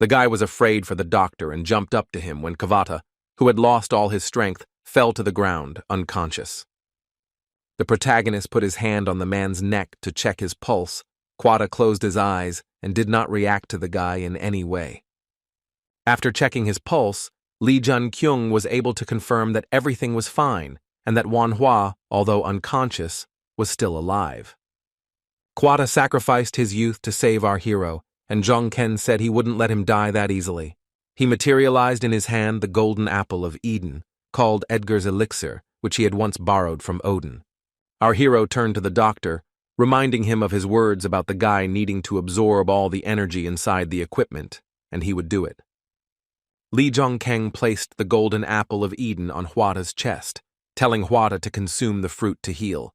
The guy was afraid for the doctor and jumped up to him when Kavata, who had lost all his strength, fell to the ground, unconscious. The protagonist put his hand on the man's neck to check his pulse. Hwada closed his eyes and did not react to the guy in any way. After checking his pulse, Lee Jun-kyung was able to confirm that everything was fine and that Wan Hua, although unconscious, was still alive. Hwada sacrificed his youth to save our hero, and Jong-ken said he wouldn't let him die that easily. He materialized in his hand the golden apple of Eden, called Edgar's elixir, which he had once borrowed from Odin. Our hero turned to the doctor, reminding him of his words about the guy needing to absorb all the energy inside the equipment, and he would do it. Lee Jong-ken placed the golden apple of Eden on Hwada's chest, telling Hwada to consume the fruit to heal.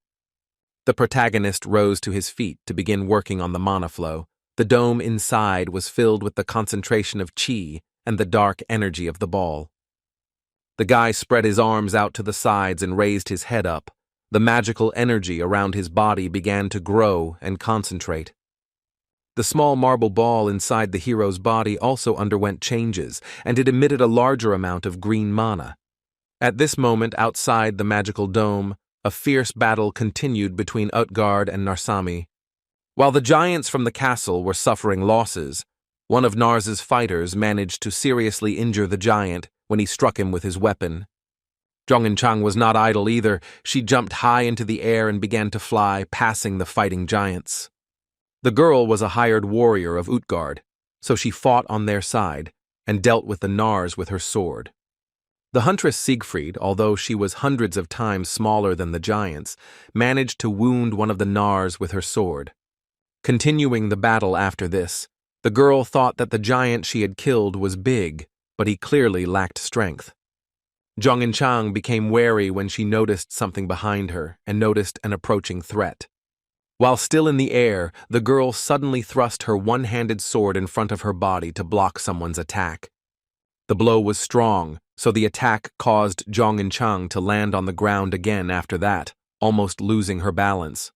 The protagonist rose to his feet to begin working on the mana flow. The dome inside was filled with the concentration of chi and the dark energy of the ball. The guy spread his arms out to the sides and raised his head up. The magical energy around his body began to grow and concentrate. The small marble ball inside the hero's body also underwent changes, and it emitted a larger amount of green mana. At this moment, outside the magical dome, a fierce battle continued between Utgard and Narsami. While the giants from the castle were suffering losses, one of Nars's fighters managed to seriously injure the giant when he struck him with his weapon. Jong-in-chang was not idle either. She jumped high into the air and began to fly, passing the fighting giants. The girl was a hired warrior of Utgard, so she fought on their side and dealt with the Nars with her sword. The huntress Siegfried, although she was hundreds of times smaller than the giants, managed to wound one of the Nars with her sword. Continuing the battle after this, the girl thought that the giant she had killed was big, but he clearly lacked strength. Zhong Chang became wary when she noticed something behind her and noticed an approaching threat. While still in the air, the girl suddenly thrust her one-handed sword in front of her body to block someone's attack. The blow was strong, so the attack caused Zhong Chang to land on the ground again after that, almost losing her balance.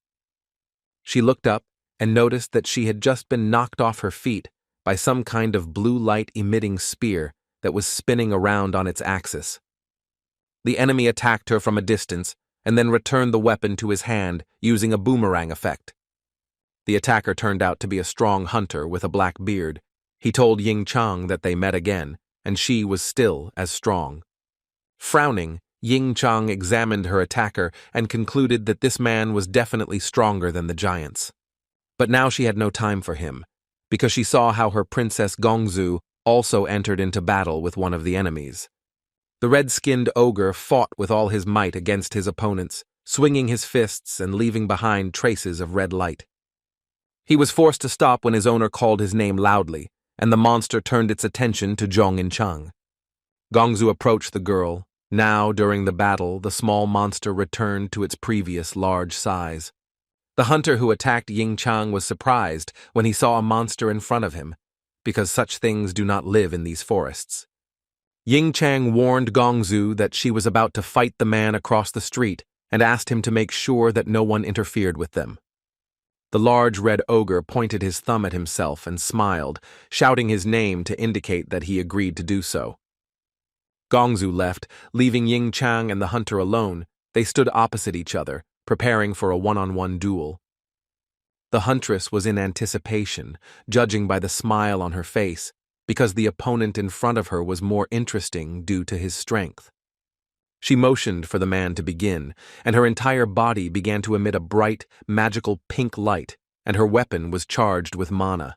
She looked up and noticed that she had just been knocked off her feet by some kind of blue light-emitting spear that was spinning around on its axis. The enemy attacked her from a distance and then returned the weapon to his hand using a boomerang effect. The attacker turned out to be a strong hunter with a black beard. He told Ying Chang that they met again, and she was still as strong. Frowning, Ying Chang examined her attacker and concluded that this man was definitely stronger than the giants. But now she had no time for him, because she saw how her princess Gongzu also entered into battle with one of the enemies. The red-skinned ogre fought with all his might against his opponents, swinging his fists and leaving behind traces of red light. He was forced to stop when his owner called his name loudly, and the monster turned its attention to Zhong Chang. Gongzu approached the girl. Now, during the battle, the small monster returned to its previous large size. The hunter who attacked Ying Chang was surprised when he saw a monster in front of him, because such things do not live in these forests. Ying Chang warned Gongzu that she was about to fight the man across the street and asked him to make sure that no one interfered with them. The large red ogre pointed his thumb at himself and smiled, shouting his name to indicate that he agreed to do so. Gongzu left, leaving Ying Chang and the hunter alone. They stood opposite each other, preparing for a one-on-one duel. The huntress was in anticipation, judging by the smile on her face, because the opponent in front of her was more interesting due to his strength. She motioned for the man to begin, and her entire body began to emit a bright, magical pink light, and her weapon was charged with mana.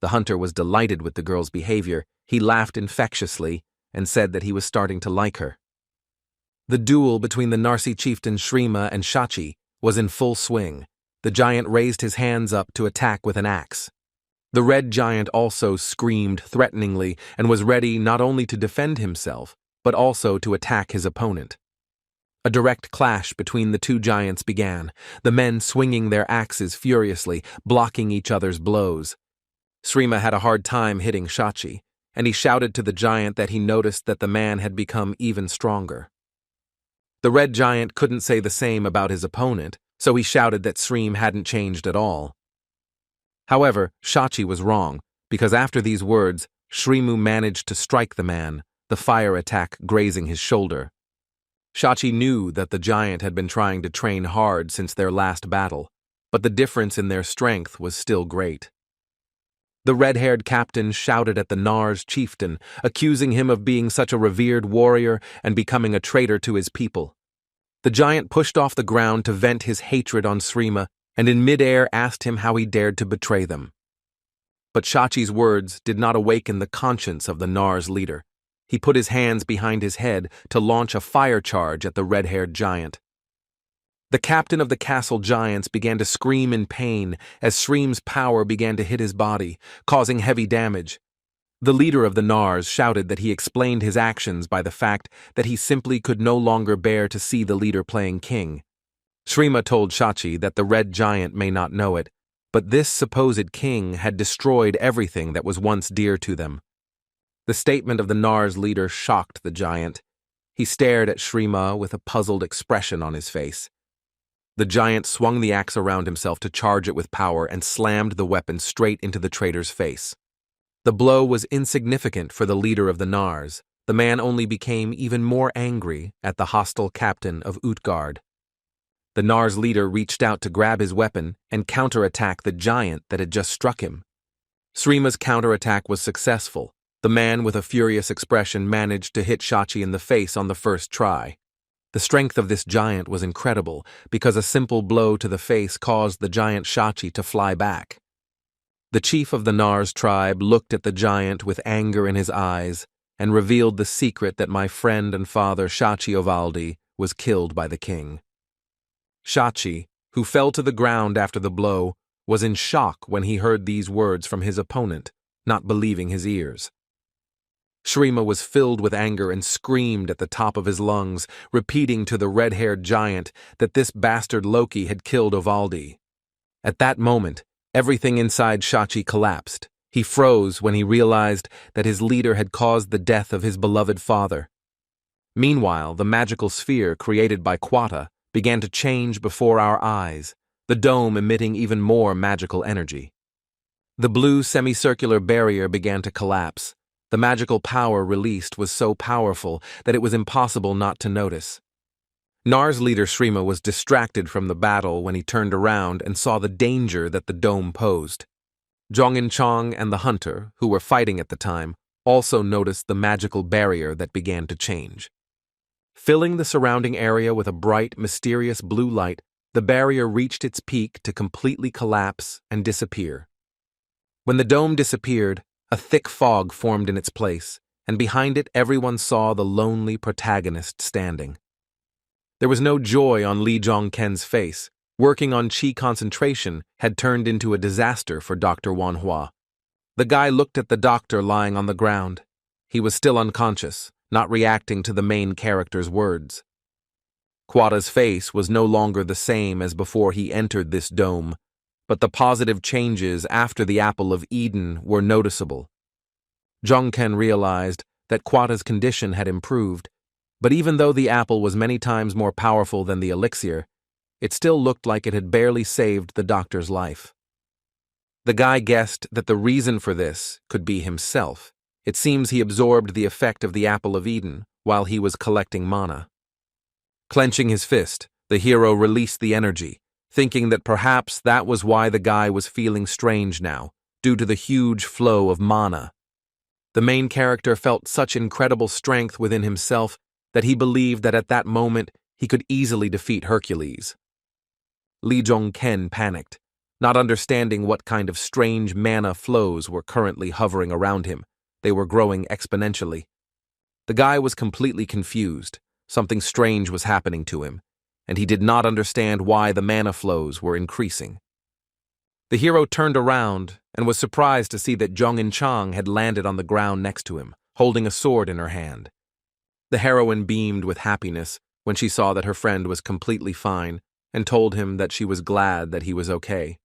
The hunter was delighted with the girl's behavior. He laughed infectiously and said that he was starting to like her. The duel between the Narsi chieftain Shrima and Shachi was in full swing. The giant raised his hands up to attack with an axe. The red giant also screamed threateningly and was ready not only to defend himself, but also to attack his opponent. A direct clash between the two giants began, the men swinging their axes furiously, blocking each other's blows. Shrima had a hard time hitting Shachi, and he shouted to the giant that he noticed that the man had become even stronger. The red giant couldn't say the same about his opponent, so he shouted that Shrima hadn't changed at all. However, Shachi was wrong, because after these words, Shrimu managed to strike the man, the fire attack grazing his shoulder. Shachi knew that the giant had been trying to train hard since their last battle, but the difference in their strength was still great. The red-haired captain shouted at the Nars chieftain, accusing him of being such a revered warrior and becoming a traitor to his people. The giant pushed off the ground to vent his hatred on Shrima, and in midair asked him how he dared to betray them. But Shachi's words did not awaken the conscience of the Nars leader. He put his hands behind his head to launch a fire charge at the red-haired giant. The captain of the castle giants began to scream in pain as Shrim's power began to hit his body, causing heavy damage. The leader of the Nars shouted that he explained his actions by the fact that he simply could no longer bear to see the leader playing king. Shrima told Shachi that the red giant may not know it, but this supposed king had destroyed everything that was once dear to them. The statement of the Nars leader shocked the giant. He stared at Shrima with a puzzled expression on his face. The giant swung the axe around himself to charge it with power and slammed the weapon straight into the traitor's face. The blow was insignificant for the leader of the Nars. The man only became even more angry at the hostile captain of Utgard. The Nars leader reached out to grab his weapon and counterattack the giant that had just struck him. Srima's counterattack was successful. The man with a furious expression managed to hit Shachi in the face on the first try. The strength of this giant was incredible because a simple blow to the face caused the giant Shachi to fly back. The chief of the Nars tribe looked at the giant with anger in his eyes. and revealed the secret that my friend and father Shachi was killed by the king. Shachi, who fell to the ground after the blow, was in shock when he heard these words from his opponent, not believing his ears. Shrima was filled with anger and screamed at the top of his lungs, repeating to the red-haired giant that this bastard Loki had killed Ovaldi. At that moment, everything inside Shachi collapsed. He froze when he realized that his leader had caused the death of his beloved father. Meanwhile, the magical sphere created by Quata began to change before our eyes, the dome emitting even more magical energy. The blue semicircular barrier began to collapse. The magical power released was so powerful that it was impossible not to notice. Nar's leader Shrima was distracted from the battle when he turned around and saw the danger that the dome posed. Zhongin Chong and the hunter, who were fighting at the time, also noticed the magical barrier that began to change. Filling the surrounding area with a bright, mysterious blue light, the barrier reached its peak to completely collapse and disappear. When the dome disappeared, a thick fog formed in its place, and behind it everyone saw the lonely protagonist standing. There was no joy on Li Zhongken's face. Working on chi concentration had turned into a disaster for Dr. Wanhua. The guy looked at the doctor lying on the ground. He was still unconscious, not reacting to the main character's words. Quata's face was no longer the same as before he entered this dome, but the positive changes after the Apple of Eden were noticeable. Zhongken realized that Quata's condition had improved, but even though the apple was many times more powerful than the elixir, it still looked like it had barely saved the doctor's life. The guy guessed that the reason for this could be himself. It seems he absorbed the effect of the Apple of Eden while he was collecting mana. Clenching his fist, the hero released the energy, thinking that perhaps that was why the guy was feeling strange now, due to the huge flow of mana. The main character felt such incredible strength within himself that he believed that at that moment he could easily defeat Hercules. Li Zhongken panicked, not understanding what kind of strange mana flows were currently hovering around him. They were growing exponentially. The guy was completely confused. Something strange was happening to him, and he did not understand why the mana flows were increasing. The hero turned around and was surprised to see that Zhongin Chang had landed on the ground next to him, holding a sword in her hand. The heroine beamed with happiness when she saw that her friend was completely fine and told him that she was glad that he was okay.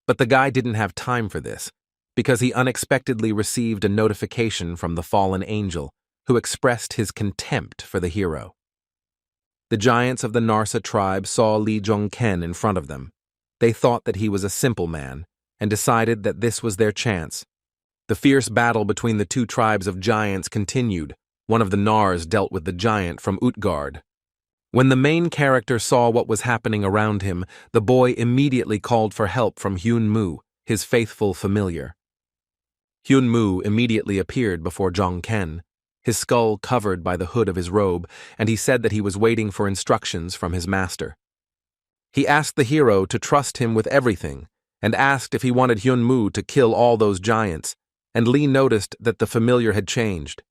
But the guy didn't have time for this, because he unexpectedly received a notification from the fallen angel, who expressed his contempt for the hero. The giants of the Narsa tribe saw Li Zhongken in front of them. They thought that he was a simple man, and decided that this was their chance. The fierce battle between the two tribes of giants continued. One of the Nars dealt with the giant from Utgard. When the main character saw what was happening around him, the boy immediately called for help from Hyun Mu, his faithful familiar. Hyun Mu immediately appeared before Zhongken, his skull covered by the hood of his robe, and he said that he was waiting for instructions from his master. He asked the hero to trust him with everything, and asked if he wanted Hyun Mu to kill all those giants, and Li noticed that the familiar had changed.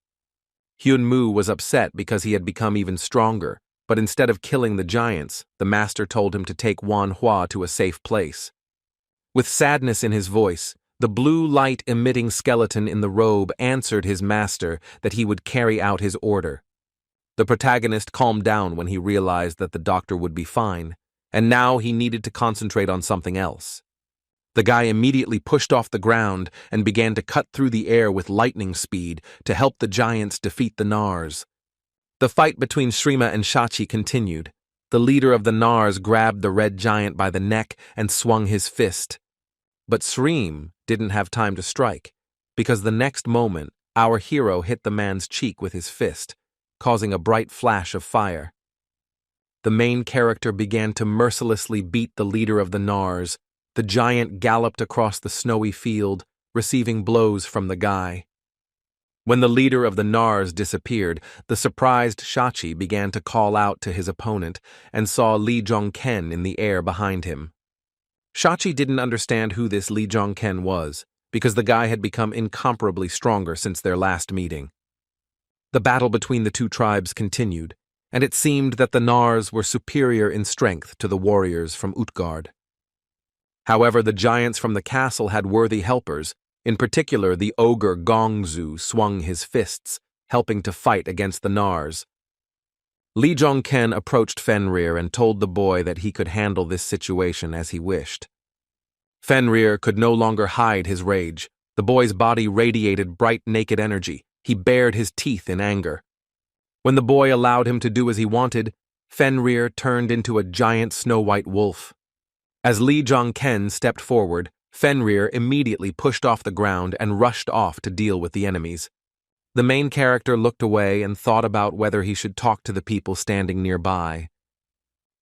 Hyun Mu was upset because he had become even stronger, but instead of killing the giants, the master told him to take Wan Hua to a safe place. With sadness in his voice, the blue light-emitting skeleton in the robe answered his master that he would carry out his order. The protagonist calmed down when he realized that the doctor would be fine, and now he needed to concentrate on something else. The guy immediately pushed off the ground and began to cut through the air with lightning speed to help the giants defeat the Nars. The fight between Shrima and Shachi continued. The leader of the Nars grabbed the red giant by the neck and swung his fist. But Sreem didn't have time to strike, because the next moment our hero hit the man's cheek with his fist, causing a bright flash of fire. The main character began to mercilessly beat the leader of the Nars. The giant galloped across the snowy field, receiving blows from the guy. When the leader of the Nars disappeared, the surprised Shachi began to call out to his opponent and saw Li Zhongken in the air behind him. Shachi didn't understand who this Li Zhongken was, because the guy had become incomparably stronger since their last meeting. The battle between the two tribes continued, and it seemed that the Nars were superior in strength to the warriors from Utgard. However, the giants from the castle had worthy helpers. In particular, the ogre Gongzu swung his fists, helping to fight against the Nars. Li Zhongken approached Fenrir and told the boy that he could handle this situation as he wished. Fenrir could no longer hide his rage. The boy's body radiated bright naked energy. He bared his teeth in anger. When the boy allowed him to do as he wanted, Fenrir turned into a giant snow-white wolf. As Li Zhongken stepped forward, Fenrir immediately pushed off the ground and rushed off to deal with the enemies. The main character looked away and thought about whether he should talk to the people standing nearby.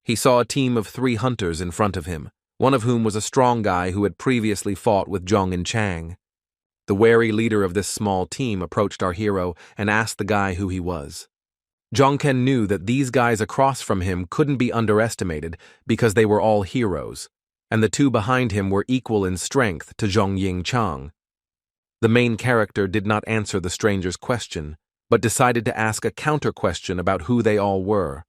He saw a team of 3 hunters in front of him, one of whom was a strong guy who had previously fought with Zhong and Chang. The wary leader of this small team approached our hero and asked the guy who he was. Zhongken knew that these guys across from him couldn't be underestimated because they were all heroes, and the 2 behind him were equal in strength to Zhong Yingchang. The main character did not answer the stranger's question, but decided to ask a counter-question about who they all were.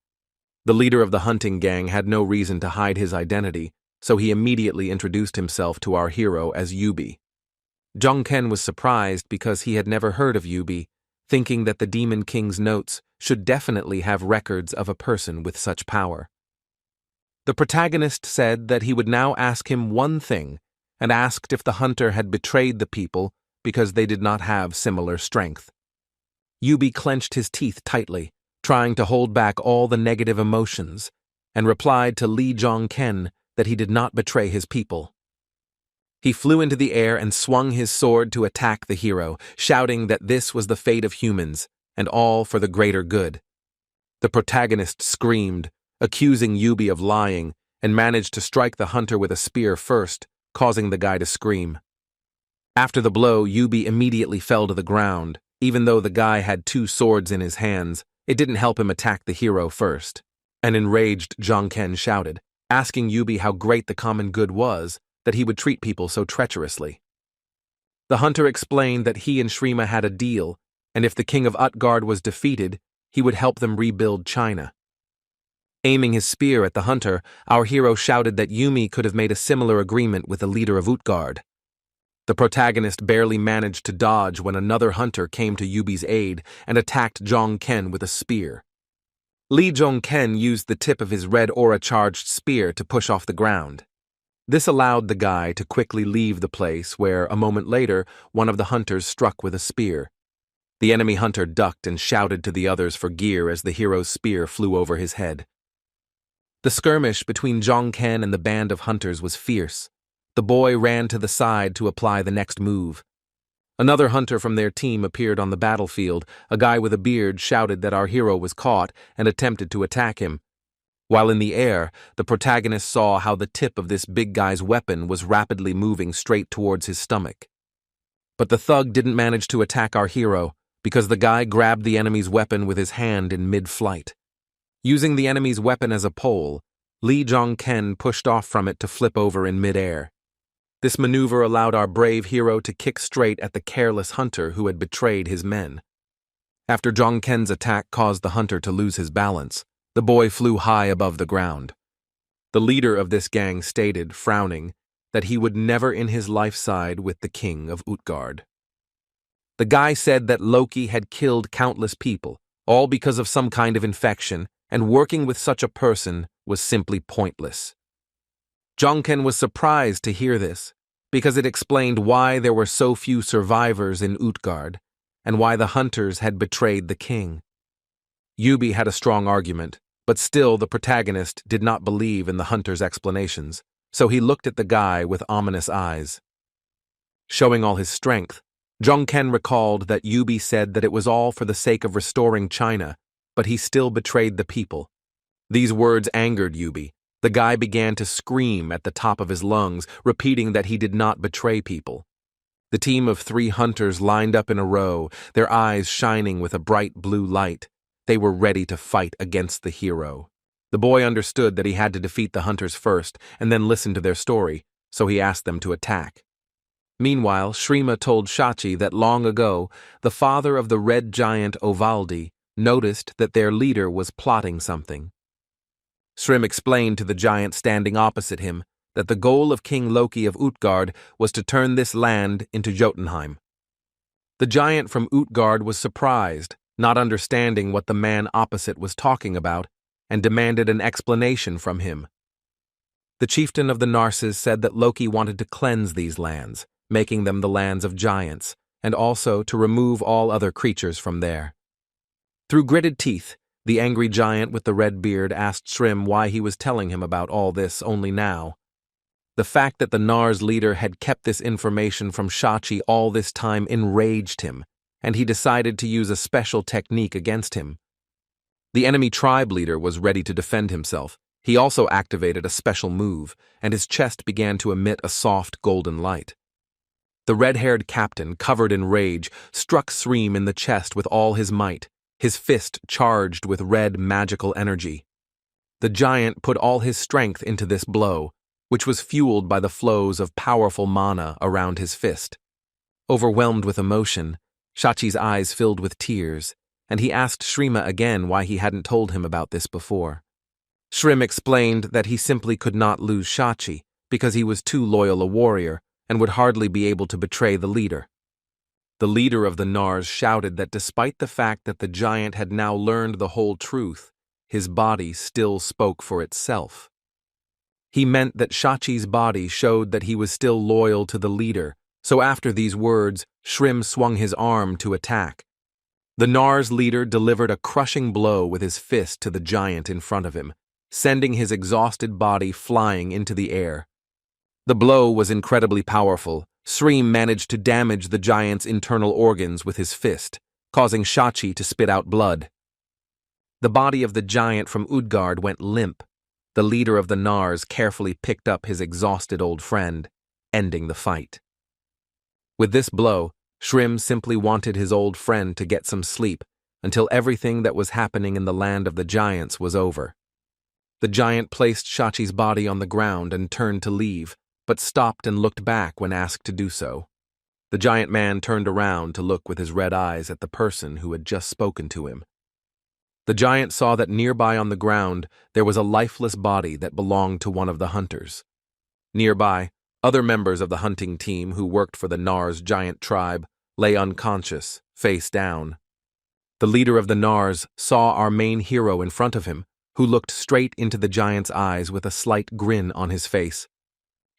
The leader of the hunting gang had no reason to hide his identity, so he immediately introduced himself to our hero as Yubi. Zhongken was surprised because he had never heard of Yubi, thinking that the Demon King's notes should definitely have records of a person with such power. The protagonist said that he would now ask him one thing, and asked if the hunter had betrayed the people because they did not have similar strength. Yubi clenched his teeth tightly, trying to hold back all the negative emotions, and replied to Li Zhongken that he did not betray his people. He flew into the air and swung his sword to attack the hero, shouting that this was the fate of humans, and all for the greater good. The protagonist screamed, accusing Yubi of lying, and managed to strike the hunter with a spear first, causing the guy to scream. After the blow, Yubi immediately fell to the ground. Even though the guy had 2 swords in his hands, it didn't help him attack the hero first. An enraged Zhongken shouted, asking Yubi how great the common good was, that he would treat people so treacherously. The hunter explained that he and Shrima had a deal, and if the king of Utgard was defeated, he would help them rebuild China. Aiming his spear at the hunter, our hero shouted that Yumi could have made a similar agreement with the leader of Utgard. The protagonist barely managed to dodge when another hunter came to Yubi's aid and attacked Zhongken with a spear. Li Zhongken used the tip of his red aura-charged spear to push off the ground. This allowed the guy to quickly leave the place where, a moment later, one of the hunters struck with a spear. The enemy hunter ducked and shouted to the others for gear as the hero's spear flew over his head. The skirmish between Zhongken and the band of hunters was fierce. The boy ran to the side to apply the next move. Another hunter from their team appeared on the battlefield. A guy with a beard shouted that our hero was caught and attempted to attack him. While in the air, the protagonist saw how the tip of this big guy's weapon was rapidly moving straight towards his stomach. But the thug didn't manage to attack our hero because the guy grabbed the enemy's weapon with his hand in mid-flight. Using the enemy's weapon as a pole, Li Zhongken pushed off from it to flip over in mid-air. This maneuver allowed our brave hero to kick straight at the careless hunter who had betrayed his men. After Zhongken's attack caused the hunter to lose his balance, the boy flew high above the ground. The leader of this gang stated, frowning, that he would never in his life side with the king of Utgard. The guy said that Loki had killed countless people, all because of some kind of infection, and working with such a person was simply pointless. Zhongken was surprised to hear this, because it explained why there were so few survivors in Utgard, and why the hunters had betrayed the king. Yubi had a strong argument, but still the protagonist did not believe in the hunter's explanations, so he looked at the guy with ominous eyes. Showing all his strength, Zhongken recalled that Yubi said that it was all for the sake of restoring China, but he still betrayed the people. These words angered Yubi. The guy began to scream at the top of his lungs, repeating that he did not betray people. The team of 3 hunters lined up in a row, their eyes shining with a bright blue light. They were ready to fight against the hero. The boy understood that he had to defeat the hunters first and then listen to their story, so he asked them to attack. Meanwhile, Shrima told Shachi that long ago, the father of the red giant Ovaldi noticed that their leader was plotting something. Shrym explained to the giant standing opposite him that the goal of King Loki of Utgard was to turn this land into Jotunheim. The giant from Utgard was surprised, not understanding what the man opposite was talking about, and demanded an explanation from him. The chieftain of the Narses said that Loki wanted to cleanse these lands, making them the lands of giants, and also to remove all other creatures from there. Through gritted teeth, the angry giant with the red beard asked Shrym why he was telling him about all this only now. The fact that the Nars leader had kept this information from Shachi all this time enraged him, and he decided to use a special technique against him. The enemy tribe leader was ready to defend himself. He also activated a special move, and his chest began to emit a soft golden light. The red-haired captain, covered in rage, struck Shrym in the chest with all his might, his fist charged with red magical energy. The giant put all his strength into this blow, which was fueled by the flows of powerful mana around his fist. Overwhelmed with emotion, Shachi's eyes filled with tears, and he asked Shrima again why he hadn't told him about this before. Shrym explained that he simply could not lose Shachi because he was too loyal a warrior and would hardly be able to betray the leader. The leader of the Nars shouted that despite the fact that the giant had now learned the whole truth, his body still spoke for itself. He meant that Shachi's body showed that he was still loyal to the leader, so after these words, Shrym swung his arm to attack. The Nars leader delivered a crushing blow with his fist to the giant in front of him, sending his exhausted body flying into the air. The blow was incredibly powerful. Shrym managed to damage the giant's internal organs with his fist, causing Shachi to spit out blood. The body of the giant from Utgard went limp. The leader of the Nars carefully picked up his exhausted old friend, ending the fight. With this blow, Shrym simply wanted his old friend to get some sleep until everything that was happening in the land of the giants was over. The giant placed Shachi's body on the ground and turned to leave, but stopped and looked back when asked to do so. The giant man turned around to look with his red eyes at the person who had just spoken to him. The giant saw that nearby on the ground there was a lifeless body that belonged to one of the hunters. Nearby, other members of the hunting team who worked for the Nars giant tribe lay unconscious, face down. The leader of the Nars saw our main hero in front of him, who looked straight into the giant's eyes with a slight grin on his face.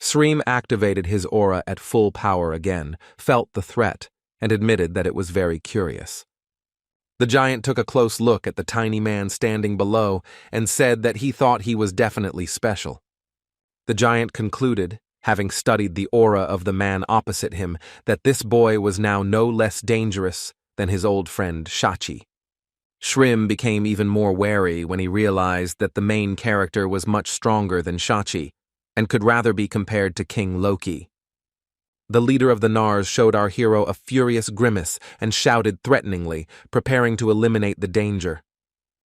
Shrym activated his aura at full power again, felt the threat, and admitted that it was very curious. The giant took a close look at the tiny man standing below and said that he thought he was definitely special. The giant concluded, having studied the aura of the man opposite him, that this boy was now no less dangerous than his old friend Shachi. Shrym became even more wary when he realized that the main character was much stronger than Shachi, and could rather be compared to King Loki. The leader of the Nars showed our hero a furious grimace and shouted threateningly, preparing to eliminate the danger.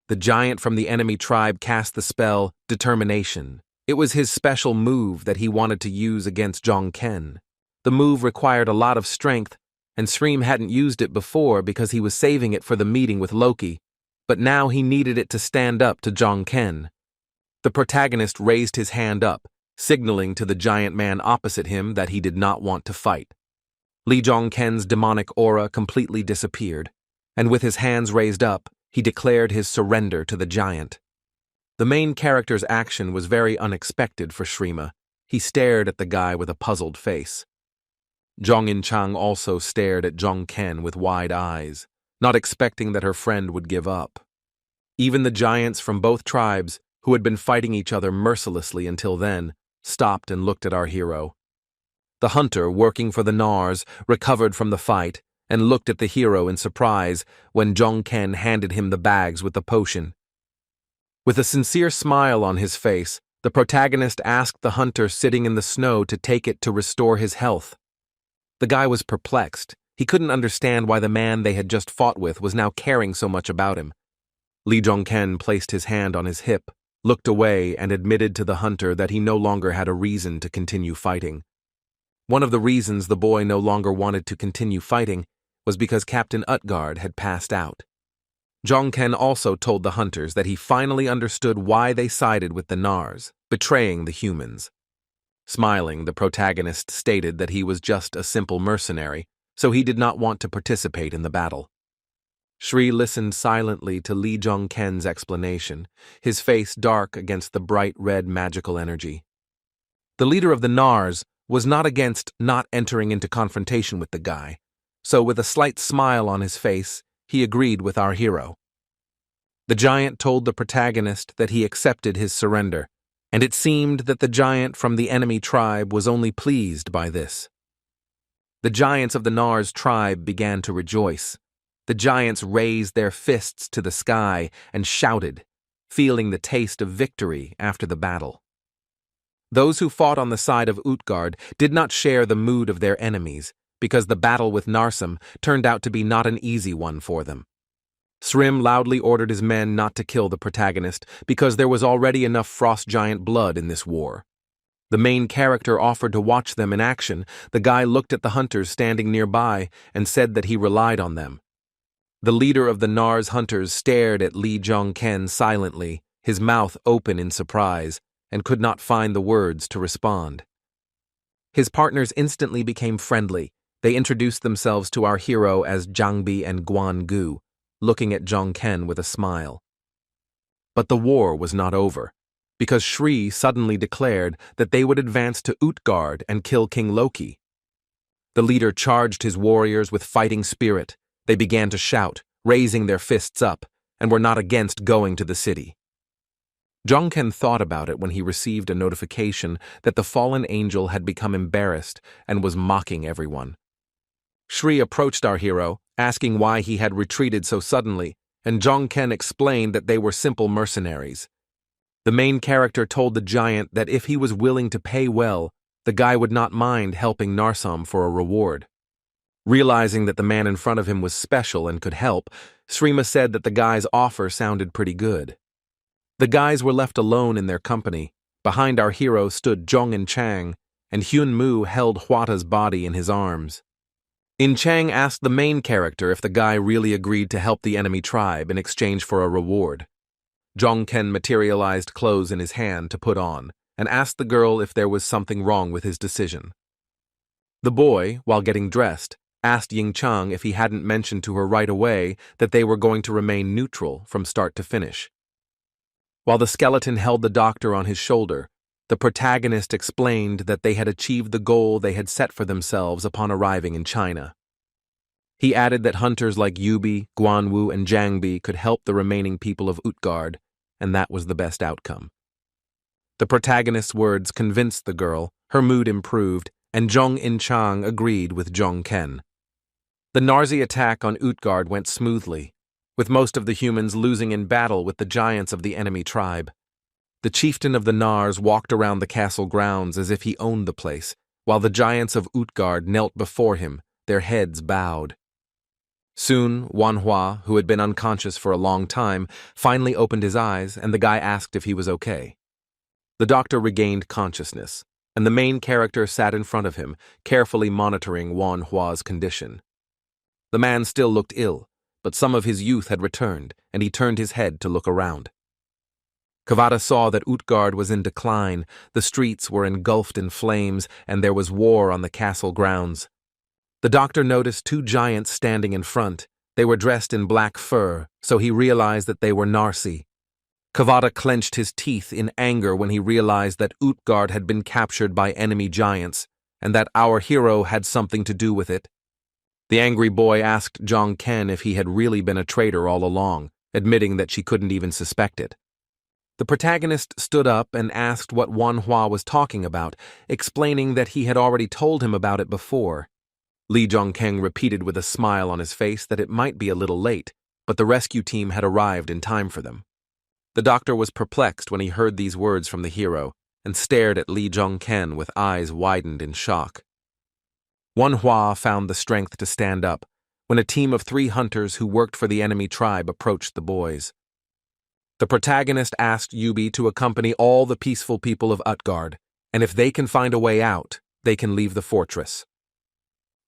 The giant from the enemy tribe cast the spell Determination. It was his special move that he wanted to use against Jongken. The move required a lot of strength, and Shrym hadn't used it before because he was saving it for the meeting with Loki, but now he needed it to stand up to Jongken. The protagonist raised his hand up, signaling to the giant man opposite him that he did not want to fight. Li Jongken's demonic aura completely disappeared, and with his hands raised up, he declared his surrender to the giant. The main character's action was very unexpected for Shrima. He stared at the guy with a puzzled face. Jong In-chang also stared at Jongken with wide eyes, not expecting that her friend would give up. Even the giants from both tribes, who had been fighting each other mercilessly until then, stopped and looked at our hero. The hunter, working for the Nars, recovered from the fight and looked at the hero in surprise when Jongken handed him the bags with the potion. With a sincere smile on his face, the protagonist asked the hunter sitting in the snow to take it to restore his health. The guy was perplexed. He couldn't understand why the man they had just fought with was now caring so much about him. Li Jongken placed his hand on his hip, looked away, and admitted to the hunter that he no longer had a reason to continue fighting. One of the reasons the boy no longer wanted to continue fighting was because Captain Utgard had passed out. Jongken also told the hunters that he finally understood why they sided with the Nars, betraying the humans. Smiling, the protagonist stated that he was just a simple mercenary, so he did not want to participate in the battle. Shri listened silently to Lee Jongken's explanation, his face dark against the bright red magical energy. The leader of the Nars was not against not entering into confrontation with the guy, so with a slight smile on his face, he agreed with our hero. The giant told the protagonist that he accepted his surrender, and it seemed that the giant from the enemy tribe was only pleased by this. The giants of the Nars tribe began to rejoice. The giants raised their fists to the sky and shouted, feeling the taste of victory after the battle. Those who fought on the side of Utgard did not share the mood of their enemies, because the battle with Narsum turned out to be not an easy one for them. Srim loudly ordered his men not to kill the protagonist because there was already enough frost giant blood in this war. The main character offered to watch them in action. The guy looked at the hunters standing nearby and said that he relied on them. The leader of the Nars hunters stared at Lee Jongken silently, his mouth open in surprise, and could not find the words to respond. His partners instantly became friendly. They introduced themselves to our hero as Jangbi and Guan Gu, looking at Jongken with a smile. But the war was not over, because Shri suddenly declared that they would advance to Utgard and kill King Loki. The leader charged his warriors with fighting spirit. They began to shout, raising their fists up, and were not against going to the city. Jongken thought about it when he received a notification that the fallen angel had become embarrassed and was mocking everyone. Shri approached our hero, asking why he had retreated so suddenly, and Jongken explained that they were simple mercenaries. The main character told the giant that if he was willing to pay well, the guy would not mind helping Narsum for a reward. Realizing that the man in front of him was special and could help, Srima said that the guy's offer sounded pretty good. The guys were left alone in their company. Behind our hero stood Zhong and Chang, and Hyun Mu held Hwata's body in his arms. In Chang asked the main character if the guy really agreed to help the enemy tribe in exchange for a reward. Jongken materialized clothes in his hand to put on, and asked the girl if there was something wrong with his decision. The boy, while getting dressed, asked Ying Chang if he hadn't mentioned to her right away that they were going to remain neutral from start to finish. While the skeleton held the doctor on his shoulder, the protagonist explained that they had achieved the goal they had set for themselves upon arriving in China. He added that hunters like Yubi, Guanwu, and Jangbi could help the remaining people of Utgard, and that was the best outcome. The protagonist's words convinced the girl, her mood improved, and Zhong In Chang agreed with Jongken. The Narzi attack on Utgard went smoothly, with most of the humans losing in battle with the giants of the enemy tribe. The chieftain of the Nars walked around the castle grounds as if he owned the place, while the giants of Utgard knelt before him, their heads bowed. Soon, Wanhua, who had been unconscious for a long time, finally opened his eyes, and the guy asked if he was okay. The doctor regained consciousness, and the main character sat in front of him, carefully monitoring Wanhua's condition. The man still looked ill, but some of his youth had returned, and he turned his head to look around. Kavada saw that Utgard was in decline, the streets were engulfed in flames, and there was war on the castle grounds. The doctor noticed two giants standing in front. They were dressed in black fur, so he realized that they were Narsi. Kavada clenched his teeth in anger when he realized that Utgard had been captured by enemy giants, and that our hero had something to do with it. The angry boy asked Jongken if he had really been a traitor all along, admitting that she couldn't even suspect it. The protagonist stood up and asked what Wanhua was talking about, explaining that he had already told him about it before. Lee Jongkeng repeated with a smile on his face that it might be a little late, but the rescue team had arrived in time for them. The doctor was perplexed when he heard these words from the hero, and stared at Lee Jongken with eyes widened in shock. Wanhua found the strength to stand up when a team of 3 hunters who worked for the enemy tribe approached the boys. The protagonist asked Yubi to accompany all the peaceful people of Utgard, and if they can find a way out, they can leave the fortress.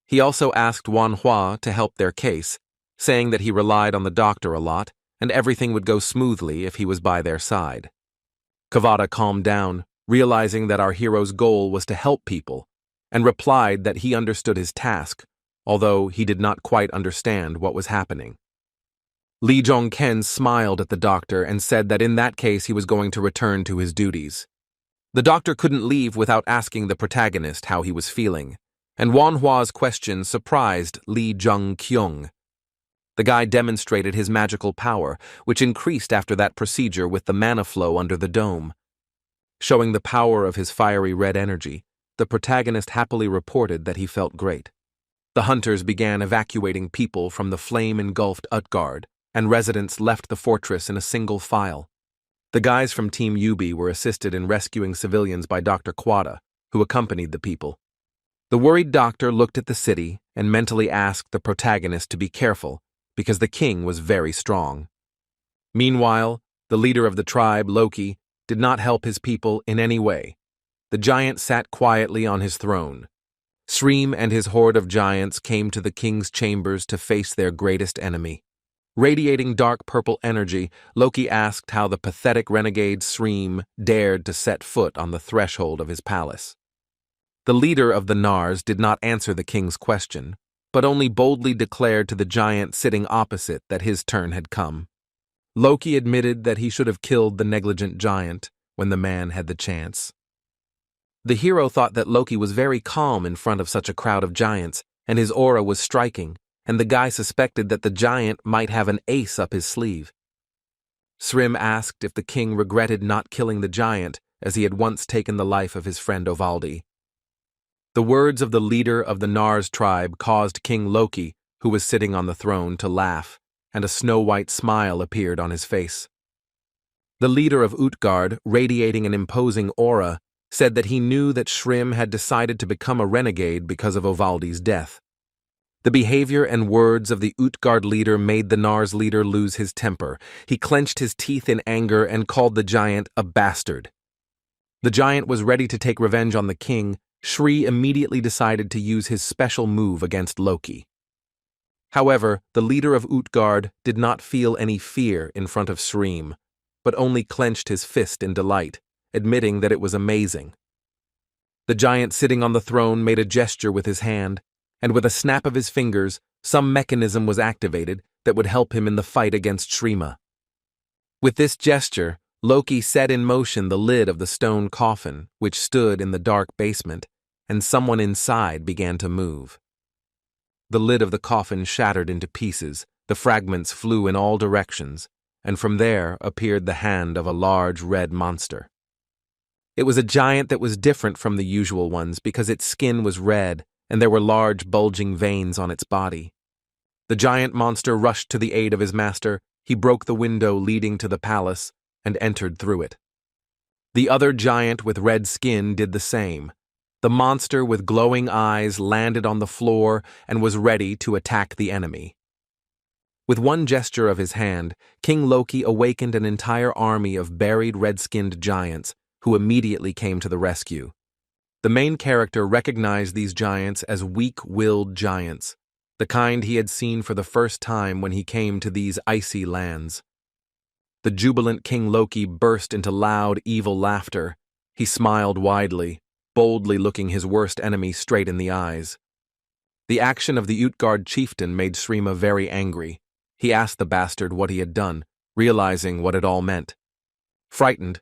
He also asked Wanhua to help their case, saying that he relied on the doctor a lot and everything would go smoothly if he was by their side. Kavada calmed down, realizing that our hero's goal was to help people, and replied that he understood his task, although he did not quite understand what was happening. Li Zhongken smiled at the doctor and said that in that case he was going to return to his duties. The doctor couldn't leave without asking the protagonist how he was feeling, and Wanhua's question surprised Li Zhongkyung. The guy demonstrated his magical power, which increased after that procedure with the mana flow under the dome. Showing the power of his fiery red energy, the protagonist happily reported that he felt great. The hunters began evacuating people from the flame-engulfed Utgard, and residents left the fortress in a single file. The guys from Team Yubi were assisted in rescuing civilians by Dr. Quada, who accompanied the people. The worried doctor looked at the city and mentally asked the protagonist to be careful, because the king was very strong. Meanwhile, the leader of the tribe, Loki, did not help his people in any way. The giant sat quietly on his throne. Sreem and his horde of giants came to the king's chambers to face their greatest enemy. Radiating dark purple energy, Loki asked how the pathetic renegade Sreem dared to set foot on the threshold of his palace. The leader of the Nars did not answer the king's question, but only boldly declared to the giant sitting opposite that his turn had come. Loki admitted that he should have killed the negligent giant when the man had the chance. The hero thought that Loki was very calm in front of such a crowd of giants, and his aura was striking, and the guy suspected that the giant might have an ace up his sleeve. Srim asked if the king regretted not killing the giant, as he had once taken the life of his friend Ovaldi. The words of the leader of the Nars tribe caused King Loki, who was sitting on the throne, to laugh, and a snow-white smile appeared on his face. The leader of Utgard, radiating an imposing aura, said that he knew that Shrim had decided to become a renegade because of Ovaldi's death. The behavior and words of the Utgard leader made the Nars leader lose his temper. He clenched his teeth in anger and called the giant a bastard. The giant was ready to take revenge on the king. Shri immediately decided to use his special move against Loki. However, the leader of Utgard did not feel any fear in front of Shreem, but only clenched his fist in delight, admitting that it was amazing. The giant sitting on the throne made a gesture with his hand, and with a snap of his fingers, some mechanism was activated that would help him in the fight against Shrima. With this gesture, Loki set in motion the lid of the stone coffin, which stood in the dark basement, and someone inside began to move. The lid of the coffin shattered into pieces, the fragments flew in all directions, and from there appeared the hand of a large red monster. It was a giant that was different from the usual ones because its skin was red and there were large bulging veins on its body. The giant monster rushed to the aid of his master. He broke the window leading to the palace and entered through it. The other giant with red skin did the same. The monster with glowing eyes landed on the floor and was ready to attack the enemy. With one gesture of his hand, King Loki awakened an entire army of buried red-skinned giants who immediately came to the rescue. The main character recognized these giants as weak-willed giants, the kind he had seen for the first time when he came to these icy lands. The jubilant King Loki burst into loud, evil laughter. He smiled widely, boldly looking his worst enemy straight in the eyes. The action of the Utgard chieftain made Srima very angry. He asked the bastard what he had done, realizing what it all meant. Frightened,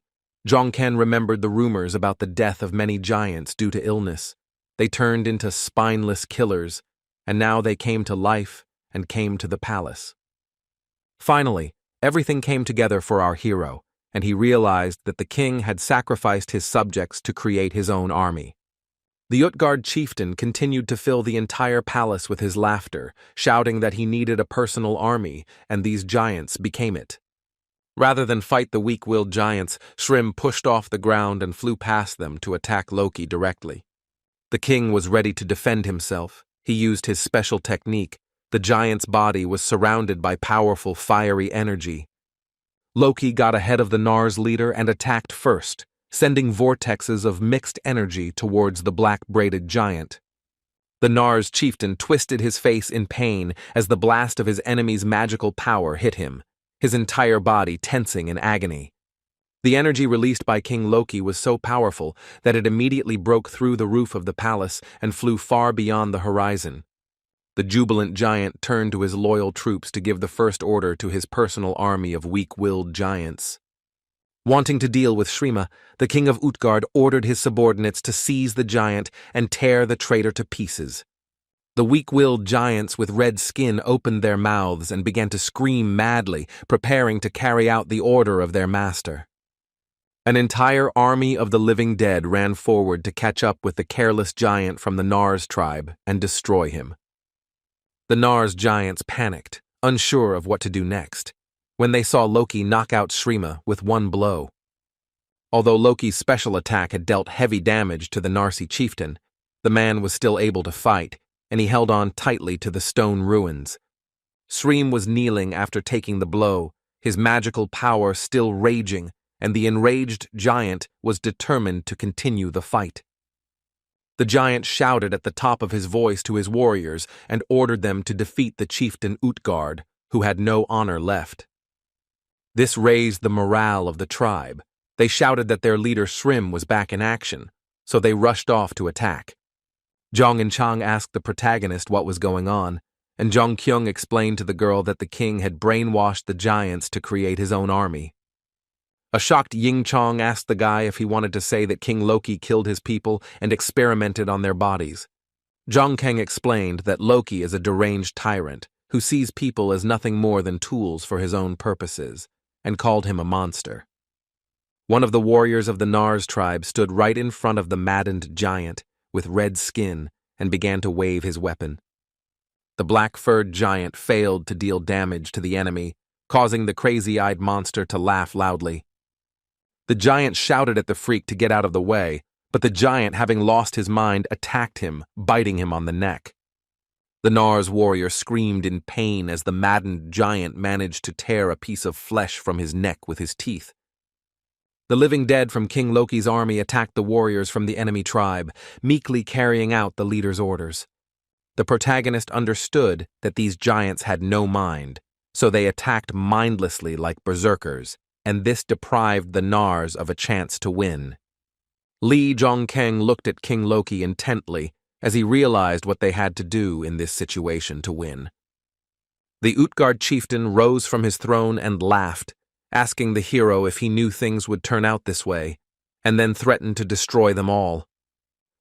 Jongken remembered the rumors about the death of many giants due to illness. They turned into spineless killers, and now they came to life and came to the palace. Finally, everything came together for our hero, and he realized that the king had sacrificed his subjects to create his own army. The Utgard chieftain continued to fill the entire palace with his laughter, shouting that he needed a personal army, and these giants became it. Rather than fight the weak-willed giants, Shrim pushed off the ground and flew past them to attack Loki directly. The king was ready to defend himself. He used his special technique. The giant's body was surrounded by powerful fiery energy. Loki got ahead of the Nars leader and attacked first, sending vortexes of mixed energy towards the black-braided giant. The Nars chieftain twisted his face in pain as the blast of his enemy's magical power hit him, his entire body tensing in agony. The energy released by King Loki was so powerful that it immediately broke through the roof of the palace and flew far beyond the horizon. The jubilant giant turned to his loyal troops to give the first order to his personal army of weak-willed giants. Wanting to deal with Shrima, the king of Utgard ordered his subordinates to seize the giant and tear the traitor to pieces. The weak-willed giants with red skin opened their mouths and began to scream madly, preparing to carry out the order of their master. An entire army of the living dead ran forward to catch up with the careless giant from the Nars tribe and destroy him. The Nars giants panicked, unsure of what to do next, when they saw Loki knock out Shrima with one blow. Although Loki's special attack had dealt heavy damage to the Narsi chieftain, the man was still able to fight, and he held on tightly to the stone ruins. Shrima was kneeling after taking the blow, his magical power still raging, and the enraged giant was determined to continue the fight. The giant shouted at the top of his voice to his warriors and ordered them to defeat the chieftain Utgard, who had no honor left. This raised the morale of the tribe. They shouted that their leader Shrima was back in action, so they rushed off to attack. Jong and Chang asked the protagonist what was going on, and Jong Kyung explained to the girl that the king had brainwashed the giants to create his own army. A shocked Ying Chong asked the guy if he wanted to say that King Loki killed his people and experimented on their bodies. Jong Kang explained that Loki is a deranged tyrant who sees people as nothing more than tools for his own purposes, and called him a monster. One of the warriors of the Nars tribe stood right in front of the maddened giant with red skin and began to wave his weapon. The black-furred giant failed to deal damage to the enemy, causing the crazy-eyed monster to laugh loudly. The giant shouted at the freak to get out of the way, but the giant, having lost his mind, attacked him, biting him on the neck. The Nars warrior screamed in pain as the maddened giant managed to tear a piece of flesh from his neck with his teeth. The living dead from King Loki's army attacked the warriors from the enemy tribe, meekly carrying out the leader's orders. The protagonist understood that these giants had no mind, so they attacked mindlessly like berserkers, and this deprived the Nars of a chance to win. Lee Jong-keng looked at King Loki intently as he realized what they had to do in this situation to win. The Utgard chieftain rose from his throne and laughed, asking the hero if he knew things would turn out this way, and then threatened to destroy them all.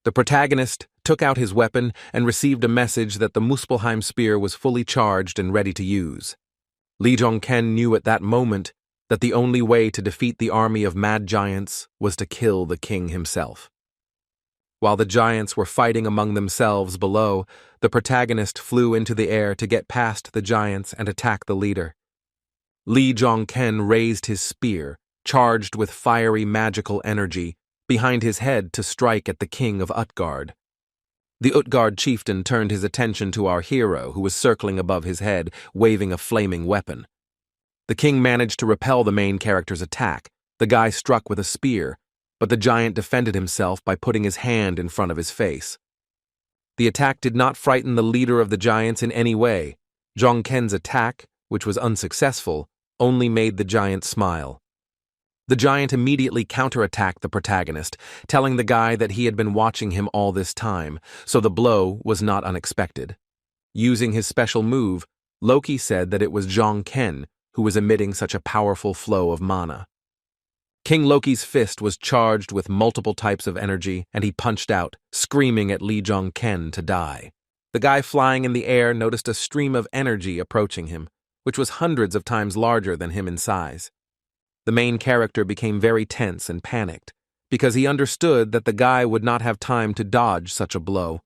The protagonist took out his weapon and received a message that the Muspelheim spear was fully charged and ready to use. Lee Jong-ken knew at that moment that the only way to defeat the army of mad giants was to kill the king himself. While the giants were fighting among themselves below, the protagonist flew into the air to get past the giants and attack the leader. Lee Jong-ken raised his spear, charged with fiery magical energy, behind his head to strike at the king of Utgard. The Utgard chieftain turned his attention to our hero, who was circling above his head, waving a flaming weapon. The king managed to repel the main character's attack. The guy struck with a spear, but the giant defended himself by putting his hand in front of his face. The attack did not frighten the leader of the giants in any way. Jong-ken's attack, which was unsuccessful, only made the giant smile. The giant immediately counterattacked the protagonist, telling the guy that he had been watching him all this time, so the blow was not unexpected. Using his special move, Loki said that it was Jong-ken who was emitting such a powerful flow of mana. King Loki's fist was charged with multiple types of energy, and he punched out, screaming at Lee Jong-ken to die. The guy flying in the air noticed a stream of energy approaching him, which was hundreds of times larger than him in size. The main character became very tense and panicked, because he understood that the guy would not have time to dodge such a blow.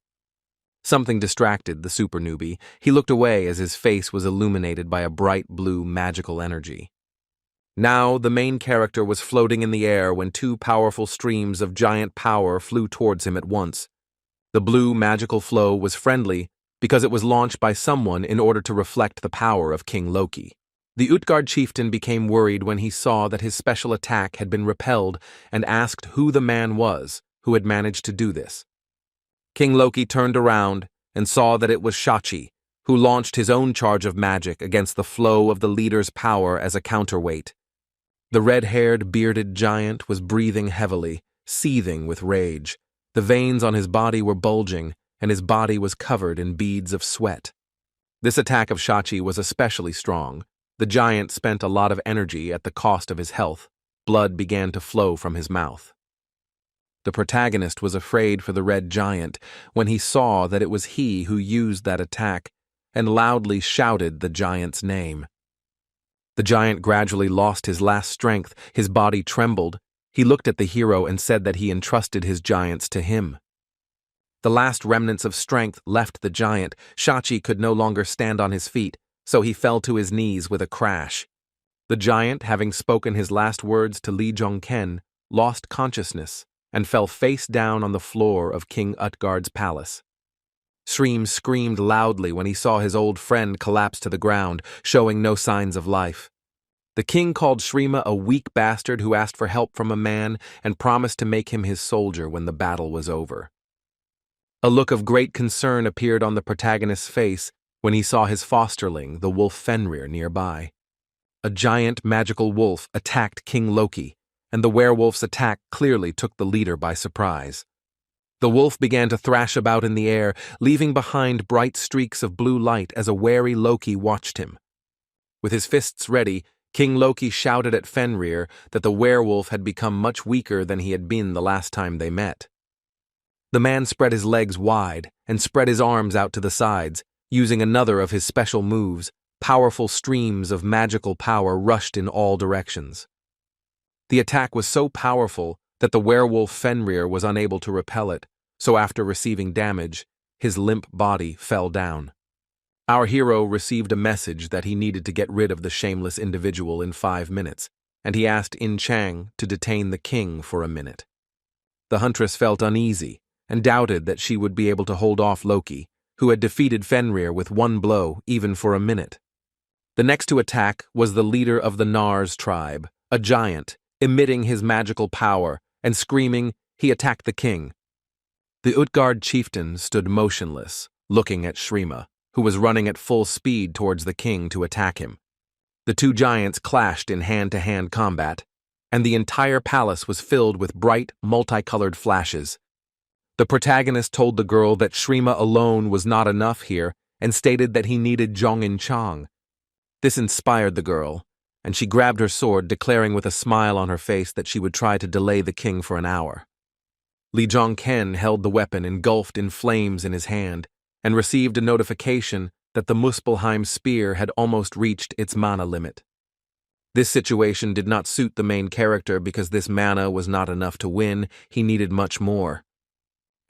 Something distracted the super newbie. He looked away as his face was illuminated by a bright blue magical energy. Now the main character was floating in the air when two powerful streams of giant power flew towards him at once. The blue magical flow was friendly because it was launched by someone in order to reflect the power of King Loki. The Utgard chieftain became worried when he saw that his special attack had been repelled and asked who the man was who had managed to do this. King Loki turned around and saw that it was Shachi, who launched his own charge of magic against the flow of the leader's power as a counterweight. The red-haired, bearded giant was breathing heavily, seething with rage. The veins on his body were bulging, and his body was covered in beads of sweat. This attack of Shachi was especially strong. The giant spent a lot of energy at the cost of his health. Blood began to flow from his mouth. The protagonist was afraid for the red giant when he saw that it was he who used that attack and loudly shouted the giant's name. The giant gradually lost his last strength, his body trembled. He looked at the hero and said that he entrusted his giants to him. The last remnants of strength left the giant. Shachi could no longer stand on his feet, so he fell to his knees with a crash. The giant, having spoken his last words to Lee Jong-ken, lost consciousness and fell face down on the floor of King Utgard's palace. Shreem screamed loudly when he saw his old friend collapse to the ground, showing no signs of life. The king called Shreema a weak bastard who asked for help from a man and promised to make him his soldier when the battle was over. A look of great concern appeared on the protagonist's face when he saw his fosterling, the wolf Fenrir, nearby. A giant magical wolf attacked King Loki, and the werewolf's attack clearly took the leader by surprise. The wolf began to thrash about in the air, leaving behind bright streaks of blue light as a wary Loki watched him. With his fists ready, King Loki shouted at Fenrir that the werewolf had become much weaker than he had been the last time they met. The man spread his legs wide and spread his arms out to the sides, using another of his special moves. Powerful streams of magical power rushed in all directions. The attack was so powerful that the werewolf Fenrir was unable to repel it, so after receiving damage, his limp body fell down. Our hero received a message that he needed to get rid of the shameless individual in 5 minutes, and he asked In Chang to detain the king for a minute. The huntress felt uneasy and doubted that she would be able to hold off Loki, who had defeated Fenrir with one blow even for a minute. The next to attack was the leader of the Nars tribe, a giant, emitting his magical power, and screaming, he attacked the king. The Utgard chieftain stood motionless, looking at Shreema, who was running at full speed towards the king to attack him. The two giants clashed in hand-to-hand combat, and the entire palace was filled with bright, multicolored flashes. The protagonist told the girl that Shreema alone was not enough here and stated that he needed Jong-in Chang. This inspired the girl, and she grabbed her sword, declaring with a smile on her face that she would try to delay the king for an hour. Lee Jong-ken held the weapon engulfed in flames in his hand and received a notification that the Muspelheim spear had almost reached its mana limit. This situation did not suit the main character because this mana was not enough to win, he needed much more.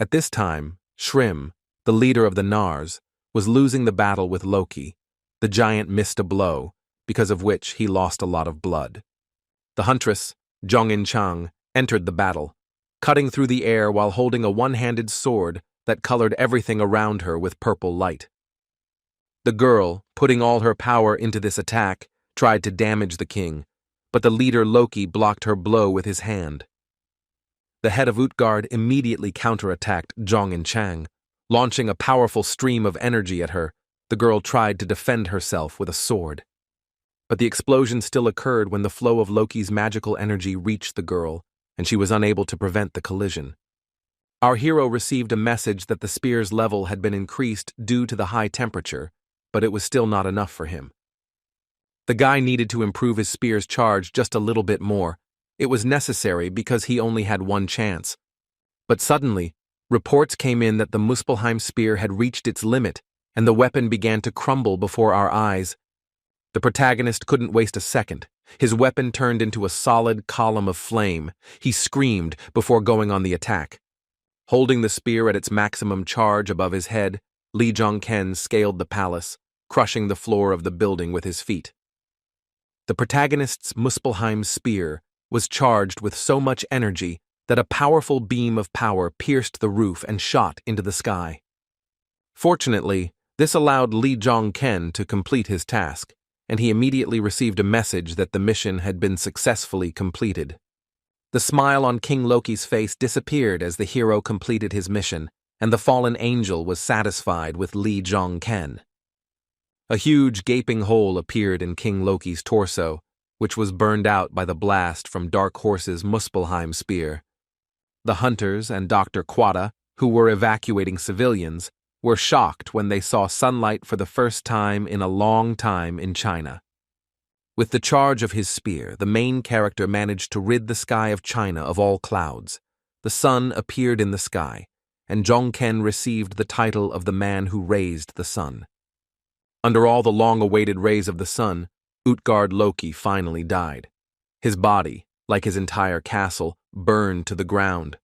At this time, Shrim, the leader of the Nars, was losing the battle with Loki. The giant missed a blow, because of which he lost a lot of blood. The huntress, Jong-in Chang, entered the battle, cutting through the air while holding a one-handed sword that colored everything around her with purple light. The girl, putting all her power into this attack, tried to damage the king, but the leader Loki blocked her blow with his hand. The head of Utgard immediately counterattacked Jong-in Chang, launching a powerful stream of energy at her. The girl tried to defend herself with a sword. But the explosion still occurred when the flow of Loki's magical energy reached the girl, and she was unable to prevent the collision. Our hero received a message that the spear's level had been increased due to the high temperature, but it was still not enough for him. The guy needed to improve his spear's charge just a little bit more. It was necessary because he only had one chance. But suddenly, reports came in that the Muspelheim spear had reached its limit, and the weapon began to crumble before our eyes. The protagonist couldn't waste a second. His weapon turned into a solid column of flame. He screamed before going on the attack. Holding the spear at its maximum charge above his head, Lee Jong-ken scaled the palace, crushing the floor of the building with his feet. The protagonist's Muspelheim spear was charged with so much energy that a powerful beam of power pierced the roof and shot into the sky. Fortunately, this allowed Lee Jong-ken to complete his task, and he immediately received a message that the mission had been successfully completed. The smile on King Loki's face disappeared as the hero completed his mission, and the fallen angel was satisfied with Lee Jong-ken. A huge gaping hole appeared in King Loki's torso, which was burned out by the blast from Dark Horse's Muspelheim spear. The hunters and Dr. Quada, who were evacuating civilians, were shocked when they saw sunlight for the first time in a long time in China. With the charge of his spear, the main character managed to rid the sky of China of all clouds. The sun appeared in the sky, and Jong-ken received the title of the man who raised the sun. Under all the long-awaited rays of the sun, Utgard Loki finally died. His body, like his entire castle, burned to the ground.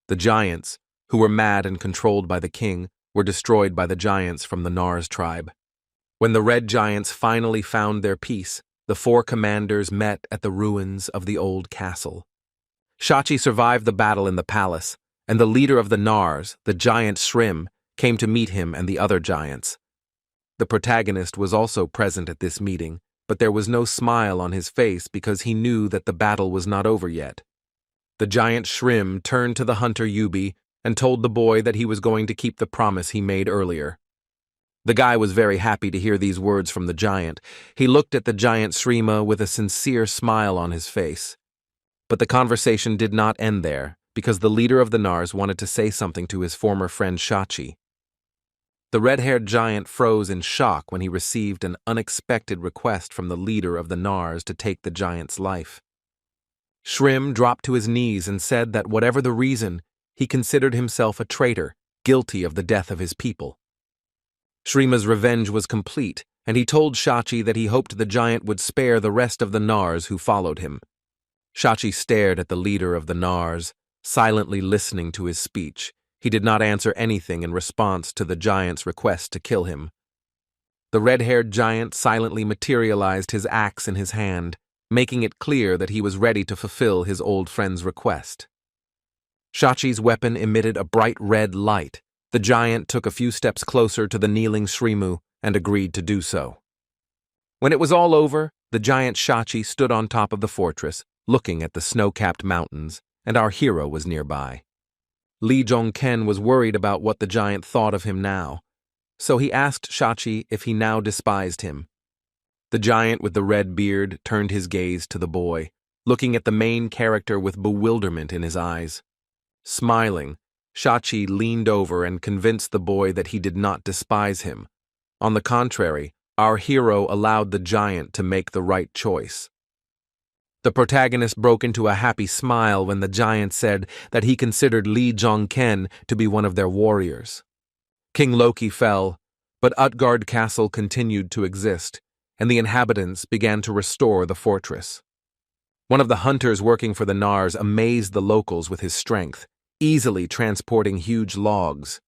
The giants, who were mad and controlled by the king, were destroyed by the giants from the Nars tribe. When the red giants finally found their peace, the four commanders met at the ruins of the old castle. Shachi survived the battle in the palace, and the leader of the Nars, the giant Shrim, came to meet him and the other giants. The protagonist was also present at this meeting, but there was no smile on his face because he knew that the battle was not over yet. The giant Shrim turned to the hunter Yubi and told the boy that he was going to keep the promise he made earlier. The guy was very happy to hear these words from the giant. He looked at the giant Shrima with a sincere smile on his face. But the conversation did not end there, because the leader of the Nars wanted to say something to his former friend Shachi. The red-haired giant froze in shock when he received an unexpected request from the leader of the Nars to take the giant's life. Shrim dropped to his knees and said that whatever the reason, he considered himself a traitor, guilty of the death of his people. Shrima's revenge was complete, and he told Shachi that he hoped the giant would spare the rest of the Nars who followed him. Shachi stared at the leader of the Nars, silently listening to his speech. He did not answer anything in response to the giant's request to kill him. The red-haired giant silently materialized his axe in his hand, making it clear that he was ready to fulfill his old friend's request. Shachi's weapon emitted a bright red light. The giant took a few steps closer to the kneeling Shrimu and agreed to do so. When it was all over, the giant Shachi stood on top of the fortress, looking at the snow-capped mountains, and our hero was nearby. Lee Jong-ken was worried about what the giant thought of him now, so he asked Shachi if he now despised him. The giant with the red beard turned his gaze to the boy, looking at the main character with bewilderment in his eyes. Smiling, Shachi leaned over and convinced the boy that he did not despise him. On the contrary, our hero allowed the giant to make the right choice. The protagonist broke into a happy smile when the giant said that he considered Lee Jong-ken to be one of their warriors. King Loki fell, but Utgard Castle continued to exist, and the inhabitants began to restore the fortress. One of the hunters working for the Nars amazed the locals with his strength, easily transporting huge logs.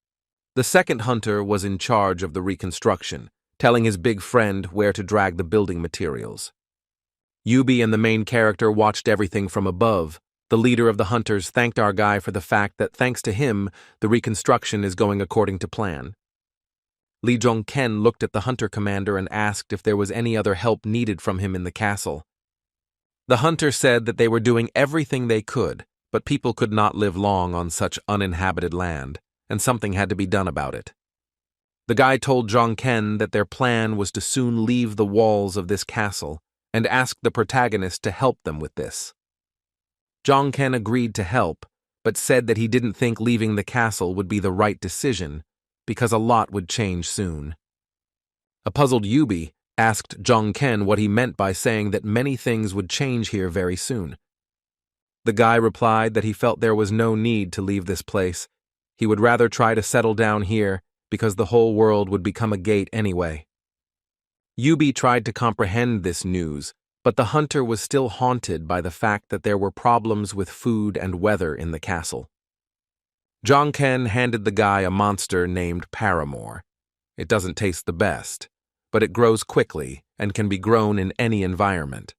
The second hunter was in charge of the reconstruction, telling his big friend where to drag the building materials. Yubi and the main character watched everything from above. The leader of the hunters thanked our guy for the fact that thanks to him, the reconstruction is going according to plan. Lee Jong-ken looked at the hunter commander and asked if there was any other help needed from him in the castle. The hunter said that they were doing everything they could, but people could not live long on such uninhabited land, and something had to be done about it. The guy told Jong-ken that their plan was to soon leave the walls of this castle, and asked the protagonist to help them with this. Jong-ken agreed to help, but said that he didn't think leaving the castle would be the right decision, because a lot would change soon. A puzzled Yubi asked Jong-ken what he meant by saying that many things would change here very soon. The guy replied that he felt there was no need to leave this place. He would rather try to settle down here because the whole world would become a gate anyway. Yubi tried to comprehend this news, but the hunter was still haunted by the fact that there were problems with food and weather in the castle. Jong-ken handed the guy a monster named Paramore. It doesn't taste the best, but it grows quickly and can be grown in any environment.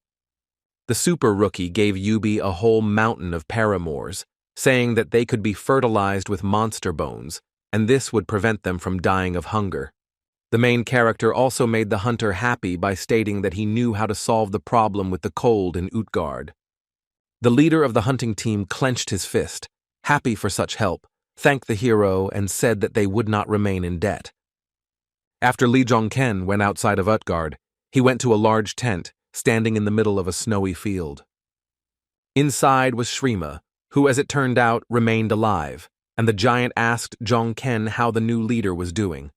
The super rookie gave Yubi a whole mountain of paramours, saying that they could be fertilized with monster bones, and this would prevent them from dying of hunger. The main character also made the hunter happy by stating that he knew how to solve the problem with the cold in Utgard. The leader of the hunting team clenched his fist, happy for such help, thanked the hero, and said that they would not remain in debt. After Lee Jong-ken went outside of Utgard, he went to a large tent, standing in the middle of a snowy field. Inside was Shrima, who, as it turned out, remained alive, and the giant asked Jong-ken how the new leader was doing.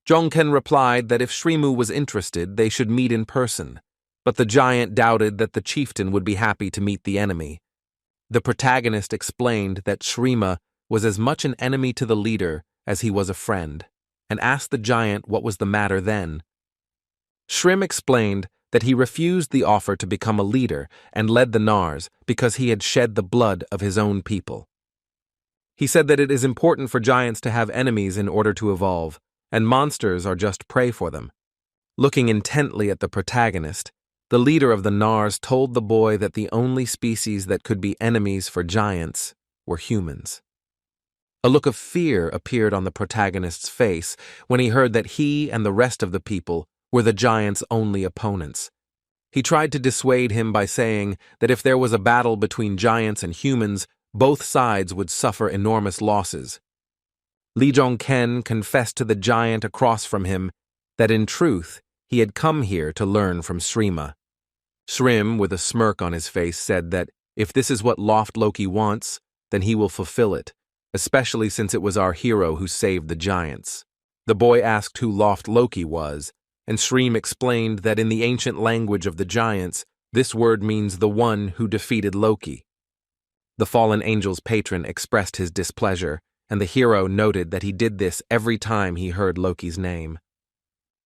Jong-ken replied that if Shrimu was interested, they should meet in person, but the giant doubted that the chieftain would be happy to meet the enemy. The protagonist explained that Shrima was as much an enemy to the leader as he was a friend, and asked the giant what was the matter then. Shrim explained that he refused the offer to become a leader and led the Nars because he had shed the blood of his own people. He said that it is important for giants to have enemies in order to evolve, and monsters are just prey for them. Looking intently at the protagonist, the leader of the Nars told the boy that the only species that could be enemies for giants were humans. A look of fear appeared on the protagonist's face when he heard that he and the rest of the people were the giant's only opponents. He tried to dissuade him by saying that if there was a battle between giants and humans, both sides would suffer enormous losses. Lee Jong-ken confessed to the giant across from him that in truth he had come here to learn from Shrima. Shrim, with a smirk on his face, said that if this is what Loft Loki wants, then he will fulfill it, especially since it was our hero who saved the giants. The boy asked who Loft Loki was, and Shrim explained that in the ancient language of the giants, this word means the one who defeated Loki. The fallen angel's patron expressed his displeasure, and the hero noted that he did this every time he heard Loki's name.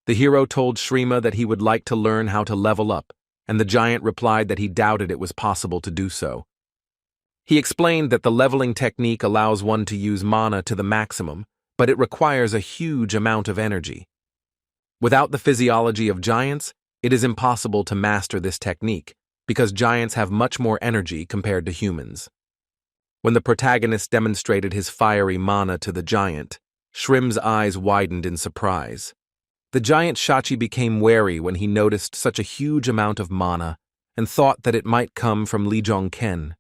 The hero told Shrima that he would like to learn how to level up, and the giant replied that he doubted it was possible to do so. He explained that the leveling technique allows one to use mana to the maximum, but it requires a huge amount of energy. Without the physiology of giants, it is impossible to master this technique, because giants have much more energy compared to humans. When the protagonist demonstrated his fiery mana to the giant, Shrim's eyes widened in surprise. The giant Shachi became wary when he noticed such a huge amount of mana and thought that it might come from Lee Jong-ken.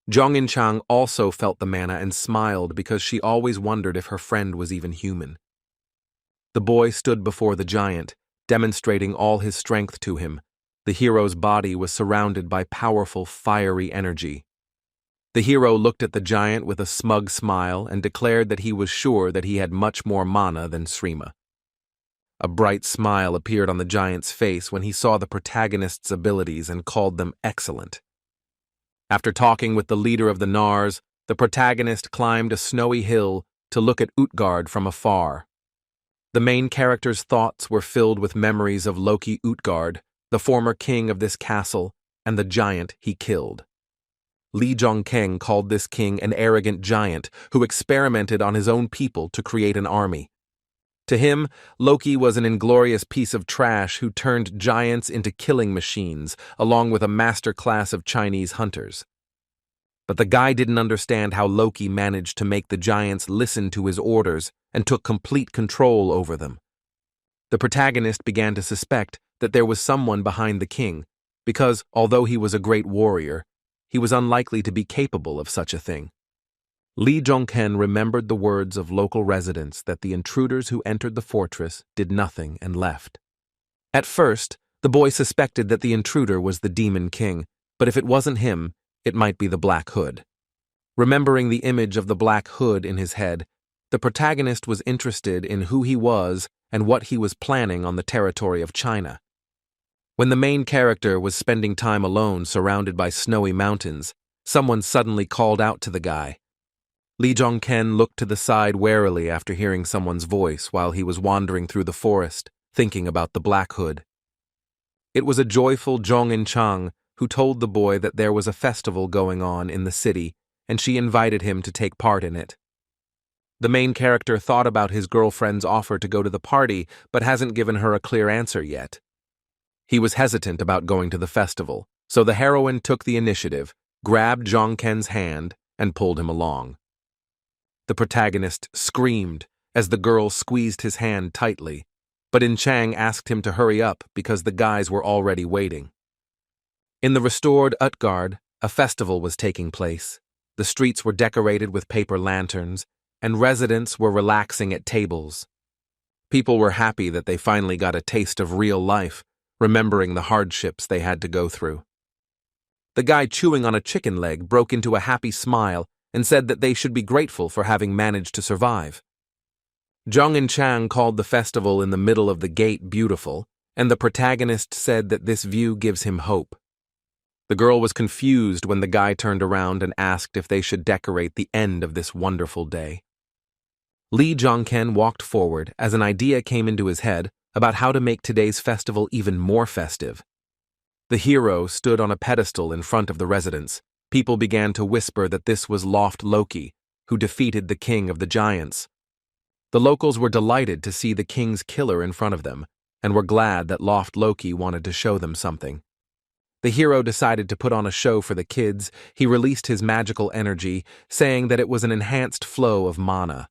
Jong In-chang also felt the mana and smiled because she always wondered if her friend was even human. The boy stood before the giant, demonstrating all his strength to him. The hero's body was surrounded by powerful, fiery energy. The hero looked at the giant with a smug smile and declared that he was sure that he had much more mana than Shrima. A bright smile appeared on the giant's face when he saw the protagonist's abilities and called them excellent. After talking with the leader of the Nars, the protagonist climbed a snowy hill to look at Utgard from afar. The main character's thoughts were filled with memories of Loki Utgard, the former king of this castle, and the giant he killed. Lee Jong-ken called this king an arrogant giant who experimented on his own people to create an army. To him, Loki was an inglorious piece of trash who turned giants into killing machines, along with a master class of Chinese hunters. But the guy didn't understand how Loki managed to make the giants listen to his orders and took complete control over them. The protagonist began to suspect that there was someone behind the king, because, although he was a great warrior, he was unlikely to be capable of such a thing. Lee Jong-ken remembered the words of local residents that the intruders who entered the fortress did nothing and left. At first, the boy suspected that the intruder was the Demon King, but if it wasn't him, it might be the Black Hood. Remembering the image of the Black Hood in his head, the protagonist was interested in who he was and what he was planning on the territory of China. When the main character was spending time alone surrounded by snowy mountains, someone suddenly called out to the guy. Lee Jong-ken looked to the side warily after hearing someone's voice while he was wandering through the forest, thinking about the Black Hood. It was a joyful Jong In-chang who told the boy that there was a festival going on in the city, and she invited him to take part in it. The main character thought about his girlfriend's offer to go to the party, but hasn't given her a clear answer yet. He was hesitant about going to the festival, so the heroine took the initiative, grabbed Jong-ken's hand, and pulled him along. The protagonist screamed as the girl squeezed his hand tightly, but In Chang asked him to hurry up because the guys were already waiting. In the restored Utgard, a festival was taking place. The streets were decorated with paper lanterns, and residents were relaxing at tables. People were happy that they finally got a taste of real life, remembering the hardships they had to go through. The guy chewing on a chicken leg broke into a happy smile and said that they should be grateful for having managed to survive. Zhang and Chang called the festival in the middle of the gate beautiful, and the protagonist said that this view gives him hope. The girl was confused when the guy turned around and asked if they should decorate the end of this wonderful day. Li Zhongken walked forward as an idea came into his head about how to make today's festival even more festive. The hero stood on a pedestal in front of the residents. People began to whisper that this was Loft Loki, who defeated the king of the giants. The locals were delighted to see the king's killer in front of them, and were glad that Loft Loki wanted to show them something. The hero decided to put on a show for the kids. He released his magical energy, saying that it was an enhanced flow of mana.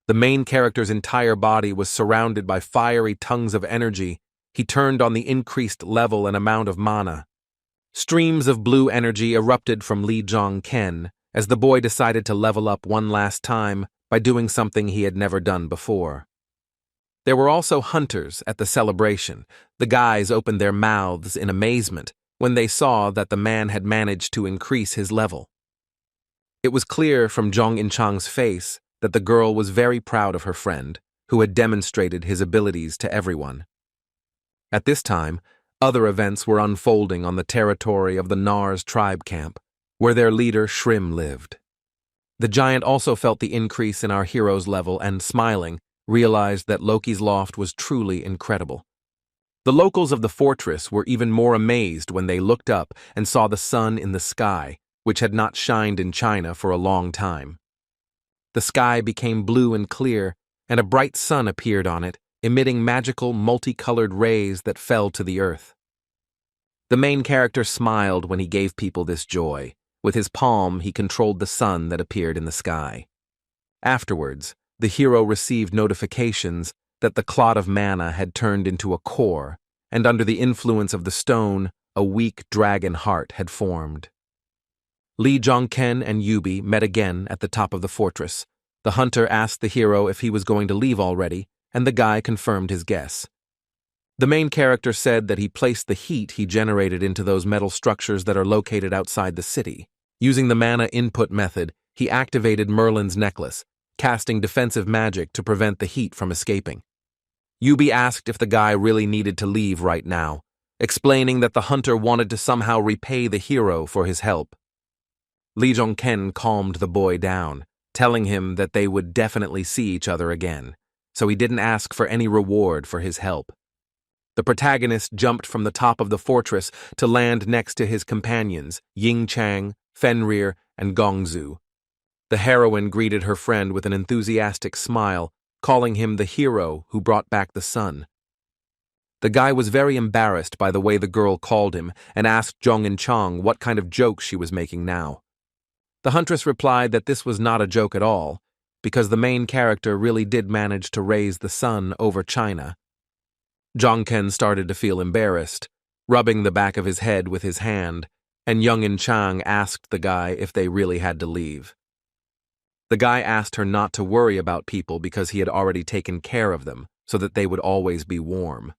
The main character's entire body was surrounded by fiery tongues of energy. He turned on the increased level and amount of mana. Streams of blue energy erupted from Li Zhongken as the boy decided to level up one last time by doing something he had never done before. There were also hunters at the celebration. The guys opened their mouths in amazement when they saw that the man had managed to increase his level. It was clear from Zhong Inchang's face that the girl was very proud of her friend, who had demonstrated his abilities to everyone. At this time, other events were unfolding on the territory of the Nars tribe camp, where their leader Shrim lived. The giant also felt the increase in our hero's level and, smiling, realized that Loki's loft was truly incredible. The locals of the fortress were even more amazed when they looked up and saw the sun in the sky, which had not shined in China for a long time. The sky became blue and clear, and a bright sun appeared on it, emitting magical, multicolored rays that fell to the earth. The main character smiled when he gave people this joy. With his palm, he controlled the sun that appeared in the sky. Afterwards, the hero received notifications that the clot of mana had turned into a core, and under the influence of the stone, a weak dragon heart had formed. Li Zhongken and Yubi met again at the top of the fortress. The hunter asked the hero if he was going to leave already, and the guy confirmed his guess. The main character said that he placed the heat he generated into those metal structures that are located outside the city. Using the mana input method, he activated Merlin's necklace, casting defensive magic to prevent the heat from escaping. Yubi asked if the guy really needed to leave right now, explaining that the hunter wanted to somehow repay the hero for his help. Li Zhongken calmed the boy down, telling him that they would definitely see each other again, so he didn't ask for any reward for his help. The protagonist jumped from the top of the fortress to land next to his companions, Ying Chang, Fenrir, and Gongzu. The heroine greeted her friend with an enthusiastic smile, calling him the hero who brought back the sun. The guy was very embarrassed by the way the girl called him and asked Zhong and Chang what kind of joke she was making now. The huntress replied that this was not a joke at all, because the main character really did manage to raise the sun over China. Zhongken started to feel embarrassed, rubbing the back of his head with his hand, and Young and Chang asked the guy if they really had to leave. The guy asked her not to worry about people because he had already taken care of them, so that they would always be warm.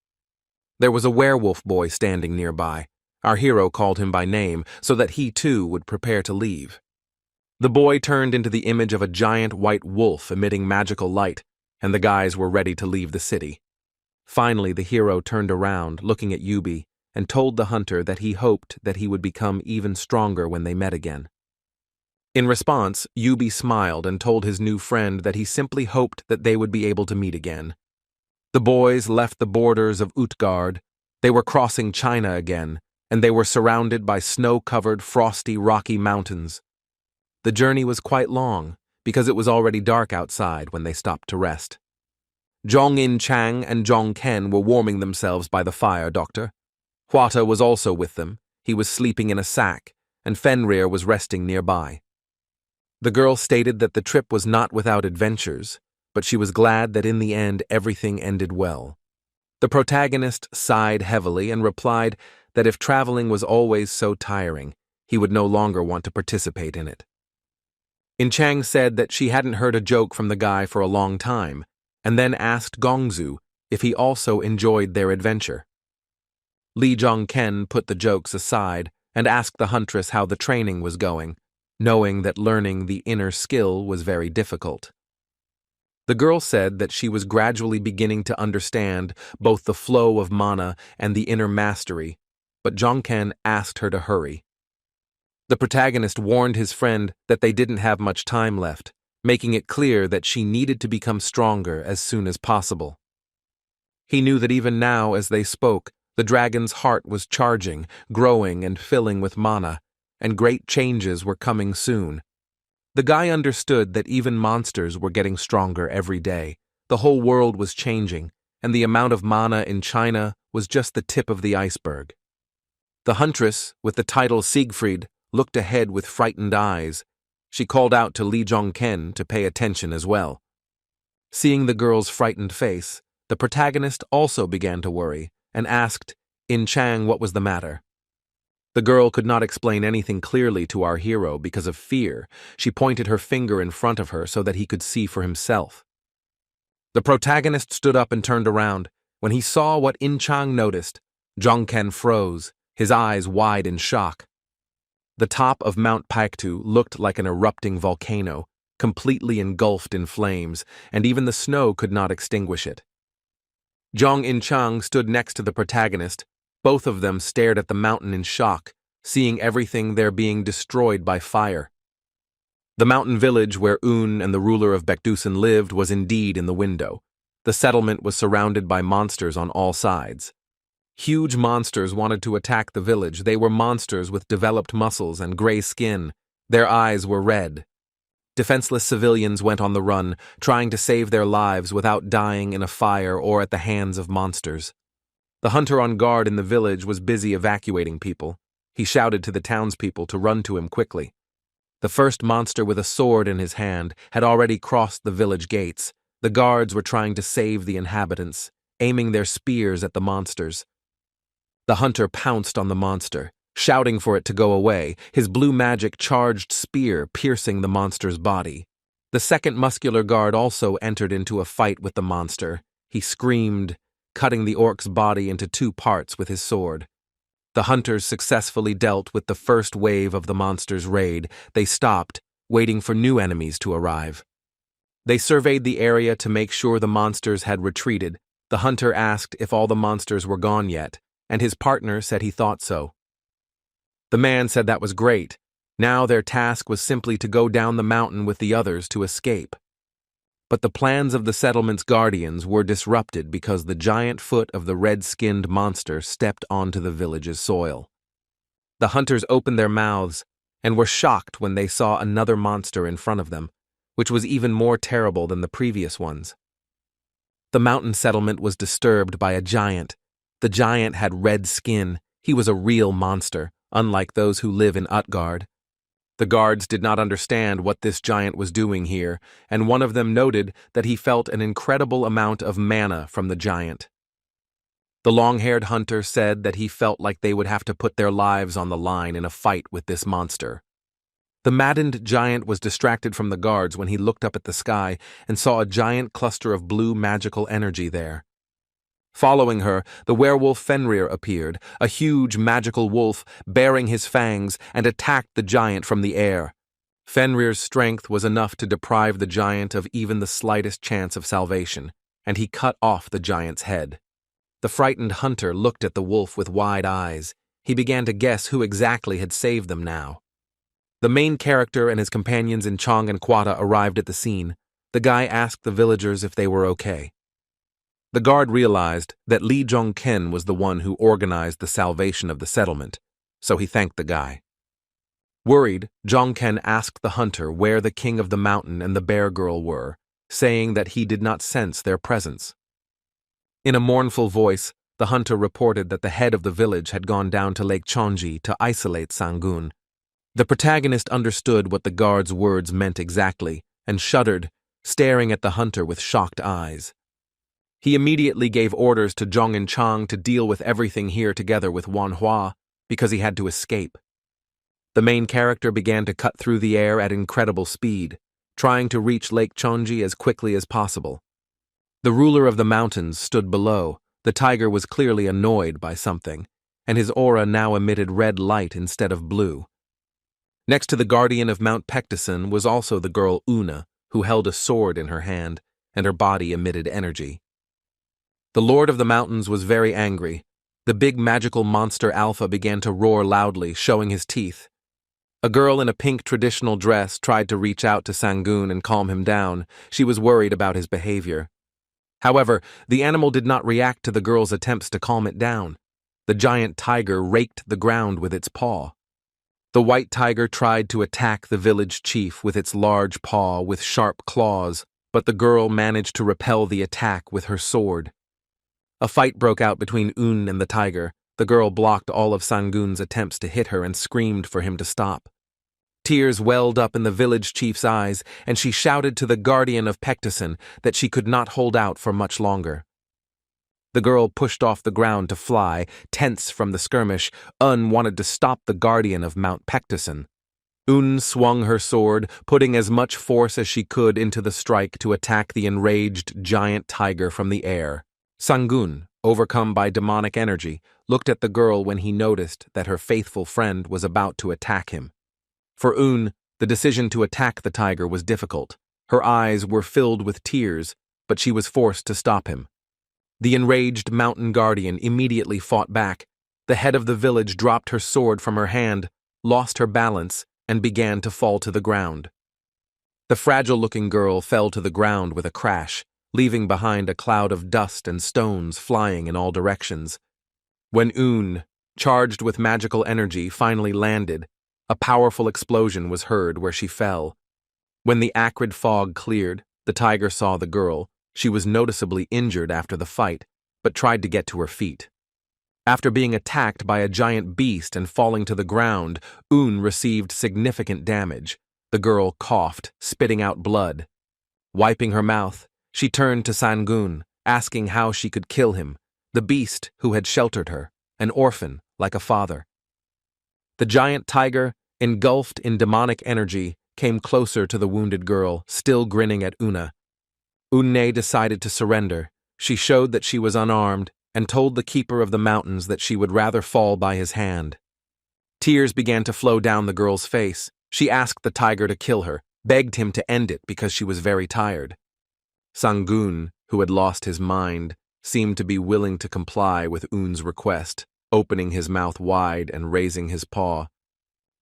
There was a werewolf boy standing nearby. Our hero called him by name so that he too would prepare to leave. The boy turned into the image of a giant white wolf emitting magical light, and the guys were ready to leave the city. Finally, the hero turned around, looking at Yubi, and told the hunter that he hoped that he would become even stronger when they met again. In response, Yubi smiled and told his new friend that he simply hoped that they would be able to meet again. The boys left the borders of Utgard. They were crossing China again, and they were surrounded by snow-covered, frosty, rocky mountains. The journey was quite long, because it was already dark outside when they stopped to rest. Zhong In Chang and Zhong Ken were warming themselves by the fire, Doctor. Huata was also with them. He was sleeping in a sack, and Fenrir was resting nearby. The girl stated that the trip was not without adventures, but she was glad that in the end everything ended well. The protagonist sighed heavily and replied that if traveling was always so tiring, he would no longer want to participate in it. In Chang said that she hadn't heard a joke from the guy for a long time, and then asked Gongzu if he also enjoyed their adventure. Li Zhongken put the jokes aside and asked the huntress how the training was going, knowing that learning the inner skill was very difficult. The girl said that she was gradually beginning to understand both the flow of mana and the inner mastery, but Zhongken asked her to hurry. The protagonist warned his friend that they didn't have much time left, making it clear that she needed to become stronger as soon as possible. He knew that even now, as they spoke, the dragon's heart was charging, growing and filling with mana, and great changes were coming soon. The guy understood that even monsters were getting stronger every day. The whole world was changing, and the amount of mana in China was just the tip of the iceberg. The huntress, with the title Siegfried, looked ahead with frightened eyes. She called out to Li Zhongken to pay attention as well. Seeing the girl's frightened face, the protagonist also began to worry and asked In Chang what was the matter. The girl could not explain anything clearly to our hero because of fear. She pointed her finger in front of her so that he could see for himself. The protagonist stood up and turned around. When he saw what In Chang noticed, Zhongken froze, his eyes wide in shock. The top of Mount Paiktu looked like an erupting volcano, completely engulfed in flames, and even the snow could not extinguish it. Zhong In Chang stood next to the protagonist. Both of them stared at the mountain in shock, seeing everything there being destroyed by fire. The mountain village where Un and the ruler of Baekdusan lived was indeed in the window. The settlement was surrounded by monsters on all sides. Huge monsters wanted to attack the village. They were monsters with developed muscles and gray skin. Their eyes were red. Defenseless civilians went on the run, trying to save their lives without dying in a fire or at the hands of monsters. The hunter on guard in the village was busy evacuating people. He shouted to the townspeople to run to him quickly. The first monster with a sword in his hand had already crossed the village gates. The guards were trying to save the inhabitants, aiming their spears at the monsters. The hunter pounced on the monster, shouting for it to go away, his blue magic charged spear piercing the monster's body. The second muscular guard also entered into a fight with the monster. He screamed, cutting the orc's body into two parts with his sword. The hunters successfully dealt with the first wave of the monster's raid. They stopped, waiting for new enemies to arrive. They surveyed the area to make sure the monsters had retreated. The hunter asked if all the monsters were gone yet, and his partner said he thought so. The man said that was great. Now their task was simply to go down the mountain with the others to escape. But the plans of the settlement's guardians were disrupted because the giant foot of the red-skinned monster stepped onto the village's soil. The hunters opened their mouths and were shocked when they saw another monster in front of them, which was even more terrible than the previous ones. The mountain settlement was disturbed by a giant. The giant had red skin. He was a real monster, unlike those who live in Utgard. The guards did not understand what this giant was doing here, and one of them noted that he felt an incredible amount of mana from the giant. The long-haired hunter said that he felt like they would have to put their lives on the line in a fight with this monster. The maddened giant was distracted from the guards when he looked up at the sky and saw a giant cluster of blue magical energy there. Following her, the werewolf Fenrir appeared, a huge magical wolf bearing his fangs, and attacked the giant from the air. Fenrir's strength was enough to deprive the giant of even the slightest chance of salvation, and he cut off the giant's head. The frightened hunter looked at the wolf with wide eyes. He began to guess who exactly had saved them now. The main character and his companions in Chong and Quata arrived at the scene. The guy asked the villagers if they were okay. The guard realized that Li Zhongken was the one who organized the salvation of the settlement, so he thanked the guy. Worried, Zhongken asked the hunter where the king of the mountain and the bear girl were, saying that he did not sense their presence. In a mournful voice, the hunter reported that the head of the village had gone down to Lake Chonji to isolate Sangun. The protagonist understood what the guard's words meant exactly and shuddered, staring at the hunter with shocked eyes. He immediately gave orders to Zhong and Chang to deal with everything here together with Wan Hua, because he had to escape. The main character began to cut through the air at incredible speed, trying to reach Lake Chonji as quickly as possible. The ruler of the mountains stood below. The tiger was clearly annoyed by something, and his aura now emitted red light instead of blue. Next to the guardian of Mount Pectison was also the girl Una, who held a sword in her hand, and her body emitted energy. The Lord of the Mountains was very angry. The big magical monster Alpha began to roar loudly, showing his teeth. A girl in a pink traditional dress tried to reach out to Sangoon and calm him down. She was worried about his behavior. However, the animal did not react to the girl's attempts to calm it down. The giant tiger raked the ground with its paw. The white tiger tried to attack the village chief with its large paw with sharp claws, but the girl managed to repel the attack with her sword. A fight broke out between Un and the tiger. The girl blocked all of Sangoon's attempts to hit her and screamed for him to stop. Tears welled up in the village chief's eyes, and she shouted to the guardian of Pectison that she could not hold out for much longer. The girl pushed off the ground to fly, tense from the skirmish. Un wanted to stop the guardian of Mount Pectison. Un swung her sword, putting as much force as she could into the strike to attack the enraged giant tiger from the air. Sangoon, overcome by demonic energy, looked at the girl when he noticed that her faithful friend was about to attack him. For Un, the decision to attack the tiger was difficult. Her eyes were filled with tears, but she was forced to stop him. The enraged mountain guardian immediately fought back. The head of the village dropped her sword from her hand, lost her balance, and began to fall to the ground. The fragile-looking girl fell to the ground with a crash, leaving behind a cloud of dust and stones flying in all directions. When Un, charged with magical energy, finally landed, a powerful explosion was heard where she fell. When the acrid fog cleared, the tiger saw the girl. She was noticeably injured after the fight, but tried to get to her feet. After being attacked by a giant beast and falling to the ground, Un received significant damage. The girl coughed, spitting out blood. Wiping her mouth, she turned to Sangoon, asking how she could kill him, the beast who had sheltered her, an orphan like a father. The giant tiger, engulfed in demonic energy, came closer to the wounded girl, still grinning at Una. Unne decided to surrender. She showed that she was unarmed and told the keeper of the mountains that she would rather fall by his hand. Tears began to flow down the girl's face. She asked the tiger to kill her, begged him to end it because she was very tired. Sangoon, who had lost his mind, seemed to be willing to comply with Un's request, opening his mouth wide and raising his paw.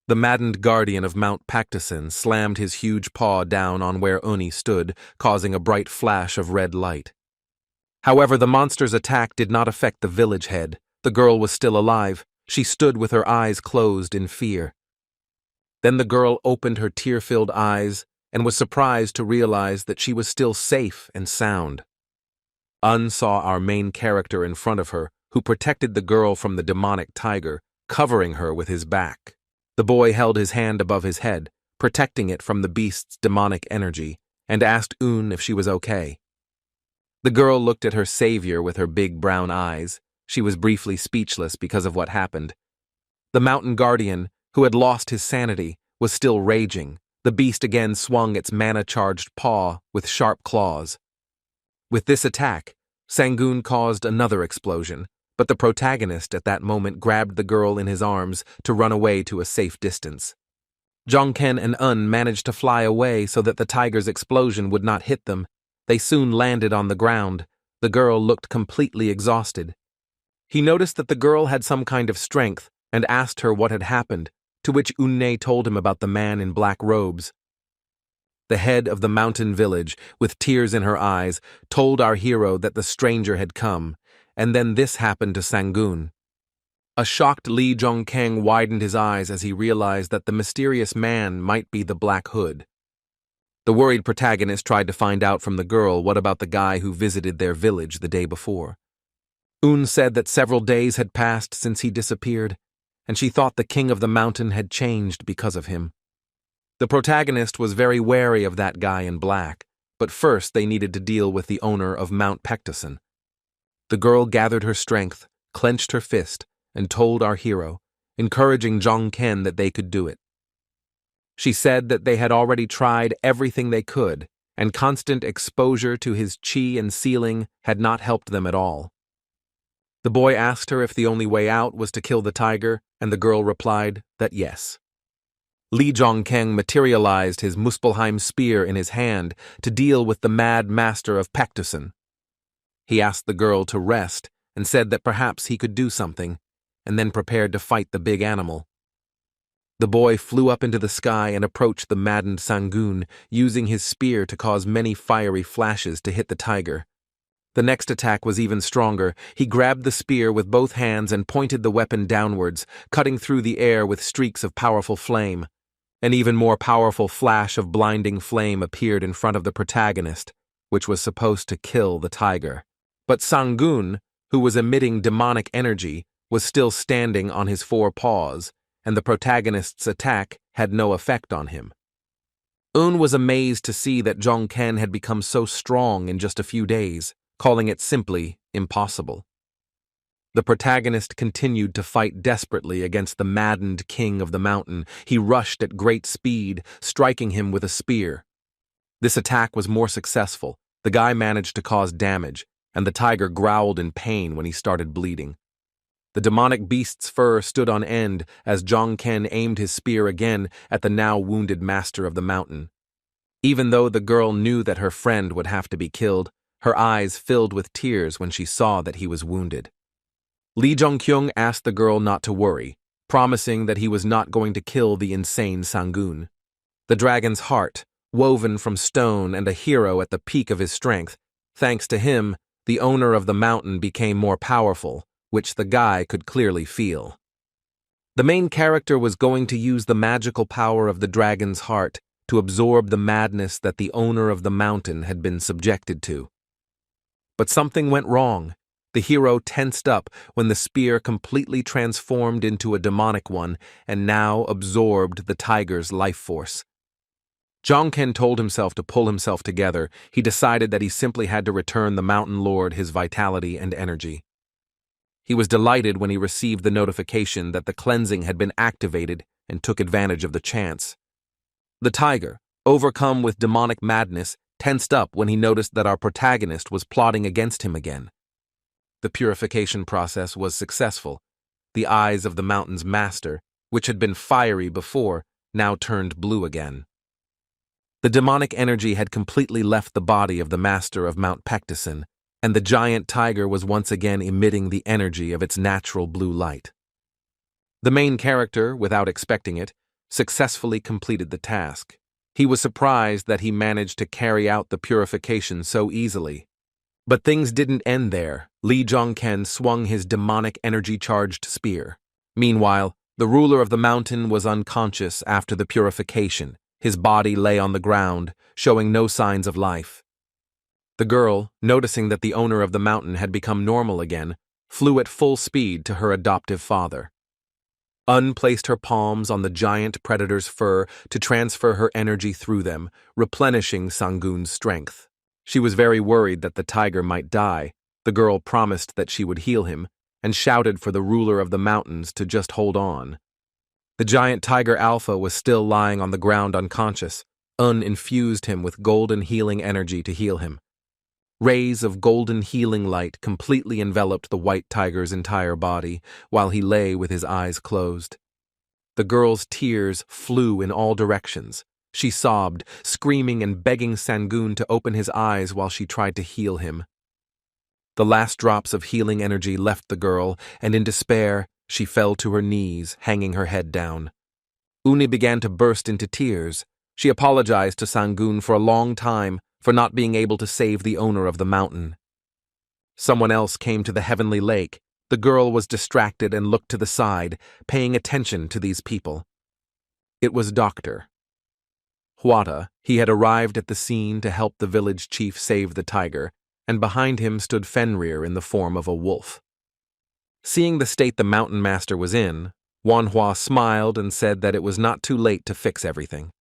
The maddened guardian of Mount Pectison slammed his huge paw down on where Uni stood, causing a bright flash of red light. However, the monster's attack did not affect the village head. The girl was still alive. She stood with her eyes closed in fear. Then the girl opened her tear-filled eyes and was surprised to realize that she was still safe and sound. Un saw our main character in front of her, who protected the girl from the demonic tiger, covering her with his back. The boy held his hand above his head, protecting it from the beast's demonic energy, and asked Un if she was okay. The girl looked at her savior with her big brown eyes. She was briefly speechless because of what happened. The mountain guardian, who had lost his sanity, was still raging. The beast again swung its mana-charged paw with sharp claws. With this attack, Sangoon caused another explosion, but the protagonist at that moment grabbed the girl in his arms to run away to a safe distance. Zhongken and Un managed to fly away so that the tiger's explosion would not hit them. They soon landed on the ground. The girl looked completely exhausted. He noticed that the girl had some kind of strength and asked her what had happened, to which Unne told him about the man in black robes. The head of the mountain village, with tears in her eyes, told our hero that the stranger had come, and then this happened to Sangoon. A shocked Li Zhongkang widened his eyes as he realized that the mysterious man might be the Black Hood. The worried protagonist tried to find out from the girl what about the guy who visited their village the day before. Un said that several days had passed since he disappeared, and she thought the king of the mountain had changed because of him. The protagonist was very wary of that guy in black, but first they needed to deal with the owner of Mount Pectison. The girl gathered her strength, clenched her fist, and told our hero, encouraging Zhang Ken that they could do it. She said that they had already tried everything they could, and constant exposure to his qi and sealing had not helped them at all. The boy asked her if the only way out was to kill the tiger, and the girl replied that yes. Li Zhongkeng materialized his Muspelheim spear in his hand to deal with the mad master of Pactusen. He asked the girl to rest and said that perhaps he could do something, and then prepared to fight the big animal. The boy flew up into the sky and approached the maddened Sangun, using his spear to cause many fiery flashes to hit the tiger. The next attack was even stronger. He grabbed the spear with both hands and pointed the weapon downwards, cutting through the air with streaks of powerful flame. An even more powerful flash of blinding flame appeared in front of the protagonist, which was supposed to kill the tiger. But Sangun, who was emitting demonic energy, was still standing on his four paws, and the protagonist's attack had no effect on him. Un was amazed to see that Zhong Ken had become so strong in just a few days, calling it simply impossible. The protagonist continued to fight desperately against the maddened king of the mountain. He rushed at great speed, striking him with a spear. This attack was more successful. The guy managed to cause damage, and the tiger growled in pain when he started bleeding. The demonic beast's fur stood on end as Zhong Ken aimed his spear again at the now wounded master of the mountain. Even though the girl knew that her friend would have to be killed, her eyes filled with tears when she saw that he was wounded. Li Zhongkyung asked the girl not to worry, promising that he was not going to kill the insane Sangun. The dragon's heart, woven from stone and a hero at the peak of his strength, thanks to him, the owner of the mountain became more powerful, which the guy could clearly feel. The main character was going to use the magical power of the dragon's heart to absorb the madness that the owner of the mountain had been subjected to. But something went wrong. The hero tensed up when the spear completely transformed into a demonic one and now absorbed the tiger's life force. Zhong Ken told himself to pull himself together. He decided that he simply had to return the mountain lord his vitality and energy. He was delighted when he received the notification that the cleansing had been activated and took advantage of the chance. The tiger, overcome with demonic madness, tensed up when he noticed that our protagonist was plotting against him again. The purification process was successful. The eyes of the mountain's master, which had been fiery before, now turned blue again. The demonic energy had completely left the body of the master of Mount Pactusen, and the giant tiger was once again emitting the energy of its natural blue light. The main character, without expecting it, successfully completed the task. He was surprised that he managed to carry out the purification so easily. But things didn't end there. Li Zhongken swung his demonic energy-charged spear. Meanwhile, the ruler of the mountain was unconscious after the purification. His body lay on the ground, showing no signs of life. The girl, noticing that the owner of the mountain had become normal again, flew at full speed to her adoptive father. Un placed her palms on the giant predator's fur to transfer her energy through them, replenishing Sangun's strength. She was very worried that the tiger might die. The girl promised that she would heal him, and shouted for the ruler of the mountains to just hold on. The giant tiger alpha was still lying on the ground unconscious. Un infused him with golden healing energy to heal him. Rays of golden healing light completely enveloped the white tiger's entire body, while he lay with his eyes closed. The girl's tears flew in all directions. She sobbed, screaming and begging Sangun to open his eyes while she tried to heal him. The last drops of healing energy left the girl, and in despair, she fell to her knees, hanging her head down. Uni began to burst into tears. She apologized to Sangun for a long time for not being able to save the owner of the mountain. Someone else came to the heavenly lake. The girl was distracted and looked to the side, paying attention to these people. It was Dr. Huata. He had arrived at the scene to help the village chief save the tiger, and behind him stood Fenrir in the form of a wolf. Seeing the state the mountain master was in, Wanhua smiled and said that it was not too late to fix everything.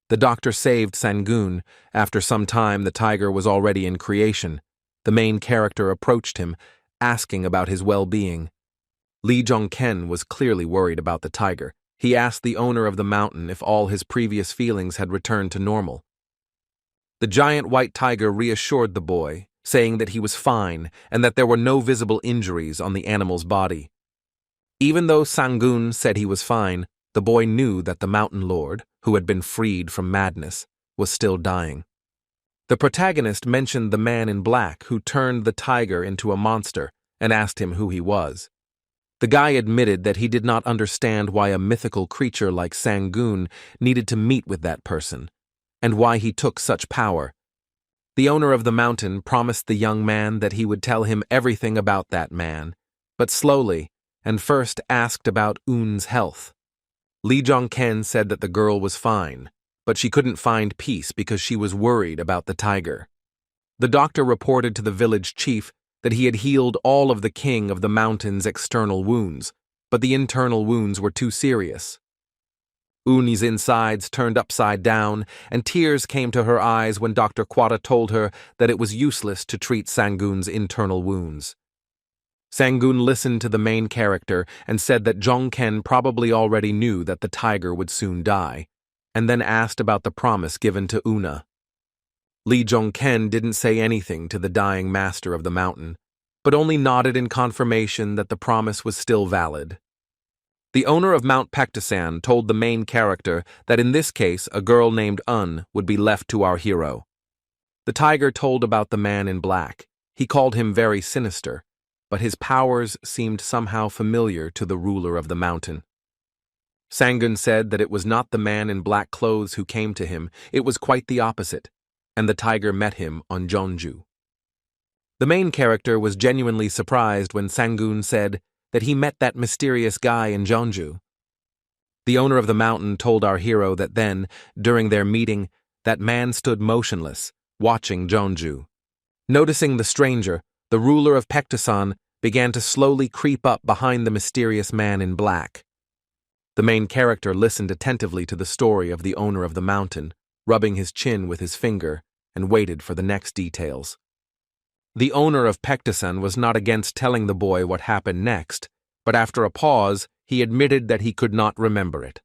The doctor saved Sangun. After some time, the tiger was already in creation. The main character approached him, asking about his well-being. Lee Jong-ken was clearly worried about the tiger. He asked the owner of the mountain if all his previous feelings had returned to normal. The giant white tiger reassured the boy, saying that he was fine and that there were no visible injuries on the animal's body. Even though Sang-gun said he was fine, the boy knew that the mountain lord, who had been freed from madness, was still dying. The protagonist mentioned the man in black who turned the tiger into a monster and asked him who he was. The guy admitted that he did not understand why a mythical creature like Sang-gun needed to meet with that person, and why he took such power. The owner of the mountain promised the young man that he would tell him everything about that man, but slowly, and first asked about Eun's health. Lee Jong-ken said that the girl was fine, but she couldn't find peace because she was worried about the tiger. The doctor reported to the village chief that he had healed all of the king of the mountain's external wounds, but the internal wounds were too serious. Eun's insides turned upside down, and tears came to her eyes when Dr. Quata told her that it was useless to treat Sang-gun's internal wounds. Sang-gun listened to the main character and said that Jong-ken probably already knew that the tiger would soon die, and then asked about the promise given to Euna. Lee Jong-ken didn't say anything to the dying master of the mountain, but only nodded in confirmation that the promise was still valid. The owner of Mount Pektosan told the main character that in this case a girl named Un would be left to our hero. The tiger told about the man in black. He called him very sinister, but his powers seemed somehow familiar to the ruler of the mountain. Sang-gun said that it was not the man in black clothes who came to him, it was quite the opposite, and the tiger met him on Jeonju. The main character was genuinely surprised when Sang-gun said that he met that mysterious guy in Jeonju. The owner of the mountain told our hero that then, during their meeting, that man stood motionless, watching Jeonju. Noticing the stranger, the ruler of Pektosan began to slowly creep up behind the mysterious man in black. The main character listened attentively to the story of the owner of the mountain, rubbing his chin with his finger, and waited for the next details. The owner of Pektosan was not against telling the boy what happened next, but after a pause, he admitted that he could not remember it.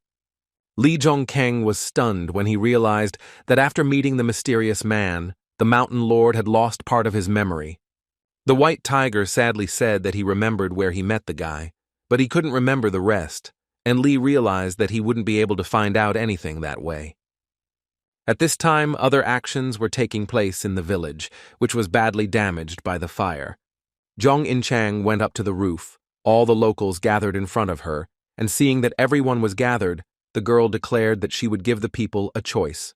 Lee Jong-ken was stunned when he realized that after meeting the mysterious man, the mountain lord had lost part of his memory. The white tiger sadly said that he remembered where he met the guy, but he couldn't remember the rest, and Lee realized that he wouldn't be able to find out anything that way. At this time, other actions were taking place in the village, which was badly damaged by the fire. Jong In-chang went up to the roof, all the locals gathered in front of her, and seeing that everyone was gathered, the girl declared that she would give the people a choice.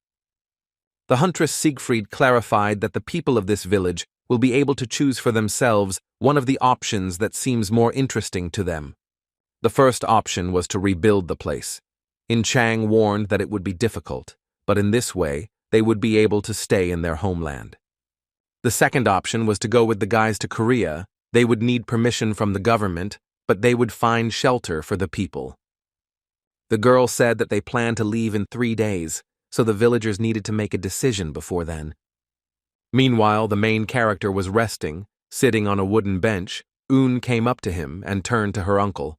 The huntress Siegfried clarified that the people of this village will be able to choose for themselves one of the options that seems more interesting to them. The first option was to rebuild the place. In-chang warned that it would be difficult, but in this way, they would be able to stay in their homeland. The second option was to go with the guys to Korea. They would need permission from the government, but they would find shelter for the people. The girl said that they planned to leave in 3 days, so the villagers needed to make a decision before then. Meanwhile, the main character was resting, sitting on a wooden bench. Eun came up to him and turned to her uncle.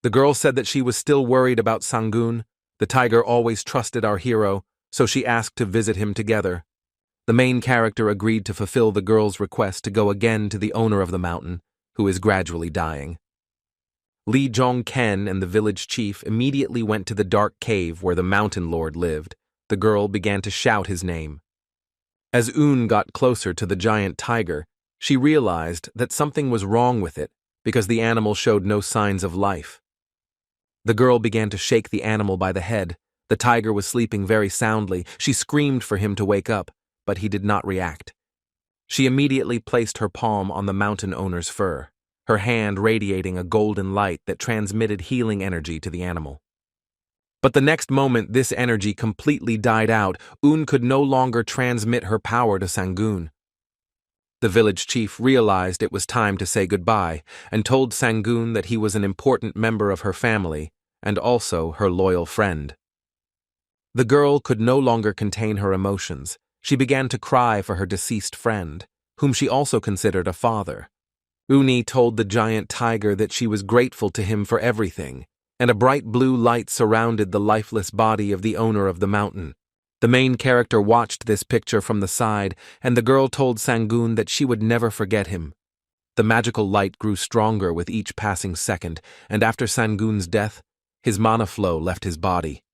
The girl said that she was still worried about Sang-gun. The tiger always trusted our hero, so she asked to visit him together. The main character agreed to fulfill the girl's request to go again to the owner of the mountain, who is gradually dying. Lee Jong-ken and the village chief immediately went to the dark cave where the mountain lord lived. The girl began to shout his name. As Eun got closer to the giant tiger, she realized that something was wrong with it because the animal showed no signs of life. The girl began to shake the animal by the head. The tiger was sleeping very soundly. She screamed for him to wake up, but he did not react. She immediately placed her palm on the mountain owner's fur, her hand radiating a golden light that transmitted healing energy to the animal. But the next moment, this energy completely died out. Eun could no longer transmit her power to Sang-gun. The village chief realized it was time to say goodbye and told Sang-gun that he was an important member of her family and also her loyal friend. The girl could no longer contain her emotions. She began to cry for her deceased friend, whom she also considered a father. Uni told the giant tiger that she was grateful to him for everything, and a bright blue light surrounded the lifeless body of the owner of the mountain. The main character watched this picture from the side, and the girl told Sangoon that she would never forget him. The magical light grew stronger with each passing second, and after Sangoon's death, his mana flow left his body.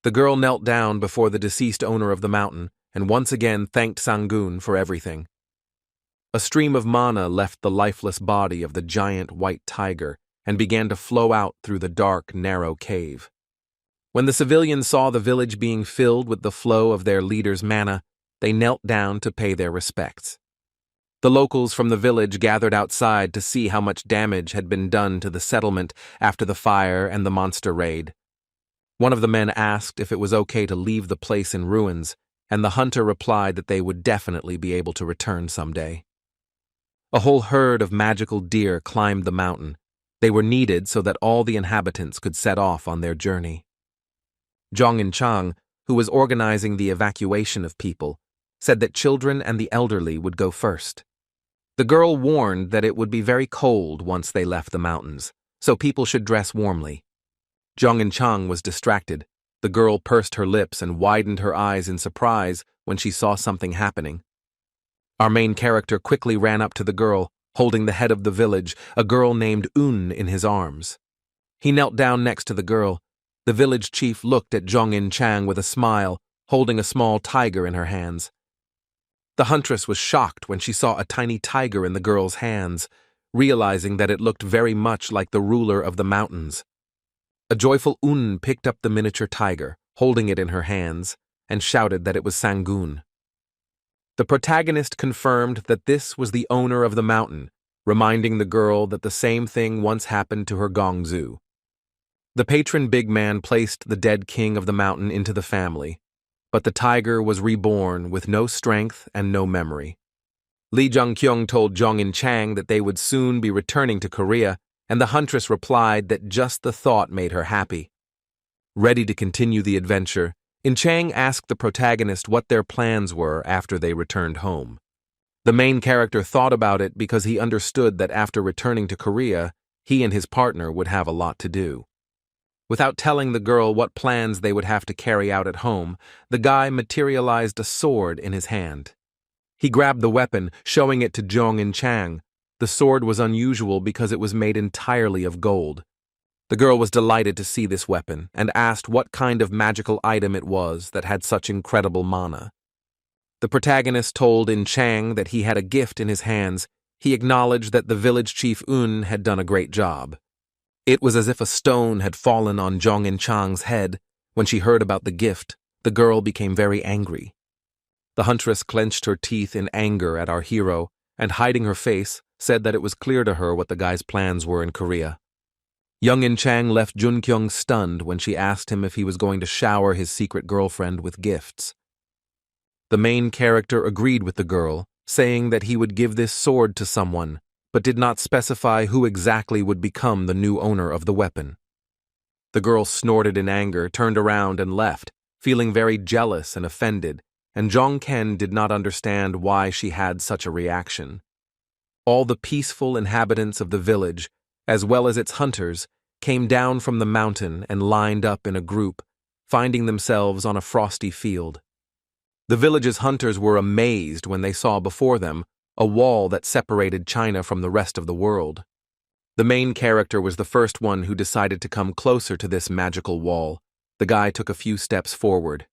The girl knelt down before the deceased owner of the mountain, and once again thanked Sangoon for everything. A stream of mana left the lifeless body of the giant white tiger and began to flow out through the dark, narrow cave. When the civilians saw the village being filled with the flow of their leader's mana, they knelt down to pay their respects. The locals from the village gathered outside to see how much damage had been done to the settlement after the fire and the monster raid. One of the men asked if it was okay to leave the place in ruins, and the hunter replied that they would definitely be able to return someday. A whole herd of magical deer climbed the mountain. They were needed so that all the inhabitants could set off on their journey. Zhong and Chang, who was organizing the evacuation of people, said that children and the elderly would go first. The girl warned that it would be very cold once they left the mountains, so people should dress warmly. Zhong and Chang was distracted. The girl pursed her lips and widened her eyes in surprise when she saw something happening. Our main character quickly ran up to the girl, holding the head of the village, a girl named Un, in his arms. He knelt down next to the girl. The village chief looked at Zhong Chang with a smile, holding a small tiger in her hands. The huntress was shocked when she saw a tiny tiger in the girl's hands, realizing that it looked very much like the ruler of the mountains. A joyful Un picked up the miniature tiger, holding it in her hands, and shouted that it was Sangoon. The protagonist confirmed that this was the owner of the mountain, reminding the girl that the same thing once happened to her Gongzu. The patron big man placed the dead king of the mountain into the family, but the tiger was reborn with no strength and no memory. Li Zhongkyung told Zhong Chang that they would soon be returning to Korea, and the huntress replied that just the thought made her happy. Ready to continue the adventure, Chang asked the protagonist what their plans were after they returned home. The main character thought about it because he understood that after returning to Korea, he and his partner would have a lot to do. Without telling the girl what plans they would have to carry out at home, the guy materialized a sword in his hand. He grabbed the weapon, showing it to Zhong Chang. The sword was unusual because it was made entirely of gold. The girl was delighted to see this weapon and asked what kind of magical item it was that had such incredible mana. The protagonist told Chang that he had a gift in his hands. He acknowledged that the village chief Un had done a great job. It was as if a stone had fallen on Zhong Chang's head. When she heard about the gift, the girl became very angry. The huntress clenched her teeth in anger at our hero, and hiding her face, said that it was clear to her what the guy's plans were in Korea. Young Chang left Junkyung stunned when she asked him if he was going to shower his secret girlfriend with gifts. The main character agreed with the girl, saying that he would give this sword to someone, but did not specify who exactly would become the new owner of the weapon. The girl snorted in anger, turned around and left, feeling very jealous and offended, and Zhong Ken did not understand why she had such a reaction. All the peaceful inhabitants of the village, as well as its hunters, came down from the mountain and lined up in a group, finding themselves on a frosty field. The village's hunters were amazed when they saw before them a wall that separated China from the rest of the world. The main character was the first one who decided to come closer to this magical wall. The guy took a few steps forward.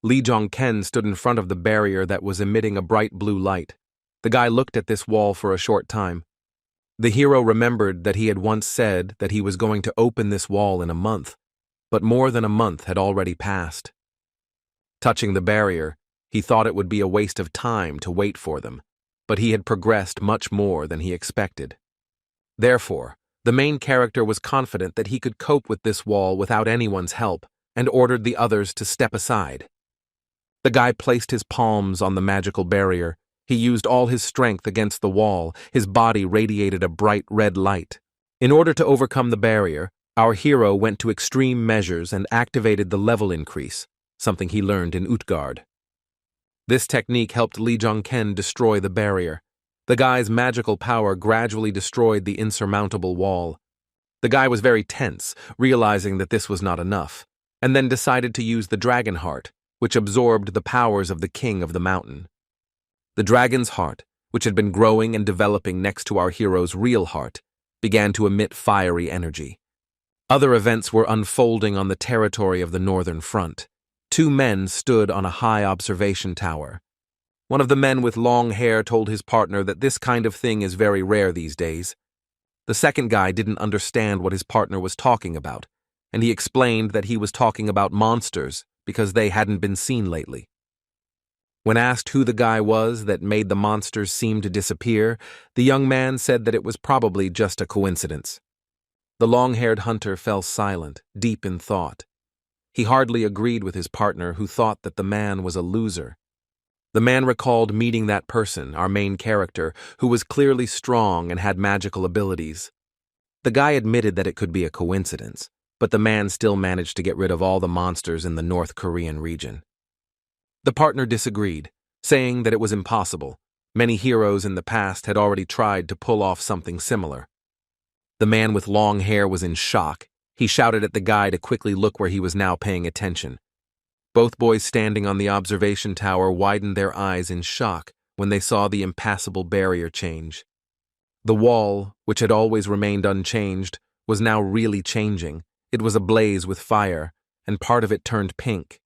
Li Zhongken stood in front of the barrier that was emitting a bright blue light. The guy looked at this wall for a short time. The hero remembered that he had once said that he was going to open this wall in a month, but more than a month had already passed. Touching the barrier, he thought it would be a waste of time to wait for them, but he had progressed much more than he expected. Therefore, the main character was confident that he could cope with this wall without anyone's help and ordered the others to step aside. The guy placed his palms on the magical barrier. He used all his strength against the wall. His body radiated a bright red light. In order to overcome the barrier, our hero went to extreme measures and activated the level increase, something he learned in Utgard. This technique helped Li Zhongken destroy the barrier. The guy's magical power gradually destroyed the insurmountable wall. The guy was very tense, realizing that this was not enough, and then decided to use the dragon heart, which absorbed the powers of the king of the mountain. The dragon's heart, which had been growing and developing next to our hero's real heart, began to emit fiery energy. Other events were unfolding on the territory of the northern front. Two men stood on a high observation tower. One of the men with long hair told his partner that this kind of thing is very rare these days. The second guy didn't understand what his partner was talking about, and he explained that he was talking about monsters because they hadn't been seen lately. When asked who the guy was that made the monsters seem to disappear, the young man said that it was probably just a coincidence. The long-haired hunter fell silent, deep in thought. He hardly agreed with his partner, who thought that the man was a loser. The man recalled meeting that person, our main character, who was clearly strong and had magical abilities. The guy admitted that it could be a coincidence, but the man still managed to get rid of all the monsters in the North Korean region. The partner disagreed, saying that it was impossible. Many heroes in the past had already tried to pull off something similar. The man with long hair was in shock. He shouted at the guy to quickly look where he was now paying attention. Both boys standing on the observation tower widened their eyes in shock when they saw the impassable barrier change. The wall, which had always remained unchanged, was now really changing. It was ablaze with fire, and part of it turned pink.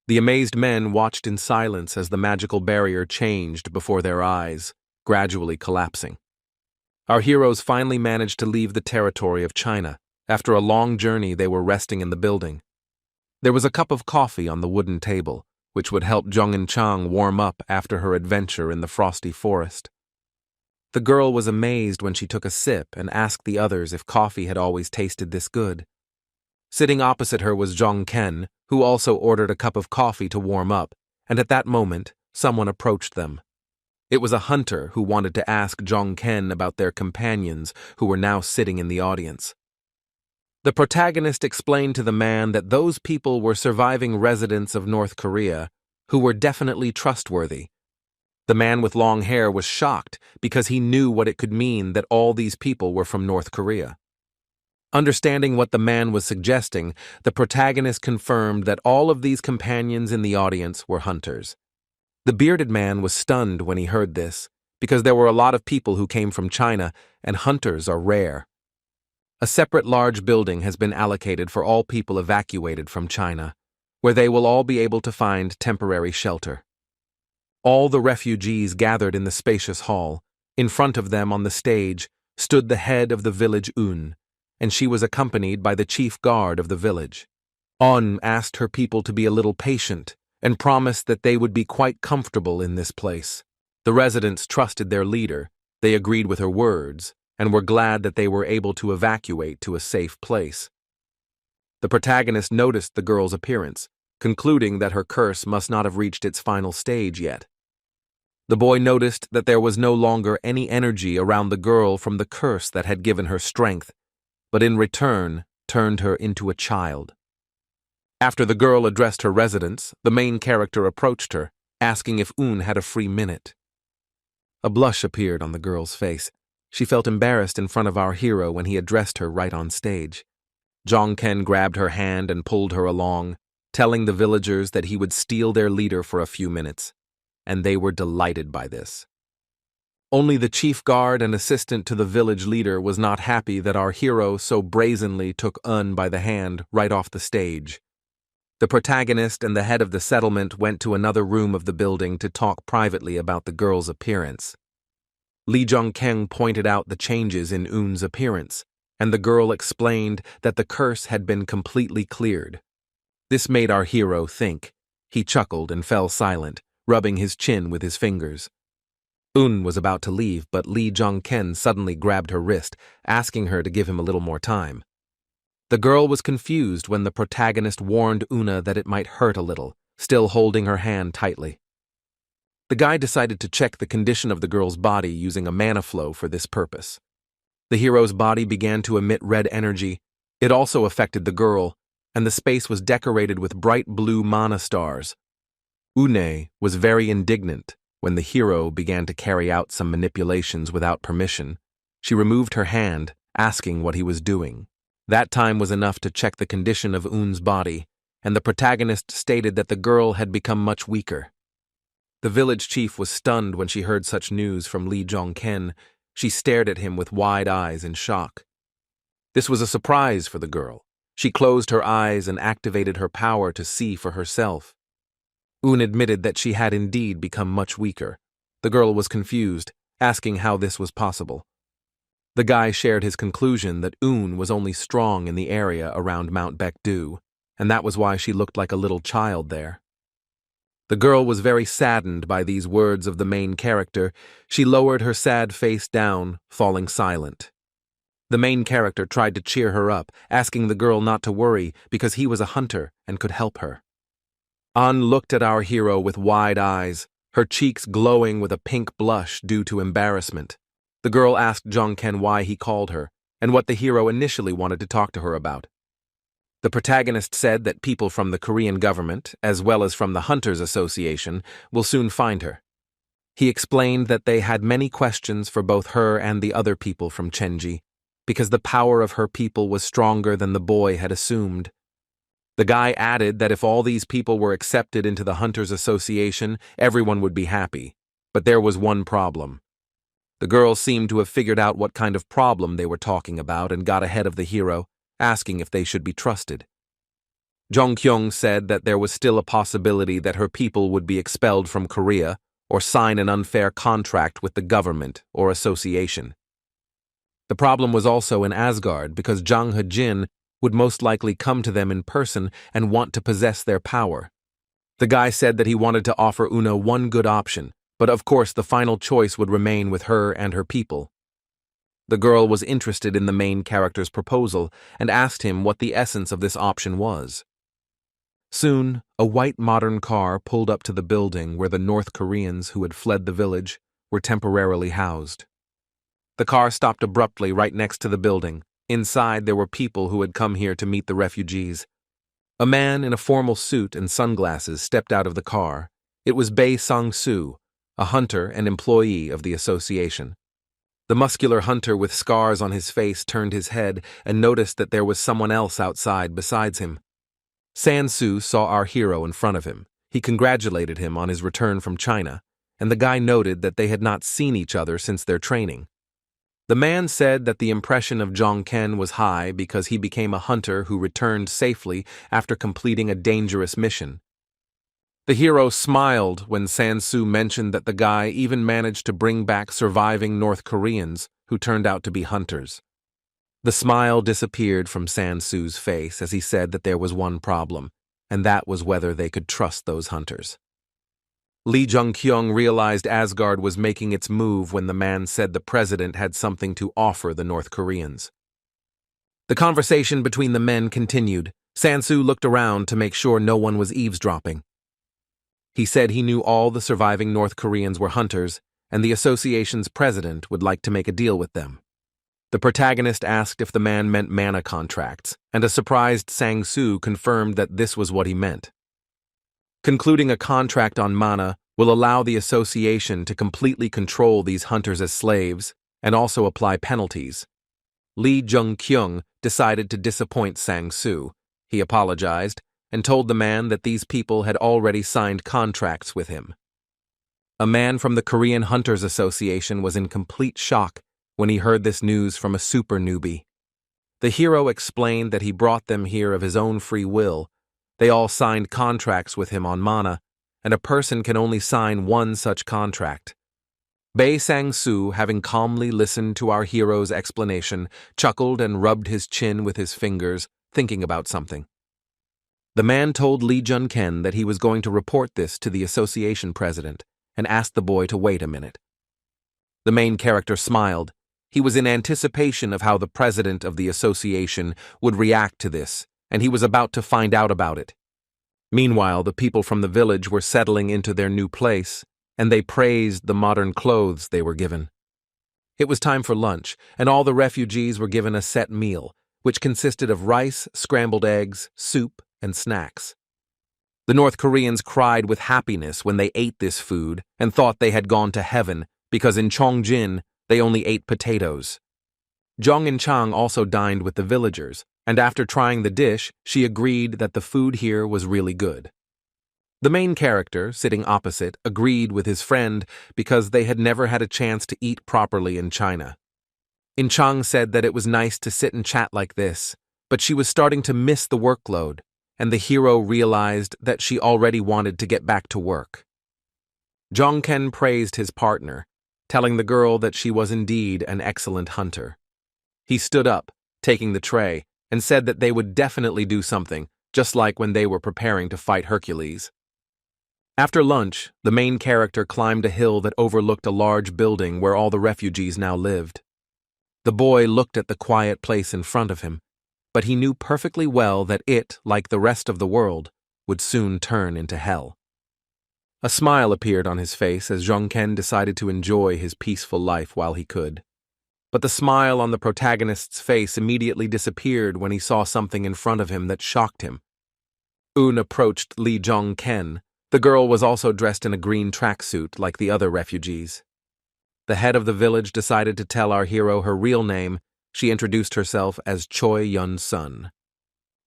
The amazed men watched in silence as the magical barrier changed before their eyes, gradually collapsing. Our heroes finally managed to leave the territory of China. After a long journey, they were resting in the building. There was a cup of coffee on the wooden table, which would help Jong Chang warm up after her adventure in the frosty forest. The girl was amazed when she took a sip and asked the others if coffee had always tasted this good. Sitting opposite her was Zhong Ken, who also ordered a cup of coffee to warm up, and at that moment, someone approached them. It was a hunter who wanted to ask Zhong Ken about their companions who were now sitting in the audience. The protagonist explained to the man that those people were surviving residents of North Korea who were definitely trustworthy. The man with long hair was shocked because he knew what it could mean that all these people were from North Korea. Understanding what the man was suggesting, the protagonist confirmed that all of these companions in the audience were hunters. The bearded man was stunned when he heard this, because there were a lot of people who came from China, and hunters are rare. A separate large building has been allocated for all people evacuated from China, where they will all be able to find temporary shelter. All the refugees gathered in the spacious hall. In front of them on the stage stood the head of the village Un, and she was accompanied by the chief guard of the village. On asked her people to be a little patient and promised that they would be quite comfortable in this place. The residents trusted their leader, they agreed with her words, and were glad that they were able to evacuate to a safe place. The protagonist noticed the girl's appearance, concluding that her curse must not have reached its final stage yet. The boy noticed that there was no longer any energy around the girl from the curse that had given her strength, but in return turned her into a child. After the girl addressed her residents, the main character approached her, asking if Un had a free minute. A blush appeared on the girl's face. She felt embarrassed in front of our hero when he addressed her right on stage. Zhong Ken grabbed her hand and pulled her along, telling the villagers that he would steal their leader for a few minutes, and they were delighted by this. Only the chief guard and assistant to the village leader was not happy that our hero so brazenly took Un by the hand right off the stage. The protagonist and the head of the settlement went to another room of the building to talk privately about the girl's appearance. Li Zhongkeng pointed out the changes in Un's appearance, and the girl explained that the curse had been completely cleared. This made our hero think. He chuckled and fell silent, rubbing his chin with his fingers. Un was about to leave, but Li Zhongken suddenly grabbed her wrist, asking her to give him a little more time. The girl was confused when the protagonist warned Una that it might hurt a little, still holding her hand tightly. The guy decided to check the condition of the girl's body using a mana flow for this purpose. The hero's body began to emit red energy. It also affected the girl, and the space was decorated with bright blue mana stars. Une was very indignant when the hero began to carry out some manipulations without permission, she removed her hand, asking what he was doing. That time was enough to check the condition of Un's body, and the protagonist stated that the girl had become much weaker. The village chief was stunned when she heard such news from Lee Jong-ken. She stared at him with wide eyes in shock. This was a surprise for the girl. She closed her eyes and activated her power to see for herself. Un admitted that she had indeed become much weaker. The girl was confused, asking how this was possible. The guy shared his conclusion that Un was only strong in the area around Mount Baekdu, and that was why she looked like a little child there. The girl was very saddened by these words of the main character. She lowered her sad face down, falling silent. The main character tried to cheer her up, asking the girl not to worry because he was a hunter and could help her. An looked at our hero with wide eyes, her cheeks glowing with a pink blush due to embarrassment. The girl asked Jong-ken why he called her, and what the hero initially wanted to talk to her about. The protagonist said that people from the Korean government, as well as from the Hunters Association, will soon find her. He explained that they had many questions for both her and the other people from Chenji, because the power of her people was stronger than the boy had assumed. The guy added that if all these people were accepted into the Hunters Association, everyone would be happy. But there was one problem. The girl seemed to have figured out what kind of problem they were talking about and got ahead of the hero, asking if they should be trusted. Jong-kyung said that there was still a possibility that her people would be expelled from Korea or sign an unfair contract with the government or association. The problem was also in Asgard because Jang Ha-jin would most likely come to them in person and want to possess their power. The guy said that he wanted to offer Una one good option, but of course the final choice would remain with her and her people. The girl was interested in the main character's proposal and asked him what the essence of this option was. Soon, a white modern car pulled up to the building where the North Koreans who had fled the village were temporarily housed. The car stopped abruptly right next to the building. Inside, there were people who had come here to meet the refugees. A man in a formal suit and sunglasses stepped out of the car. It was Bae Sang-soo, a hunter and employee of the association. The muscular hunter with scars on his face turned his head and noticed that there was someone else outside besides him. Sang-soo saw our hero in front of him. He congratulated him on his return from China, and the guy noted that they had not seen each other since their training. The man said that the impression of Jong-ken was high because he became a hunter who returned safely after completing a dangerous mission. The hero smiled when Sang-soo mentioned that the guy even managed to bring back surviving North Koreans who turned out to be hunters. The smile disappeared from Sang-soo's face as he said that there was one problem, and that was whether they could trust those hunters. Lee Jung-kyung realized Asgard was making its move when the man said the president had something to offer the North Koreans. The conversation between the men continued. Sang-soo looked around to make sure no one was eavesdropping. He said he knew all the surviving North Koreans were hunters, and the association's president would like to make a deal with them. The protagonist asked if the man meant mana contracts, and a surprised Sang-soo confirmed that this was what he meant. Concluding a contract on mana will allow the association to completely control these hunters as slaves and also apply penalties. Lee Jung-kyung decided to disappoint Sang-soo. He apologized and told the man that these people had already signed contracts with him. A man from the Korean Hunters Association was in complete shock when he heard this news from a super newbie. The hero explained that he brought them here of his own free will. They all signed contracts with him on mana, and a person can only sign one such contract. Bae Sang-soo, having calmly listened to our hero's explanation, chuckled and rubbed his chin with his fingers, thinking about something. The man told Lee Jung-ken that he was going to report this to the association president and asked the boy to wait a minute. The main character smiled. He was in anticipation of how the president of the association would react to this, and he was about to find out about it. Meanwhile, the people from the village were settling into their new place, and they praised the modern clothes they were given. It was time for lunch, and all the refugees were given a set meal, which consisted of rice, scrambled eggs, soup, and snacks. The North Koreans cried with happiness when they ate this food and thought they had gone to heaven because in Chongjin they only ate potatoes. Jong and Chang also dined with the villagers, and after trying the dish, she agreed that the food here was really good. The main character, sitting opposite, agreed with his friend because they had never had a chance to eat properly in China. In Chang said that it was nice to sit and chat like this, but she was starting to miss the workload, and the hero realized that she already wanted to get back to work. Jongken praised his partner, telling the girl that she was indeed an excellent hunter. He stood up, taking the tray, and said that they would definitely do something, just like when they were preparing to fight Hercules. After lunch, the main character climbed a hill that overlooked a large building where all the refugees now lived. The boy looked at the quiet place in front of him, but he knew perfectly well that it, like the rest of the world, would soon turn into hell. A smile appeared on his face as Jongken decided to enjoy his peaceful life while he could. But the smile on the protagonist's face immediately disappeared when he saw something in front of him that shocked him. Un approached Lee Jongken. The girl was also dressed in a green tracksuit like the other refugees. The head of the village decided to tell our hero her real name. She introduced herself as Choi Yun-sun.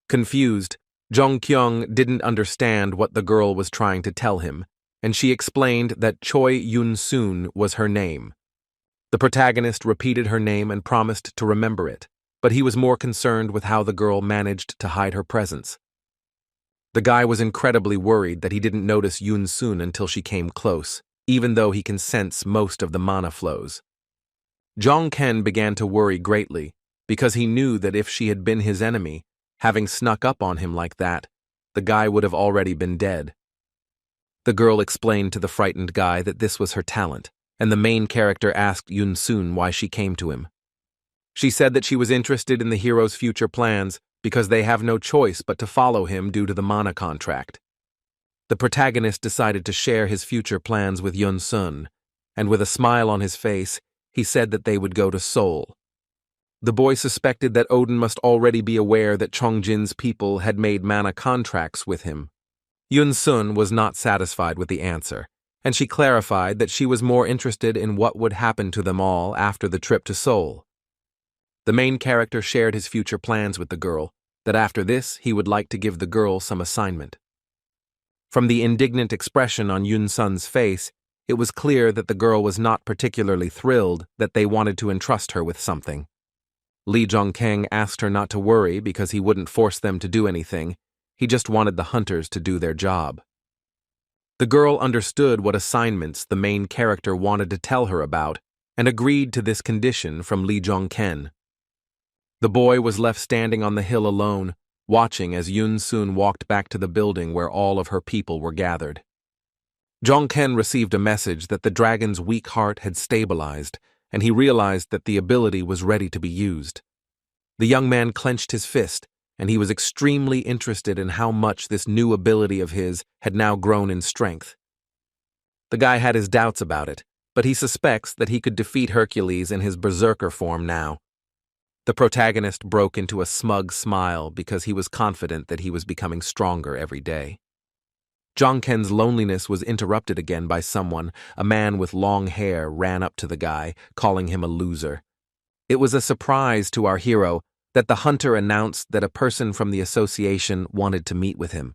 Confused, Jong Kyung didn't understand what the girl was trying to tell him, and she explained that Choi Yun-sun was her name. The protagonist repeated her name and promised to remember it, but he was more concerned with how the girl managed to hide her presence. The guy was incredibly worried that he didn't notice Yun-sun until she came close, even though he can sense most of the mana flows. Jongken began to worry greatly, because he knew that if she had been his enemy, having snuck up on him like that, the guy would have already been dead. The girl explained to the frightened guy that this was her talent, and the main character asked Yun-sun why she came to him. She said that she was interested in the hero's future plans because they have no choice but to follow him due to the mana contract. The protagonist decided to share his future plans with Yun-sun, and with a smile on his face, he said that they would go to Seoul. The boy suspected that Odin must already be aware that Chongjin's people had made mana contracts with him. Yun-sun was not satisfied with the answer, and she clarified that she was more interested in what would happen to them all after the trip to Seoul. The main character shared his future plans with the girl, that after this he would like to give the girl some assignment. From the indignant expression on Yun-sun's face, it was clear that the girl was not particularly thrilled that they wanted to entrust her with something. Lee Jongkeng asked her not to worry because he wouldn't force them to do anything, he just wanted the hunters to do their job. The girl understood what assignments the main character wanted to tell her about and agreed to this condition from Lee Jongken. The boy was left standing on the hill alone, watching as Yun-sun walked back to the building where all of her people were gathered. Jongken received a message that the dragon's weak heart had stabilized, and he realized that the ability was ready to be used. The young man clenched his fist, and he was extremely interested in how much this new ability of his had now grown in strength. The guy had his doubts about it, but he suspects that he could defeat Hercules in his berserker form now. The protagonist broke into a smug smile because he was confident that he was becoming stronger every day. Jongken's loneliness was interrupted again by someone. A man with long hair ran up to the guy, calling him a loser. It was a surprise to our hero that the hunter announced that a person from the association wanted to meet with him.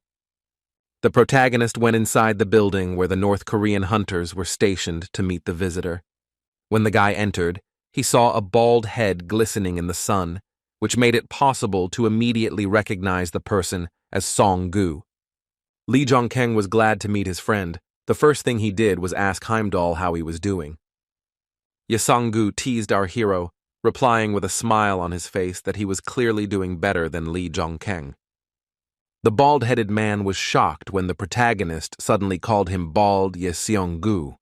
The protagonist went inside the building where the North Korean hunters were stationed to meet the visitor. When the guy entered, he saw a bald head glistening in the sun, which made it possible to immediately recognize the person as Song-gu. Lee Jongkeng was glad to meet his friend. The first thing he did was ask Heimdall how he was doing. Song-gu teased our hero, replying with a smile on his face that he was clearly doing better than Lee Jongkeng. The bald-headed man was shocked when the protagonist suddenly called him Bald Song-gu.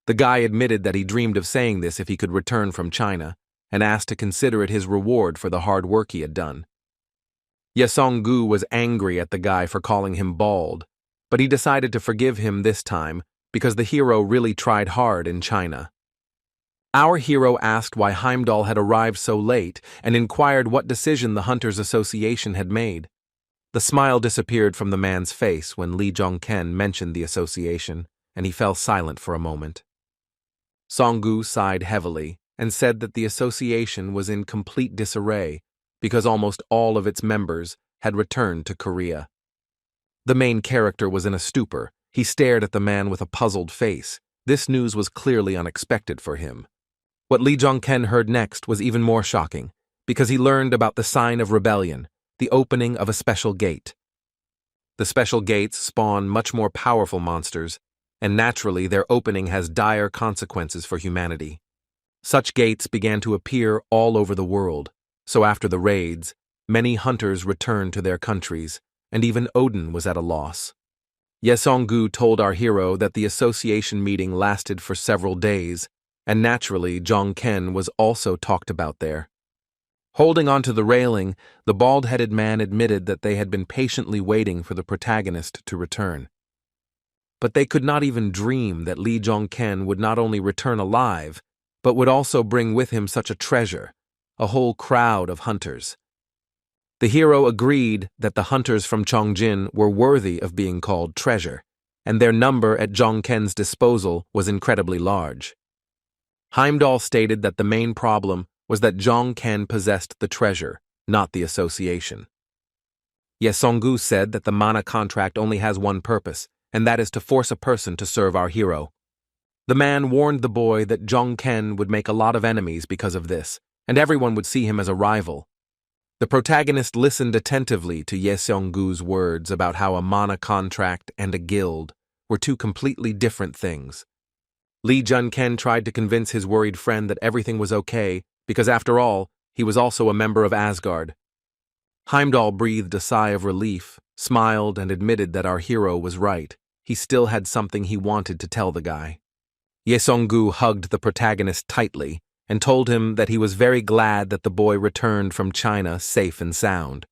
The guy admitted that he dreamed of saying this if he could return from China, and asked to consider it his reward for the hard work he had done. Song-gu was angry at the guy for calling him bald, but he decided to forgive him this time because the hero really tried hard in China. Our hero asked why Heimdall had arrived so late and inquired what decision the Hunters Association had made. The smile disappeared from the man's face when Lee Jong-ken mentioned the association, and he fell silent for a moment. Song-gu sighed heavily and said that the association was in complete disarray because almost all of its members had returned to Korea. The main character was in a stupor. He stared at the man with a puzzled face. This news was clearly unexpected for him. What Lee Jong-ken heard next was even more shocking, because he learned about the sign of rebellion, the opening of a special gate. The special gates spawn much more powerful monsters, and naturally their opening has dire consequences for humanity. Such gates began to appear all over the world, so after the raids, many hunters returned to their countries, and even Odin was at a loss. Ye Song-gu told our hero that the association meeting lasted for several days, and naturally Jong-ken was also talked about there. Holding onto the railing, the bald-headed man admitted that they had been patiently waiting for the protagonist to return. But they could not even dream that Lee Jong-ken would not only return alive, but would also bring with him such a treasure, a whole crowd of hunters. The hero agreed that the hunters from Chongjin were worthy of being called treasure, and their number at Jong-ken's disposal was incredibly large. Heimdall stated that the main problem was that Jong-ken possessed the treasure, not the association. Ye Song-gu said that the mana contract only has one purpose, and that is to force a person to serve our hero. The man warned the boy that Jong-ken would make a lot of enemies because of this, and everyone would see him as a rival. The protagonist listened attentively to Ye Song-gu's words about how a mana contract and a guild were two completely different things. Lee Jong-ken tried to convince his worried friend that everything was okay because, after all, he was also a member of Asgard. Heimdall breathed a sigh of relief, smiled, and admitted that our hero was right. He still had something he wanted to tell the guy. Ye Song-gu hugged the protagonist tightly and told him that he was very glad that the boy returned from China safe and sound.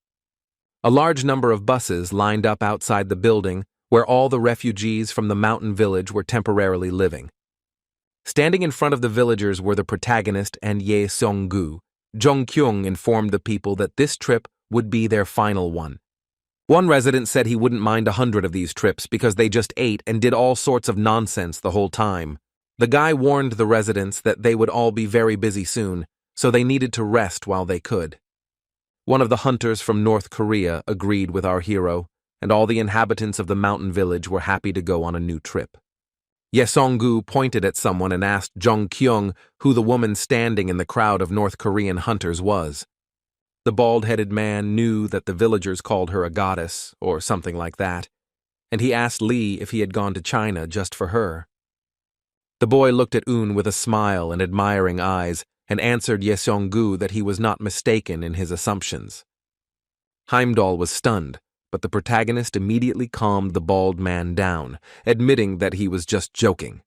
A large number of buses lined up outside the building where all the refugees from the mountain village were temporarily living. Standing in front of the villagers were the protagonist and Ye Song-gu. Jong-kyung informed the people that this trip would be their final one. One resident said he wouldn't mind 100 of these trips because they just ate and did all sorts of nonsense the whole time. The guy warned the residents that they would all be very busy soon, so they needed to rest while they could. One of the hunters from North Korea agreed with our hero, and all the inhabitants of the mountain village were happy to go on a new trip. Ye Song-gu pointed at someone and asked Jong-kyung who the woman standing in the crowd of North Korean hunters was. The bald-headed man knew that the villagers called her a goddess, or something like that, and he asked Lee if he had gone to China just for her. The boy looked at Un with a smile and admiring eyes and answered Ye Song-gu that he was not mistaken in his assumptions. Heimdall was stunned, but the protagonist immediately calmed the bald man down, admitting that he was just joking.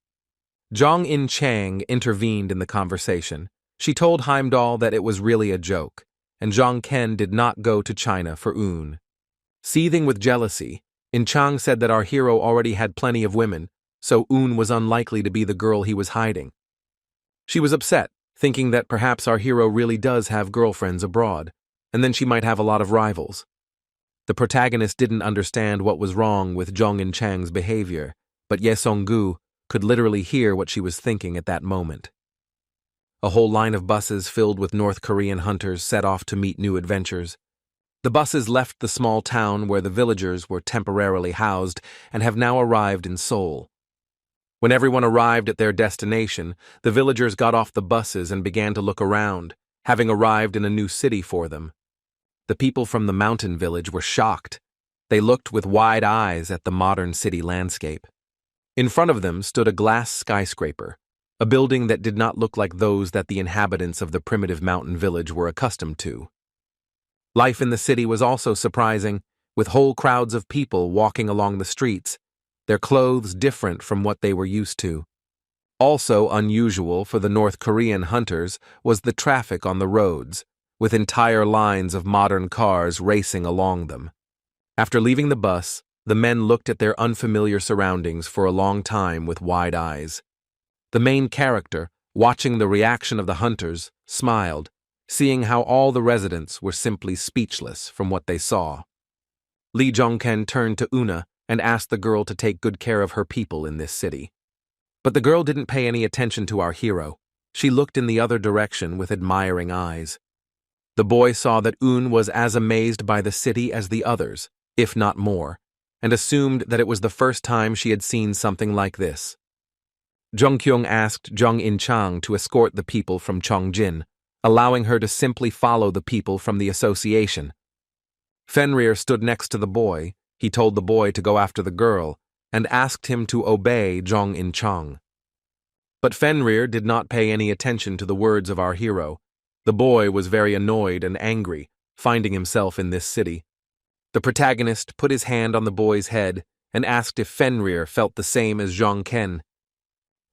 Jong In-chang intervened in the conversation. She told Heimdall that it was really a joke, and Jong-ken did not go to China for Un. Seething with jealousy, In-chang said that our hero already had plenty of women, so Un was unlikely to be the girl he was hiding. She was upset, thinking that perhaps our hero really does have girlfriends abroad, and then she might have a lot of rivals. The protagonist didn't understand what was wrong with Jong In-chang's behavior, but Ye Song-gu could literally hear what she was thinking at that moment. A whole line of buses filled with North Korean hunters set off to meet new adventures. The buses left the small town where the villagers were temporarily housed and have now arrived in Seoul. When everyone arrived at their destination, the villagers got off the buses and began to look around, having arrived in a new city for them. The people from the mountain village were shocked. They looked with wide eyes at the modern city landscape. In front of them stood a glass skyscraper, a building that did not look like those that the inhabitants of the primitive mountain village were accustomed to. Life in the city was also surprising, with whole crowds of people walking along the streets, their clothes different from what they were used to. Also unusual for the North Korean hunters was the traffic on the roads, with entire lines of modern cars racing along them. After leaving the bus, the men looked at their unfamiliar surroundings for a long time with wide eyes. The main character, watching the reaction of the hunters, smiled, seeing how all the residents were simply speechless from what they saw. Lee Jongken turned to Una and asked the girl to take good care of her people in this city. But the girl didn't pay any attention to our hero. She looked in the other direction with admiring eyes. The boy saw that Un was as amazed by the city as the others, if not more, and assumed that it was the first time she had seen something like this. Zhongkyung asked Zhong In-chang to escort the people from Chongjin, allowing her to simply follow the people from the association. Fenrir stood next to the boy. He told the boy to go after the girl, and asked him to obey Zhong In-chang. But Fenrir did not pay any attention to the words of our hero. The boy was very annoyed and angry, finding himself in this city. The protagonist put his hand on the boy's head and asked if Fenrir felt the same as Zhong Ken.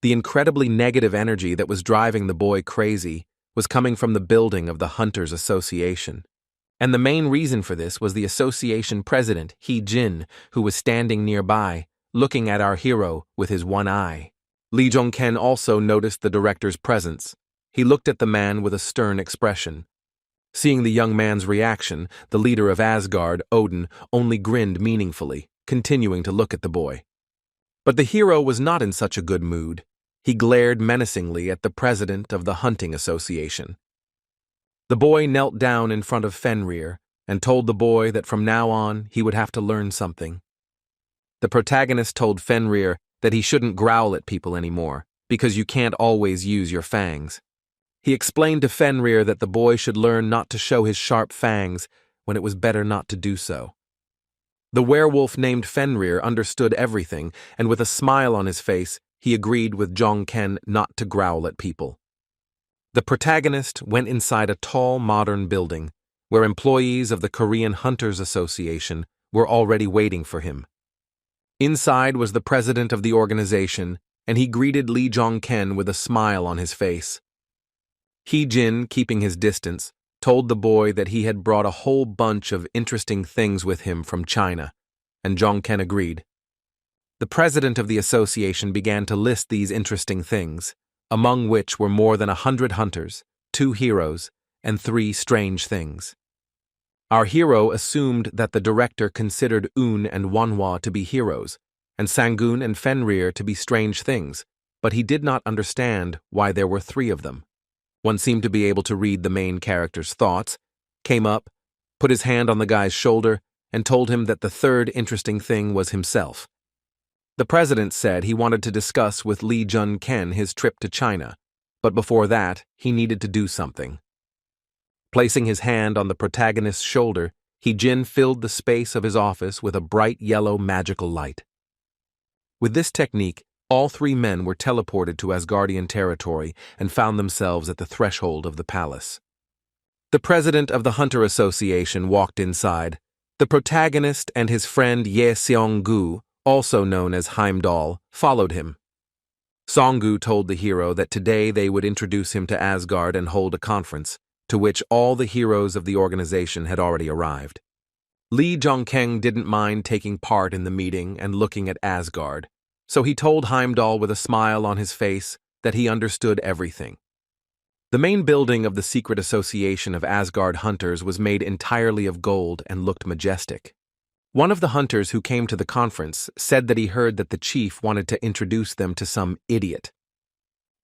The incredibly negative energy that was driving the boy crazy was coming from the building of the Hunters Association. And the main reason for this was the association president, He Jin, who was standing nearby, looking at our hero with his one eye. Lee Jong-ken also noticed the director's presence. He looked at the man with a stern expression. Seeing the young man's reaction, the leader of Asgard, Odin, only grinned meaningfully, continuing to look at the boy. But the hero was not in such a good mood. He glared menacingly at the president of the hunting association. The boy knelt down in front of Fenrir and told the boy that from now on he would have to learn something. The protagonist told Fenrir that he shouldn't growl at people anymore, because you can't always use your fangs. He explained to Fenrir that the boy should learn not to show his sharp fangs when it was better not to do so. The werewolf named Fenrir understood everything, and with a smile on his face, he agreed with Jong-ken not to growl at people. The protagonist went inside a tall, modern building, where employees of the Korean Hunters Association were already waiting for him. Inside was the president of the organization, and he greeted Lee Jong-ken with a smile on his face. He Jin, keeping his distance, told the boy that he had brought a whole bunch of interesting things with him from China, and Jong-ken agreed. The president of the association began to list these interesting things, among which were more than 100 hunters, 2 heroes, and 3 strange things. Our hero assumed that the director considered Un and Wanhwa to be heroes, and Sangun and Fenrir to be strange things, but he did not understand why there were 3 of them. One seemed to be able to read the main character's thoughts, came up, put his hand on the guy's shoulder, and told him that the 3rd interesting thing was himself. The president said he wanted to discuss with Lee Jun-ken his trip to China, but before that, he needed to do something. Placing his hand on the protagonist's shoulder, He Jin filled the space of his office with a bright yellow magical light. With this technique, all 3 men were teleported to Asgardian territory and found themselves at the threshold of the palace. The president of the Hunter Association walked inside. The protagonist and his friend Ye Seong-gu, also known as Heimdall, followed him. Song-gu told the hero that today they would introduce him to Asgard and hold a conference, to which all the heroes of the organization had already arrived. Lee Jong-keng didn't mind taking part in the meeting and looking at Asgard, so he told Heimdall with a smile on his face that he understood everything. The main building of the secret association of Asgard hunters was made entirely of gold and looked majestic. One of the hunters who came to the conference said that he heard that the chief wanted to introduce them to some idiot.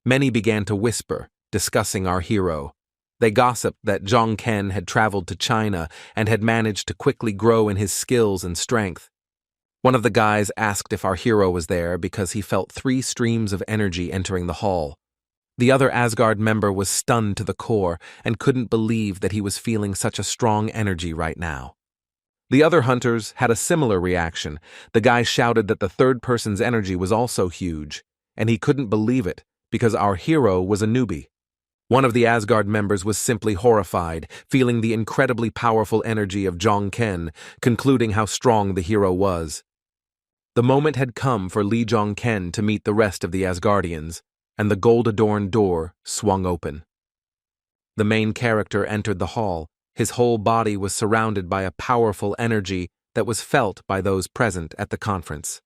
Many began to whisper, discussing our hero. They gossiped that Zhong Ken had traveled to China and had managed to quickly grow in his skills and strength. One of the guys asked if our hero was there because he felt 3 streams of energy entering the hall. The other Asgard member was stunned to the core and couldn't believe that he was feeling such a strong energy right now. The other hunters had a similar reaction. The guy shouted that the 3rd person's energy was also huge, and he couldn't believe it because our hero was a newbie. One of the Asgard members was simply horrified, feeling the incredibly powerful energy of Zhong Ken, concluding how strong the hero was. The moment had come for Lee Jong-ken to meet the rest of the Asgardians, and the gold-adorned door swung open. The main character entered the hall. His whole body was surrounded by a powerful energy that was felt by those present at the conference.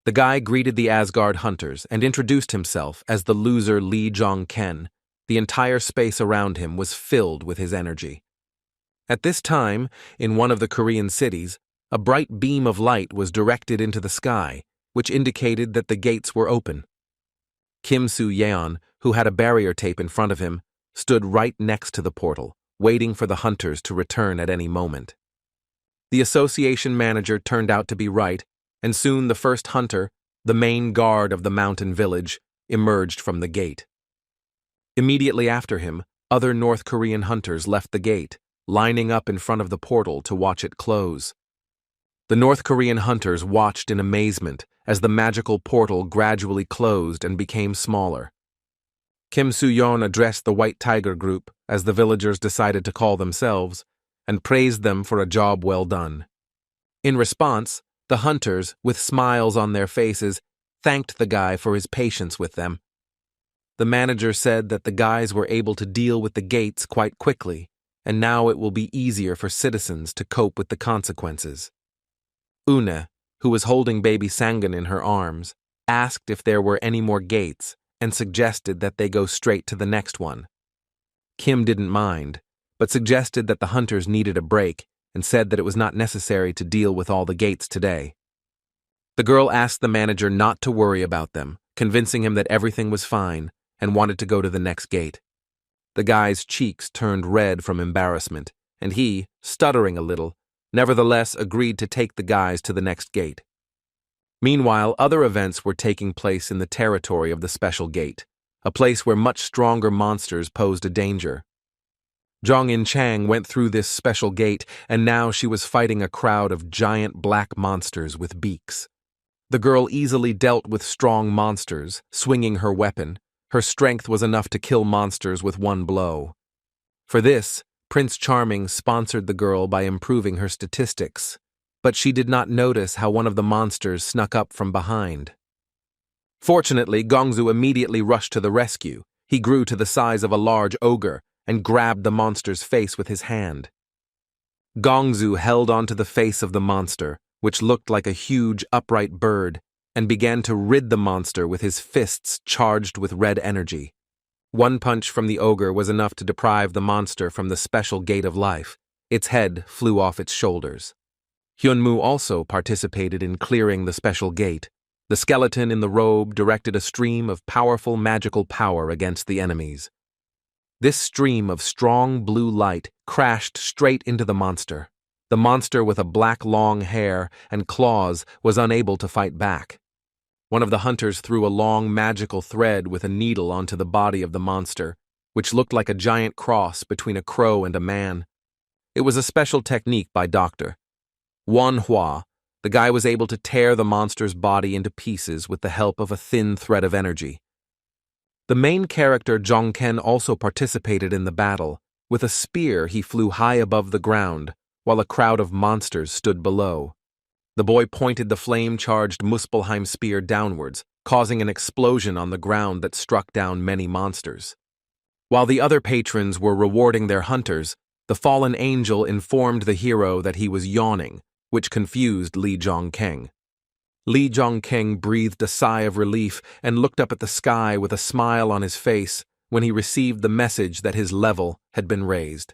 The guy greeted the Asgard hunters and introduced himself as the loser Lee Jong-ken. The entire space around him was filled with his energy. At this time, in one of the Korean cities, A bright beam of light was directed into the sky, which indicated that the gates were open. Kim Soo-yeon, who had a barrier tape in front of him, stood right next to the portal, waiting for the hunters to return at any moment. The association manager turned out to be right, and soon the first hunter, the main guard of the mountain village, emerged from the gate. Immediately after him, other North Korean hunters left the gate, lining up in front of the portal to watch it close. The North Korean hunters watched in amazement as the magical portal gradually closed and became smaller. Kim Soo-yeon addressed the White Tiger group, as the villagers decided to call themselves, and praised them for a job well done. In response, the hunters, with smiles on their faces, thanked the guy for his patience with them. The manager said that the guys were able to deal with the gates quite quickly, and now it will be easier for citizens to cope with the consequences. Una, who was holding baby Sangan in her arms, asked if there were any more gates and suggested that they go straight to the next one. Kim didn't mind, but suggested that the hunters needed a break and said that it was not necessary to deal with all the gates today. The girl asked the manager not to worry about them, convincing him that everything was fine and wanted to go to the next gate. The guy's cheeks turned red from embarrassment, and he, stuttering a little, nevertheless agreed to take the guys to the next gate. Meanwhile, other events were taking place in the territory of the special gate, a place where much stronger monsters posed a danger. Jong In-chang went through this special gate, and now she was fighting a crowd of giant black monsters with beaks. The girl easily dealt with strong monsters, swinging her weapon. Her strength was enough to kill monsters with one blow. For this, Prince Charming sponsored the girl by improving her statistics, but she did not notice how one of the monsters snuck up from behind. Fortunately, Gongzu immediately rushed to the rescue. He grew to the size of a large ogre and grabbed the monster's face with his hand. Gongzu held onto the face of the monster, which looked like a huge upright bird, and began to rid the monster with his fists charged with red energy. One punch from the ogre was enough to deprive the monster from the special gate of life. Its head flew off its shoulders. Hyunmoo also participated in clearing the special gate. The skeleton in the robe directed a stream of powerful magical power against the enemies. This stream of strong blue light crashed straight into the monster. The monster with a black long hair and claws was unable to fight back. One of the hunters threw a long magical thread with a needle onto the body of the monster, which looked like a giant cross between a crow and a man. It was a special technique by Dr. Wanhua. The guy was able to tear the monster's body into pieces with the help of a thin thread of energy. The main character Jongken also participated in the battle. With a spear, he flew high above the ground, while a crowd of monsters stood below. The boy pointed the flame-charged Muspelheim spear downwards, causing an explosion on the ground that struck down many monsters. While the other patrons were rewarding their hunters, the fallen angel informed the hero that he was yawning, which confused Lee Jong-keng. Lee Jong-keng breathed a sigh of relief and looked up at the sky with a smile on his face when he received the message that his level had been raised.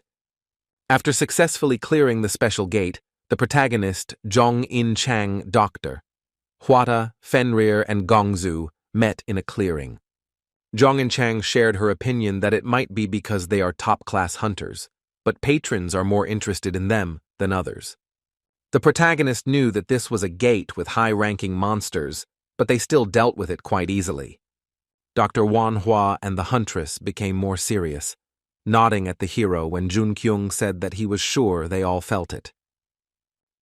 After successfully clearing the special gate, the protagonist, Jong In-chang, Dr. Hwata, Fenrir, and Gongzu met in a clearing. Jong In-chang shared her opinion that it might be because they are top-class hunters, but patrons are more interested in them than others. The protagonist knew that this was a gate with high-ranking monsters, but they still dealt with it quite easily. Dr. Wanhua and the huntress became more serious, nodding at the hero when Jun-kyung said that he was sure they all felt it.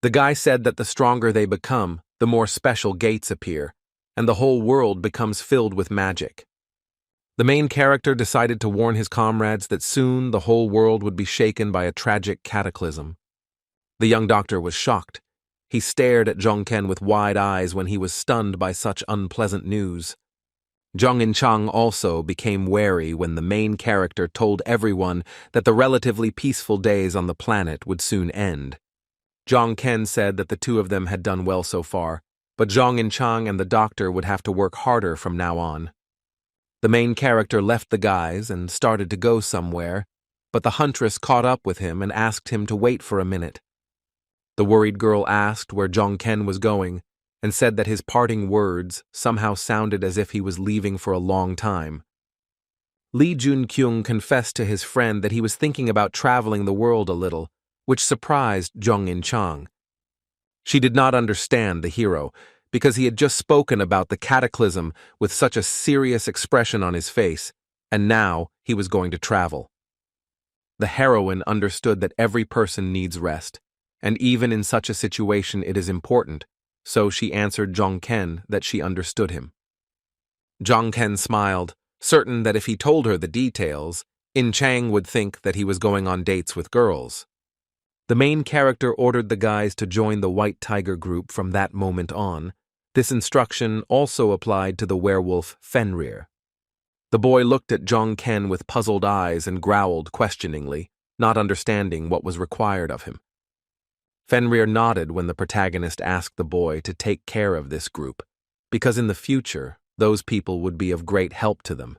The guy said that the stronger they become, the more special gates appear, and the whole world becomes filled with magic. The main character decided to warn his comrades that soon the whole world would be shaken by a tragic cataclysm. The young doctor was shocked. He stared at Jongken with wide eyes when he was stunned by such unpleasant news. Jong In-chang also became wary when the main character told everyone that the relatively peaceful days on the planet would soon end. Jong-ken said that the two of them had done well so far, but Jong In-chang and the doctor would have to work harder from now on. The main character left the guys and started to go somewhere, but the huntress caught up with him and asked him to wait for a minute. The worried girl asked where Jong-ken was going and said that his parting words somehow sounded as if he was leaving for a long time. Lee Jun-kyung confessed to his friend that he was thinking about traveling the world a little, which surprised Jong-in-chang. She did not understand the hero, because he had just spoken about the cataclysm with such a serious expression on his face, and now he was going to travel. The heroine understood that every person needs rest, and even in such a situation it is important, so she answered Jong-ken that she understood him. Jong-ken smiled, certain that if he told her the details, In-chang would think that he was going on dates with girls. The main character ordered the guys to join the White Tiger group from that moment on. This instruction also applied to the werewolf Fenrir. The boy looked at Jong-ken with puzzled eyes and growled questioningly, not understanding what was required of him. Fenrir nodded when the protagonist asked the boy to take care of this group, because in the future, those people would be of great help to them.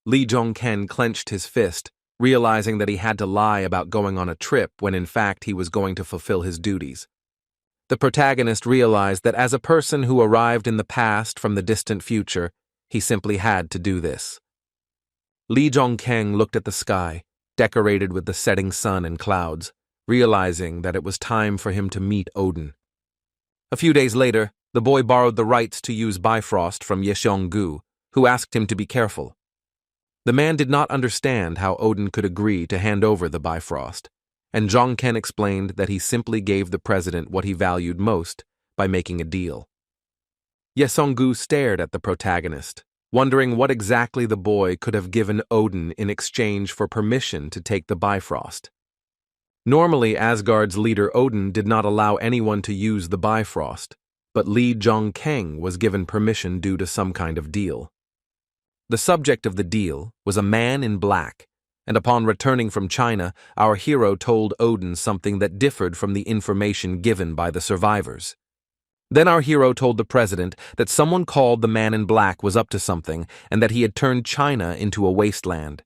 Lee Jong-ken clenched his fist, realizing that he had to lie about going on a trip when in fact he was going to fulfill his duties. The protagonist realized that as a person who arrived in the past from the distant future, he simply had to do this. Lee Jong-ken looked at the sky, decorated with the setting sun and clouds, realizing that it was time for him to meet Odin. A few days later, the boy borrowed the rights to use Bifrost from Yeseong-gu, who asked him to be careful. The man did not understand how Odin could agree to hand over the Bifrost, and Jong-ken explained that he simply gave the president what he valued most by making a deal. Yeseong-gu stared at the protagonist, wondering what exactly the boy could have given Odin in exchange for permission to take the Bifrost. Normally, Asgard's leader Odin did not allow anyone to use the Bifrost, but Lee Jong-ken was given permission due to some kind of deal. The subject of the deal was a man in black, and upon returning from China, our hero told Odin something that differed from the information given by the survivors. Then our hero told the president that someone called the man in black was up to something and that he had turned China into a wasteland.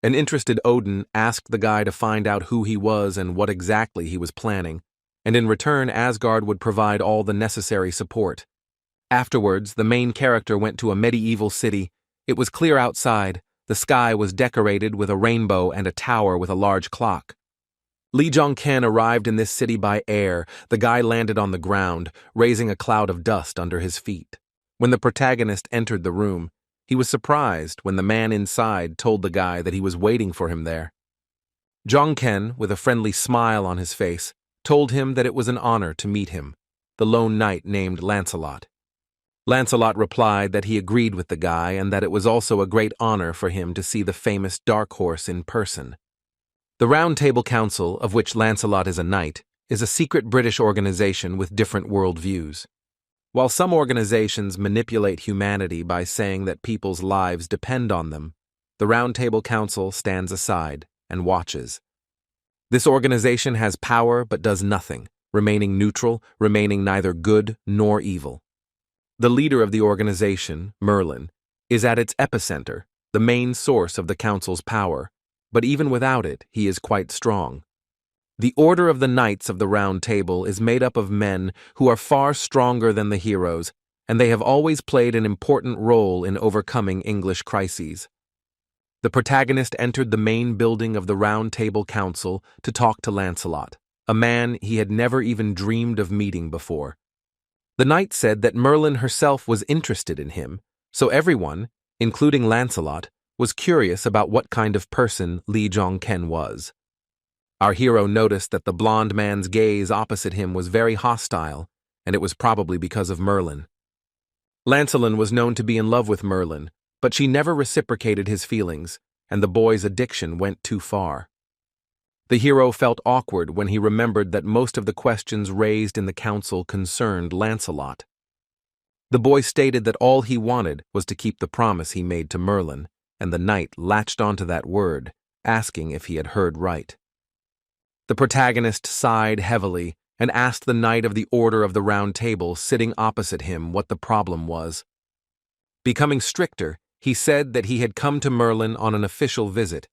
An interested Odin asked the guy to find out who he was and what exactly he was planning, and in return Asgard would provide all the necessary support. Afterwards, the main character went to a medieval city. It was clear outside. The sky was decorated with a rainbow and a tower with a large clock. Lee Jong-ken arrived in this city by air. The guy landed on the ground, raising a cloud of dust under his feet. When the protagonist entered the room, he was surprised when the man inside told the guy that he was waiting for him there. Jong-ken, with a friendly smile on his face, told him that it was an honor to meet him, the lone knight named Lancelot. Lancelot replied that he agreed with the guy and that it was also a great honor for him to see the famous Dark Horse in person. The Round Table Council, of which Lancelot is a knight, is a secret British organization with different worldviews. While some organizations manipulate humanity by saying that people's lives depend on them, the Round Table Council stands aside and watches. This organization has power but does nothing, remaining neutral, remaining neither good nor evil. The leader of the organization, Merlin, is at its epicenter, the main source of the council's power, but even without it, he is quite strong. The Order of the Knights of the Round Table is made up of men who are far stronger than the heroes, and they have always played an important role in overcoming English crises. The protagonist entered the main building of the Round Table Council to talk to Lancelot, a man he had never even dreamed of meeting before. The knight said that Merlin herself was interested in him, so everyone, including Lancelot, was curious about what kind of person Lee Jong-ken was. Our hero noticed that the blond man's gaze opposite him was very hostile, and it was probably because of Merlin. Lancelot was known to be in love with Merlin, but she never reciprocated his feelings, and the boy's addiction went too far. The hero felt awkward when he remembered that most of the questions raised in the council concerned Lancelot. The boy stated that all he wanted was to keep the promise he made to Merlin, and the knight latched onto that word, asking if he had heard right. The protagonist sighed heavily and asked the knight of the Order of the Round Table sitting opposite him what the problem was. Becoming stricter, he said that he had come to Merlin on an official visit,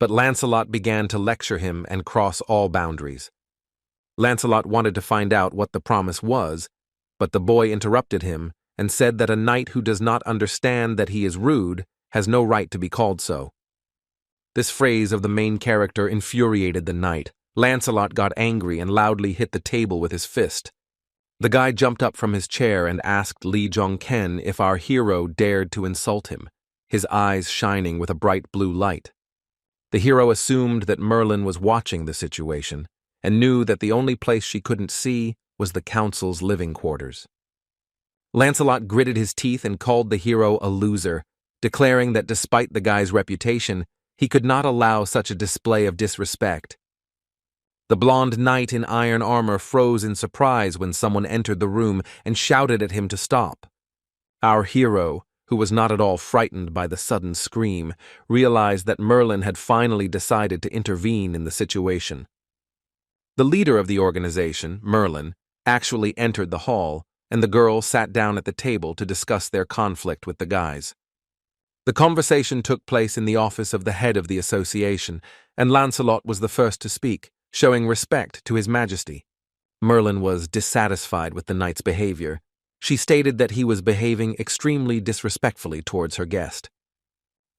but Lancelot began to lecture him and cross all boundaries. Lancelot wanted to find out what the promise was, but the boy interrupted him and said that a knight who does not understand that he is rude has no right to be called so. This phrase of the main character infuriated the knight. Lancelot got angry and loudly hit the table with his fist. The guy jumped up from his chair and asked Lee Jong-ken if our hero dared to insult him, his eyes shining with a bright blue light. The hero assumed that Merlin was watching the situation and knew that the only place she couldn't see was the council's living quarters. Lancelot gritted his teeth and called the hero a loser, declaring that despite the guy's reputation, he could not allow such a display of disrespect. The blonde knight in iron armor froze in surprise when someone entered the room and shouted at him to stop. Our hero, who was not at all frightened by the sudden scream, realized that Merlin had finally decided to intervene in the situation. The leader of the organization, Merlin, actually entered the hall, and the girl sat down at the table to discuss their conflict with the guys. The conversation took place in the office of the head of the association, and Lancelot was the first to speak, showing respect to his majesty. Merlin was dissatisfied with the knight's behavior. She stated that he was behaving extremely disrespectfully towards her guest.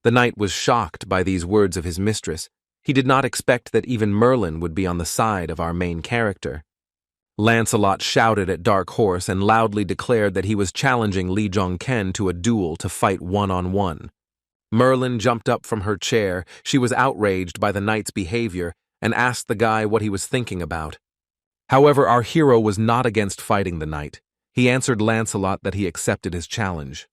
The knight was shocked by these words of his mistress. He did not expect that even Merlin would be on the side of our main character. Lancelot shouted at Dark Horse and loudly declared that he was challenging Lee Jong-ken to a duel to fight one-on-one. Merlin jumped up from her chair. She was outraged by the knight's behavior and asked the guy what he was thinking about. However, our hero was not against fighting the knight. He answered Lancelot that he accepted his challenge.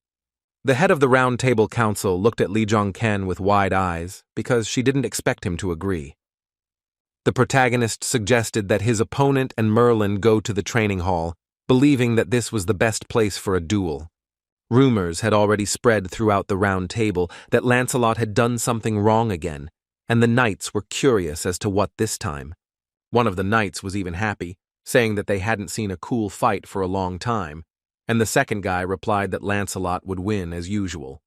The head of the Round Table Council looked at Lee Jong-ken with wide eyes because she didn't expect him to agree. The protagonist suggested that his opponent and Merlin go to the training hall, believing that this was the best place for a duel. Rumors had already spread throughout the Round Table that Lancelot had done something wrong again, and the knights were curious as to what this time. One of the knights was even happy, saying that they hadn't seen a cool fight for a long time, and the second guy replied that Lancelot would win as usual.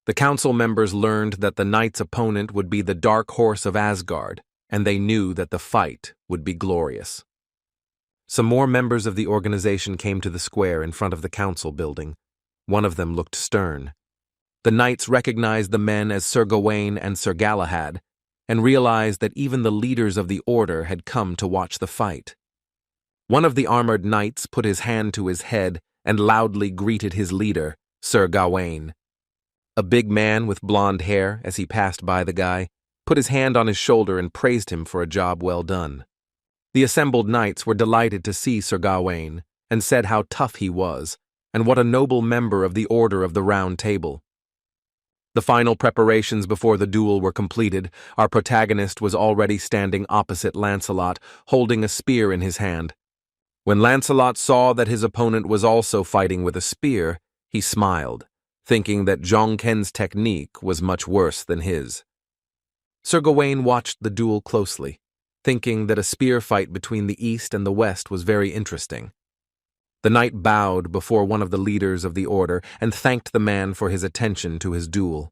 The council members learned that the knight's opponent would be the Dark Horse of Asgard, and they knew that the fight would be glorious. Some more members of the organization came to the square in front of the council building. One of them looked stern. The knights recognized the men as Sir Gawain and Sir Galahad, and realized that even the leaders of the order had come to watch the fight. One of the armored knights put his hand to his head and loudly greeted his leader, Sir Gawain. A big man with blonde hair, as he passed by the guy, put his hand on his shoulder and praised him for a job well done. The assembled knights were delighted to see Sir Gawain and said how tough he was and what a noble member of the Order of the Round Table. The final preparations before the duel were completed. Our protagonist was already standing opposite Lancelot, holding a spear in his hand. When Lancelot saw that his opponent was also fighting with a spear, he smiled, thinking that Jong-ken's technique was much worse than his. Sir Gawain watched the duel closely, thinking that a spear fight between the East and the West was very interesting. The knight bowed before one of the leaders of the order and thanked the man for his attention to his duel.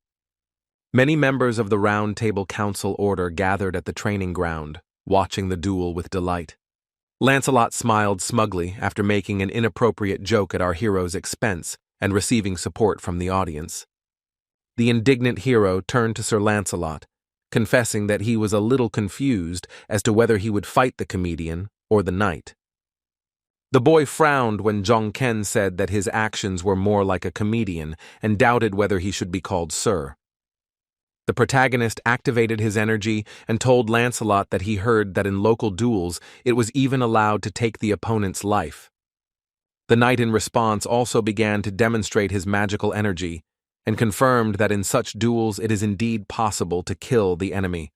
Many members of the Round Table Council order gathered at the training ground, watching the duel with delight. Lancelot smiled smugly after making an inappropriate joke at our hero's expense and receiving support from the audience. The indignant hero turned to Sir Lancelot, confessing that he was a little confused as to whether he would fight the comedian or the knight. The boy frowned when Jong-ken said that his actions were more like a comedian and doubted whether he should be called Sir. The protagonist activated his energy and told Lancelot that he heard that in local duels it was even allowed to take the opponent's life. The knight in response also began to demonstrate his magical energy and confirmed that in such duels it is indeed possible to kill the enemy.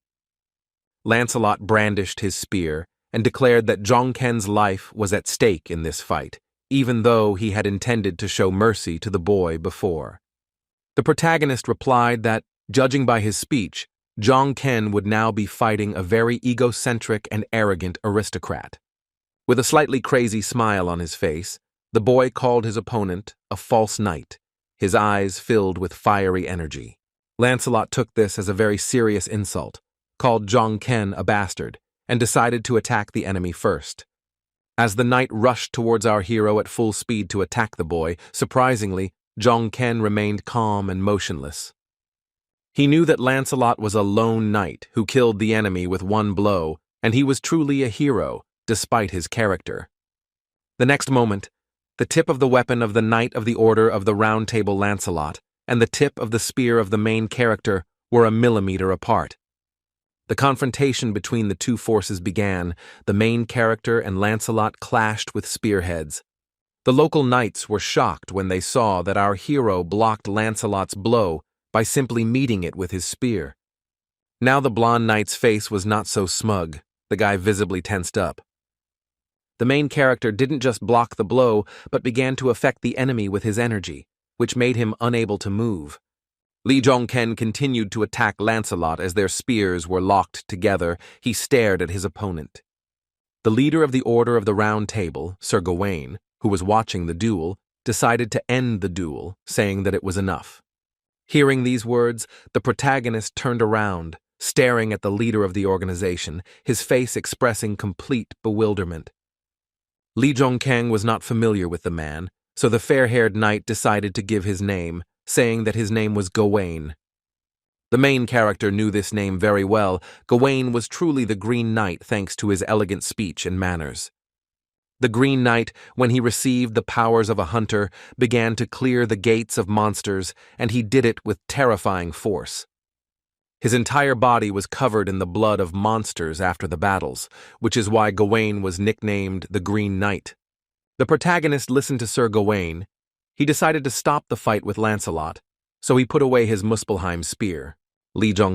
Lancelot brandished his spear and declared that Jong-ken's life was at stake in this fight, even though he had intended to show mercy to the boy before. The protagonist replied that, judging by his speech, Jong-ken would now be fighting a very egocentric and arrogant aristocrat. With a slightly crazy smile on his face, the boy called his opponent a false knight, his eyes filled with fiery energy. Lancelot took this as a very serious insult, called Jong-ken a bastard, and decided to attack the enemy first. As the knight rushed towards our hero at full speed to attack the boy, surprisingly, Ken remained calm and motionless. He knew that Lancelot was a lone knight who killed the enemy with one blow, and he was truly a hero, despite his character. The next moment, the tip of the weapon of the Knight of the Order of the Round Table Lancelot and the tip of the spear of the main character were a millimeter apart. The confrontation between the two forces began. The main character and Lancelot clashed with spearheads. The local knights were shocked when they saw that our hero blocked Lancelot's blow by simply meeting it with his spear. Now the blonde knight's face was not so smug. The guy visibly tensed up. The main character didn't just block the blow, but began to affect the enemy with his energy, which made him unable to move. Ken continued to attack Lancelot as their spears were locked together. He stared at his opponent. The leader of the Order of the Round Table, Sir Gawain, who was watching the duel, decided to end the duel, saying that it was enough. Hearing these words, the protagonist turned around, staring at the leader of the organization, his face expressing complete bewilderment. Ken was not familiar with the man, so the fair-haired knight decided to give his name, saying that his name was Gawain. The main character knew this name very well. Gawain was truly the Green Knight thanks to his elegant speech and manners. The Green Knight, when he received the powers of a hunter, began to clear the gates of monsters, and he did it with terrifying force. His entire body was covered in the blood of monsters after the battles, which is why Gawain was nicknamed the Green Knight. The protagonist listened to Sir Gawain. He decided to stop the fight with Lancelot, so he put away his Muspelheim spear.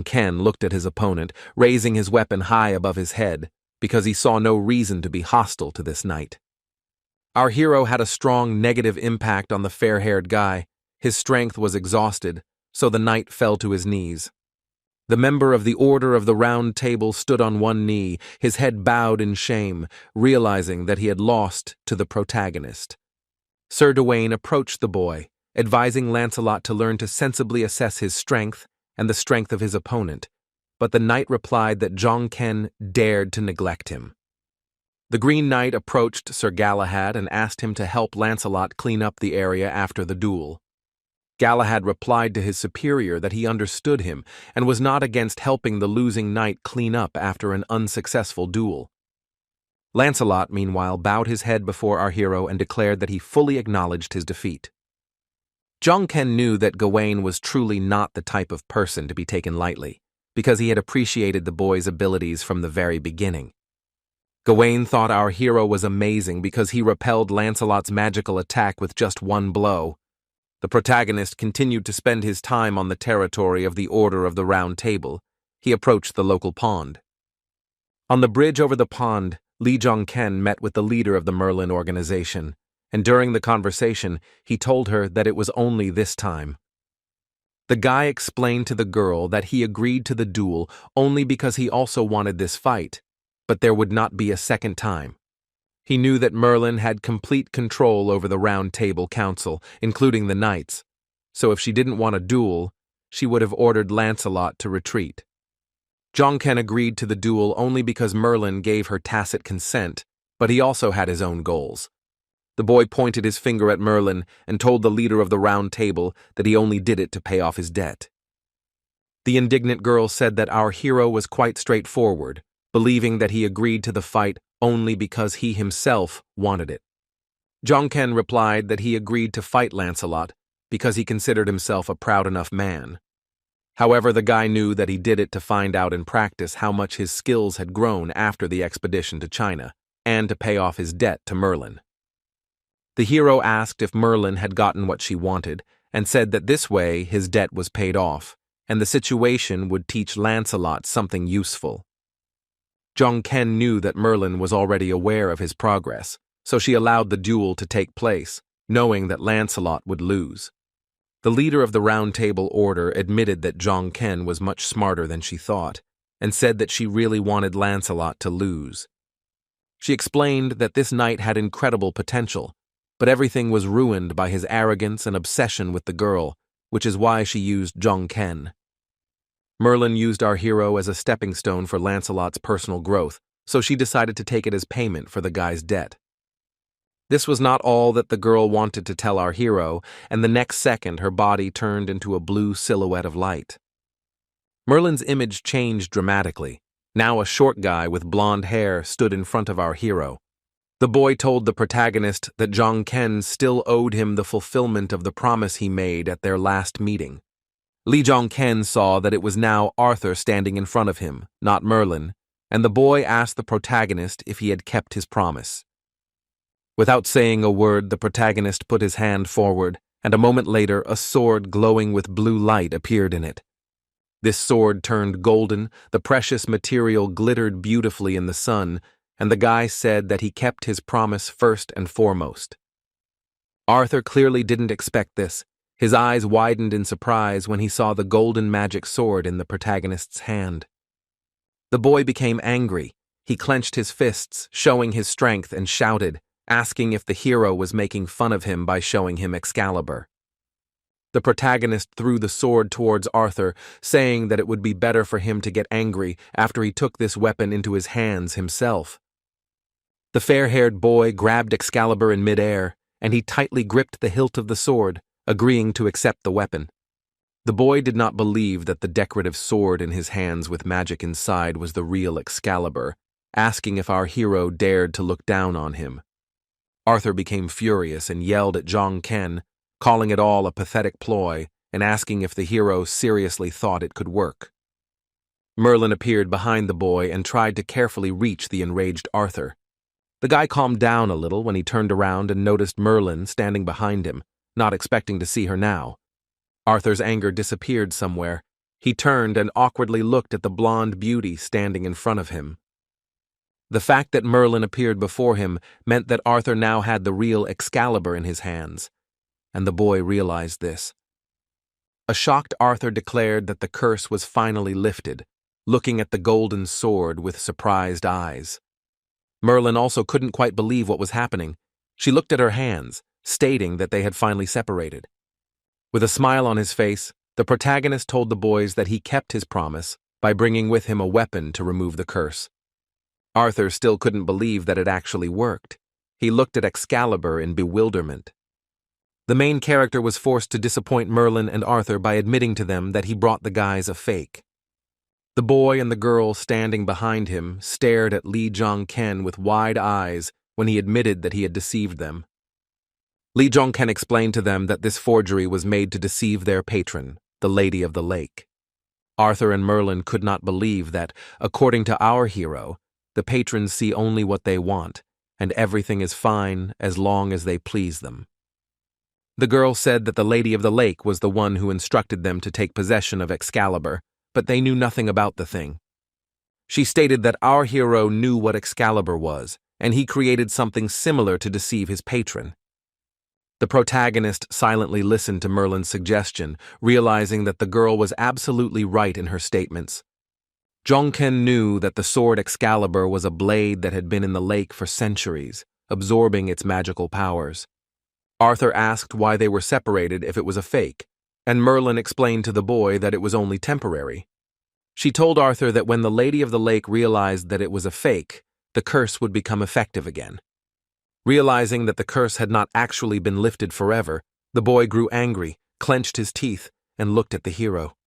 Ken looked at his opponent, raising his weapon high above his head, because he saw no reason to be hostile to this knight. Our hero had a strong negative impact on the fair-haired guy. His strength was exhausted, so the knight fell to his knees. The member of the Order of the Round Table stood on one knee, his head bowed in shame, realizing that he had lost to the protagonist. Sir Gawain approached the boy, advising Lancelot to learn to sensibly assess his strength and the strength of his opponent, but the knight replied that Ken dared to neglect him. The Green Knight approached Sir Galahad and asked him to help Lancelot clean up the area after the duel. Galahad replied to his superior that he understood him and was not against helping the losing knight clean up after an unsuccessful duel. Lancelot, meanwhile, bowed his head before our hero and declared that he fully acknowledged his defeat. Ken knew that Gawain was truly not the type of person to be taken lightly, because he had appreciated the boy's abilities from the very beginning. Gawain thought our hero was amazing because he repelled Lancelot's magical attack with just one blow. The protagonist continued to spend his time on the territory of the Order of the Round Table. He approached the local pond. On the bridge over the pond, Ken met with the leader of the Merlin organization, and during the conversation, he told her that it was only this time. The guy explained to the girl that he agreed to the duel only because he also wanted this fight, but there would not be a second time. He knew that Merlin had complete control over the Round Table Council, including the knights, so if she didn't want a duel, she would have ordered Lancelot to retreat. Ken agreed to the duel only because Merlin gave her tacit consent, but he also had his own goals. The boy pointed his finger at Merlin and told the leader of the Round Table that he only did it to pay off his debt. The indignant girl said that our hero was quite straightforward, believing that he agreed to the fight only because he himself wanted it. Ken replied that he agreed to fight Lancelot because he considered himself a proud enough man. However, the guy knew that he did it to find out in practice how much his skills had grown after the expedition to China, and to pay off his debt to Merlin. The hero asked if Merlin had gotten what she wanted, and said that this way his debt was paid off, and the situation would teach Lancelot something useful. Ken knew that Merlin was already aware of his progress, so she allowed the duel to take place, knowing that Lancelot would lose. The leader of the Round Table Order admitted that Ken was much smarter than she thought, and said that she really wanted Lancelot to lose. She explained that this knight had incredible potential, but everything was ruined by his arrogance and obsession with the girl, which is why she used Ken. Merlin used our hero as a stepping stone for Lancelot's personal growth, so she decided to take it as payment for the guy's debt. This was not all that the girl wanted to tell our hero, and the next second her body turned into a blue silhouette of light. Merlin's image changed dramatically. Now a short guy with blonde hair stood in front of our hero. The boy told the protagonist that Jong Ken still owed him the fulfillment of the promise he made at their last meeting. Lee Jong Ken saw that it was now Arthur standing in front of him, not Merlin, and the boy asked the protagonist if he had kept his promise. Without saying a word, the protagonist put his hand forward, and a moment later a sword glowing with blue light appeared in it. This sword turned golden, the precious material glittered beautifully in the sun, and the guy said that he kept his promise first and foremost. Arthur clearly didn't expect this. His eyes widened in surprise when he saw the golden magic sword in the protagonist's hand. The boy became angry. He clenched his fists, showing his strength, and shouted, asking if the hero was making fun of him by showing him Excalibur. The protagonist threw the sword towards Arthur, saying that it would be better for him to get angry after he took this weapon into his hands himself. The fair-haired boy grabbed Excalibur in midair, and he tightly gripped the hilt of the sword, agreeing to accept the weapon. The boy did not believe that the decorative sword in his hands with magic inside was the real Excalibur, asking if our hero dared to look down on him. Arthur became furious and yelled at Jong Ken, calling it all a pathetic ploy and asking if the hero seriously thought it could work. Merlin appeared behind the boy and tried to carefully reach the enraged Arthur. The guy calmed down a little when he turned around and noticed Merlin standing behind him, not expecting to see her now. Arthur's anger disappeared somewhere. He turned and awkwardly looked at the blonde beauty standing in front of him. The fact that Merlin appeared before him meant that Arthur now had the real Excalibur in his hands, and the boy realized this. A shocked Arthur declared that the curse was finally lifted, looking at the golden sword with surprised eyes. Merlin also couldn't quite believe what was happening. She looked at her hands, stating that they had finally separated. With a smile on his face, the protagonist told the boys that he kept his promise by bringing with him a weapon to remove the curse. Arthur still couldn't believe that it actually worked. He looked at Excalibur in bewilderment. The main character was forced to disappoint Merlin and Arthur by admitting to them that he brought the guys a fake. The boy and the girl standing behind him stared at Lee Jong Ken with wide eyes when he admitted that he had deceived them. Lee Jong Ken explained to them that this forgery was made to deceive their patron, the Lady of the Lake. Arthur and Merlin could not believe that, according to our hero, the patrons see only what they want, and everything is fine as long as they please them. The girl said that the Lady of the Lake was the one who instructed them to take possession of Excalibur, but they knew nothing about the thing. She stated that our hero knew what Excalibur was, and he created something similar to deceive his patron. The protagonist silently listened to Merlin's suggestion, realizing that the girl was absolutely right in her statements. Jong Ken knew that the sword Excalibur was a blade that had been in the lake for centuries, absorbing its magical powers. Arthur asked why they were separated if it was a fake, and Merlin explained to the boy that it was only temporary. She told Arthur that when the Lady of the Lake realized that it was a fake, the curse would become effective again. Realizing that the curse had not actually been lifted forever, the boy grew angry, clenched his teeth, and looked at the hero.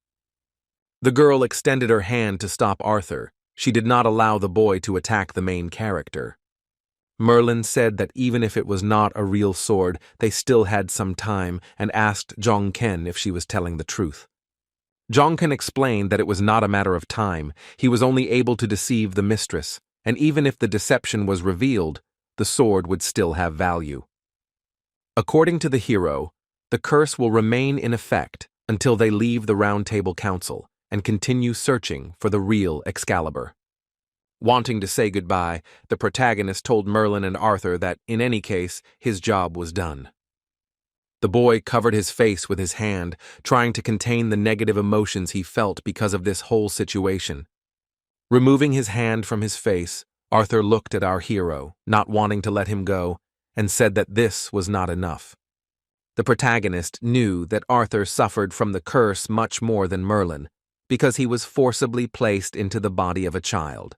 The girl extended her hand to stop Arthur. She did not allow the boy to attack the main character. Merlin said that even if it was not a real sword, they still had some time and asked Jong Ken if she was telling the truth. Jong Ken explained that it was not a matter of time. He was only able to deceive the mistress, and even if the deception was revealed, the sword would still have value. According to the hero, the curse will remain in effect until they leave the Round Table Council and continue searching for the real Excalibur. Wanting to say goodbye, the protagonist told Merlin and Arthur that, in any case, his job was done. The boy covered his face with his hand, trying to contain the negative emotions he felt because of this whole situation. Removing his hand from his face, Arthur looked at our hero, not wanting to let him go, and said that this was not enough. The protagonist knew that Arthur suffered from the curse much more than Merlin, because he was forcibly placed into the body of a child.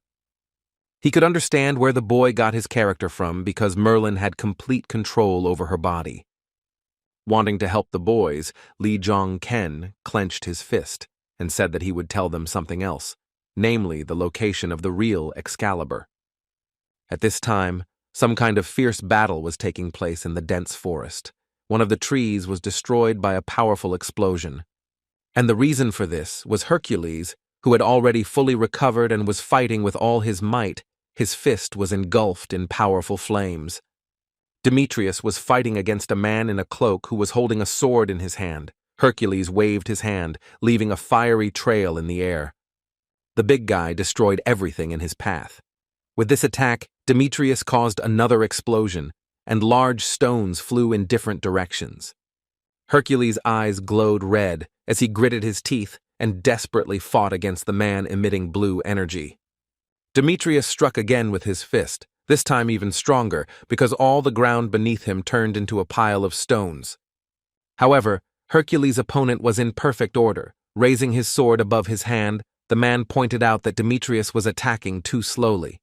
He could understand where the boy got his character from because Merlin had complete control over her body. Wanting to help the boys, Lee Jong-ken clenched his fist and said that he would tell them something else, namely the location of the real Excalibur. At this time, some kind of fierce battle was taking place in the dense forest. One of the trees was destroyed by a powerful explosion. And the reason for this was Hercules, who had already fully recovered and was fighting with all his might. His fist was engulfed in powerful flames. Demetrius was fighting against a man in a cloak who was holding a sword in his hand. Hercules waved his hand, leaving a fiery trail in the air. The big guy destroyed everything in his path. With this attack, Demetrius caused another explosion, and large stones flew in different directions. Hercules' eyes glowed red as he gritted his teeth and desperately fought against the man emitting blue energy. Demetrius struck again with his fist, this time even stronger, because all the ground beneath him turned into a pile of stones. However, Hercules' opponent was in perfect order. Raising his sword above his hand, the man pointed out that Demetrius was attacking too slowly.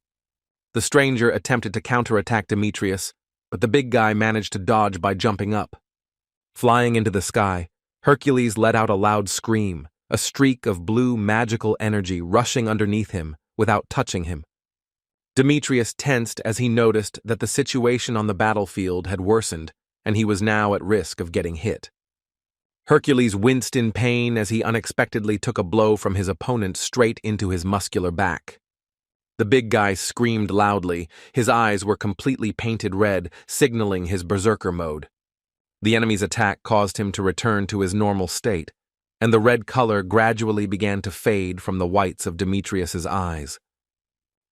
The stranger attempted to counterattack Demetrius, but the big guy managed to dodge by jumping up. Flying into the sky, Hercules let out a loud scream, a streak of blue magical energy rushing underneath him without touching him. Demetrius tensed as he noticed that the situation on the battlefield had worsened, and he was now at risk of getting hit. Hercules winced in pain as he unexpectedly took a blow from his opponent straight into his muscular back. The big guy screamed loudly. His eyes were completely painted red, signaling his berserker mode. The enemy's attack caused him to return to his normal state, and the red color gradually began to fade from the whites of Demetrius's eyes.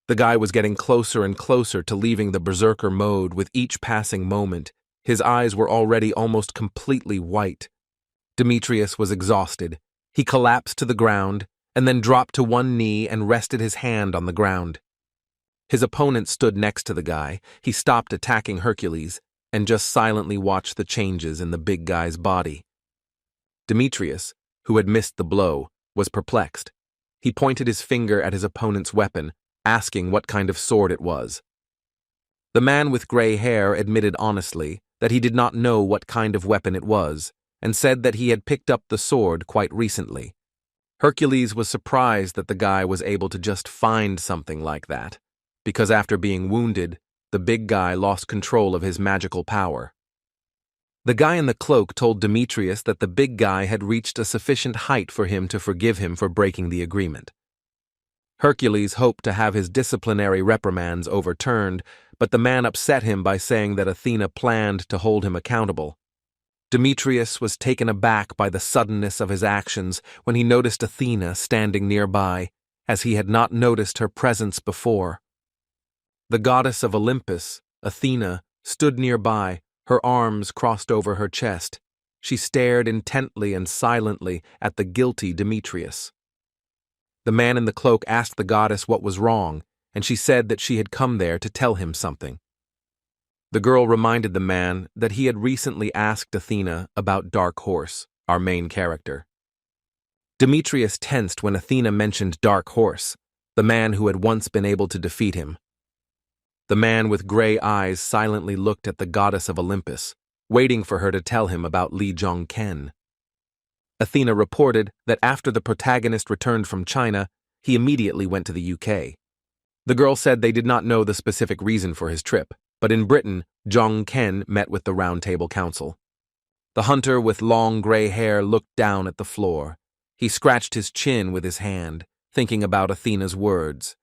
The guy was getting closer and closer to leaving the berserker mode with each passing moment. His eyes were already almost completely white. Demetrius was exhausted. He collapsed to the ground, and then dropped to one knee and rested his hand on the ground. His opponent stood next to the guy. He stopped attacking Hercules, and just silently watched the changes in the big guy's body. Demetrius, who had missed the blow, was perplexed. He pointed his finger at his opponent's weapon, asking what kind of sword it was. The man with gray hair admitted honestly that he did not know what kind of weapon it was, and said that he had picked up the sword quite recently. Hercules was surprised that the guy was able to just find something like that, because after being wounded, the big guy lost control of his magical power. The guy in the cloak told Demetrius that the big guy had reached a sufficient height for him to forgive him for breaking the agreement. Hercules hoped to have his disciplinary reprimands overturned, but the man upset him by saying that Athena planned to hold him accountable. Demetrius was taken aback by the suddenness of his actions when he noticed Athena standing nearby, as he had not noticed her presence before. The goddess of Olympus, Athena, stood nearby, her arms crossed over her chest. She stared intently and silently at the guilty Demetrius. The man in the cloak asked the goddess what was wrong, and she said that she had come there to tell him something. The girl reminded the man that he had recently asked Athena about Dark Horse, our main character. Demetrius tensed when Athena mentioned Dark Horse, the man who had once been able to defeat him. The man with gray eyes silently looked at the goddess of Olympus, waiting for her to tell him about Lee Jong-ken. Athena reported that after the protagonist returned from China, he immediately went to the UK. The girl said they did not know the specific reason for his trip, but in Britain, Jong-ken met with the Round Table Council. The hunter with long gray hair looked down at the floor. He scratched his chin with his hand, thinking about Athena's words.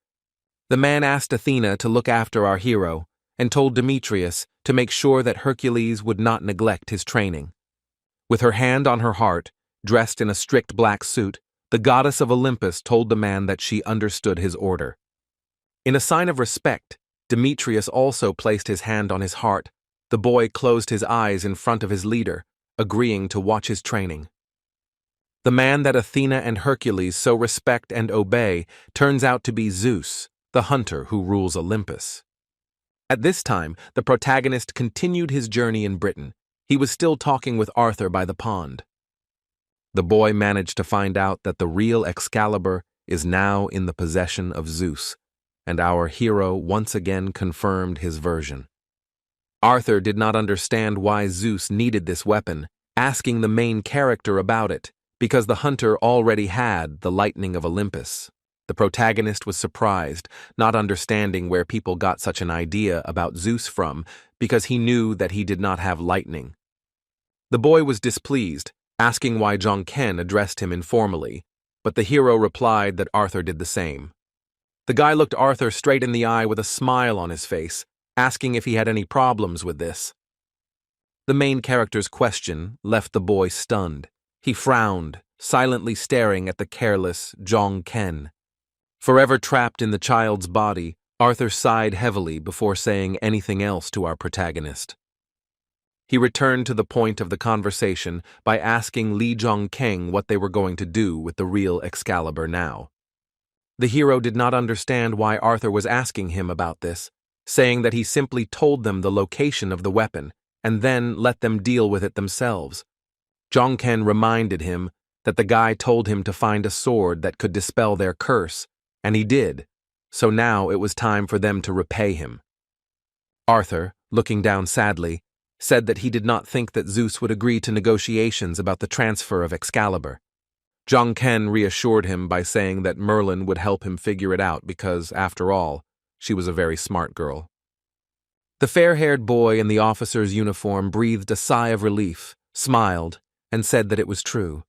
The man asked Athena to look after our hero, and told Demetrius to make sure that Hercules would not neglect his training. With her hand on her heart, dressed in a strict black suit, the goddess of Olympus told the man that she understood his order. In a sign of respect, Demetrius also placed his hand on his heart. The boy closed his eyes in front of his leader, agreeing to watch his training. The man that Athena and Hercules so respect and obey turns out to be Zeus, the hunter who rules Olympus. At this time, the protagonist continued his journey in Britain. He was still talking with Arthur by the pond. The boy managed to find out that the real Excalibur is now in the possession of Zeus. and our hero once again confirmed his version. Arthur did not understand why Zeus needed this weapon, asking the main character about it, because the hunter already had the lightning of Olympus. The protagonist was surprised, not understanding where people got such an idea about Zeus from, because he knew that he did not have lightning. The boy was displeased, asking why Jong-ken addressed him informally, but the hero replied that Arthur did the same. The guy looked Arthur straight in the eye with a smile on his face, asking if he had any problems with this. The main character's question left the boy stunned. He frowned, silently staring at the careless Jong-ken. Forever trapped in the child's body, Arthur sighed heavily before saying anything else to our protagonist. He returned to the point of the conversation by asking Lee Jong-keng what they were going to do with the real Excalibur now. The hero did not understand why Arthur was asking him about this, saying that he simply told them the location of the weapon and then let them deal with it themselves. Jong-ken reminded him that the guy told him to find a sword that could dispel their curse, and he did, so now it was time for them to repay him. Arthur, looking down sadly, said that he did not think that Zeus would agree to negotiations about the transfer of Excalibur. Jong-ken reassured him by saying that Merlin would help him figure it out because, after all, she was a very smart girl. The fair-haired boy in the officer's uniform breathed a sigh of relief, smiled, and said that it was true.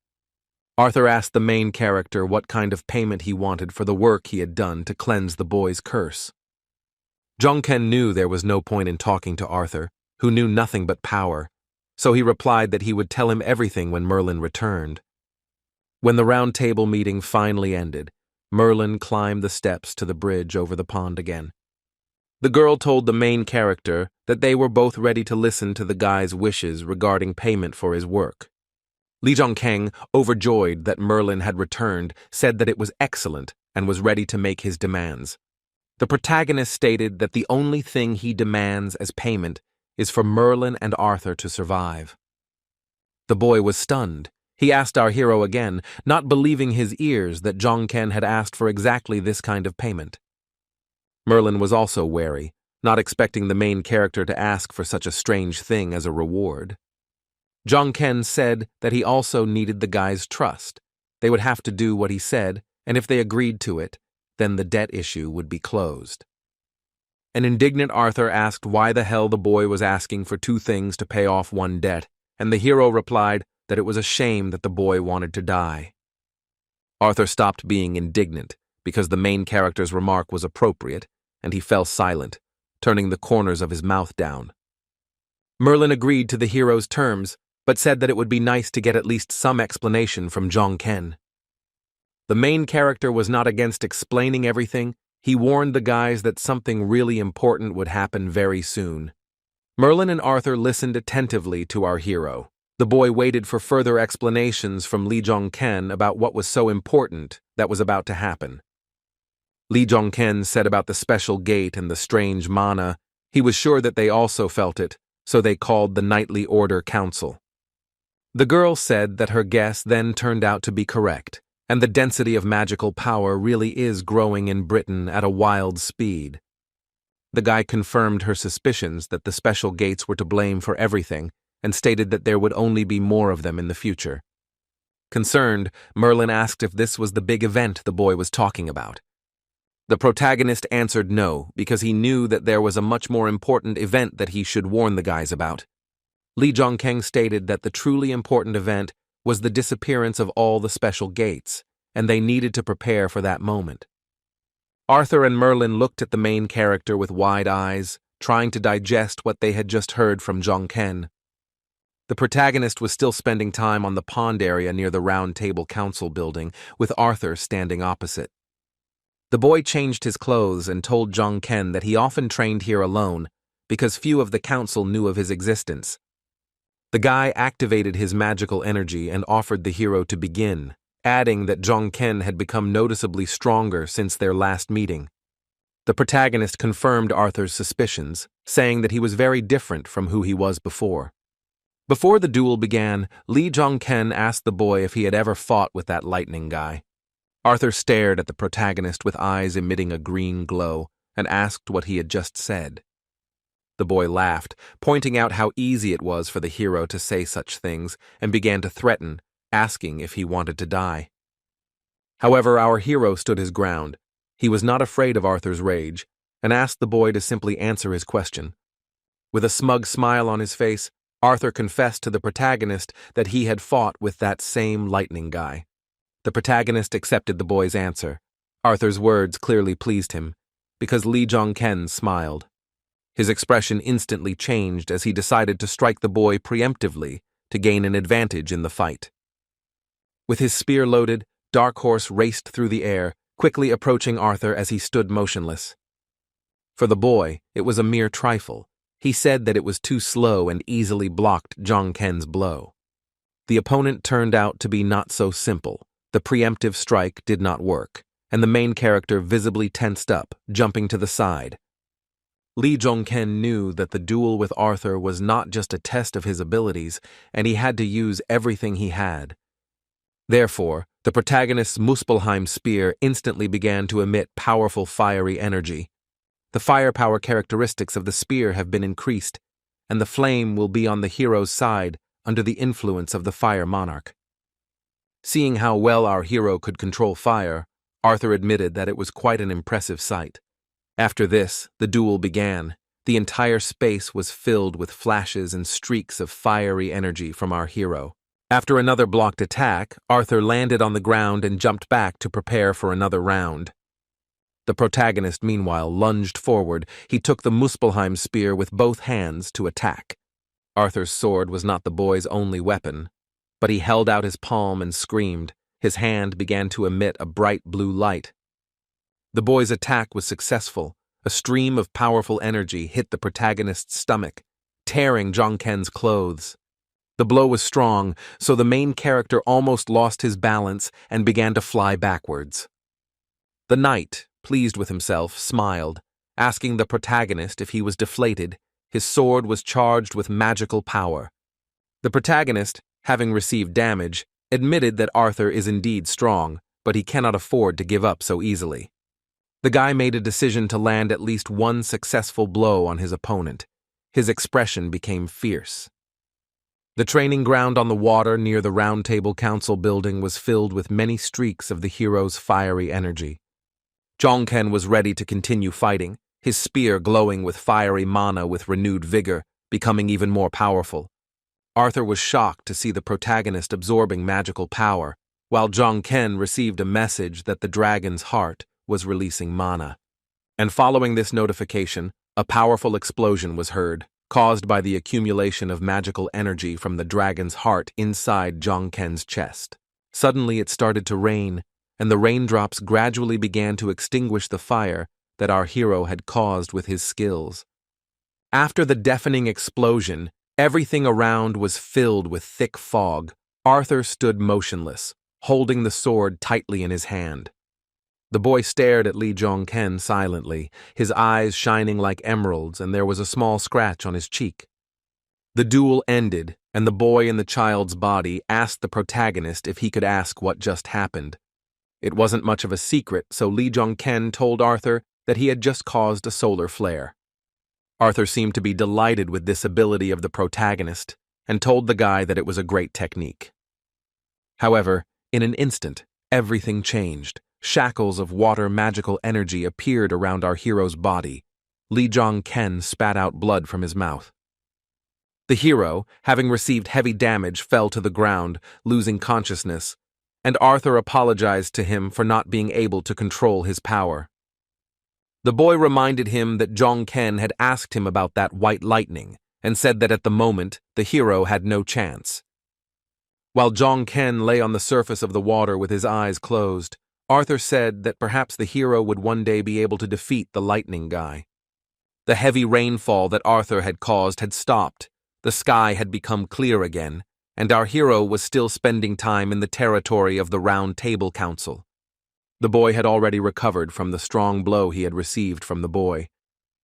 Arthur asked the main character what kind of payment he wanted for the work he had done to cleanse the boy's curse. Jong-ken knew there was no point in talking to Arthur, who knew nothing but power, so he replied that he would tell him everything when Merlin returned. When the round table meeting finally ended, Merlin climbed the steps to the bridge over the pond again. The girl told the main character that they were both ready to listen to the guy's wishes regarding payment for his work. Lee Jong-keng, overjoyed that Merlin had returned, said that it was excellent and was ready to make his demands. The protagonist stated that the only thing he demands as payment is for Merlin and Arthur to survive. The boy was stunned. He asked our hero again, not believing his ears that Jong-ken had asked for exactly this kind of payment. Merlin was also wary, not expecting the main character to ask for such a strange thing as a reward. Jong-ken said that he also needed the guy's trust. They would have to do what he said, and if they agreed to it, then the debt issue would be closed. An indignant Arthur asked why the hell the boy was asking for two things to pay off one debt, and the hero replied that it was a shame that the boy wanted to die. Arthur stopped being indignant because the main character's remark was appropriate, and he fell silent, turning the corners of his mouth down. Merlin agreed to the hero's terms, but said that it would be nice to get at least some explanation from Jong-ken. The main character was not against explaining everything. He warned the guys that something really important would happen very soon. Merlin and Arthur listened attentively to our hero. The boy waited for further explanations from Lee Jong-ken about what was so important that was about to happen. Lee Jong-ken said about the special gate and the strange mana. He was sure that they also felt it, so they called the Knightly Order Council. The girl said that her guess then turned out to be correct, and the density of magical power really is growing in Britain at a wild speed. The guy confirmed her suspicions that the special gates were to blame for everything, and stated that there would only be more of them in the future. Concerned, Merlin asked if this was the big event the boy was talking about. The protagonist answered no, because he knew that there was a much more important event that he should warn the guys about. Lee Jong-keng stated that the truly important event was the disappearance of all the special gates, and they needed to prepare for that moment. Arthur and Merlin looked at the main character with wide eyes, trying to digest what they had just heard from Jong-ken. The protagonist was still spending time on the pond area near the Round Table Council building, with Arthur standing opposite. The boy changed his clothes and told Jong-ken that he often trained here alone, because few of the council knew of his existence. The guy activated his magical energy and offered the hero to begin, adding that Jong-ken had become noticeably stronger since their last meeting. The protagonist confirmed Arthur's suspicions, saying that he was very different from who he was before. Before the duel began, Lee Jong-ken asked the boy if he had ever fought with that lightning guy. Arthur stared at the protagonist with eyes emitting a green glow and asked what he had just said. The boy laughed, pointing out how easy it was for the hero to say such things, and began to threaten, asking if he wanted to die. However, our hero stood his ground. He was not afraid of Arthur's rage, and asked the boy to simply answer his question. With a smug smile on his face, Arthur confessed to the protagonist that he had fought with that same lightning guy. The protagonist accepted the boy's answer. Arthur's words clearly pleased him, because Lee Jong-ken smiled. His expression instantly changed as he decided to strike the boy preemptively to gain an advantage in the fight. With his spear loaded, Dark Horse raced through the air, quickly approaching Arthur as he stood motionless. For the boy, it was a mere trifle. He said that it was too slow and easily blocked Jong-ken's blow. The opponent turned out to be not so simple. The preemptive strike did not work, and the main character visibly tensed up, jumping to the side. Lee Jong-ken knew that the duel with Arthur was not just a test of his abilities, and he had to use everything he had. Therefore, the protagonist's Muspelheim spear instantly began to emit powerful fiery energy. The firepower characteristics of the spear have been increased, and the flame will be on the hero's side under the influence of the Fire Monarch. Seeing how well our hero could control fire, Arthur admitted that it was quite an impressive sight. After this, the duel began. The entire space was filled with flashes and streaks of fiery energy from our hero. After another blocked attack, Arthur landed on the ground and jumped back to prepare for another round. The protagonist, meanwhile, lunged forward. He took the Muspelheim spear with both hands to attack. Arthur's sword was not the boy's only weapon, but he held out his palm and screamed. His hand began to emit a bright blue light. The boy's attack was successful. A stream of powerful energy hit the protagonist's stomach, tearing Jong-ken's clothes. The blow was strong, so the main character almost lost his balance and began to fly backwards. The knight, pleased with himself, smiled, asking the protagonist if he was deflated. His sword was charged with magical power. The protagonist, having received damage, admitted that Arthur is indeed strong, but he cannot afford to give up so easily. The guy made a decision to land at least one successful blow on his opponent. His expression became fierce. The training ground on the water near the Round Table Council building was filled with many streaks of the hero's fiery energy. Jong-ken was ready to continue fighting, his spear glowing with fiery mana with renewed vigor, becoming even more powerful. Arthur was shocked to see the protagonist absorbing magical power, while Jong-ken received a message that the dragon's heart was releasing mana. And following this notification, a powerful explosion was heard, caused by the accumulation of magical energy from the dragon's heart inside Jong-ken's chest. Suddenly it started to rain, and the raindrops gradually began to extinguish the fire that our hero had caused with his skills. After the deafening explosion, everything around was filled with thick fog. Arthur stood motionless, holding the sword tightly in his hand. The boy stared at Lee Jong-ken silently, his eyes shining like emeralds, and there was a small scratch on his cheek. The duel ended, and the boy in the child's body asked the protagonist if he could ask what just happened. It wasn't much of a secret, so Lee Jong-ken told Arthur that he had just caused a solar flare. Arthur seemed to be delighted with this ability of the protagonist, and told the guy that it was a great technique. However, in an instant, everything changed. Shackles of water magical energy appeared around our hero's body. Lee Jong-ken spat out blood from his mouth. The hero, having received heavy damage, fell to the ground, losing consciousness, and Arthur apologized to him for not being able to control his power. The boy reminded him that Jong-ken had asked him about that white lightning, and said that at the moment, the hero had no chance. While Jong-ken lay on the surface of the water with his eyes closed, Arthur said that perhaps the hero would one day be able to defeat the lightning guy. The heavy rainfall that Arthur had caused had stopped, the sky had become clear again, and our hero was still spending time in the territory of the Round Table Council. The boy had already recovered from the strong blow he had received from the boy.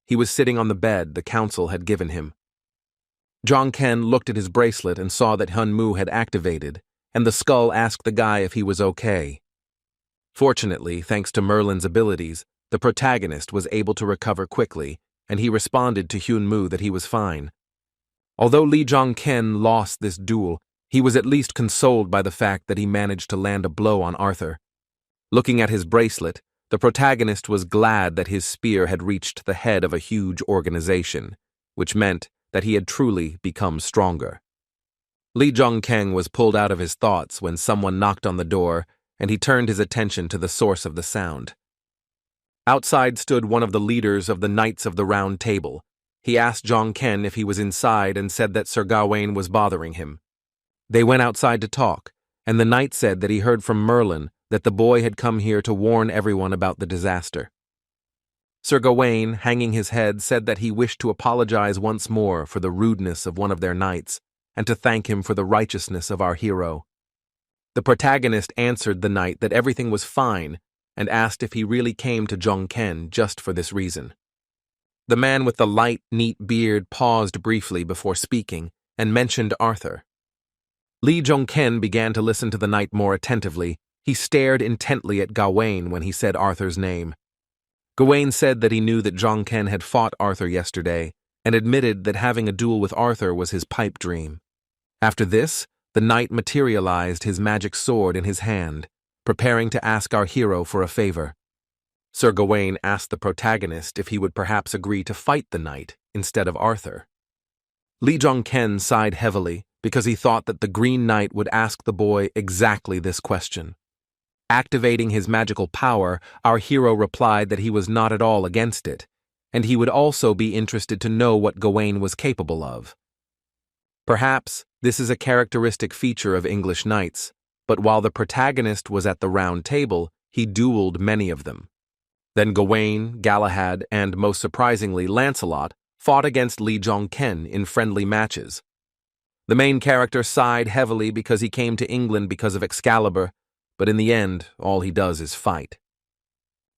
He was sitting on the bed the council had given him. Jong-ken looked at his bracelet and saw that Hunmu had activated, and the skull asked the guy if he was okay. Fortunately, thanks to Merlin's abilities, the protagonist was able to recover quickly, and he responded to Hyun Moo that he was fine. Although Lee Jong-ken lost this duel, he was at least consoled by the fact that he managed to land a blow on Arthur. Looking at his bracelet, the protagonist was glad that his spear had reached the head of a huge organization, which meant that he had truly become stronger. Lee Jong-keng was pulled out of his thoughts when someone knocked on the door, and he turned his attention to the source of the sound. Outside stood one of the leaders of the Knights of the Round Table. He asked Jong-ken if he was inside and said that Sir Gawain was bothering him. They went outside to talk, and the knight said that he heard from Merlin that the boy had come here to warn everyone about the disaster. Sir Gawain, hanging his head, said that he wished to apologize once more for the rudeness of one of their knights, and to thank him for the righteousness of our hero. The protagonist answered the knight that everything was fine, and asked if he really came to Jong-ken just for this reason. The man with the light, neat beard paused briefly before speaking, and mentioned Arthur. Lee Jong-ken began to listen to the knight more attentively. He stared intently at Gawain when he said Arthur's name. Gawain said that he knew that Jong-ken had fought Arthur yesterday, and admitted that having a duel with Arthur was his pipe dream. After this, the knight materialized his magic sword in his hand, preparing to ask our hero for a favor. Sir Gawain asked the protagonist if he would perhaps agree to fight the knight instead of Arthur. Lee Jong-ken sighed heavily because he thought that the Green Knight would ask the boy exactly this question. Activating his magical power, our hero replied that he was not at all against it, and he would also be interested to know what Gawain was capable of. Perhaps this is a characteristic feature of English knights, but while the protagonist was at the Round Table, he dueled many of them. Then Gawain, Galahad, and most surprisingly Lancelot fought against Lee Jong-ken in friendly matches. The main character sighed heavily because he came to England because of Excalibur, but in the end, all he does is fight.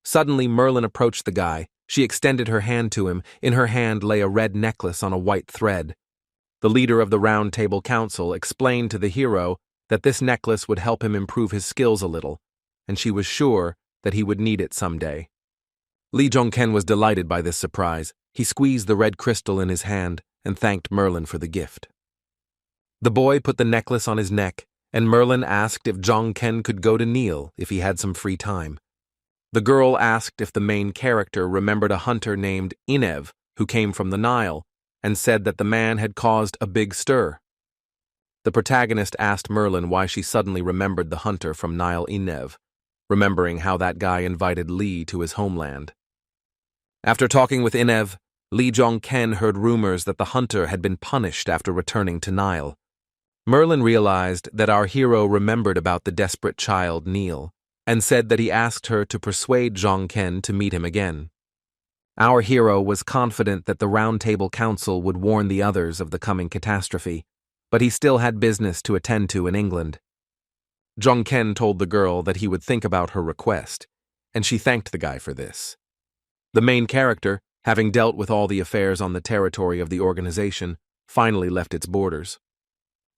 Suddenly, Merlin approached the guy. She extended her hand to him. In her hand lay a red necklace on a white thread. The leader of the Round Table Council explained to the hero that this necklace would help him improve his skills a little, and she was sure that he would need it someday. Lee Jong-ken was delighted by this surprise. He squeezed the red crystal in his hand and thanked Merlin for the gift. The boy put the necklace on his neck, and Merlin asked if Jong-ken could go to kneel if he had some free time. The girl asked if the main character remembered a hunter named Inev who came from the Nile, and said that the man had caused a big stir. The protagonist asked Merlin why she suddenly remembered the hunter from Nile Inev, remembering how that guy invited Lee to his homeland. After talking with Inev, Lee Jong-ken heard rumors that the hunter had been punished after returning to Nile. Merlin realized that our hero remembered about the desperate child Neil, and said that he asked her to persuade Jong-ken to meet him again. Our hero was confident that the Round Table Council would warn the others of the coming catastrophe, but he still had business to attend to in England. Jong-ken told the girl that he would think about her request, and she thanked the guy for this. The main character, having dealt with all the affairs on the territory of the organization, finally left its borders.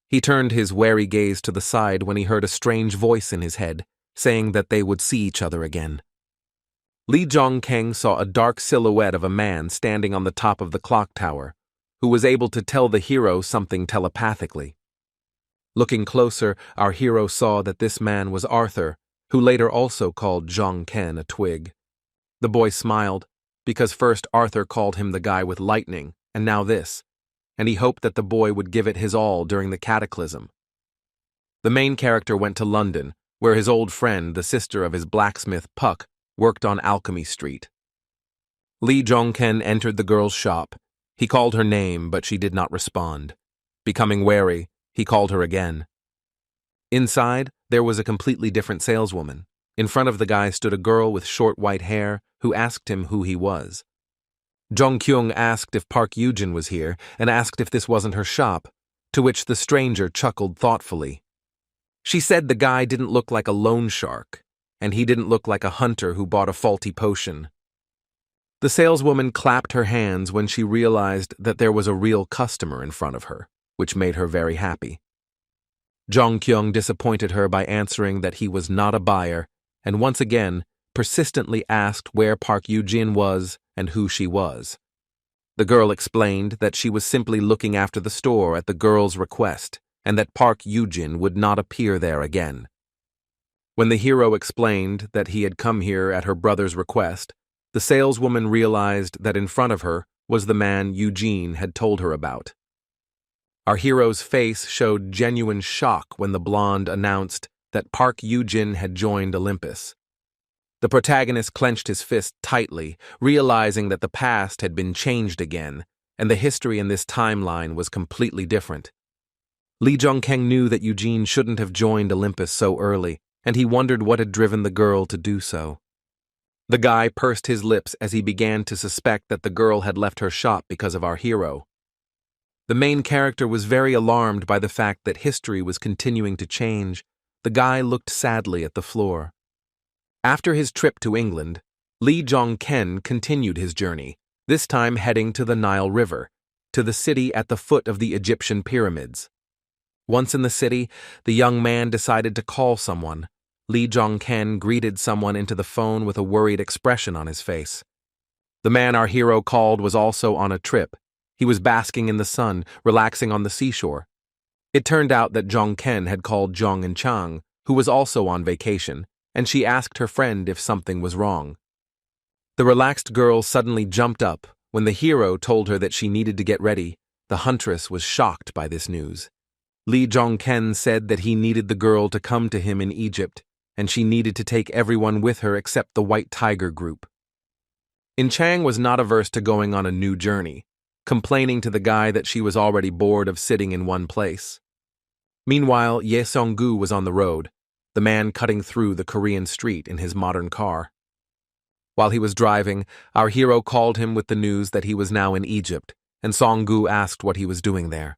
He turned his wary gaze to the side when he heard a strange voice in his head, saying that they would see each other again. Lee Jong-ken saw a dark silhouette of a man standing on the top of the clock tower, who was able to tell the hero something telepathically. Looking closer, our hero saw that this man was Arthur, who later also called Jong-ken a twig. The boy smiled, because first Arthur called him the guy with lightning, and now this, and he hoped that the boy would give it his all during the cataclysm. The main character went to London, where his old friend, the sister of his blacksmith Puck, worked on Alchemy Street. Lee Jong-ken entered the girl's shop. He called her name, but she did not respond. Becoming wary, he called her again. Inside, there was a completely different saleswoman. In front of the guy stood a girl with short white hair who asked him who he was. Jong-kyung asked if Park Yujin was here and asked if this wasn't her shop, to which the stranger chuckled thoughtfully. She said the guy didn't look like a loan shark, and he didn't look like a hunter who bought a faulty potion. The saleswoman clapped her hands when she realized that there was a real customer in front of her, which made her very happy. Jong-kyung disappointed her by answering that he was not a buyer and once again, persistently asked where Park Yoo-jin was and who she was. The girl explained that she was simply looking after the store at the girl's request, and that Park Yoo-jin would not appear there again. When the hero explained that he had come here at her brother's request, the saleswoman realized that in front of her was the man Eugene had told her about. Our hero's face showed genuine shock when the blonde announced that Park Yoo-jin had joined Olympus. The protagonist clenched his fist tightly, realizing that the past had been changed again, and the history in this timeline was completely different. Lee Jong-keng knew that Eugene shouldn't have joined Olympus so early, and he wondered what had driven the girl to do so. The guy pursed his lips as he began to suspect that the girl had left her shop because of our hero. The main character was very alarmed by the fact that history was continuing to change. The guy looked sadly at the floor. After his trip to England, Lee Jong-ken continued his journey, this time heading to the Nile River, to the city at the foot of the Egyptian pyramids. Once in the city, the young man decided to call someone. Lee Jong-ken greeted someone into the phone with a worried expression on his face. The man our hero called was also on a trip. He was basking in the sun, relaxing on the seashore. It turned out that Jong-ken had called Jong and Chang, who was also on vacation, and she asked her friend if something was wrong. The relaxed girl suddenly jumped up when the hero told her that she needed to get ready. The huntress was shocked by this news. Lee Jong-ken said that he needed the girl to come to him in Egypt, and she needed to take everyone with her except the White Tiger group. Chang was not averse to going on a new journey, complaining to the guy that she was already bored of sitting in one place. Meanwhile, Ye Song-gu was on the road, the man cutting through the Korean street in his modern car. While he was driving, our hero called him with the news that he was now in Egypt, and Song-gu asked what he was doing there.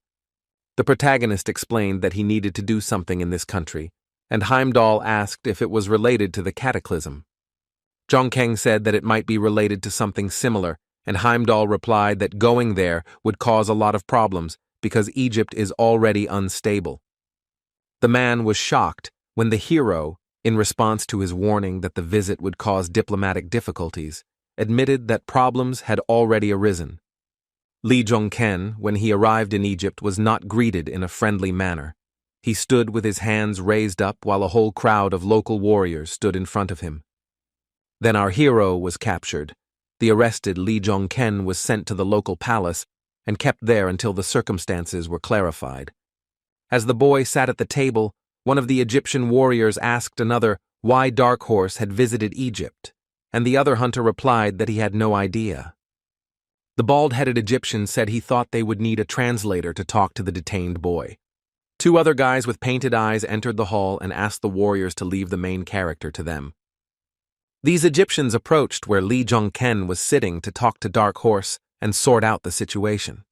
The protagonist explained that he needed to do something in this country, and Heimdall asked if it was related to the cataclysm. Jong-keng said that it might be related to something similar, and Heimdall replied that going there would cause a lot of problems because Egypt is already unstable. The man was shocked when the hero, in response to his warning that the visit would cause diplomatic difficulties, admitted that problems had already arisen. Lee Jong-ken, when he arrived in Egypt, was not greeted in a friendly manner. He stood with his hands raised up while a whole crowd of local warriors stood in front of him. Then our hero was captured. The arrested Lee Jong-ken was sent to the local palace and kept there until the circumstances were clarified. As the boy sat at the table, one of the Egyptian warriors asked another why Dark Horse had visited Egypt, and the other hunter replied that he had no idea. The bald-headed Egyptian said he thought they would need a translator to talk to the detained boy. Two other guys with painted eyes entered the hall and asked the warriors to leave the main character to them. These Egyptians approached where Lee Jong-ken was sitting to talk to Dark Horse and sort out the situation.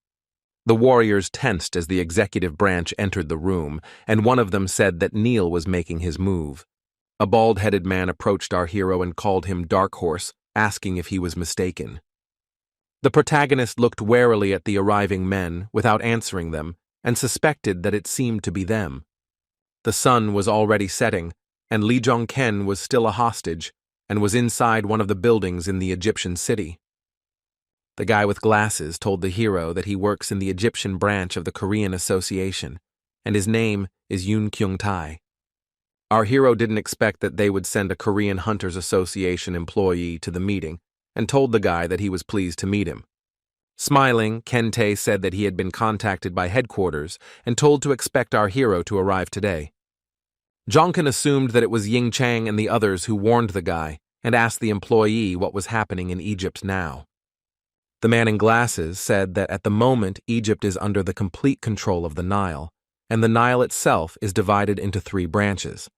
The warriors tensed as the executive branch entered the room, and one of them said that Neil was making his move. A bald-headed man approached our hero and called him Dark Horse, asking if he was mistaken. The protagonist looked warily at the arriving men without answering them, and suspected that it seemed to be them. The sun was already setting, and Lee Jong-ken was still a hostage, and was inside one of the buildings in the Egyptian city. The guy with glasses told the hero that he works in the Egyptian branch of the Korean Association, and his name is Yoon Kyung-tae. Our hero didn't expect that they would send a Korean Hunters Association employee to the meeting, and told the guy that he was pleased to meet him. Smiling, Kente said that he had been contacted by headquarters and told to expect our hero to arrive today. Jonkin assumed that it was Ying Chang and the others who warned the guy and asked the employee what was happening in Egypt now. The man in glasses said that at the moment Egypt is under the complete control of the Nile, and the Nile itself is divided into 3 branches.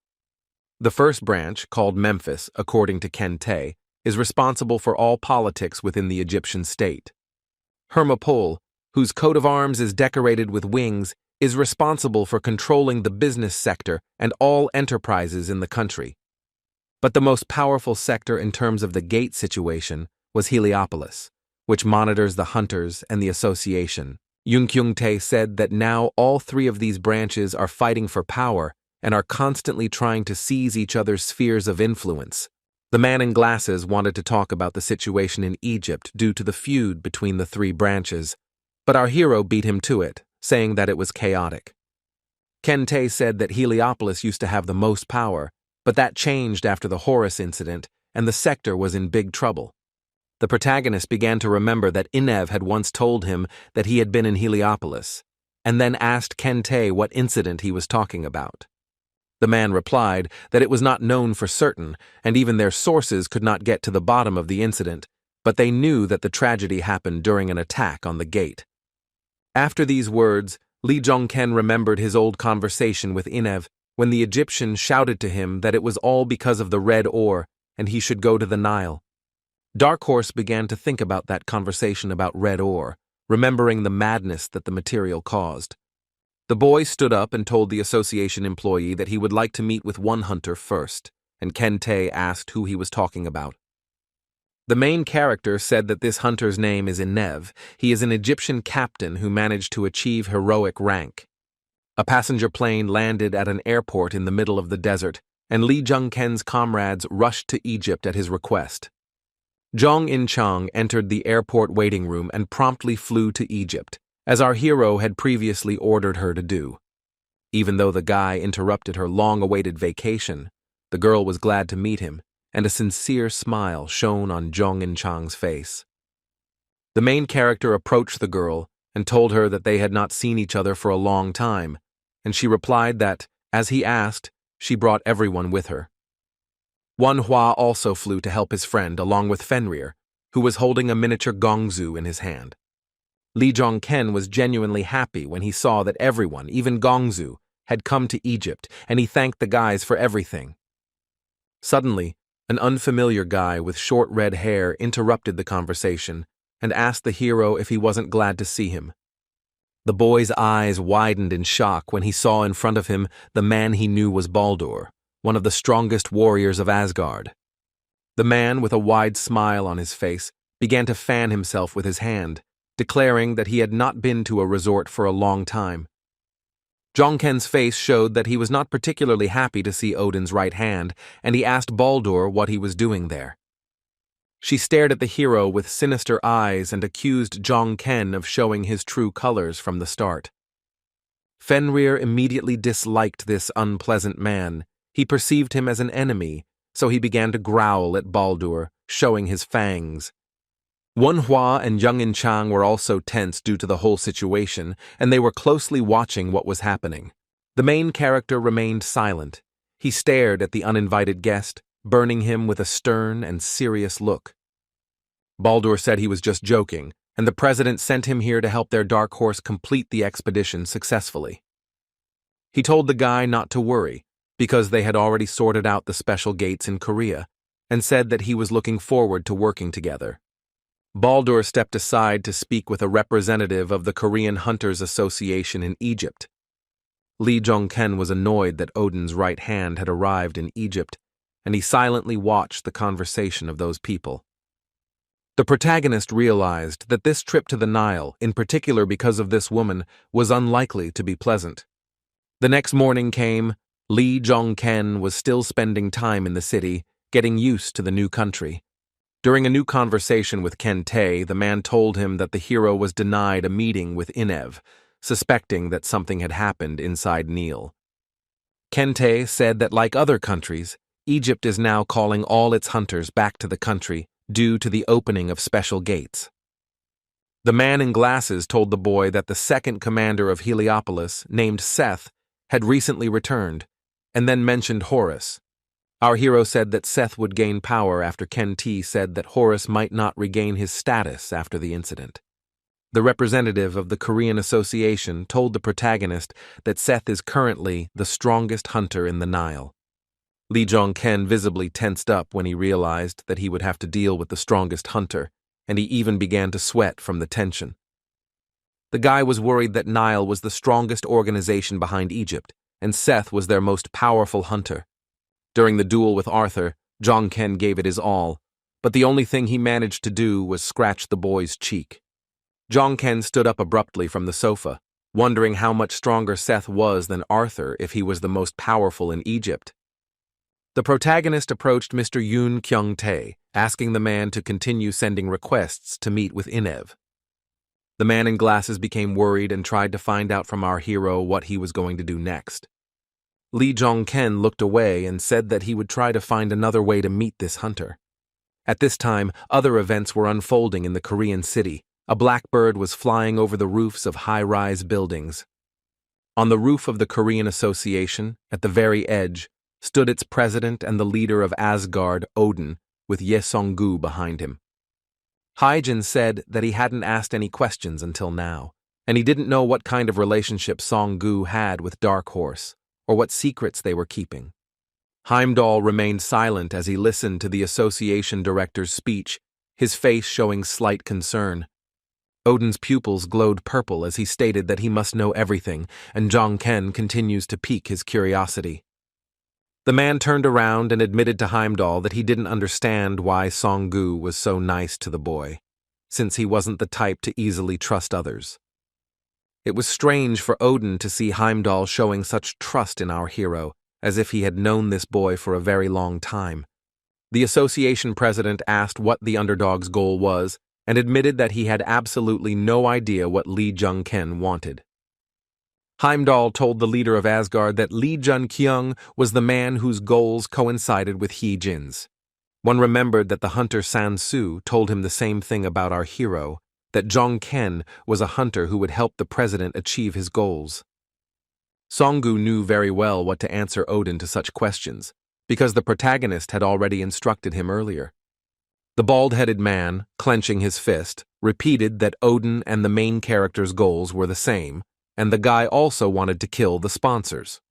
The first branch, called Memphis, according to Kente, is responsible for all politics within the Egyptian state. Hermopole, whose coat of arms is decorated with wings, is responsible for controlling the business sector and all enterprises in the country. But the most powerful sector in terms of the gate situation was Heliopolis, which monitors the hunters and the association. Yoon Kyung-tae said that now all 3 of these branches are fighting for power and are constantly trying to seize each other's spheres of influence. The man in glasses wanted to talk about the situation in Egypt due to the feud between the three branches, but our hero beat him to it, saying that it was chaotic. Kente said that Heliopolis used to have the most power, but that changed after the Horus incident, and the sector was in big trouble. The protagonist began to remember that Inev had once told him that he had been in Heliopolis, and then asked Kente what incident he was talking about. The man replied that it was not known for certain, and even their sources could not get to the bottom of the incident, but they knew that the tragedy happened during an attack on the gate. After these words, Lee Jong-ken remembered his old conversation with Inev when the Egyptian shouted to him that it was all because of the red ore and he should go to the Nile. Dark Horse began to think about that conversation about red ore, remembering the madness that the material caused. The boy stood up and told the association employee that he would like to meet with one hunter first, and Kente asked who he was talking about. The main character said that this hunter's name is Inev. He is an Egyptian captain who managed to achieve heroic rank. A passenger plane landed at an airport in the middle of the desert, and Lee Jung-ken's comrades rushed to Egypt at his request. Jong In-chang entered the airport waiting room and promptly flew to Egypt, as our hero had previously ordered her to do. Even though the guy interrupted her long-awaited vacation, the girl was glad to meet him, and a sincere smile shone on Jong In-chang's face. The main character approached the girl and told her that they had not seen each other for a long time, and she replied that, as he asked, she brought everyone with her. Wan Hua also flew to help his friend along with Fenrir, who was holding a miniature gongzu in his hand. Lee Jong-ken was genuinely happy when he saw that everyone, even Gongzu, had come to Egypt, and he thanked the guys for everything. Suddenly, an unfamiliar guy with short red hair interrupted the conversation and asked the hero if he wasn't glad to see him. The boy's eyes widened in shock when he saw in front of him the man he knew was Baldur, one of the strongest warriors of Asgard. The man, with a wide smile on his face, began to fan himself with his hand, declaring that he had not been to a resort for a long time. Jong-ken's face showed that he was not particularly happy to see Odin's right hand, and he asked Baldur what he was doing there. She stared at the hero with sinister eyes and accused Jong-ken of showing his true colors from the start. Fenrir immediately disliked this unpleasant man. He perceived him as an enemy, so he began to growl at Baldur, showing his fangs. Wan Hua and Jung In-chang were also tense due to the whole situation, and they were closely watching what was happening. The main character remained silent. He stared at the uninvited guest, burning him with a stern and serious look. Baldur said he was just joking, and the president sent him here to help their Dark Horse complete the expedition successfully. He told the guy not to worry, because they had already sorted out the special gates in Korea, and said that he was looking forward to working together. Baldur stepped aside to speak with a representative of the Korean Hunters Association in Egypt. Lee Jong-ken was annoyed that Odin's right hand had arrived in Egypt, and he silently watched the conversation of those people. The protagonist realized that this trip to the Nile, in particular because of this woman, was unlikely to be pleasant. The next morning came. Lee Jong-ken was still spending time in the city, getting used to the new country. During a new conversation with Kente, the man told him that the hero was denied a meeting with Inev, suspecting that something had happened inside Nile. Kente said that, like other countries, Egypt is now calling all its hunters back to the country due to the opening of special gates. The man in glasses told the boy that the second commander of Heliopolis, named Seth, had recently returned, and then mentioned Horus. Our hero said that Seth would gain power after Kente said that Horus might not regain his status after the incident. The representative of the Korean Association told the protagonist that Seth is currently the strongest hunter in the Nile. Lee Jong-ken visibly tensed up when he realized that he would have to deal with the strongest hunter, and he even began to sweat from the tension. The guy was worried that Nile was the strongest organization behind Egypt, and Seth was their most powerful hunter. During the duel with Arthur, Jong-ken gave it his all, but the only thing he managed to do was scratch the boy's cheek. Jong-ken stood up abruptly from the sofa, wondering how much stronger Seth was than Arthur if he was the most powerful in Egypt. The protagonist approached Mr. Yoon Kyung-tae, asking the man to continue sending requests to meet with Inev. The man in glasses became worried and tried to find out from our hero what he was going to do next. Lee Jong-ken looked away and said that he would try to find another way to meet this hunter. At this time, other events were unfolding in the Korean city. A blackbird was flying over the roofs of high-rise buildings. On the roof of the Korean Association, at the very edge, stood its president and the leader of Asgard, Odin, with Ye Song-gu behind him. Hyjin said that he hadn't asked any questions until now, and he didn't know what kind of relationship Song-gu had with Dark Horse, or what secrets they were keeping. Heimdall remained silent as he listened to the association director's speech, his face showing slight concern. Odin's pupils glowed purple as he stated that he must know everything, and Jong-ken continues to pique his curiosity. The man turned around and admitted to Heimdall that he didn't understand why Song-gu was so nice to the boy, since he wasn't the type to easily trust others. It was strange for Odin to see Heimdall showing such trust in our hero, as if he had known this boy for a very long time. The association president asked what the underdog's goal was, and admitted that he had absolutely no idea what Lee Jung-ken wanted. Heimdall told the leader of Asgard that Lee Jun-kyung was the man whose goals coincided with Hyjin's. One remembered that the hunter San-soo told him the same thing about our hero, that Jong-ken was a hunter who would help the president achieve his goals. Song-gu knew very well what to answer Odin to such questions, because the protagonist had already instructed him earlier. The bald-headed man, clenching his fist, repeated that Odin and the main character's goals were the same, and the guy also wanted to kill the sponsors.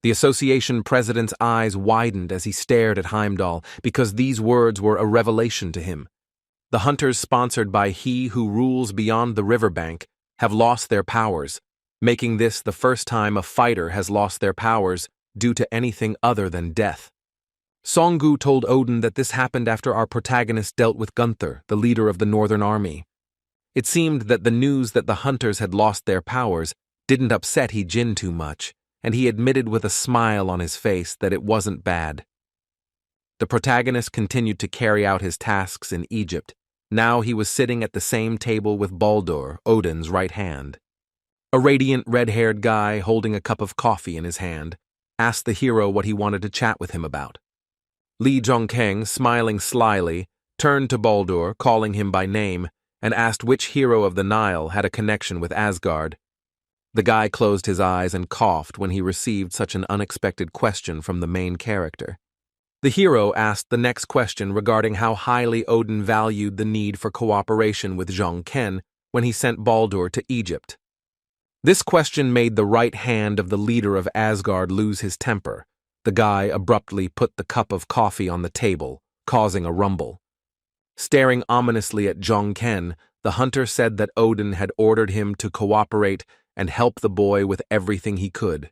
The association president's eyes widened as he stared at Heimdall, because these words were a revelation to him. The hunters sponsored by He Who Rules Beyond the Riverbank have lost their powers, making this the first time a fighter has lost their powers due to anything other than death. Song-gu told Odin that this happened after our protagonist dealt with Gunther, the leader of the Northern Army. It seemed that the news that the hunters had lost their powers didn't upset Hyjin too much, and he admitted with a smile on his face that it wasn't bad. The protagonist continued to carry out his tasks in Egypt. Now he was sitting at the same table with Baldur, Odin's right hand. A radiant red-haired guy holding a cup of coffee in his hand asked the hero what he wanted to chat with him about. Lee Jong-ken, smiling slyly, turned to Baldur, calling him by name, and asked which hero of the Nile had a connection with Asgard. The guy closed his eyes and coughed when he received such an unexpected question from the main character. The hero asked the next question regarding how highly Odin valued the need for cooperation with Jong-ken when he sent Baldur to Egypt. This question made the right hand of the leader of Asgard lose his temper. The guy abruptly put the cup of coffee on the table, causing a rumble. Staring ominously at Jong-ken, the hunter said that Odin had ordered him to cooperate and help the boy with everything he could.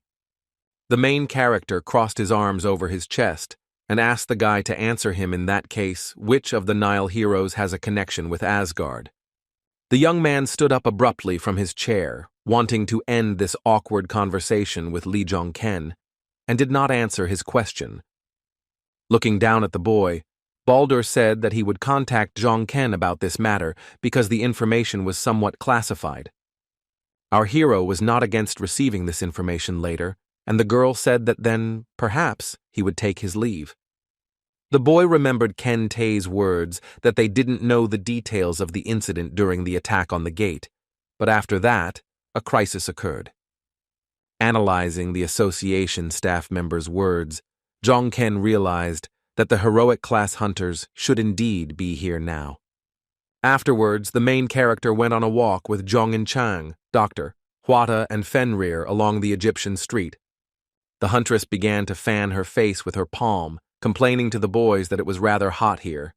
The main character crossed his arms over his chest and asked the guy to answer him in that case which of the Nile heroes has a connection with Asgard. The young man stood up abruptly from his chair, wanting to end this awkward conversation with Lee Jong-ken, and did not answer his question. Looking down at the boy, Baldur said that he would contact Jong-ken about this matter because the information was somewhat classified. Our hero was not against receiving this information later, and the girl said that then, perhaps, he would take his leave. The boy remembered Ken Tae's words that they didn't know the details of the incident during the attack on the gate, but after that, a crisis occurred. Analyzing the association staff members' words, Jong-ken realized that the heroic class hunters should indeed be here now. Afterwards, the main character went on a walk with Jong and Chang, Dr. Hwata, and Fenrir along the Egyptian street. The huntress began to fan her face with her palm, complaining to the boys that it was rather hot here.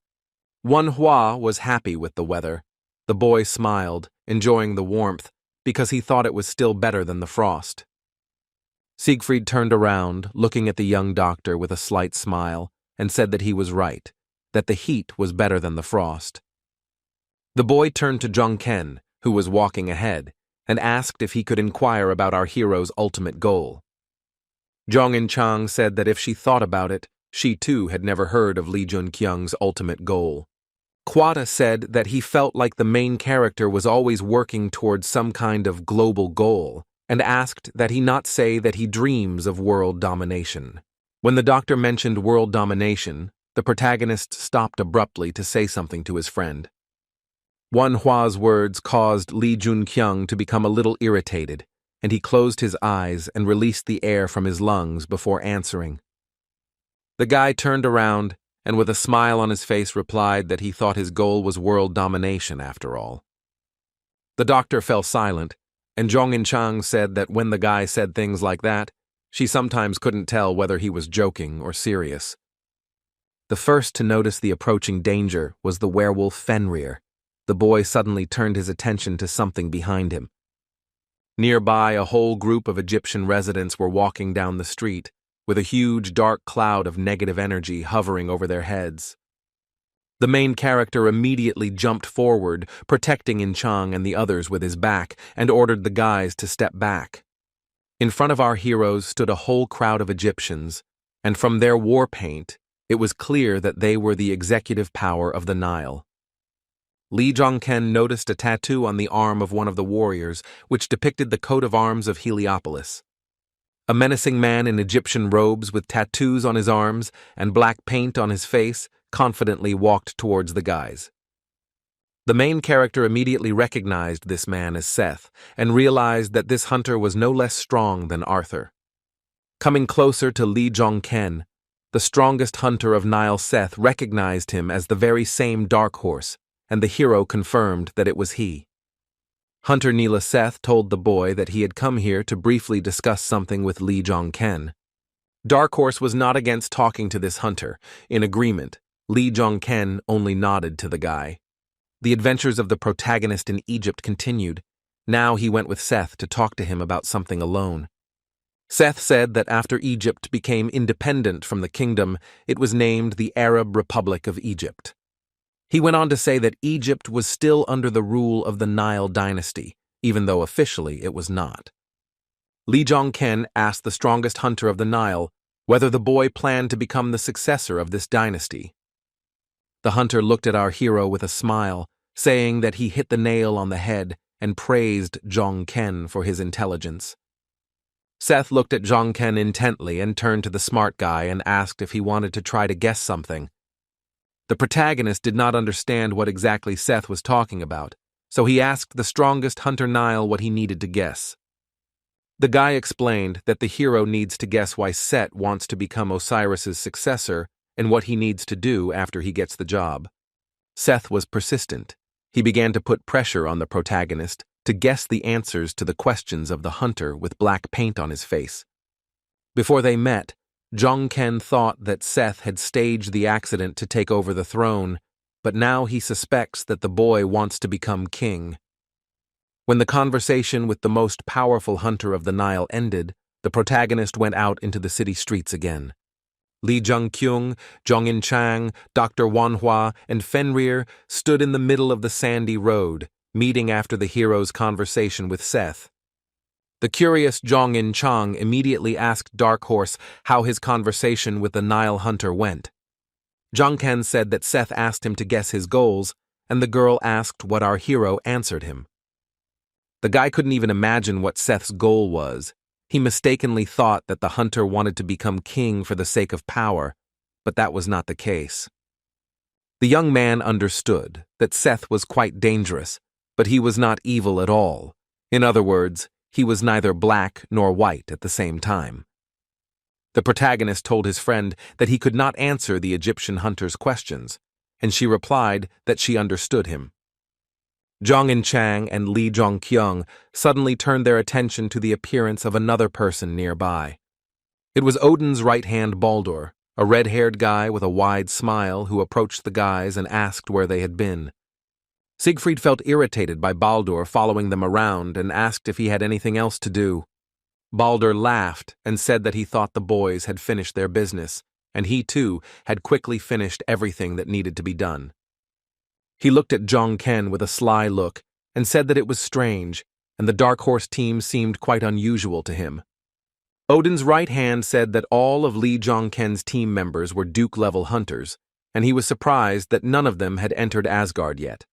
One Hwa was happy with the weather. The boy smiled, enjoying the warmth, because he thought it was still better than the frost. Siegfried turned around, looking at the young doctor with a slight smile, and said that he was right, that the heat was better than the frost. The boy turned to Jong-ken, who was walking ahead, and asked if he could inquire about our hero's ultimate goal. Jong In-chang said that if she thought about it, she too had never heard of Lee Jun-kyung's ultimate goal. Kwada said that he felt like the main character was always working towards some kind of global goal, and asked that he not say that he dreams of world domination. When the doctor mentioned world domination, the protagonist stopped abruptly to say something to his friend. Wanhua's words caused Lee Jun-kyung to become a little irritated, and he closed his eyes and released the air from his lungs before answering. The guy turned around and with a smile on his face replied that he thought his goal was world domination after all. The doctor fell silent, and Jong In-chang said that when the guy said things like that, she sometimes couldn't tell whether he was joking or serious. The first to notice the approaching danger was the werewolf Fenrir. The boy suddenly turned his attention to something behind him. Nearby, a whole group of Egyptian residents were walking down the street, with a huge dark cloud of negative energy hovering over their heads. The main character immediately jumped forward, protecting In-chang and the others with his back, and ordered the guys to step back. In front of our heroes stood a whole crowd of Egyptians, and from their war paint, it was clear that they were the executive power of the Nile. Lee Jong-ken noticed a tattoo on the arm of one of the warriors, which depicted the coat of arms of Heliopolis. A menacing man in Egyptian robes with tattoos on his arms and black paint on his face confidently walked towards the guys. The main character immediately recognized this man as Seth and realized that this hunter was no less strong than Arthur. Coming closer to Lee Jong-ken, the strongest hunter of Nile Seth recognized him as the very same dark horse, and the hero confirmed that it was he. Hunter Neela Seth told the boy that he had come here to briefly discuss something with Lee Jong-ken. Dark Horse was not against talking to this hunter. In agreement, Lee Jong-ken only nodded to the guy. The adventures of the protagonist in Egypt continued. Now he went with Seth to talk to him about something alone. Seth said that after Egypt became independent from the kingdom, it was named the Arab Republic of Egypt. He went on to say that Egypt was still under the rule of the Nile dynasty, even though officially it was not. Lee Jong-ken asked the strongest hunter of the Nile whether the boy planned to become the successor of this dynasty. The hunter looked at our hero with a smile, saying that he hit the nail on the head and praised Jong-ken for his intelligence. Seth looked at Jong-ken intently and turned to the smart guy and asked if he wanted to try to guess something. The protagonist did not understand what exactly Seth was talking about, so he asked the strongest hunter Nile what he needed to guess. The guy explained that the hero needs to guess why Seth wants to become Osiris's successor and what he needs to do after he gets the job. Seth was persistent. He began to put pressure on the protagonist to guess the answers to the questions of the hunter with black paint on his face. Before they met, Jong-ken thought that Seth had staged the accident to take over the throne, but now he suspects that the boy wants to become king. When the conversation with the most powerful hunter of the Nile ended, the protagonist went out into the city streets again. Lee Jung-kyung, Jong In-chang, Dr. Wanhua, and Fenrir stood in the middle of the sandy road, meeting after the hero's conversation with Seth. The curious Jong In-chang immediately asked Dark Horse how his conversation with the Nile hunter went. Jong-ken said that Seth asked him to guess his goals, and the girl asked what our hero answered him. The guy couldn't even imagine what Seth's goal was. He mistakenly thought that the hunter wanted to become king for the sake of power, but that was not the case. The young man understood that Seth was quite dangerous, but he was not evil at all. In other words, he was neither black nor white at the same time. The protagonist told his friend that he could not answer the Egyptian hunter's questions, and she replied that she understood him. Jong In-chang and Lee Jong-kyung suddenly turned their attention to the appearance of another person nearby. It was Odin's right-hand Baldur, a red-haired guy with a wide smile who approached the guys and asked where they had been. Siegfried felt irritated by Baldur following them around and asked if he had anything else to do. Baldur laughed and said that he thought the boys had finished their business, and he too had quickly finished everything that needed to be done. He looked at Jong-ken with a sly look and said that it was strange, and the Dark Horse team seemed quite unusual to him. Odin's right hand said that all of Lee Jong-ken's team members were Duke-level hunters, and he was surprised that none of them had entered Asgard yet.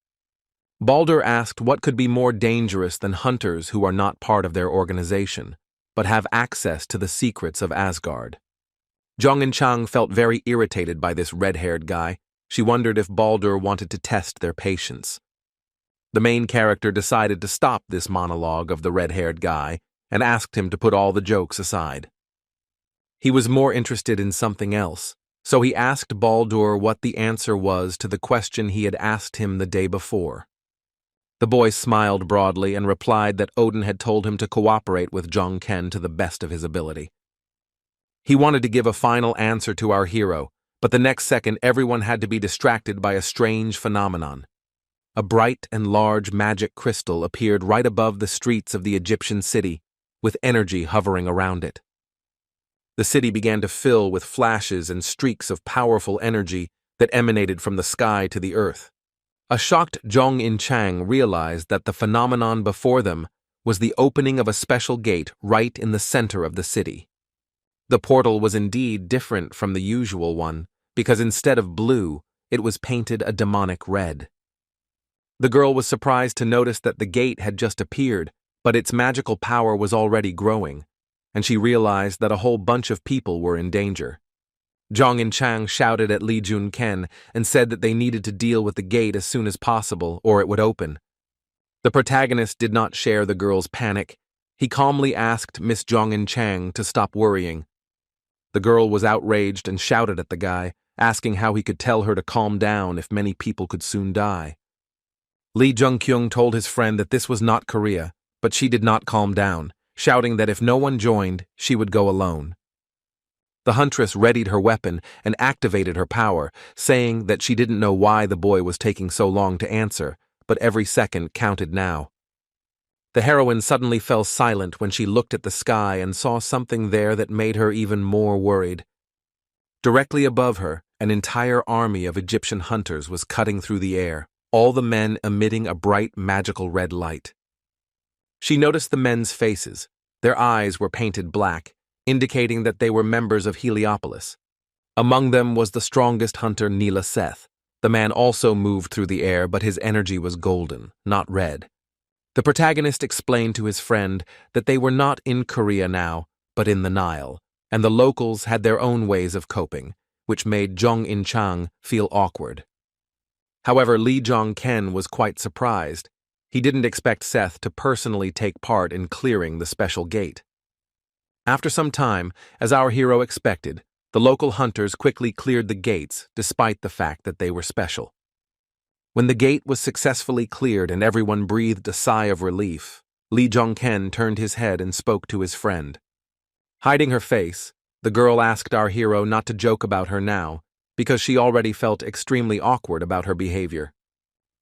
Baldur asked what could be more dangerous than hunters who are not part of their organization, but have access to the secrets of Asgard. Jong and Chang felt very irritated by this red-haired guy. She wondered if Baldur wanted to test their patience. The main character decided to stop this monologue of the red-haired guy and asked him to put all the jokes aside. He was more interested in something else, so he asked Baldur what the answer was to the question he had asked him the day before. The boy smiled broadly and replied that Odin had told him to cooperate with Jong-ken to the best of his ability. He wanted to give a final answer to our hero, but the next second everyone had to be distracted by a strange phenomenon. A bright and large magic crystal appeared right above the streets of the Egyptian city, with energy hovering around it. The city began to fill with flashes and streaks of powerful energy that emanated from the sky to the earth. A shocked Jong In-chang realized that the phenomenon before them was the opening of a special gate right in the center of the city. The portal was indeed different from the usual one, because instead of blue, it was painted a demonic red. The girl was surprised to notice that the gate had just appeared, but its magical power was already growing, and she realized that a whole bunch of people were in danger. Jong In-chang shouted at Lee Jun-ken and said that they needed to deal with the gate as soon as possible or it would open. The protagonist did not share the girl's panic. He calmly asked Miss Jong In-chang to stop worrying. The girl was outraged and shouted at the guy, asking how he could tell her to calm down if many people could soon die. Lee Jung-kyung told his friend that this was not Korea, but she did not calm down, shouting that if no one joined, she would go alone. The huntress readied her weapon and activated her power, saying that she didn't know why the boy was taking so long to answer, but every second counted now. The heroine suddenly fell silent when she looked at the sky and saw something there that made her even more worried. Directly above her, an entire army of Egyptian hunters was cutting through the air, all the men emitting a bright magical red light. She noticed the men's faces. Their eyes were painted black, indicating that they were members of Heliopolis. Among them was the strongest hunter, Nila Seth. The man also moved through the air, but his energy was golden, not red. The protagonist explained to his friend that they were not in Korea now, but in the Nile, and the locals had their own ways of coping, which made Jong In-chang feel awkward. However, Lee Jong-ken was quite surprised. He didn't expect Seth to personally take part in clearing the special gate. After some time, as our hero expected, the local hunters quickly cleared the gates despite the fact that they were special. When the gate was successfully cleared and everyone breathed a sigh of relief, Lee Jong-ken turned his head and spoke to his friend. Hiding her face, the girl asked our hero not to joke about her now, because she already felt extremely awkward about her behavior.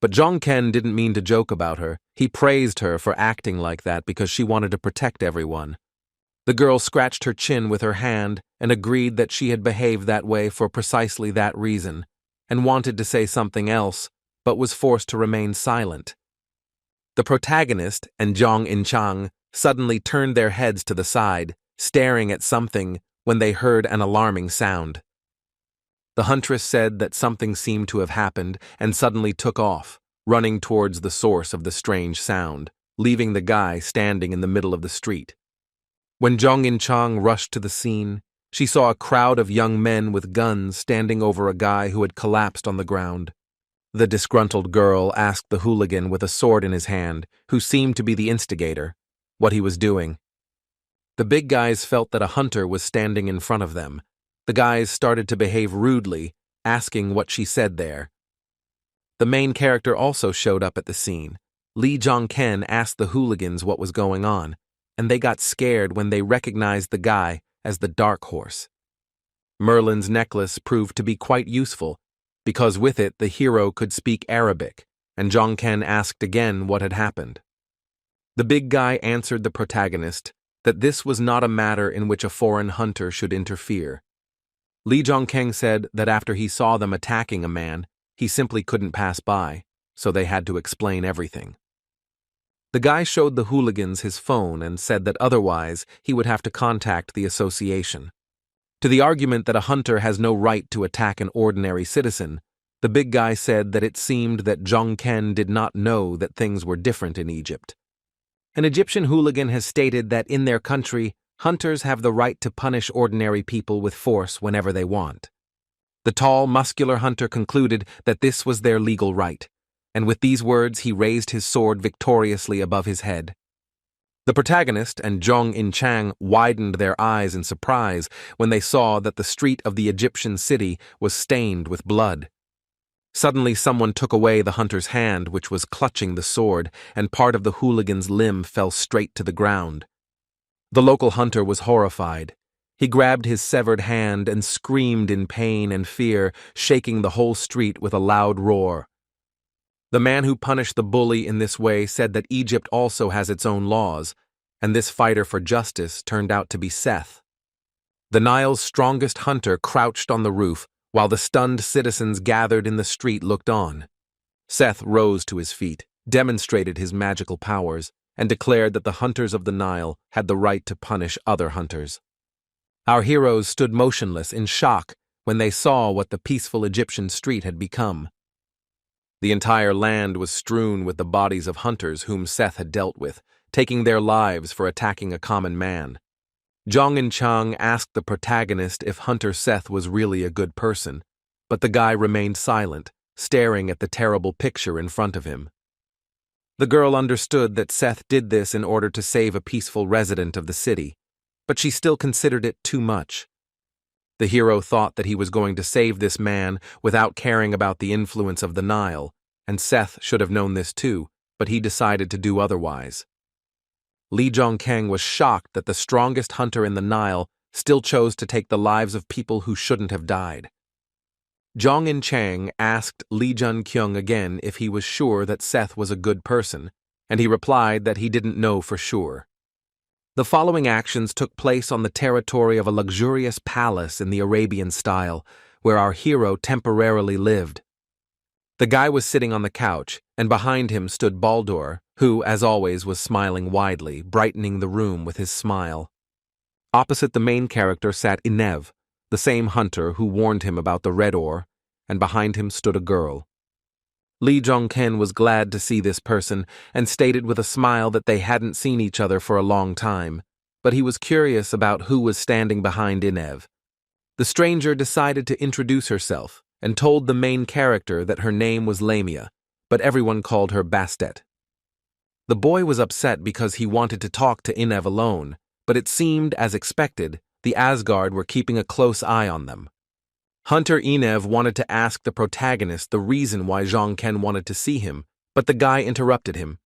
But Jong-ken didn't mean to joke about her. He praised her for acting like that because she wanted to protect everyone. The girl scratched her chin with her hand and agreed that she had behaved that way for precisely that reason, and wanted to say something else, but was forced to remain silent. The protagonist and Jong In-chang suddenly turned their heads to the side, staring at something when they heard an alarming sound. The huntress said that something seemed to have happened and suddenly took off, running towards the source of the strange sound, leaving the guy standing in the middle of the street. When Jong In-chang rushed to the scene, she saw a crowd of young men with guns standing over a guy who had collapsed on the ground. The disgruntled girl asked the hooligan with a sword in his hand, who seemed to be the instigator, what he was doing. The big guys felt that a hunter was standing in front of them. The guys started to behave rudely, asking what she said there. The main character also showed up at the scene. Lee Jong-ken asked the hooligans what was going on, and they got scared when they recognized the guy as the Dark Horse. Merlin's necklace proved to be quite useful, because with it the hero could speak Arabic, and Jong-ken asked again what had happened. The big guy answered the protagonist that this was not a matter in which a foreign hunter should interfere. Lee Jong-ken said that after he saw them attacking a man, he simply couldn't pass by, so they had to explain everything. The guy showed the hooligans his phone and said that otherwise he would have to contact the association. To the argument that a hunter has no right to attack an ordinary citizen, the big guy said that it seemed that Jong-ken did not know that things were different in Egypt. An Egyptian hooligan has stated that in their country, hunters have the right to punish ordinary people with force whenever they want. The tall, muscular hunter concluded that this was their legal right, and with these words he raised his sword victoriously above his head. The protagonist and Jong In-chang widened their eyes in surprise when they saw that the street of the Egyptian city was stained with blood. Suddenly someone took away the hunter's hand, which was clutching the sword, and part of the hooligan's limb fell straight to the ground. The local hunter was horrified. He grabbed his severed hand and screamed in pain and fear, shaking the whole street with a loud roar. The man who punished the bully in this way said that Egypt also has its own laws, and this fighter for justice turned out to be Seth. The Nile's strongest hunter crouched on the roof, while the stunned citizens gathered in the street looked on. Seth rose to his feet, demonstrated his magical powers, and declared that the hunters of the Nile had the right to punish other hunters. Our heroes stood motionless in shock when they saw what the peaceful Egyptian street had become. The entire land was strewn with the bodies of hunters whom Seth had dealt with, taking their lives for attacking a common man. Jong In-chang asked the protagonist if Hunter Seth was really a good person, but the guy remained silent, staring at the terrible picture in front of him. The girl understood that Seth did this in order to save a peaceful resident of the city, but she still considered it too much. The hero thought that he was going to save this man without caring about the influence of the Nile, and Seth should have known this too, but he decided to do otherwise. Lee Jong-keng was shocked that the strongest hunter in the Nile still chose to take the lives of people who shouldn't have died. Jong In-chang asked Lee Jun-kyung again if he was sure that Seth was a good person, and he replied that he didn't know for sure. The following actions took place on the territory of a luxurious palace in the Arabian style, where our hero temporarily lived. The guy was sitting on the couch, and behind him stood Baldur, who, as always, was smiling widely, brightening the room with his smile. Opposite the main character sat Inev, the same hunter who warned him about the red ore, and behind him stood a girl. Lee Jong-ken was glad to see this person and stated with a smile that they hadn't seen each other for a long time, but he was curious about who was standing behind Inev. The stranger decided to introduce herself and told the main character that her name was Lamia, but everyone called her Bastet. The boy was upset because he wanted to talk to Inev alone, but it seemed, as expected, the Asgard were keeping a close eye on them. Hunter Inev wanted to ask the protagonist the reason why Jong-ken wanted to see him, but the guy interrupted him.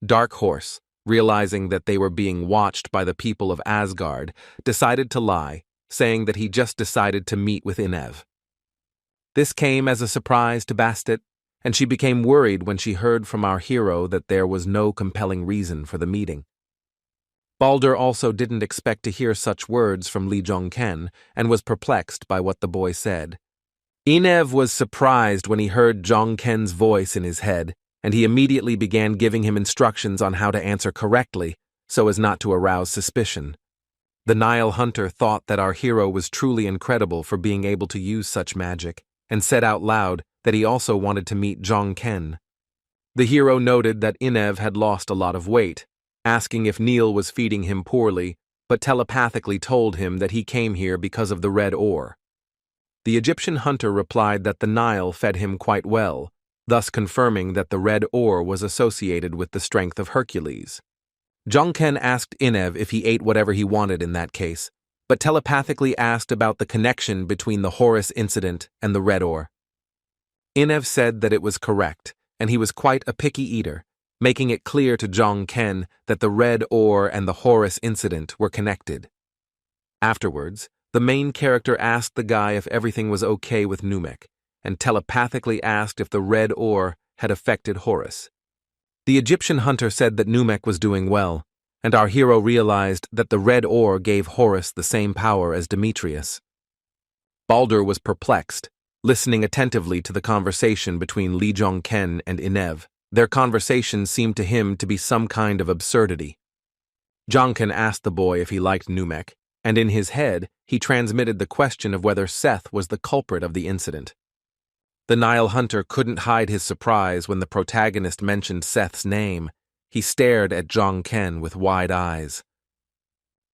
Dark Horse, realizing that they were being watched by the people of Asgard, decided to lie, saying that he just decided to meet with Inev. This came as a surprise to Bastet, and she became worried when she heard from our hero that there was no compelling reason for the meeting. Baldur also didn't expect to hear such words from Lee Jong-ken and was perplexed by what the boy said. Inev was surprised when he heard Jong-ken's voice in his head, and he immediately began giving him instructions on how to answer correctly so as not to arouse suspicion. The Nile hunter thought that our hero was truly incredible for being able to use such magic, and said out loud that he also wanted to meet Jong-ken. The hero noted that Inev had lost a lot of weight, asking if Neil was feeding him poorly, but telepathically told him that he came here because of the red ore. The Egyptian hunter replied that the Nile fed him quite well, thus confirming that the red ore was associated with the strength of Hercules. Jong-ken asked Inev if he ate whatever he wanted in that case, but telepathically asked about the connection between the Horus incident and the red ore. Inev said that it was correct, and he was quite a picky eater, making it clear to Jong-ken that the red ore and the Horus incident were connected. Afterwards, the main character asked the guy if everything was okay with Numek, and telepathically asked if the red ore had affected Horus. The Egyptian hunter said that Numek was doing well, and our hero realized that the red ore gave Horus the same power as Demetrius. Baldur was perplexed, listening attentively to the conversation between Lee Jong-ken and Inev. Their conversation seemed to him to be some kind of absurdity. Jonken asked the boy if he liked Numek, and in his head, he transmitted the question of whether Seth was the culprit of the incident. The Nile hunter couldn't hide his surprise when the protagonist mentioned Seth's name. He stared at Jonken with wide eyes.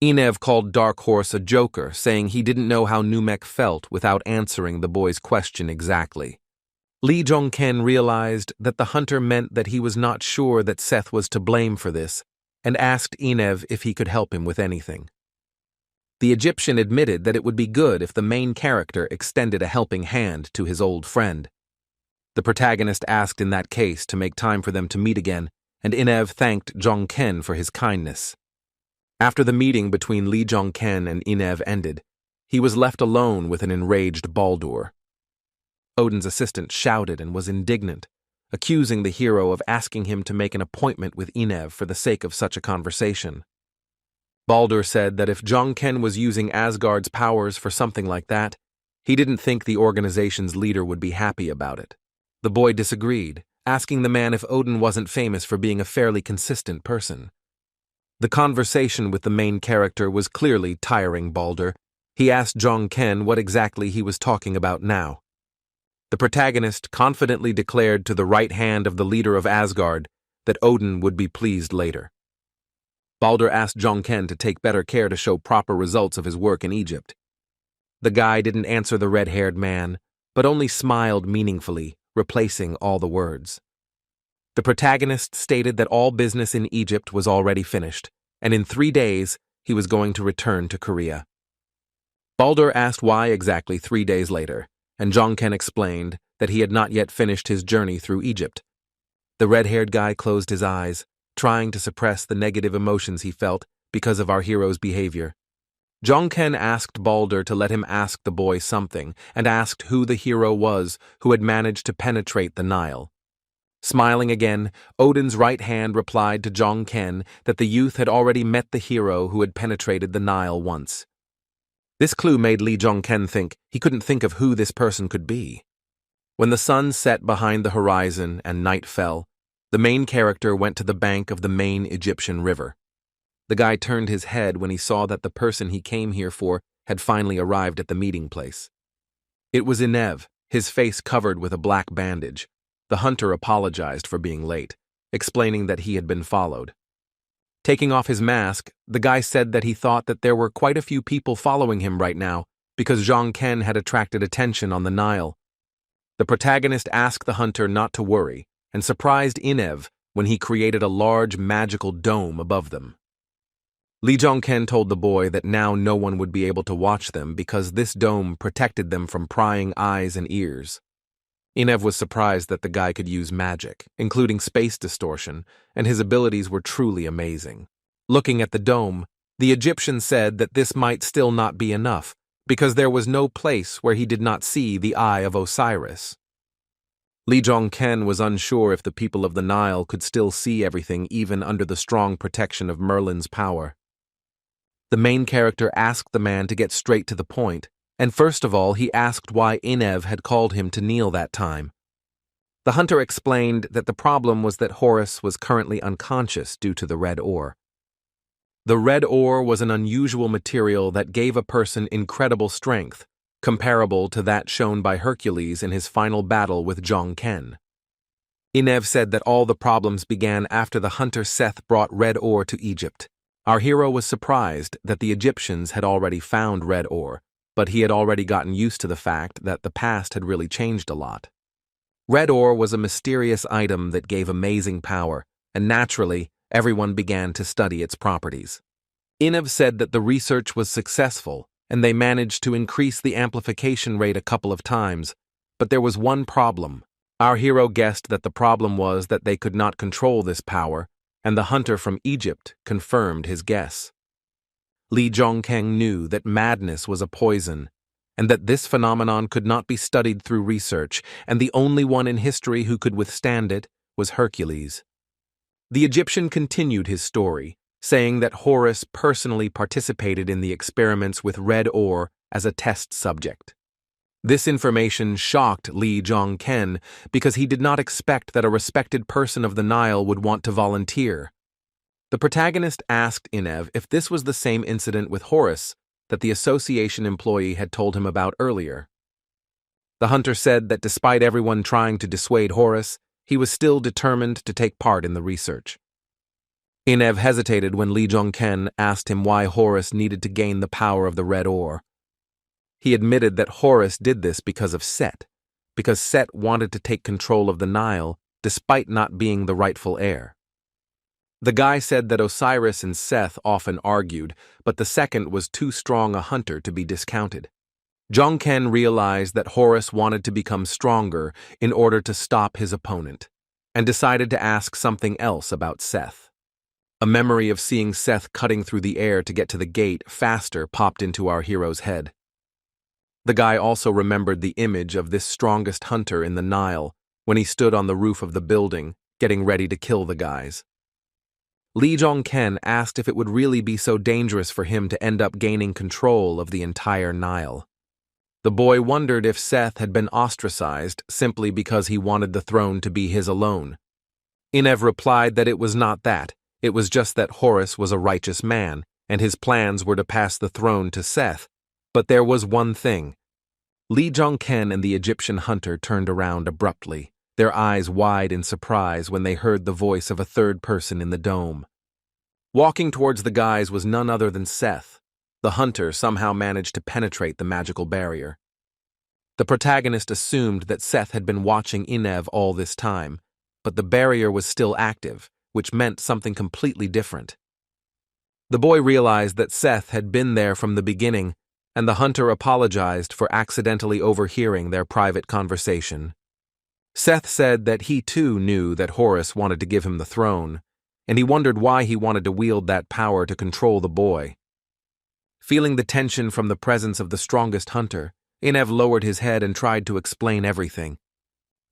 Enev called Dark Horse a joker, saying he didn't know how Numek felt without answering the boy's question exactly. Lee Jonken realized that the hunter meant that he was not sure that Seth was to blame for this, and asked Enev if he could help him with anything. The Egyptian admitted that it would be good if the main character extended a helping hand to his old friend. The protagonist asked in that case to make time for them to meet again, and Enev thanked Jonken for his kindness. After the meeting between Lee Jonken and Enev ended, he was left alone with an enraged Baldur. Odin's assistant shouted and was indignant, accusing the hero of asking him to make an appointment with Enev for the sake of such a conversation. Baldur said that if Jonken was using Asgard's powers for something like that, he didn't think the organization's leader would be happy about it. The boy disagreed, asking the man if Odin wasn't famous for being a fairly consistent person. The conversation with the main character was clearly tiring Baldur. He asked Jonken what exactly he was talking about now. The protagonist confidently declared to the right hand of the leader of Asgard that Odin would be pleased later. Baldur asked Jonken to take better care to show proper results of his work in Egypt. The guy didn't answer the red-haired man, but only smiled meaningfully, replacing all the words. The protagonist stated that all business in Egypt was already finished, and in 3 days he was going to return to Korea. Baldur asked why exactly 3 days later, and Jonken explained that he had not yet finished his journey through Egypt. The red-haired guy closed his eyes, trying to suppress the negative emotions he felt because of our hero's behavior. Jonken asked Baldur to let him ask the boy something, and asked who the hero was who had managed to penetrate the Nile. Smiling again, Odin's right hand replied to Jonken that the youth had already met the hero who had penetrated the Nile once. This clue made Lee Jonken think he couldn't think of who this person could be. When the sun set behind the horizon and night fell, the main character went to the bank of the main Egyptian river. The guy turned his head when he saw that the person he came here for had finally arrived at the meeting place. It was Enev, his face covered with a black bandage. The hunter apologized for being late, explaining that he had been followed. Taking off his mask, the guy said that he thought that there were quite a few people following him right now because Jonken had attracted attention on the Nile. The protagonist asked the hunter not to worry and surprised Enev when he created a large magical dome above them. Lee Jonken told the boy that now no one would be able to watch them because this dome protected them from prying eyes and ears. Enev was surprised that the guy could use magic, including space distortion, and his abilities were truly amazing. Looking at the dome, the Egyptian said that this might still not be enough, because there was no place where he did not see the Eye of Osiris. Lee Jonken was unsure if the people of the Nile could still see everything even under the strong protection of Merlin's power. The main character asked the man to get straight to the point, and first of all he asked why Enev had called him to kneel that time. The hunter explained that the problem was that Horus was currently unconscious due to the red ore. The red ore was an unusual material that gave a person incredible strength, comparable to that shown by Hercules in his final battle with Jonken. Enev said that all the problems began after the hunter Seth brought red ore to Egypt. Our hero was surprised that the Egyptians had already found red ore, but he had already gotten used to the fact that the past had really changed a lot. Red ore was a mysterious item that gave amazing power, and naturally, everyone began to study its properties. Enev said that the research was successful, and they managed to increase the amplification rate a couple of times, but there was one problem. Our hero guessed that the problem was that they could not control this power, and the hunter from Egypt confirmed his guess. Lee Jonken knew that madness was a poison, and that this phenomenon could not be studied through research, and the only one in history who could withstand it was Hercules. The Egyptian continued his story, saying that Horus personally participated in the experiments with red ore as a test subject. This information shocked Lee Jong-ken because he did not expect that a respected person of the Nile would want to volunteer. The protagonist asked Inev if this was the same incident with Horus that the association employee had told him about earlier. The hunter said that despite everyone trying to dissuade Horus, he was still determined to take part in the research. Inev hesitated when Lee Jong-ken asked him why Horus needed to gain the power of the red ore. He admitted that Horus did this because of Seth, because Seth wanted to take control of the Nile despite not being the rightful heir. The guy said that Osiris and Seth often argued, but the second was too strong a hunter to be discounted. Jong-ken realized that Horus wanted to become stronger in order to stop his opponent, and decided to ask something else about Seth. A memory of seeing Seth cutting through the air to get to the gate faster popped into our hero's head. The guy also remembered the image of this strongest hunter in the Nile when he stood on the roof of the building, getting ready to kill the guys. Lee Jong-ken asked if it would really be so dangerous for him to end up gaining control of the entire Nile. The boy wondered if Seth had been ostracized simply because he wanted the throne to be his alone. Inev replied that it was not that, it was just that Horus was a righteous man, and his plans were to pass the throne to Seth. But there was one thing. Lee Jong-ken and the Egyptian hunter turned around abruptly, their eyes wide in surprise when they heard the voice of a third person in the dome. Walking towards the guys was none other than Seth. The hunter somehow managed to penetrate the magical barrier. The protagonist assumed that Seth had been watching Inev all this time, but the barrier was still active, which meant something completely different. The boy realized that Seth had been there from the beginning, and the hunter apologized for accidentally overhearing their private conversation. Seth said that he too knew that Horus wanted to give him the throne, and he wondered why he wanted to wield that power to control the boy. Feeling the tension from the presence of the strongest hunter, Inev lowered his head and tried to explain everything.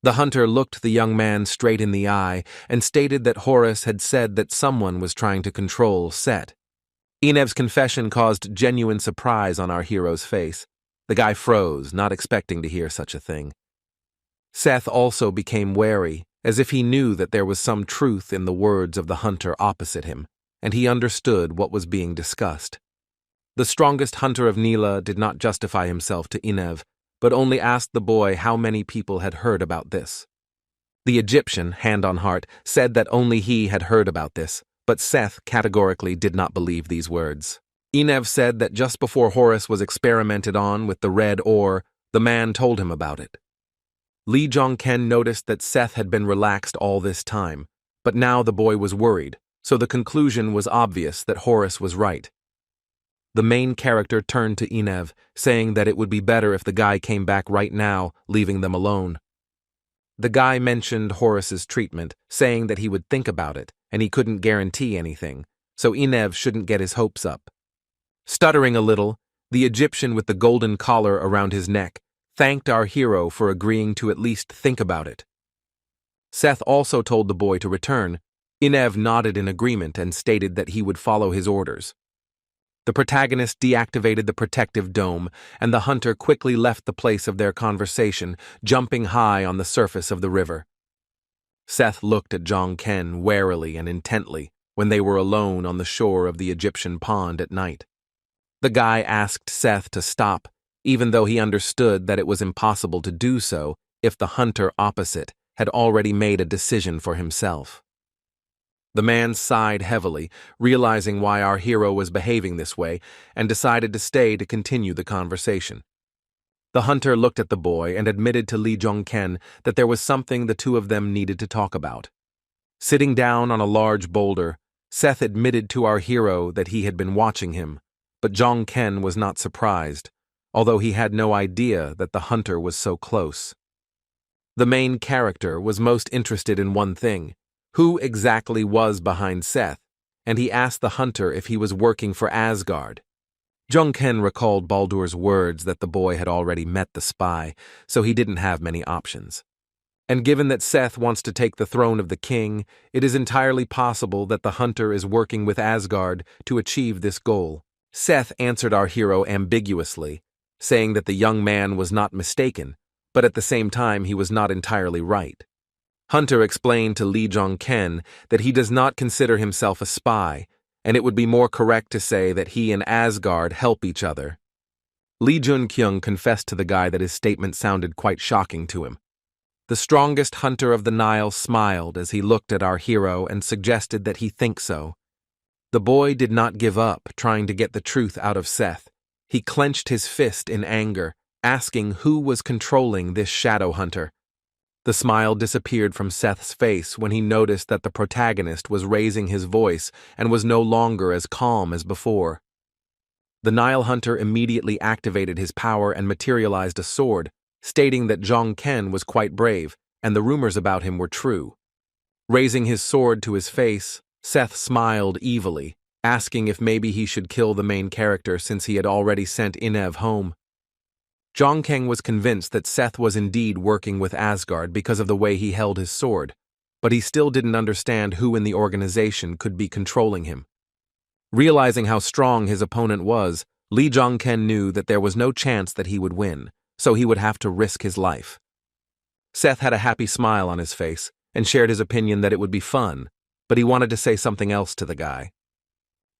The hunter looked the young man straight in the eye and stated that Horus had said that someone was trying to control Seth. Inev's confession caused genuine surprise on our hero's face. The guy froze, not expecting to hear such a thing. Seth also became wary, as if he knew that there was some truth in the words of the hunter opposite him, and he understood what was being discussed. The strongest hunter of Nila did not justify himself to Inev, but only asked the boy how many people had heard about this. The Egyptian, hand on heart, said that only he had heard about this, but Seth categorically did not believe these words. Inev said that just before Horus was experimented on with the red ore, the man told him about it. Lee Jong-ken noticed that Seth had been relaxed all this time, but now the boy was worried, so the conclusion was obvious that Horus was right. The main character turned to Inev, saying that it would be better if the guy came back right now, leaving them alone. The guy mentioned Horus's treatment, saying that he would think about it, and he couldn't guarantee anything, so Inev shouldn't get his hopes up. Stuttering a little, the Egyptian with the golden collar around his neck thanked our hero for agreeing to at least think about it. Seth also told the boy to return. Inev nodded in agreement and stated that he would follow his orders. The protagonist deactivated the protective dome, and the hunter quickly left the place of their conversation, jumping high on the surface of the river. Seth looked at Jong-ken warily and intently when they were alone on the shore of the Egyptian pond at night. The guy asked Seth to stop, even though he understood that it was impossible to do so if the hunter opposite had already made a decision for himself. The man sighed heavily, realizing why our hero was behaving this way, and decided to stay to continue the conversation. The hunter looked at the boy and admitted to Lee Jong-ken that there was something the two of them needed to talk about. Sitting down on a large boulder, Seth admitted to our hero that he had been watching him, but Jong-ken was not surprised, although he had no idea that the hunter was so close. The main character was most interested in one thing: who exactly was behind Seth, and he asked the hunter if he was working for Asgard. Jong-ken recalled Baldur's words that the boy had already met the spy, so he didn't have many options. And given that Seth wants to take the throne of the king, it is entirely possible that the hunter is working with Asgard to achieve this goal. Seth answered our hero ambiguously, saying that the young man was not mistaken, but at the same time he was not entirely right. Hunter explained to Lee Jong-ken that he does not consider himself a spy, and it would be more correct to say that he and Asgard help each other. Lee Jun-kyung confessed to the guy that his statement sounded quite shocking to him. The strongest hunter of the Nile smiled as he looked at our hero and suggested that he think so. The boy did not give up trying to get the truth out of Seth. He clenched his fist in anger, asking who was controlling this shadow hunter. The smile disappeared from Seth's face when he noticed that the protagonist was raising his voice and was no longer as calm as before. The Nile hunter immediately activated his power and materialized a sword, stating that Jong-ken was quite brave and the rumors about him were true. Raising his sword to his face, Seth smiled evilly, asking if maybe he should kill the main character since he had already sent Inev home. Jong-ken was convinced that Seth was indeed working with Asgard because of the way he held his sword, but he still didn't understand who in the organization could be controlling him. Realizing how strong his opponent was, Lee Jong-ken knew that there was no chance that he would win, so he would have to risk his life. Seth had a happy smile on his face and shared his opinion that it would be fun, but he wanted to say something else to the guy.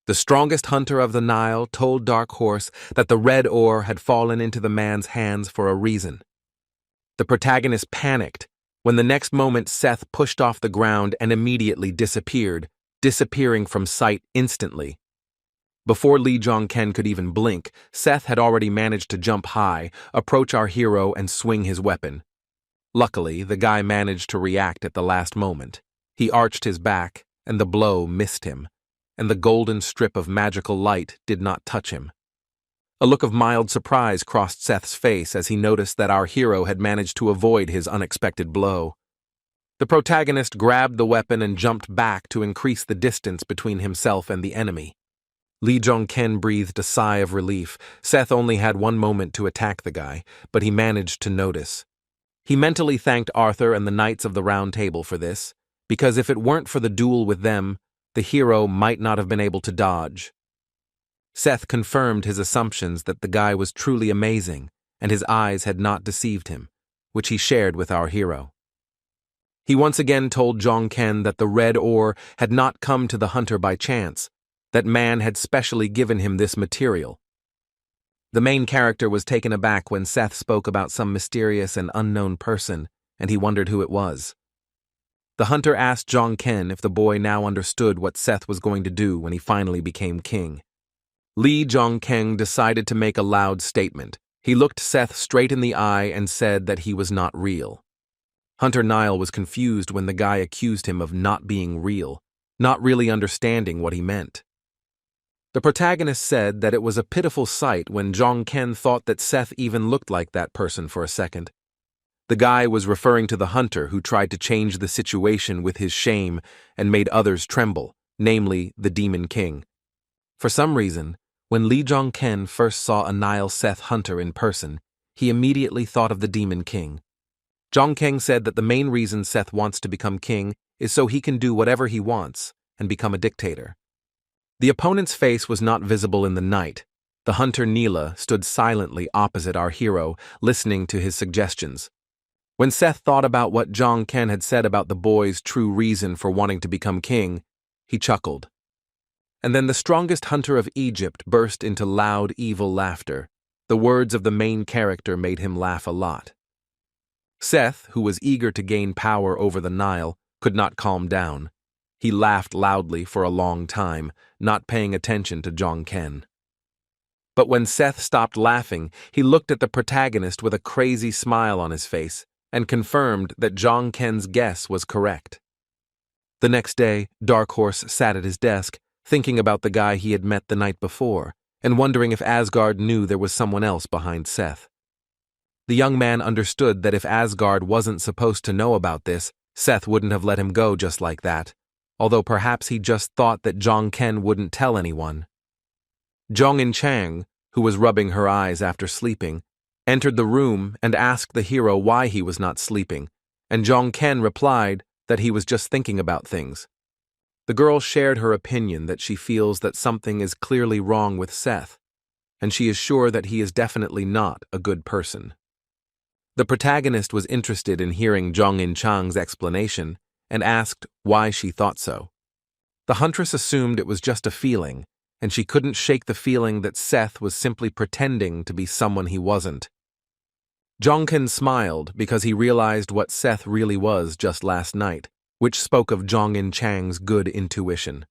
The strongest hunter of the Nile told Dark Horse that the red ore had fallen into the man's hands for a reason. The protagonist panicked when the next moment Seth pushed off the ground and immediately disappeared, disappearing from sight instantly. Before Lee Jong-ken could even blink, Seth had already managed to jump high, approach our hero, and swing his weapon. Luckily, the guy managed to react at the last moment. He arched his back, and the blow missed him, and the golden strip of magical light did not touch him. A look of mild surprise crossed Seth's face as he noticed that our hero had managed to avoid his unexpected blow. The protagonist grabbed the weapon and jumped back to increase the distance between himself and the enemy. Lee Jong-ken breathed a sigh of relief. Seth only had one moment to attack the guy, but he managed to notice. He mentally thanked Arthur and the Knights of the Round Table for this, because if it weren't for the duel with them, the hero might not have been able to dodge. Seth confirmed his assumptions that the guy was truly amazing, and his eyes had not deceived him, which he shared with our hero. He once again told Jong-ken that the red ore had not come to the hunter by chance, that man had specially given him this material. The main character was taken aback when Seth spoke about some mysterious and unknown person, and he wondered who it was. The hunter asked Jong-ken if the boy now understood what Seth was going to do when he finally became king. Lee Jong-ken decided to make a loud statement. He looked Seth straight in the eye and said that he was not real. Hunter Nile was confused when the guy accused him of not being real, not really understanding what he meant. The protagonist said that it was a pitiful sight when Jong-ken thought that Seth even looked like that person for a second. The guy was referring to the hunter who tried to change the situation with his shame and made others tremble, namely the Demon King. For some reason, when Lee Jong-ken first saw a Nile Seth hunter in person, he immediately thought of the Demon King. Jong-ken said that the main reason Seth wants to become king is so he can do whatever he wants and become a dictator. The opponent's face was not visible in the night. The hunter Neela stood silently opposite our hero, listening to his suggestions. When Seth thought about what Jong-ken had said about the boy's true reason for wanting to become king, he chuckled. And then the strongest hunter of Egypt burst into loud, evil laughter. The words of the main character made him laugh a lot. Seth, who was eager to gain power over the Nile, could not calm down. He laughed loudly for a long time, not paying attention to Jong-ken. But when Seth stopped laughing, he looked at the protagonist with a crazy smile on his face and confirmed that Jong-ken's guess was correct. The next day, Dark Horse sat at his desk, thinking about the guy he had met the night before, and wondering if Asgard knew there was someone else behind Seth. The young man understood that if Asgard wasn't supposed to know about this, Seth wouldn't have let him go just like that, although perhaps he just thought that Jong-ken wouldn't tell anyone. Jong-in-chang, who was rubbing her eyes after sleeping, entered the room and asked the hero why he was not sleeping, and Jong-ken replied that he was just thinking about things. The girl shared her opinion that she feels that something is clearly wrong with Seth. and she is sure that he is definitely not a good person. The protagonist was interested in hearing Zhong In Chang's explanation and asked why she thought so. The huntress assumed it was just a feeling, and she couldn't shake the feeling that Seth was simply pretending to be someone he wasn't. Zhongken smiled because he realized what Seth really was just last night, which spoke of Zhong In Chang's good intuition.